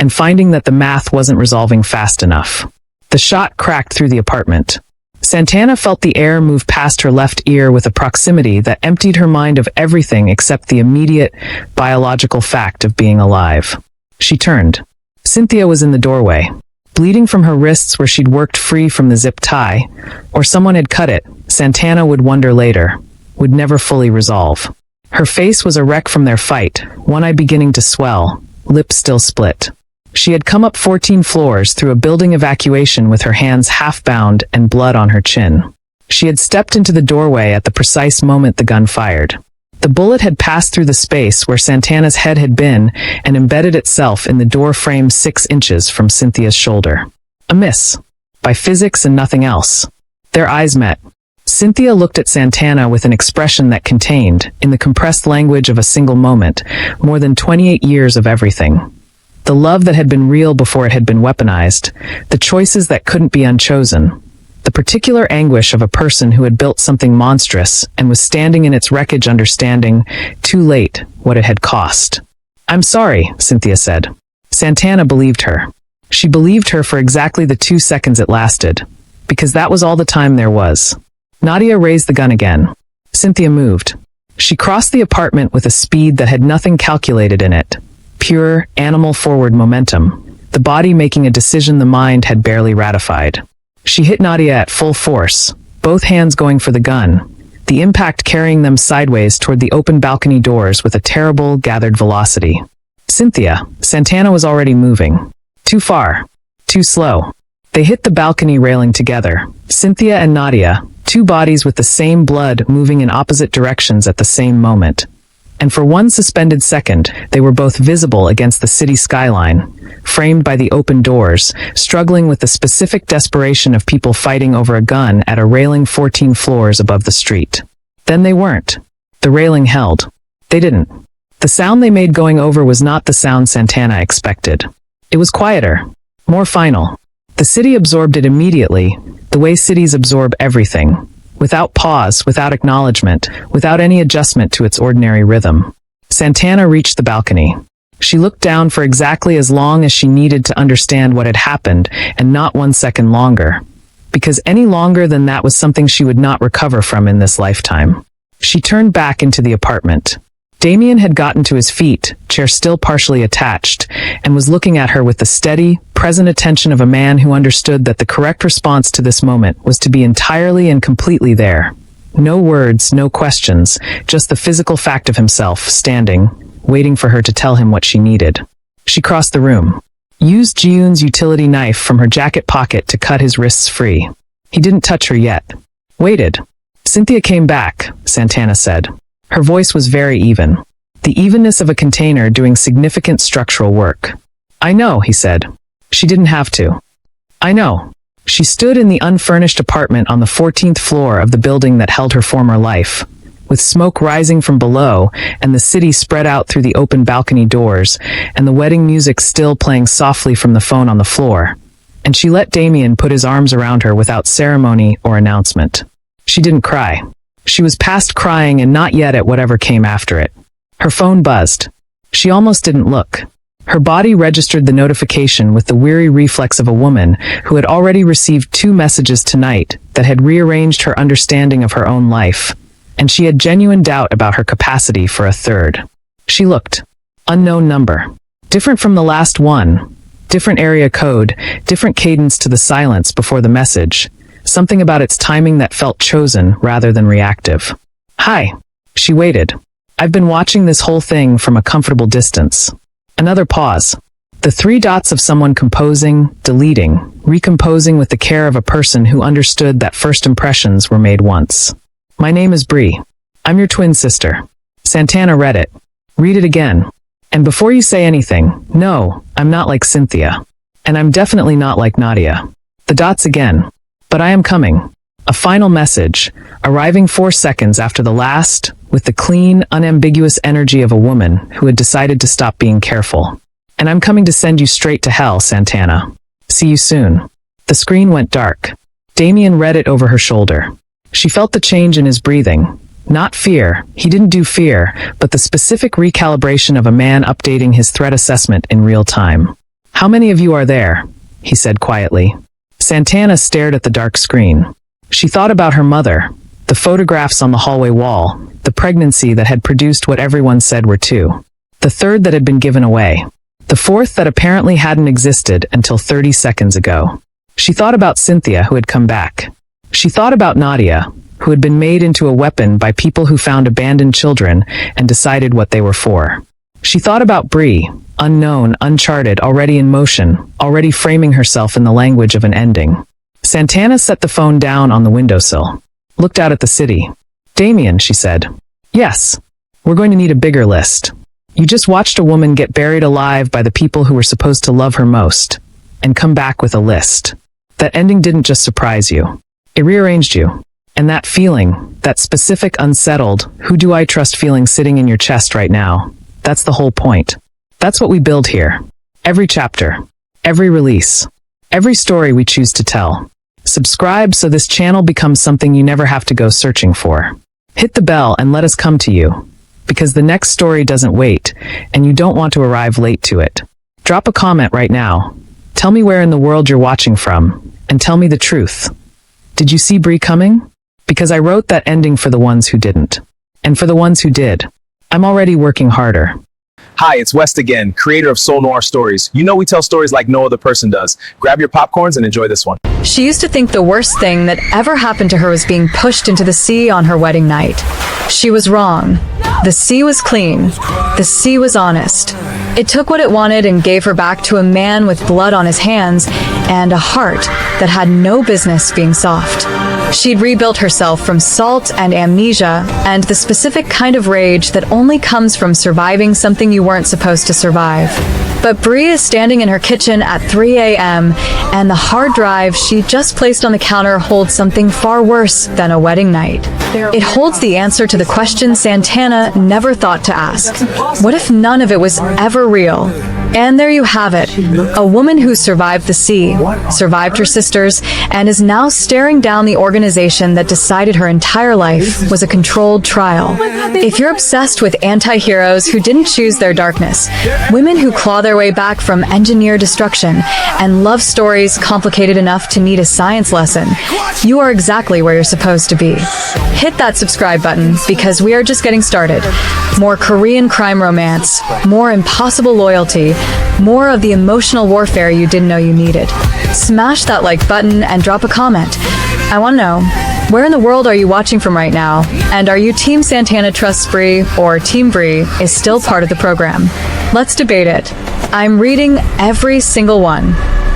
and finding that the math wasn't resolving fast enough. The shot cracked through the apartment. Santana felt the air move past her left ear with a proximity that emptied her mind of everything except the immediate, biological fact of being alive. She turned. Cynthia was in the doorway, bleeding from her wrists where she'd worked free from the zip tie, or someone had cut it. Santana would wonder later, would never fully resolve. Her face was a wreck from their fight, one eye beginning to swell, lips still split. She had come up 14 floors through a building evacuation with her hands half-bound and blood on her chin. She had stepped into the doorway at the precise moment the gun fired. The bullet had passed through the space where Santana's head had been and embedded itself in the door frame 6 inches from Cynthia's shoulder. A miss. By physics and nothing else. Their eyes met. Cynthia looked at Santana with an expression that contained, in the compressed language of a single moment, more than 28 years of everything. The love that had been real before it had been weaponized, the choices that couldn't be unchosen, the particular anguish of a person who had built something monstrous and was standing in its wreckage understanding, too late, what it had cost. "I'm sorry," Cynthia said. Santana believed her. She believed her for exactly the 2 seconds it lasted, because that was all the time there was. Nadia raised the gun again. Cynthia moved. She crossed the apartment with a speed that had nothing calculated in it. Pure, animal-forward momentum, the body making a decision the mind had barely ratified. She hit Nadia at full force, both hands going for the gun, the impact carrying them sideways toward the open balcony doors with a terrible, gathered velocity. Santana was already moving. Too far. Too slow. They hit the balcony railing together, Cynthia and Nadia, two bodies with the same blood moving in opposite directions at the same moment. And for one suspended second, they were both visible against the city skyline, framed by the open doors, struggling with the specific desperation of people fighting over a gun at a railing 14 floors above the street. Then they weren't. The railing held. They didn't. The sound they made going over was not the sound Santana expected. It was quieter, more final. The city absorbed it immediately, the way cities absorb everything. Without pause, without acknowledgement, without any adjustment to its ordinary rhythm. Santana reached the balcony. She looked down for exactly as long as she needed to understand what had happened, and not 1 second longer. Because any longer than that was something she would not recover from in this lifetime. She turned back into the apartment. Damien had gotten to his feet, chair still partially attached, and was looking at her with the steady, present attention of a man who understood that the correct response to this moment was to be entirely and completely there. No words, no questions, just the physical fact of himself, standing, waiting for her to tell him what she needed. She crossed the room, used Ji-yoon's utility knife from her jacket pocket to cut his wrists free. He didn't touch her yet. Waited. Cynthia came back, Santana said. Her voice was very even. The evenness of a container doing significant structural work. "I know," he said. She didn't have to. "I know." She stood in the unfurnished apartment on the 14th floor of the building that held her former life, with smoke rising from below and the city spread out through the open balcony doors, and the wedding music still playing softly from the phone on the floor. And she let Damien put his arms around her without ceremony or announcement. She didn't cry. She was past crying and not yet at whatever came after it. Her phone buzzed. She almost didn't look. Her body registered the notification with the weary reflex of a woman who had already received 2 messages tonight that had rearranged her understanding of her own life, and she had genuine doubt about her capacity for a third. She looked. Unknown number. Different from the last one. Different area code, different cadence to the silence before the message. Something about its timing that felt chosen rather than reactive. "Hi." She waited. "I've been watching this whole thing from a comfortable distance." Another pause. The 3 dots of someone composing, deleting, recomposing with the care of a person who understood that first impressions were made once. "My name is Bree. I'm your twin sister." Santana read it. "Read it again. And before you say anything, no, I'm not like Cynthia. And I'm definitely not like Nadia." The dots again. "But I am coming." A final message, arriving 4 seconds after the last, with the clean, unambiguous energy of a woman who had decided to stop being careful. "And I'm coming to send you straight to hell, Santana. See you soon." The screen went dark. Damien read it over her shoulder. She felt the change in his breathing. Not fear, he didn't do fear, but the specific recalibration of a man updating his threat assessment in real time. How many of you are there? He said quietly. Santana stared at the dark screen. She thought about her mother, the photographs on the hallway wall, the pregnancy that had produced what everyone said were two, the third that had been given away, the fourth that apparently hadn't existed until 30 seconds ago. She thought about Cynthia, who had come back. She thought about Nadia, who had been made into a weapon by people who found abandoned children and decided what they were for. She thought about Bree, unknown, uncharted, already in motion, already framing herself in the language of an ending. Santana set the phone down on the windowsill, looked out at the city. Damien, she said. Yes, we're going to need a bigger list. You just watched a woman get buried alive by the people who were supposed to love her most, and come back with a list. That ending didn't just surprise you. It rearranged you. And that feeling, that specific unsettled, who do I trust feeling sitting in your chest right now, that's the whole point. That's what we build here. Every chapter, every release, every story we choose to tell. Subscribe so this channel becomes something you never have to go searching for. Hit the bell and let us come to you, because the next story doesn't wait, and you don't want to arrive late to it. Drop a comment right now. Tell me where in the world you're watching from, and tell me the truth. Did you see Bree coming? Because I wrote that ending for the ones who didn't. And for the ones who did, I'm already working harder. Hi, it's West again, creator of Seoul Noir Stories. You know we tell stories like no other person does. Grab your popcorns and enjoy this one. She used to think the worst thing that ever happened to her was being pushed into the sea on her wedding night. She was wrong. The sea was clean. The sea was honest. It took what it wanted and gave her back to a man with blood on his hands and a heart that had no business being soft. She'd rebuilt herself from salt and amnesia and the specific kind of rage that only comes from surviving something you weren't supposed to survive. But Bree is standing in her kitchen at 3 a.m. and the hard drive she just placed on the counter holds something far worse than a wedding night. It holds the answer to the question Santana never thought to ask. What if none of it was ever real? And there you have it, a woman who survived the sea, survived her sisters, and is now staring down the organization that decided her entire life was a controlled trial. If you're obsessed with anti-heroes who didn't choose their darkness, women who claw their way back from engineered destruction, and love stories complicated enough to need a science lesson, you are exactly where you're supposed to be. Hit that subscribe button because we are just getting started. More Korean crime romance, more impossible loyalty, more of the emotional warfare you didn't know you needed. Smash that like button and drop a comment. I want to know, where in the world are you watching from right now? And are you Team Santana trusts Bree or Team Bree is still part of the program? Let's debate it. I'm reading every single one.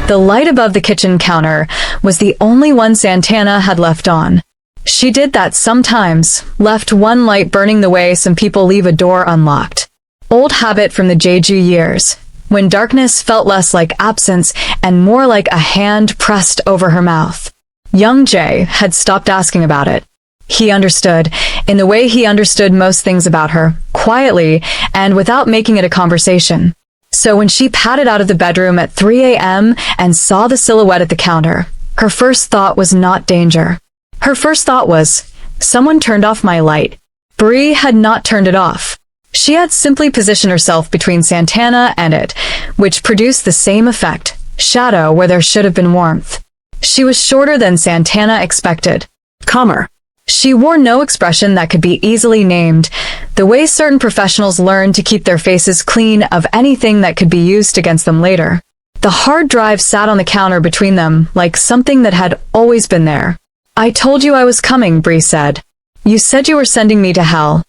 The light above the kitchen counter was the only one Santana had left on. She did that sometimes, left one light burning the way some people leave a door unlocked. Old habit from the Jeju years, when darkness felt less like absence and more like a hand pressed over her mouth. Young Jay had stopped asking about it. He understood, in the way he understood most things about her, quietly and without making it a conversation. So when she padded out of the bedroom at 3 a.m. and saw the silhouette at the counter, her first thought was not danger. Her first thought was, someone turned off my light. Bree had not turned it off. She had simply positioned herself between Santana and it, which produced the same effect, shadow where there should have been warmth. She was shorter than Santana expected. Calmer. She wore no expression that could be easily named, the way certain professionals learn to keep their faces clean of anything that could be used against them later. The hard drive sat on the counter between them like something that had always been there. I told you I was coming, Bree said. You said you were sending me to hell.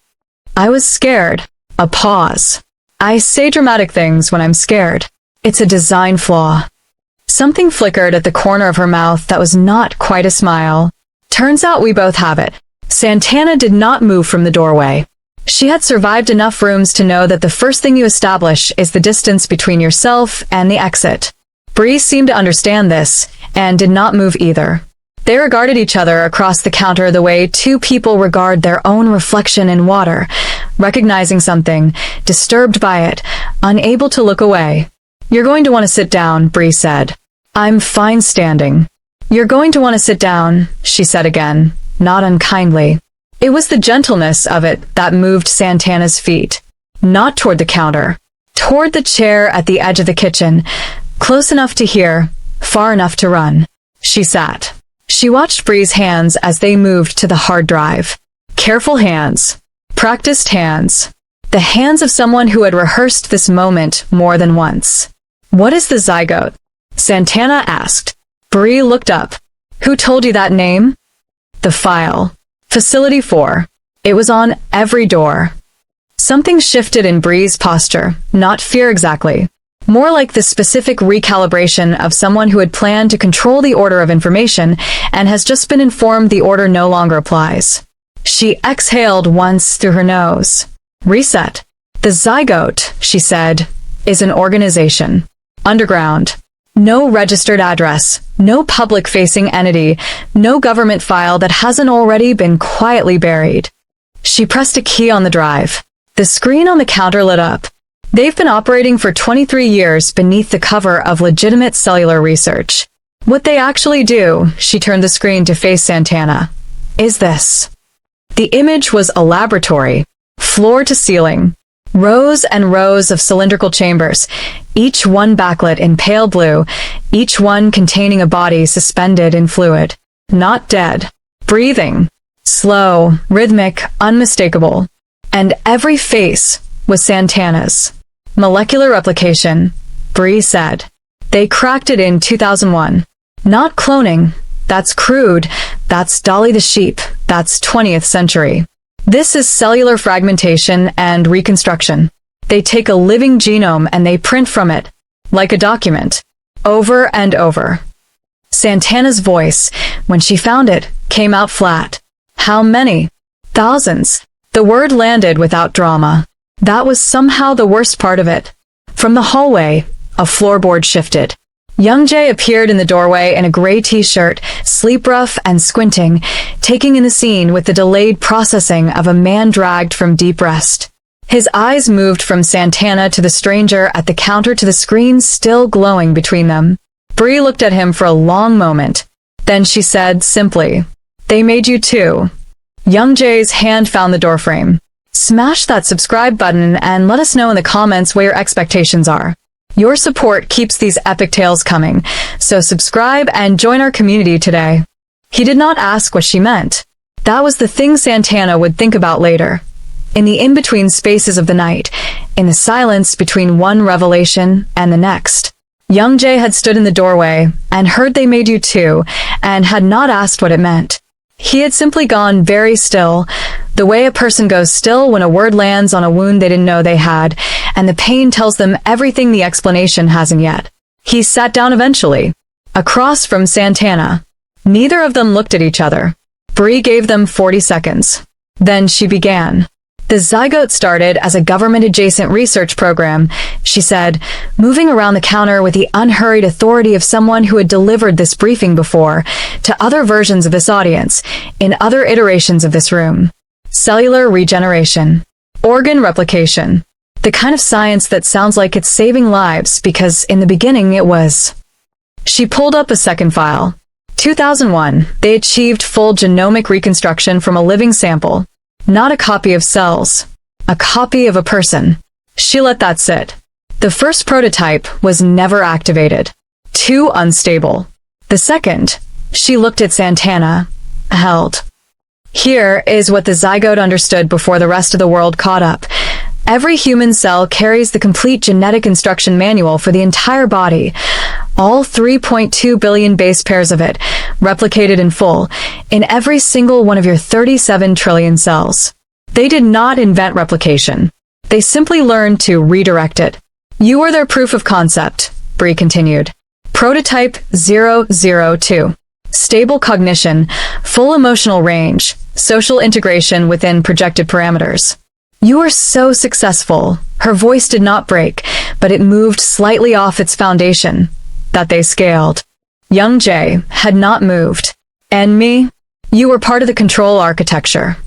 I was scared. A pause. I say dramatic things when I'm scared. It's a design flaw. Something flickered at the corner of her mouth that was not quite a smile. Turns out we both have it. Santana did not move from the doorway. She had survived enough rooms to know that the first thing you establish is the distance between yourself and the exit. Bree seemed to understand this, and did not move either. They regarded each other across the counter the way two people regard their own reflection in water, recognizing something, disturbed by it, unable to look away. You're going to want to sit down, Bree said. I'm fine standing. You're going to want to sit down, she said again, not unkindly. It was the gentleness of it that moved Santana's feet. Not toward the counter. Toward the chair at the edge of the kitchen, Close enough to hear, far enough to run. She sat. She watched Bree's hands as they moved to the hard drive. Careful hands. Practiced hands. The hands of someone who had rehearsed this moment more than once. What is the zygote? Santana asked. Bree looked up. Who told you that name? The file. Facility 4. It was on every door. Something shifted in Bree's posture, not fear exactly. More like the specific recalibration of someone who had planned to control the order of information and has just been informed the order no longer applies. She exhaled once through her nose. Reset. The zygote, she said, is an organization. Underground. No registered address, no public-facing entity, no government file that hasn't already been quietly buried. She pressed a key on the drive. The screen on the counter lit up. They've been operating for 23 years beneath the cover of legitimate cellular research. What they actually do, she turned the screen to face Santana, is this. The image was a laboratory, floor to ceiling. Rows and rows of cylindrical chambers, each one backlit in pale blue, each one containing a body suspended in fluid. Not dead. Breathing. Slow, rhythmic, unmistakable. And every face was Santana's. Molecular replication, Bree said. They cracked it in 2001. Not cloning. That's crude. That's Dolly the sheep. That's 20th century. This is cellular fragmentation and reconstruction. They take a living genome and they print from it, like a document, over and over. Santana's voice, when she found it, came out flat. How many? Thousands. The word landed without drama. That was somehow the worst part of it. From the hallway, a floorboard shifted. Young Jae appeared in the doorway in a gray t-shirt, sleep rough and squinting, taking in the scene with the delayed processing of a man dragged from deep rest. His eyes moved from Santana to the stranger at the counter to the screen still glowing between them. Bree looked at him for a long moment. Then she said simply, "They made you too." Young Jae's hand found the doorframe. Smash that subscribe button and let us know in the comments what your expectations are. Your support keeps these epic tales coming, so subscribe and join our community today. He did not ask what she meant. That was the thing Santana would think about later. In the in-between spaces of the night, in the silence between one revelation and the next. Young Jae had stood in the doorway and heard "they made you too," and had not asked what it meant. He had simply gone very still, the way a person goes still when a word lands on a wound they didn't know they had, and the pain tells them everything the explanation hasn't yet. He sat down eventually, across from Santana. Neither of them looked at each other. Bree gave them 40 seconds. Then she began. The zygote started as a government-adjacent research program, she said, moving around the counter with the unhurried authority of someone who had delivered this briefing before to other versions of this audience, in other iterations of this room. Cellular regeneration. Organ replication. The kind of science that sounds like it's saving lives because in the beginning it was. She pulled up a second file. 2001, they achieved full genomic reconstruction from a living sample. Not a copy of cells. A copy of a person. She let that sit. The first prototype was never activated. Too unstable. The second, she looked at Santana, held. Here is what the zygote understood before the rest of the world caught up. Every human cell carries the complete genetic instruction manual for the entire body. All 3.2 billion base pairs of it, replicated in full, in every single one of your 37 trillion cells. They did not invent replication. They simply learned to redirect it. You were their proof of concept, Bree continued. Prototype 002. Stable cognition, full emotional range, social integration within projected parameters. You were so successful. Her voice did not break, but it moved slightly off its foundation, that they scaled. Young Jae had not moved. And me? You were part of the control architecture.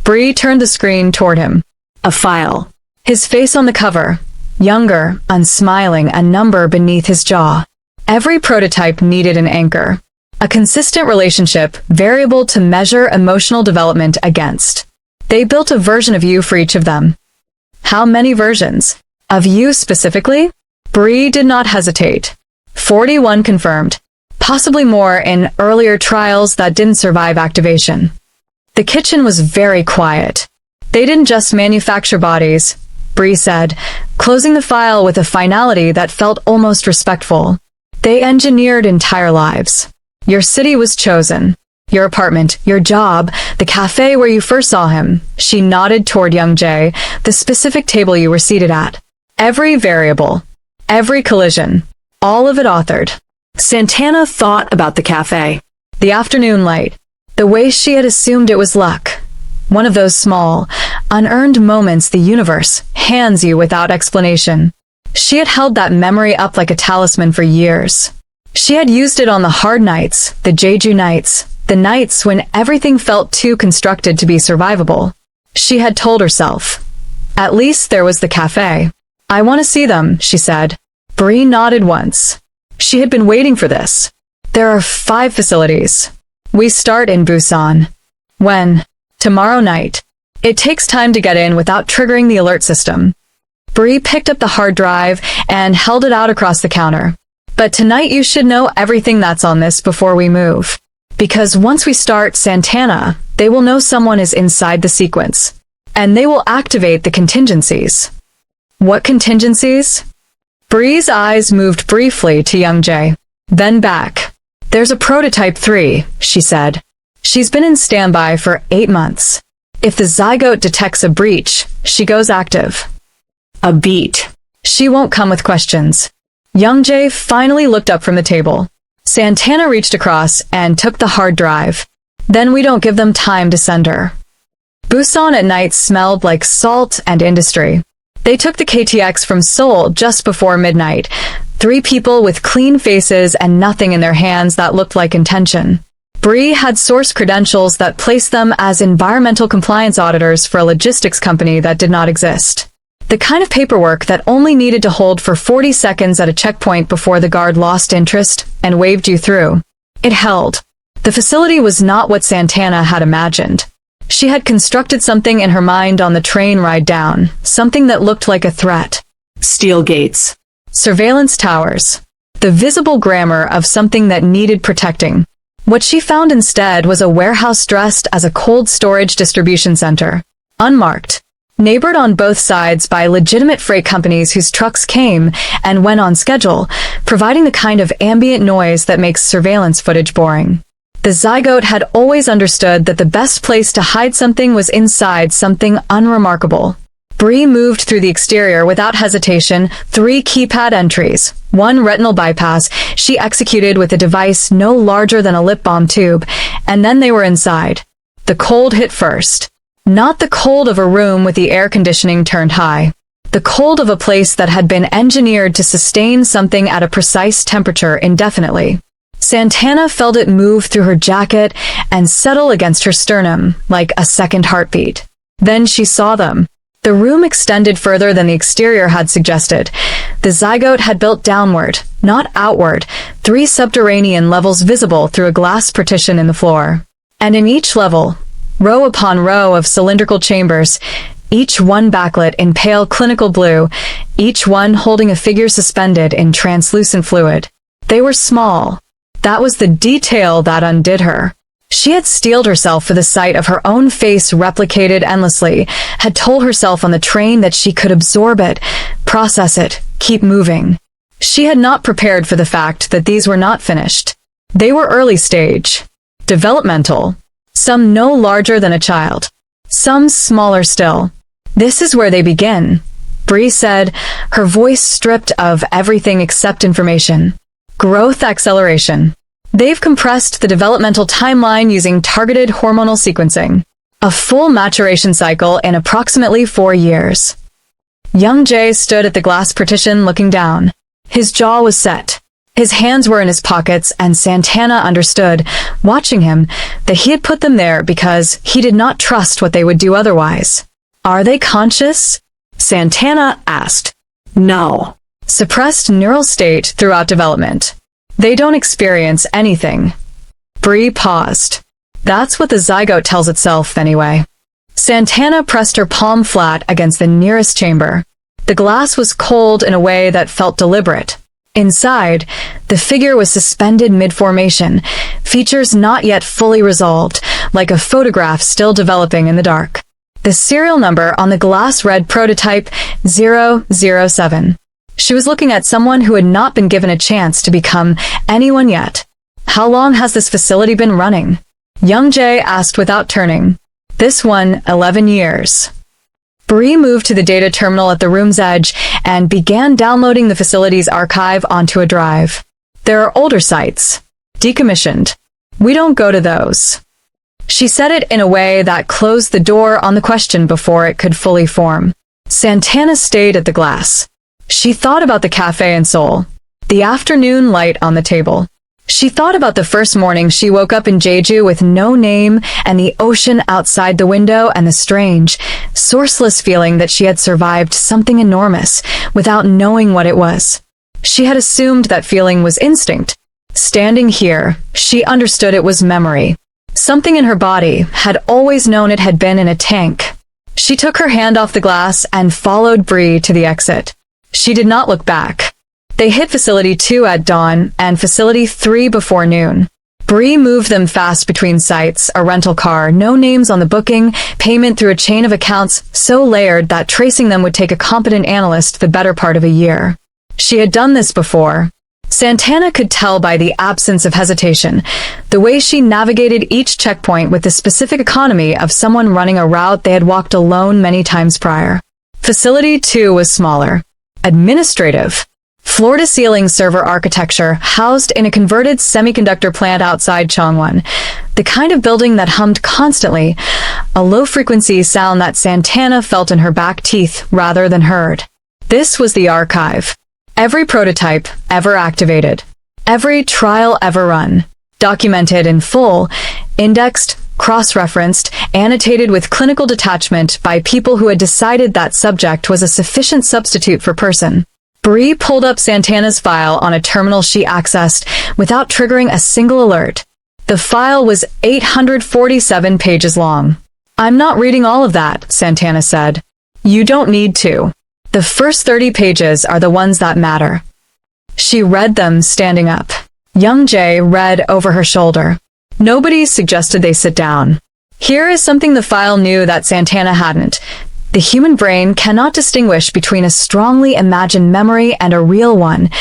Bree turned the screen toward him. A file. His face on the cover. Younger, unsmiling, a number beneath his jaw. Every prototype needed an anchor. A consistent relationship, variable to measure emotional development against. They built a version of you for each of them. How many versions? Of you specifically? Bree did not hesitate. 41 confirmed. Possibly more in earlier trials that didn't survive activation. The kitchen was very quiet. They didn't just manufacture bodies, Bree said, closing the file with a finality that felt almost respectful. They engineered entire lives. Your city was chosen. Your apartment, your job, the cafe where you first saw him. She nodded toward young Jay, the specific table you were seated at. Every variable, every collision, all of it authored. Santana thought about the cafe. The afternoon light, the way she had assumed it was luck. One of those small, unearned moments the universe hands you without explanation. She had held that memory up like a talisman for years. She had used it on the hard nights, the Jeju nights, the nights when everything felt too constructed to be survivable. She had told herself, at least there was the cafe. I want to see them, she said. Bree nodded once. She had been waiting for this. There are 5 facilities. We start in Busan. When? Tomorrow night. It takes time to get in without triggering the alert system. Bree picked up the hard drive and held it out across the counter. But tonight you should know everything that's on this before we move. Because once we start Santana, they will know someone is inside the sequence. And they will activate the contingencies. What contingencies? Bree's eyes moved briefly to young Jay. Then back. There's a prototype 3, she said. She's been in standby for 8 months. If the zygote detects a breach, she goes active. A beat. She won't come with questions. Young Jay finally looked up from the table. Santana reached across and took the hard drive. Then we don't give them time to send her. Busan at night smelled like salt and industry. They took the KTX from Seoul just before midnight. 3 people with clean faces and nothing in their hands that looked like intention. Bree had source credentials that placed them as environmental compliance auditors for a logistics company that did not exist. The kind of paperwork that only needed to hold for 40 seconds at a checkpoint before the guard lost interest and waved you through. It held. The facility was not what Santana had imagined. She had constructed something in her mind on the train ride down, something that looked like a threat. Steel gates. Surveillance towers. The visible grammar of something that needed protecting. What she found instead was a warehouse dressed as a cold storage distribution center. Unmarked. Neighbored on both sides by legitimate freight companies whose trucks came and went on schedule, providing the kind of ambient noise that makes surveillance footage boring. The zygote had always understood that the best place to hide something was inside something unremarkable. Bree moved through the exterior without hesitation, 3 keypad entries, 1 retinal bypass she executed with a device no larger than a lip balm tube, and then they were inside. The cold hit first. Not the cold of a room with the air conditioning turned high. The cold of a place that had been engineered to sustain something at a precise temperature indefinitely. Santana felt it move through her jacket and settle against her sternum, like a second heartbeat. Then she saw them. The room extended further than the exterior had suggested. The zygote had built downward, not outward, 3 subterranean levels visible through a glass partition in the floor. And in each level, row upon row of cylindrical chambers, each one backlit in pale clinical blue, each one holding a figure suspended in translucent fluid. They were small. That was the detail that undid her. She had steeled herself for the sight of her own face replicated endlessly, had told herself on the train that she could absorb it, process it, keep moving. She had not prepared for the fact that these were not finished. They were early stage. Developmental. Some no larger than a child. Some smaller still. This is where they begin, Bree said, her voice stripped of everything except information. Growth acceleration. They've compressed the developmental timeline using targeted hormonal sequencing. A full maturation cycle in approximately 4 years. Young Jay stood at the glass partition looking down. His jaw was set. His hands were in his pockets, and Santana understood, watching him, that he had put them there because he did not trust what they would do otherwise. Are they conscious? Santana asked. No. Suppressed neural state throughout development. They don't experience anything. Bree paused. That's what the zygote tells itself, anyway. Santana pressed her palm flat against the nearest chamber. The glass was cold in a way that felt deliberate. Inside, the figure was suspended mid-formation, features not yet fully resolved, like a photograph still developing in the dark. The serial number on the glass read prototype 007. She was looking at someone who had not been given a chance to become anyone yet. How long has this facility been running? Young Jae asked without turning. This one, 11 years. Bree moved to the data terminal at the room's edge and began downloading the facility's archive onto a drive. There are older sites. Decommissioned. We don't go to those. She said it in a way that closed the door on the question before it could fully form. Santana stayed at the glass. She thought about the cafe in Seoul, the afternoon light on the table. She thought about the first morning she woke up in Jeju with no name and the ocean outside the window and the strange, sourceless feeling that she had survived something enormous without knowing what it was. She had assumed that feeling was instinct. Standing here, she understood it was memory. Something in her body had always known it had been in a tank. She took her hand off the glass and followed Bree to the exit. She did not look back. They hit Facility 2 at dawn and Facility 3 before noon. Bree moved them fast between sites, a rental car, no names on the booking, payment through a chain of accounts so layered that tracing them would take a competent analyst the better part of a year. She had done this before. Santana could tell by the absence of hesitation, the way she navigated each checkpoint with the specific economy of someone running a route they had walked alone many times prior. Facility 2 was smaller. Administrative. Floor-to-ceiling server architecture housed in a converted semiconductor plant outside Chongwon, the kind of building that hummed constantly, a low-frequency sound that Santana felt in her back teeth rather than heard. This was the archive. Every prototype ever activated. Every trial ever run. Documented in full, indexed, cross-referenced, annotated with clinical detachment by people who had decided that subject was a sufficient substitute for person. Bree pulled up Santana's file on a terminal she accessed without triggering a single alert. The file was 847 pages long. "I'm not reading all of that," Santana said. "You don't need to. The first 30 pages are the ones that matter." She read them standing up. Young Jae read over her shoulder. Nobody suggested they sit down. Here is something the file knew that Santana hadn't. The human brain cannot distinguish between a strongly imagined memory and a real one.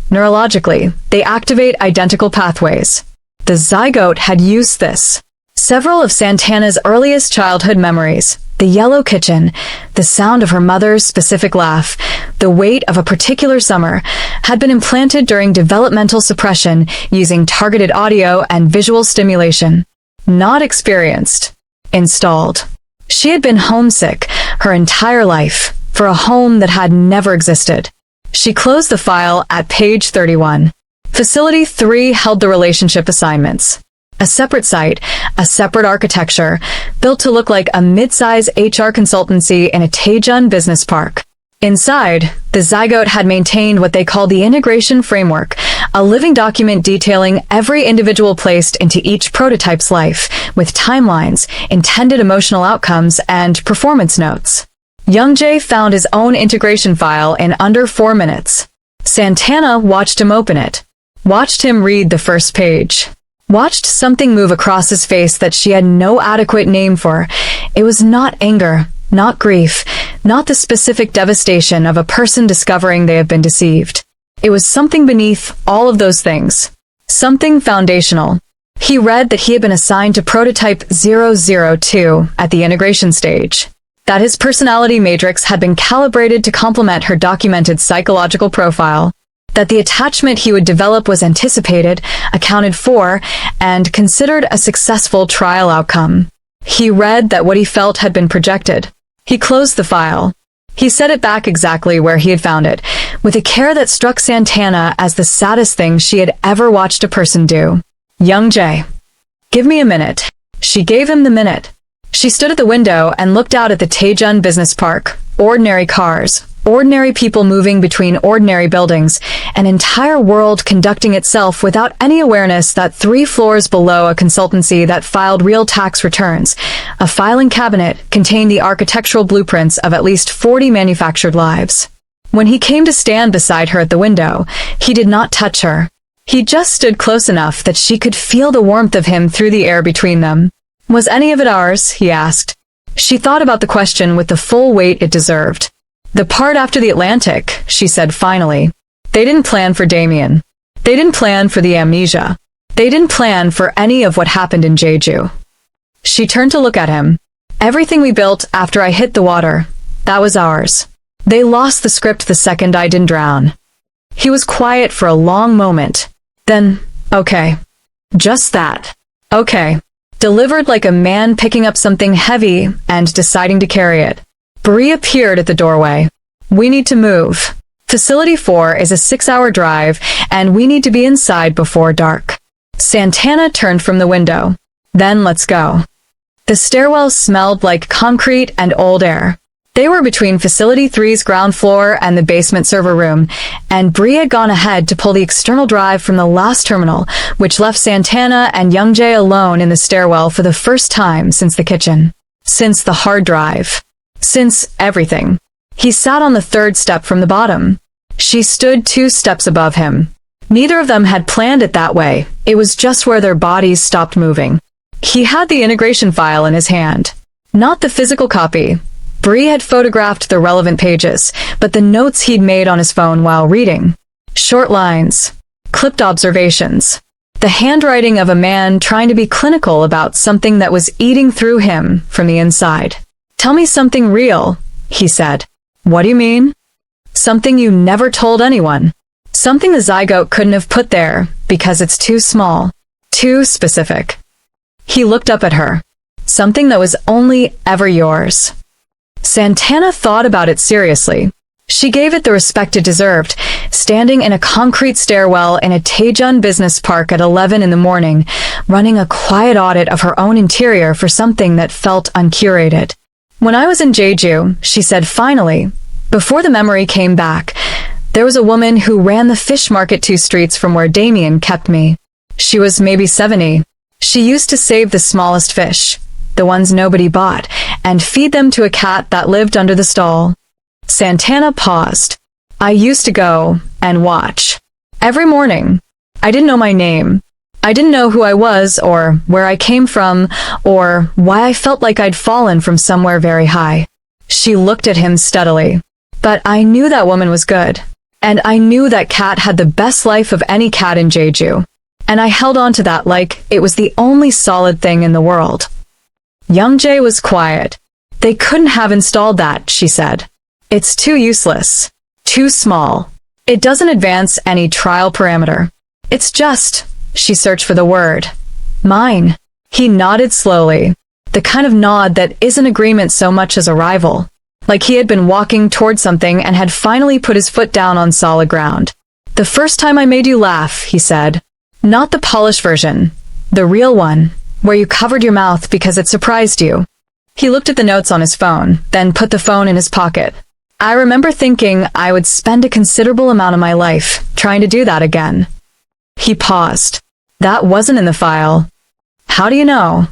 Neurologically, they activate identical pathways. The zygote had used this. Several of Santana's earliest childhood memories, the yellow kitchen, the sound of her mother's specific laugh, the weight of a particular summer, had been implanted during developmental suppression using targeted audio and visual stimulation. Not experienced. Installed. She had been homesick her entire life for a home that had never existed. She closed the file at page 31. Facility 3 held the relationship assignments. A separate site, a separate architecture, built to look like a mid-size HR consultancy in a Taejun business park. Inside, the zygote had maintained what they called the integration framework, a living document detailing every individual placed into each prototype's life, with timelines, intended emotional outcomes, and performance notes. Young Jae found his own integration file in under 4 minutes. Santana watched him open it. Watched him read the first page. Watched something move across his face that she had no adequate name for. It was not anger, not grief, not the specific devastation of a person discovering they have been deceived. It was something beneath all of those things. Something foundational. He read that he had been assigned to prototype 002 at the integration stage. That his personality matrix had been calibrated to complement her documented psychological profile. That the attachment he would develop was anticipated, accounted for, and considered a successful trial outcome. He read that what he felt had been projected. He closed the file. He set it back exactly where he had found it, with a care that struck Santana as the saddest thing she had ever watched a person do. Young Jae. "Give me a minute." She gave him the minute. She stood at the window and looked out at the Taejun business park. Ordinary cars. Ordinary people moving between ordinary buildings, an entire world conducting itself without any awareness that 3 floors below a consultancy that filed real tax returns, a filing cabinet contained the architectural blueprints of at least 40 manufactured lives. When he came to stand beside her at the window, he did not touch her. He just stood close enough that she could feel the warmth of him through the air between them. Was any of it ours? He asked. She thought about the question with the full weight it deserved. The part after the Atlantic, she said finally. They didn't plan for Damien. They didn't plan for the amnesia. They didn't plan for any of what happened in Jeju. She turned to look at him. Everything we built after I hit the water, that was ours. They lost the script the second I didn't drown. He was quiet for a long moment. Then, okay. Just that. Okay. Delivered like a man picking up something heavy and deciding to carry it. Bree appeared at the doorway. We need to move. Facility 4 is a 6-hour drive, and we need to be inside before dark. Santana turned from the window. Then let's go. The stairwell smelled like concrete and old air. They were between Facility 3's ground floor and the basement server room, and Bree had gone ahead to pull the external drive from the last terminal, which left Santana and Youngjae alone in the stairwell for the first time since the kitchen. Since the hard drive. Since everything. He sat on the 3rd step from the bottom. She stood 2 steps above him. Neither of them had planned it that way. It was just where their bodies stopped moving. He had the integration file in his hand. Not the physical copy. Bree had photographed the relevant pages, but the notes he'd made on his phone while reading. Short lines. Clipped observations. The handwriting of a man trying to be clinical about something that was eating through him from the inside. Tell me something real, he said. What do you mean? Something you never told anyone. Something the zygote couldn't have put there because it's too small. Too specific. He looked up at her. Something that was only ever yours. Santana thought about it seriously. She gave it the respect it deserved, standing in a concrete stairwell in a Taejun business park at 11 in the morning, running a quiet audit of her own interior for something that felt uncurated. When I was in Jeju, she said finally, before the memory came back, there was a woman who ran the fish market 2 streets from where Damien kept me. She was maybe 70. She used to save the smallest fish, the ones nobody bought, and feed them to a cat that lived under the stall. Santana paused. I used to go and watch. Every morning. I didn't know my name. I didn't know who I was or where I came from or why I felt like I'd fallen from somewhere very high. She looked at him steadily. But I knew that woman was good. And I knew that cat had the best life of any cat in Jeju. And I held on to that like it was the only solid thing in the world. Youngjae was quiet. They couldn't have installed that, she said. It's too useless. Too small. It doesn't advance any trial parameter. It's just, she searched for the word. Mine. He nodded slowly. The kind of nod that isn't agreement so much as arrival. Like he had been walking toward something and had finally put his foot down on solid ground. The first time I made you laugh, he said. Not the polished version. The real one. Where you covered your mouth because it surprised you. He looked at the notes on his phone, then put the phone in his pocket. I remember thinking I would spend a considerable amount of my life trying to do that again. He paused. That wasn't in the file. How do you know?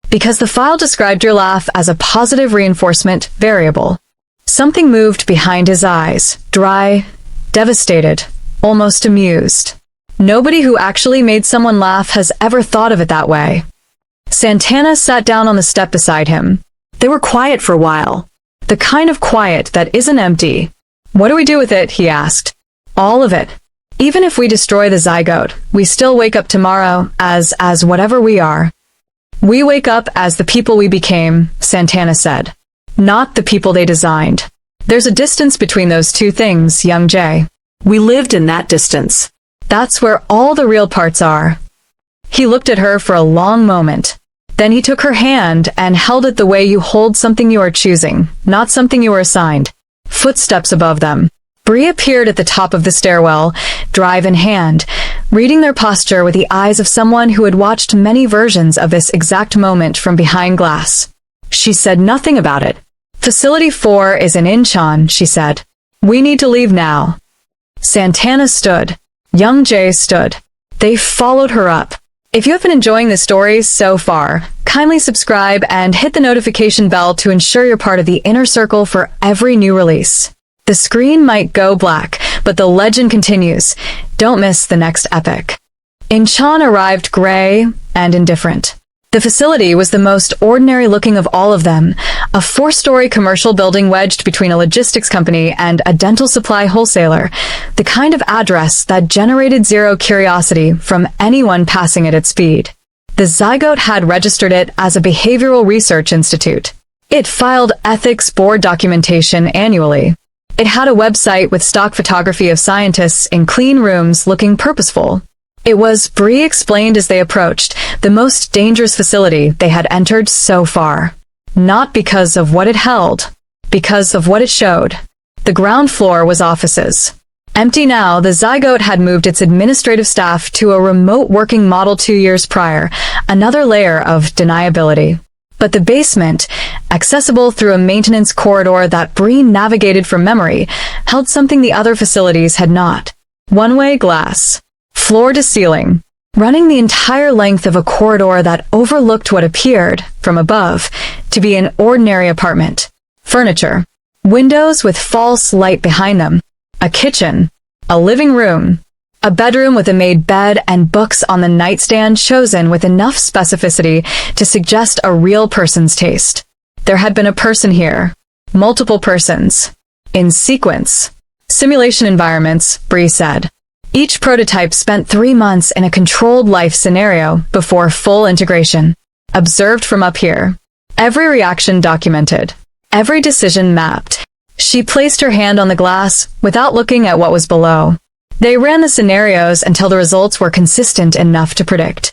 Because the file described your laugh as a positive reinforcement variable. Something moved behind his eyes, dry, devastated, almost amused. Nobody who actually made someone laugh has ever thought of it that way. Santana sat down on the step beside him. They were quiet for a while. The kind of quiet that isn't empty. What do we do with it? He asked. All of it. Even if we destroy the zygote, we still wake up tomorrow as whatever we are. We wake up as the people we became, Santana said. Not the people they designed. There's a distance between those two things, Youngjae. We lived in that distance. That's where all the real parts are. He looked at her for a long moment. Then he took her hand and held it the way you hold something you are choosing, not something you were assigned. Footsteps above them. Bree appeared at the top of the stairwell, drive in hand, reading their posture with the eyes of someone who had watched many versions of this exact moment from behind glass. She said nothing about it. Facility 4 is in Incheon, she said. We need to leave now. Santana stood. Youngjae stood. They followed her up. If you have been enjoying the stories so far, kindly subscribe and hit the notification bell to ensure you're part of the inner circle for every new release. The screen might go black, but the legend continues. Don't miss the next epic. Incheon arrived gray and indifferent. The facility was the most ordinary looking of all of them, a 4-story commercial building wedged between a logistics company and a dental supply wholesaler, the kind of address that generated zero curiosity from anyone passing it at speed. The Zygote had registered it as a behavioral research institute. It filed ethics board documentation annually. It had a website with stock photography of scientists in clean rooms looking purposeful. It was, Bree explained as they approached, the most dangerous facility they had entered so far. Not because of what it held, because of what it showed. The ground floor was offices. Empty now, the Zygote had moved its administrative staff to a remote working model 2 years prior, another layer of deniability. But the basement, accessible through a maintenance corridor that Bree navigated from memory, held something the other facilities had not. One-way glass. Floor to ceiling, running the entire length of a corridor that overlooked what appeared, from above, to be an ordinary apartment. Furniture. Windows with false light behind them. A kitchen. A living room. A bedroom with a made bed and books on the nightstand chosen with enough specificity to suggest a real person's taste. There had been a person here. Multiple persons. In sequence. Simulation environments, Bree said. Each prototype spent 3 months in a controlled life scenario before full integration. Observed from up here. Every reaction documented. Every decision mapped. She placed her hand on the glass without looking at what was below. They ran the scenarios until the results were consistent enough to predict.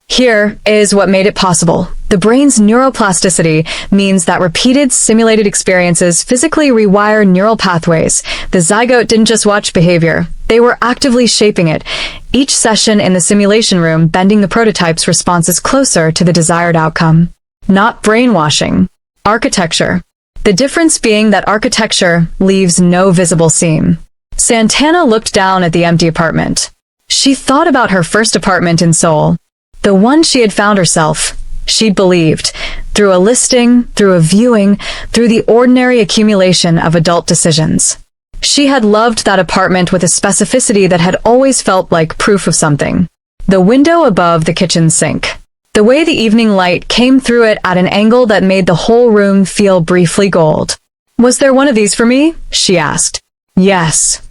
Here is what made it possible. The brain's neuroplasticity means that repeated simulated experiences physically rewire neural pathways. The Zygote didn't just watch behavior. They were actively shaping it, each session in the simulation room bending the prototype's responses closer to the desired outcome. Not brainwashing. Architecture. The difference being that architecture leaves no visible seam. Santana looked down at the empty apartment. She thought about her first apartment in Seoul. The one she had found herself, she'd believed, through a listing, through a viewing, through the ordinary accumulation of adult decisions. She had loved that apartment with a specificity that had always felt like proof of something. The window above the kitchen sink. The way the evening light came through it at an angle that made the whole room feel briefly gold. Was there one of these for me? She asked. Yes.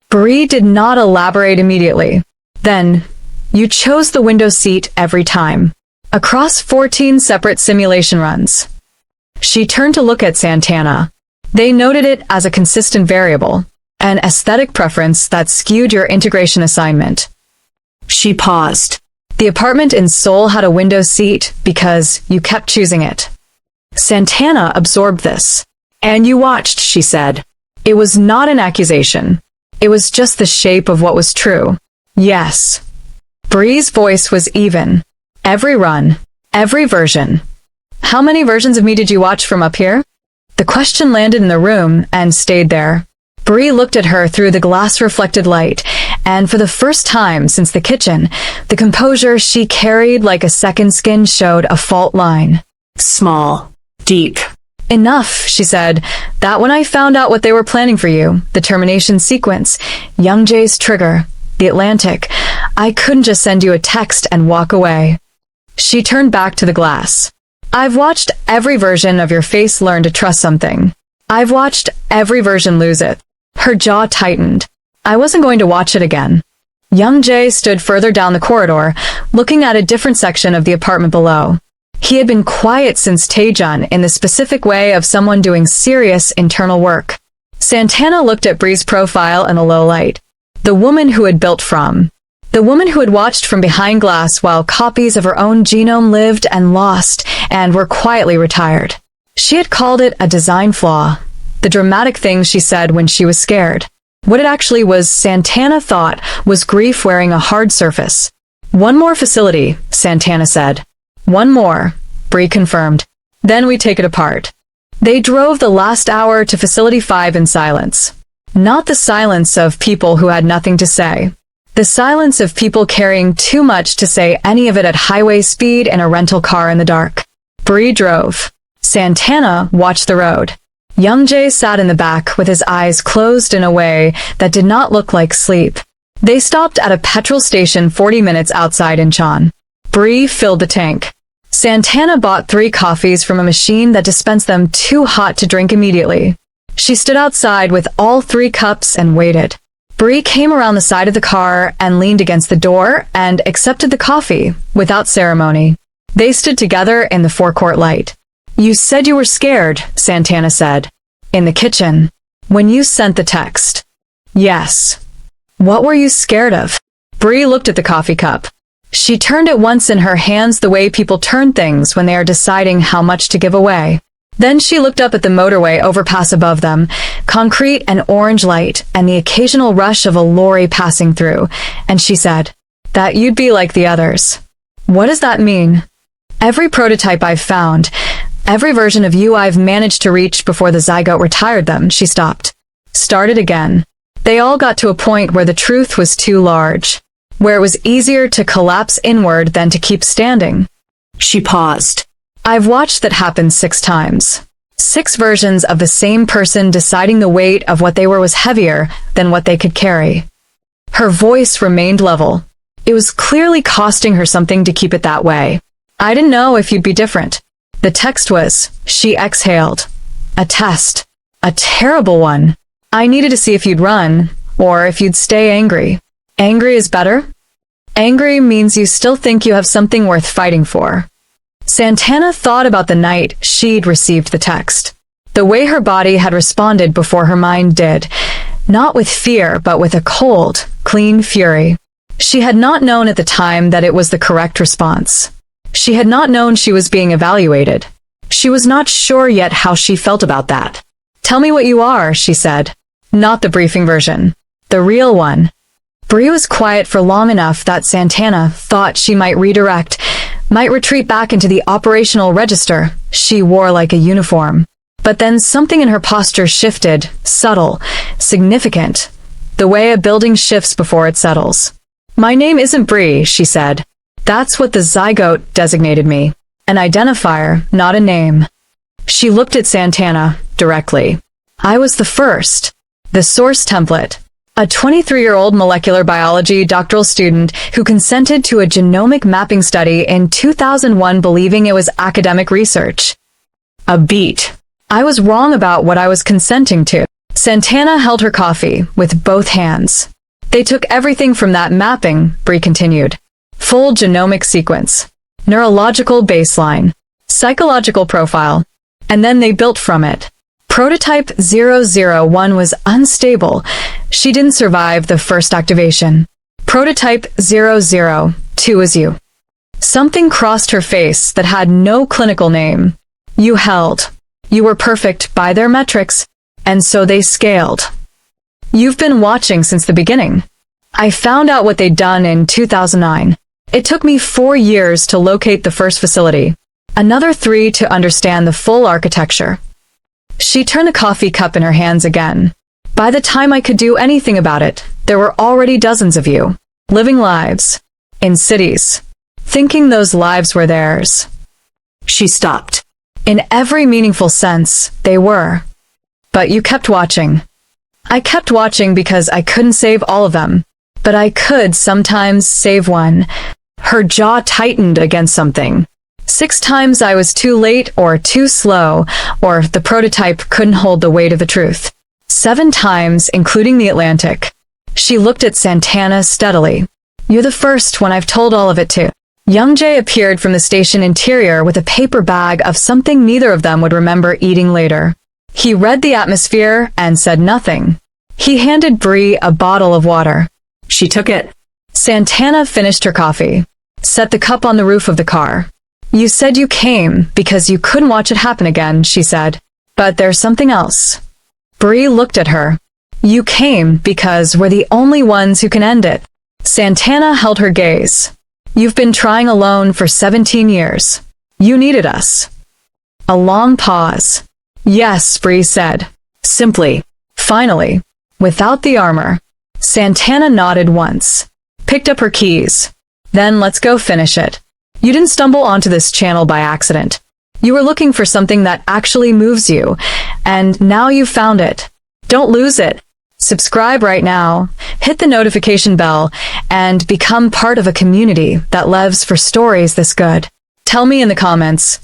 Bree did not elaborate immediately. Then, you chose the window seat every time. Across 14 separate simulation runs. She turned to look at Santana. They noted it as a consistent variable, an aesthetic preference that skewed your integration assignment. She paused. The apartment in Seoul had a window seat because you kept choosing it. Santana absorbed this. And you watched, she said. It was not an accusation. It was just the shape of what was true. Yes. Bree's voice was even. Every run. Every version. How many versions of me did you watch from up here? The question landed in the room and stayed there. Bree looked at her through the glass-reflected light, and for the first time since the kitchen, the composure she carried like a second skin showed a fault line. Small. Deep. Enough, she said. That when I found out what they were planning for you, the termination sequence, Young Jay's trigger, the Atlantic, I couldn't just send you a text and walk away. She turned back to the glass. I've watched every version of your face learn to trust something. I've watched every version lose it. Her jaw tightened. I wasn't going to watch it again. Young Jay stood further down the corridor, looking at a different section of the apartment below. He had been quiet since Taejun in the specific way of someone doing serious internal work. Santana looked at Bree's profile in a low light. The woman who had built from. The woman who had watched from behind glass while copies of her own genome lived and lost and were quietly retired. She had called it a design flaw. The dramatic thing she said when she was scared. What it actually was, Santana thought, was grief wearing a hard surface. One more facility, Santana said. One more, Bree confirmed. Then we take it apart. They drove the last hour to Facility 5 in silence. Not the silence of people who had nothing to say. The silence of people carrying too much to say any of it at highway speed in a rental car in the dark. Bree drove. Santana watched the road. Young Jae sat in the back with his eyes closed in a way that did not look like sleep. They stopped at a petrol station 40 minutes outside Incheon. Bree filled the tank. Santana bought 3 coffees from a machine that dispensed them too hot to drink immediately. She stood outside with all 3 cups and waited. Bree came around the side of the car and leaned against the door and accepted the coffee without ceremony. They stood together in the forecourt light. "You said you were scared," Santana said. "In the kitchen. When you sent the text." "Yes." "What were you scared of?" Bree looked at the coffee cup. She turned it once in her hands the way people turn things when they are deciding how much to give away. Then she looked up at the motorway overpass above them, concrete and orange light, and the occasional rush of a lorry passing through, and she said, "That you'd be like the others." "What does that mean?" "Every prototype I've found, every version of you I've managed to reach before the zygote retired them," she stopped. "Started again. They all got to a point where the truth was too large, where it was easier to collapse inward than to keep standing." She paused. "I've watched that happen 6 times. 6 versions of the same person deciding the weight of what they were was heavier than what they could carry." Her voice remained level. It was clearly costing her something to keep it that way. "I didn't know if you'd be different." The text was, she exhaled, "A test. A terrible one. I needed to see if you'd run, or if you'd stay angry." "Angry is better?" "Angry means you still think you have something worth fighting for." Santana thought about the night she'd received the text. The way her body had responded before her mind did. Not with fear, but with a cold, clean fury. She had not known at the time that it was the correct response. She had not known she was being evaluated. She was not sure yet how she felt about that. "Tell me what you are," she said. "Not the briefing version. The real one." Bree was quiet for long enough that Santana thought she might redirect, might retreat back into the operational register she wore like a uniform. But then something in her posture shifted, subtle, significant, the way a building shifts before it settles. "My name isn't Bree," she said. "That's what the zygote designated me. An identifier, not a name." She looked at Santana directly. "I was the first. The source template. A 23-year-old molecular biology doctoral student who consented to a genomic mapping study in 2001 believing it was academic research. A beat. I was wrong about what I was consenting to." Santana held her coffee with both hands. "They took everything from that mapping," Bree continued. "Full genomic sequence, neurological baseline, psychological profile, and then they built from it. Prototype 001 was unstable. She didn't survive the first activation. Prototype 002 was you." Something crossed her face that had no clinical name. "You held. You were perfect by their metrics, and so they scaled. You've been watching since the beginning. I found out what they'd done in 2009. It took me 4 years to locate the first facility, another 3 to understand the full architecture." She turned the coffee cup in her hands again. "By the time I could do anything about it, there were already dozens of you, living lives, in cities, thinking those lives were theirs." She stopped. "In every meaningful sense, they were. But you kept watching." "I kept watching because I couldn't save all of them, but I could sometimes save one." Her jaw tightened against something. 6 times I was too late or too slow, or the prototype couldn't hold the weight of the truth. 7 times, including the Atlantic. She looked at Santana steadily. "You're the first one I've told all of it to." Young Jae appeared from the station interior with a paper bag of something neither of them would remember eating later. He read the atmosphere and said nothing. He handed Bree a bottle of water. She took it. Santana finished her coffee, set the cup on the roof of the car. "You said you came because you couldn't watch it happen again," she said. "But there's something else." Bree looked at her. "You came because we're the only ones who can end it." Santana held her gaze. "You've been trying alone for 17 years. You needed us." A long pause. "Yes," Bree said. Simply. Finally. Without the armor. Santana nodded once. Picked up her keys. "Then let's go finish it. You didn't stumble onto this channel by accident. You were looking for something that actually moves you, and now you've found it. Don't lose it. Subscribe right now, hit the notification bell, and become part of a community that lives for stories this good. Tell me in the comments,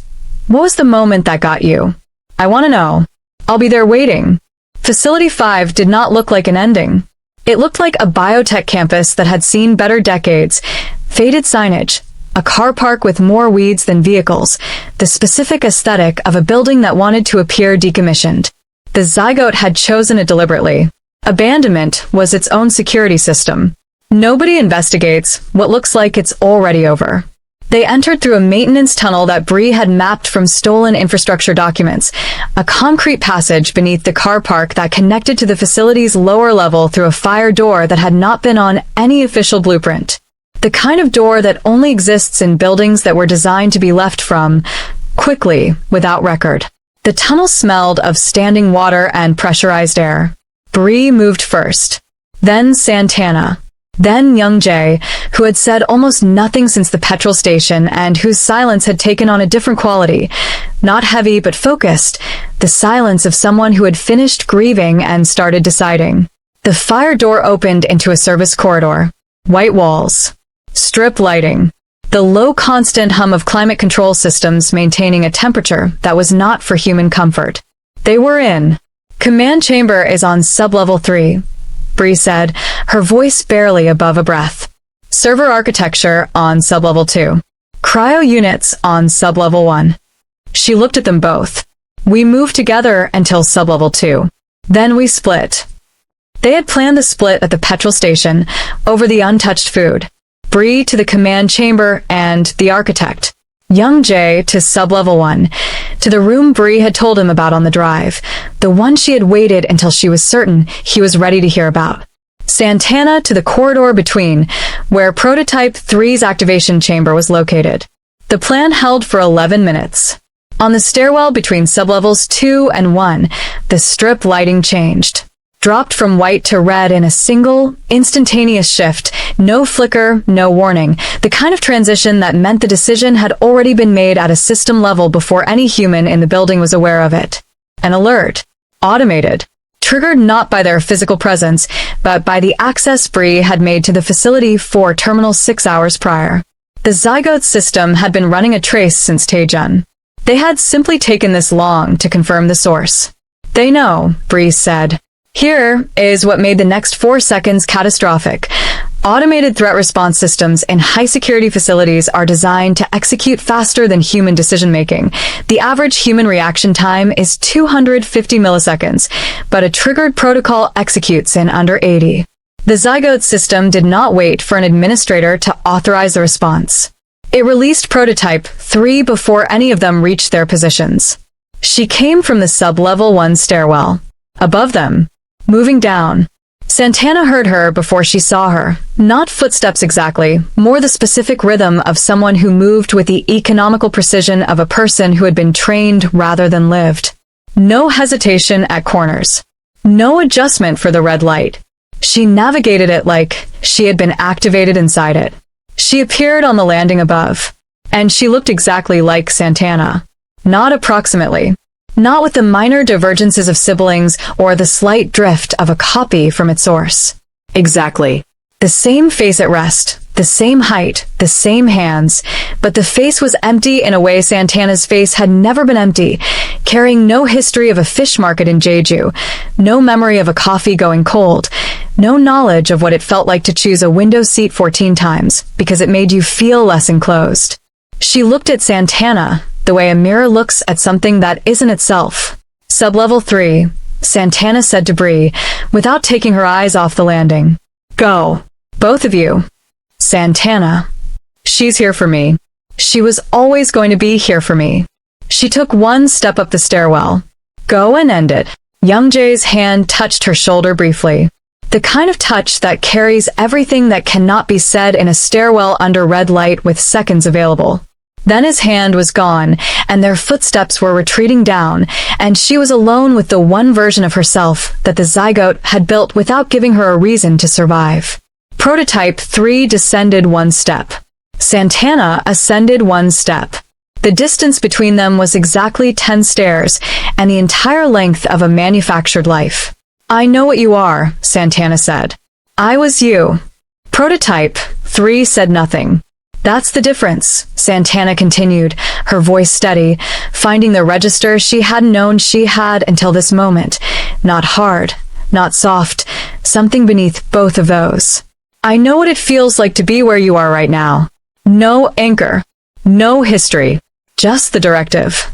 what was the moment that got you? I want to know. I'll be there waiting. Facility 5 did not look like an ending. It looked like a biotech campus that had seen better decades, faded signage, a car park with more weeds than vehicles, the specific aesthetic of a building that wanted to appear decommissioned. The Zygote had chosen it deliberately. Abandonment was its own security system. Nobody investigates what looks like it's already over. They entered through a maintenance tunnel that Bree had mapped from stolen infrastructure documents, a concrete passage beneath the car park that connected to the facility's lower level through a fire door that had not been on any official blueprint. The kind of door that only exists in buildings that were designed to be left from quickly, without record. The tunnel smelled of standing water and pressurized air. Bree moved first, then Santana, then Young Jae, who had said almost nothing since the petrol station and whose silence had taken on a different quality. Not heavy but focused, the silence of someone who had finished grieving and started deciding. The fire door opened into a service corridor. White walls. Strip lighting. The low constant hum of climate control systems maintaining a temperature that was not for human comfort. They were in. Command chamber is on sublevel 3. Bree said, her voice barely above a breath. Server architecture on sublevel 2. Cryo units on sublevel 1. She looked at them both. We moved together until sublevel 2. Then we split. They had planned the split at the petrol station over the untouched food. Bree to the command chamber and the architect. Young Jae to sublevel 1, to the room Bree had told him about on the drive, the one she had waited until she was certain he was ready to hear about. Santana to the corridor between, where Prototype 3's activation chamber was located. The plan held for 11 minutes. On the stairwell between sublevels 2 and 1, the strip lighting changed. Dropped from white to red in a single, instantaneous shift, no flicker, no warning, the kind of transition that meant the decision had already been made at a system level before any human in the building was aware of it. An alert. Automated. Triggered not by their physical presence, but by the access Bree had made to the facility for Terminal 6 hours prior. The Zygote system had been running a trace since Taejun. They had simply taken this long to confirm the source. They know, Bree said. Here is what made the next 4 seconds catastrophic. Automated threat response systems in high-security facilities are designed to execute faster than human decision-making. The average human reaction time is 250 milliseconds, but a triggered protocol executes in under 80. The Zygote system did not wait for an administrator to authorize the response. It released Prototype 3 before any of them reached their positions. She came from the sub-level 1 stairwell. Above them, moving down. Santana heard her before she saw her. Not footsteps exactly, more the specific rhythm of someone who moved with the economical precision of a person who had been trained rather than lived. No hesitation at corners. No adjustment for the red light. She navigated it like she had been activated inside it. She appeared on the landing above. And she looked exactly like Santana. Not approximately. Not with the minor divergences of siblings or the slight drift of a copy from its source. Exactly. The same face at rest, the same height, the same hands, but the face was empty in a way Santana's face had never been empty, carrying no history of a fish market in Jeju, no memory of a coffee going cold, no knowledge of what it felt like to choose a window seat 14 times because it made you feel less enclosed. She looked at Santana the way a mirror looks at something that isn't itself. Sublevel 3, Santana said to Bree, without taking her eyes off the landing. Go. Both of you. Santana. She's here for me. She was always going to be here for me. She took one step up the stairwell. Go and end it. Young Jae's hand touched her shoulder briefly. The kind of touch that carries everything that cannot be said in a stairwell under red light with seconds available. Then his hand was gone, and their footsteps were retreating down, and she was alone with the one version of herself that the Zygote had built without giving her a reason to survive. Prototype 3 descended one step. Santana ascended one step. The distance between them was exactly 10 stairs and the entire length of a manufactured life. I know what you are, Santana said. I was you. Prototype 3 said nothing. That's the difference, Santana continued, her voice steady, finding the register she hadn't known she had until this moment. Not hard, not soft, something beneath both of those. I know what it feels like to be where you are right now. No anchor, no history, just the directive.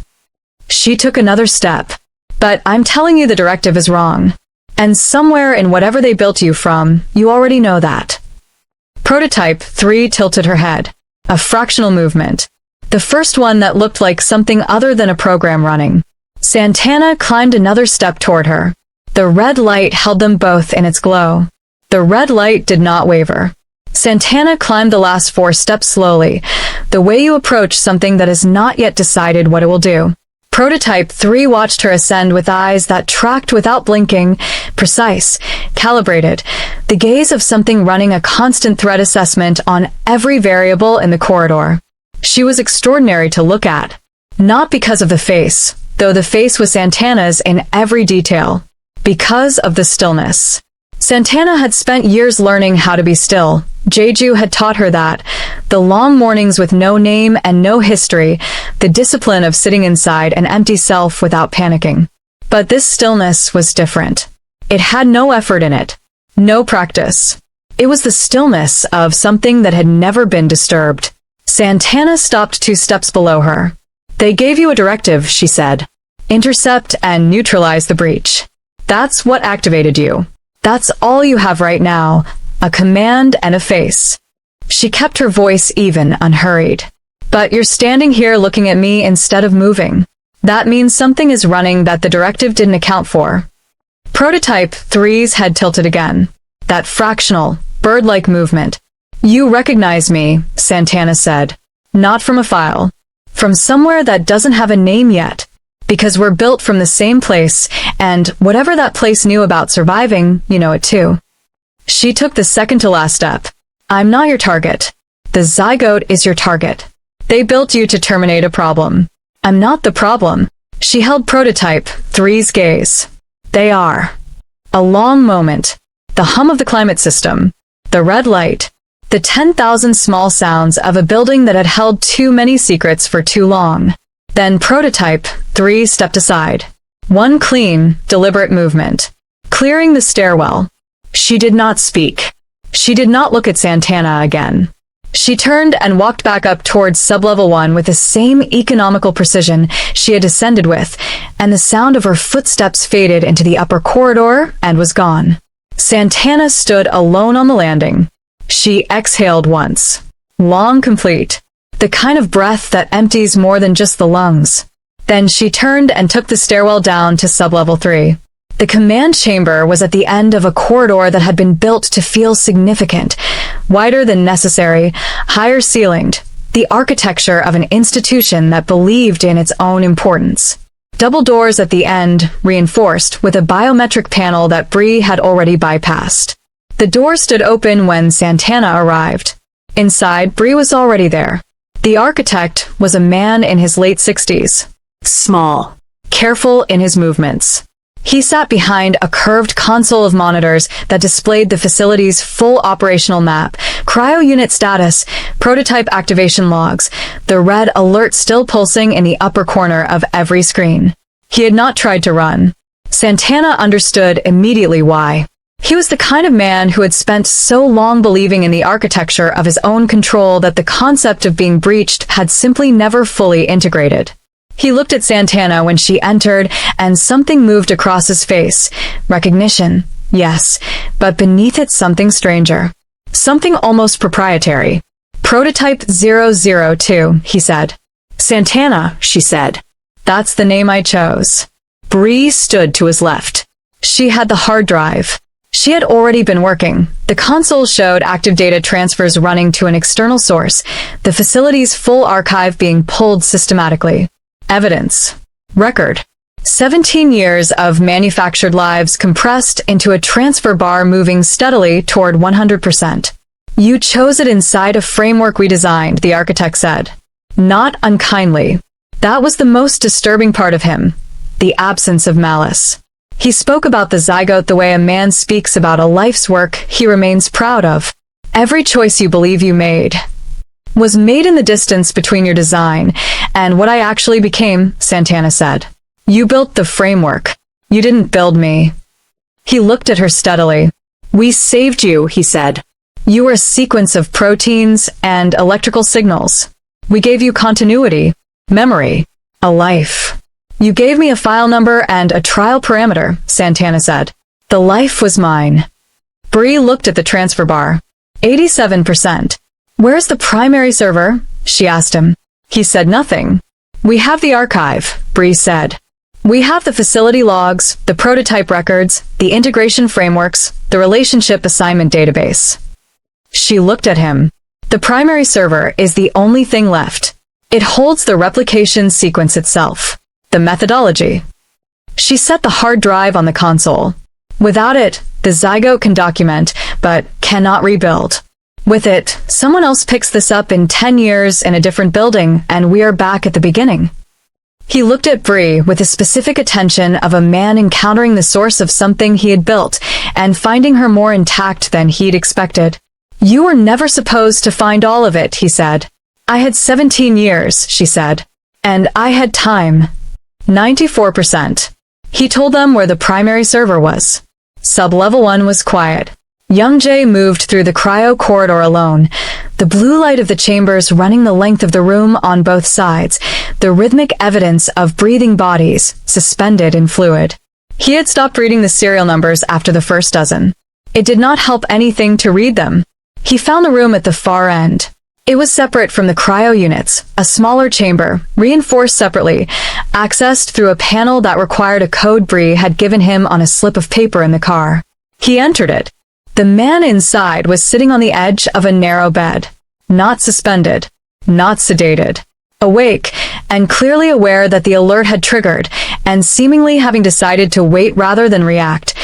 She took another step. But I'm telling you the directive is wrong. And somewhere in whatever they built you from, you already know that. Prototype 3 tilted her head. A fractional movement. The first one that looked like something other than a program running. Santana climbed another step toward her. The red light held them both in its glow. The red light did not waver. Santana climbed the last 4 steps slowly, the way you approach something that has not yet decided what it will do. Prototype 3 watched her ascend with eyes that tracked without blinking, precise, calibrated, the gaze of something running a constant threat assessment on every variable in the corridor. She was extraordinary to look at. Not because of the face, though the face was Santana's in every detail. Because of the stillness. Santana had spent years learning how to be still. Jeju had taught her that. The long mornings with no name and no history, the discipline of sitting inside an empty self without panicking. But this stillness was different. It had no effort in it. No practice. It was the stillness of something that had never been disturbed. Santana stopped 2 steps below her. They gave you a directive, she said. Intercept and neutralize the breach. That's what activated you. That's all you have right now. A command and a face. She kept her voice even, unhurried. But you're standing here looking at me instead of moving. That means something is running that the directive didn't account for. Prototype 3's head tilted again. That fractional, bird-like movement. You recognize me, Santana said. Not from a file. From somewhere that doesn't have a name yet. Because we're built from the same place, and whatever that place knew about surviving, you know it too. She took the second to last step. I'm not your target. The zygote is your target. They built you to terminate a problem. I'm not the problem. She held Prototype 3's gaze. They are. A long moment. The hum of the climate system. The red light. The 10,000 small sounds of a building that had held too many secrets for too long. Then Prototype 3 stepped aside. One clean, deliberate movement. Clearing the stairwell. She did not speak. She did not look at Santana again. She turned and walked back up towards sublevel 1 with the same economical precision she had descended with, and the sound of her footsteps faded into the upper corridor and was gone. Santana stood alone on the landing. She exhaled once. Long, complete. The kind of breath that empties more than just the lungs. Then she turned and took the stairwell down to sublevel 3. The command chamber was at the end of a corridor that had been built to feel significant, wider than necessary, higher ceilinged, the architecture of an institution that believed in its own importance. Double doors at the end, reinforced with a biometric panel that Bree had already bypassed. The door stood open when Santana arrived. Inside, Bree was already there. The architect was a man in his late 60s. Small, careful in his movements. He sat behind a curved console of monitors that displayed the facility's full operational map, cryo unit status, prototype activation logs, the red alert still pulsing in the upper corner of every screen. He had not tried to run. Santana understood immediately why. He was the kind of man who had spent so long believing in the architecture of his own control that the concept of being breached had simply never fully integrated. He looked at Santana when she entered, and something moved across his face. Recognition, yes, but beneath it something stranger. Something almost proprietary. Prototype 002, he said. Santana, she said. That's the name I chose. Bree stood to his left. She had the hard drive. She had already been working. The console showed active data transfers running to an external source, the facility's full archive being pulled systematically. Evidence. Record. 17 years of manufactured lives compressed into a transfer bar moving steadily toward 100%. You chose it inside a framework we designed, the architect said. Not unkindly. That was the most disturbing part of him. The absence of malice. He spoke about the zygote the way a man speaks about a life's work he remains proud of. Every choice you believe you made was made in the distance between your design and what I actually became, Santana said. You built the framework. You didn't build me. He looked at her steadily. We saved you, he said. You were a sequence of proteins and electrical signals. We gave you continuity, memory, a life. You gave me a file number and a trial parameter, Santana said. The life was mine. Bree looked at the transfer bar. 87%. Where's the primary server? She asked him. He said nothing. We have the archive, Bree said. We have the facility logs, the prototype records, the integration frameworks, the relationship assignment database. She looked at him. The primary server is the only thing left. It holds the replication sequence itself. The methodology. She set the hard drive on the console. Without it, the zygote can document, but cannot rebuild. With it, someone else picks this up in 10 years in a different building, and we are back at the beginning. He looked at Bree with the specific attention of a man encountering the source of something he had built and finding her more intact than he'd expected. You were never supposed to find all of it, he said. I had 17 years, she said. And I had time. 94%. He told them where the primary server was. Sub-level 1 was quiet. Young Jae moved through the cryo corridor alone, the blue light of the chambers running the length of the room on both sides, the rhythmic evidence of breathing bodies, suspended in fluid. He had stopped reading the serial numbers after the first dozen. It did not help anything to read them. He found a room at the far end. It was separate from the cryo units, a smaller chamber, reinforced separately, accessed through a panel that required a code Bree had given him on a slip of paper in the car. He entered it. The man inside was sitting on the edge of a narrow bed, not suspended, not sedated, awake, and clearly aware that the alert had triggered, and seemingly having decided to wait rather than react,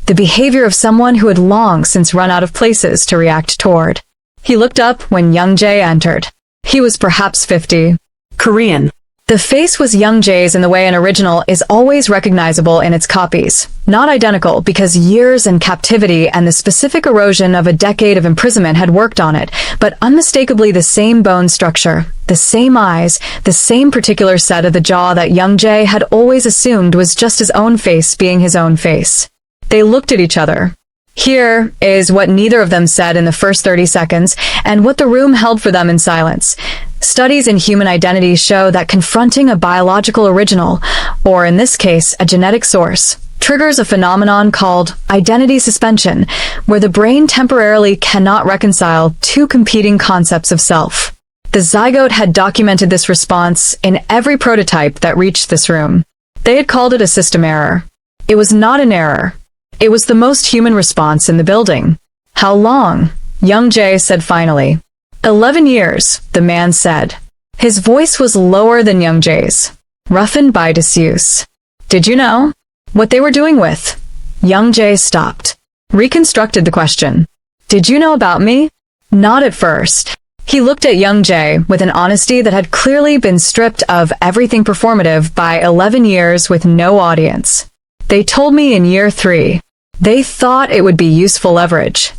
the behavior of someone who had long since run out of places to react toward. He looked up when Young Jae entered. He was perhaps 50. Korean. The face was Young Jae's in the way an original is always recognizable in its copies. Not identical because years in captivity and the specific erosion of a decade of imprisonment had worked on it, but unmistakably the same bone structure, the same eyes, the same particular set of the jaw that Young Jae had always assumed was just his own face being his own face. They looked at each other. Here is what neither of them said in the first 30 seconds, and what the room held for them in silence. Studies in human identity show that confronting a biological original, or in this case, a genetic source, triggers a phenomenon called identity suspension, where the brain temporarily cannot reconcile two competing concepts of self. The zygote had documented this response in every prototype that reached this room. They had called it a system error. It was not an error. It was the most human response in the building. How long? Young Jae said finally. 11 years, the man said. His voice was lower than Young Jae's, roughened by disuse. Did you know what they were doing with? Young Jae stopped, reconstructed the question. Did you know about me? Not at first. He looked at Young Jae with an honesty that had clearly been stripped of everything performative by 11 years with no audience. They told me in year 3. They thought it would be useful leverage.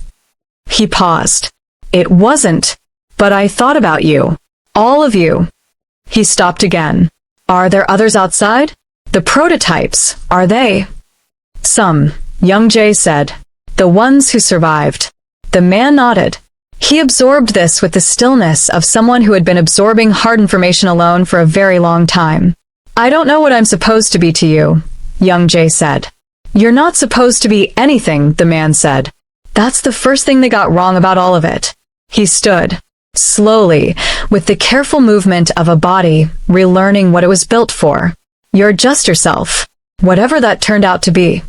He paused. It wasn't, but I thought about you. All of you. He stopped again. Are there others outside? The prototypes, are they? Some, Young Jae said. The ones who survived. The man nodded. He absorbed this with the stillness of someone who had been absorbing hard information alone for a very long time. I don't know what I'm supposed to be to you, Young Jae said. You're not supposed to be anything, the man said. That's the first thing they got wrong about all of it. He stood, slowly, with the careful movement of a body, relearning what it was built for. You're just yourself, whatever that turned out to be.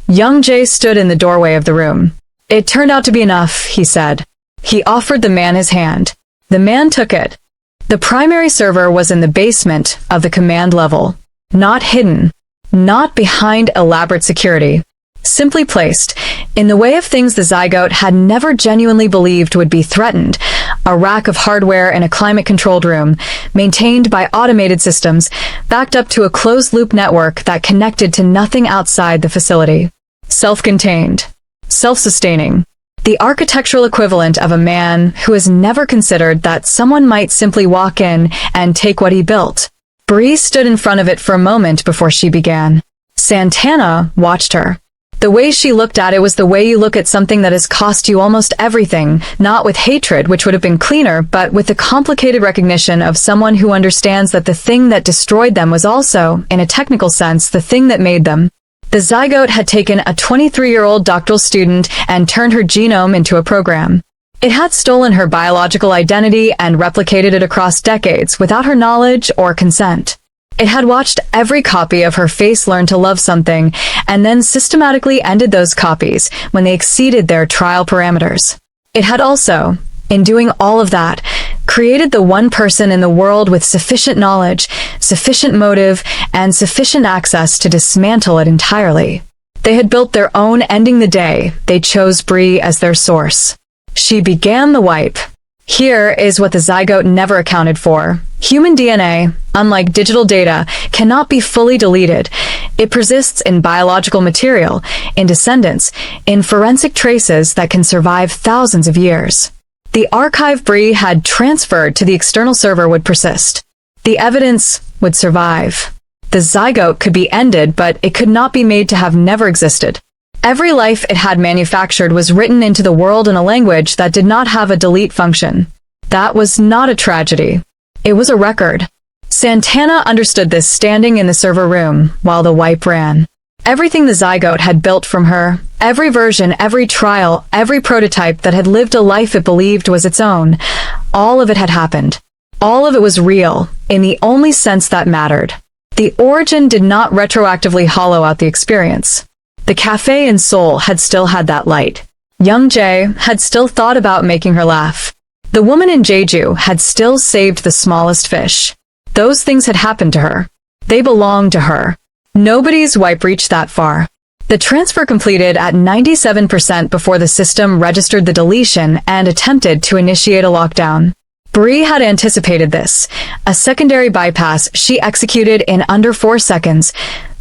Young Jae stood in the doorway of the room. It turned out to be enough, he said. He offered the man his hand. The man took it. The primary server was in the basement of the command level, not hidden. Not behind elaborate security. Simply placed, in the way of things the zygote had never genuinely believed would be threatened, a rack of hardware in a climate-controlled room, maintained by automated systems, backed up to a closed-loop network that connected to nothing outside the facility. Self-contained. Self-sustaining. The architectural equivalent of a man who has never considered that someone might simply walk in and take what he built. Bree stood in front of it for a moment before she began. Santana watched her. The way she looked at it was the way you look at something that has cost you almost everything, not with hatred, which would have been cleaner, but with the complicated recognition of someone who understands that the thing that destroyed them was also, in a technical sense, the thing that made them. The zygote had taken a 23-year-old doctoral student and turned her genome into a program. It had stolen her biological identity and replicated it across decades without her knowledge or consent. It had watched every copy of her face learn to love something, and then systematically ended those copies when they exceeded their trial parameters. It had also, in doing all of that, created the one person in the world with sufficient knowledge, sufficient motive, and sufficient access to dismantle it entirely. They had built their own ending the day they chose Bree as their source. She began the wipe. Here is what the zygote never accounted for. Human DNA, unlike digital data, cannot be fully deleted. It persists in biological material, in descendants, in forensic traces that can survive thousands of years. The archive Bree had transferred to the external server would persist. The evidence would survive. The zygote could be ended, but it could not be made to have never existed. Every life it had manufactured was written into the world in a language that did not have a delete function. That was not a tragedy. It was a record. Santana understood this standing in the server room while the wipe ran. Everything the zygote had built from her, every version, every trial, every prototype that had lived a life it believed was its own, all of it had happened. All of it was real, in the only sense that mattered. The origin did not retroactively hollow out the experience. The cafe in Seoul had still had that light. Young Jae had still thought about making her laugh. The woman in Jeju had still saved the smallest fish. Those things had happened to her. They belonged to her. Nobody's wipe reached that far. The transfer completed at 97% before the system registered the deletion and attempted to initiate a lockdown. Bree had anticipated this. A secondary bypass she executed in under 4 seconds.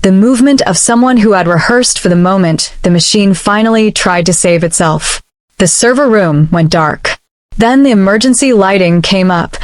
The movement of someone who had rehearsed for the moment the machine finally tried to save itself. The server room went dark. Then the emergency lighting came up.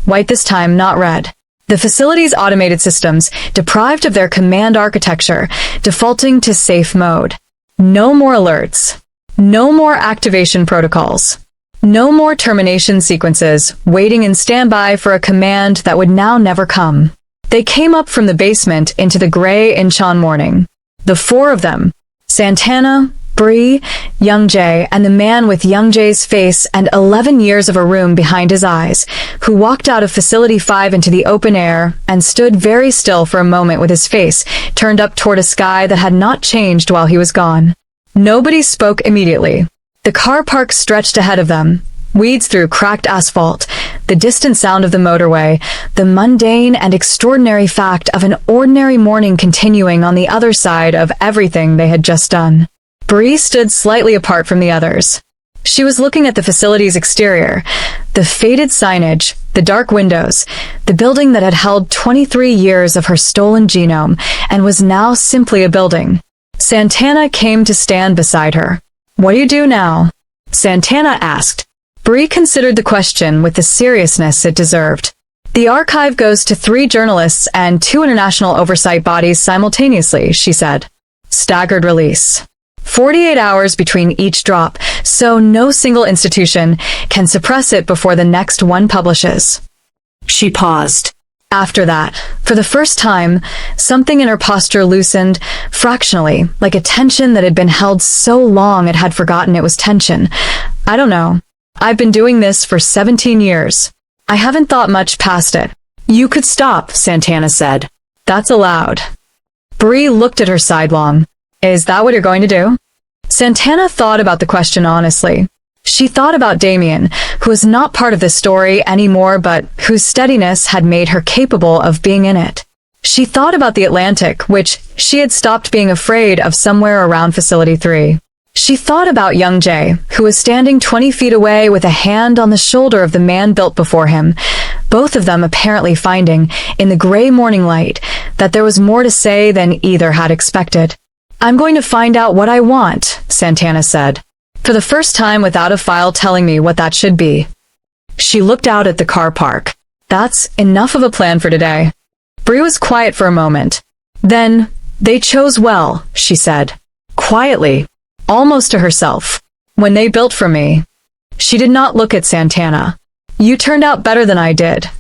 White this time, not red. The facility's automated systems, deprived of their command architecture, defaulting to safe mode. No more alerts. No more activation protocols. No more termination sequences, waiting in standby for a command that would now never come. They came up from the basement into the gray Incheon morning. The 4 of them, Santana, Bree, Young Jae, and the man with Young Jae's face and 11 years of a room behind his eyes, who walked out of Facility 5 into the open air and stood very still for a moment with his face turned up toward a sky that had not changed while he was gone. Nobody spoke immediately. The car park stretched ahead of them, weeds through cracked asphalt, the distant sound of the motorway, the mundane and extraordinary fact of an ordinary morning continuing on the other side of everything they had just done. Bree stood slightly apart from the others. She was looking at the facility's exterior, the faded signage, the dark windows, the building that had held 23 years of her stolen genome and was now simply a building. Santana came to stand beside her. "What do you do now?" Santana asked. Bree considered the question with the seriousness it deserved. "The archive goes to 3 journalists and 2 international oversight bodies simultaneously," she said. Staggered release. 48 hours between each drop, so no single institution can suppress it before the next one publishes. She paused. After that, for the first time, something in her posture loosened, fractionally, like a tension that had been held so long it had forgotten it was tension. "I don't know. I've been doing this for 17 years. I haven't thought much past it." "You could stop," Santana said. "That's allowed." Bree looked at her sidelong. "Is that what you're going to do?" Santana thought about the question honestly. She thought about Damien, who was not part of this story anymore but whose steadiness had made her capable of being in it. She thought about the Atlantic, which she had stopped being afraid of somewhere around Facility 3. She thought about young Jay, who was standing 20 feet away with a hand on the shoulder of the man built before him, both of them apparently finding, in the gray morning light, that there was more to say than either had expected. "I'm going to find out what I want," Santana said, for the first time without a file telling me what that should be. She looked out at the car park. That's enough of a plan for today. Bree was quiet for a moment. Then, "They chose well," she said, quietly, almost to herself, "when they built for me." She did not look at Santana. "You turned out better than I did."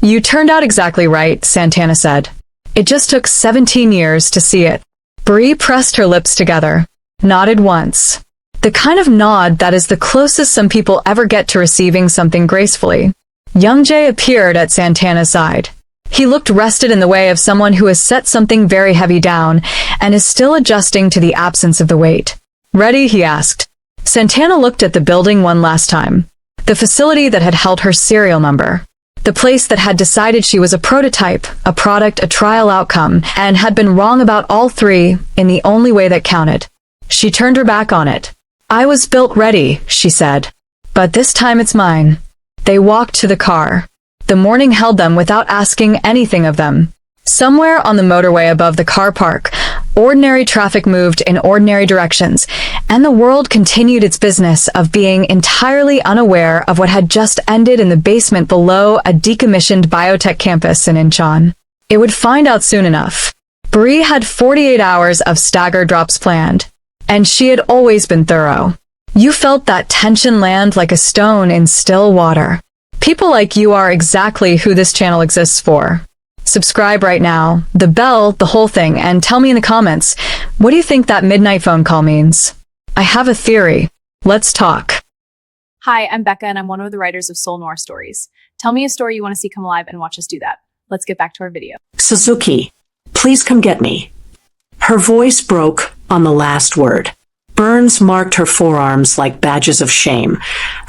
"You turned out exactly right," Santana said. "It just took 17 years to see it." Bree pressed her lips together, nodded once. The kind of nod that is the closest some people ever get to receiving something gracefully. Young Jay appeared at Santana's side. He looked rested in the way of someone who has set something very heavy down and is still adjusting to the absence of the weight. "Ready?" he asked. Santana looked at the building one last time. The facility that had held her serial number. The place that had decided she was a prototype, a product, a trial outcome, and had been wrong about all three in the only way that counted. She turned her back on it. "I was built ready," she said. "But this time it's mine." They walked to the car. The morning held them without asking anything of them. Somewhere on the motorway above the car park, ordinary traffic moved in ordinary directions, and the world continued its business of being entirely unaware of what had just ended in the basement below a decommissioned biotech campus in Incheon. It would find out soon enough. Bree had 48 hours of stagger drops planned, and she had always been thorough. You felt that tension land like a stone in still water. People like you are exactly who this channel exists for. Subscribe right now, the bell, the whole thing, and tell me in the comments, what do you think that midnight phone call means? I have a theory. Let's talk. Hi, I'm Becca, and I'm one of the writers of Seoul Noir stories. Tell me a story you want to see come alive and watch us do that. Let's get back to our video. "Suzuki, please come get me." Her voice broke on the last word. Burns marked her forearms like badges of shame,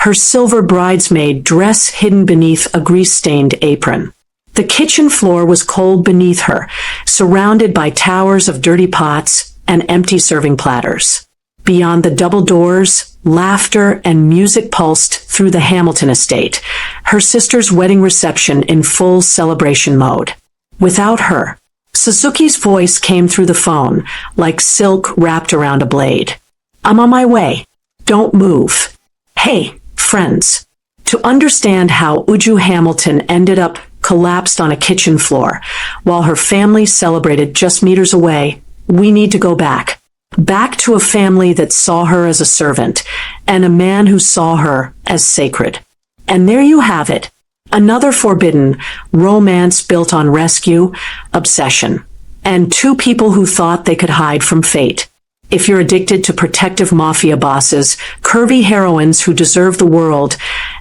her silver bridesmaid dress hidden beneath a grease-stained apron. The kitchen floor was cold beneath her, surrounded by towers of dirty pots and empty serving platters. Beyond the double doors, laughter and music pulsed through the Hamilton estate, her sister's wedding reception in full celebration mode. Without her, Suzuki's voice came through the phone, like silk wrapped around a blade. "I'm on my way. Don't move. Hey, friends." To understand how Uju Hamilton ended up collapsed on a kitchen floor, while her family celebrated just meters away, we need to go back. Back to a family that saw her as a servant, and a man who saw her as sacred. And there you have it. Another forbidden romance built on rescue, obsession, and two people who thought they could hide from fate. If you're addicted to protective mafia bosses, curvy heroines who deserve the world,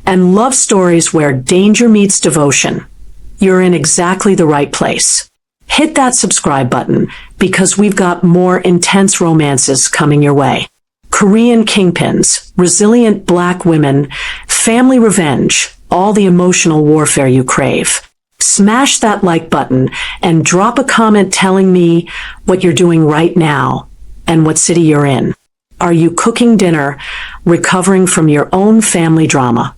and love stories where danger meets devotion, you're in exactly the right place. Hit that subscribe button, because we've got more intense romances coming your way. Korean kingpins, resilient black women, family revenge, all the emotional warfare you crave. Smash that like button and drop a comment telling me what you're doing right now and what city you're in. Are you cooking dinner, recovering from your own family drama,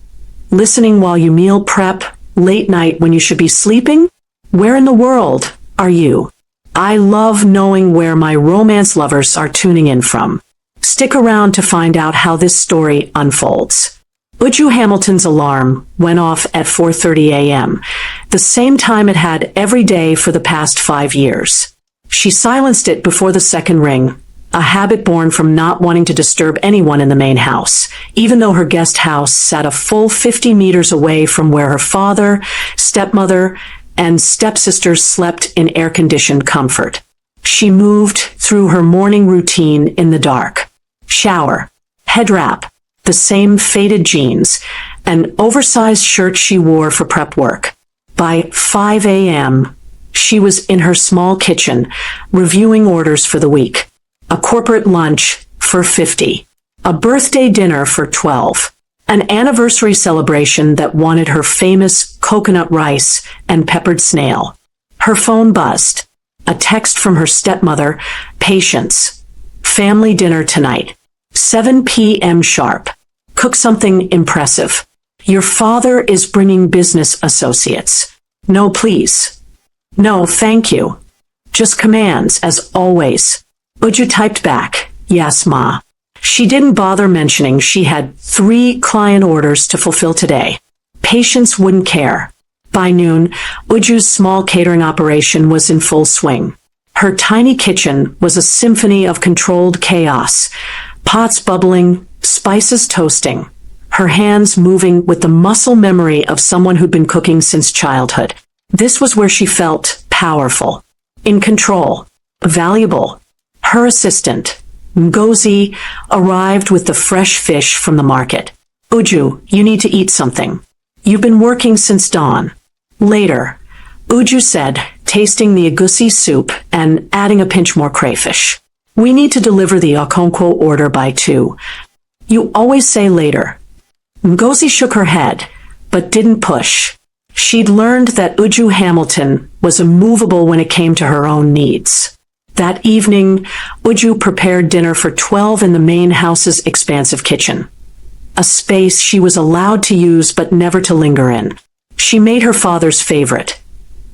listening while you meal prep, late night when you should be sleeping? Where in the world are you? I love knowing where my romance lovers are tuning in from. Stick around to find out how this story unfolds. Uju Hamilton's alarm went off at 4:30 a.m., the same time it had every day for the past 5 years. She silenced it before the second ring, a habit born from not wanting to disturb anyone in the main house, even though her guest house sat a full 50 meters away from where her father, stepmother, and stepsisters slept in air-conditioned comfort. She moved through her morning routine in the dark. Shower, head wrap, the same faded jeans, an oversized shirt she wore for prep work. By 5 a.m., she was in her small kitchen, reviewing orders for the week. A corporate lunch for 50. A birthday dinner for 12. An anniversary celebration that wanted her famous coconut rice and peppered snail. Her phone buzzed. A text from her stepmother, Patience. Family dinner tonight. 7 p.m. sharp. Cook something impressive. Your father is bringing business associates. No, please. No, thank you. Just commands, as always. Uju typed back, yes, ma. She didn't bother mentioning she had 3 client orders to fulfill today. Patience wouldn't care. By noon, Uju's small catering operation was in full swing. Her tiny kitchen was a symphony of controlled chaos. Pots bubbling, spices toasting. Her hands moving with the muscle memory of someone who'd been cooking since childhood. This was where she felt powerful, in control, valuable. Her assistant, Ngozi, arrived with the fresh fish from the market. Uju, you need to eat something. You've been working since dawn. Later, Uju said, tasting the egusi soup and adding a pinch more crayfish. We need to deliver the okonkwo order by 2. You always say later. Ngozi shook her head, but didn't push. She'd learned that Uju Hamilton was immovable when it came to her own needs. That evening, Uju prepared dinner for 12 in the main house's expansive kitchen. A space she was allowed to use but never to linger in. She made her father's favorite,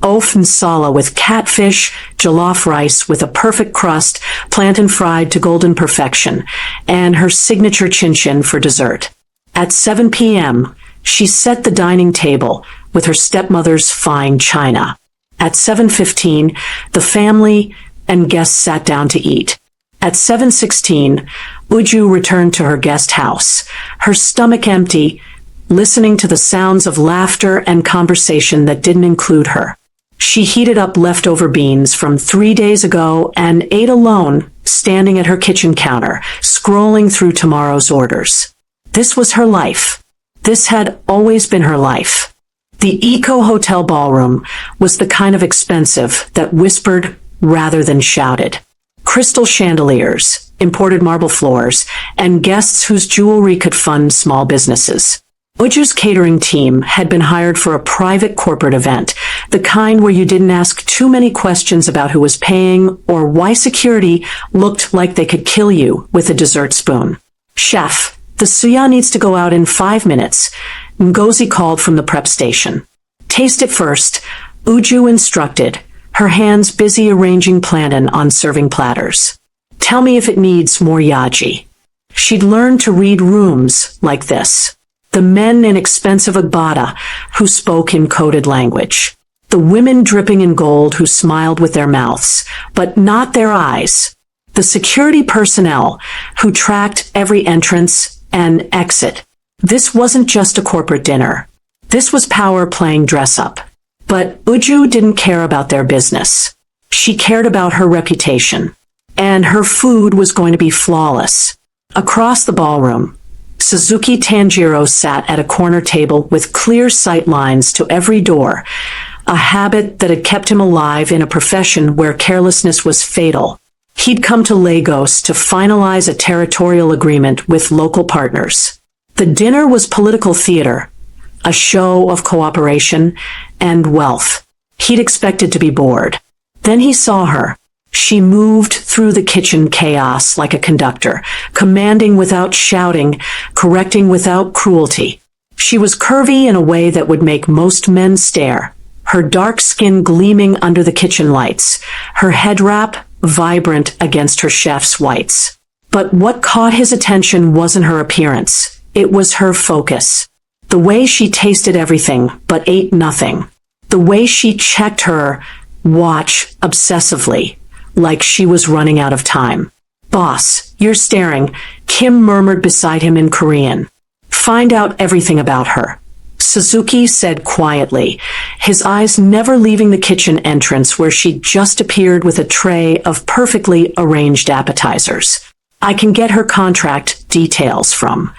Ofen Sala with catfish, jollof rice with a perfect crust, plantain fried to golden perfection, and her signature chin-chin for dessert. At 7 p.m., she set the dining table with her stepmother's fine china. At 7:15, the family and guests sat down to eat. At 7:16, Uju returned to her guest house, her stomach empty, listening to the sounds of laughter and conversation that didn't include her. She heated up leftover beans from 3 days ago and ate alone, standing at her kitchen counter, scrolling through tomorrow's orders. This was her life. This had always been her life. The Eco Hotel ballroom was the kind of expensive that whispered rather than shouted. Crystal chandeliers, imported marble floors, and guests whose jewelry could fund small businesses. Uju's catering team had been hired for a private corporate event, the kind where you didn't ask too many questions about who was paying or why security looked like they could kill you with a dessert spoon. Chef, the suya needs to go out in 5 minutes. Ngozi called from the prep station. Taste it first, Uju instructed, her hands busy arranging plantain on serving platters. Tell me if it needs more yaji. She'd learned to read rooms like this. The men in expensive agbada who spoke in coded language. The women dripping in gold who smiled with their mouths, but not their eyes. The security personnel who tracked every entrance and exit. This wasn't just a corporate dinner. This was power playing dress up. But Uju didn't care about their business. She cared about her reputation. And her food was going to be flawless. Across the ballroom, Suzuki Tanjiro sat at a corner table with clear sight lines to every door, a habit that had kept him alive in a profession where carelessness was fatal. He'd come to Lagos to finalize a territorial agreement with local partners. The dinner was political theater, a show of cooperation and wealth. He'd expected to be bored. Then he saw her. She moved through the kitchen chaos like a conductor, commanding without shouting, correcting without cruelty. She was curvy in a way that would make most men stare, her dark skin gleaming under the kitchen lights, her head wrap vibrant against her chef's whites. But what caught his attention wasn't her appearance. It was her focus. The way she tasted everything but ate nothing. The way she checked her watch obsessively, like she was running out of time. Boss, you're staring, Kim murmured beside him in Korean. Find out everything about her. Suzuki said quietly, his eyes never leaving the kitchen entrance where she just appeared with a tray of perfectly arranged appetizers. I can get her contract details from.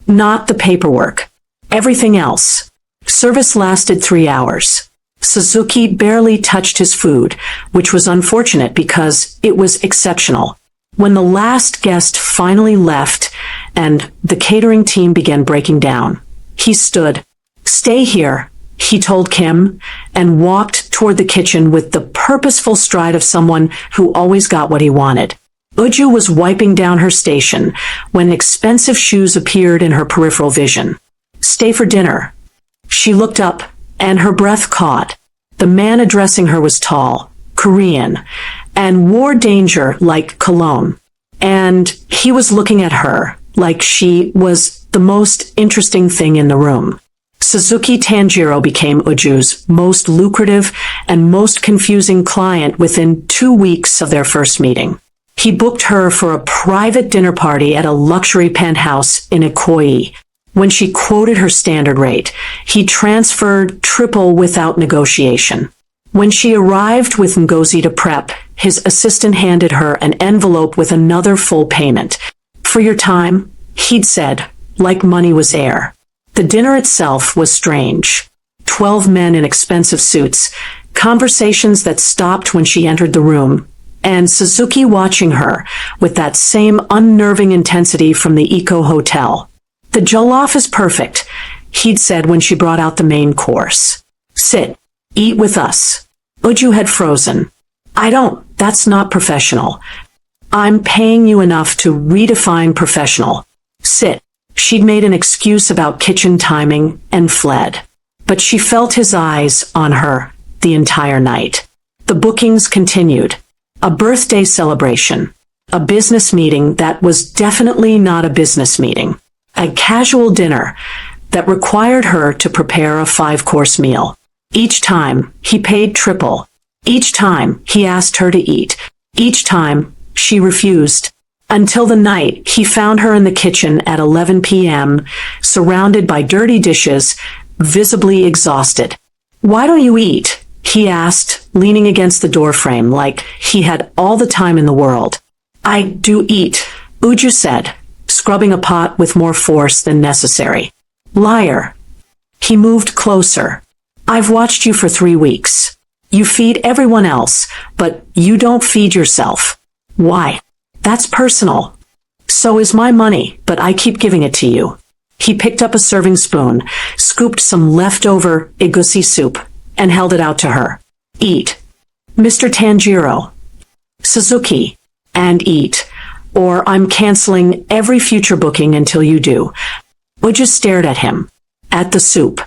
Not the paperwork. Everything else. Service lasted 3 hours. Suzuki barely touched his food, which was unfortunate because it was exceptional. When the last guest finally left and the catering team began breaking down, he stood. Stay here, he told Kim, and walked toward the kitchen with the purposeful stride of someone who always got what he wanted. Uju was wiping down her station when expensive shoes appeared in her peripheral vision. Stay for dinner. She looked up, and her breath caught. The man addressing her was tall, Korean, and wore danger like cologne. And he was looking at her like she was the most interesting thing in the room. Suzuki Tanjiro became Uju's most lucrative and most confusing client within 2 weeks of their first meeting. He booked her for a private dinner party at a luxury penthouse in Ikoyi. When she quoted her standard rate, he transferred triple without negotiation. When she arrived with Ngozi to prep, his assistant handed her an envelope with another full payment. For your time, he'd said, like money was air. The dinner itself was strange. 12 men in expensive suits, conversations that stopped when she entered the room, and Suzuki watching her with that same unnerving intensity from the Eco Hotel. The jollof is perfect, he'd said when she brought out the main course. Sit, eat with us. Uju had frozen. That's not professional. I'm paying you enough to redefine professional. Sit. She'd made an excuse about kitchen timing and fled. But she felt his eyes on her the entire night. The bookings continued. A birthday celebration. A business meeting that was definitely not a business meeting. A casual dinner that required her to prepare a 5-course meal. Each time, he paid triple. Each time, he asked her to eat. Each time, she refused. Until the night he found her in the kitchen at 11 p.m., surrounded by dirty dishes, visibly exhausted. Why don't you eat? He asked, leaning against the doorframe like he had all the time in the world. I do eat, Uju said, scrubbing a pot with more force than necessary. Liar. He moved closer. I've watched you for 3 weeks. You feed everyone else, but you don't feed yourself. Why? That's personal. So is my money, but I keep giving it to you. He picked up a serving spoon, scooped some leftover egusi soup, and held it out to her. Eat. Mr. Tanjiro. Suzuki. And eat. Or I'm canceling every future booking until you do. Uju stared at him. At the soup.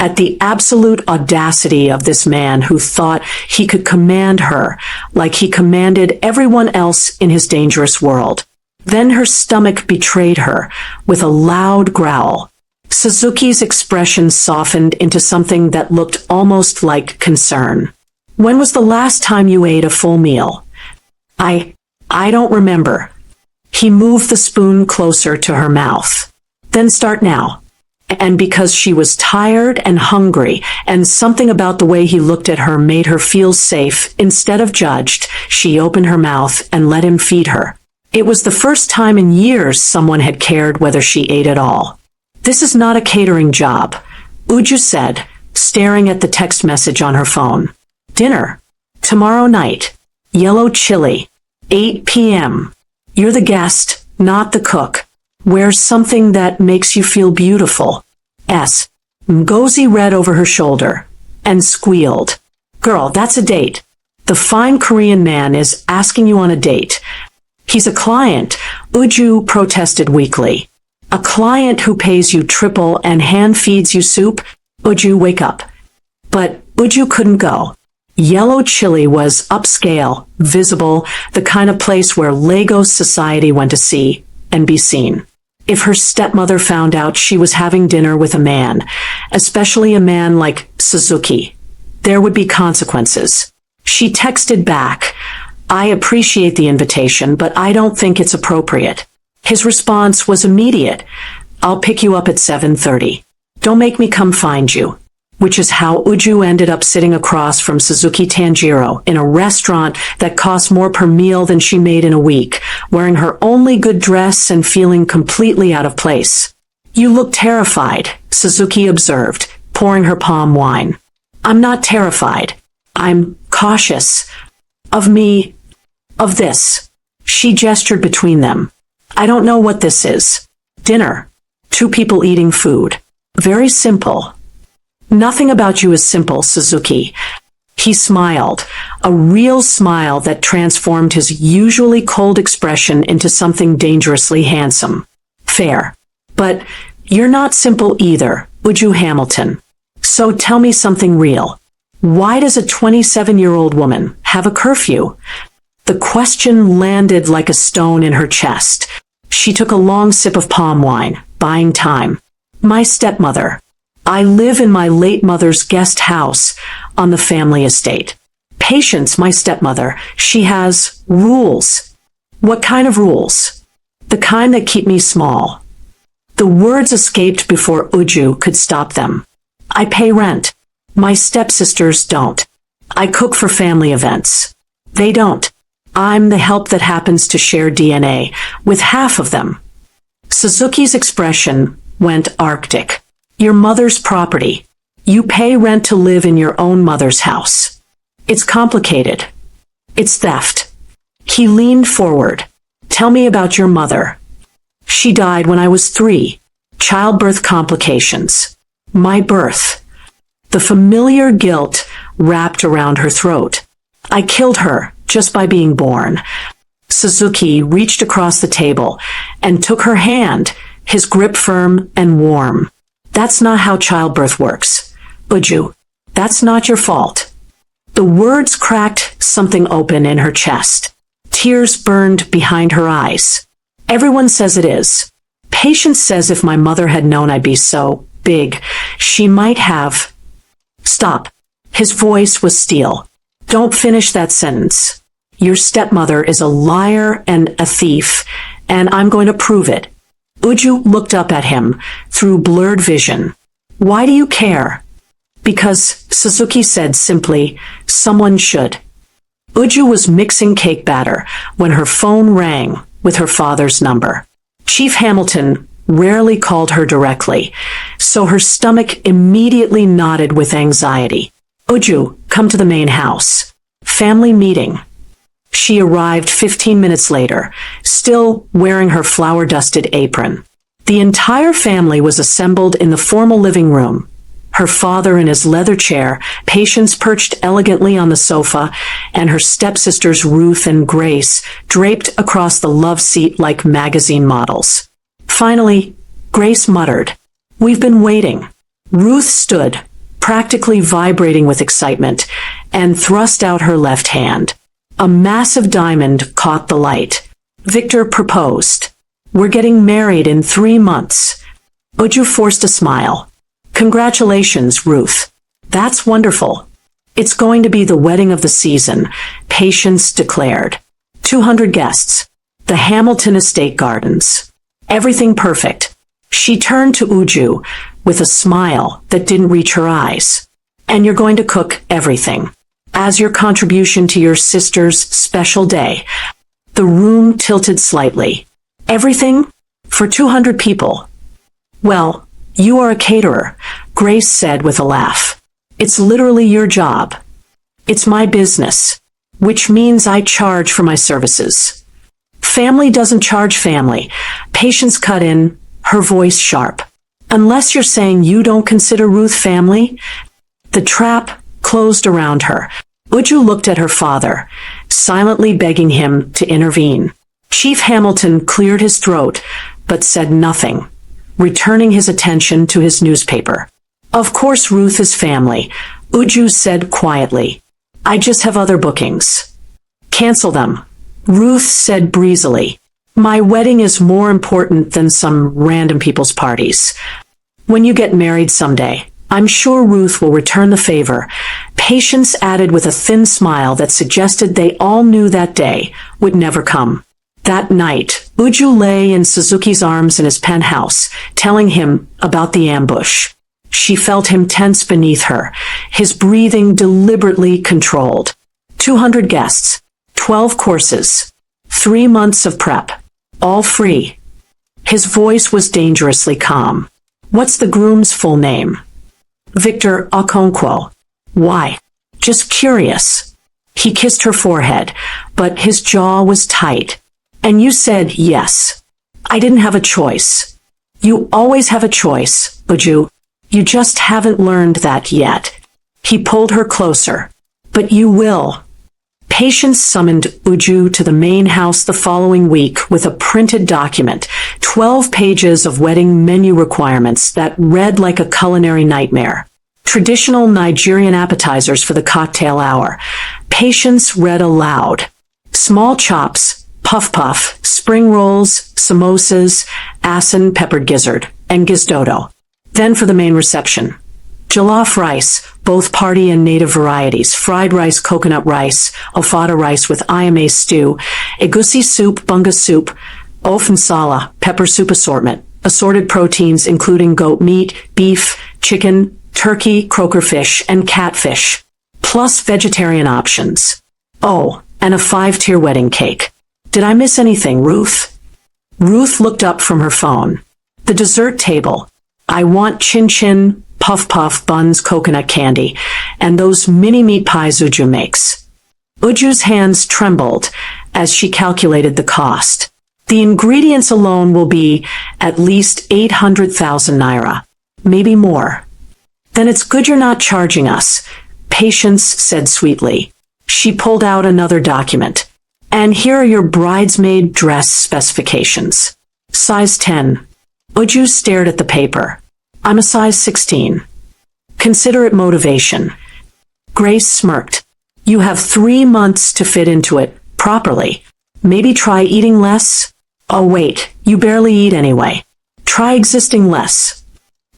At the absolute audacity of this man who thought he could command her like he commanded everyone else in his dangerous world. Then her stomach betrayed her with a loud growl. Suzuki's expression softened into something that looked almost like concern. When was the last time you ate a full meal? I don't remember. He moved the spoon closer to her mouth. Then start now. And because she was tired and hungry, and something about the way he looked at her made her feel safe instead of judged, she opened her mouth and let him feed her. It was the first time in years someone had cared whether she ate at all. This is not a catering job, Uju said, staring at the text message on her phone. Dinner. Tomorrow night. Yellow chili. 8 p.m. You're the guest, not the cook. Wear something that makes you feel beautiful. S. Ngozi read over her shoulder and squealed. Girl, that's a date. The fine Korean man is asking you on a date. He's a client, Uju protested weakly. A client who pays you triple and hand feeds you soup? Uju, wake up. But Uju couldn't go. Yellow chili was upscale, visible, the kind of place where Lagos society went to see and be seen. If her stepmother found out she was having dinner with a man, especially a man like Suzuki, there would be consequences. She texted back, I appreciate the invitation, but I don't think it's appropriate. His response was immediate. I'll pick you up at 7:30. Don't make me come find you. Which is how Uju ended up sitting across from Suzuki Tanjiro in a restaurant that cost more per meal than she made in a week, wearing her only good dress and feeling completely out of place. You look terrified, Suzuki observed, pouring her palm wine. I'm not terrified. I'm cautious. Of me. Of this. She gestured between them. I don't know what this is. Dinner. 2 people eating food. Very simple. Nothing about you is simple, Suzuki. He smiled, a real smile that transformed his usually cold expression into something dangerously handsome. Fair. But you're not simple either, Uju Hamilton. So tell me something real. Why does a 27-year-old woman have a curfew? The question landed like a stone in her chest. She took a long sip of palm wine, buying time. My stepmother. I live in my late mother's guest house on the family estate. Patience, my stepmother, she has rules. What kind of rules? The kind that keep me small. The words escaped before Uju could stop them. I pay rent. My stepsisters don't. I cook for family events. They don't. I'm the help that happens to share DNA with half of them. Suzuki's expression went arctic. Your mother's property. You pay rent to live in your own mother's house. It's complicated. It's theft. He leaned forward. Tell me about your mother. She died when I was 3. Childbirth complications. My birth. The familiar guilt wrapped around her throat. I killed her just by being born. Suzuki reached across the table and took her hand, his grip firm and warm. That's not how childbirth works. Uju, that's not your fault. The words cracked something open in her chest. Tears burned behind her eyes. Everyone says it is. Patience says if my mother had known I'd be so big, she might have... Stop. His voice was steel. Don't finish that sentence. Your stepmother is a liar and a thief, and I'm going to prove it. Uju looked up at him through blurred vision. Why do you care? Because, Suzuki said simply, someone should. Uju was mixing cake batter when her phone rang with her father's number. Chief Hamilton rarely called her directly, so her stomach immediately knotted with anxiety. Uju, come to the main house. Family meeting. She arrived 15 minutes later, still wearing her flour-dusted apron. The entire family was assembled in the formal living room. Her father in his leather chair, Patience perched elegantly on the sofa, and her stepsisters Ruth and Grace draped across the love seat like magazine models. Finally, Grace muttered, "We've been waiting." Ruth stood, practically vibrating with excitement, and thrust out her left hand. A massive diamond caught the light. Victor proposed. "We're getting married in 3 months." Uju forced a smile. "Congratulations, Ruth. That's wonderful. It's going to be the wedding of the season," Patience declared. 200 guests. The Hamilton Estate Gardens. Everything perfect. She turned to Uju with a smile that didn't reach her eyes. "And you're going to cook everything as your contribution to your sister's special day." The room tilted slightly. "Everything? For 200 people?" "Well, you are a caterer," Grace said with a laugh. "It's literally your job. It's my business, which means I charge for my services." "Family doesn't charge family," Patience cut in, her voice sharp. "Unless you're saying you don't consider Ruth family?" The trap closed around her. Uju looked at her father, silently begging him to intervene. Chief Hamilton cleared his throat, but said nothing, returning his attention to his newspaper. "Of course Ruth is family," Uju said quietly. "I just have other bookings." "Cancel them," Ruth said breezily. "My wedding is more important than some random people's parties. When you get married someday, I'm sure Ruth will return the favor," Patience added with a thin smile that suggested they all knew that day would never come. That night, Uju lay in Suzuki's arms in his penthouse, telling him about the ambush. She felt him tense beneath her, his breathing deliberately controlled. 200 guests, 12 courses, 3 months of prep, all free. His voice was dangerously calm. "What's the groom's full name?" "Victor Okonkwo." "Why?" "Just curious." He kissed her forehead, but his jaw was tight. "And you said yes." "I didn't have a choice." "You always have a choice, Uju." You just haven't learned that yet. He pulled her closer. But you will. Patience summoned Uju to the main house the following week with a printed document, 12 pages of wedding menu requirements that read like a culinary nightmare. Traditional Nigerian appetizers for the cocktail hour. Patience read aloud. Small chops, puff puff, spring rolls, samosas, asin peppered gizzard, and gizdodo. Then for the main reception. Jollof rice, both party and native varieties, fried rice, coconut rice, ofada rice with ayame stew, egusi soup, bunga soup, ofensala, pepper soup assortment, assorted proteins including goat meat, beef, chicken, turkey, croaker fish, and catfish, plus vegetarian options. Oh, and a 5-tier wedding cake. Did I miss anything, Ruth? Ruth looked up from her phone. The dessert table. I want chin-chin, puff-puff, buns, coconut candy, and those mini meat pies Uju makes. Uju's hands trembled as she calculated the cost. The ingredients alone will be at least 800,000 naira, maybe more. Then it's good you're not charging us, Patience said sweetly. She pulled out another document. And here are your bridesmaid dress specifications. Size 10. Uju stared at the paper. I'm a size 16. Consider it motivation. Grace smirked. You have 3 months to fit into it, properly. Maybe try eating less? Oh wait, you barely eat anyway. Try existing less.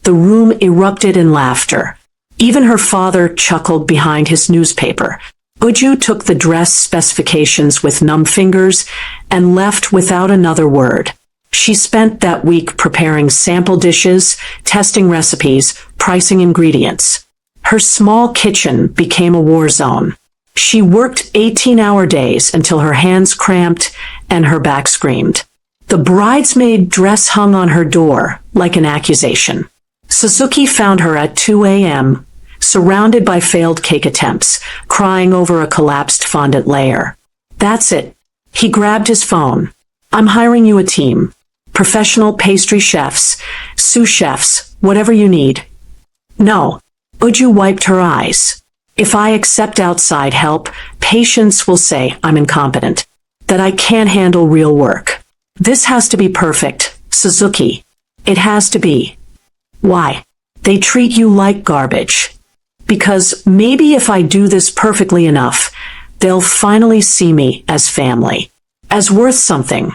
The room erupted in laughter. Even her father chuckled behind his newspaper. Uju took the dress specifications with numb fingers and left without another word. She spent that week preparing sample dishes, testing recipes, pricing ingredients. Her small kitchen became a war zone. She worked 18-hour days until her hands cramped and her back screamed. The bridesmaid dress hung on her door like an accusation. Suzuki found her at 2 a.m., surrounded by failed cake attempts, crying over a collapsed fondant layer. That's it. He grabbed his phone. I'm hiring you a team. Professional pastry chefs, sous chefs, whatever you need. No. Uju wiped her eyes. If I accept outside help, Patience will say I'm incompetent, that I can't handle real work. This has to be perfect, Suzuki. It has to be. Why? They treat you like garbage. Because maybe if I do this perfectly enough, they'll finally see me as family, as worth something.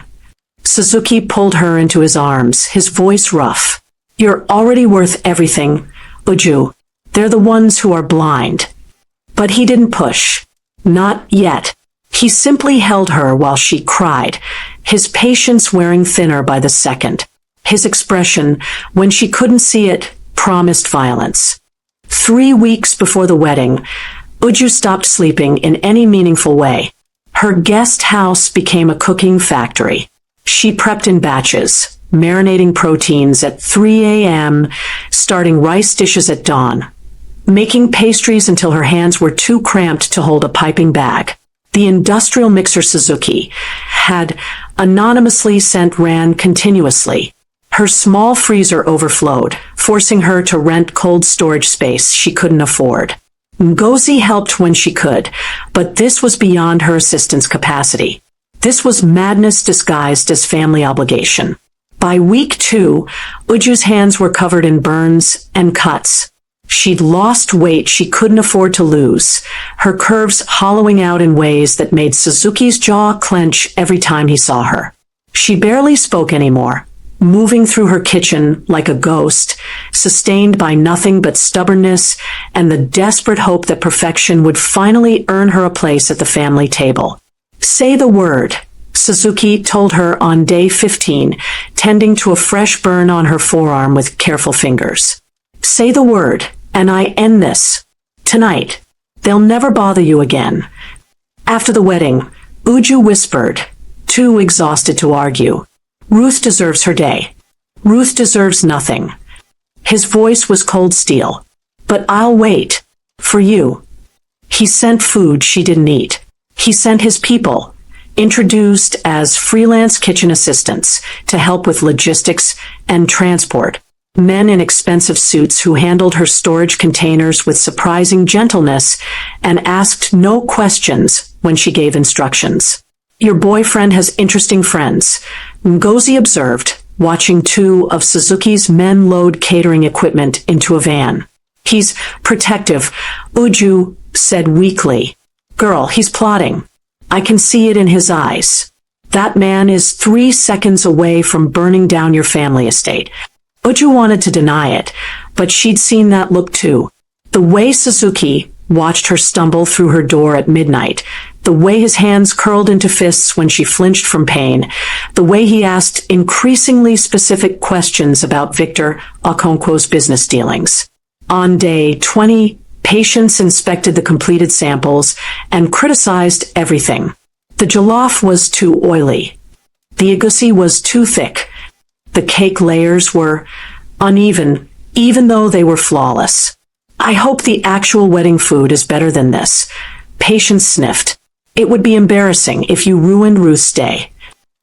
Suzuki pulled her into his arms, his voice rough. You're already worth everything, Uju. They're the ones who are blind. But he didn't push. Not yet. He simply held her while she cried, his patience wearing thinner by the second. His expression, when she couldn't see it, promised violence. 3 weeks before the wedding, Uju stopped sleeping in any meaningful way. Her guest house became a cooking factory. She prepped in batches, marinating proteins at 3 a.m., starting rice dishes at dawn, making pastries until her hands were too cramped to hold a piping bag. The industrial mixer Suzuki had anonymously sent ran continuously. Her small freezer overflowed, forcing her to rent cold storage space she couldn't afford. Ngozi helped when she could, but this was beyond her assistant's capacity. This was madness disguised as family obligation. By week 2, Uju's hands were covered in burns and cuts. She'd lost weight she couldn't afford to lose, her curves hollowing out in ways that made Suzuki's jaw clench every time he saw her. She barely spoke anymore, moving through her kitchen like a ghost, sustained by nothing but stubbornness and the desperate hope that perfection would finally earn her a place at the family table. Say the word, Suzuki told her on day 15, tending to a fresh burn on her forearm with careful fingers. Say the word, and I end this. Tonight. They'll never bother you again. After the wedding, Uju whispered, too exhausted to argue. Ruth deserves her day. Ruth deserves nothing. His voice was cold steel. But I'll wait. For you. He sent food she didn't eat. He sent his people, introduced as freelance kitchen assistants, to help with logistics and transport. Men in expensive suits who handled her storage containers with surprising gentleness and asked no questions when she gave instructions. Your boyfriend has interesting friends, Ngozi observed, watching two of Suzuki's men load catering equipment into a van. He's protective, Uju said weakly. Girl, he's plotting. I can see it in his eyes. That man is 3 seconds away from burning down your family estate. Uju wanted to deny it, but she'd seen that look too. The way Suzuki watched her stumble through her door at midnight, the way his hands curled into fists when she flinched from pain, the way he asked increasingly specific questions about Victor Okonkwo's business dealings. On day 20, patients inspected the completed samples and criticized everything. The jollof was too oily. The egusi was too thick. The cake layers were uneven, even though they were flawless. I hope the actual wedding food is better than this. Patience sniffed. It would be embarrassing if you ruined Ruth's day.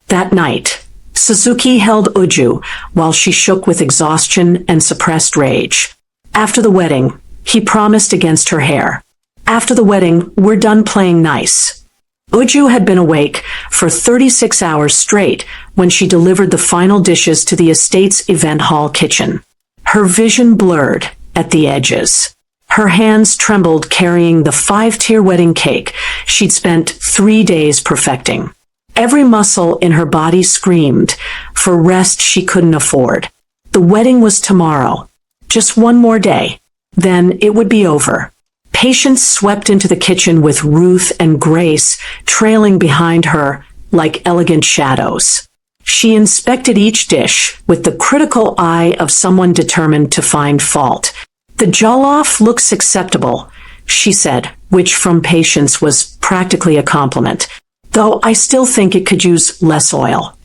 That night, Suzuki held Uju while she shook with exhaustion and suppressed rage. After the wedding, he promised against her hair. After the wedding, we're done playing nice. Uju had been awake for 36 hours straight when she delivered the final dishes to the estate's event hall kitchen. Her vision blurred at the edges. Her hands trembled carrying the 5-tier wedding cake she'd spent 3 days perfecting. Every muscle in her body screamed for rest she couldn't afford. The wedding was tomorrow. Just one more day. Then it would be over. Patience swept into the kitchen with Ruth and Grace trailing behind her like elegant shadows. She inspected each dish with the critical eye of someone determined to find fault. The jollof looks acceptable, she said, which from Patience was practically a compliment, though I still think it could use less oil.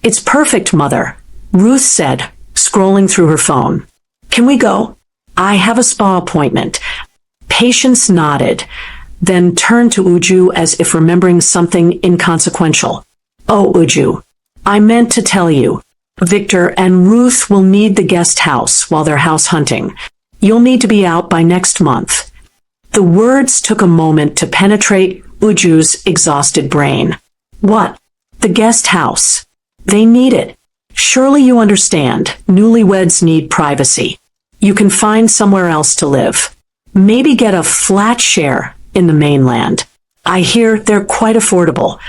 It's perfect, Mother, Ruth said, scrolling through her phone. Can we go? I have a spa appointment. Patience nodded, then turned to Uju as if remembering something inconsequential. Oh, Uju, I meant to tell you. Victor and Ruth will need the guest house while they're house hunting. You'll need to be out by next month. The words took a moment to penetrate Uju's exhausted brain. What? The guest house. They need it. Surely you understand, newlyweds need privacy. You can find somewhere else to live. Maybe get a flat share in the mainland. I hear they're quite affordable.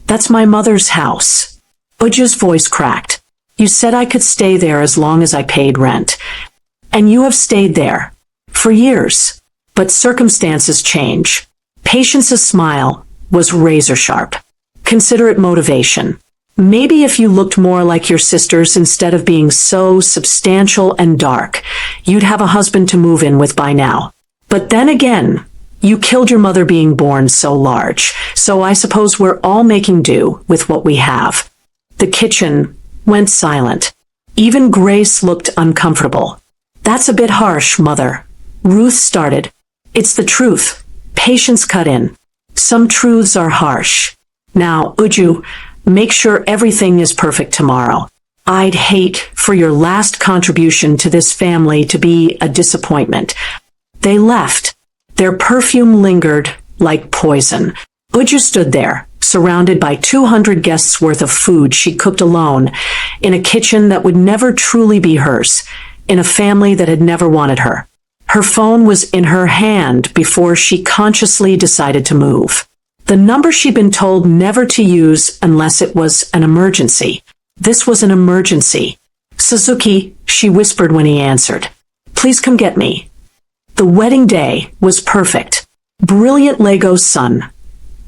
That's my mother's house. Uju's voice cracked. You said I could stay there as long as I paid rent. And you have stayed there. For years. But circumstances change. Patience's smile was razor sharp. Consider it motivation. Maybe if you looked more like your sisters instead of being so substantial and dark, you'd have a husband to move in with by now. But then again, you killed your mother being born so large, so I suppose we're all making do with what we have. The kitchen went silent. Even Grace looked uncomfortable. That's a bit harsh, Mother. Ruth started. It's the truth. Patience cut in. Some truths are harsh. Now, Uju, make sure everything is perfect tomorrow. I'd hate for your last contribution to this family to be a disappointment. They left. Their perfume lingered like poison. Uju stood there, surrounded by 200 guests' worth of food she cooked alone, in a kitchen that would never truly be hers, in a family that had never wanted her. Her phone was in her hand before she consciously decided to move. The number she'd been told never to use unless it was an emergency. This was an emergency. Suzuki, she whispered when he answered. Please come get me. The wedding day was perfect. Brilliant Lego sun.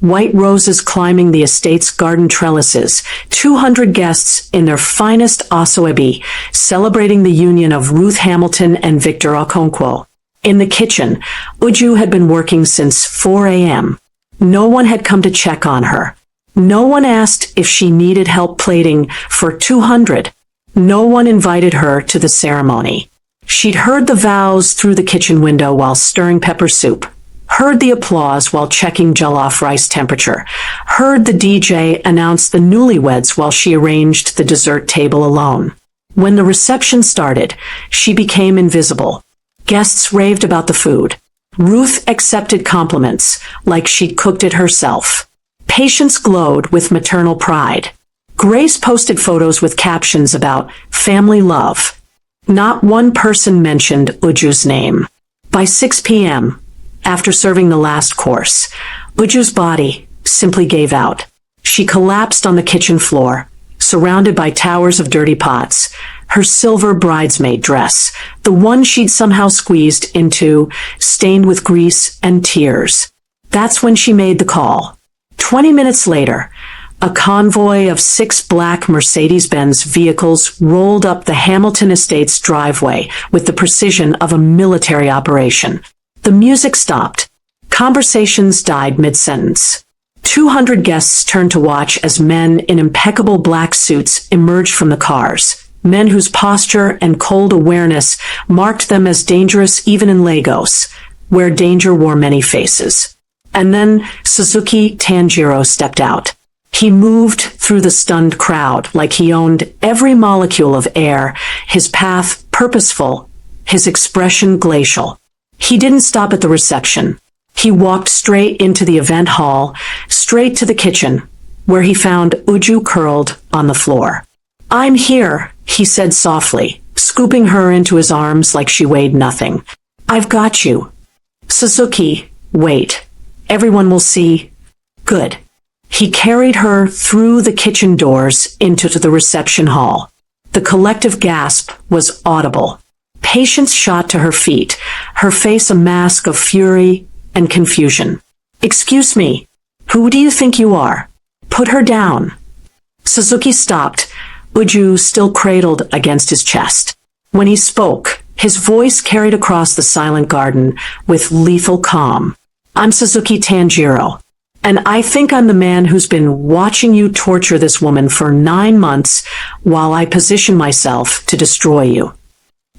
White roses climbing the estate's garden trellises. 200 guests in their finest asoebi, celebrating the union of Ruth Hamilton and Victor Okonkwo. In the kitchen, Uju had been working since 4 a.m. No one had come to check on her. No one asked if she needed help plating for 200. No one invited her to the ceremony. She'd heard the vows through the kitchen window while stirring pepper soup, heard the applause while checking jollof rice temperature, heard the DJ announce the newlyweds while she arranged the dessert table alone. When the reception started, she became invisible. Guests raved about the food. Ruth accepted compliments like she'd cooked it herself. Patients glowed with maternal pride. Grace posted photos with captions about family love. Not one person mentioned Uju's name. By 6 p.m., after serving the last course, Uju's body simply gave out. She collapsed on the kitchen floor, surrounded by towers of dirty pots. Her silver bridesmaid dress, the one she'd somehow squeezed into, stained with grease and tears. That's when she made the call. 20 minutes later, a convoy of 6 black Mercedes-Benz vehicles rolled up the Hamilton Estates driveway with the precision of a military operation. The music stopped. Conversations died mid-sentence. 200 guests turned to watch as men in impeccable black suits emerged from the cars, men whose posture and cold awareness marked them as dangerous even in Lagos, where danger wore many faces. And then Suzuki Tanjiro stepped out. He moved through the stunned crowd like he owned every molecule of air, his path purposeful, his expression glacial. He didn't stop at the reception. He walked straight into the event hall, straight to the kitchen, where he found Uju curled on the floor. "I'm here," he said softly, scooping her into his arms like she weighed nothing. "I've got you." "Suzuki, wait. Everyone will see." "Good." He carried her through the kitchen doors into the reception hall. The collective gasp was audible. Patience shot to her feet, her face a mask of fury and confusion. "Excuse me, who do you think you are? Put her down." Suzuki stopped, Uju still cradled against his chest. When he spoke, his voice carried across the silent garden with lethal calm. "I'm Suzuki Tanjiro, and I think I'm the man who's been watching you torture this woman for 9 months while I position myself to destroy you."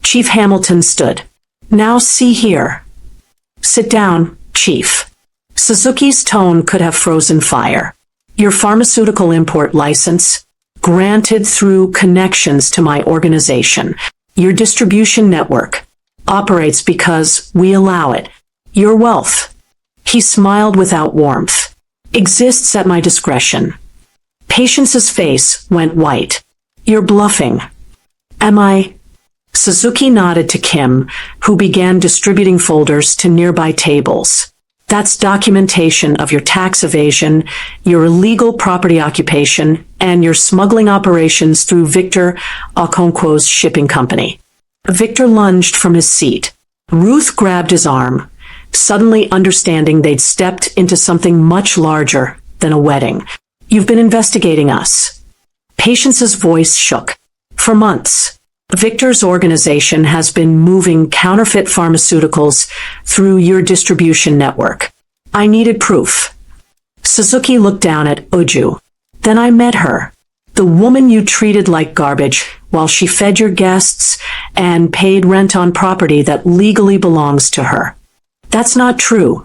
Chief Hamilton stood. "Now see here." "Sit down, Chief." Suzuki's tone could have frozen fire. "Your pharmaceutical import license, granted through connections to my organization. Your distribution network operates because we allow it. Your wealth," he smiled without warmth, "exists at my discretion." Patience's face went white. "You're bluffing." "Am I?" Suzuki nodded to Kim, who began distributing folders to nearby tables. "That's documentation of your tax evasion, your illegal property occupation, and your smuggling operations through Victor Okonkwo's shipping company." Victor lunged from his seat. Ruth grabbed his arm, suddenly understanding they'd stepped into something much larger than a wedding. "You've been investigating us." Patience's voice shook. "For months. Victor's organization has been moving counterfeit pharmaceuticals through your distribution network. I needed proof." Suzuki looked down at Uju. "Then I met her. The woman you treated like garbage while she fed your guests and paid rent on property that legally belongs to her." "That's not true."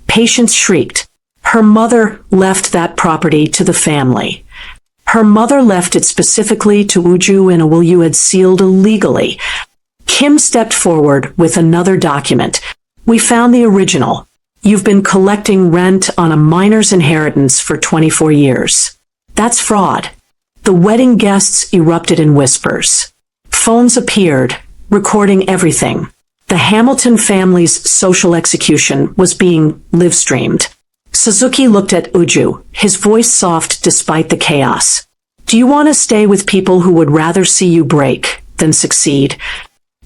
Patience shrieked. "Her mother left that property to the family. Her mother left it specifically to Uju in a will you had sealed illegally." Kim stepped forward with another document. "We found the original. You've been collecting rent on a minor's inheritance for 24 years. That's fraud." The wedding guests erupted in whispers. Phones appeared, recording everything. The Hamilton family's social execution was being live-streamed. Suzuki looked at Uju, his voice soft despite the chaos. "Do you want to stay with people who would rather see you break than succeed?"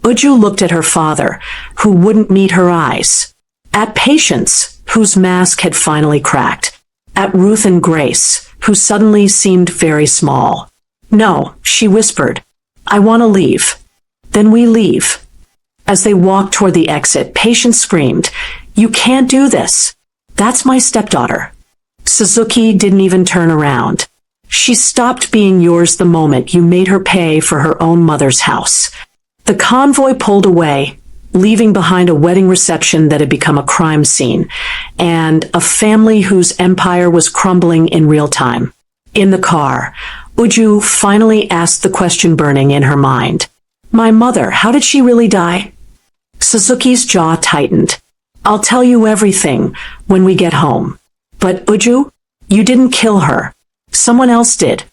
Uju looked at her father, who wouldn't meet her eyes. At Patience, whose mask had finally cracked. At Ruth and Grace, who suddenly seemed very small. "No," she whispered. "I want to leave." "Then we leave." As they walked toward the exit, Patience screamed, "You can't do this. That's my stepdaughter." Suzuki didn't even turn around. "She stopped being yours the moment you made her pay for her own mother's house." The convoy pulled away, leaving behind a wedding reception that had become a crime scene, and a family whose empire was crumbling in real time. In the car, Uju finally asked the question burning in her mind. My mother, how did she really die? Suzuki's jaw tightened. I'll tell you everything when we get home. But Uju, you didn't kill her. Someone else did.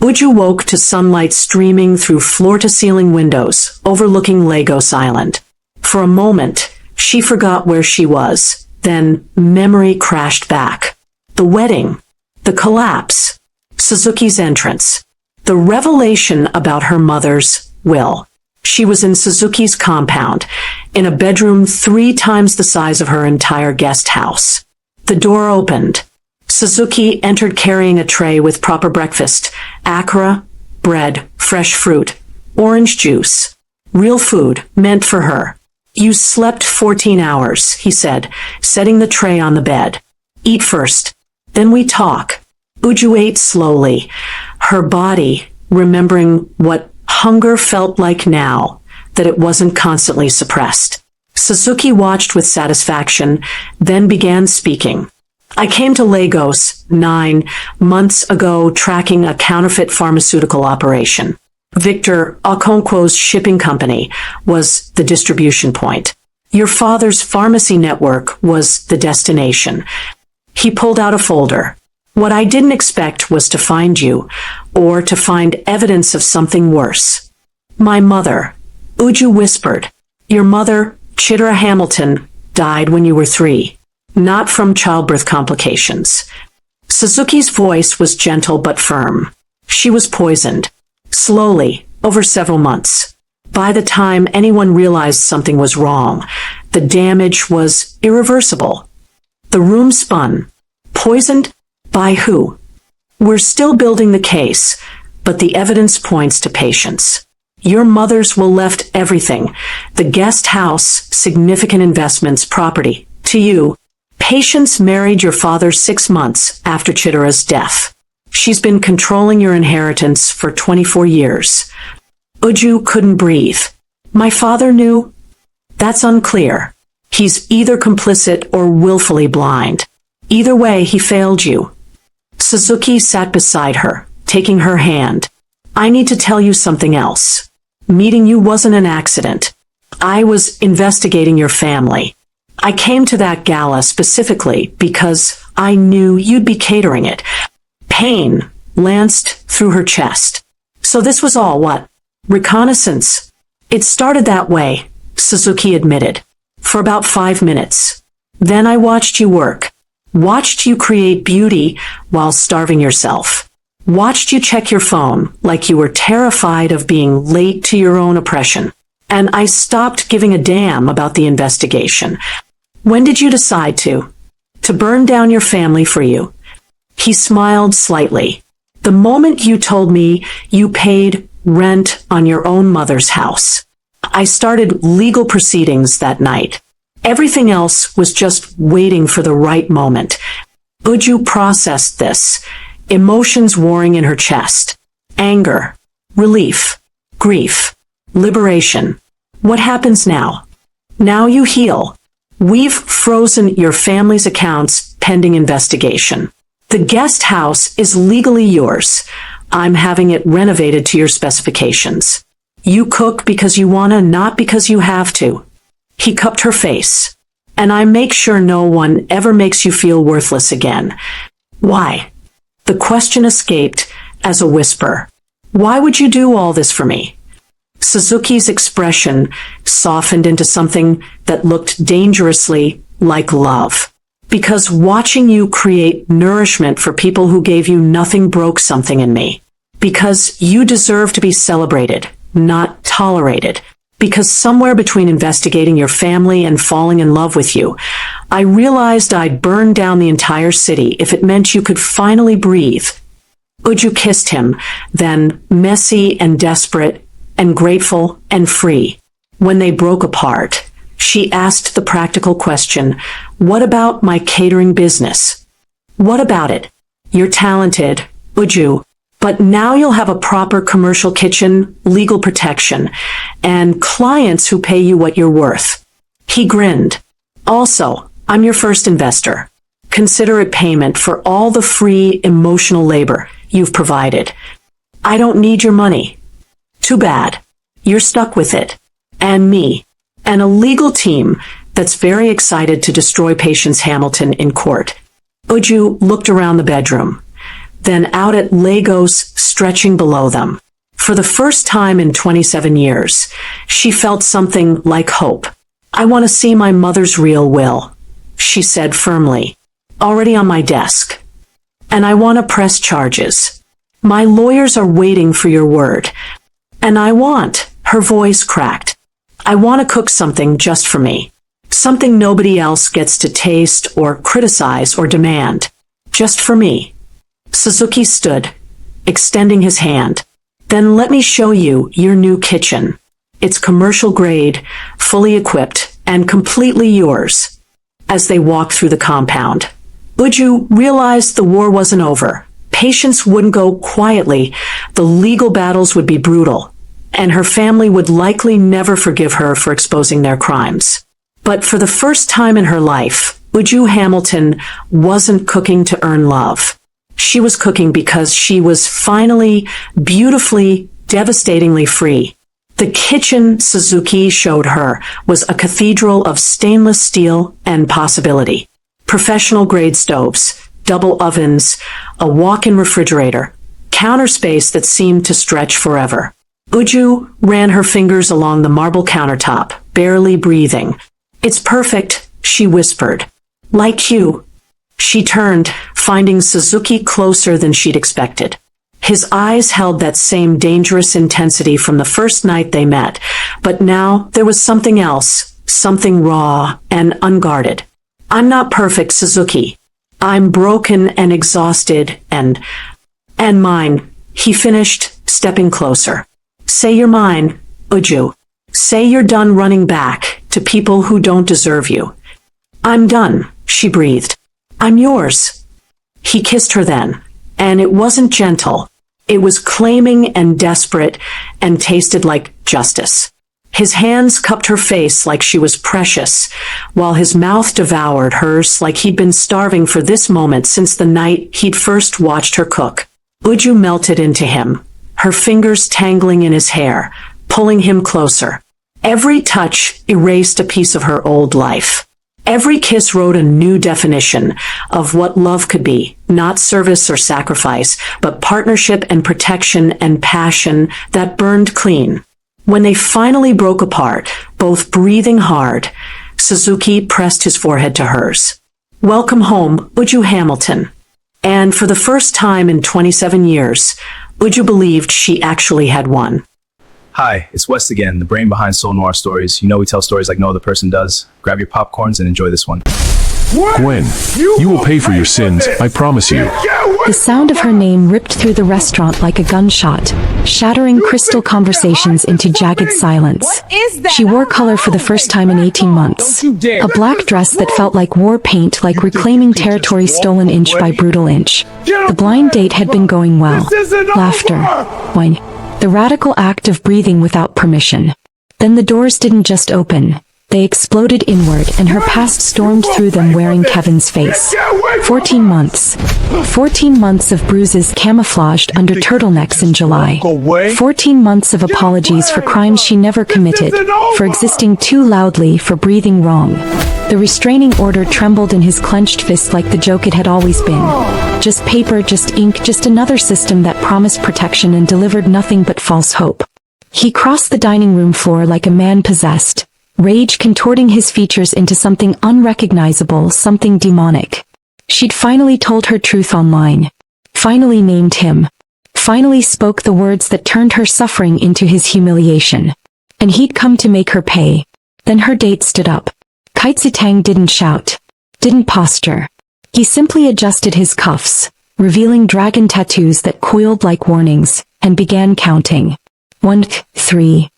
Uju woke to sunlight streaming through floor-to-ceiling windows, overlooking Lagos Island. For a moment, she forgot where she was. Then memory crashed back. The wedding. The collapse. Suzuki's entrance. The revelation about her mother's will. She was in Suzuki's compound, in a bedroom 3 times the size of her entire guest house. The door opened. Suzuki entered carrying a tray with proper breakfast, akara, bread, fresh fruit, orange juice. Real food, meant for her. You slept 14 hours, he said, setting the tray on the bed. Eat first, then we talk. Uju ate slowly, her body remembering what hunger felt like now, that it wasn't constantly suppressed. Suzuki watched with satisfaction, then began speaking. I came to Lagos 9 months ago tracking a counterfeit pharmaceutical operation. Victor Okonkwo's shipping company was the distribution point. Your father's pharmacy network was the destination. He pulled out a folder. What I didn't expect was to find you, or to find evidence of something worse. My mother, Uju whispered. Your mother, Chitra Hamilton, died when you were 3. Not from childbirth complications. Suzuki's voice was gentle but firm. She was poisoned. Slowly, over several months. By the time anyone realized something was wrong, the damage was irreversible. The room spun. Poisoned? By who? We're still building the case, but the evidence points to patience. Your mother's will left everything. The guest house, significant investments, property. To you. Patience married your father 6 months after Chitra's death. She's been controlling your inheritance for 24 years. Uju couldn't breathe. My father knew? That's unclear. He's either complicit or willfully blind. Either way, he failed you. Suzuki sat beside her, taking her hand. I need to tell you something else. Meeting you wasn't an accident. I was investigating your family. I came to that gala specifically because I knew you'd be catering it. Pain lanced through her chest. So this was all what? Reconnaissance. It started that way, Suzuki admitted. For about 5 minutes. Then I watched you work. Watched you create beauty while starving yourself. Watched you check your phone like you were terrified of being late to your own oppression. And I stopped giving a damn about the investigation. When did you decide to? To burn down your family for you? He smiled slightly. The moment you told me you paid rent on your own mother's house. I started legal proceedings that night. Everything else was just waiting for the right moment. Uju processed this, emotions warring in her chest. Anger, relief, grief, liberation. What happens now? Now you heal. We've frozen your family's accounts pending investigation. The guest house is legally yours. I'm having it renovated to your specifications. You cook because you wanna, not because you have to. He cupped her face. And I make sure no one ever makes you feel worthless again. Why? The question escaped as a whisper. Why would you do all this for me? Suzuki's expression softened into something that looked dangerously like love. Because watching you create nourishment for people who gave you nothing broke something in me. Because you deserve to be celebrated, not tolerated. Because somewhere between investigating your family and falling in love with you, I realized I'd burn down the entire city if it meant you could finally breathe. Uju kissed him, then messy and desperate and grateful and free. When they broke apart, she asked the practical question, what about my catering business? What about it? You're talented, Uju. But now you'll have a proper commercial kitchen, legal protection, and clients who pay you what you're worth. He grinned. Also, I'm your first investor. Consider it payment for all the free emotional labor you've provided. I don't need your money. Too bad. You're stuck with it. And me. And a legal team that's very excited to destroy Patience Hamilton in court. Uju looked around the bedroom, then out at Legos stretching below them. For the first time in 27 years, she felt something like hope. I want to see my mother's real will, she said firmly. Already on my desk. And I want to press charges. My lawyers are waiting for your word. And I want, her voice cracked. I want to cook something just for me. Something nobody else gets to taste or criticize or demand. Just for me. Suzuki stood, extending his hand. Then let me show you your new kitchen. It's commercial grade, fully equipped, and completely yours. As they walked through the compound, Uju realized the war wasn't over. Patience wouldn't go quietly. The legal battles would be brutal, and her family would likely never forgive her for exposing their crimes. But for the first time in her life, Uju Hamilton wasn't cooking to earn love. She was cooking because she was finally, beautifully, devastatingly free. The kitchen Suzuki showed her was a cathedral of stainless steel and possibility. Professional-grade stoves, double ovens, a walk-in refrigerator, counter space that seemed to stretch forever. Uju ran her fingers along the marble countertop, barely breathing. "It's perfect," she whispered. "Like you." She turned, finding Suzuki closer than she'd expected. His eyes held that same dangerous intensity from the first night they met, but now there was something else, something raw and unguarded. "I'm not perfect, Suzuki. I'm broken and exhausted and mine," he finished, stepping closer. "Say you're mine, Uju. Say you're done running back to people who don't deserve you." "I'm done," she breathed. "I'm yours." He kissed her then, and it wasn't gentle. It was claiming and desperate and tasted like justice. His hands cupped her face like she was precious, while his mouth devoured hers like he'd been starving for this moment since the night he'd first watched her cook. Uju melted into him, her fingers tangling in his hair, pulling him closer. Every touch erased a piece of her old life. Every kiss wrote a new definition of what love could be, not service or sacrifice, but partnership and protection and passion that burned clean. When they finally broke apart, both breathing hard, Suzuki pressed his forehead to hers. "Welcome home, Uju Hamilton." And for the first time in 27 years, Uju believed she actually had won. Hi, it's Wes again, the brain behind Seoul Noir stories. You know we tell stories like no other person does. Grab your popcorns and enjoy this one. Gwen, you will pay for your sins, I promise you. The sound of her name ripped through the restaurant like a gunshot, shattering crystal conversations into jagged silence. She wore color for the first time in 18 months. A black dress that felt like war paint, like reclaiming territory stolen inch by brutal inch. The blind date had been going well. Laughter, wine. The radical act of breathing without permission. Then the doors didn't just open. They exploded inward, and her past stormed through them wearing Kevin's face. 14 months. 14 months of bruises camouflaged under turtlenecks in July. 14 months of apologies for crimes she never committed, for existing too loudly, for breathing wrong. The restraining order trembled in his clenched fist like the joke it had always been. Just paper, just ink, just another system that promised protection and delivered nothing but false hope. He crossed the dining room floor like a man possessed, rage contorting his features into something unrecognizable, something demonic. She'd finally told her truth online. Finally named him. Finally spoke the words that turned her suffering into his humiliation. And he'd come to make her pay. Then her date stood up. Kaitsutang didn't shout. Didn't posture. He simply adjusted his cuffs, revealing dragon tattoos that coiled like warnings, and began counting. 1, 3.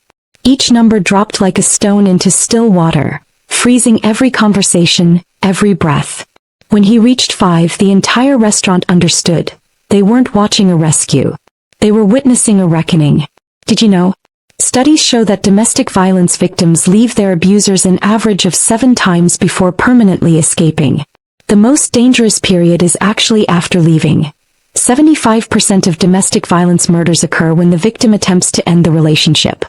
Each number dropped like a stone into still water, freezing every conversation, every breath. When he reached 5, the entire restaurant understood. They weren't watching a rescue. They were witnessing a reckoning. Did you know? Studies show that domestic violence victims leave their abusers an average of 7 times before permanently escaping. The most dangerous period is actually after leaving. 75% of domestic violence murders occur when the victim attempts to end the relationship.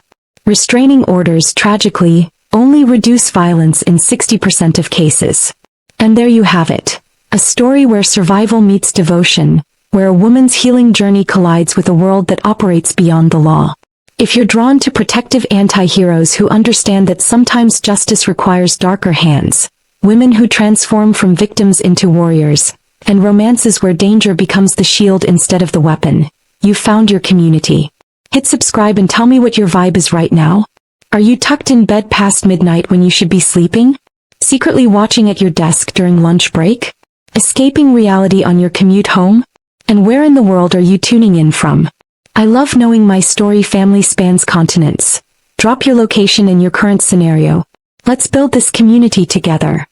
Restraining orders, tragically, only reduce violence in 60% of cases. And there you have it. A story where survival meets devotion, where a woman's healing journey collides with a world that operates beyond the law. If you're drawn to protective anti-heroes who understand that sometimes justice requires darker hands, women who transform from victims into warriors, and romances where danger becomes the shield instead of the weapon, you've found your community. Hit subscribe and tell me what your vibe is right now. Are you tucked in bed past midnight when you should be sleeping? Secretly watching at your desk during lunch break? Escaping reality on your commute home? And where in the world are you tuning in from? I love knowing my story family spans continents. Drop your location and your current scenario. Let's build this community together.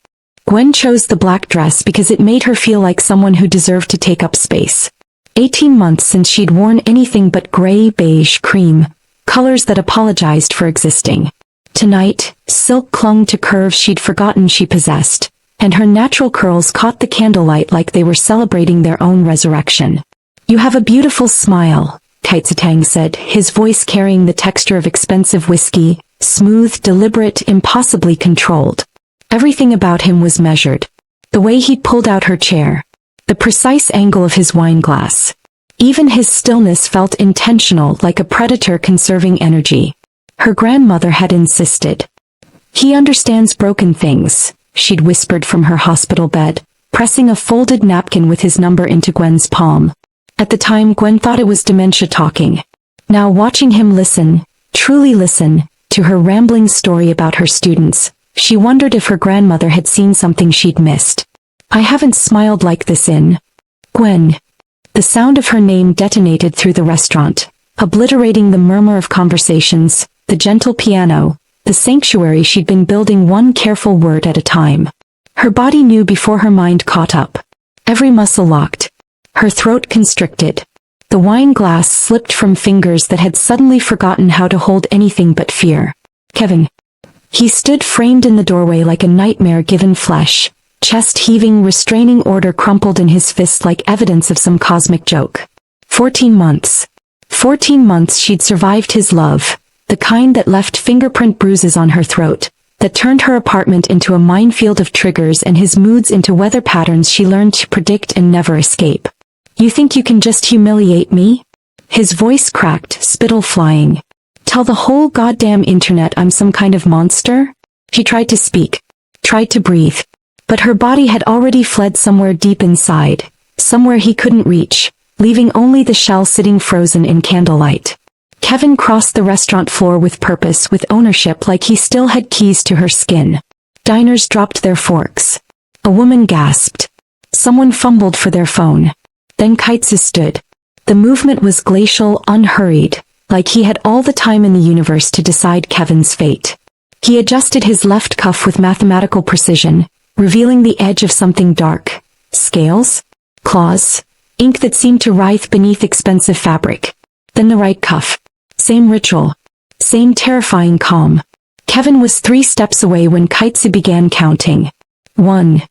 Gwen chose the black dress because it made her feel like someone who deserved to take up space. 18 months since she'd worn anything but gray, beige, cream, colors that apologized for existing. Tonight, silk clung to curves she'd forgotten she possessed, and her natural curls caught the candlelight like they were celebrating their own resurrection. "You have a beautiful smile," Kaitsatang said, his voice carrying the texture of expensive whiskey, smooth, deliberate, impossibly controlled. Everything about him was measured. The way he'd pulled out her chair, the precise angle of his wine glass. Even his stillness felt intentional, like a predator conserving energy. Her grandmother had insisted. "He understands broken things," she'd whispered from her hospital bed, pressing a folded napkin with his number into Gwen's palm. At the time, Gwen thought it was dementia talking. Now watching him listen, truly listen, to her rambling story about her students, she wondered if her grandmother had seen something she'd missed. "I haven't smiled like this in..." "Gwen." The sound of her name detonated through the restaurant, obliterating the murmur of conversations, the gentle piano, the sanctuary she'd been building one careful word at a time. Her body knew before her mind caught up. Every muscle locked. Her throat constricted. The wine glass slipped from fingers that had suddenly forgotten how to hold anything but fear. "Kevin." He stood framed in the doorway like a nightmare given flesh, chest heaving, restraining order crumpled in his fist like evidence of some cosmic joke. 14 months. 14 months she'd survived his love, the kind that left fingerprint bruises on her throat, that turned her apartment into a minefield of triggers and his moods into weather patterns she learned to predict and never escape. "You think you can just humiliate me?" His voice cracked, spittle flying. "Tell the whole goddamn internet I'm some kind of monster?" She tried to speak, tried to breathe, but her body had already fled somewhere deep inside, somewhere he couldn't reach, leaving only the shell sitting frozen in candlelight. Kevin crossed the restaurant floor with purpose, with ownership, like he still had keys to her skin. Diners dropped their forks. A woman gasped. Someone fumbled for their phone. Then Kaitsu stood. The movement was glacial, unhurried, like he had all the time in the universe to decide Kevin's fate. He adjusted his left cuff with mathematical precision, revealing the edge of something dark. Scales? Claws? Ink that seemed to writhe beneath expensive fabric. Then the right cuff. Same ritual. Same terrifying calm. Kevin was 3 steps away when Kaitsu began counting. 1.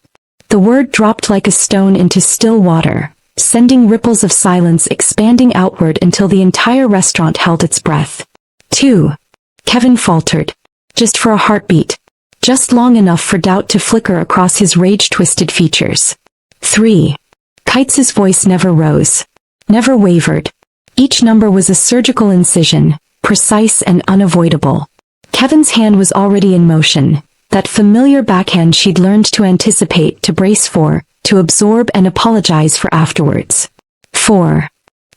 The word dropped like a stone into still water, sending ripples of silence expanding outward until the entire restaurant held its breath. 2. Kevin faltered. Just for a heartbeat. Just long enough for doubt to flicker across his rage-twisted features. 3. Kaitsu's voice never rose. Never wavered. Each number was a surgical incision, precise and unavoidable. Kevin's hand was already in motion, that familiar backhand she'd learned to anticipate, to brace for, to absorb and apologize for afterwards. 4.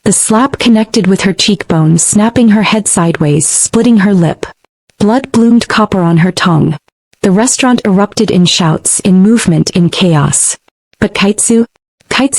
The slap connected with her cheekbone, snapping her head sideways, splitting her lip. Blood bloomed copper on her tongue. The restaurant erupted in shouts, in movement, in chaos. But Kaitsu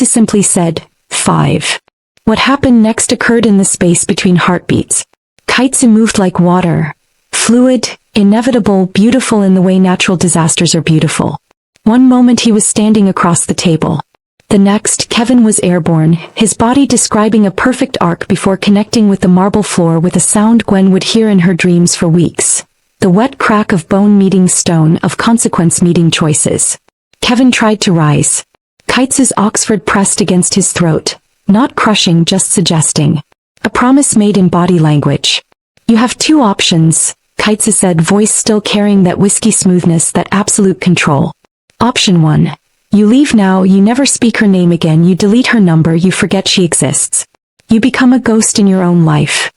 simply said, 5. What happened next occurred in the space between heartbeats. Kaitsu moved like water. Fluid, inevitable, beautiful in the way natural disasters are beautiful. One moment he was standing across the table. The next, Kevin was airborne, his body describing a perfect arc before connecting with the marble floor with a sound Gwen would hear in her dreams for weeks. The wet crack of bone meeting stone, of consequence meeting choices. Kevin tried to rise. Kaitsu's Oxford pressed against his throat, Not crushing, just suggesting. A promise made in body language. You have two options, Kaitsu said, voice still carrying that whiskey smoothness, that absolute control. Option 1. You leave now, you never speak her name again, you delete her number, you forget she exists. You become a ghost in your own life.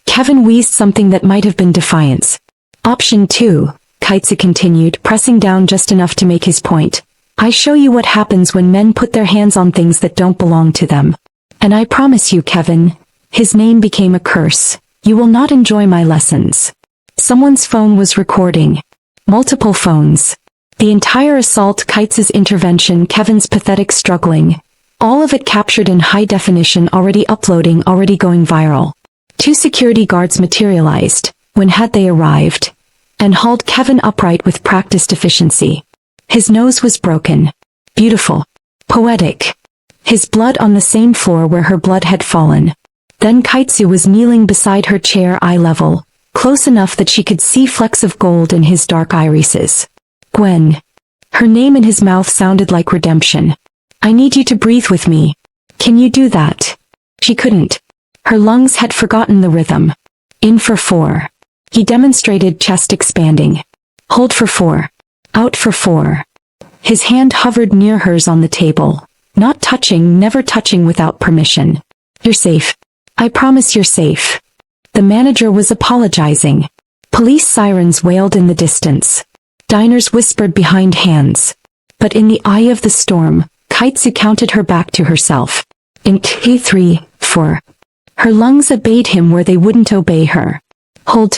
Kevin wheezed something that might have been defiance. Option 2, Kaitsu continued, pressing down just enough to make his point. I show you what happens when men put their hands on things that don't belong to them. And I promise you, Kevin, his name became a curse. You will not enjoy my lessons. Someone's phone was recording. Multiple phones. The entire assault, Kaitsu's intervention, Kevin's pathetic struggling. All of it captured in high definition, already uploading, already going viral. 2 security guards materialized, when had they arrived, and hauled Kevin upright with practiced efficiency. His nose was broken. Beautiful. Poetic. His blood on the same floor where her blood had fallen. Then Kaitsu was kneeling beside her chair, eye level, close enough that she could see flecks of gold in his dark irises. Gwen. Her name in his mouth sounded like redemption. I need you to breathe with me. Can you do that? She couldn't. Her lungs had forgotten the rhythm. In for 4. He demonstrated, chest expanding. Hold for 4. Out for 4. His hand hovered near hers on the table. Not touching, never touching without permission. You're safe. I promise you're safe. The manager was apologizing. Police sirens wailed in the distance. Diners whispered behind hands. But in the eye of the storm, Kaitsu counted her back to herself. In 2, 3, 4. Her lungs obeyed him where they wouldn't obey her. Hold,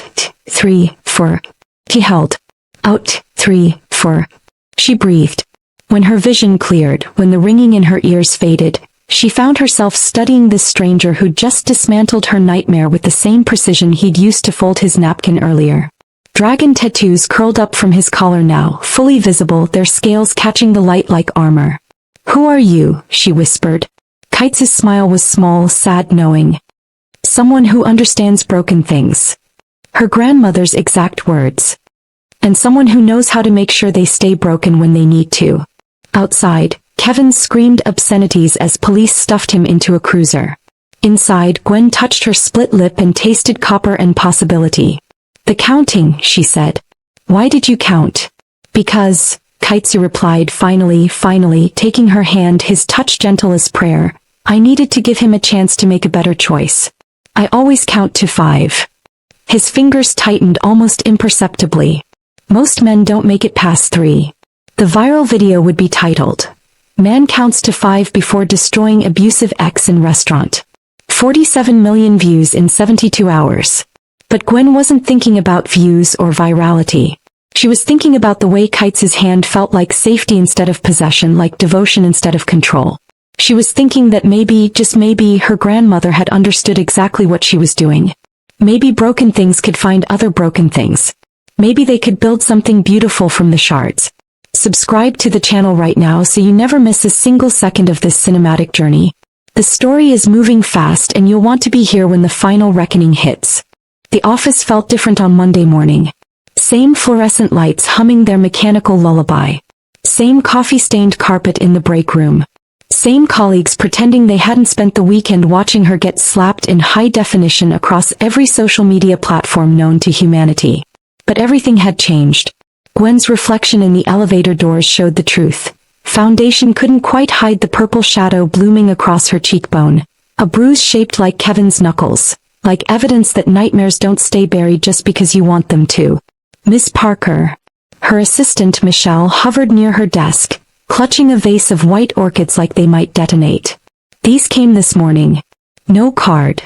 3, 4. He held. Out, 3, 4. She breathed. When her vision cleared, when the ringing in her ears faded, she found herself studying this stranger who'd just dismantled her nightmare with the same precision he'd used to fold his napkin earlier. Dragon tattoos curled up from his collar now, fully visible, their scales catching the light like armor. Who are you? She whispered. Kaitsu's smile was small, sad, knowing. Someone who understands broken things. Her grandmother's exact words. And someone who knows how to make sure they stay broken when they need to. Outside, Kevin screamed obscenities as police stuffed him into a cruiser. Inside, Gwen touched her split lip and tasted copper and possibility. The counting, she said. Why did you count? Because, Kaitsu replied, finally, taking her hand, his touch gentle as prayer. I needed to give him a chance to make a better choice. I always count to 5. His fingers tightened almost imperceptibly. Most men don't make it past 3. The viral video would be titled, Man Counts to 5 Before Destroying Abusive Ex in Restaurant. 47 million views in 72 hours. But Gwen wasn't thinking about views or virality. She was thinking about the way Kaitsu's hand felt like safety instead of possession, like devotion instead of control. She was thinking that maybe, just maybe, her grandmother had understood exactly what she was doing. Maybe broken things could find other broken things. Maybe they could build something beautiful from the shards. Subscribe to the channel right now so you never miss a single second of this cinematic journey. The story is moving fast and you'll want to be here when the final reckoning hits. The office felt different on Monday morning. Same fluorescent lights humming their mechanical lullaby. Same coffee-stained carpet in the break room. Same colleagues pretending they hadn't spent the weekend watching her get slapped in high definition across every social media platform known to humanity. But everything had changed. Gwen's reflection in the elevator doors showed the truth. Foundation couldn't quite hide the purple shadow blooming across her cheekbone. A bruise shaped like Kevin's knuckles. Like evidence that nightmares don't stay buried just because you want them to. Miss Parker. Her assistant Michelle hovered near her desk, clutching a vase of white orchids like they might detonate. These came this morning. No card.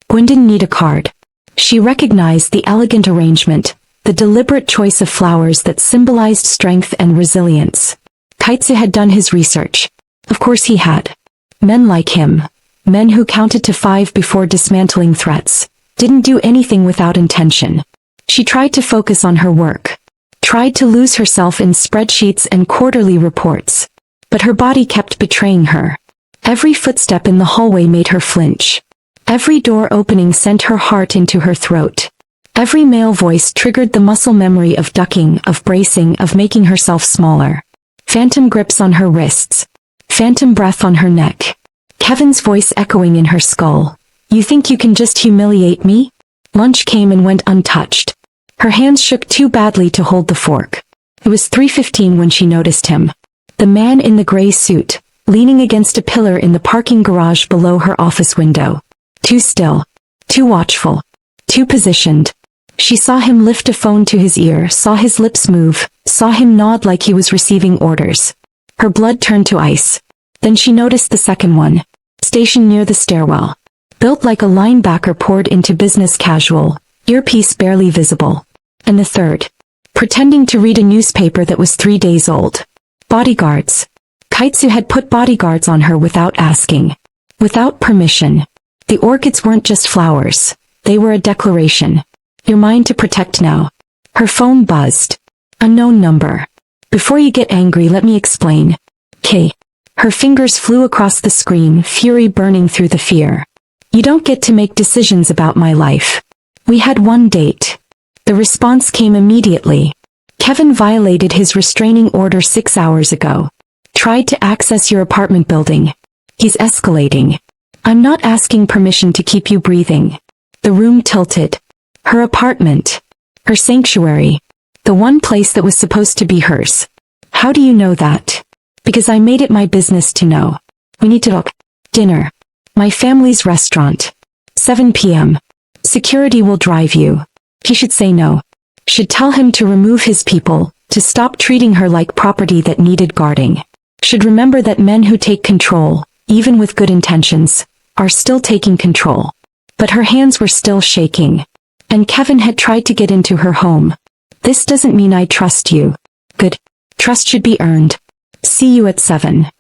Gwen didn't need a card. She recognized the elegant arrangement, the deliberate choice of flowers that symbolized strength and resilience. Kaitsu had done his research. Of course he had. Men like him. Men who counted to 5 before dismantling threats. Didn't do anything without intention. She tried to focus on her work. Tried to lose herself in spreadsheets and quarterly reports. But her body kept betraying her. Every footstep in the hallway made her flinch. Every door opening sent her heart into her throat. Every male voice triggered the muscle memory of ducking, of bracing, of making herself smaller. Phantom grips on her wrists. Phantom breath on her neck. Kevin's voice echoing in her skull. You think you can just humiliate me? Lunch came and went untouched. Her hands shook too badly to hold the fork. It was 3:15 when she noticed him. The man in the gray suit, leaning against a pillar in the parking garage below her office window. Too still. Too watchful. Too positioned. She saw him lift a phone to his ear, saw his lips move, saw him nod like he was receiving orders. Her blood turned to ice. Then she noticed the second one, stationed near the stairwell. Built like a linebacker poured into business casual, earpiece barely visible. And the third, pretending to read a newspaper that was 3 days old. Bodyguards. Kaitsu had put bodyguards on her without asking. Without permission. The orchids weren't just flowers. They were a declaration. You're mine to protect now. Her phone buzzed. Unknown number. Before you get angry, let me explain. K. Her fingers flew across the screen, fury burning through the fear. You don't get to make decisions about my life. We had one date. The response came immediately. Kevin violated his restraining order 6 hours ago. Tried to access your apartment building. He's escalating. I'm not asking permission to keep you breathing. The room tilted. Her apartment. Her sanctuary. The one place that was supposed to be hers. How do you know that? Because I made it my business to know. We need to talk. Dinner. My family's restaurant. 7 p.m. Security will drive you. He should say no. Should tell him to remove his people, to stop treating her like property that needed guarding. Should remember that men who take control, even with good intentions, are still taking control. But her hands were still shaking. And Kevin had tried to get into her home. This doesn't mean I trust you. Good. Trust should be earned. See you at 7.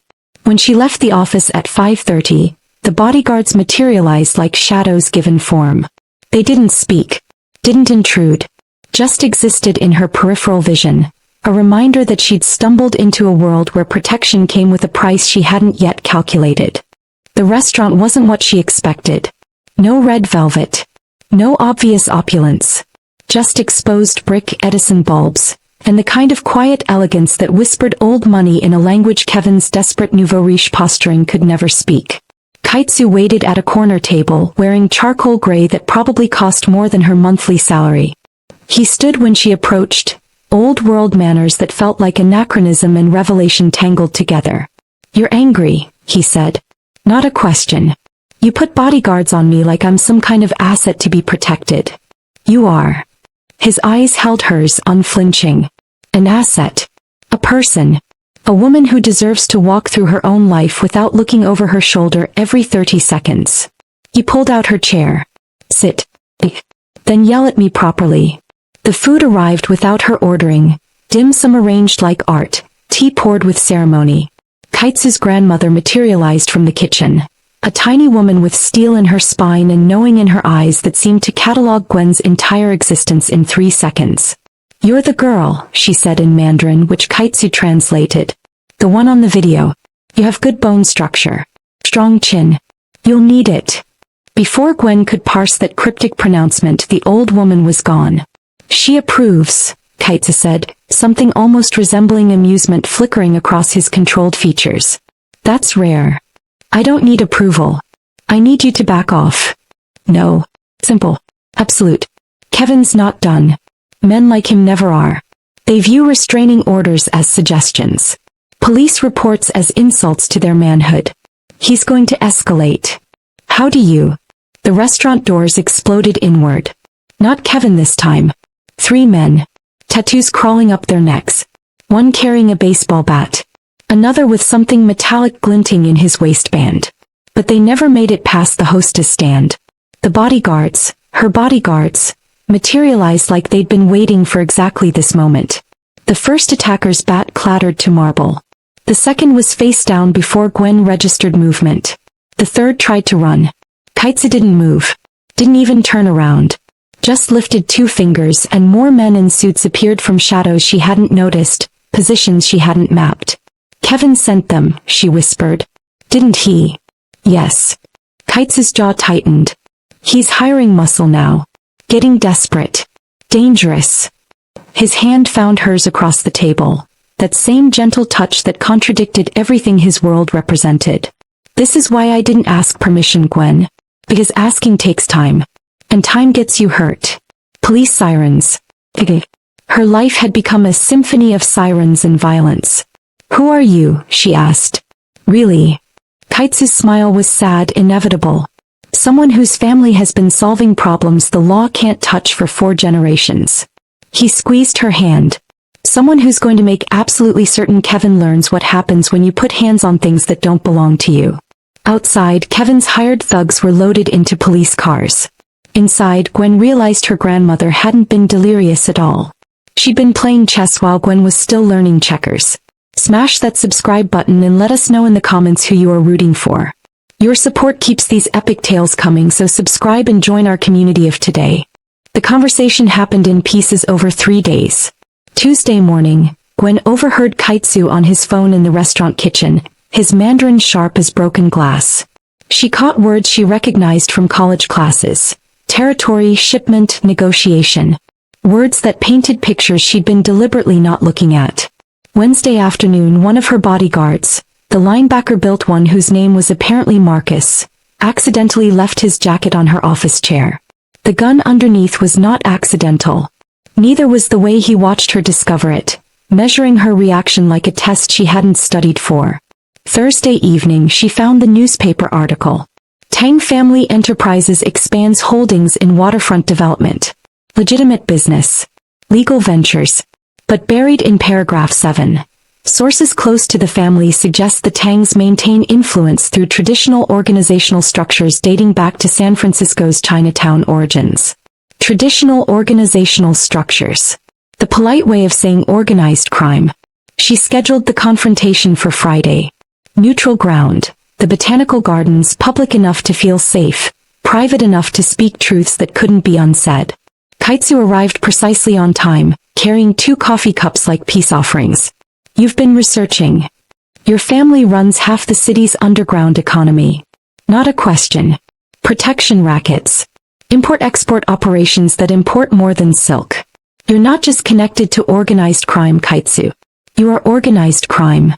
When she left the office at 5:30, the bodyguards materialized like shadows given form. They didn't speak. Didn't intrude. Just existed in her peripheral vision. A reminder that she'd stumbled into a world where protection came with a price she hadn't yet calculated. The restaurant wasn't what she expected. No red velvet. No obvious opulence. Just exposed brick Edison bulbs, and the kind of quiet elegance that whispered old money in a language Kevin's desperate nouveau riche posturing could never speak. Kaitsu waited at a corner table wearing charcoal gray that probably cost more than her monthly salary. He stood when she approached, old world manners that felt like anachronism and revelation tangled together. You're angry, he said. Not a question. You put bodyguards on me like I'm some kind of asset to be protected. You are. His eyes held hers unflinching. An asset. A person. A woman who deserves to walk through her own life without looking over her shoulder every 30 seconds. He pulled out her chair. Sit. Then yell at me properly. The food arrived without her ordering. Dim sum arranged like art. Tea poured with ceremony. Kaitsu's grandmother materialized from the kitchen. A tiny woman with steel in her spine and knowing in her eyes that seemed to catalog Gwen's entire existence in 3 seconds. You're the girl, she said in Mandarin, which Kaitsu translated. The one on the video. You have good bone structure. Strong chin. You'll need it. Before Gwen could parse that cryptic pronouncement, the old woman was gone. She approves, Kaitsu said, something almost resembling amusement flickering across his controlled features. That's rare. I don't need approval. I need you to back off. No. Simple. Absolute. Kevin's not done. Men like him never are. They view restraining orders as suggestions. Police reports as insults to their manhood. He's going to escalate. How do you? The restaurant doors exploded inward. Not Kevin this time. 3 men. Tattoos crawling up their necks. One carrying a baseball bat. Another with something metallic glinting in his waistband. But they never made it past the hostess stand. The bodyguards, her bodyguards, materialized like they'd been waiting for exactly this moment. The first attacker's bat clattered to marble. The second was face down before Gwen registered movement. The third tried to run. Kaitsu didn't move. Didn't even turn around. Just lifted 2 fingers and more men in suits appeared from shadows she hadn't noticed, positions she hadn't mapped. Kevin sent them, she whispered. Didn't he? Yes. Kaitsu's jaw tightened. He's hiring muscle now. Getting desperate. Dangerous. His hand found hers across the table. That same gentle touch that contradicted everything his world represented. This is why I didn't ask permission, Gwen. Because asking takes time. And time gets you hurt. Police sirens. Her life had become a symphony of sirens and violence. Who are you? She asked. Really? Kaitsu's smile was sad, inevitable. Someone whose family has been solving problems the law can't touch for 4 generations. He squeezed her hand. Someone who's going to make absolutely certain Kevin learns what happens when you put hands on things that don't belong to you. Outside, Kevin's hired thugs were loaded into police cars. Inside, Gwen realized her grandmother hadn't been delirious at all. She'd been playing chess while Gwen was still learning checkers. Smash that subscribe button and let us know in the comments who you are rooting for. Your support keeps these epic tales coming, so subscribe and join our community of today. The conversation happened in pieces over 3 days. Tuesday morning, Gwen overheard Kaitsu on his phone in the restaurant kitchen, his Mandarin sharp as broken glass. She caught words she recognized from college classes. Territory, shipment, negotiation. Words that painted pictures she'd been deliberately not looking at. Wednesday afternoon, one of her bodyguards, the linebacker-built one whose name was apparently Marcus, accidentally left his jacket on her office chair. The gun underneath was not accidental. Neither was the way he watched her discover it, measuring her reaction like a test she hadn't studied for. Thursday evening, she found the newspaper article. Tang Family Enterprises expands holdings in waterfront development. Legitimate business. Legal ventures. But buried in paragraph 7. Sources close to the family suggest the Tangs maintain influence through traditional organizational structures dating back to San Francisco's Chinatown origins. Traditional organizational structures. The polite way of saying organized crime. She scheduled the confrontation for Friday. Neutral ground. The botanical gardens, public enough to feel safe, private enough to speak truths that couldn't be unsaid. Kaitsu arrived precisely on time, carrying 2 coffee cups like peace offerings. You've been researching. Your family runs half the city's underground economy. Not a question. Protection rackets. Import-export operations that import more than silk. You're not just connected to organized crime, Kaitsu. You are organized crime.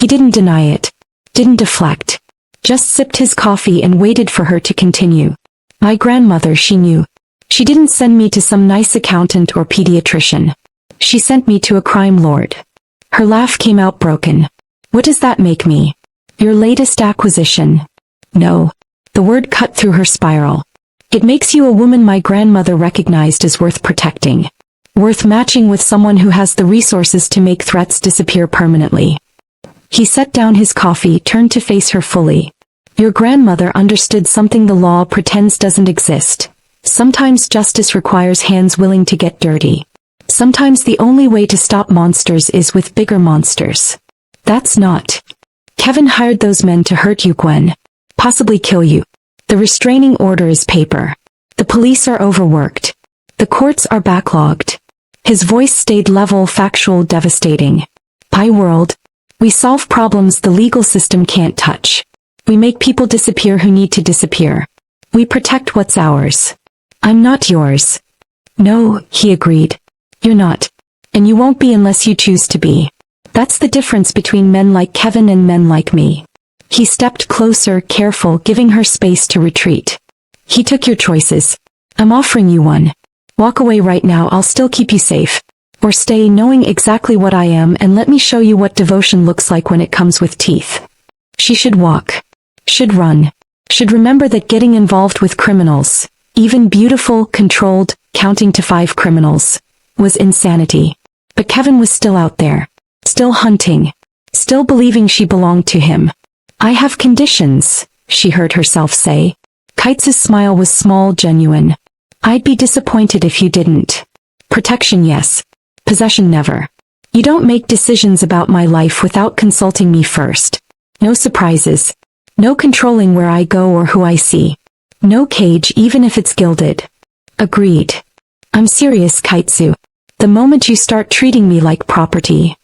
He didn't deny it. Didn't deflect. Just sipped his coffee and waited for her to continue. My grandmother, she knew. She didn't send me to some nice accountant or pediatrician. She sent me to a crime lord. Her laugh came out broken. What does that make me? Your latest acquisition? No. The word cut through her spiral. It makes you a woman my grandmother recognized as worth protecting. Worth matching with someone who has the resources to make threats disappear permanently. He set down his coffee, turned to face her fully. Your grandmother understood something the law pretends doesn't exist. Sometimes justice requires hands willing to get dirty. Sometimes the only way to stop monsters is with bigger monsters. That's not. Kevin hired those men to hurt you, Gwen. Possibly kill you. The restraining order is paper. The police are overworked. The courts are backlogged. His voice stayed level, factual, devastating. Pie world. We solve problems the legal system can't touch. We make people disappear who need to disappear. We protect what's ours. I'm not yours. No, he agreed. You're not. And you won't be unless you choose to be. That's the difference between men like Kevin and men like me. He stepped closer, careful, giving her space to retreat. He took your choices. I'm offering you one. Walk away right now, I'll still keep you safe. Or stay knowing exactly what I am and let me show you what devotion looks like when it comes with teeth. She should walk. Should run. Should remember that getting involved with criminals, even beautiful, controlled, counting to 5 criminals, was insanity. But Kevin was still out there. Still hunting. Still believing she belonged to him. I have conditions, she heard herself say. Kaitsu's smile was small, genuine. I'd be disappointed if you didn't. Protection, yes. Possession, never. You don't make decisions about my life without consulting me first. No surprises. No controlling where I go or who I see. No cage, even if it's gilded. Agreed. I'm serious, Kaitsu. The moment you start treating me like property.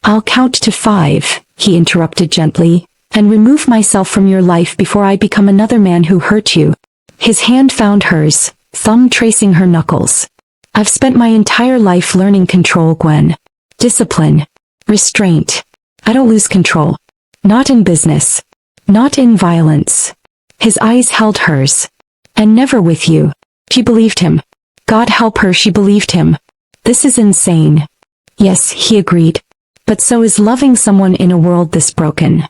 I'll count to 5, he interrupted gently, and remove myself from your life before I become another man who hurt you. His hand found hers, thumb tracing her knuckles. I've spent my entire life learning control, Gwen. Discipline. Restraint. I don't lose control. Not in business. Not in violence. His eyes held hers. And never with you. She believed him. God help her, she believed him. This is insane. Yes, he agreed. But so is loving someone in a world this broken.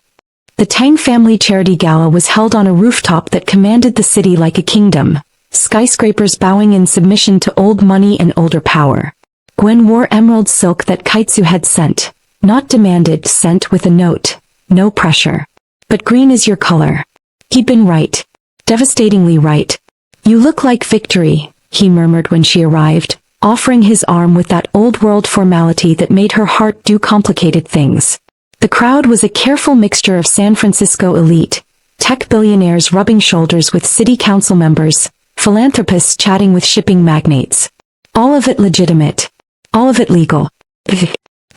The Tang family charity gala was held on a rooftop that commanded the city like a kingdom. Skyscrapers bowing in submission to old money and older power. Gwen wore emerald silk that Kaitsu had sent. Not demanded, sent with a note. No pressure. But green is your color. He'd been right. Devastatingly right. You look like victory, he murmured when she arrived, offering his arm with that old-world formality that made her heart do complicated things. The crowd was a careful mixture of San Francisco elite, tech billionaires rubbing shoulders with city council members, philanthropists chatting with shipping magnates. All of it legitimate. All of it legal.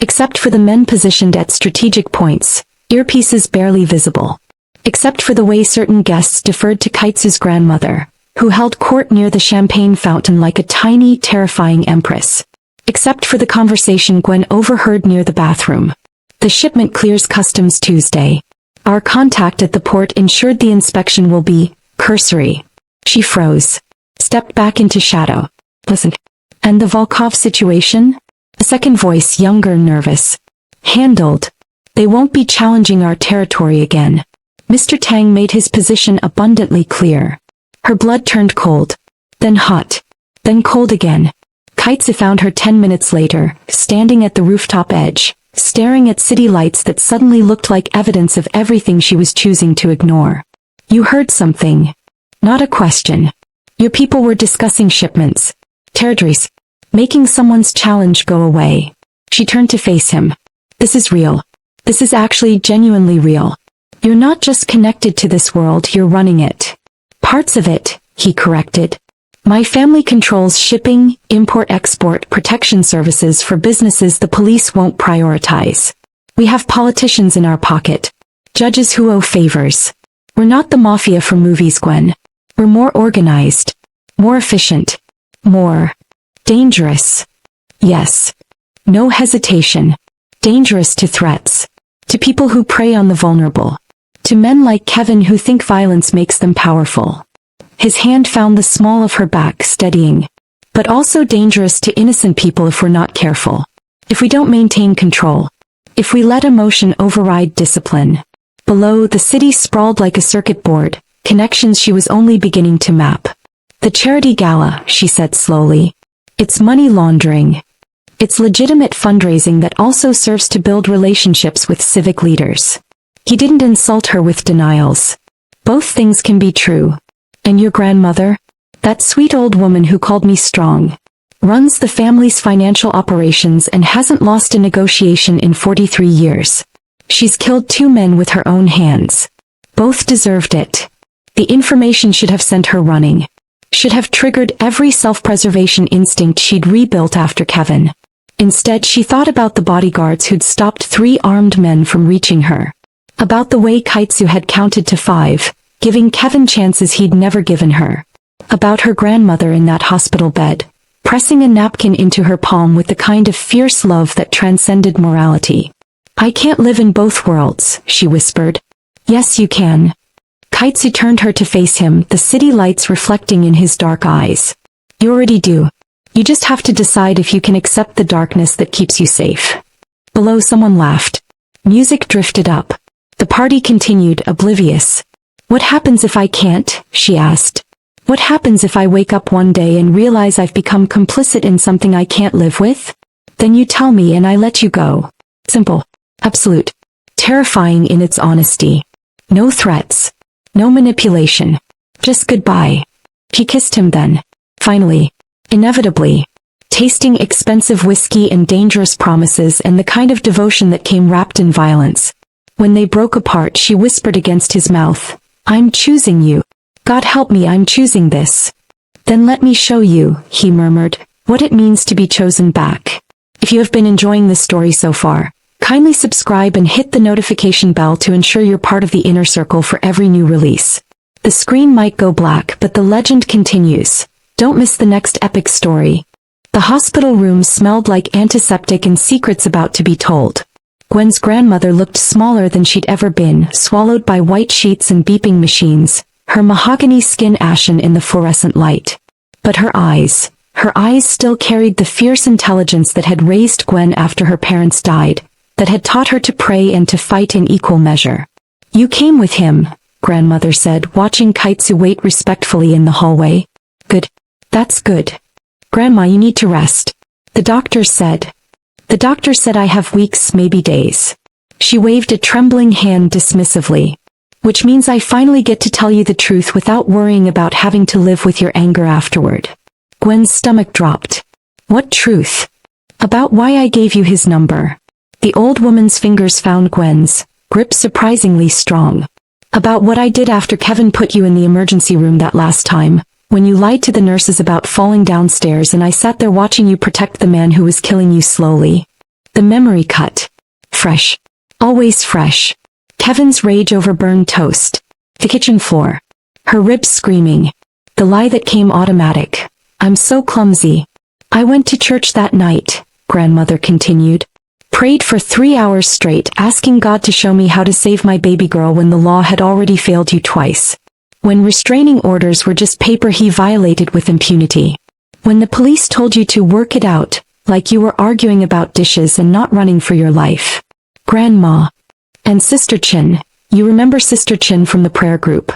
Except for the men positioned at strategic points, earpieces barely visible. Except for the way certain guests deferred to Kaitsu's grandmother, who held court near the champagne fountain like a tiny, terrifying empress. Except for the conversation Gwen overheard near the bathroom. The shipment clears customs Tuesday. Our contact at the port ensured the inspection will be cursory. She froze. Stepped back into shadow. Listen. And the Volkov situation? A second voice, younger, nervous. Handled. They won't be challenging our territory again. Mr. Tang made his position abundantly clear. Her blood turned cold. Then hot. Then cold again. Kaitsu found her 10 minutes later, standing at the rooftop edge, staring at city lights that suddenly looked like evidence of everything she was choosing to ignore. You heard something. Not a question. Your people were discussing shipments. Territories. Making someone's challenge go away. She turned to face him. This is real. This is actually genuinely real. You're not just connected to this world, you're running it. Parts of it, he corrected. My family controls shipping, import-export, protection services for businesses the police won't prioritize. We have politicians in our pocket. Judges who owe favors. We're not the mafia from movies, Gwen. We're more organized. More efficient. More dangerous. Yes. No hesitation. Dangerous to threats. To people who prey on the vulnerable. To men like Kevin who think violence makes them powerful. His hand found the small of her back, steadying. But also dangerous to innocent people if we're not careful. If we don't maintain control. If we let emotion override discipline. Below, the city sprawled like a circuit board, connections she was only beginning to map. The charity gala, she said slowly. It's money laundering. It's legitimate fundraising that also serves to build relationships with civic leaders. He didn't insult her with denials. Both things can be true. And your grandmother? That sweet old woman who called me strong. Runs the family's financial operations and hasn't lost a negotiation in 43 years. She's killed 2 men with her own hands. Both deserved it. The information should have sent her running. Should have triggered every self-preservation instinct she'd rebuilt after Kevin. Instead, she thought about the bodyguards who'd stopped 3 armed men from reaching her. About the way Kaitsu had counted to 5, giving Kevin chances he'd never given her. About her grandmother in that hospital bed, pressing a napkin into her palm with the kind of fierce love that transcended morality. I can't live in both worlds, she whispered. Yes, you can. Kaitsu turned her to face him, the city lights reflecting in his dark eyes. You already do. You just have to decide if you can accept the darkness that keeps you safe. Below, someone laughed. Music drifted up. The party continued, oblivious. What happens if I can't? She asked. What happens if I wake up one day and realize I've become complicit in something I can't live with? Then you tell me and I let you go. Simple. Absolute. Terrifying in its honesty. No threats. No manipulation. Just goodbye. She kissed him then. Finally. Inevitably. Tasting expensive whiskey and dangerous promises and the kind of devotion that came wrapped in violence. When they broke apart, she whispered against his mouth. I'm choosing you. God help me, I'm choosing this. Then let me show you, he murmured, what it means to be chosen back. If you have been enjoying this story so far, kindly subscribe and hit the notification bell to ensure you're part of the inner circle for every new release. The screen might go black, but the legend continues. Don't miss the next epic story. The hospital room smelled like antiseptic and secrets about to be told. Gwen's grandmother looked smaller than she'd ever been, swallowed by white sheets and beeping machines, her mahogany skin ashen in the fluorescent light. But her eyes still carried the fierce intelligence that had raised Gwen after her parents died, that had taught her to pray and to fight in equal measure. You came with him, grandmother said, watching Kaitsu wait respectfully in the hallway. Good. That's good. Grandma, you need to rest. The doctor said I have weeks, maybe days. She waved a trembling hand dismissively. Which means I finally get to tell you the truth without worrying about having to live with your anger afterward. Gwen's stomach dropped. What truth? About why I gave you his number. The old woman's fingers found Gwen's, grip surprisingly strong. About what I did after Kevin put you in the emergency room that last time, when you lied to the nurses about falling downstairs and I sat there watching you protect the man who was killing you slowly. The memory cut. Fresh. Always fresh. Kevin's rage over burned toast. The kitchen floor. Her ribs screaming. The lie that came automatic. I'm so clumsy. I went to church that night, grandmother continued. Prayed for 3 hours straight, asking God to show me how to save my baby girl when the law had already failed you twice. When restraining orders were just paper he violated with impunity. When the police told you to work it out, like you were arguing about dishes and not running for your life. Grandma. And Sister Chin. You remember Sister Chin from the prayer group.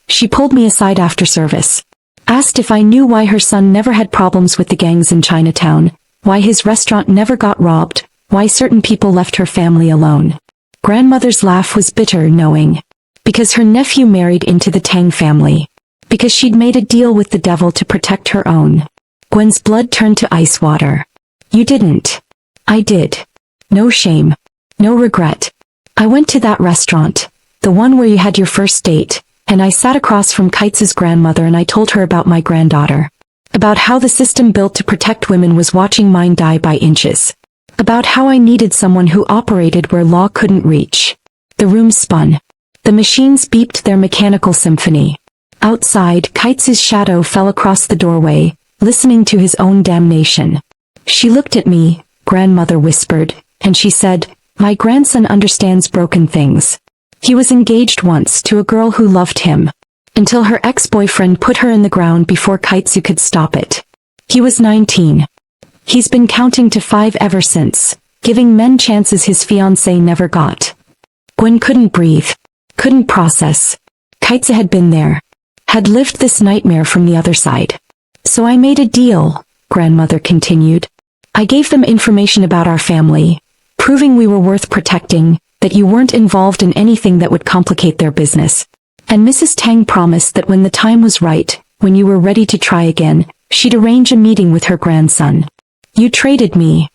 She pulled me aside after service. Asked if I knew why her son never had problems with the gangs in Chinatown, why his restaurant never got robbed, why certain people left her family alone. Grandmother's laugh was bitter, knowing. Because her nephew married into the Tang family. Because she'd made a deal with the devil to protect her own. Gwen's blood turned to ice water. You didn't. I did. No shame. No regret. I went to that restaurant, the one where you had your first date, and I sat across from Kaitsu's grandmother and I told her about my granddaughter. About how the system built to protect women was watching mine die by inches. About how I needed someone who operated where law couldn't reach. The room spun. The machines beeped their mechanical symphony. Outside, Kaitsu's shadow fell across the doorway, listening to his own damnation. She looked at me, grandmother whispered, and she said, my grandson understands broken things. He was engaged once to a girl who loved him. Until her ex-boyfriend put her in the ground before Kaitsu could stop it. He was 19. He's been counting to 5 ever since, giving men chances his fiancée never got. Gwen couldn't breathe. Couldn't process. Kaitsu had been there. Had lived this nightmare from the other side. So I made a deal, grandmother continued. I gave them information about our family, proving we were worth protecting, that you weren't involved in anything that would complicate their business. And Mrs. Tang promised that when the time was right, when you were ready to try again, she'd arrange a meeting with her grandson. You traded me.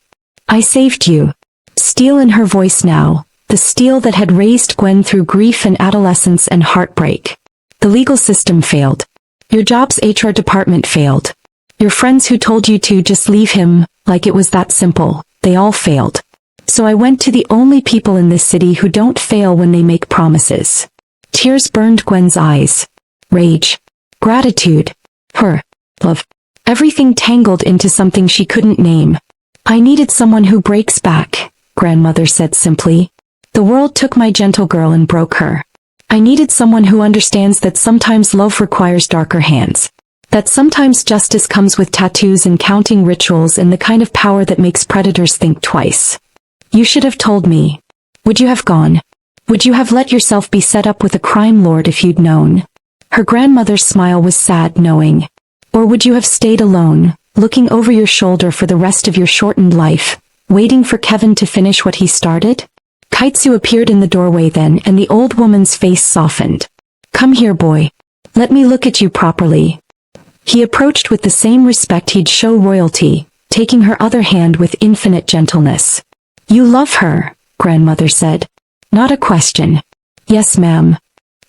I saved you. Steel in her voice now, the steel that had raised Gwen through grief and adolescence and heartbreak. The legal system failed. Your job's HR department failed. Your friends who told you to just leave him, like it was that simple, they all failed. So I went to the only people in this city who don't fail when they make promises. Tears burned Gwen's eyes. Rage. Gratitude. Her. Love. Everything tangled into something she couldn't name. I needed someone who breaks back, grandmother said simply. The world took my gentle girl and broke her. I needed someone who understands that sometimes love requires darker hands. That sometimes justice comes with tattoos and counting rituals and the kind of power that makes predators think twice. You should have told me. Would you have gone? Would you have let yourself be set up with a crime lord if you'd known? Her grandmother's smile was sad, knowing. Or would you have stayed alone, looking over your shoulder for the rest of your shortened life, waiting for Kevin to finish what he started? Kaitsu appeared in the doorway then, and the old woman's face softened. Come here, boy. Let me look at you properly. He approached with the same respect he'd show royalty, taking her other hand with infinite gentleness. You love her, grandmother said. Not a question. Yes, ma'am.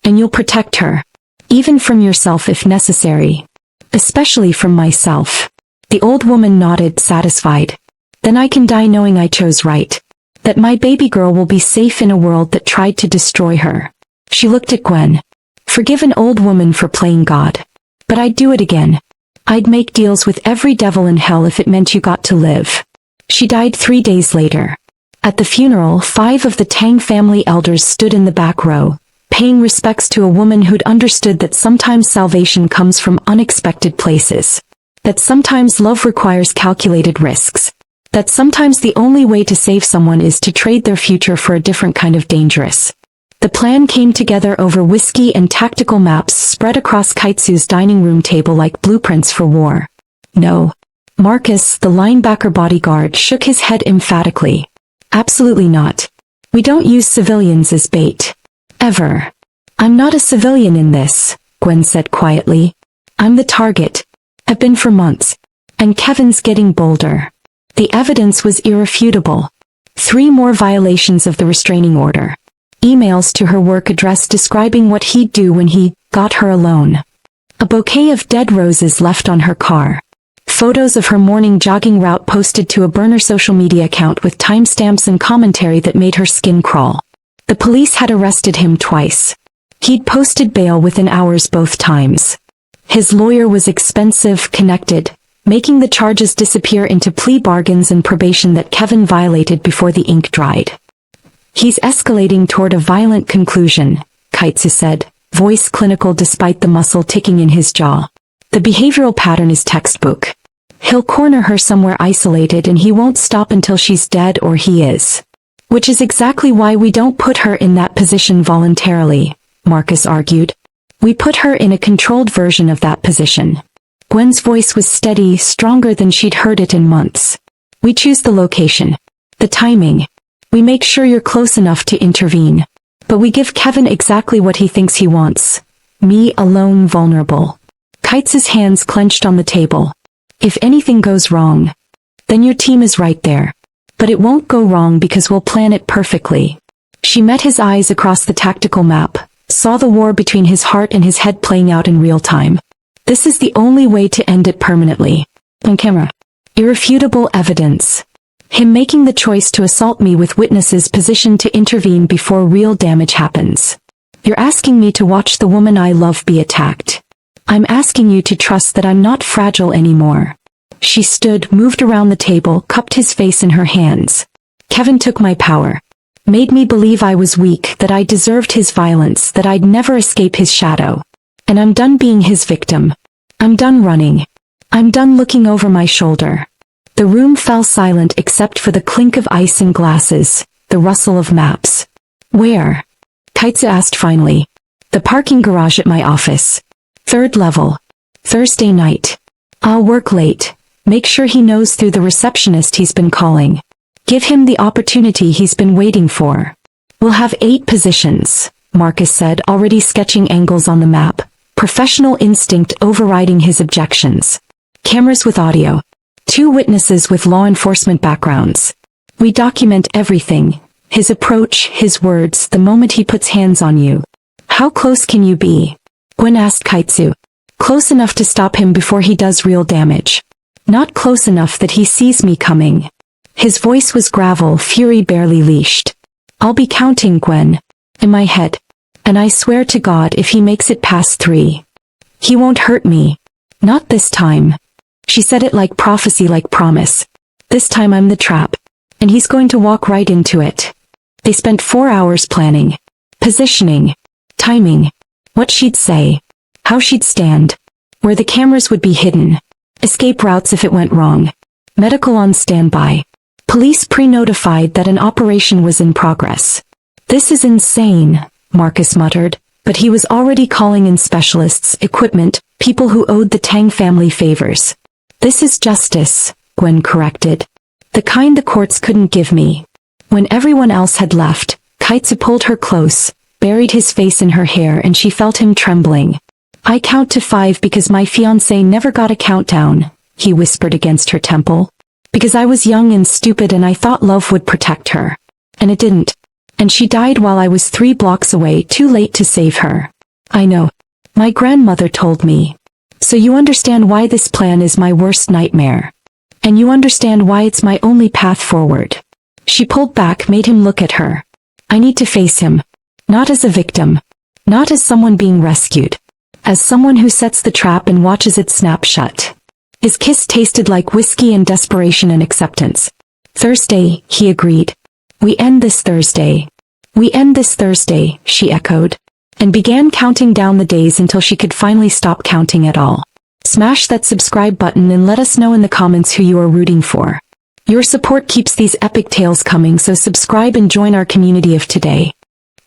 And you'll protect her. Even from yourself if necessary. Especially from myself. The old woman nodded, satisfied. Then I can die knowing I chose right. That my baby girl will be safe in a world that tried to destroy her. She looked at Gwen. Forgive an old woman for playing God. But I'd do it again. I'd make deals with every devil in hell if it meant you got to live. She died 3 days later. At the funeral, 5 of the Tang family elders stood in the back row, paying respects to a woman who'd understood that sometimes salvation comes from unexpected places. That sometimes love requires calculated risks. That sometimes the only way to save someone is to trade their future for a different kind of dangerous. The plan came together over whiskey and tactical maps spread across Kaitsu's dining room table like blueprints for war. No. Marcus, the linebacker bodyguard, shook his head emphatically. Absolutely not. We don't use civilians as bait. Ever. I'm not a civilian in this, Gwen said quietly. I'm the target. I've been for months. And Kevin's getting bolder. The evidence was irrefutable. 3 more violations of the restraining order. Emails to her work address describing what he'd do when he got her alone. A bouquet of dead roses left on her car. Photos of her morning jogging route posted to a burner social media account with timestamps and commentary that made her skin crawl. The police had arrested him twice. He'd posted bail within hours both times. His lawyer was expensive, connected, making the charges disappear into plea bargains and probation that Kevin violated before the ink dried. He's escalating toward a violent conclusion, Kaitsu said, voice clinical despite the muscle ticking in his jaw. The behavioral pattern is textbook. He'll corner her somewhere isolated and he won't stop until she's dead or he is. Which is exactly why we don't put her in that position voluntarily, Marcus argued. We put her in a controlled version of that position. Gwen's voice was steady, stronger than she'd heard it in months. We choose the location. The timing. We make sure you're close enough to intervene. But we give Kevin exactly what he thinks he wants. Me alone vulnerable. Kaitsu's hands clenched on the table. If anything goes wrong, then your team is right there. But it won't go wrong because we'll plan it perfectly. She met his eyes across the tactical map, saw the war between his heart and his head playing out in real time. This is the only way to end it permanently. On camera. Irrefutable evidence. Him making the choice to assault me with witnesses positioned to intervene before real damage happens. You're asking me to watch the woman I love be attacked. I'm asking you to trust that I'm not fragile anymore. She stood, moved around the table, cupped his face in her hands. Kevin took my power. Made me believe I was weak, that I deserved his violence, that I'd never escape his shadow. And I'm done being his victim. I'm done running. I'm done looking over my shoulder. The room fell silent except for the clink of ice and glasses, the rustle of maps. Where? Kaitsu asked finally. The parking garage at my office. 3rd level. Thursday night. I'll work late. Make sure he knows through the receptionist he's been calling. Give him the opportunity he's been waiting for. We'll have 8 positions, Marcus said, already sketching angles on the map. Professional instinct overriding his objections. Cameras with audio. 2 witnesses with law enforcement backgrounds. We document everything. His approach, his words, the moment he puts hands on you. How close can you be? Gwen asked Kaitsu. Close enough to stop him before he does real damage. Not close enough that he sees me coming. His voice was gravel, fury barely leashed. I'll be counting, Gwen. In my head. And I swear to God if he makes it past 3. He won't hurt me. Not this time. She said it like prophecy, like promise. This time I'm the trap. And he's going to walk right into it. They spent 4 hours planning. Positioning. Timing. What she'd say. How she'd stand. Where the cameras would be hidden. Escape routes if it went wrong. Medical on standby. Police pre-notified that an operation was in progress. This is insane, Marcus muttered, but he was already calling in specialists, equipment, people who owed the Tang family favors. This is justice, Gwen corrected. The kind the courts couldn't give me. When everyone else had left, Kaitsu pulled her close, buried his face in her hair, and she felt him trembling. I count to 5 because my fiancé never got a countdown, he whispered against her temple. Because I was young and stupid and I thought love would protect her. And it didn't. And she died while I was 3 blocks away, too late to save her. I know. My grandmother told me. So you understand why this plan is my worst nightmare. And you understand why it's my only path forward. She pulled back, made him look at her. I need to face him. Not as a victim. Not as someone being rescued. As someone who sets the trap and watches it snap shut. His kiss tasted like whiskey and desperation and acceptance. Thursday, he agreed. We end this Thursday. We end this Thursday, she echoed, and began counting down the days until she could finally stop counting at all. Smash that subscribe button and let us know in the comments who you are rooting for. Your support keeps these epic tales coming, so subscribe and join our community of today.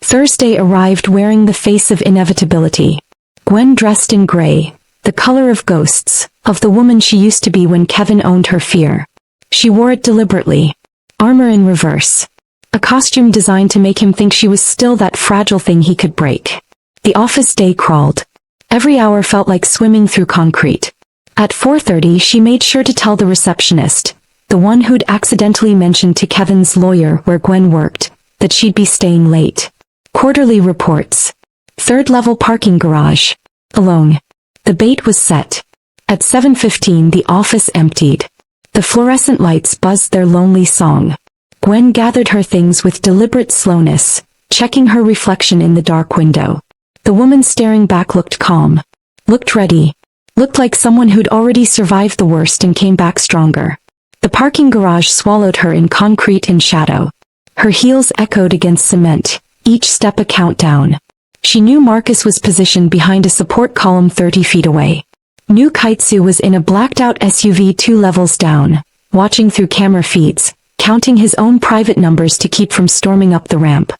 Thursday arrived wearing the face of inevitability. Gwen dressed in gray, the color of ghosts, of the woman she used to be when Kevin owned her fear. She wore it deliberately. Armor in reverse. A costume designed to make him think she was still that fragile thing he could break. The office day crawled. Every hour felt like swimming through concrete. At 4:30 she made sure to tell the receptionist, the one who'd accidentally mentioned to Kevin's lawyer where Gwen worked, that she'd be staying late. Quarterly reports. Third-level parking garage. Alone. The bait was set. At 7:15 the office emptied. The fluorescent lights buzzed their lonely song. Gwen gathered her things with deliberate slowness, checking her reflection in the dark window. The woman staring back looked calm. Looked ready. Looked like someone who'd already survived the worst and came back stronger. The parking garage swallowed her in concrete and shadow. Her heels echoed against cement, each step a countdown. She knew Marcus was positioned behind a support column 30 feet away. Knew Kaitsu was in a blacked-out SUV 2 levels down, watching through camera feeds, counting his own private numbers to keep from storming up the ramp.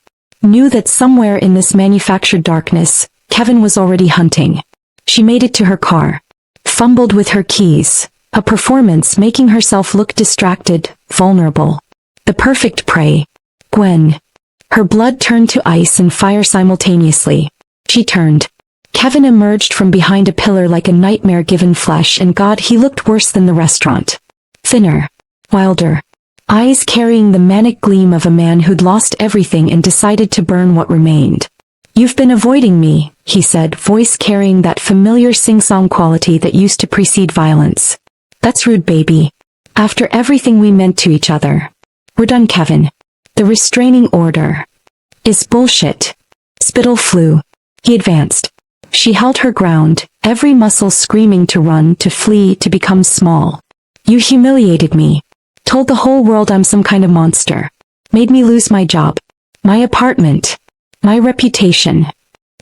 Knew that somewhere in this manufactured darkness, Kevin was already hunting. She made it to her car. Fumbled with her keys, a performance making herself look distracted, vulnerable. The perfect prey. Gwen. Her blood turned to ice and fire simultaneously. She turned. Kevin emerged from behind a pillar like a nightmare given flesh, and God, he looked worse than the restaurant. Thinner. Wilder. Eyes carrying the manic gleam of a man who'd lost everything and decided to burn what remained. You've been avoiding me, he said, voice carrying that familiar sing-song quality that used to precede violence. That's rude, baby. After everything we meant to each other. We're done, Kevin. The restraining order is bullshit. Spittle flew. He advanced. She held her ground, every muscle screaming to run, to flee, to become small. You humiliated me. Told the whole world I'm some kind of monster. Made me lose my job. My apartment. My reputation.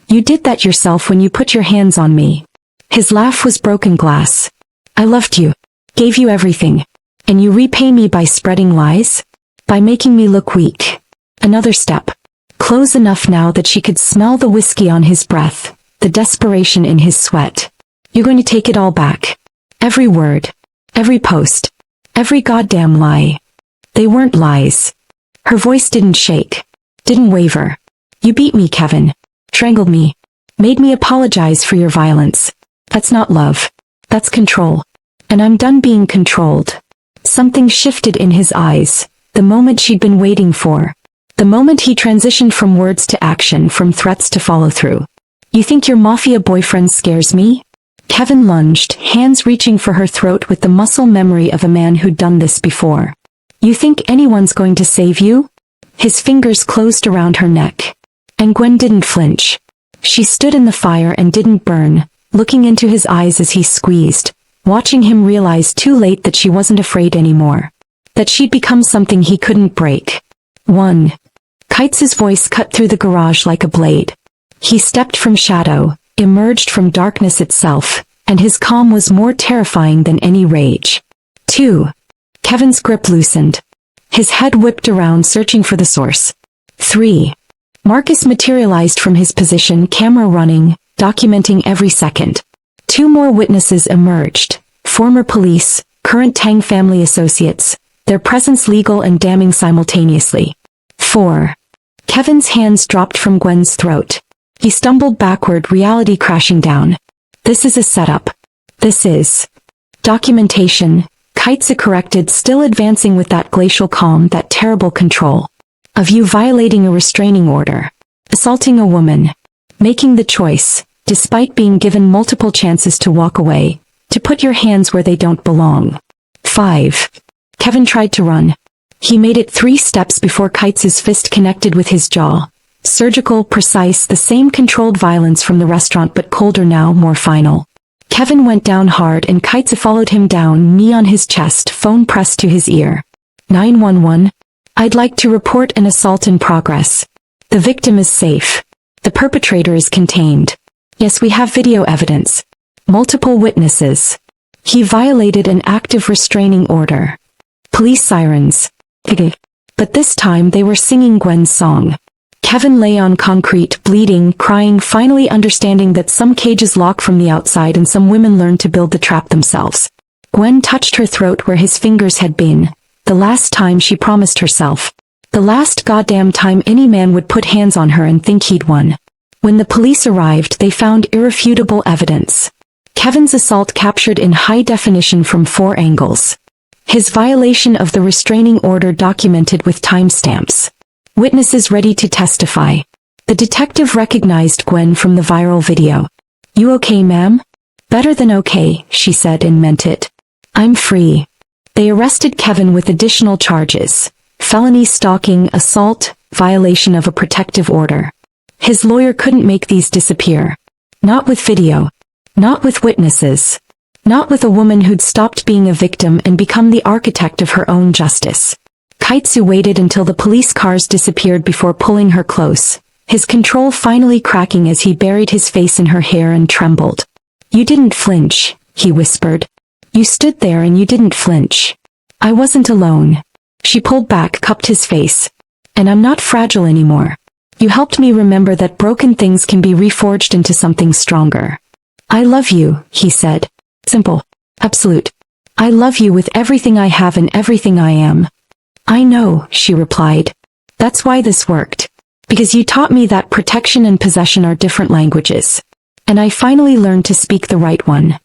You did that yourself when you put your hands on me. His laugh was broken glass. I loved you. Gave you everything. And you repay me by spreading lies? By making me look weak. Another step. Close enough now that she could smell the whiskey on his breath, the desperation in his sweat. You're going to take it all back. Every word. Every post. Every goddamn lie. They weren't lies. Her voice didn't shake. Didn't waver. You beat me, Kevin. Strangled me. Made me apologize for your violence. That's not love. That's control. And I'm done being controlled. Something shifted in his eyes. The moment she'd been waiting for. The moment he transitioned from words to action, from threats to follow-through. You think your mafia boyfriend scares me? Kevin lunged, hands reaching for her throat with the muscle memory of a man who'd done this before. You think anyone's going to save you? His fingers closed around her neck. And Gwen didn't flinch. She stood in the fire and didn't burn, looking into his eyes as he squeezed, watching him realize too late that she wasn't afraid anymore. That she'd become something he couldn't break. 1. Kites' voice cut through the garage like a blade. He stepped from shadow, emerged from darkness itself, and his calm was more terrifying than any rage. 2. Kevin's grip loosened. His head whipped around, searching for the source. 3. Marcus materialized from his position, camera running, documenting every second. 2 more witnesses emerged. Former police, current Tang family associates. Their presence legal and damning simultaneously. 4. Kevin's hands dropped from Gwen's throat. He stumbled backward, reality crashing down. This is a setup. This is documentation. Kaitsu corrected, still advancing with that glacial calm, that terrible control. Of you violating a restraining order. Assaulting a woman. Making the choice, despite being given multiple chances to walk away, to put your hands where they don't belong. 5. Kevin tried to run. He made it 3 steps before Kaitsu's fist connected with his jaw. Surgical, precise, the same controlled violence from the restaurant, but colder now, more final. Kevin went down hard and Kaitsu followed him down, knee on his chest, phone pressed to his ear. 911? I'd like to report an assault in progress. The victim is safe. The perpetrator is contained. Yes, we have video evidence. Multiple witnesses. He violated an active restraining order. Police sirens. But this time they were singing Gwen's song. Kevin lay on concrete, bleeding, crying, finally understanding that some cages lock from the outside and some women learn to build the trap themselves. Gwen touched her throat where his fingers had been. The last time she promised herself. The last goddamn time any man would put hands on her and think he'd won. When the police arrived, they found irrefutable evidence. Kevin's assault captured in high definition from 4 angles. His violation of the restraining order documented with timestamps. Witnesses ready to testify. The detective recognized Gwen from the viral video. "You okay, ma'am?" "Better than okay," she said and meant it. "I'm free." They arrested Kevin with additional charges. Felony stalking, assault, violation of a protective order. His lawyer couldn't make these disappear. Not with video. Not with witnesses. Not with a woman who'd stopped being a victim and become the architect of her own justice. Kaitsu waited until the police cars disappeared before pulling her close, his control finally cracking as he buried his face in her hair and trembled. "You didn't flinch," he whispered. "You stood there and you didn't flinch. I wasn't alone." She pulled back, cupped his face. "And I'm not fragile anymore. You helped me remember that broken things can be reforged into something stronger." "I love you," he said. Simple. Absolute. "I love you with everything I have and everything I am." "I know," she replied. "That's why this worked. Because you taught me that protection and possession are different languages. And I finally learned to speak the right one."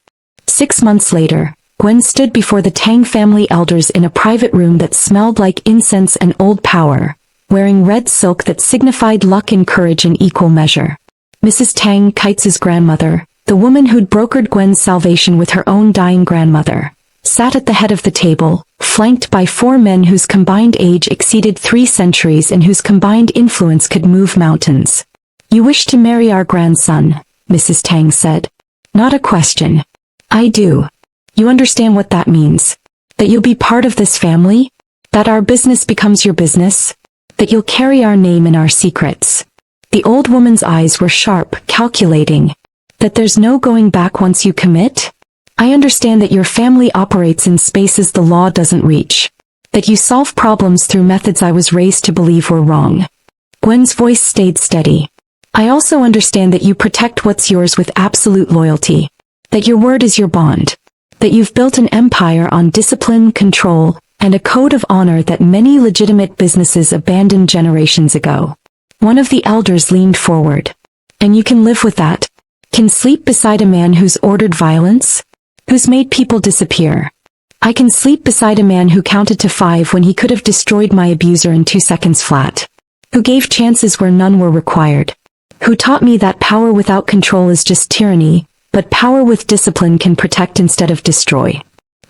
6 months later, Gwen stood before the Tang family elders in a private room that smelled like incense and old power, wearing red silk that signified luck and courage in equal measure. Mrs. Tang, Kaitsu's grandmother, the woman who'd brokered Gwen's salvation with her own dying grandmother, sat at the head of the table, flanked by 4 men whose combined age exceeded 3 centuries and whose combined influence could move mountains. "You wish to marry our grandson," Mrs. Tang said. "Not a question." "I do. You understand what that means? That you'll be part of this family? That our business becomes your business? That you'll carry our name and our secrets?" The old woman's eyes were sharp, calculating. "That there's no going back once you commit? I understand that your family operates in spaces the law doesn't reach. That you solve problems through methods I was raised to believe were wrong." Gwen's voice stayed steady. "I also understand that you protect what's yours with absolute loyalty. That your word is your bond. That you've built an empire on discipline, control, and a code of honor that many legitimate businesses abandoned generations ago." One of the elders leaned forward. "And you can live with that? Can sleep beside a man who's ordered violence? Who's made people disappear? I can sleep beside a man who counted to 5 when he could have destroyed my abuser in 2 seconds flat. Who gave chances where none were required. Who taught me that power without control is just tyranny, but power with discipline can protect instead of destroy."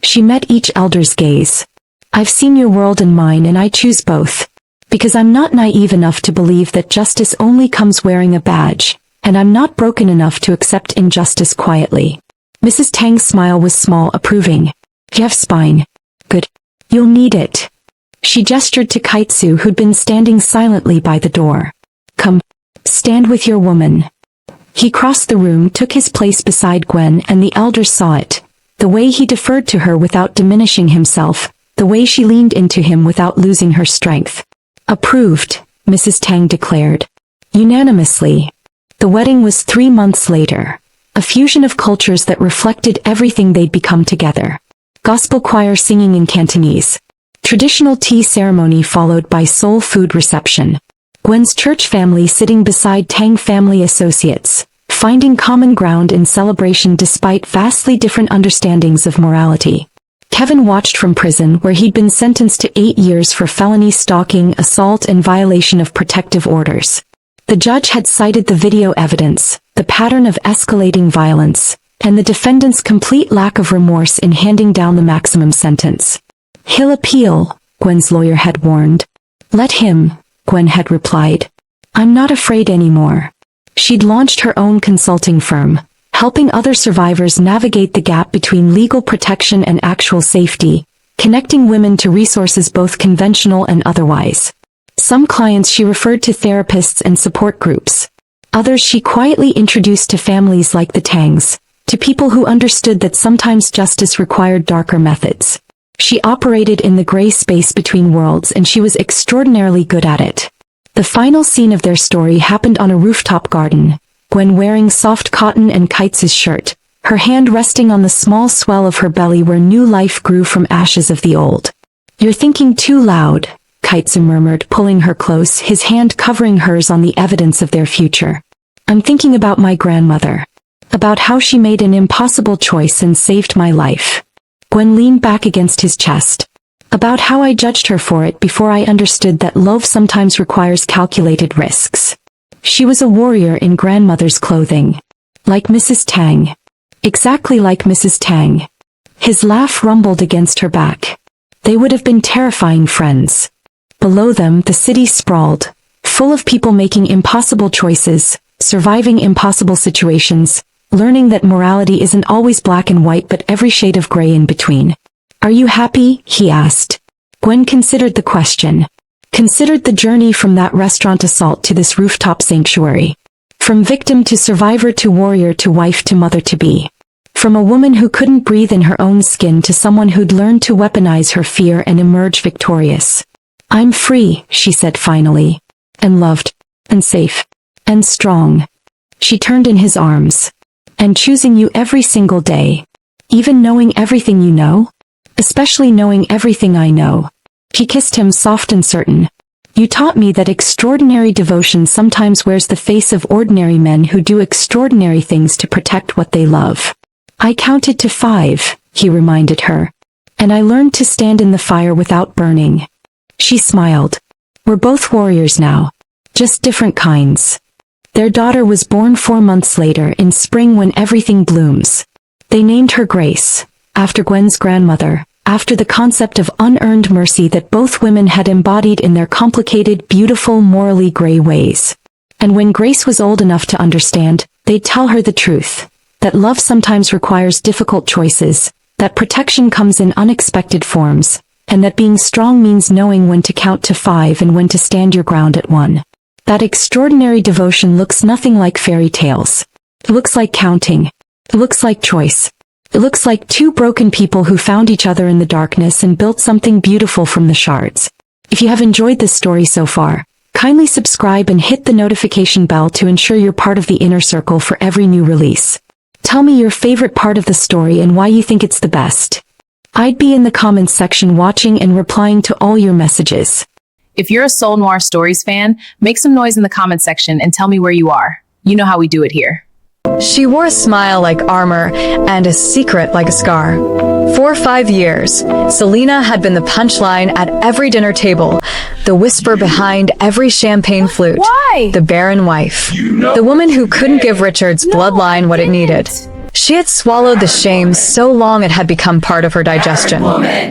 She met each elder's gaze. "I've seen your world and mine and I choose both. Because I'm not naive enough to believe that justice only comes wearing a badge, and I'm not broken enough to accept injustice quietly." Mrs. Tang's smile was small, approving. "You have spine. Good. You'll need it." She gestured to Kaitsu, who'd been standing silently by the door. "Come. Stand with your woman." He crossed the room, took his place beside Gwen, and the elders saw it. The way he deferred to her without diminishing himself, the way she leaned into him without losing her strength. "Approved," Mrs. Tang declared. Unanimously. The wedding was 3 months later. A fusion of cultures that reflected everything they'd become together. Gospel choir singing in Cantonese. Traditional tea ceremony followed by soul food reception. Gwen's church family sitting beside Tang family associates, finding common ground in celebration despite vastly different understandings of morality. Kevin watched from prison where he'd been sentenced to 8 years for felony stalking, assault and violation of protective orders. The judge had cited the video evidence, the pattern of escalating violence, and the defendant's complete lack of remorse in handing down the maximum sentence. "He'll appeal," Gwen's lawyer had warned. "Let him," Gwen had replied. "I'm not afraid anymore." She'd launched her own consulting firm, helping other survivors navigate the gap between legal protection and actual safety, connecting women to resources both conventional and otherwise. Some clients she referred to therapists and support groups. Others she quietly introduced to families like the Tangs, to people who understood that sometimes justice required darker methods. She operated in the gray space between worlds, and she was extraordinarily good at it. The final scene of their story happened on a rooftop garden, Gwen wearing soft cotton and kites' shirt, her hand resting on the small swell of her belly where new life grew from ashes of the old. "You're thinking too loud," Kites murmured, pulling her close, his hand covering hers on the evidence of their future. "I'm thinking about my grandmother. About how she made an impossible choice and saved my life." Gwen leaned back against his chest. "About how I judged her for it before I understood that love sometimes requires calculated risks. She was a warrior in grandmother's clothing. Like Mrs. Tang. Exactly like Mrs. Tang." His laugh rumbled against her back. They would have been terrifying friends. Below them, the city sprawled, full of people making impossible choices, surviving impossible situations, learning that morality isn't always black and white but every shade of gray in between. "Are you happy?" he asked. Gwen considered the question. Considered the journey from that restaurant assault to this rooftop sanctuary. From victim to survivor to warrior to wife to mother-to-be. From a woman who couldn't breathe in her own skin to someone who'd learned to weaponize her fear and emerge victorious. "I'm free," she said finally. "And loved. And safe. And strong." She turned in his arms. "And choosing you every single day. Even knowing everything you know? Especially knowing everything I know." She kissed him soft and certain. "You taught me that extraordinary devotion sometimes wears the face of ordinary men who do extraordinary things to protect what they love." "I counted to 5, he reminded her. "And I learned to stand in the fire without burning." She smiled. "We're both warriors now. Just different kinds." Their daughter was born 4 months later, in spring when everything blooms. They named her Grace, after Gwen's grandmother, after the concept of unearned mercy that both women had embodied in their complicated, beautiful, morally gray ways. And when Grace was old enough to understand, they'd tell her the truth. That love sometimes requires difficult choices, that protection comes in unexpected forms, and that being strong means knowing when to count to 5 and when to stand your ground at 1. That extraordinary devotion looks nothing like fairy tales. It looks like counting. It looks like choice. It looks like 2 broken people who found each other in the darkness and built something beautiful from the shards. If you have enjoyed this story so far, kindly subscribe and hit the notification bell to ensure you're part of the inner circle for every new release. Tell me your favorite part of the story and why you think it's the best. I'd be in the comments section watching and replying to all your messages. If you're a Seoul Noir Stories fan, make some noise in the comments section and tell me where you are. You know how we do it here. She wore a smile like armor and a secret like a scar. For 5 years, Selena had been the punchline at every dinner table, the whisper behind every champagne flute, the barren wife, the woman who couldn't give Richard's bloodline what it needed. She had swallowed the shame so long it had become part of her digestion.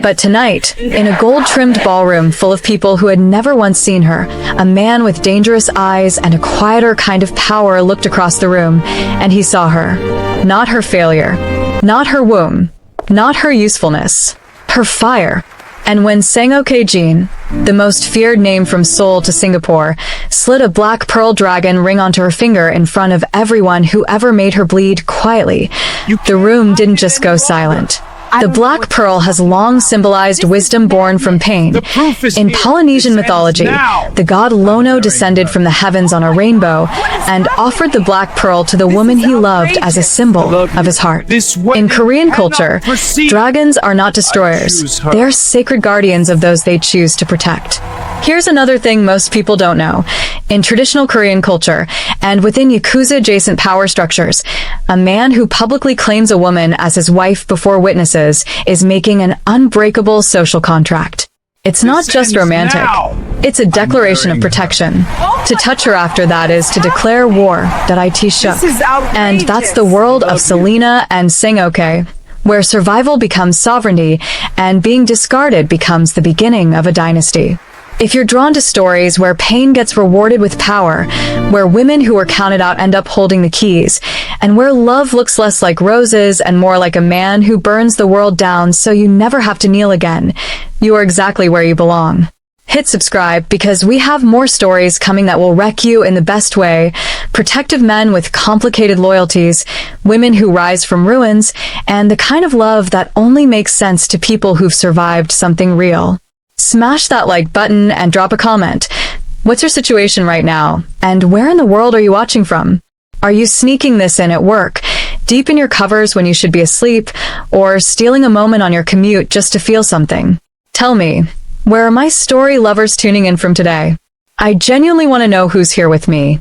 But tonight, in a gold-trimmed ballroom full of people who had never once seen her, a man with dangerous eyes and a quieter kind of power looked across the room, and he saw her. Not her failure, not her womb, not her usefulness, her fire. And when Sang-ok Jin, the most feared name from Seoul to Singapore, slid a black pearl dragon ring onto her finger in front of everyone who ever made her bleed quietly, the room didn't just go silent. The black pearl has long symbolized wisdom born from pain. In Polynesian mythology, the god Lono descended from the heavens on a rainbow and offered the black pearl to the woman he loved as a symbol of his heart. In Korean culture, dragons are not destroyers. They're sacred guardians of those they choose to protect. Here's another thing most people don't know. In traditional Korean culture, and within Yakuza-adjacent power structures, a man who publicly claims a woman as his wife before witnesses is making an unbreakable social contract. It's not just romantic. It's a declaration of protection. To touch her after that is to declare war, that IT shook. And that's the world of Selena and Sang-ok, where survival becomes sovereignty and being discarded becomes the beginning of a dynasty. If you're drawn to stories where pain gets rewarded with power, where women who were counted out end up holding the keys, and where love looks less like roses and more like a man who burns the world down so you never have to kneel again. You are exactly where you belong. Hit subscribe because we have more stories coming that will wreck you in the best way. Protective men with complicated loyalties, women who rise from ruins, and the kind of love that only makes sense to people who've survived something real. Smash that like button and drop a comment. What's your situation right now? And where in the world are you watching from? Are you sneaking this in at work, deep in your covers when you should be asleep, or stealing a moment on your commute just to feel something? Tell me. Where are my story lovers tuning in from today? I genuinely want to know who's here with me.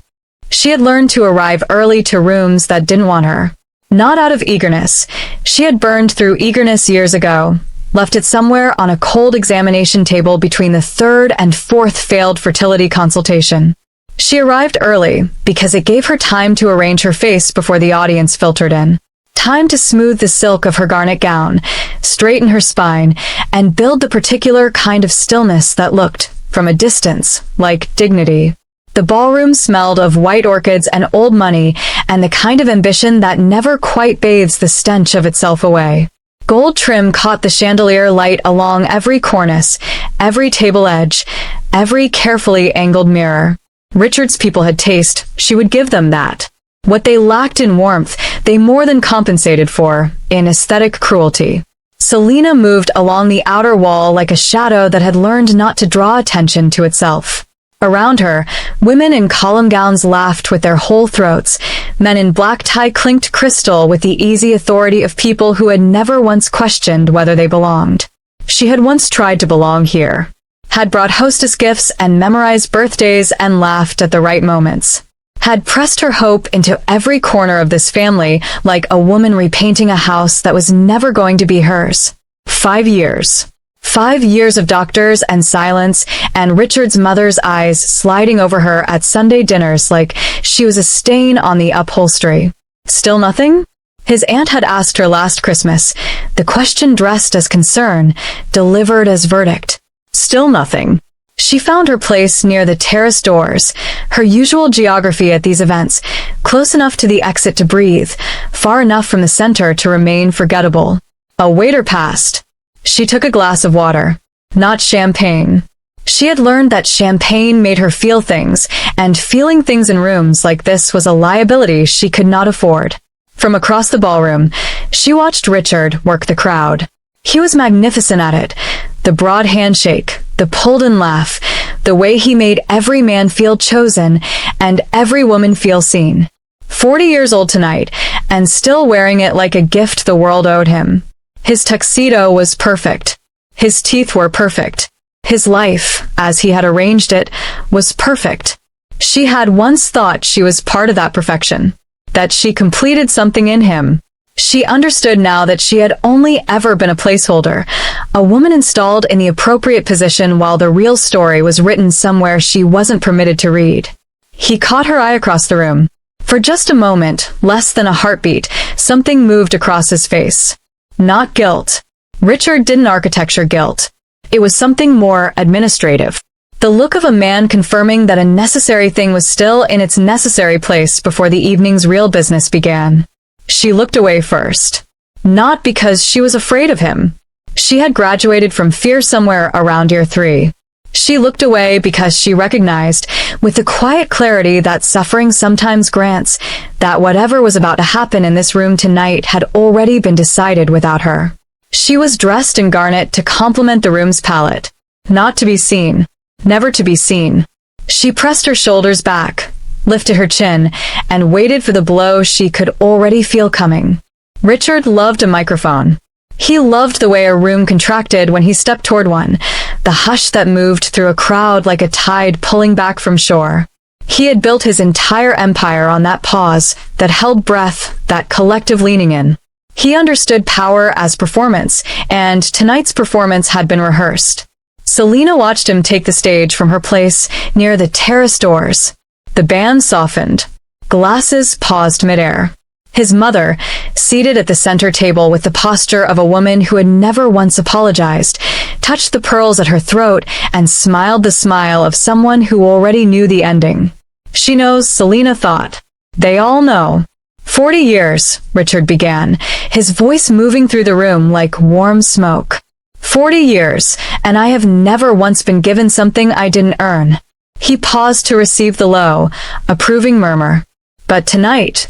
She had learned to arrive early to rooms that didn't want her. Not out of eagerness. She had burned through eagerness years ago, left it somewhere on a cold examination table between the third and fourth failed fertility consultation. She arrived early because it gave her time to arrange her face before the audience filtered in. Time to smooth the silk of her garnet gown, straighten her spine, and build the particular kind of stillness that looked, from a distance, like dignity. The ballroom smelled of white orchids and old money, and the kind of ambition that never quite bathes the stench of itself away. Gold trim caught the chandelier light along every cornice, every table edge, every carefully angled mirror. Richard's people had taste. She would give them that. What they lacked in warmth, they more than compensated for, in aesthetic cruelty. Selena moved along the outer wall like a shadow that had learned not to draw attention to itself. Around her, women in column gowns laughed with their whole throats. Men in black tie clinked crystal with the easy authority of people who had never once questioned whether they belonged. She had once tried to belong here. Had brought hostess gifts and memorized birthdays and laughed at the right moments. Had pressed her hope into every corner of this family like a woman repainting a house that was never going to be hers. 5 years. 5 years of doctors and silence, and Richard's mother's eyes sliding over her at Sunday dinners like she was a stain on the upholstery. Still nothing? His aunt had asked her last Christmas, the question dressed as concern, delivered as verdict. Still nothing. She found her place near the terrace doors, her usual geography at these events, close enough to the exit to breathe, far enough from the center to remain forgettable. A waiter passed. She took a glass of water. Not champagne. She had learned that champagne made her feel things, and feeling things in rooms like this was a liability she could not afford. From across the ballroom, she watched Richard work the crowd. He was magnificent at it. The broad handshake, the pulled-in laugh, the way he made every man feel chosen and every woman feel seen. 40 years old tonight, and still wearing it like a gift the world owed him. His tuxedo was perfect. His teeth were perfect. His life, as he had arranged it, was perfect. She had once thought she was part of that perfection, that she completed something in him. She understood now that she had only ever been a placeholder, a woman installed in the appropriate position while the real story was written somewhere she wasn't permitted to read. He caught her eye across the room. For just a moment, less than a heartbeat, something moved across his face. Not guilt. Richard didn't architecture guilt. It was something more administrative. The look of a man confirming that a necessary thing was still in its necessary place before the evening's real business began. She looked away first. Not because she was afraid of him. She had graduated from fear somewhere around year 3. She looked away because she recognized, with the quiet clarity that suffering sometimes grants, that whatever was about to happen in this room tonight had already been decided without her. She was dressed in garnet to complement the room's palette. Not to be seen. Never to be seen. She pressed her shoulders back, lifted her chin, and waited for the blow she could already feel coming. Richard loved a microphone. He loved the way a room contracted when he stepped toward one, the hush that moved through a crowd like a tide pulling back from shore. He had built his entire empire on that pause, that held breath, that collective leaning in. He understood power as performance, and tonight's performance had been rehearsed. Selena watched him take the stage from her place near the terrace doors. The band softened. Glasses paused midair. His mother, seated at the center table with the posture of a woman who had never once apologized, touched the pearls at her throat and smiled the smile of someone who already knew the ending. She knows, Selena thought. They all know. 40 years, Richard began, his voice moving through the room like warm smoke. 40 years, and I have never once been given something I didn't earn. He paused to receive the low, approving murmur. But tonight,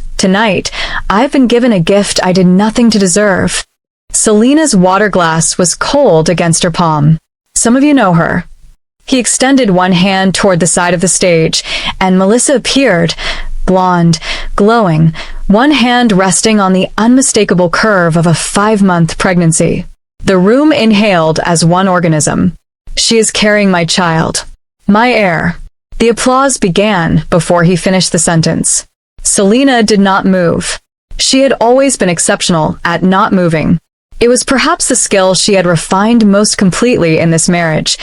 I've been given a gift I did nothing to deserve. Selena's water glass was cold against her palm. Some of you know her. He extended one hand toward the side of the stage, and Melissa appeared, blonde, glowing, one hand resting on the unmistakable curve of a 5-month pregnancy. The room inhaled as one organism. She is carrying my child. My heir. The applause began before he finished the sentence. Selena did not move. She had always been exceptional at not moving. It was perhaps the skill she had refined most completely in this marriage,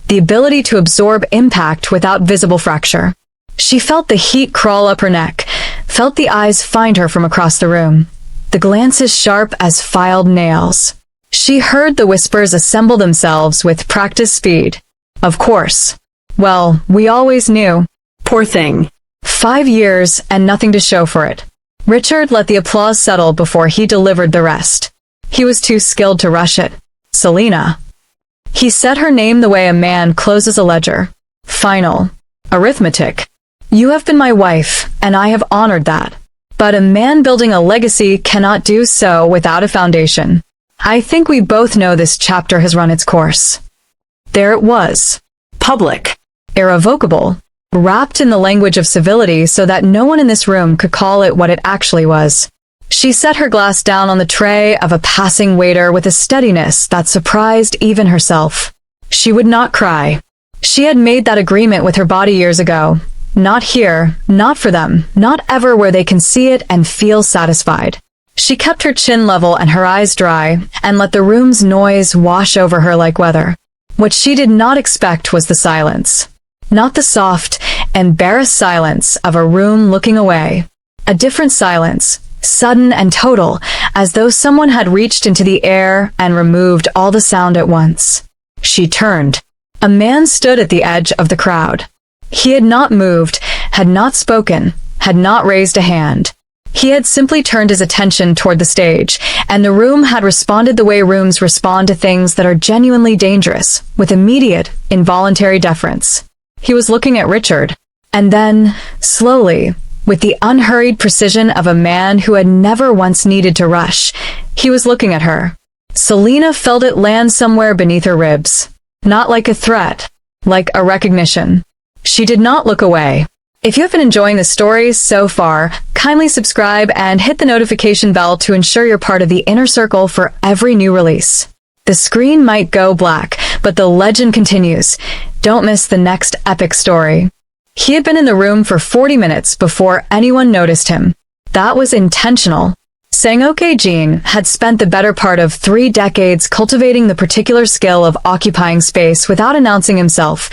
the ability to absorb impact without visible fracture. She felt the heat crawl up her neck, felt the eyes find her from across the room, the glances sharp as filed nails. She heard the whispers assemble themselves with practiced speed. Of course. Well, we always knew. Poor thing. 5 years and nothing to show for it. Richard let the applause settle before he delivered the rest. He was too skilled to rush it. Selena. He said her name the way a man closes a ledger. Final. Arithmetic. You have been my wife, and I have honored that. But a man building a legacy cannot do so without a foundation. I think we both know this chapter has run its course. There it was. Public. Irrevocable. Wrapped in the language of civility so that no one in this room could call it what it actually was. She set her glass down on the tray of a passing waiter with a steadiness that surprised even herself. She would not cry. She had made that agreement with her body years ago. Not here, not for them, not ever where they can see it and feel satisfied. She kept her chin level and her eyes dry, and let the room's noise wash over her like weather. What she did not expect was the silence. Not the soft, embarrassed silence of a room looking away. A different silence, sudden and total, as though someone had reached into the air and removed all the sound at once. She turned. A man stood at the edge of the crowd. He had not moved, had not spoken, had not raised a hand. He had simply turned his attention toward the stage, and the room had responded the way rooms respond to things that are genuinely dangerous, with immediate, involuntary deference. He was looking at Richard, and then, slowly, with the unhurried precision of a man who had never once needed to rush, he was looking at her. Selena felt it land somewhere beneath her ribs. Not like a threat, like a recognition. She did not look away. If you have been enjoying the stories so far, kindly subscribe and hit the notification bell to ensure you're part of the inner circle for every new release. The screen might go black, but the legend continues. Don't miss the next epic story. He had been in the room for 40 minutes before anyone noticed him. That was intentional. Sang-ok Jin had spent the better part of 3 decades cultivating the particular skill of occupying space without announcing himself,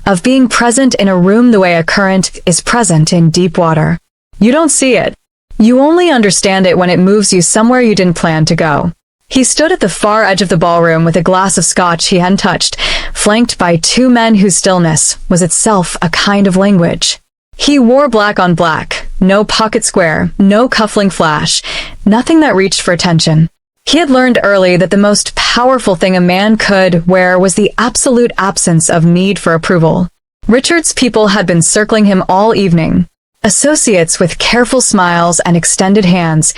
of being present in a room the way a current is present in deep water. You don't see it. You only understand it when it moves you somewhere you didn't plan to go. He stood at the far edge of the ballroom with a glass of scotch he hadn't touched, flanked by 2 men whose stillness was itself a kind of language. He wore black on black, no pocket square, no cuffling flash, nothing that reached for attention. He had learned early that the most powerful thing a man could wear was the absolute absence of need for approval. Richard's people had been circling him all evening, associates with careful smiles and extended hands,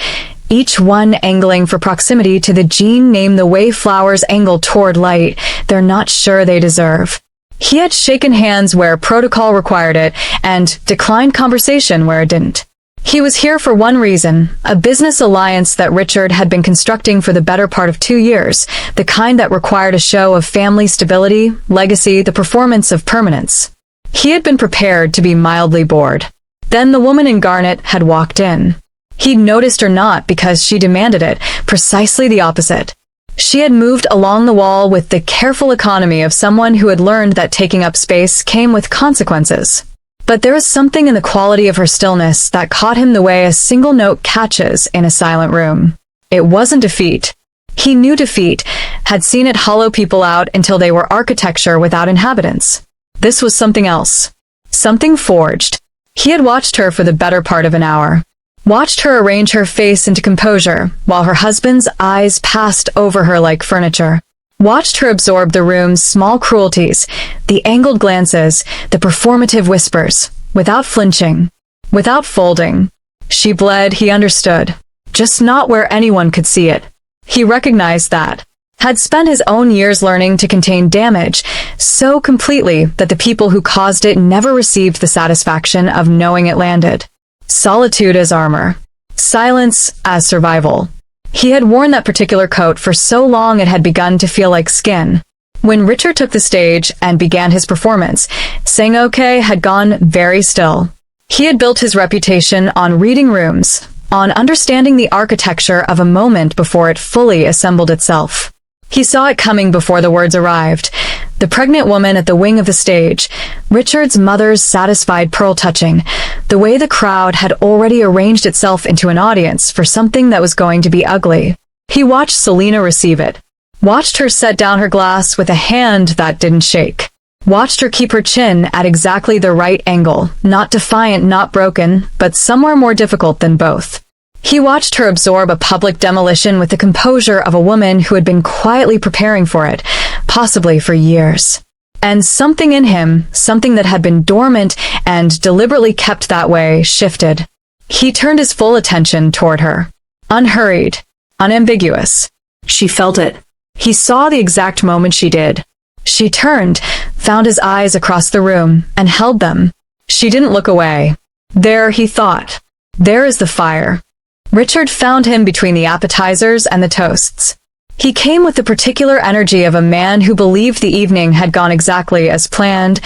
each one angling for proximity to the gene named the way flowers angle toward light they're not sure they deserve. He had shaken hands where protocol required it and declined conversation where it didn't. He was here for one reason, a business alliance that Richard had been constructing for the better part of 2 years, the kind that required a show of family stability, legacy, the performance of permanence. He had been prepared to be mildly bored. Then the woman in garnet had walked in. He'd noticed her not because she demanded it, precisely the opposite. She had moved along the wall with the careful economy of someone who had learned that taking up space came with consequences. But there was something in the quality of her stillness that caught him the way a single note catches in a silent room. It wasn't defeat. He knew defeat, had seen it hollow people out until they were architecture without inhabitants. This was something else. Something forged. He had watched her for the better part of an hour. Watched her arrange her face into composure, while her husband's eyes passed over her like furniture. Watched her absorb the room's small cruelties, the angled glances, the performative whispers, without flinching, without folding. She bled, he understood. Just not where anyone could see it. He recognized that. Had spent his own years learning to contain damage so completely that the people who caused it never received the satisfaction of knowing it landed. Solitude as armor. Silence as survival. He had worn that particular coat for so long it had begun to feel like skin. When Richard took the stage and began his performance, Sang-ok had gone very still. He had built his reputation on reading rooms, on understanding the architecture of a moment before it fully assembled itself. He saw it coming before the words arrived. The pregnant woman at the wing of the stage, Richard's mother's satisfied pearl touching, the way the crowd had already arranged itself into an audience for something that was going to be ugly. He watched Selena receive it. Watched her set down her glass with a hand that didn't shake. Watched her keep her chin at exactly the right angle, not defiant, not broken, but somewhere more difficult than both. He watched her absorb a public demolition with the composure of a woman who had been quietly preparing for it, possibly for years. And something in him, something that had been dormant and deliberately kept that way, shifted. He turned his full attention toward her. Unhurried, unambiguous. She felt it. He saw the exact moment she did. She turned, found his eyes across the room, and held them. She didn't look away. There, he thought. There is the fire. Richard found him between the appetizers and the toasts. He came with the particular energy of a man who believed the evening had gone exactly as planned,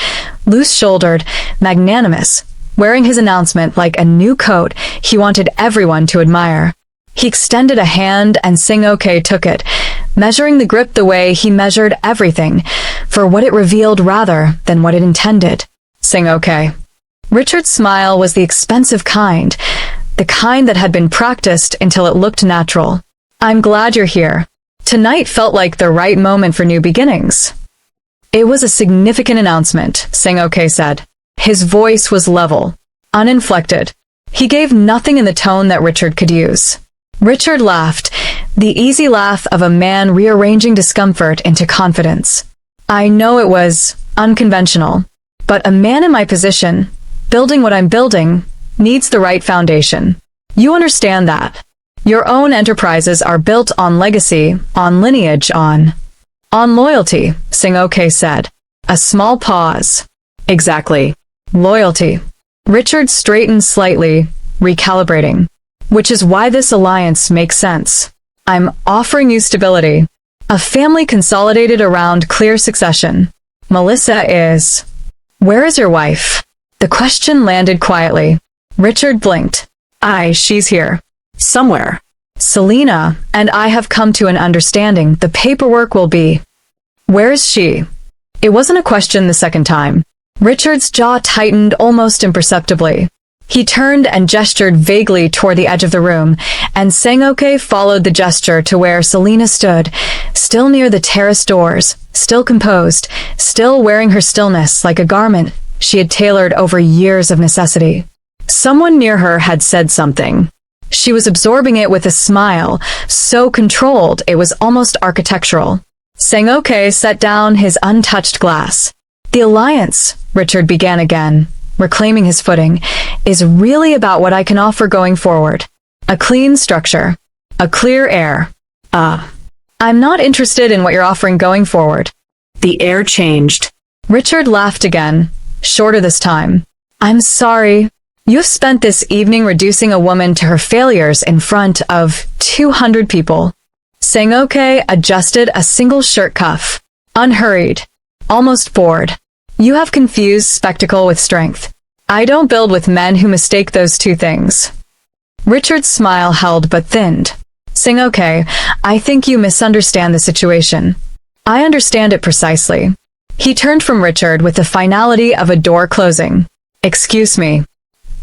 loose-shouldered, magnanimous, wearing his announcement like a new coat he wanted everyone to admire. He extended a hand and Sang-ok took it, measuring the grip the way he measured everything, for what it revealed rather than what it intended. Sang-ok. Richard's smile was the expensive kind, the kind that had been practiced until it looked natural. I'm glad you're here. Tonight felt like the right moment for new beginnings. It was a significant announcement, Sang-ok said. His voice was level, uninflected. He gave nothing in the tone that Richard could use. Richard laughed, the easy laugh of a man rearranging discomfort into confidence. I know it was unconventional, but a man in my position, building what I'm building, needs the right foundation. You understand that. Your own enterprises are built on legacy, on lineage, on loyalty, Sang-ok said. A small pause. Exactly. Loyalty. Richard straightened slightly, recalibrating. Which is why this alliance makes sense. I'm offering you stability. A family consolidated around clear succession. Melissa is... Where is your wife? The question landed quietly. Richard blinked. She's here. Somewhere. Selena and I have come to an understanding. The paperwork will be... Where is she? It wasn't a question the second time. Richard's jaw tightened almost imperceptibly. He turned and gestured vaguely toward the edge of the room, and Sang-ok followed the gesture to where Selena stood, still near the terrace doors, still composed, still wearing her stillness like a garment she had tailored over years of necessity. Someone near her had said something. She was absorbing it with a smile, so controlled it was almost architectural. Sang-ok set down his untouched glass. The alliance, Richard began again, reclaiming his footing, is really about what I can offer going forward. A clean structure. A clear air. I'm not interested in what you're offering going forward. The air changed. Richard laughed again, shorter this time. I'm sorry. You've spent this evening reducing a woman to her failures in front of 200 people. Sang-ok adjusted a single shirt cuff. Unhurried. Almost bored. You have confused spectacle with strength. I don't build with men who mistake those two things. Richard's smile held but thinned. Sang-ok, I think you misunderstand the situation. I understand it precisely. He turned from Richard with the finality of a door closing. Excuse me.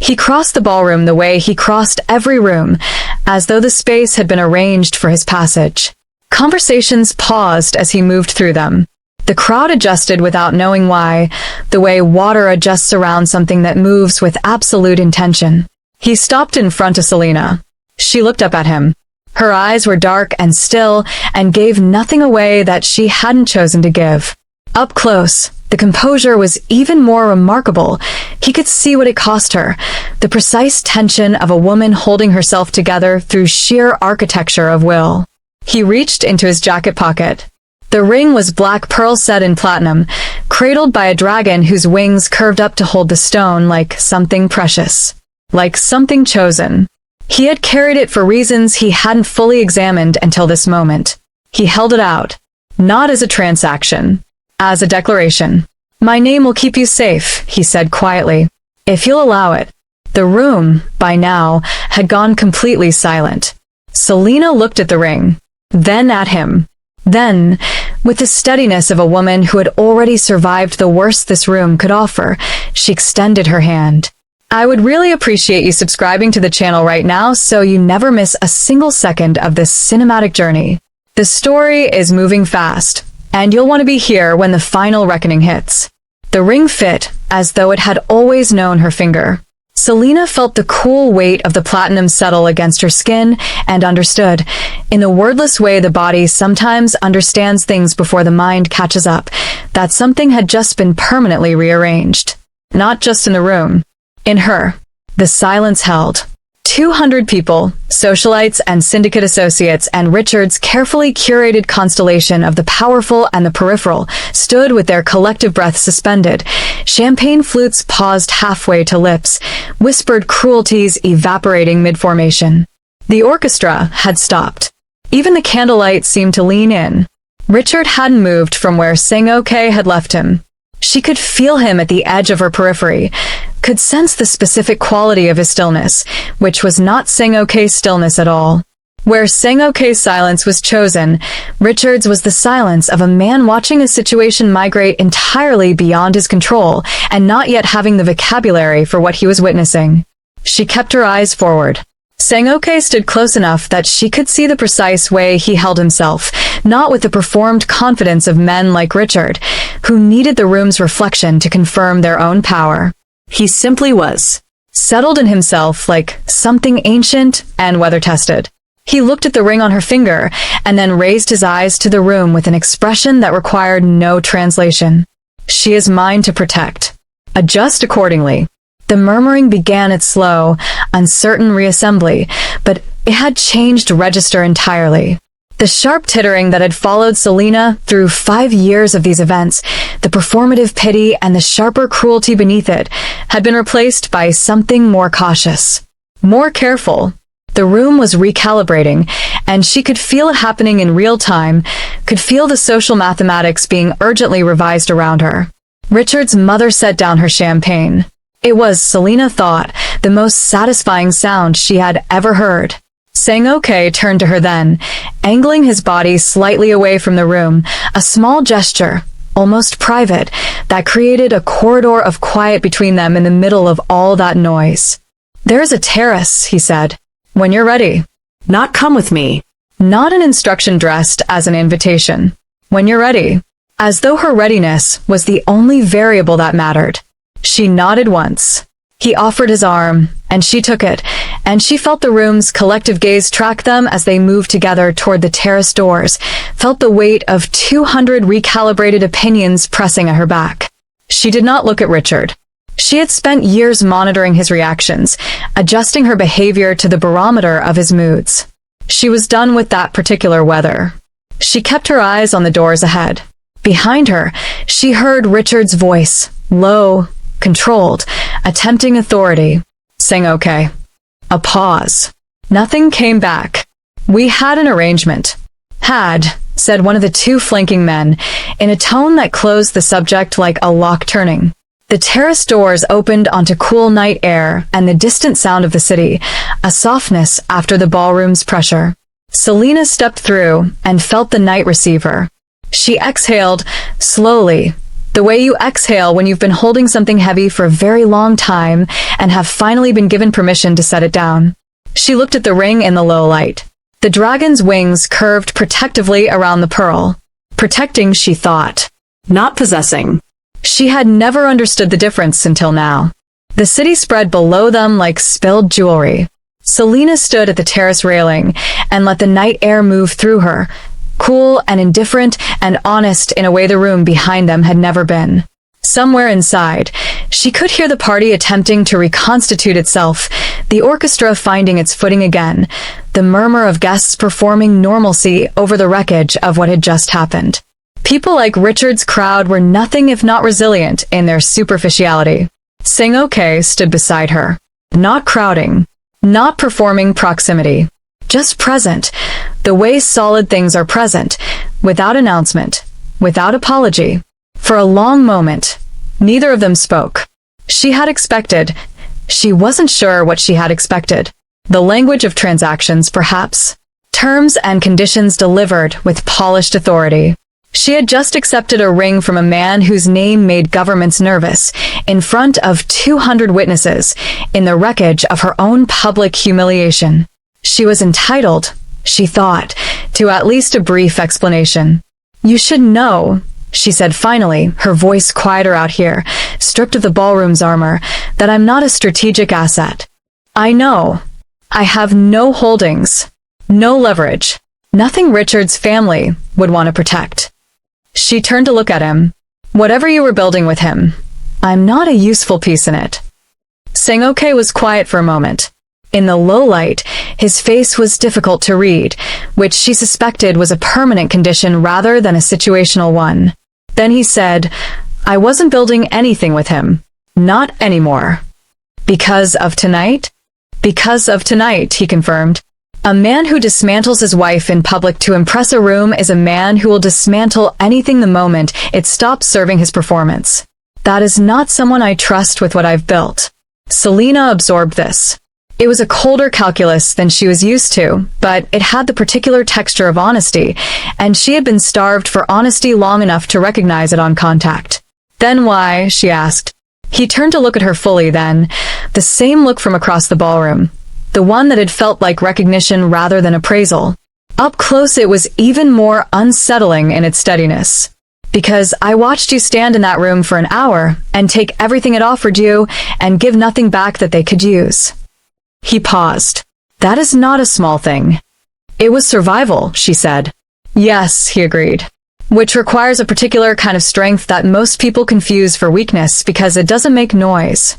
He crossed the ballroom the way he crossed every room, as though the space had been arranged for his passage. Conversations paused as he moved through them. The crowd adjusted without knowing why, the way water adjusts around something that moves with absolute intention. He stopped in front of Selena. She looked up at him. Her eyes were dark and still and gave nothing away that she hadn't chosen to give. Up close, the composure was even more remarkable. He could see what it cost her, the precise tension of a woman holding herself together through sheer architecture of will. He reached into his jacket pocket. The ring was black pearl set in platinum, cradled by a dragon whose wings curved up to hold the stone like something precious, like something chosen. He had carried it for reasons he hadn't fully examined until this moment. He held it out, not as a transaction, as a declaration. "My name will keep you safe," he said quietly, "if you'll allow it." The room, by now, had gone completely silent. Selena looked at the ring, then at him. Then, with the steadiness of a woman who had already survived the worst this room could offer, she extended her hand. "I would really appreciate you subscribing to the channel right now so you never miss a single second of this cinematic journey. The story is moving fast, and you'll want to be here when the final reckoning hits." The ring fit, as though it had always known her finger. Selena felt the cool weight of the platinum settle against her skin and understood, in the wordless way the body sometimes understands things before the mind catches up, that something had just been permanently rearranged. Not just in the room. In her. The silence held. 200 people, socialites and syndicate associates, and Richard's carefully curated constellation of the powerful and the peripheral stood with their collective breath suspended. Champagne flutes paused halfway to lips, whispered cruelties evaporating mid-formation. The orchestra had stopped. Even the candlelight seemed to lean in. Richard hadn't moved from where Sang-ok had left him. She could feel him at the edge of her periphery, could sense the specific quality of his stillness, which was not Sang-ok's stillness at all. Where Sang-ok's silence was chosen, Richard's was the silence of a man watching a situation migrate entirely beyond his control and not yet having the vocabulary for what he was witnessing. She kept her eyes forward. Sang-ok stood close enough that she could see the precise way he held himself, not with the performed confidence of men like Richard, who needed the room's reflection to confirm their own power. He simply was, settled in himself like something ancient and weather-tested. He looked at the ring on her finger and then raised his eyes to the room with an expression that required no translation. "She is mine to protect. Adjust accordingly." The murmuring began its slow, uncertain reassembly, but it had changed register entirely. The sharp tittering that had followed Selena through 5 years of these events, the performative pity and the sharper cruelty beneath it, had been replaced by something more cautious, more careful. The room was recalibrating, and she could feel it happening in real time, could feel the social mathematics being urgently revised around her. Richard's mother set down her champagne. It was, Selena thought, the most satisfying sound she had ever heard. Sang-ok turned to her then, angling his body slightly away from the room, a small gesture, almost private, that created a corridor of quiet between them in the middle of all that noise. "There's a terrace," he said. "When you're ready." Not come with me. Not an instruction dressed as an invitation. When you're ready. As though her readiness was the only variable that mattered. She nodded once. He offered his arm, and she took it, and she felt the room's collective gaze track them as they moved together toward the terrace doors, felt the weight of 200 recalibrated opinions pressing at her back. She did not look at Richard. She had spent years monitoring his reactions, adjusting her behavior to the barometer of his moods. She was done with that particular weather. She kept her eyes on the doors ahead. Behind her, she heard Richard's voice, low, controlled, attempting authority. Sang-ok. A pause. Nothing came back. "We had an arrangement." "Had," said one of the two flanking men, in a tone that closed the subject like a lock turning. The terrace doors opened onto cool night air and the distant sound of the city, a softness after the ballroom's pressure. Selena stepped through and felt the night receive her. She exhaled, slowly, the way you exhale when you've been holding something heavy for a very long time and have finally been given permission to set it down. She looked at the ring in the low light. The dragon's wings curved protectively around the pearl. Protecting, she thought. not possessing. She had never understood the difference until now. The city spread below them like spilled jewelry. Selena stood at the terrace railing and let the night air move through her, cool and indifferent and honest in a way the room behind them had never been. Somewhere inside, she could hear the party attempting to reconstitute itself, the orchestra finding its footing again, the murmur of guests performing normalcy over the wreckage of what had just happened. People like Richard's crowd were nothing if not resilient in their superficiality. Sing-OK stood beside her, not crowding, not performing proximity, just present, the way solid things are present, without announcement, without apology. For a long moment, neither of them spoke. She had expected. She wasn't sure what she had expected. The language of transactions, perhaps. Terms and conditions delivered with polished authority. She had just accepted a ring from a man whose name made governments nervous, in front of 200 witnesses, in the wreckage of her own public humiliation. She was entitled, she thought, to at least a brief explanation. "You should know," she said finally, her voice quieter out here, stripped of the ballroom's armor, "that I'm not a strategic asset. I know. I have no holdings, no leverage, nothing Richard's family would want to protect." She turned to look at him. "Whatever you were building with him, I'm not a useful piece in it." Sing-OK was quiet for a moment. In the low light, his face was difficult to read, which she suspected was a permanent condition rather than a situational one. Then he said, "I wasn't building anything with him. Not anymore." "Because of tonight?" "Because of tonight," he confirmed. "A man who dismantles his wife in public to impress a room is a man who will dismantle anything the moment it stops serving his performance. That is not someone I trust with what I've built." Selena absorbed this. It was a colder calculus than she was used to, but it had the particular texture of honesty, and she had been starved for honesty long enough to recognize it on contact. "Then why?" she asked. He turned to look at her fully then, the same look from across the ballroom, the one that had felt like recognition rather than appraisal. Up close it was even more unsettling in its steadiness. "Because I watched you stand in that room for an hour and take everything it offered you and give nothing back that they could use." He paused. "That is not a small thing." "It was survival," she said. "Yes," he agreed. "Which requires a particular kind of strength that most people confuse for weakness because it doesn't make noise."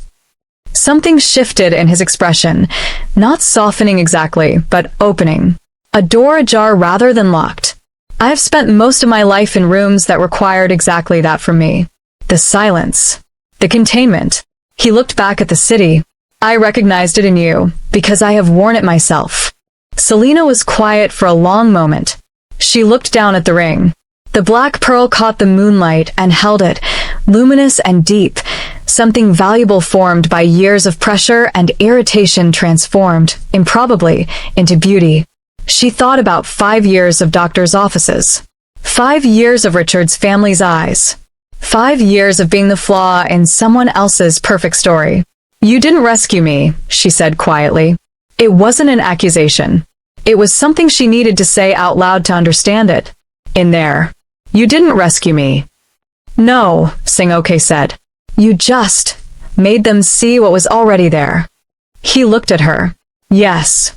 Something shifted in his expression, not softening exactly, but opening. A door ajar rather than locked. "I have spent most of my life in rooms that required exactly that from me. The silence. The containment." He looked back at the city. "I recognized it in you, because I have worn it myself." Selena was quiet for a long moment. She looked down at the ring. The black pearl caught the moonlight and held it, luminous and deep, something valuable formed by years of pressure and irritation transformed, improbably, into beauty. She thought about 5 years of doctors' offices. 5 years of Richard's family's eyes. 5 years of being the flaw in someone else's perfect story. "You didn't rescue me," she said quietly. It wasn't an accusation. It was something she needed to say out loud to understand it. In there. "You didn't rescue me." "No," Sing-OK said. "You just made them see what was already there." He looked at her. "Yes."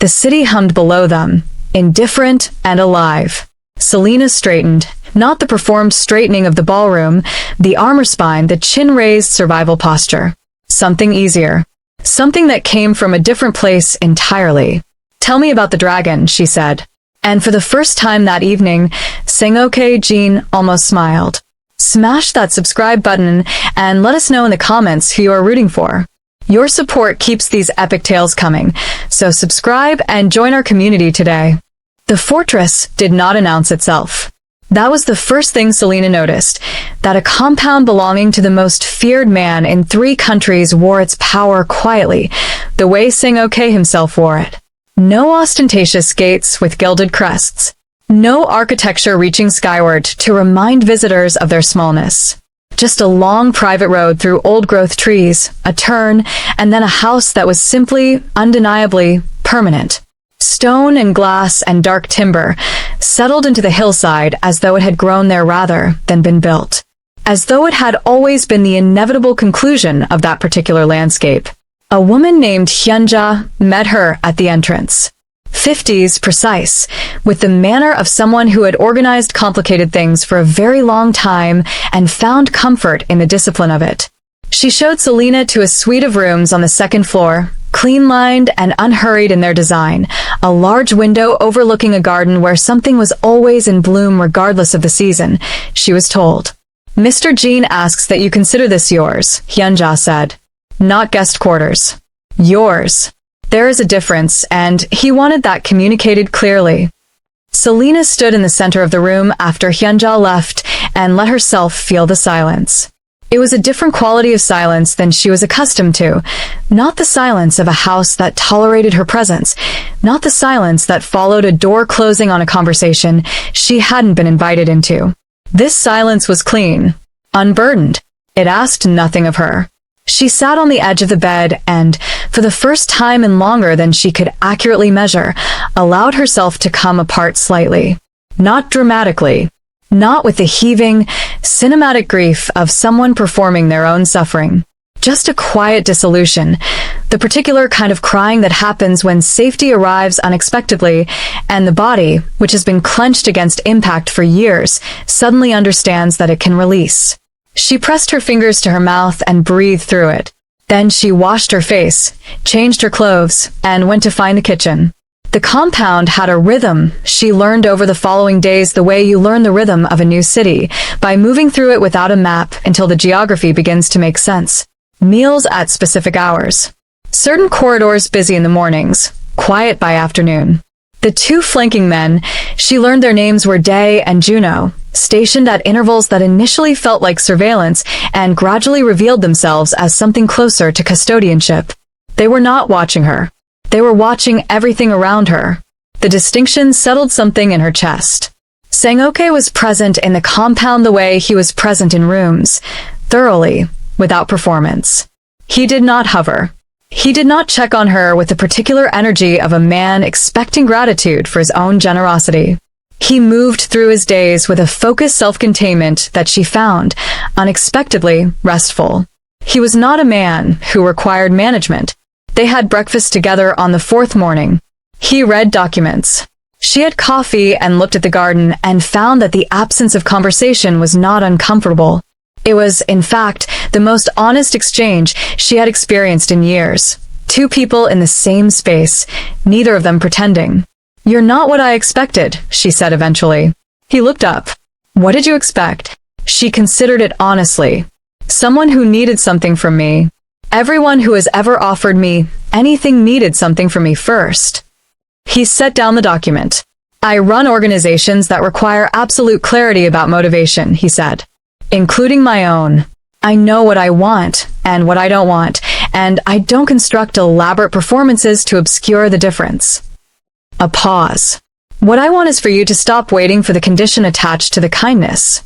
The city hummed below them, indifferent and alive. Selena straightened, not the performed straightening of the ballroom, the armor spine, the chin-raised survival posture. Something easier. Something that came from a different place entirely. "Tell me about the dragon," she said. And for the first time that evening, Sing-OK Jean almost smiled. Smash that subscribe button and let us know in the comments who you are rooting for. Your support keeps these epic tales coming, so subscribe and join our community today. The fortress did not announce itself. That was the first thing Selena noticed, that a compound belonging to the most feared man in 3 countries wore its power quietly, the way Sing-OK himself wore it. No ostentatious gates with gilded crests. No architecture reaching skyward to remind visitors of their smallness. Just a long private road through old-growth trees, a turn, and then a house that was simply, undeniably, permanent. Stone and glass and dark timber settled into the hillside as though it had grown there rather than been built. As though it had always been the inevitable conclusion of that particular landscape. A woman named Hyunja met her at the entrance. 50s precise, with the manner of someone who had organized complicated things for a very long time and found comfort in the discipline of it. She showed Selena to a suite of rooms on the second floor, clean-lined and unhurried in their design, a large window overlooking a garden where something was always in bloom regardless of the season, she was told. Mr. Jean asks that you consider this yours, Hyunja said. Not guest quarters. Yours. There is a difference, and he wanted that communicated clearly. Selena stood in the center of the room after Hyunja left and let herself feel the silence. It was a different quality of silence than she was accustomed to. Not the silence of a house that tolerated her presence. Not the silence that followed a door closing on a conversation she hadn't been invited into. This silence was clean, unburdened. It asked nothing of her. She sat on the edge of the bed and, for the first time in longer than she could accurately measure, allowed herself to come apart slightly. Not dramatically. Not with the heaving, cinematic grief of someone performing their own suffering. Just a quiet dissolution, the particular kind of crying that happens when safety arrives unexpectedly, and the body, which has been clenched against impact for years, suddenly understands that it can release. She pressed her fingers to her mouth and breathed through it. Then she washed her face, changed her clothes, and went to find the kitchen. The compound had a rhythm she learned over the following days the way you learn the rhythm of a new city, by moving through it without a map until the geography begins to make sense. Meals at specific hours. Certain corridors busy in the mornings, quiet by afternoon. The two flanking men, she learned their names were Day and Juno, stationed at intervals that initially felt like surveillance and gradually revealed themselves as something closer to custodianship. They were not watching her. They were watching everything around her. The distinction settled something in her chest. Sang-ok was present in the compound the way he was present in rooms, thoroughly, without performance. He did not hover. He did not check on her with the particular energy of a man expecting gratitude for his own generosity. He moved through his days with a focused self-containment that she found, unexpectedly, restful. He was not a man who required management. They had breakfast together on the fourth morning. He read documents. She had coffee and looked at the garden and found that the absence of conversation was not uncomfortable. It was, in fact, the most honest exchange she had experienced in years. Two people in the same space, neither of them pretending. "You're not what I expected," she said eventually. He looked up. "What did you expect?" She considered it honestly. "Someone who needed something from me. Everyone who has ever offered me anything needed something from me first." He set down the document. "I run organizations that require absolute clarity about motivation," he said, "including my own. I know what I want and what I don't want, and I don't construct elaborate performances to obscure the difference." A pause. "What I want is for you to stop waiting for the condition attached to the kindness."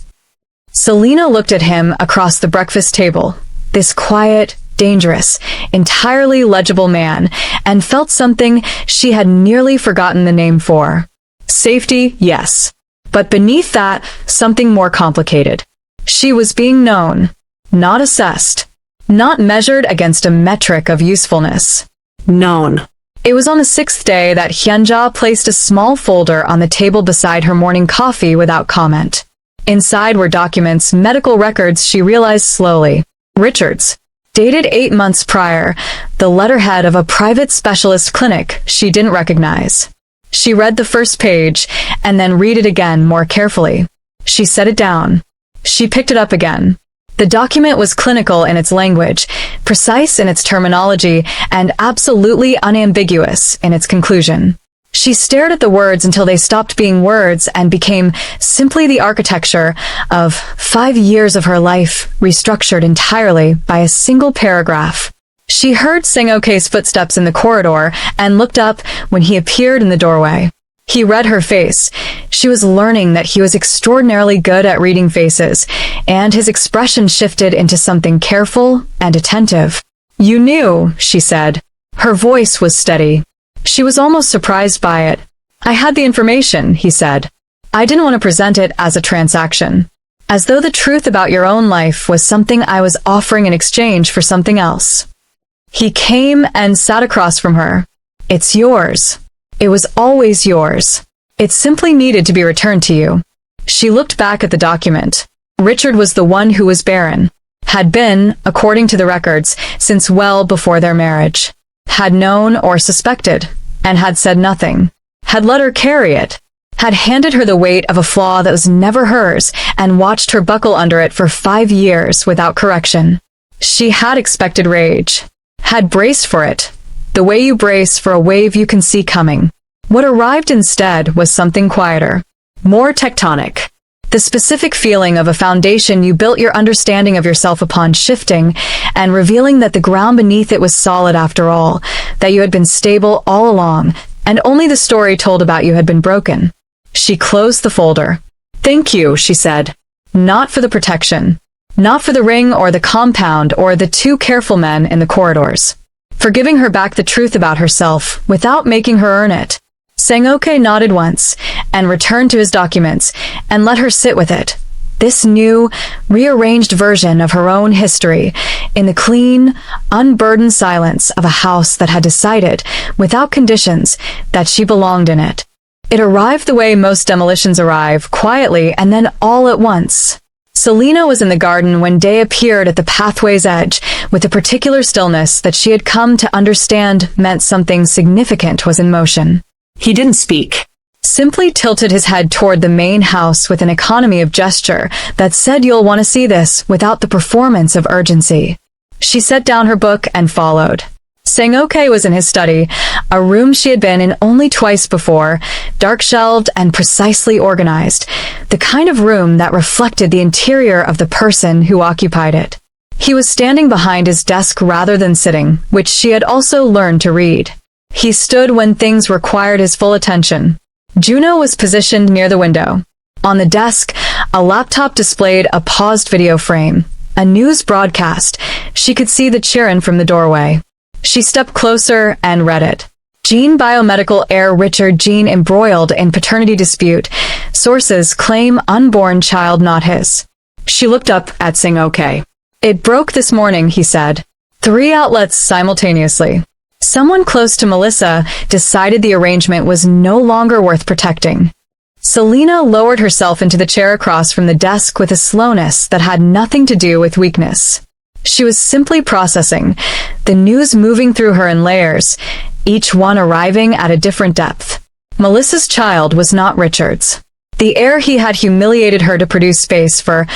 Selena looked at him across the breakfast table, this quiet, dangerous, entirely legible man, and felt something she had nearly forgotten the name for. Safety, yes. But beneath that, something more complicated. She was being known, not assessed, not measured against a metric of usefulness. Known. It was on the sixth day that Hyunja placed a small folder on the table beside her morning coffee without comment. Inside were documents, medical records she realized slowly. Richards. Dated 8 months prior, the letterhead of a private specialist clinic she didn't recognize. She read the first page, and then read it again more carefully. She set it down. She picked it up again. The document was clinical in its language, precise in its terminology, and absolutely unambiguous in its conclusion. She stared at the words until they stopped being words and became simply the architecture of 5 years of her life, restructured entirely by a single paragraph. She heard Sang-ok's footsteps in the corridor and looked up when he appeared in the doorway. He read her face. She was learning that he was extraordinarily good at reading faces, and his expression shifted into something careful and attentive. "You knew," she said. Her voice was steady. She was almost surprised by it. I had the information, he said. I didn't want to present it as a transaction. As though the truth about your own life was something I was offering in exchange for something else. He came and sat across from her. It's yours. It was always yours. It simply needed to be returned to you. She looked back at the document. Richard was the one who was barren. Had been, according to the records, since well before their marriage. Had known or suspected, and had said nothing. Had let her carry it. Had handed her the weight of a flaw that was never hers, and watched her buckle under it for 5 years without correction. She had expected rage. Had braced for it. The way you brace for a wave you can see coming. What arrived instead was something quieter. More tectonic. The specific feeling of a foundation you built your understanding of yourself upon shifting and revealing that the ground beneath it was solid after all, that you had been stable all along, and only the story told about you had been broken. She closed the folder. Thank you, she said. Not for the protection. Not for the ring or the compound or the 2 careful men in the corridors. For giving her back the truth about herself without making her earn it. Sang-ok nodded once, and returned to his documents, and let her sit with it. This new, rearranged version of her own history, in the clean, unburdened silence of a house that had decided, without conditions, that she belonged in it. It arrived the way most demolitions arrive, quietly and then all at once. Selina was in the garden when day appeared at the pathway's edge, with a particular stillness that she had come to understand meant something significant was in motion. He didn't speak. Simply tilted his head toward the main house with an economy of gesture that said you'll want to see this without the performance of urgency. She set down her book and followed. Sang-ok was in his study, a room she had been in only twice before, dark-shelved and precisely organized, the kind of room that reflected the interior of the person who occupied it. He was standing behind his desk rather than sitting, which she had also learned to read. He stood when things required his full attention. Juno was positioned near the window. On the desk, a laptop displayed a paused video frame, a news broadcast. She could see the Chiron from the doorway. She stepped closer and read it. Gene biomedical heir Richard Gene embroiled in paternity dispute. Sources claim unborn child not his. She looked up at Sang-ok. It broke this morning, he said. 3 outlets simultaneously. Someone close to Melissa decided the arrangement was no longer worth protecting. Selina lowered herself into the chair across from the desk with a slowness that had nothing to do with weakness. She was simply processing, the news moving through her in layers, each one arriving at a different depth. Melissa's child was not Richard's. The heir he had humiliated her to produce space for,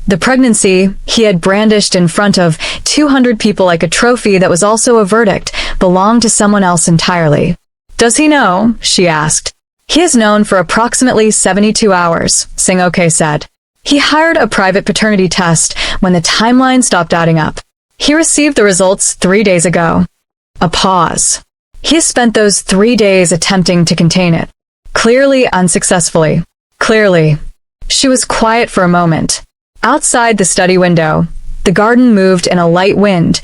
the pregnancy he had brandished in front of 200 people like a trophy that was also a verdict, belonged to someone else entirely. Does he know? She asked. He is known for approximately 72 hours, Sang-ok said. He hired a private paternity test when the timeline stopped adding up. He received the results 3 days ago. A pause. He has spent those 3 days attempting to contain it. Clearly unsuccessfully. Clearly. She was quiet for a moment. Outside the study window, the garden moved in a light wind,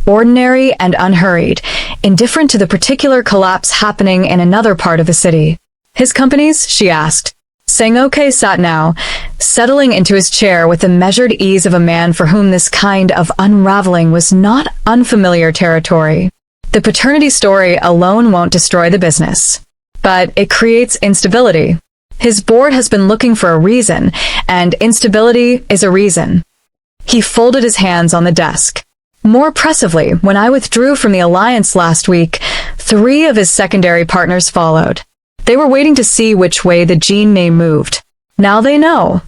ordinary and unhurried, indifferent to the particular collapse happening in another part of the city. His companies? She asked. Sang-ok sat now, settling into his chair with the measured ease of a man for whom this kind of unraveling was not unfamiliar territory. The paternity story alone won't destroy the business, but it creates instability. His board has been looking for a reason, and instability is a reason. He folded his hands on the desk. More pressively, when I withdrew from the alliance last week, 3 of his secondary partners followed. They were waiting to see which way the Gene name moved. Now they know.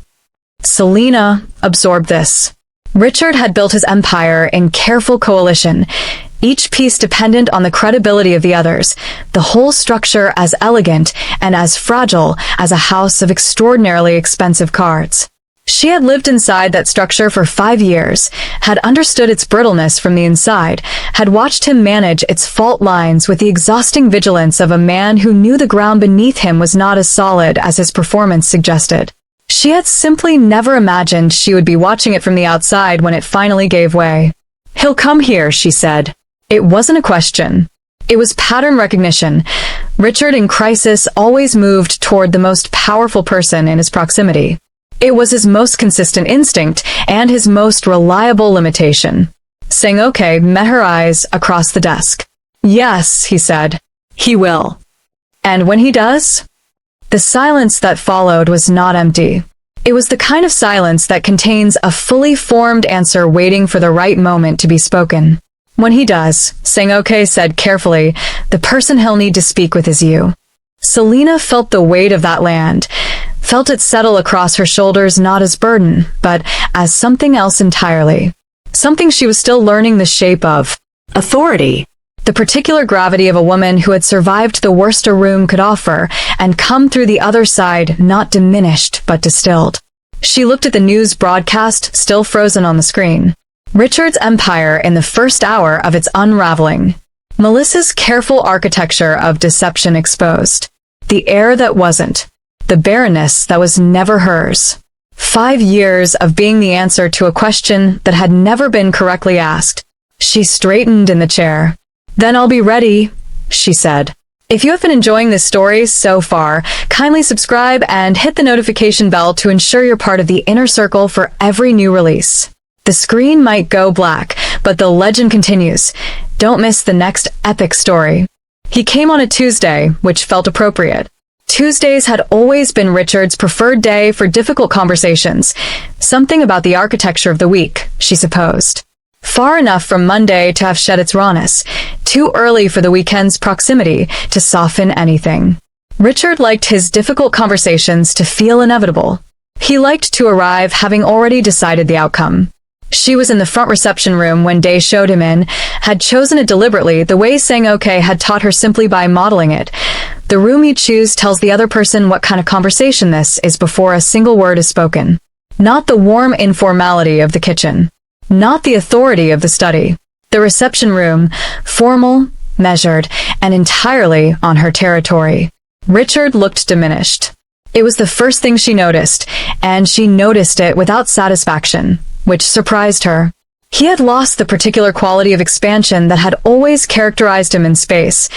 Selina absorbed this. Richard had built his empire in careful coalition, each piece dependent on the credibility of the others, the whole structure as elegant and as fragile as a house of extraordinarily expensive cards. She had lived inside that structure for 5 years, had understood its brittleness from the inside, had watched him manage its fault lines with the exhausting vigilance of a man who knew the ground beneath him was not as solid as his performance suggested. She had simply never imagined she would be watching it from the outside when it finally gave way. He'll come here, she said. It wasn't a question. It was pattern recognition. Richard, in crisis, always moved toward the most powerful person in his proximity. It was his most consistent instinct and his most reliable limitation. Sang-ok met her eyes across the desk. "Yes," he said. "He will." And when he does? The silence that followed was not empty. It was the kind of silence that contains a fully formed answer waiting for the right moment to be spoken. "When he does," Sang-ok said carefully, "the person he'll need to speak with is you." Selena felt the weight of that land, felt it settle across her shoulders not as burden, but as something else entirely. Something she was still learning the shape of. Authority. The particular gravity of a woman who had survived the worst a room could offer and come through the other side not diminished but distilled. She looked at the news broadcast still frozen on the screen. Richard's empire in the first hour of its unraveling. Melissa's careful architecture of deception exposed. The heir that wasn't. The barrenness that was never hers. 5 years of being the answer to a question that had never been correctly asked. She straightened in the chair. "Then I'll be ready," she said. If you have been enjoying this story so far, kindly subscribe and hit the notification bell to ensure you're part of the inner circle for every new release. The screen might go black, but the legend continues. Don't miss the next epic story. He came on a Tuesday, which felt appropriate. Tuesdays had always been Richard's preferred day for difficult conversations. Something about the architecture of the week, she supposed. Far enough from Monday to have shed its rawness. Too early for the weekend's proximity to soften anything. Richard liked his difficult conversations to feel inevitable. He liked to arrive having already decided the outcome. She was in the front reception room when Day showed him in, had chosen it deliberately the way Sang-ok had taught her simply by modeling it. The room you choose tells the other person what kind of conversation this is before a single word is spoken. Not the warm informality of the kitchen. Not the authority of the study. The reception room, formal, measured, and entirely on her territory. Richard looked diminished. It was the first thing she noticed, and she noticed it without satisfaction, which surprised her. He had lost the particular quality of expansion that had always characterized him in space,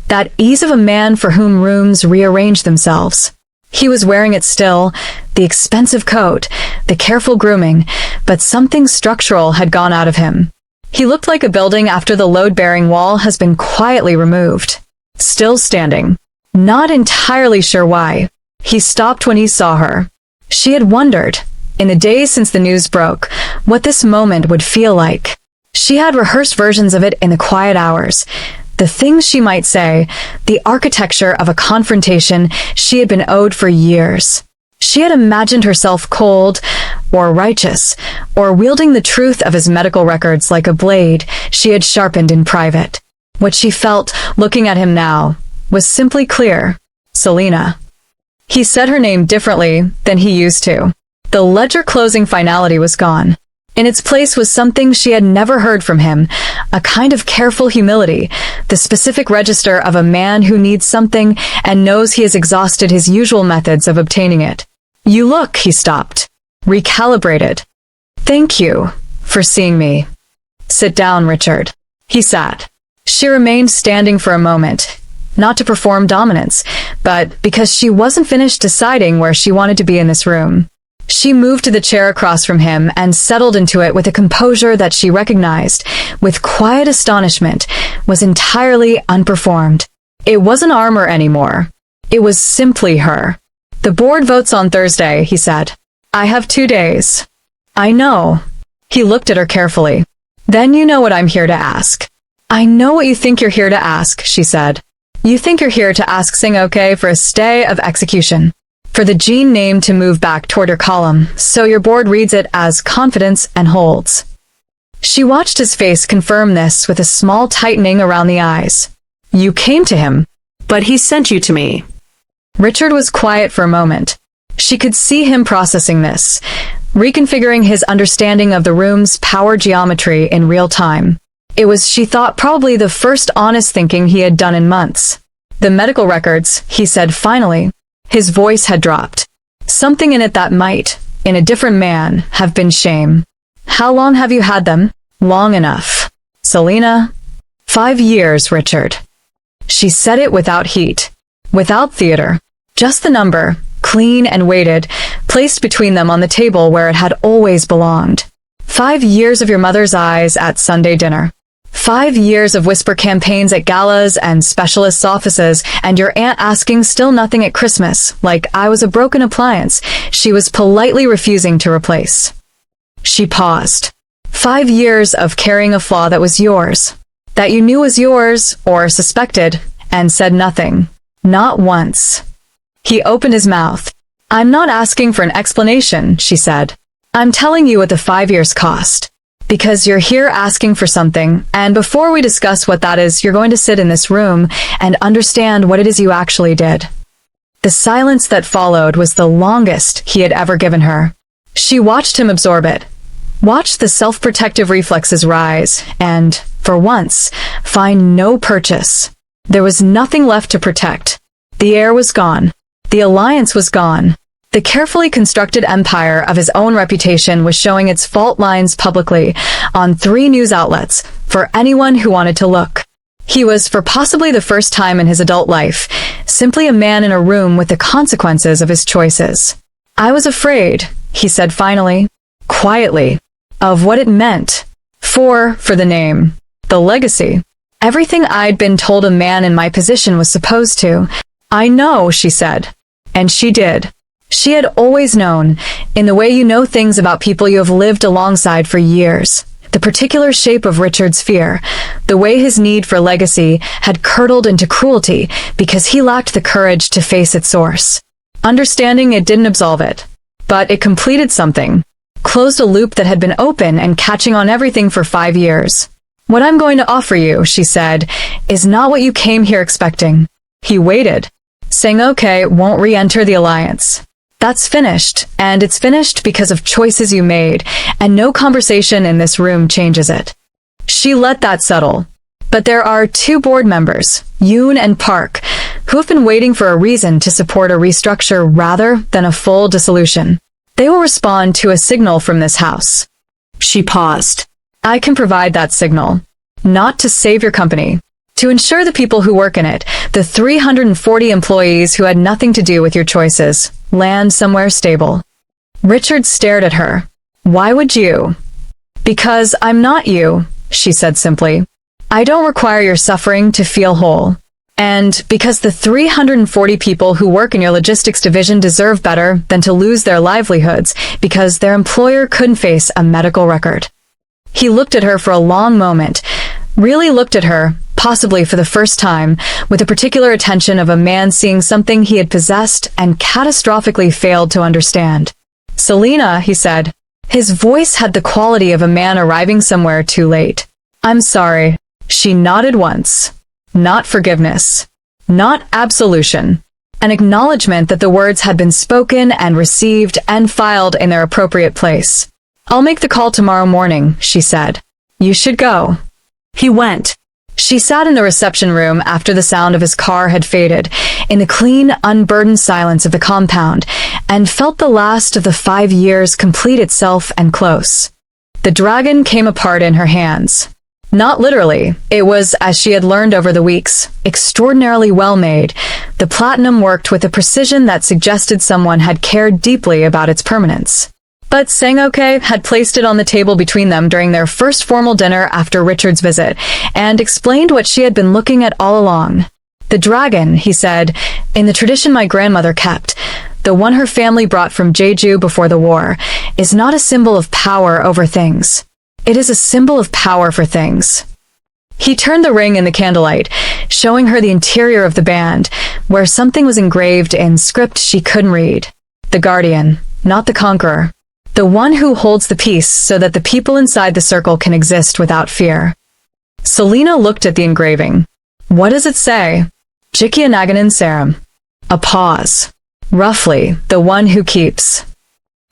that ease of a man for whom rooms rearrange themselves. He was wearing it still, the expensive coat, the careful grooming, but something structural had gone out of him. He looked like a building after the load-bearing wall has been quietly removed. Still standing. Not entirely sure why. He stopped when he saw her. She had wondered, in the days since the news broke, what this moment would feel like. She had rehearsed versions of it in the quiet hours. The things she might say, the architecture of a confrontation she had been owed for years. She had imagined herself cold, or righteous, or wielding the truth of his medical records like a blade she had sharpened in private. What she felt, looking at him now, was simply clear. Selena. He said her name differently than he used to. The ledger-closing finality was gone. In its place was something she had never heard from him, a kind of careful humility, the specific register of a man who needs something and knows he has exhausted his usual methods of obtaining it. "You look," he stopped. Recalibrated. "Thank you for seeing me." "Sit down, Richard." He sat. She remained standing for a moment, not to perform dominance, but because she wasn't finished deciding where she wanted to be in this room. She moved to the chair across from him and settled into it with a composure that she recognized, with quiet astonishment, was entirely unperformed. It wasn't armor anymore. It was simply her. "The board votes on Thursday," he said. "I have 2 days." "I know." He looked at her carefully. "Then you know what I'm here to ask." "I know what you think you're here to ask," she said. "You think you're here to ask Sang-ok for a stay of execution. For the gene name to move back toward her column, so your board reads it as confidence and holds." She watched his face confirm this with a small tightening around the eyes. "You came to him." "But he sent you to me." Richard was quiet for a moment. She could see him processing this, reconfiguring his understanding of the room's power geometry in real time. It was, she thought, probably the first honest thinking he had done in months. "The medical records," he said finally. His voice had dropped. Something in it that might, in a different man, have been shame. "How long have you had them?" "Long enough." "Selena?" 5 years, Richard. She said it without heat, without theater. Just the number, clean and weighted, placed between them on the table where it had always belonged. 5 years of your mother's eyes at Sunday dinner. 5 years of whisper campaigns at galas and specialists' offices, and your aunt asking still nothing at Christmas, like I was a broken appliance she was politely refusing to replace. She paused. 5 years of carrying a flaw that was yours, that you knew was yours, or suspected, and said nothing. Not once. He opened his mouth. I'm not asking for an explanation, she said. I'm telling you what the 5 years cost. Because you're here asking for something, and before we discuss what that is, you're going to sit in this room and understand what it is you actually did. The silence that followed was the longest he had ever given her. She watched him absorb it, watched the self-protective reflexes rise, and, for once, find no purchase. There was nothing left to protect. The heir was gone. The alliance was gone. The carefully constructed empire of his own reputation was showing its fault lines publicly on 3 news outlets for anyone who wanted to look. He was, for possibly the first time in his adult life, simply a man in a room with the consequences of his choices. I was afraid, he said finally, quietly, of what it meant. For the name, the legacy, everything I'd been told a man in my position was supposed to. I know, she said. And she did. She had always known, in the way you know things about people you have lived alongside for years, the particular shape of Richard's fear, the way his need for legacy had curdled into cruelty because he lacked the courage to face its source. Understanding it didn't absolve it, but it completed something, closed a loop that had been open and catching on everything for 5 years. What I'm going to offer you, she said, is not what you came here expecting. He waited, saying okay, won't re-enter the alliance. That's finished, and it's finished because of choices you made, and no conversation in this room changes it. She let that settle. But there are 2 board members, Yoon and Park, who have been waiting for a reason to support a restructure rather than a full dissolution. They will respond to a signal from this house. She paused. I can provide that signal. Not to save your company. To ensure the people who work in it, the 340 employees who had nothing to do with your choices, land somewhere stable. Richard stared at her. Why would you? Because I'm not you, she said simply. I don't require your suffering to feel whole. And because the 340 people who work in your logistics division deserve better than to lose their livelihoods because their employer couldn't face a medical record. He looked at her for a long moment, really looked at her, possibly for the first time, with the particular attention of a man seeing something he had possessed and catastrophically failed to understand. Selena, he said. His voice had the quality of a man arriving somewhere too late. I'm sorry. She nodded once. Not forgiveness. Not absolution. An acknowledgement that the words had been spoken and received and filed in their appropriate place. I'll make the call tomorrow morning, she said. You should go. He went. She sat in the reception room after the sound of his car had faded, in the clean, unburdened silence of the compound, and felt the last of the 5 years complete itself and close. The dragon came apart in her hands. Not literally, it was, as she had learned over the weeks, extraordinarily well made. The platinum worked with a precision that suggested someone had cared deeply about its permanence. But Sang-ok had placed it on the table between them during their first formal dinner after Richard's visit, and explained what she had been looking at all along. The dragon, he said, in the tradition my grandmother kept, the one her family brought from Jeju before the war, is not a symbol of power over things. It is a symbol of power for things. He turned the ring in the candlelight, showing her the interior of the band, where something was engraved in script she couldn't read. The guardian, not the conqueror. The one who holds the peace so that the people inside the circle can exist without fear. Selena looked at the engraving. What does it say? Jikianaganan Saram. A pause. Roughly, the one who keeps.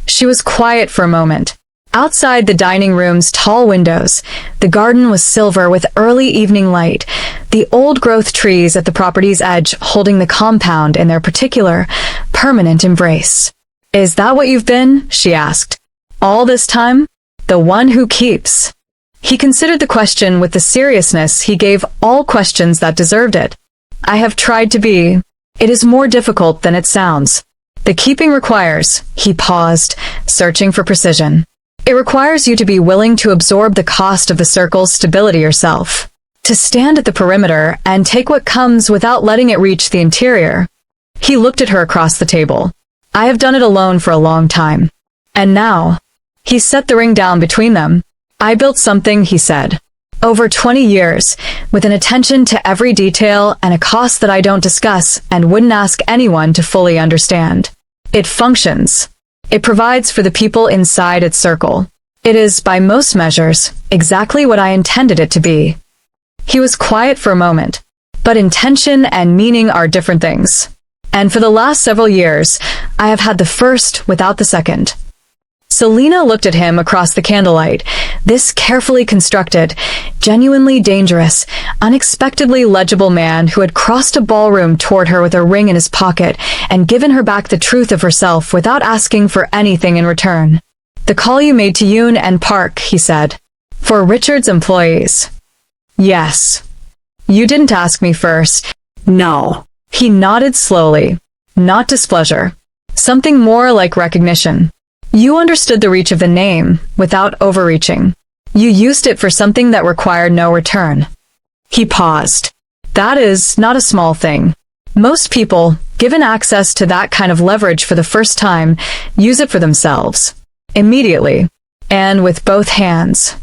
She was quiet for a moment. Outside the dining room's tall windows, the garden was silver with early evening light, the old-growth trees at the property's edge holding the compound in their particular, permanent embrace. Is that what you've been? She asked. All this time? The one who keeps. He considered the question with the seriousness he gave all questions that deserved it. I have tried to be. It is more difficult than it sounds. The keeping requires, he paused, searching for precision. It requires you to be willing to absorb the cost of the circle's stability yourself. To stand at the perimeter and take what comes without letting it reach the interior. He looked at her across the table. I have done it alone for a long time. And now, he set the ring down between them. I built something, he said. Over 20 years, with an attention to every detail and a cost that I don't discuss and wouldn't ask anyone to fully understand. It functions. It provides for the people inside its circle. It is, by most measures, exactly what I intended it to be. He was quiet for a moment, but intention and meaning are different things. And for the last several years, I have had the first without the second. Selena looked at him across the candlelight. This carefully constructed, genuinely dangerous, unexpectedly legible man who had crossed a ballroom toward her with a ring in his pocket and given her back the truth of herself without asking for anything in return. The call you made to Yoon and Park, he said. For Richard's employees. Yes. You didn't ask me first. No. He nodded slowly. Not displeasure. Something more like recognition. You understood the reach of the name, without overreaching. You used it for something that required no return. He paused. That is not a small thing. Most people, given access to that kind of leverage for the first time, use it for themselves. Immediately. And with both hands.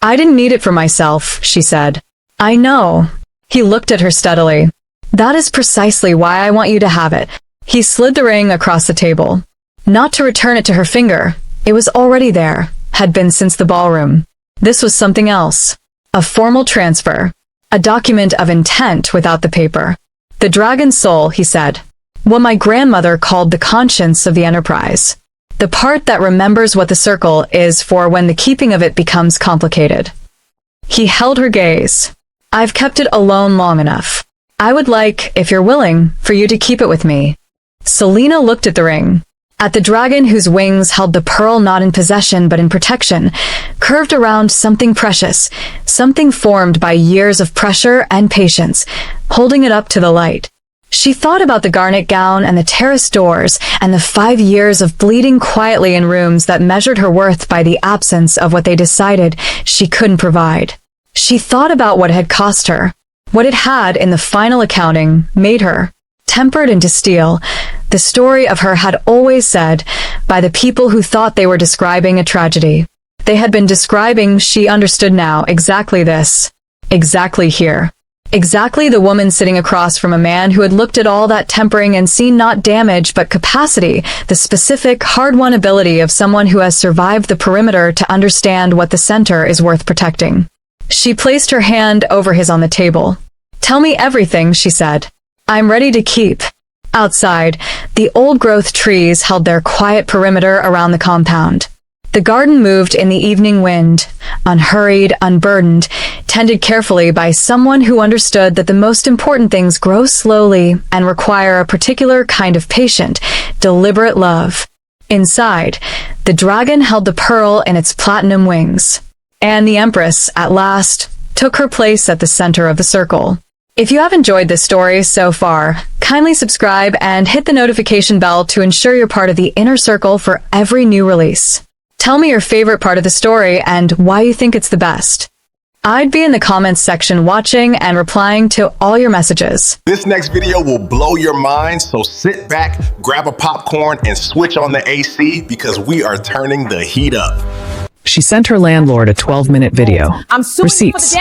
I didn't need it for myself, she said. I know. He looked at her steadily. That is precisely why I want you to have it. He slid the ring across the table. Not to return it to her finger. It was already there, had been since the ballroom. This was something else. A formal transfer. A document of intent without the paper. The dragon's soul, he said. What my grandmother called the conscience of the enterprise. The part that remembers what the circle is for when the keeping of it becomes complicated. He held her gaze. I've kept it alone long enough. I would like, if you're willing, for you to keep it with me. Selena looked at the ring. At the dragon whose wings held the pearl not in possession but in protection, curved around something precious, something formed by years of pressure and patience, holding it up to the light. She thought about the garnet gown and the terrace doors and the 5 years of bleeding quietly in rooms that measured her worth by the absence of what they decided she couldn't provide. She thought about what it had cost her, what it had in the final accounting made her. Tempered into steel, the story of her had always said, by the people who thought they were describing a tragedy. They had been describing, she understood now, exactly this. Exactly here. Exactly the woman sitting across from a man who had looked at all that tempering and seen not damage but capacity, the specific, hard-won ability of someone who has survived the perimeter to understand what the center is worth protecting. She placed her hand over his on the table. Tell me everything, she said. I'm ready to keep. Outside, the old-growth trees held their quiet perimeter around the compound. The garden moved in the evening wind, unhurried, unburdened, tended carefully by someone who understood that the most important things grow slowly and require a particular kind of patient, deliberate love. Inside, the dragon held the pearl in its platinum wings. And the Empress, at last, took her place at the center of the circle. If you have enjoyed this story so far, kindly subscribe and hit the notification bell to ensure you're part of the inner circle for every new release. Tell me your favorite part of the story and why you think it's the best. I'd be in the comments section watching and replying to all your messages. This next video will blow your mind, so sit back, grab a popcorn, and switch on the AC because we are turning the heat up. She sent her landlord a 12-minute video. Receipts,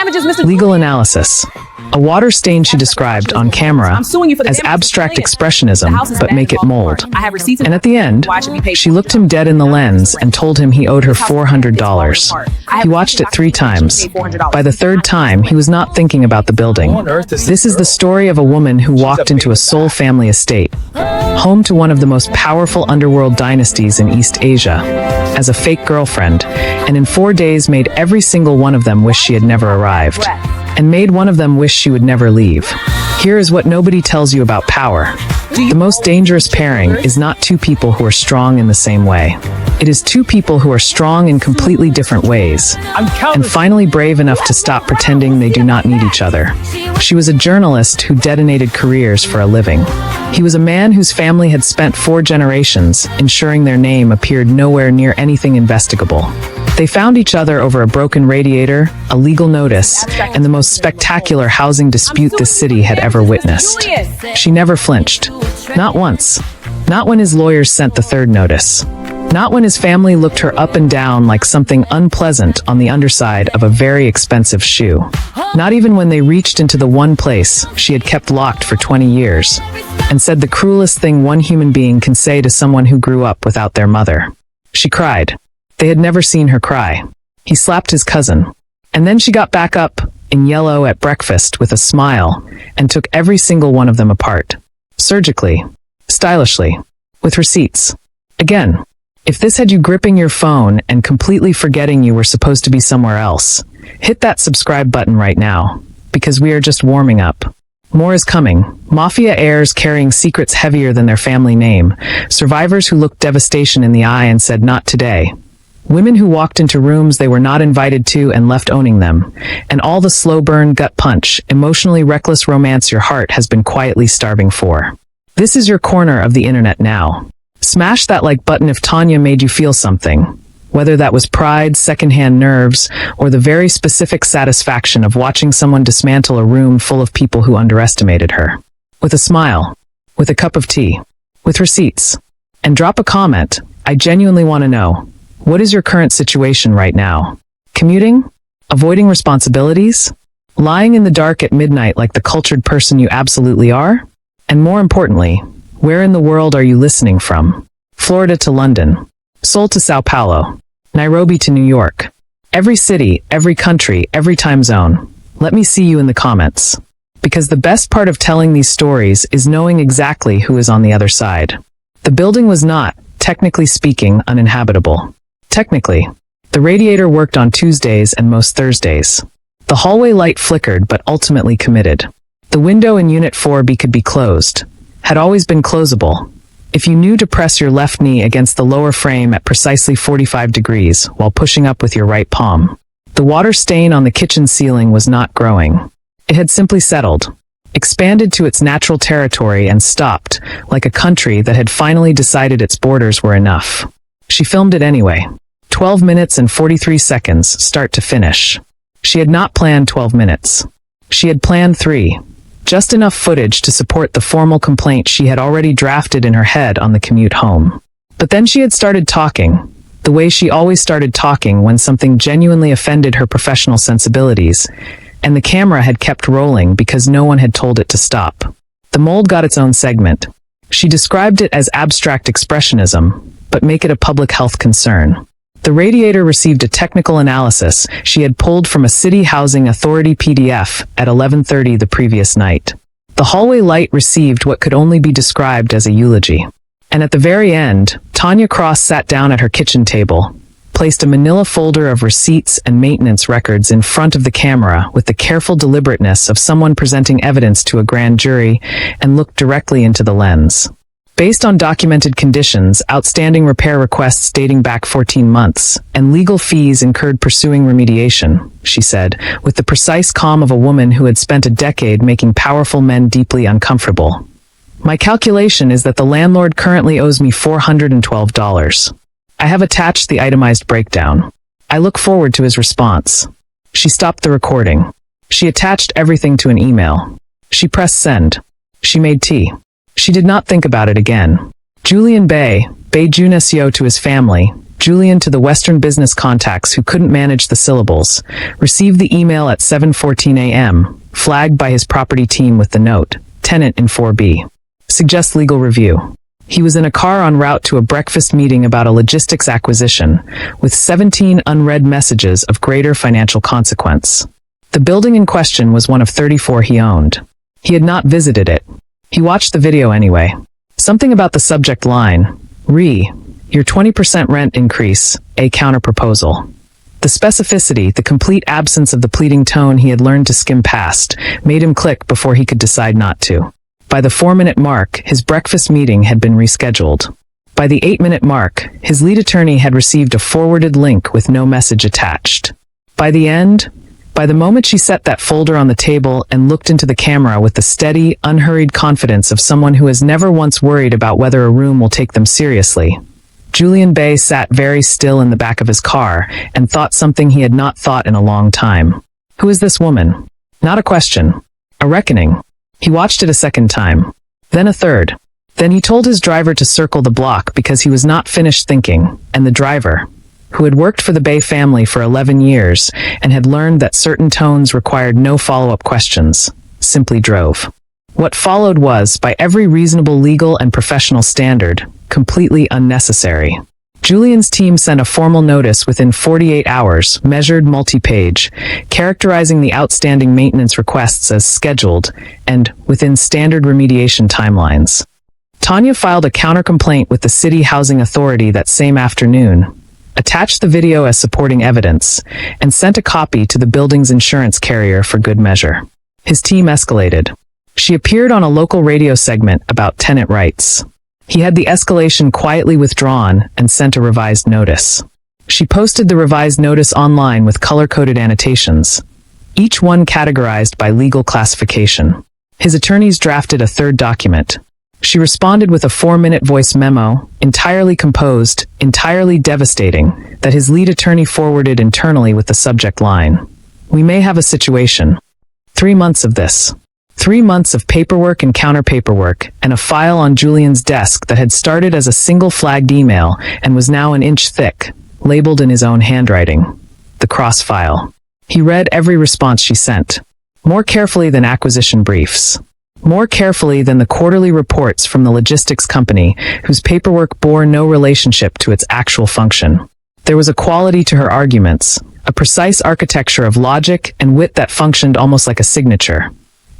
legal analysis, a water stain she described on camera as abstract expressionism, but make it mold. And at the end, she looked him dead in the lens and told him he owed her $400. He watched it 3 times. By the 3rd time, he was not thinking about the building. This is the story of a woman who walked into a Seoul family estate, home to one of the most powerful underworld dynasties in East Asia, as a fake girlfriend, and in 4 days made every single one of them wish she had never arrived, and made one of them wish she would never leave. Here is what nobody tells you about power. The most dangerous pairing is not two people who are strong in the same way. It is two people who are strong in completely different ways, and finally brave enough to stop pretending they do not need each other. She was a journalist who detonated careers for a living. He was a man whose family had spent 4 generations ensuring their name appeared nowhere near anything investigable. They found each other over a broken radiator, a legal notice, and the most spectacular housing dispute this city had ever witnessed. She never flinched. Not once. Not when his lawyers sent the 3rd notice. Not when his family looked her up and down like something unpleasant on the underside of a very expensive shoe. Not even when they reached into the one place she had kept locked for 20 years and said the cruelest thing one human being can say to someone who grew up without their mother. She cried. They had never seen her cry. He slapped his cousin. And then she got back up, in yellow at breakfast with a smile, and took every single one of them apart. Surgically. Stylishly. With receipts. Again. If this had you gripping your phone and completely forgetting you were supposed to be somewhere else, hit that subscribe button right now, because we are just warming up. More is coming. Mafia heirs carrying secrets heavier than their family name, survivors who looked devastation in the eye and said not today, women who walked into rooms they were not invited to and left owning them, and all the slow burn, gut punch, emotionally reckless romance your heart has been quietly starving for. This is your corner of the internet now. Smash that like button if Tanya made you feel something, whether that was pride, secondhand nerves, or the very specific satisfaction of watching someone dismantle a room full of people who underestimated her. With a smile, with a cup of tea, with receipts. And drop a comment. I genuinely want to know, what is your current situation right now? Commuting? Avoiding responsibilities? Lying in the dark at midnight like the cultured person you absolutely are? And more importantly, where in the world are you listening from? Florida to London, Seoul to Sao Paulo, Nairobi to New York. Every city, every country, every time zone. Let me see you in the comments. Because the best part of telling these stories is knowing exactly who is on the other side. The building was not, technically speaking, uninhabitable. Technically, the radiator worked on Tuesdays and most Thursdays. The hallway light flickered but ultimately committed. The window in Unit 4B could be closed. Had always been closable, if you knew to press your left knee against the lower frame at precisely 45 degrees while pushing up with your right palm. The water stain on the kitchen ceiling was not growing. It had simply settled, expanded to its natural territory and stopped, like a country that had finally decided its borders were enough. She filmed it anyway. 12 minutes and 43 seconds, start to finish. She had not planned 12 minutes. She had planned 3. Just enough footage to support the formal complaint she had already drafted in her head on the commute home. But then she had started talking, the way she always started talking when something genuinely offended her professional sensibilities, and the camera had kept rolling because no one had told it to stop. The mold got its own segment. She described it as abstract expressionism, but make it a public health concern. The radiator received a technical analysis she had pulled from a City Housing Authority PDF at 11:30 the previous night. The hallway light received what could only be described as a eulogy. And at the very end, Tanya Cross sat down at her kitchen table, placed a manila folder of receipts and maintenance records in front of the camera with the careful deliberateness of someone presenting evidence to a grand jury, and looked directly into the lens. Based on documented conditions, outstanding repair requests dating back 14 months, and legal fees incurred pursuing remediation, she said, with the precise calm of a woman who had spent a decade making powerful men deeply uncomfortable. My calculation is that the landlord currently owes me $412. I have attached the itemized breakdown. I look forward to his response. She stopped the recording. She attached everything to an email. She pressed send. She made tea. She did not think about it again. Julian Bay Junesio to his family, Julian to the Western business contacts who couldn't manage the syllables, received the email at 7:14 a.m., flagged by his property team with the note, tenant in 4B. Suggest legal review. He was in a car en route to a breakfast meeting about a logistics acquisition, with 17 unread messages of greater financial consequence. The building in question was one of 34 he owned. He had not visited it. He watched the video anyway. Something about the subject line, your 20% rent increase, a counter-proposal. The specificity, the complete absence of the pleading tone he had learned to skim past, made him click before he could decide not to. By the 4-minute mark, his breakfast meeting had been rescheduled. By the 8-minute mark, his lead attorney had received a forwarded link with no message attached. By the moment she set that folder on the table and looked into the camera with the steady, unhurried confidence of someone who has never once worried about whether a room will take them seriously, Julian Bay sat very still in the back of his car and thought something he had not thought in a long time. Who is this woman? Not a question. A reckoning. He watched it a second time. Then a third. Then he told his driver to circle the block because he was not finished thinking, and the driver, who had worked for the Bay family for 11 years and had learned that certain tones required no follow-up questions, simply drove. What followed was, by every reasonable legal and professional standard, completely unnecessary. Julian's team sent a formal notice within 48 hours, measured multi-page, characterizing the outstanding maintenance requests as scheduled and within standard remediation timelines. Tanya filed a counter-complaint with the City Housing Authority that same afternoon, attached the video as supporting evidence, and sent a copy to the building's insurance carrier for good measure. His team escalated. She appeared on a local radio segment about tenant rights. He had the escalation quietly withdrawn and sent a revised notice. She posted the revised notice online with color-coded annotations, each one categorized by legal classification. His attorneys drafted a third document. She responded with a 4-minute voice memo, entirely composed, entirely devastating, that his lead attorney forwarded internally with the subject line. We may have a situation. 3 months of this. 3 months of paperwork and counter-paperwork, and a file on Julian's desk that had started as a single flagged email and was now an inch thick, labeled in his own handwriting. The cross file. He read every response she sent, more carefully than acquisition briefs. More carefully than the quarterly reports from the logistics company, whose paperwork bore no relationship to its actual function. There was a quality to her arguments, a precise architecture of logic and wit that functioned almost like a signature.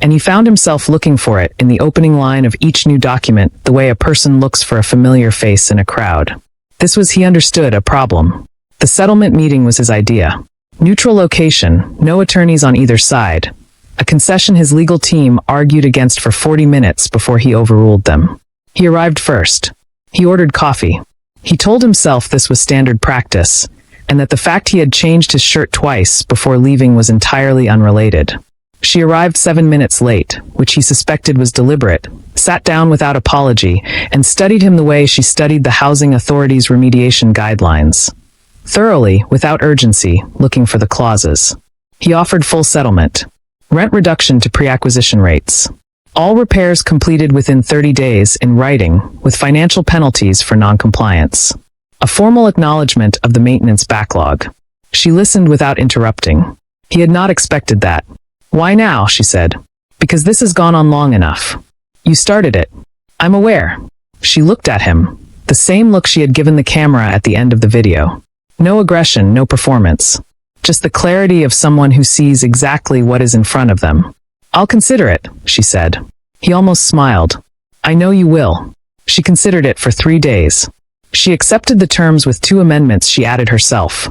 And he found himself looking for it in the opening line of each new document, the way a person looks for a familiar face in a crowd. This was, he understood, a problem. The settlement meeting was his idea. Neutral location, no attorneys on either side. A concession his legal team argued against for 40 minutes before he overruled them. He arrived first. He ordered coffee. He told himself this was standard practice, and that the fact he had changed his shirt twice before leaving was entirely unrelated. She arrived 7 minutes late, which he suspected was deliberate, sat down without apology, and studied him the way she studied the housing authority's remediation guidelines. Thoroughly, without urgency, looking for the clauses. He offered full settlement. Rent reduction to pre-acquisition rates. All repairs completed within 30 days in writing, with financial penalties for non-compliance. A formal acknowledgement of the maintenance backlog. She listened without interrupting. He had not expected that. Why now, she said. Because this has gone on long enough. You started it. I'm aware. She looked at him, the same look she had given the camera at the end of the video. No aggression, no performance. Just the clarity of someone who sees exactly what is in front of them. I'll consider it, she said. He almost smiled. I know you will. She considered it for 3 days. She accepted the terms with 2 amendments she added herself.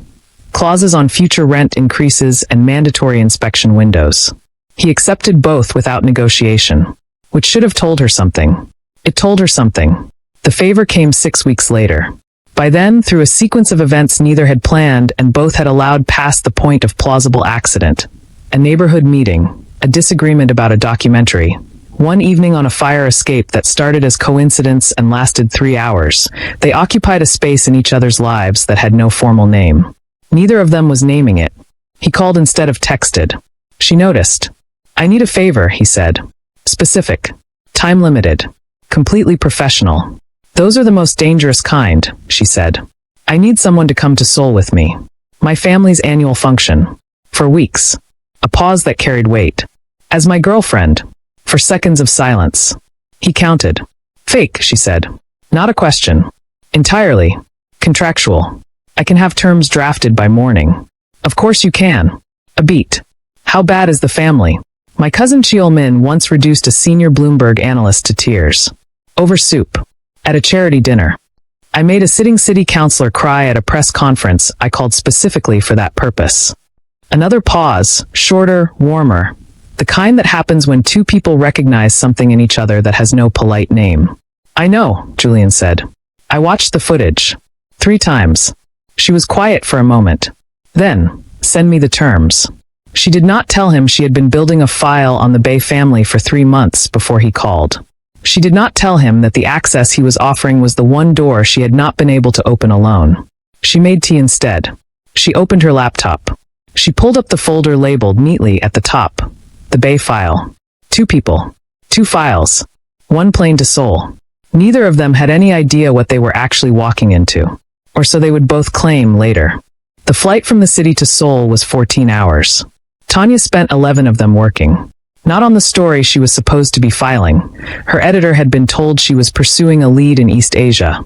Clauses on future rent increases and mandatory inspection windows. He accepted both without negotiation, which should have told her something. It told her something. The favor came 6 weeks later. By then, through a sequence of events neither had planned and both had allowed past the point of plausible accident. A neighborhood meeting, a disagreement about a documentary, one evening on a fire escape that started as coincidence and lasted 3 hours. They occupied a space in each other's lives that had no formal name. Neither of them was naming it. He called instead of texted. She noticed. I need a favor, he said. Specific. Time limited. Completely professional. Those are the most dangerous kind, she said. I need someone to come to Seoul with me. My family's annual function. For weeks. A pause that carried weight. As my girlfriend. For seconds of silence. He counted. Fake, she said. Not a question. Entirely. Contractual. I can have terms drafted by morning. Of course you can. A beat. How bad is the family? My cousin Cheol Min once reduced a senior Bloomberg analyst to tears. Over soup. At a charity dinner. I made a sitting city councilor cry at a press conference I called specifically for that purpose. Another pause, shorter, warmer. The kind that happens when two people recognize something in each other that has no polite name. I know, Julian said. I watched the footage. 3 times. She was quiet for a moment. Then, send me the terms. She did not tell him she had been building a file on the Bay family for 3 months before he called. She did not tell him that the access he was offering was the one door she had not been able to open alone. She made tea instead. She opened her laptop. She pulled up the folder labeled neatly at the top. The Bay file. 2 people. 2 files. 1 plane to Seoul. Neither of them had any idea what they were actually walking into. Or so they would both claim later. The flight from the city to Seoul was 14 hours. Tanya spent 11 of them working. Not on the story she was supposed to be filing. Her editor had been told she was pursuing a lead in East Asia,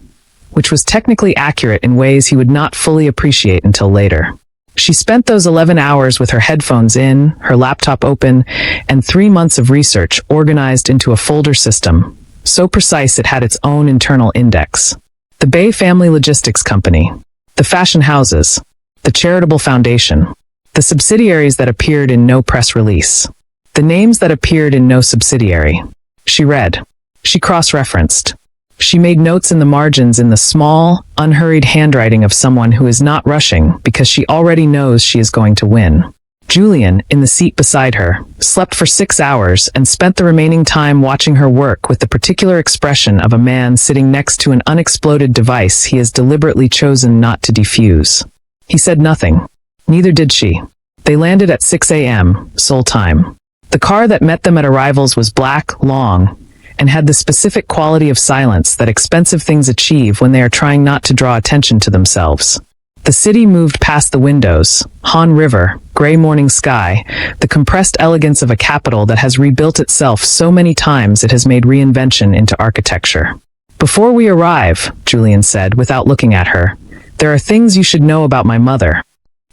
which was technically accurate in ways he would not fully appreciate until later. She spent those 11 hours with her headphones in, her laptop open, and 3 months of research organized into a folder system, so precise it had its own internal index. The Bay Family Logistics Company, the fashion houses, the charitable foundation, the subsidiaries that appeared in no press release, the names that appeared in no subsidiary. She read. She cross-referenced. She made notes in the margins in the small, unhurried handwriting of someone who is not rushing because she already knows she is going to win. Julian, in the seat beside her, slept for 6 hours and spent the remaining time watching her work with the particular expression of a man sitting next to an unexploded device he has deliberately chosen not to defuse. He said nothing. Neither did she. They landed at 6 a.m., Seoul time. The car that met them at arrivals was black, long, and had the specific quality of silence that expensive things achieve when they are trying not to draw attention to themselves. The city moved past the windows, Han River, gray morning sky, the compressed elegance of a capital that has rebuilt itself so many times it has made reinvention into architecture. Before we arrive, Julian said without looking at her, there are things you should know about my mother.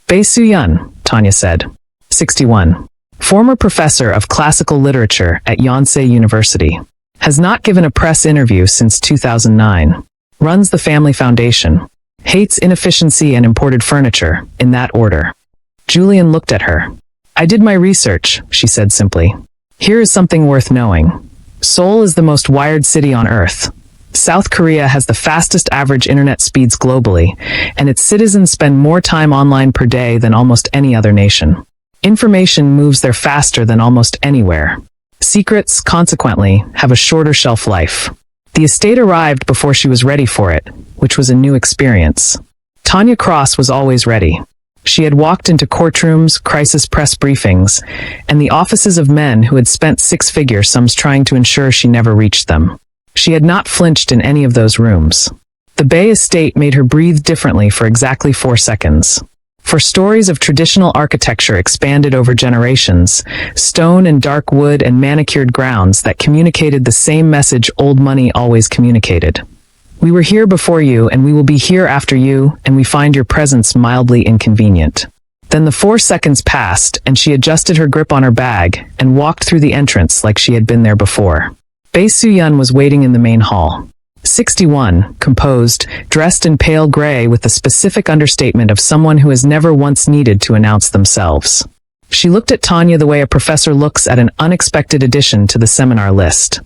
Bae Soo-yeon, Tanya said. 61. Former professor of classical literature at Yonsei University. Has not given a press interview since 2009. Runs the family foundation. Hates inefficiency and imported furniture, in that order. Julian looked at her. I did my research, she said simply. Here is something worth knowing. Seoul is the most wired city on Earth. South Korea has the fastest average internet speeds globally, and its citizens spend more time online per day than almost any other nation. Information moves there faster than almost anywhere. Secrets, consequently, have a shorter shelf life. The estate arrived before she was ready for it, which was a new experience. Tanya Cross was always ready. She had walked into courtrooms, crisis press briefings, and the offices of men who had spent 6-figure sums trying to ensure she never reached them. She had not flinched in any of those rooms. The Bay estate made her breathe differently for exactly 4 seconds. For stories of traditional architecture expanded over generations, stone and dark wood and manicured grounds that communicated the same message old money always communicated. We were here before you, and we will be here after you, and we find your presence mildly inconvenient. Then the 4 seconds passed, and she adjusted her grip on her bag and walked through the entrance like she had been there before. Bae Soo-yeon was waiting in the main hall. 61, composed, dressed in pale gray with the specific understatement of someone who has never once needed to announce themselves. She looked at Tanya the way a professor looks at an unexpected addition to the seminar list.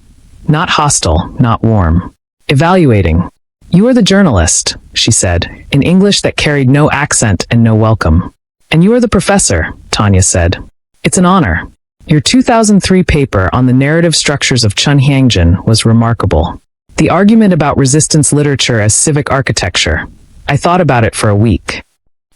Not hostile, not warm. Evaluating. You are the journalist, she said, in English that carried no accent and no welcome. And you are the professor, Tanya said. It's an honor. Your 2003 paper on the narrative structures of Chunhyangjan was remarkable. The argument about resistance literature as civic architecture. I thought about it for a week.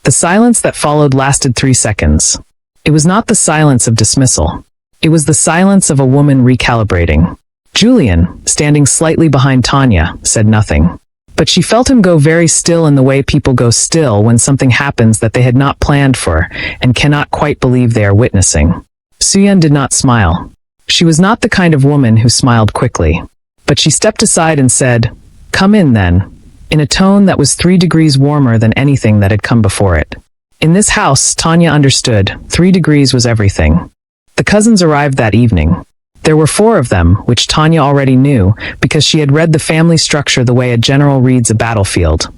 The silence that followed lasted 3 seconds. It was not the silence of dismissal. It was the silence of a woman recalibrating. Julian, standing slightly behind Tanya, said nothing. But she felt him go very still in the way people go still when something happens that they had not planned for and cannot quite believe they are witnessing. Soo-yeon did not smile. She was not the kind of woman who smiled quickly. But she stepped aside and said, "Come in then," in a tone that was 3 degrees warmer than anything that had come before it. In this house, Tanya understood, 3 degrees was everything. The cousins arrived that evening. There were 4 of them, which Tanya already knew, because she had read the family structure the way a general reads a battlefield.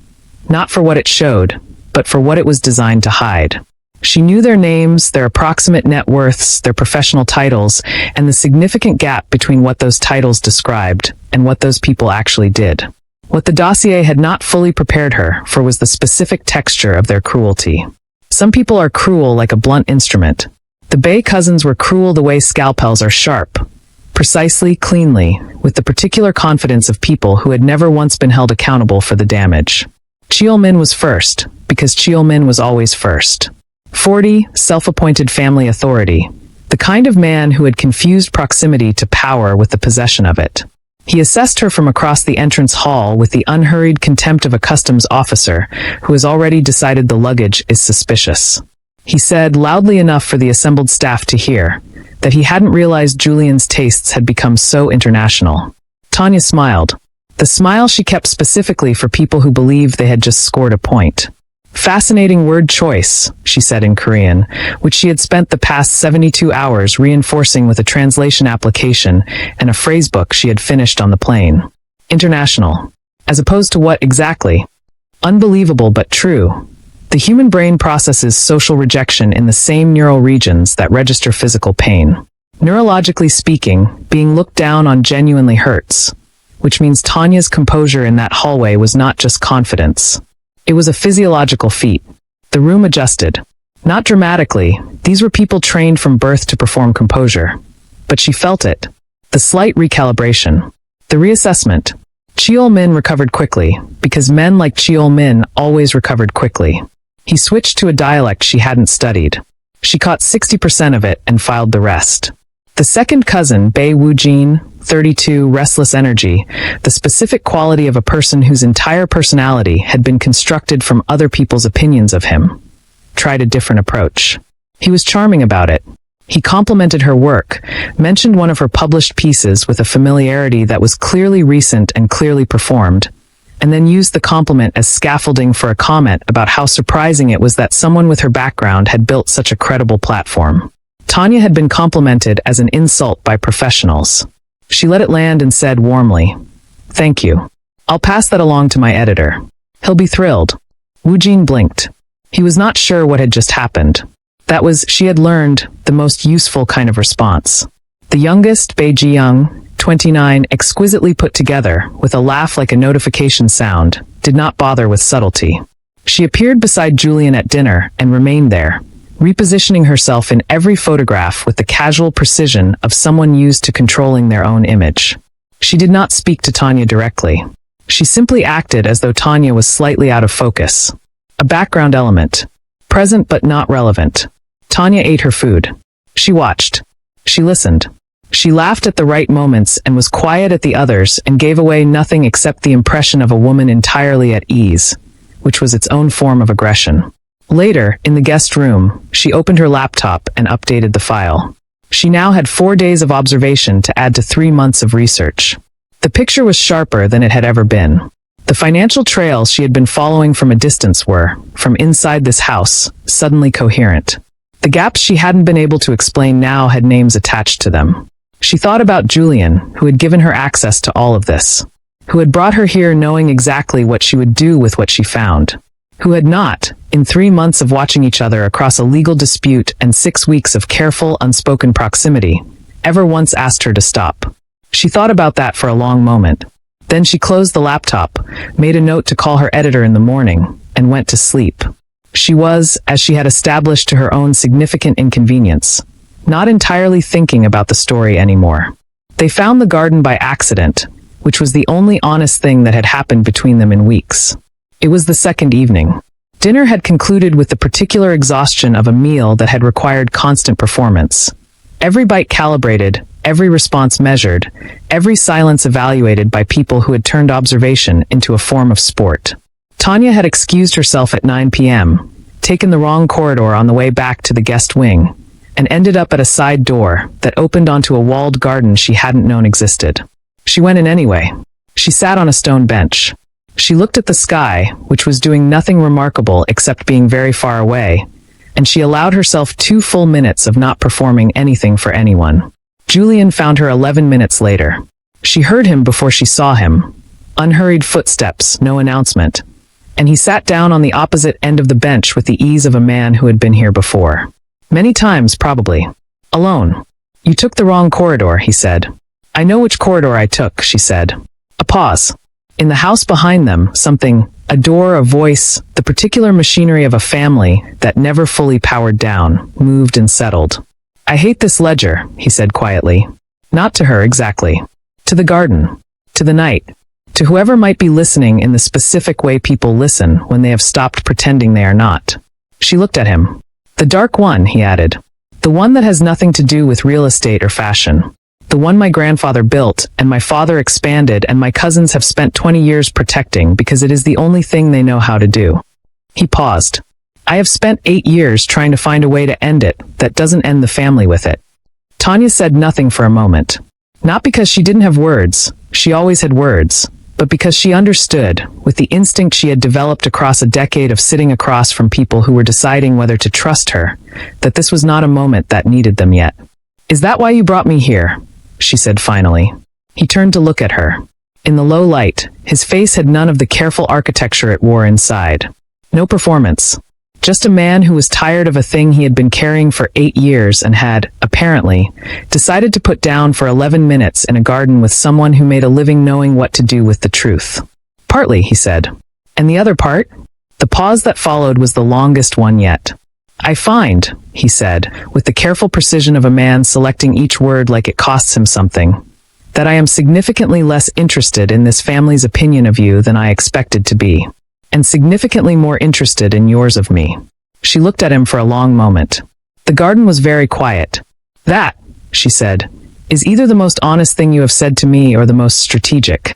Not for what it showed, but for what it was designed to hide. She knew their names, their approximate net worths, their professional titles, and the significant gap between what those titles described and what those people actually did. What the dossier had not fully prepared her for was the specific texture of their cruelty. Some people are cruel like a blunt instrument. The Bay cousins were cruel the way scalpels are sharp. Precisely, cleanly, with the particular confidence of people who had never once been held accountable for the damage. Cheol-min was first, because Cheol-min was always first. 40, self-appointed family authority. The kind of man who had confused proximity to power with the possession of it. He assessed her from across the entrance hall with the unhurried contempt of a customs officer who has already decided the luggage is suspicious. He said, loudly enough for the assembled staff to hear, that he hadn't realized Julian's tastes had become so international. Tanya smiled. The smile she kept specifically for people who believed they had just scored a point. Fascinating word choice, she said in Korean, which she had spent the past 72 hours reinforcing with a translation application and a phrasebook she had finished on the plane. International. As opposed to what exactly? Unbelievable but true. The human brain processes social rejection in the same neural regions that register physical pain. Neurologically speaking, being looked down on genuinely hurts, which means Tanya's composure in that hallway was not just confidence. It was a physiological feat. The room adjusted. Not dramatically, these were people trained from birth to perform composure. But she felt it. The slight recalibration. The reassessment. Cheol-min recovered quickly, because men like Cheol-min always recovered quickly. He switched to a dialect she hadn't studied. She caught 60% of it and filed the rest. The second cousin, Bae Woo-jin, 32, restless energy, the specific quality of a person whose entire personality had been constructed from other people's opinions of him. Tried a different approach. He was charming about it. He complimented her work, mentioned one of her published pieces with a familiarity that was clearly recent and clearly performed, and then used the compliment as scaffolding for a comment about how surprising it was that someone with her background had built such a credible platform. Tanya had been complimented as an insult by professionals. She let it land and said warmly, "Thank you. I'll pass that along to my editor. He'll be thrilled." Woo-jin blinked. He was not sure what had just happened. That was, she had learned, the most useful kind of response. The youngest, Bae Ji-young, 29, exquisitely put together, with a laugh like a notification sound, did not bother with subtlety. She appeared beside Julian at dinner and remained there, repositioning herself in every photograph with the casual precision of someone used to controlling their own image. She did not speak to Tanya directly. She simply acted as though Tanya was slightly out of focus. A background element. Present but not relevant. Tanya ate her food. She watched. She listened. She laughed at the right moments and was quiet at the others and gave away nothing except the impression of a woman entirely at ease, which was its own form of aggression. Later, in the guest room, she opened her laptop and updated the file. She now had 4 days of observation to add to 3 months of research. The picture was sharper than it had ever been. The financial trails she had been following from a distance were, from inside this house, suddenly coherent. The gaps she hadn't been able to explain now had names attached to them. She thought about Julian, who had given her access to all of this, who had brought her here knowing exactly what she would do with what she found, who had not, in 3 months of watching each other across a legal dispute and 6 weeks of careful, unspoken proximity, ever once asked her to stop. She thought about that for a long moment. Then she closed the laptop, made a note to call her editor in the morning, and went to sleep. She was, as she had established to her own significant inconvenience, not entirely thinking about the story anymore. They found the garden by accident, which was the only honest thing that had happened between them in weeks. It was the second evening. Dinner had concluded with the particular exhaustion of a meal that had required constant performance. Every bite calibrated, every response measured, every silence evaluated by people who had turned observation into a form of sport. Tanya had excused herself at 9 p.m., taken the wrong corridor on the way back to the guest wing, and ended up at a side door that opened onto a walled garden she hadn't known existed. She went in anyway. She sat on a stone bench. She looked at the sky, which was doing nothing remarkable except being very far away, and she allowed herself 2 full minutes of not performing anything for anyone. Julian found her 11 minutes later. She heard him before she saw him. Unhurried footsteps, no announcement. and he sat down on the opposite end of the bench with the ease of a man who had been here before. Many times, probably. Alone. You took the wrong corridor, he said. I know which corridor I took, she said. A pause. In the house behind them, something, a door, a voice, the particular machinery of a family that never fully powered down, moved and settled. I hate this ledger, he said quietly. Not to her exactly. To the garden. To the night. To whoever might be listening in the specific way people listen when they have stopped pretending they are not. She looked at him. The dark one, he added. The one that has nothing to do with real estate or fashion. The one my grandfather built, and my father expanded, and my cousins have spent 20 years protecting because it is the only thing they know how to do. He paused. I have spent 8 years trying to find a way to end it that doesn't end the family with it. Tanya said nothing for a moment. Not because she didn't have words, she always had words, but because she understood, with the instinct she had developed across a decade of sitting across from people who were deciding whether to trust her, that this was not a moment that needed them yet. Is that why you brought me here? She said finally. He turned to look at her. In the low light, his face had none of the careful architecture it wore inside. No performance. Just a man who was tired of a thing he had been carrying for 8 years and had, apparently, decided to put down for 11 minutes in a garden with someone who made a living knowing what to do with the truth. Partly, he said. And the other part? The pause that followed was the longest one yet. I find, he said, with the careful precision of a man selecting each word like it costs him something, that I am significantly less interested in this family's opinion of you than I expected to be, and significantly more interested in yours of me. She looked at him for a long moment. The garden was very quiet. That, she said, is either the most honest thing you have said to me or the most strategic.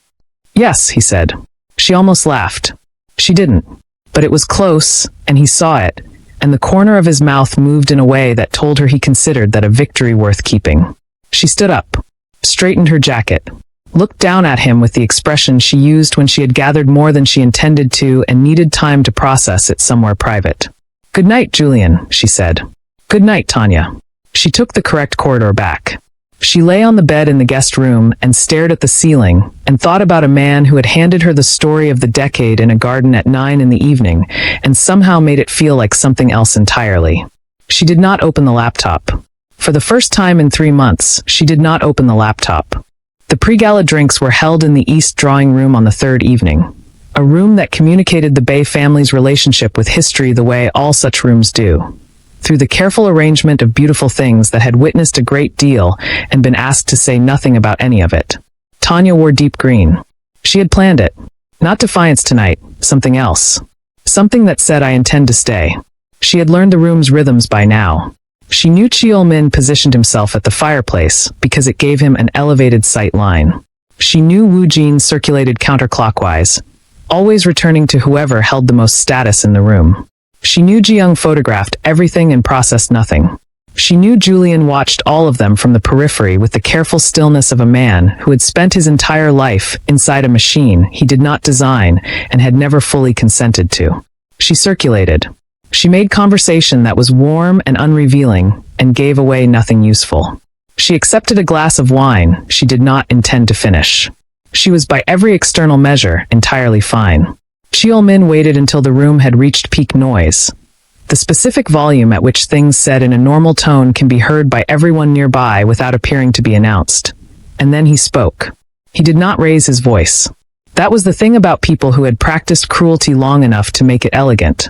Yes, he said. She almost laughed. She didn't. But it was close, and he saw it, and the corner of his mouth moved in a way that told her he considered that a victory worth keeping. She stood up, straightened her jacket, looked down at him with the expression she used when she had gathered more than she intended to and needed time to process it somewhere private. Good night, Julian, she said. Good night, Tanya. She took the correct corridor back. She lay on the bed in the guest room and stared at the ceiling and thought about a man who had handed her the story of the decade in a garden at 9 in the evening and somehow made it feel like something else entirely. She did not open the laptop. For the first time in 3 months, she did not open the laptop. The pre-gala drinks were held in the East drawing room on the third evening, a room that communicated the Bay family's relationship with history the way all such rooms do. Through the careful arrangement of beautiful things that had witnessed a great deal and been asked to say nothing about any of it. Tanya wore deep green. She had planned it. Not defiance tonight, something else. Something that said I intend to stay. She had learned the room's rhythms by now. She knew Cheol Min positioned himself at the fireplace because it gave him an elevated sight line. She knew Woo Jin circulated counterclockwise, always returning to whoever held the most status in the room. She knew Ji-young photographed everything and processed nothing. She knew Julian watched all of them from the periphery with the careful stillness of a man who had spent his entire life inside a machine he did not design and had never fully consented to. She circulated. She made conversation that was warm and unrevealing and gave away nothing useful. She accepted a glass of wine she did not intend to finish. She was by every external measure entirely fine. Cheol Min waited until the room had reached peak noise, the specific volume at which things said in a normal tone can be heard by everyone nearby without appearing to be announced. And then he spoke. He did not raise his voice. That was the thing about people who had practiced cruelty long enough to make it elegant.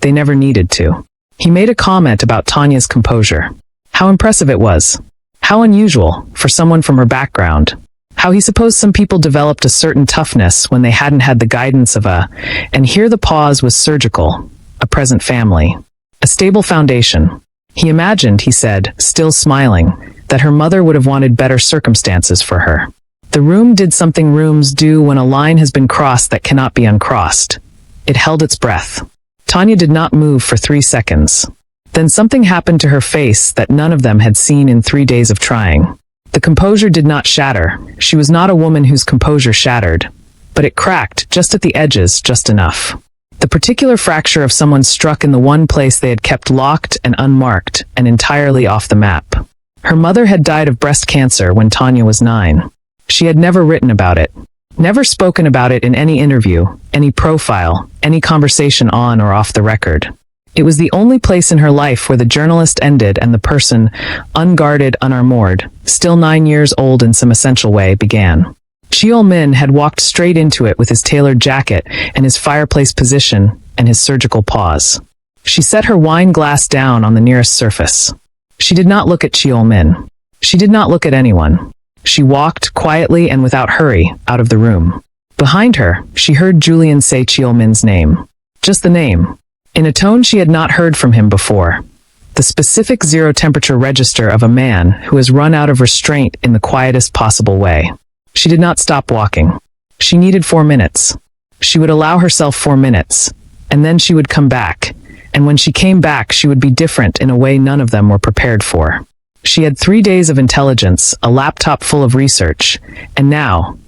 They never needed to. He made a comment about Tanya's composure. How impressive it was. How unusual for someone from her background. How he supposed some people developed a certain toughness when they hadn't had the guidance of and here the pause was surgical, a present family, a stable foundation. He imagined, he said, still smiling, that her mother would have wanted better circumstances for her. The room did something rooms do when a line has been crossed that cannot be uncrossed. It held its breath. Tanya did not move for 3 seconds. Then something happened to her face that none of them had seen in 3 days of trying. The composure did not shatter. She was not a woman whose composure shattered, but it cracked just at the edges just enough. The particular fracture of someone struck in the one place they had kept locked and unmarked and entirely off the map. Her mother had died of breast cancer when Tanya was 9. She had never written about it. Never spoken about it in any interview, any profile, any conversation on or off the record. It was the only place in her life where the journalist ended and the person, unguarded, unarmored, still 9 years old in some essential way, began. Cheol Min had walked straight into it with his tailored jacket and his fireplace position and his surgical pause. She set her wine glass down on the nearest surface. She did not look at Cheol Min. She did not look at anyone. She walked, quietly and without hurry, out of the room. Behind her, she heard Julian say Cheol Min's name. Just the name. In a tone she had not heard from him before. The specific zero-temperature register of a man who has run out of restraint in the quietest possible way. She did not stop walking. She needed 4 minutes. She would allow herself 4 minutes, and then she would come back. And when she came back, she would be different in a way none of them were prepared for. She had 3 days of intelligence, a laptop full of research, and now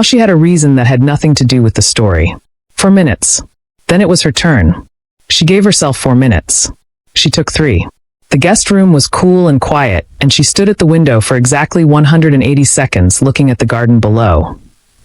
she had a reason that had nothing to do with the story. 4 minutes. Then it was her turn. She gave herself 4 minutes. She took 3. The guest room was cool and quiet, and she stood at the window for exactly 180 seconds looking at the garden below.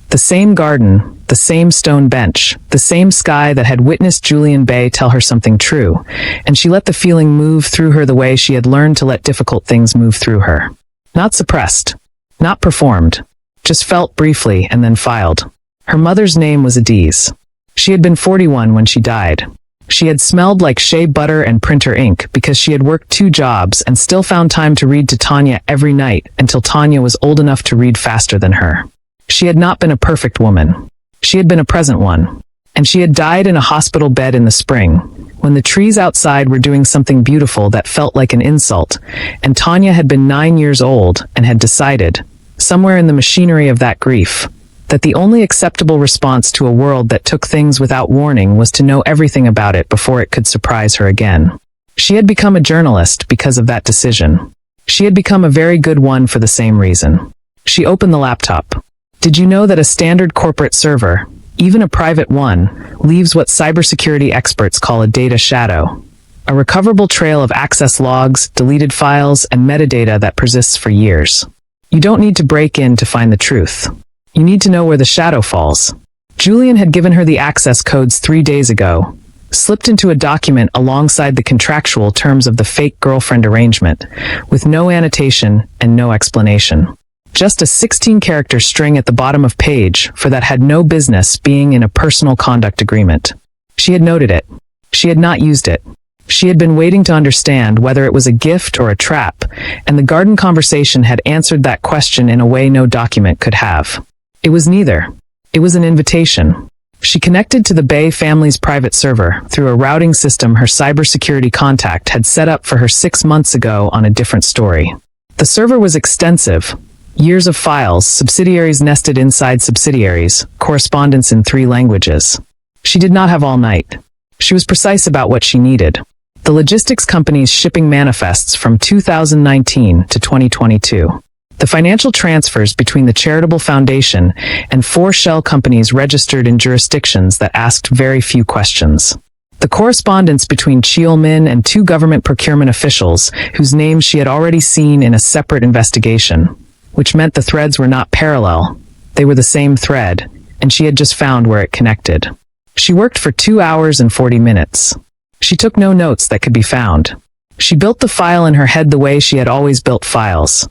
The same garden, the same stone bench, the same sky that had witnessed Julian Bay tell her something true, and she let the feeling move through her the way she had learned to let difficult things move through her. Not suppressed, not performed, just felt briefly and then filed. Her mother's name was Adiz. She had been 41 when she died. She had smelled like shea butter and printer ink because she had worked 2 jobs and still found time to read to Tanya every night until Tanya was old enough to read faster than her. She had not been a perfect woman. She had been a present one. And she had died in a hospital bed in the spring, when the trees outside were doing something beautiful that felt like an insult, and Tanya had been 9 years old and had decided, somewhere in the machinery of that grief, that the only acceptable response to a world that took things without warning was to know everything about it before it could surprise her again. She had become a journalist because of that decision. She had become a very good one for the same reason. She opened the laptop. Did you know that a standard corporate server, even a private one, leaves what cybersecurity experts call a data shadow? A recoverable trail of access logs, deleted files, and metadata that persists for years. You don't need to break in to find the truth. You need to know where the shadow falls. Julian had given her the access codes 3 days ago, slipped into a document alongside the contractual terms of the fake girlfriend arrangement, with no annotation and no explanation. Just a 16-character string at the bottom of page for that had no business being in a personal conduct agreement. She had noted it. She had not used it. She had been waiting to understand whether it was a gift or a trap, and the garden conversation had answered that question in a way no document could have. It was neither. It was an invitation. She connected to the Bay family's private server through a routing system her cybersecurity contact had set up for her 6 months ago on a different story. The server was extensive. Years of files, subsidiaries nested inside subsidiaries, correspondence in 3 languages. She did not have all night. She was precise about what she needed. The logistics company's shipping manifests from 2019 to 2022. The financial transfers between the charitable foundation and 4 shell companies registered in jurisdictions that asked very few questions. The correspondence between Cheol Min and 2 government procurement officials whose names she had already seen in a separate investigation, which meant the threads were not parallel. They were the same thread, and she had just found where it connected. She worked for 2 hours and 40 minutes. She took no notes that could be found. She built the file in her head the way she had always built files.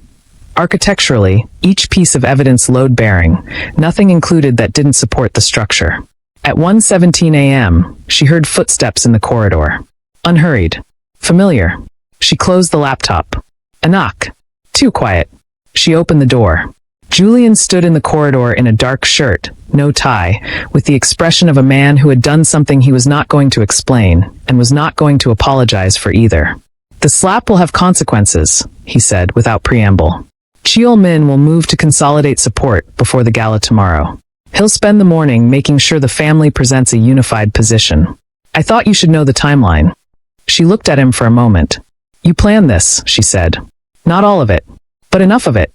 Architecturally, each piece of evidence load-bearing, nothing included that didn't support the structure. At 1:17 a.m., she heard footsteps in the corridor. Unhurried. Familiar. She closed the laptop. A knock. Too quiet. She opened the door. Julian stood in the corridor in a dark shirt, no tie, with the expression of a man who had done something he was not going to explain, and was not going to apologize for either. The slap will have consequences, he said without preamble. Cheol Min will move to consolidate support before the gala tomorrow. He'll spend the morning making sure the family presents a unified position. I thought you should know the timeline. She looked at him for a moment. You planned this, she said. Not all of it, but enough of it.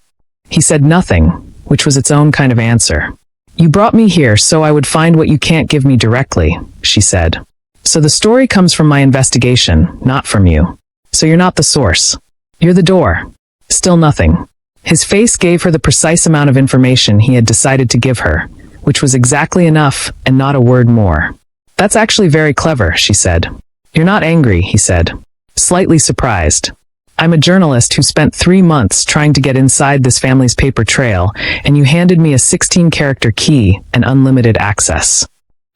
He said nothing, which was its own kind of answer. You brought me here so I would find what you can't give me directly, she said. So the story comes from my investigation, not from you. So you're not the source. You're the door. Still nothing. His face gave her the precise amount of information he had decided to give her, which was exactly enough and not a word more. That's actually very clever, she said. You're not angry, he said, slightly surprised. I'm a journalist who spent 3 months trying to get inside this family's paper trail, and you handed me a 16-character key and unlimited access.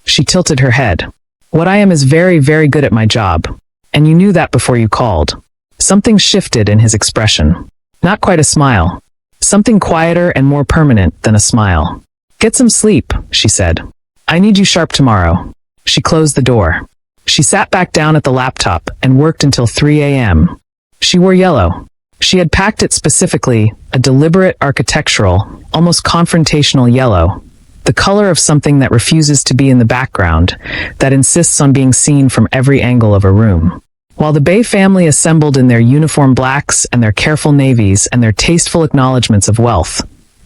She tilted her head. What I am is very, very good at my job. And you knew that before you called. Something shifted in his expression. Not quite a smile. Something quieter and more permanent than a smile. Get some sleep, she said. I need you sharp tomorrow. She closed the door. She sat back down at the laptop and worked until 3 a.m. She wore yellow. She had packed it specifically, a deliberate architectural, almost confrontational yellow. The color of something that refuses to be in the background, that insists on being seen from every angle of a room. While the Bay family assembled in their uniform blacks and their careful navies and their tasteful acknowledgments of wealth,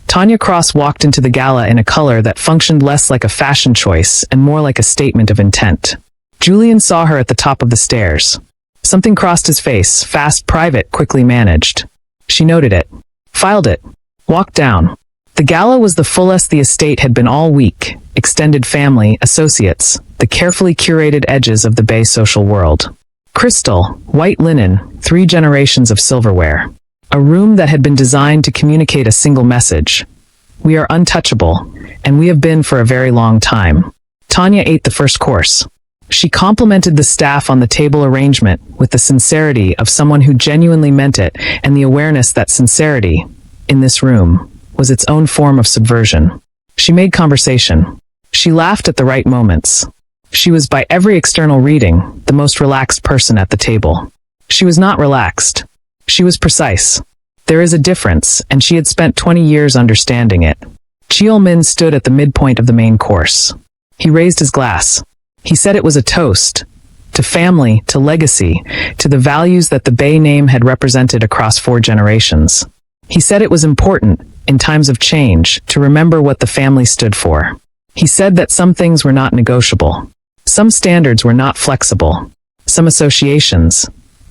Tanya Cross walked into the gala in a color that functioned less like a fashion choice and more like a statement of intent. Julian saw her at the top of the stairs. Something crossed his face, fast, private, quickly managed. She noted it, filed it, walked down. The gala was the fullest the estate had been all week. Extended family, associates, the carefully curated edges of the Bay social world. Crystal, white linen, 3 generations of silverware. A room that had been designed to communicate a single message. We are untouchable, and we have been for a very long time. Tanya ate the first course. She complimented the staff on the table arrangement with the sincerity of someone who genuinely meant it and the awareness that sincerity, in this room, was its own form of subversion. She made conversation. She laughed at the right moments. She was, by every external reading, the most relaxed person at the table. She was not relaxed. She was precise. There is a difference, and she had spent 20 years understanding it. Cheol-min stood at the midpoint of the main course. He raised his glass. He said it was a toast. To family, to legacy, to the values that the Bay name had represented across 4 generations. He said it was important, in times of change, to remember what the family stood for. He said that some things were not negotiable. Some standards were not flexible. Some associations.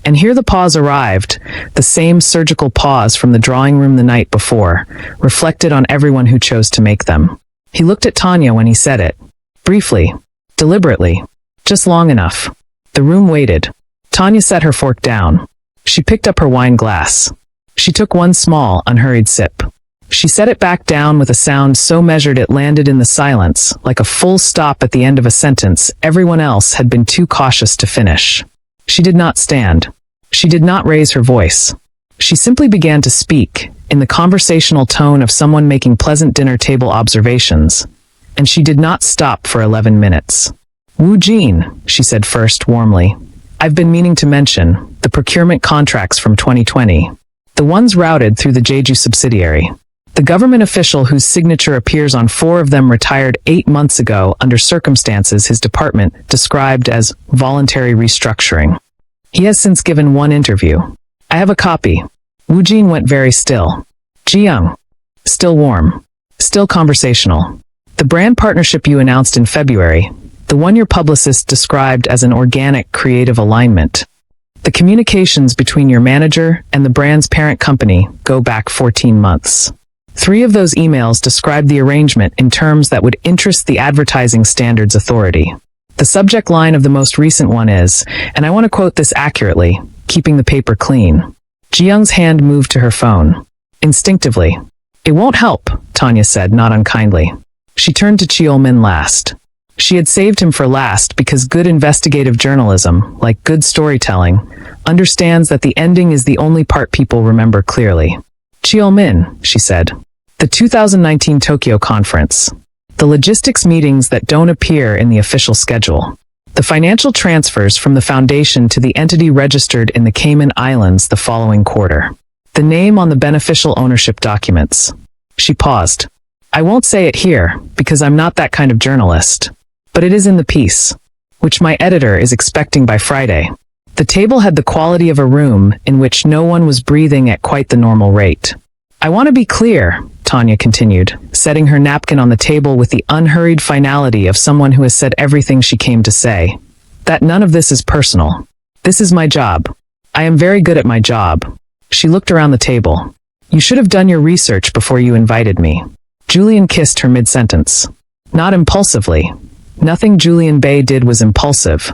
And here the pause arrived, the same surgical pause from the drawing room the night before, reflected on everyone who chose to make them. He looked at Tanya when he said it. Briefly. Deliberately. Just long enough. The room waited. Tanya set her fork down. She picked up her wine glass. She took one small, unhurried sip. She set it back down with a sound so measured it landed in the silence, like a full stop at the end of a sentence everyone else had been too cautious to finish. She did not stand. She did not raise her voice. She simply began to speak, in the conversational tone of someone making pleasant dinner table observations. And she did not stop for 11 minutes. Wu Jin, she said first, warmly. I've been meaning to mention the procurement contracts from 2020. The ones routed through the Jeju subsidiary. The government official whose signature appears on 4 of them retired 8 months ago under circumstances his department described as voluntary restructuring. He has since given one interview. I have a copy. Wu Jin went very still. Jiyoung. Still warm. Still conversational. The brand partnership you announced in February, the one your publicist described as an organic creative alignment. The communications between your manager and the brand's parent company go back 14 months. 3 of those emails described the arrangement in terms that would interest the Advertising Standards Authority. The subject line of the most recent one is, and I want to quote this accurately, keeping the paper clean. Jiyoung's hand moved to her phone. Instinctively. It won't help, Tanya said, not unkindly. She turned to Cheol-min last. She had saved him for last because good investigative journalism, like good storytelling, understands that the ending is the only part people remember clearly. Cheol-min, she said. The 2019 Tokyo conference. The logistics meetings that don't appear in the official schedule. The financial transfers from the foundation to the entity registered in the Cayman Islands the following quarter. The name on the beneficial ownership documents. She paused. I won't say it here, because I'm not that kind of journalist. But it is in the piece, which my editor is expecting by Friday. The table had the quality of a room in which no one was breathing at quite the normal rate. I want to be clear, Tanya continued, setting her napkin on the table with the unhurried finality of someone who has said everything she came to say, that none of this is personal. This is my job. I am very good at my job. She looked around the table. You should have done your research before you invited me. Julian kissed her mid-sentence. Not impulsively. Nothing Julian Bay did was impulsive.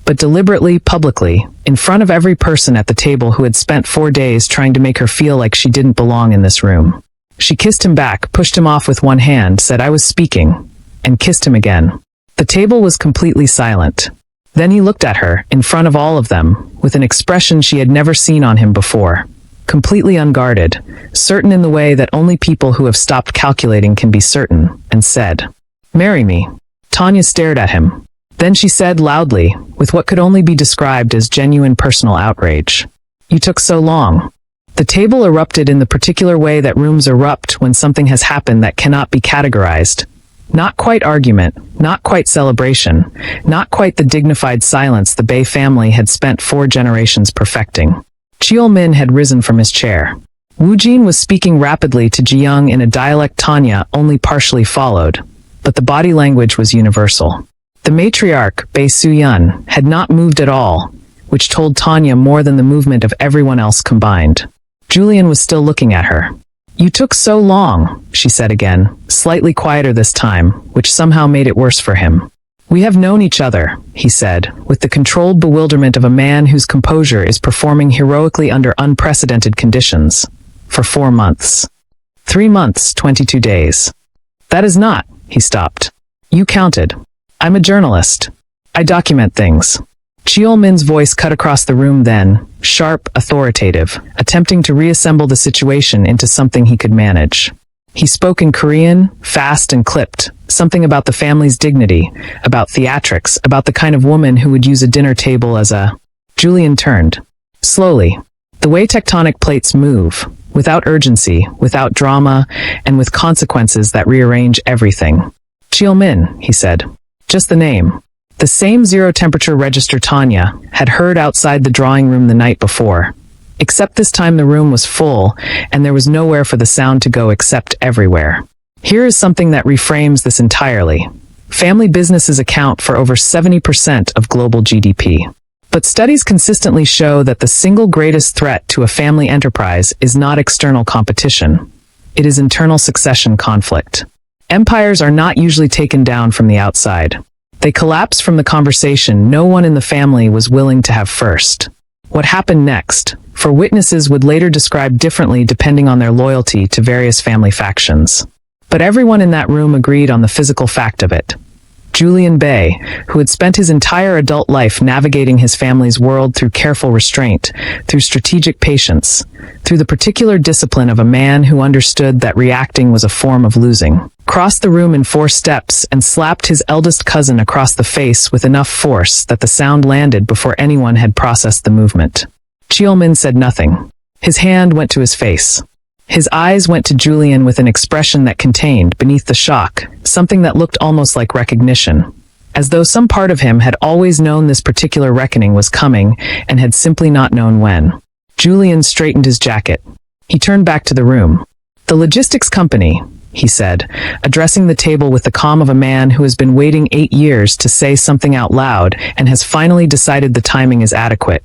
But deliberately, publicly, in front of every person at the table who had spent 4 days trying to make her feel like she didn't belong in this room. She kissed him back, pushed him off with one hand, said I was speaking, and kissed him again. The table was completely silent. Then he looked at her, in front of all of them, with an expression she had never seen on him before. Completely unguarded, certain in the way that only people who have stopped calculating can be certain, and said, "Marry me." Tanya stared at him. Then she said loudly, with what could only be described as genuine personal outrage, "You took so long." The table erupted in the particular way that rooms erupt when something has happened that cannot be categorized. Not quite argument, not quite celebration, not quite the dignified silence the Bay family had spent 4 generations perfecting. Cheol-min had risen from his chair. Woo Jin was speaking rapidly to Ji-young in a dialect Tanya only partially followed, but the body language was universal. The matriarch, Bae Soo-yeon, had not moved at all, which told Tanya more than the movement of everyone else combined. Julian was still looking at her. "You took so long," she said again, slightly quieter this time, which somehow made it worse for him. "We have known each other," he said, with the controlled bewilderment of a man whose composure is performing heroically under unprecedented conditions. "For 4 months. 3 months, 22 days. That is not," he stopped. "You counted. I'm a journalist. I document things." Cheol-min's voice cut across the room then, sharp, authoritative, attempting to reassemble the situation into something he could manage. He spoke in Korean, fast and clipped, something about the family's dignity, about theatrics, about the kind of woman who would use a dinner table as a... Julian turned. Slowly. The way tectonic plates move, without urgency, without drama, and with consequences that rearrange everything. "Cheol-min," he said. Just the name. The same zero-temperature register Tanya had heard outside the drawing room the night before. Except this time the room was full, and there was nowhere for the sound to go except everywhere. Here is something that reframes this entirely. Family businesses account for over 70% of global GDP. But studies consistently show that the single greatest threat to a family enterprise is not external competition. It is internal succession conflict. Empires are not usually taken down from the outside. They collapse from the conversation no one in the family was willing to have first. What happened next, for witnesses would later describe differently depending on their loyalty to various family factions. But everyone in that room agreed on the physical fact of it. Julian Bay, who had spent his entire adult life navigating his family's world through careful restraint, through strategic patience, through the particular discipline of a man who understood that reacting was a form of losing, crossed the room in 4 steps and slapped his eldest cousin across the face with enough force that the sound landed before anyone had processed the movement. Cheol-min said nothing. His hand went to his face. His eyes went to Julian with an expression that contained, beneath the shock, something that looked almost like recognition. As though some part of him had always known this particular reckoning was coming and had simply not known when. Julian straightened his jacket. He turned back to the room. "The logistics company," he said, addressing the table with the calm of a man who has been waiting 8 years to say something out loud and has finally decided the timing is adequate,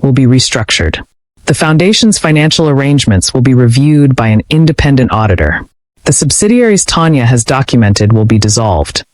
"will be restructured. The foundation's financial arrangements will be reviewed by an independent auditor. The subsidiaries Tanya has documented will be dissolved."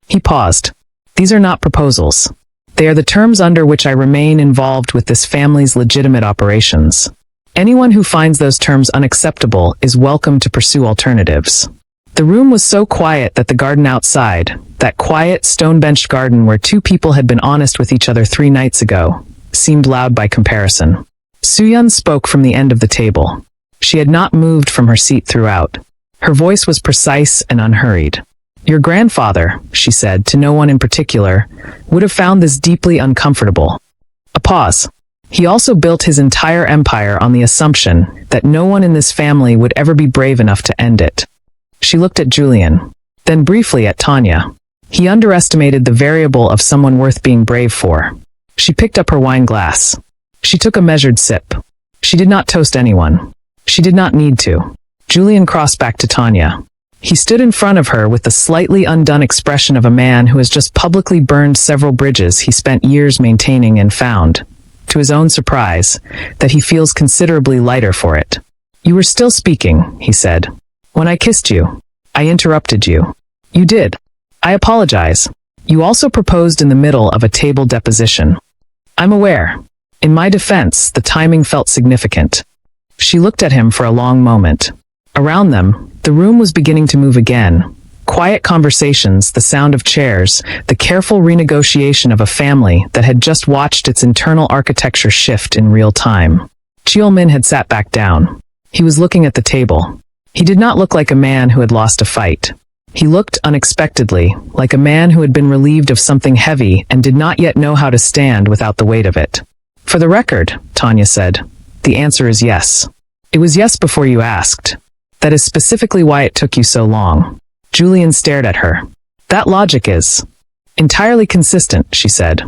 He paused. "These are not proposals. They are the terms under which I remain involved with this family's legitimate operations. Anyone who finds those terms unacceptable is welcome to pursue alternatives." The room was so quiet that the garden outside, that quiet, stone-benched garden where 2 people had been honest with each other 3 nights ago, seemed loud by comparison. Soo-yeon spoke from the end of the table. She had not moved from her seat throughout. Her voice was precise and unhurried. "Your grandfather," she said, to no one in particular, "would have found this deeply uncomfortable." A pause. "He also built his entire empire on the assumption that no one in this family would ever be brave enough to end it." She looked at Julian, then briefly at Tanya. He underestimated the variable of someone worth being brave for. She picked up her wine glass. She took a measured sip. She did not toast anyone. She did not need to. Julian crossed back to Tanya. He stood in front of her with the slightly undone expression of a man who has just publicly burned several bridges he spent years maintaining and found, to his own surprise, that he feels considerably lighter for it. "You were still speaking," he said. "When I kissed you, I interrupted you." "You did." I apologize. You also proposed in the middle of a table deposition. I'm aware. In my defense, the timing felt significant. She looked at him for a long moment. Around them, the room was beginning to move again. Quiet conversations, the sound of chairs, the careful renegotiation of a family that had just watched its internal architecture shift in real time. Cheol-min had sat back down. He was looking at the table. He did not look like a man who had lost a fight. He looked, unexpectedly, like a man who had been relieved of something heavy and did not yet know how to stand without the weight of it. For the record, Tanya said, the answer is yes. It was yes before you asked. That is specifically why it took you so long. Julian stared at her. That logic is entirely consistent, she said.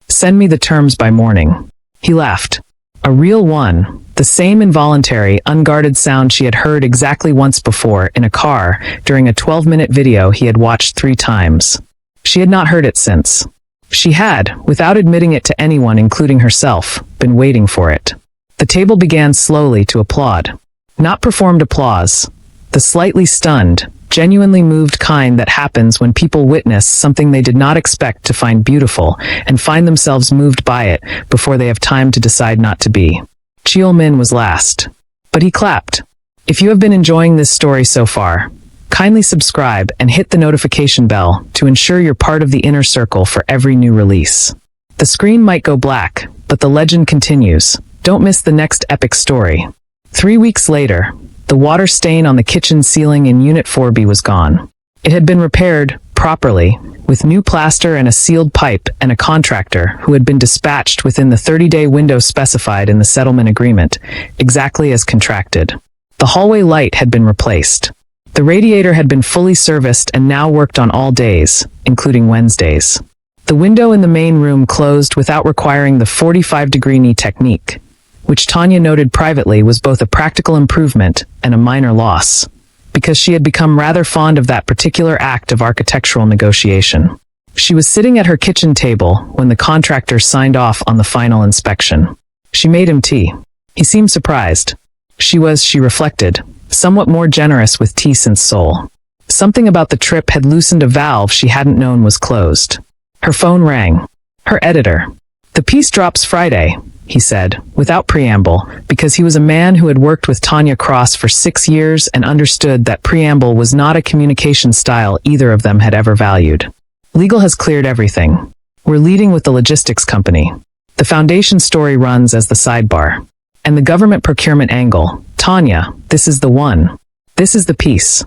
Send me the terms by morning. He laughed. A real one. The same involuntary, unguarded sound she had heard exactly once before in a car during a 12-minute video he had watched 3 times. She had not heard it since. She had, without admitting it to anyone including herself, been waiting for it. The table began slowly to applaud. Not performed applause. The slightly stunned, genuinely moved kind that happens when people witness something they did not expect to find beautiful and find themselves moved by it before they have time to decide not to be. Cheol-min was last. But he clapped. If you have been enjoying this story so far, kindly subscribe and hit the notification bell to ensure you're part of the inner circle for every new release. The screen might go black, but the legend continues. Don't miss the next epic story. 3 weeks later, the water stain on the kitchen ceiling in Unit 4B was gone. It had been repaired, properly, with new plaster and a sealed pipe and a contractor who had been dispatched within the 30-day window specified in the settlement agreement, exactly as contracted. The hallway light had been replaced. The radiator had been fully serviced and now worked on all days, including Wednesdays. The window in the main room closed without requiring the 45-degree knee technique, which Tanya noted privately was both a practical improvement and a minor loss, because she had become rather fond of that particular act of architectural negotiation. She was sitting at her kitchen table when the contractor signed off on the final inspection. She made him tea. He seemed surprised. She reflected, somewhat more generous with tea since Seoul. Something about the trip had loosened a valve she hadn't known was closed. Her phone rang. Her editor. The piece drops Friday, he said, without preamble, because he was a man who had worked with Tanya Cross for 6 years and understood that preamble was not a communication style either of them had ever valued. Legal has cleared everything. We're leading with the logistics company. The foundation story runs as the sidebar. And the government procurement angle. Tanya, this is the one. This is the piece.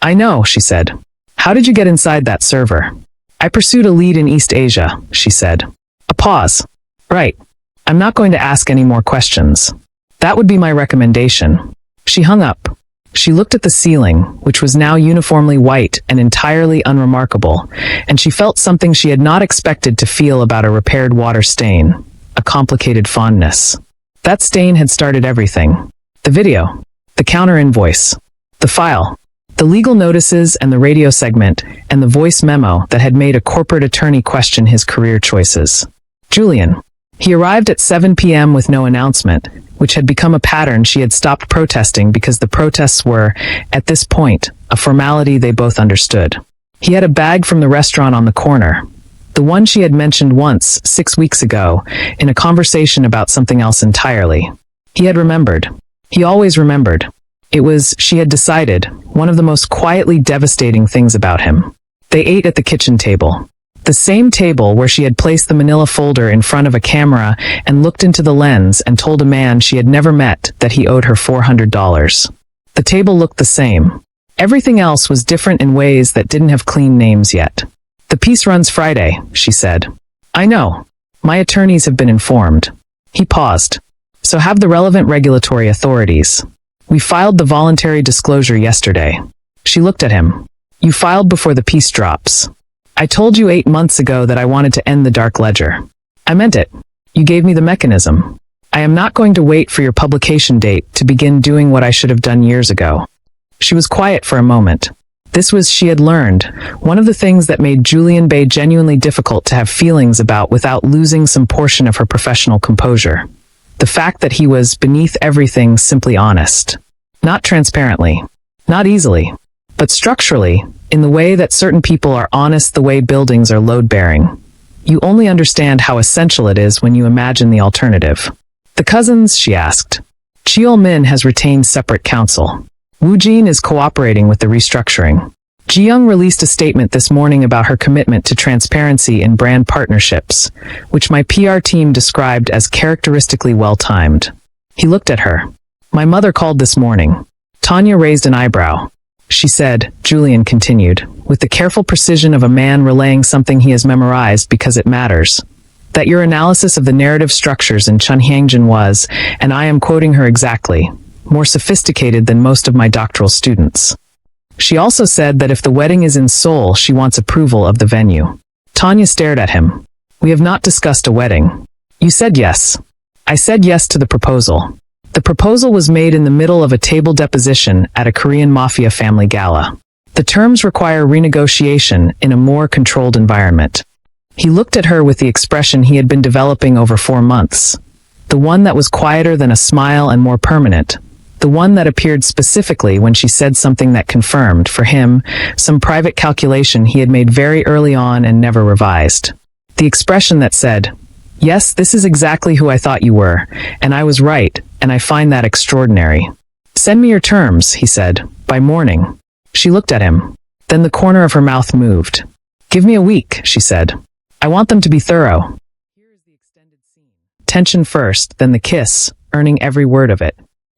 I know, she said. How did you get inside that server? I pursued a lead in East Asia, she said. A pause. Right. I'm not going to ask any more questions. That would be my recommendation. She hung up. She looked at the ceiling, which was now uniformly white and entirely unremarkable, and she felt something she had not expected to feel about a repaired water stain, a complicated fondness. That stain had started everything. The video, the counter invoice, the file, the legal notices and the radio segment, and the voice memo that had made a corporate attorney question his career choices. Julian. He arrived at 7 p.m. with no announcement, which had become a pattern she had stopped protesting because the protests were, at this point, a formality they both understood. He had a bag from the restaurant on the corner, the one she had mentioned once, 6 weeks ago, in a conversation about something else entirely. He had remembered. He always remembered. It was, she had decided, one of the most quietly devastating things about him. They ate at the kitchen table. The same table where she had placed the manila folder in front of a camera and looked into the lens and told a man she had never met that he owed her $400. The table looked the same. Everything else was different in ways that didn't have clean names yet. The piece runs Friday, she said. I know. My attorneys have been informed. He paused. So have the relevant regulatory authorities. We filed the voluntary disclosure yesterday. She looked at him. You filed before the piece drops. I told you 8 months ago that I wanted to end the dark ledger. I meant it. You gave me the mechanism. I am not going to wait for your publication date to begin doing what I should have done years ago. She was quiet for a moment. This was, she had learned, one of the things that made Julian Bay genuinely difficult to have feelings about without losing some portion of her professional composure. The fact that he was, beneath everything, simply honest. Not transparently. Not easily. but structurally, in the way that certain people are honest, the way buildings are load-bearing. You only understand how essential it is when you imagine the alternative. The cousins, she asked. Cheol-min has retained separate counsel. Woo-jin is cooperating with the restructuring. Ji-young released a statement this morning about her commitment to transparency in brand partnerships, which my PR team described as characteristically well-timed. He looked at her. My mother called this morning. Tanya raised an eyebrow. She said, Julian continued, with the careful precision of a man relaying something he has memorized because it matters, that your analysis of the narrative structures in Chunhyangjan was, and I am quoting her exactly, more sophisticated than most of my doctoral students. She also said that if the wedding is in Seoul, she wants approval of the venue. Tanya stared at him. We have not discussed a wedding. You said yes. I said yes to the proposal. The proposal was made in the middle of a table deposition at a Korean mafia family gala. The terms require renegotiation in a more controlled environment. He looked at her with the expression he had been developing over 4 months. The one that was quieter than a smile and more permanent. The one that appeared specifically when she said something that confirmed, for him, some private calculation he had made very early on and never revised. The expression that said, yes, this is exactly who I thought you were, and I was right, and I find that extraordinary. Send me your terms, he said, by morning. She looked at him. Then the corner of her mouth moved. Give me a week, she said. I want them to be thorough. Tension first, then the kiss, earning every word of it.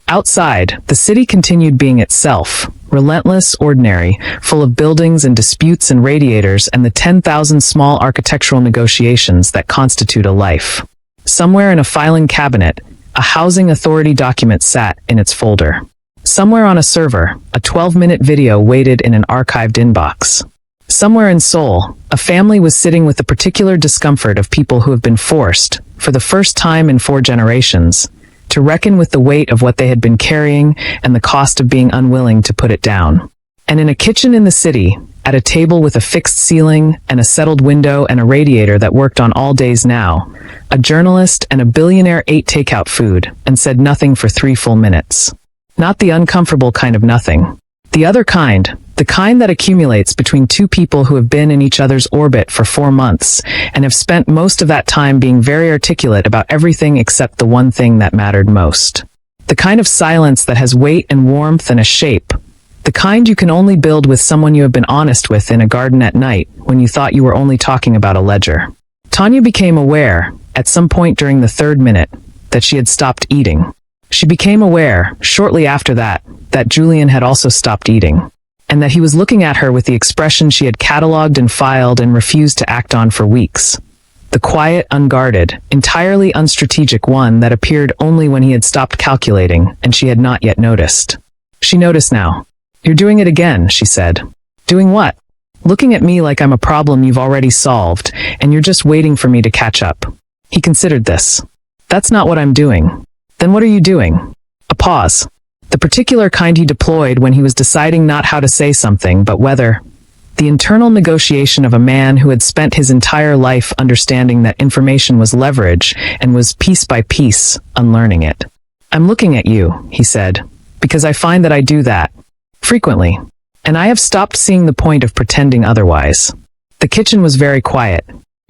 Outside, the city continued being itself, relentless, ordinary, full of buildings and disputes and radiators and the 10,000 small architectural negotiations that constitute a life. Somewhere in a filing cabinet, a housing authority document sat in its folder. Somewhere on a server, a 12-minute video waited in an archived inbox. Somewhere in Seoul, a family was sitting with the particular discomfort of people who have been forced, for the first time in 4 generations, to reckon with the weight of what they had been carrying and the cost of being unwilling to put it down. And in a kitchen in the city, at a table with a fixed ceiling and a settled window and a radiator that worked on all days now, a journalist and a billionaire ate takeout food and said nothing for 3 full minutes. Not the uncomfortable kind of nothing. The other kind, the kind that accumulates between 2 people who have been in each other's orbit for 4 months and have spent most of that time being very articulate about everything except the one thing that mattered most. The kind of silence that has weight and warmth and a shape. The kind you can only build with someone you have been honest with in a garden at night when you thought you were only talking about a ledger. Tanya became aware, at some point during the 3rd minute, that she had stopped eating. She became aware, shortly after that Julian had also stopped eating, and that he was looking at her with the expression she had catalogued and filed and refused to act on for weeks. The quiet, unguarded, entirely unstrategic one that appeared only when he had stopped calculating and she had not yet noticed. She noticed now. You're doing it again, she said. Doing what? Looking at me like I'm a problem you've already solved, and you're just waiting for me to catch up. He considered this. That's not what I'm doing. Then what are you doing? A pause. The particular kind he deployed when he was deciding not how to say something, but whether. The internal negotiation of a man who had spent his entire life understanding that information was leverage and was piece by piece unlearning it. I'm looking at you, he said, because I find that I do that. Frequently. And I have stopped seeing the point of pretending otherwise. The kitchen was very quiet.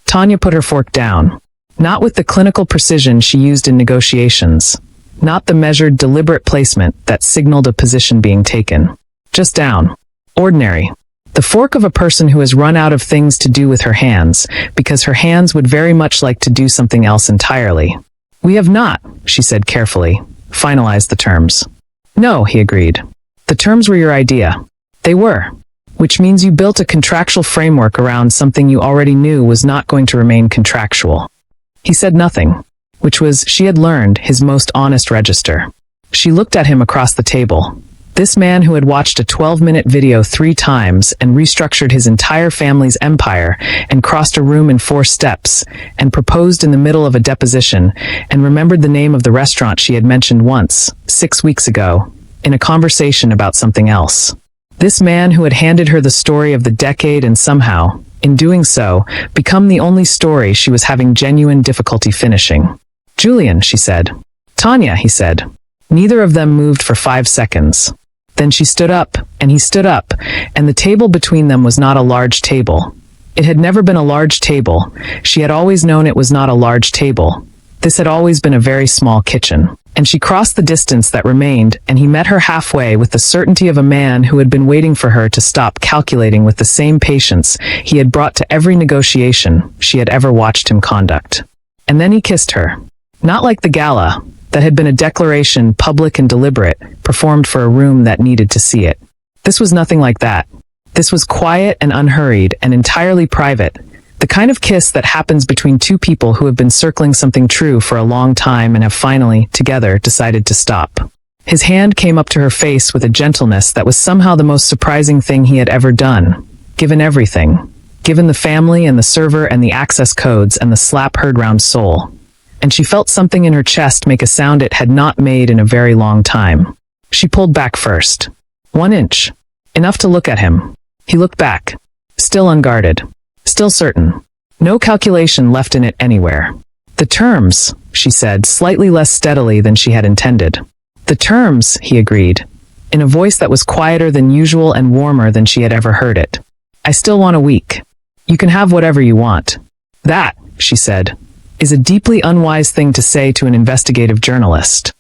Tanya put her fork down. Not with the clinical precision she used in negotiations. Not the measured, deliberate placement that signaled a position being taken. Just down. Ordinary. The fork of a person who has run out of things to do with her hands, because her hands would very much like to do something else entirely. We have not, she said carefully, finalized the terms. No, he agreed. The terms were your idea. They were. Which means you built a contractual framework around something you already knew was not going to remain contractual. He said nothing, which was, she had learned, his most honest register. She looked at him across the table. This man who had watched a 12-minute video 3 times and restructured his entire family's empire and crossed a room in 4 steps and proposed in the middle of a deposition and remembered the name of the restaurant she had mentioned once, 6 weeks ago, in a conversation about something else. This man who had handed her the story of the decade and somehow, in doing so, become the only story she was having genuine difficulty finishing. Julian, she said. Tanya, he said. Neither of them moved for 5 seconds. Then she stood up, and he stood up, and the table between them was not a large table. It had never been a large table. She had always known it was not a large table. This had always been a very small kitchen. And she crossed the distance that remained, and he met her halfway with the certainty of a man who had been waiting for her to stop calculating with the same patience he had brought to every negotiation she had ever watched him conduct. And then he kissed her. Not like the gala, that had been a declaration, public and deliberate, performed for a room that needed to see it. This was nothing like that. This was quiet and unhurried and entirely private, the kind of kiss that happens between two people who have been circling something true for a long time and have finally, together, decided to stop. His hand came up to her face with a gentleness that was somehow the most surprising thing he had ever done, given everything, given the family and the server and the access codes and the slap heard round Seoul. And she felt something in her chest make a sound it had not made in a very long time. She pulled back first. 1 inch. Enough to look at him. He looked back. Still unguarded. Still certain. No calculation left in it anywhere. The terms, she said, slightly less steadily than she had intended. The terms, he agreed, in a voice that was quieter than usual and warmer than she had ever heard it. I still want a week. You can have whatever you want. That, she said, is a deeply unwise thing to say to an investigative journalist.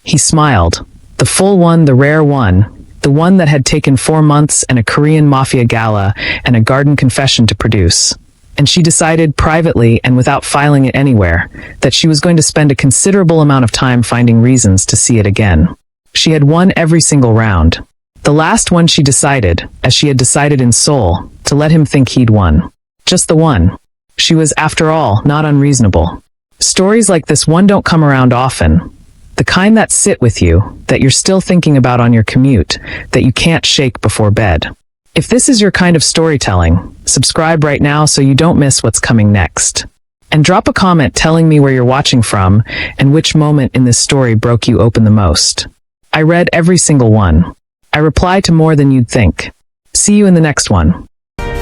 He smiled. The full one, the rare one, the one that had taken 4 months and a Korean Mafia Gala and a garden confession to produce. And she decided privately and without filing it anywhere that she was going to spend a considerable amount of time finding reasons to see it again. She had won every single round. The last one she decided, as she had decided in Seoul, to let him think he'd won. Just the one. She was, after all, not unreasonable. Stories like this one don't come around often. The kind that sit with you, that you're still thinking about on your commute, that you can't shake before bed. If this is your kind of storytelling, subscribe right now so you don't miss what's coming next. And drop a comment telling me where you're watching from and which moment in this story broke you open the most. I read every single one. I reply to more than you'd think. See you in the next one.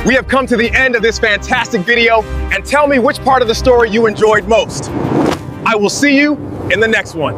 We have come to the end of this fantastic video, and tell me which part of the story you enjoyed most. I will see you in the next one.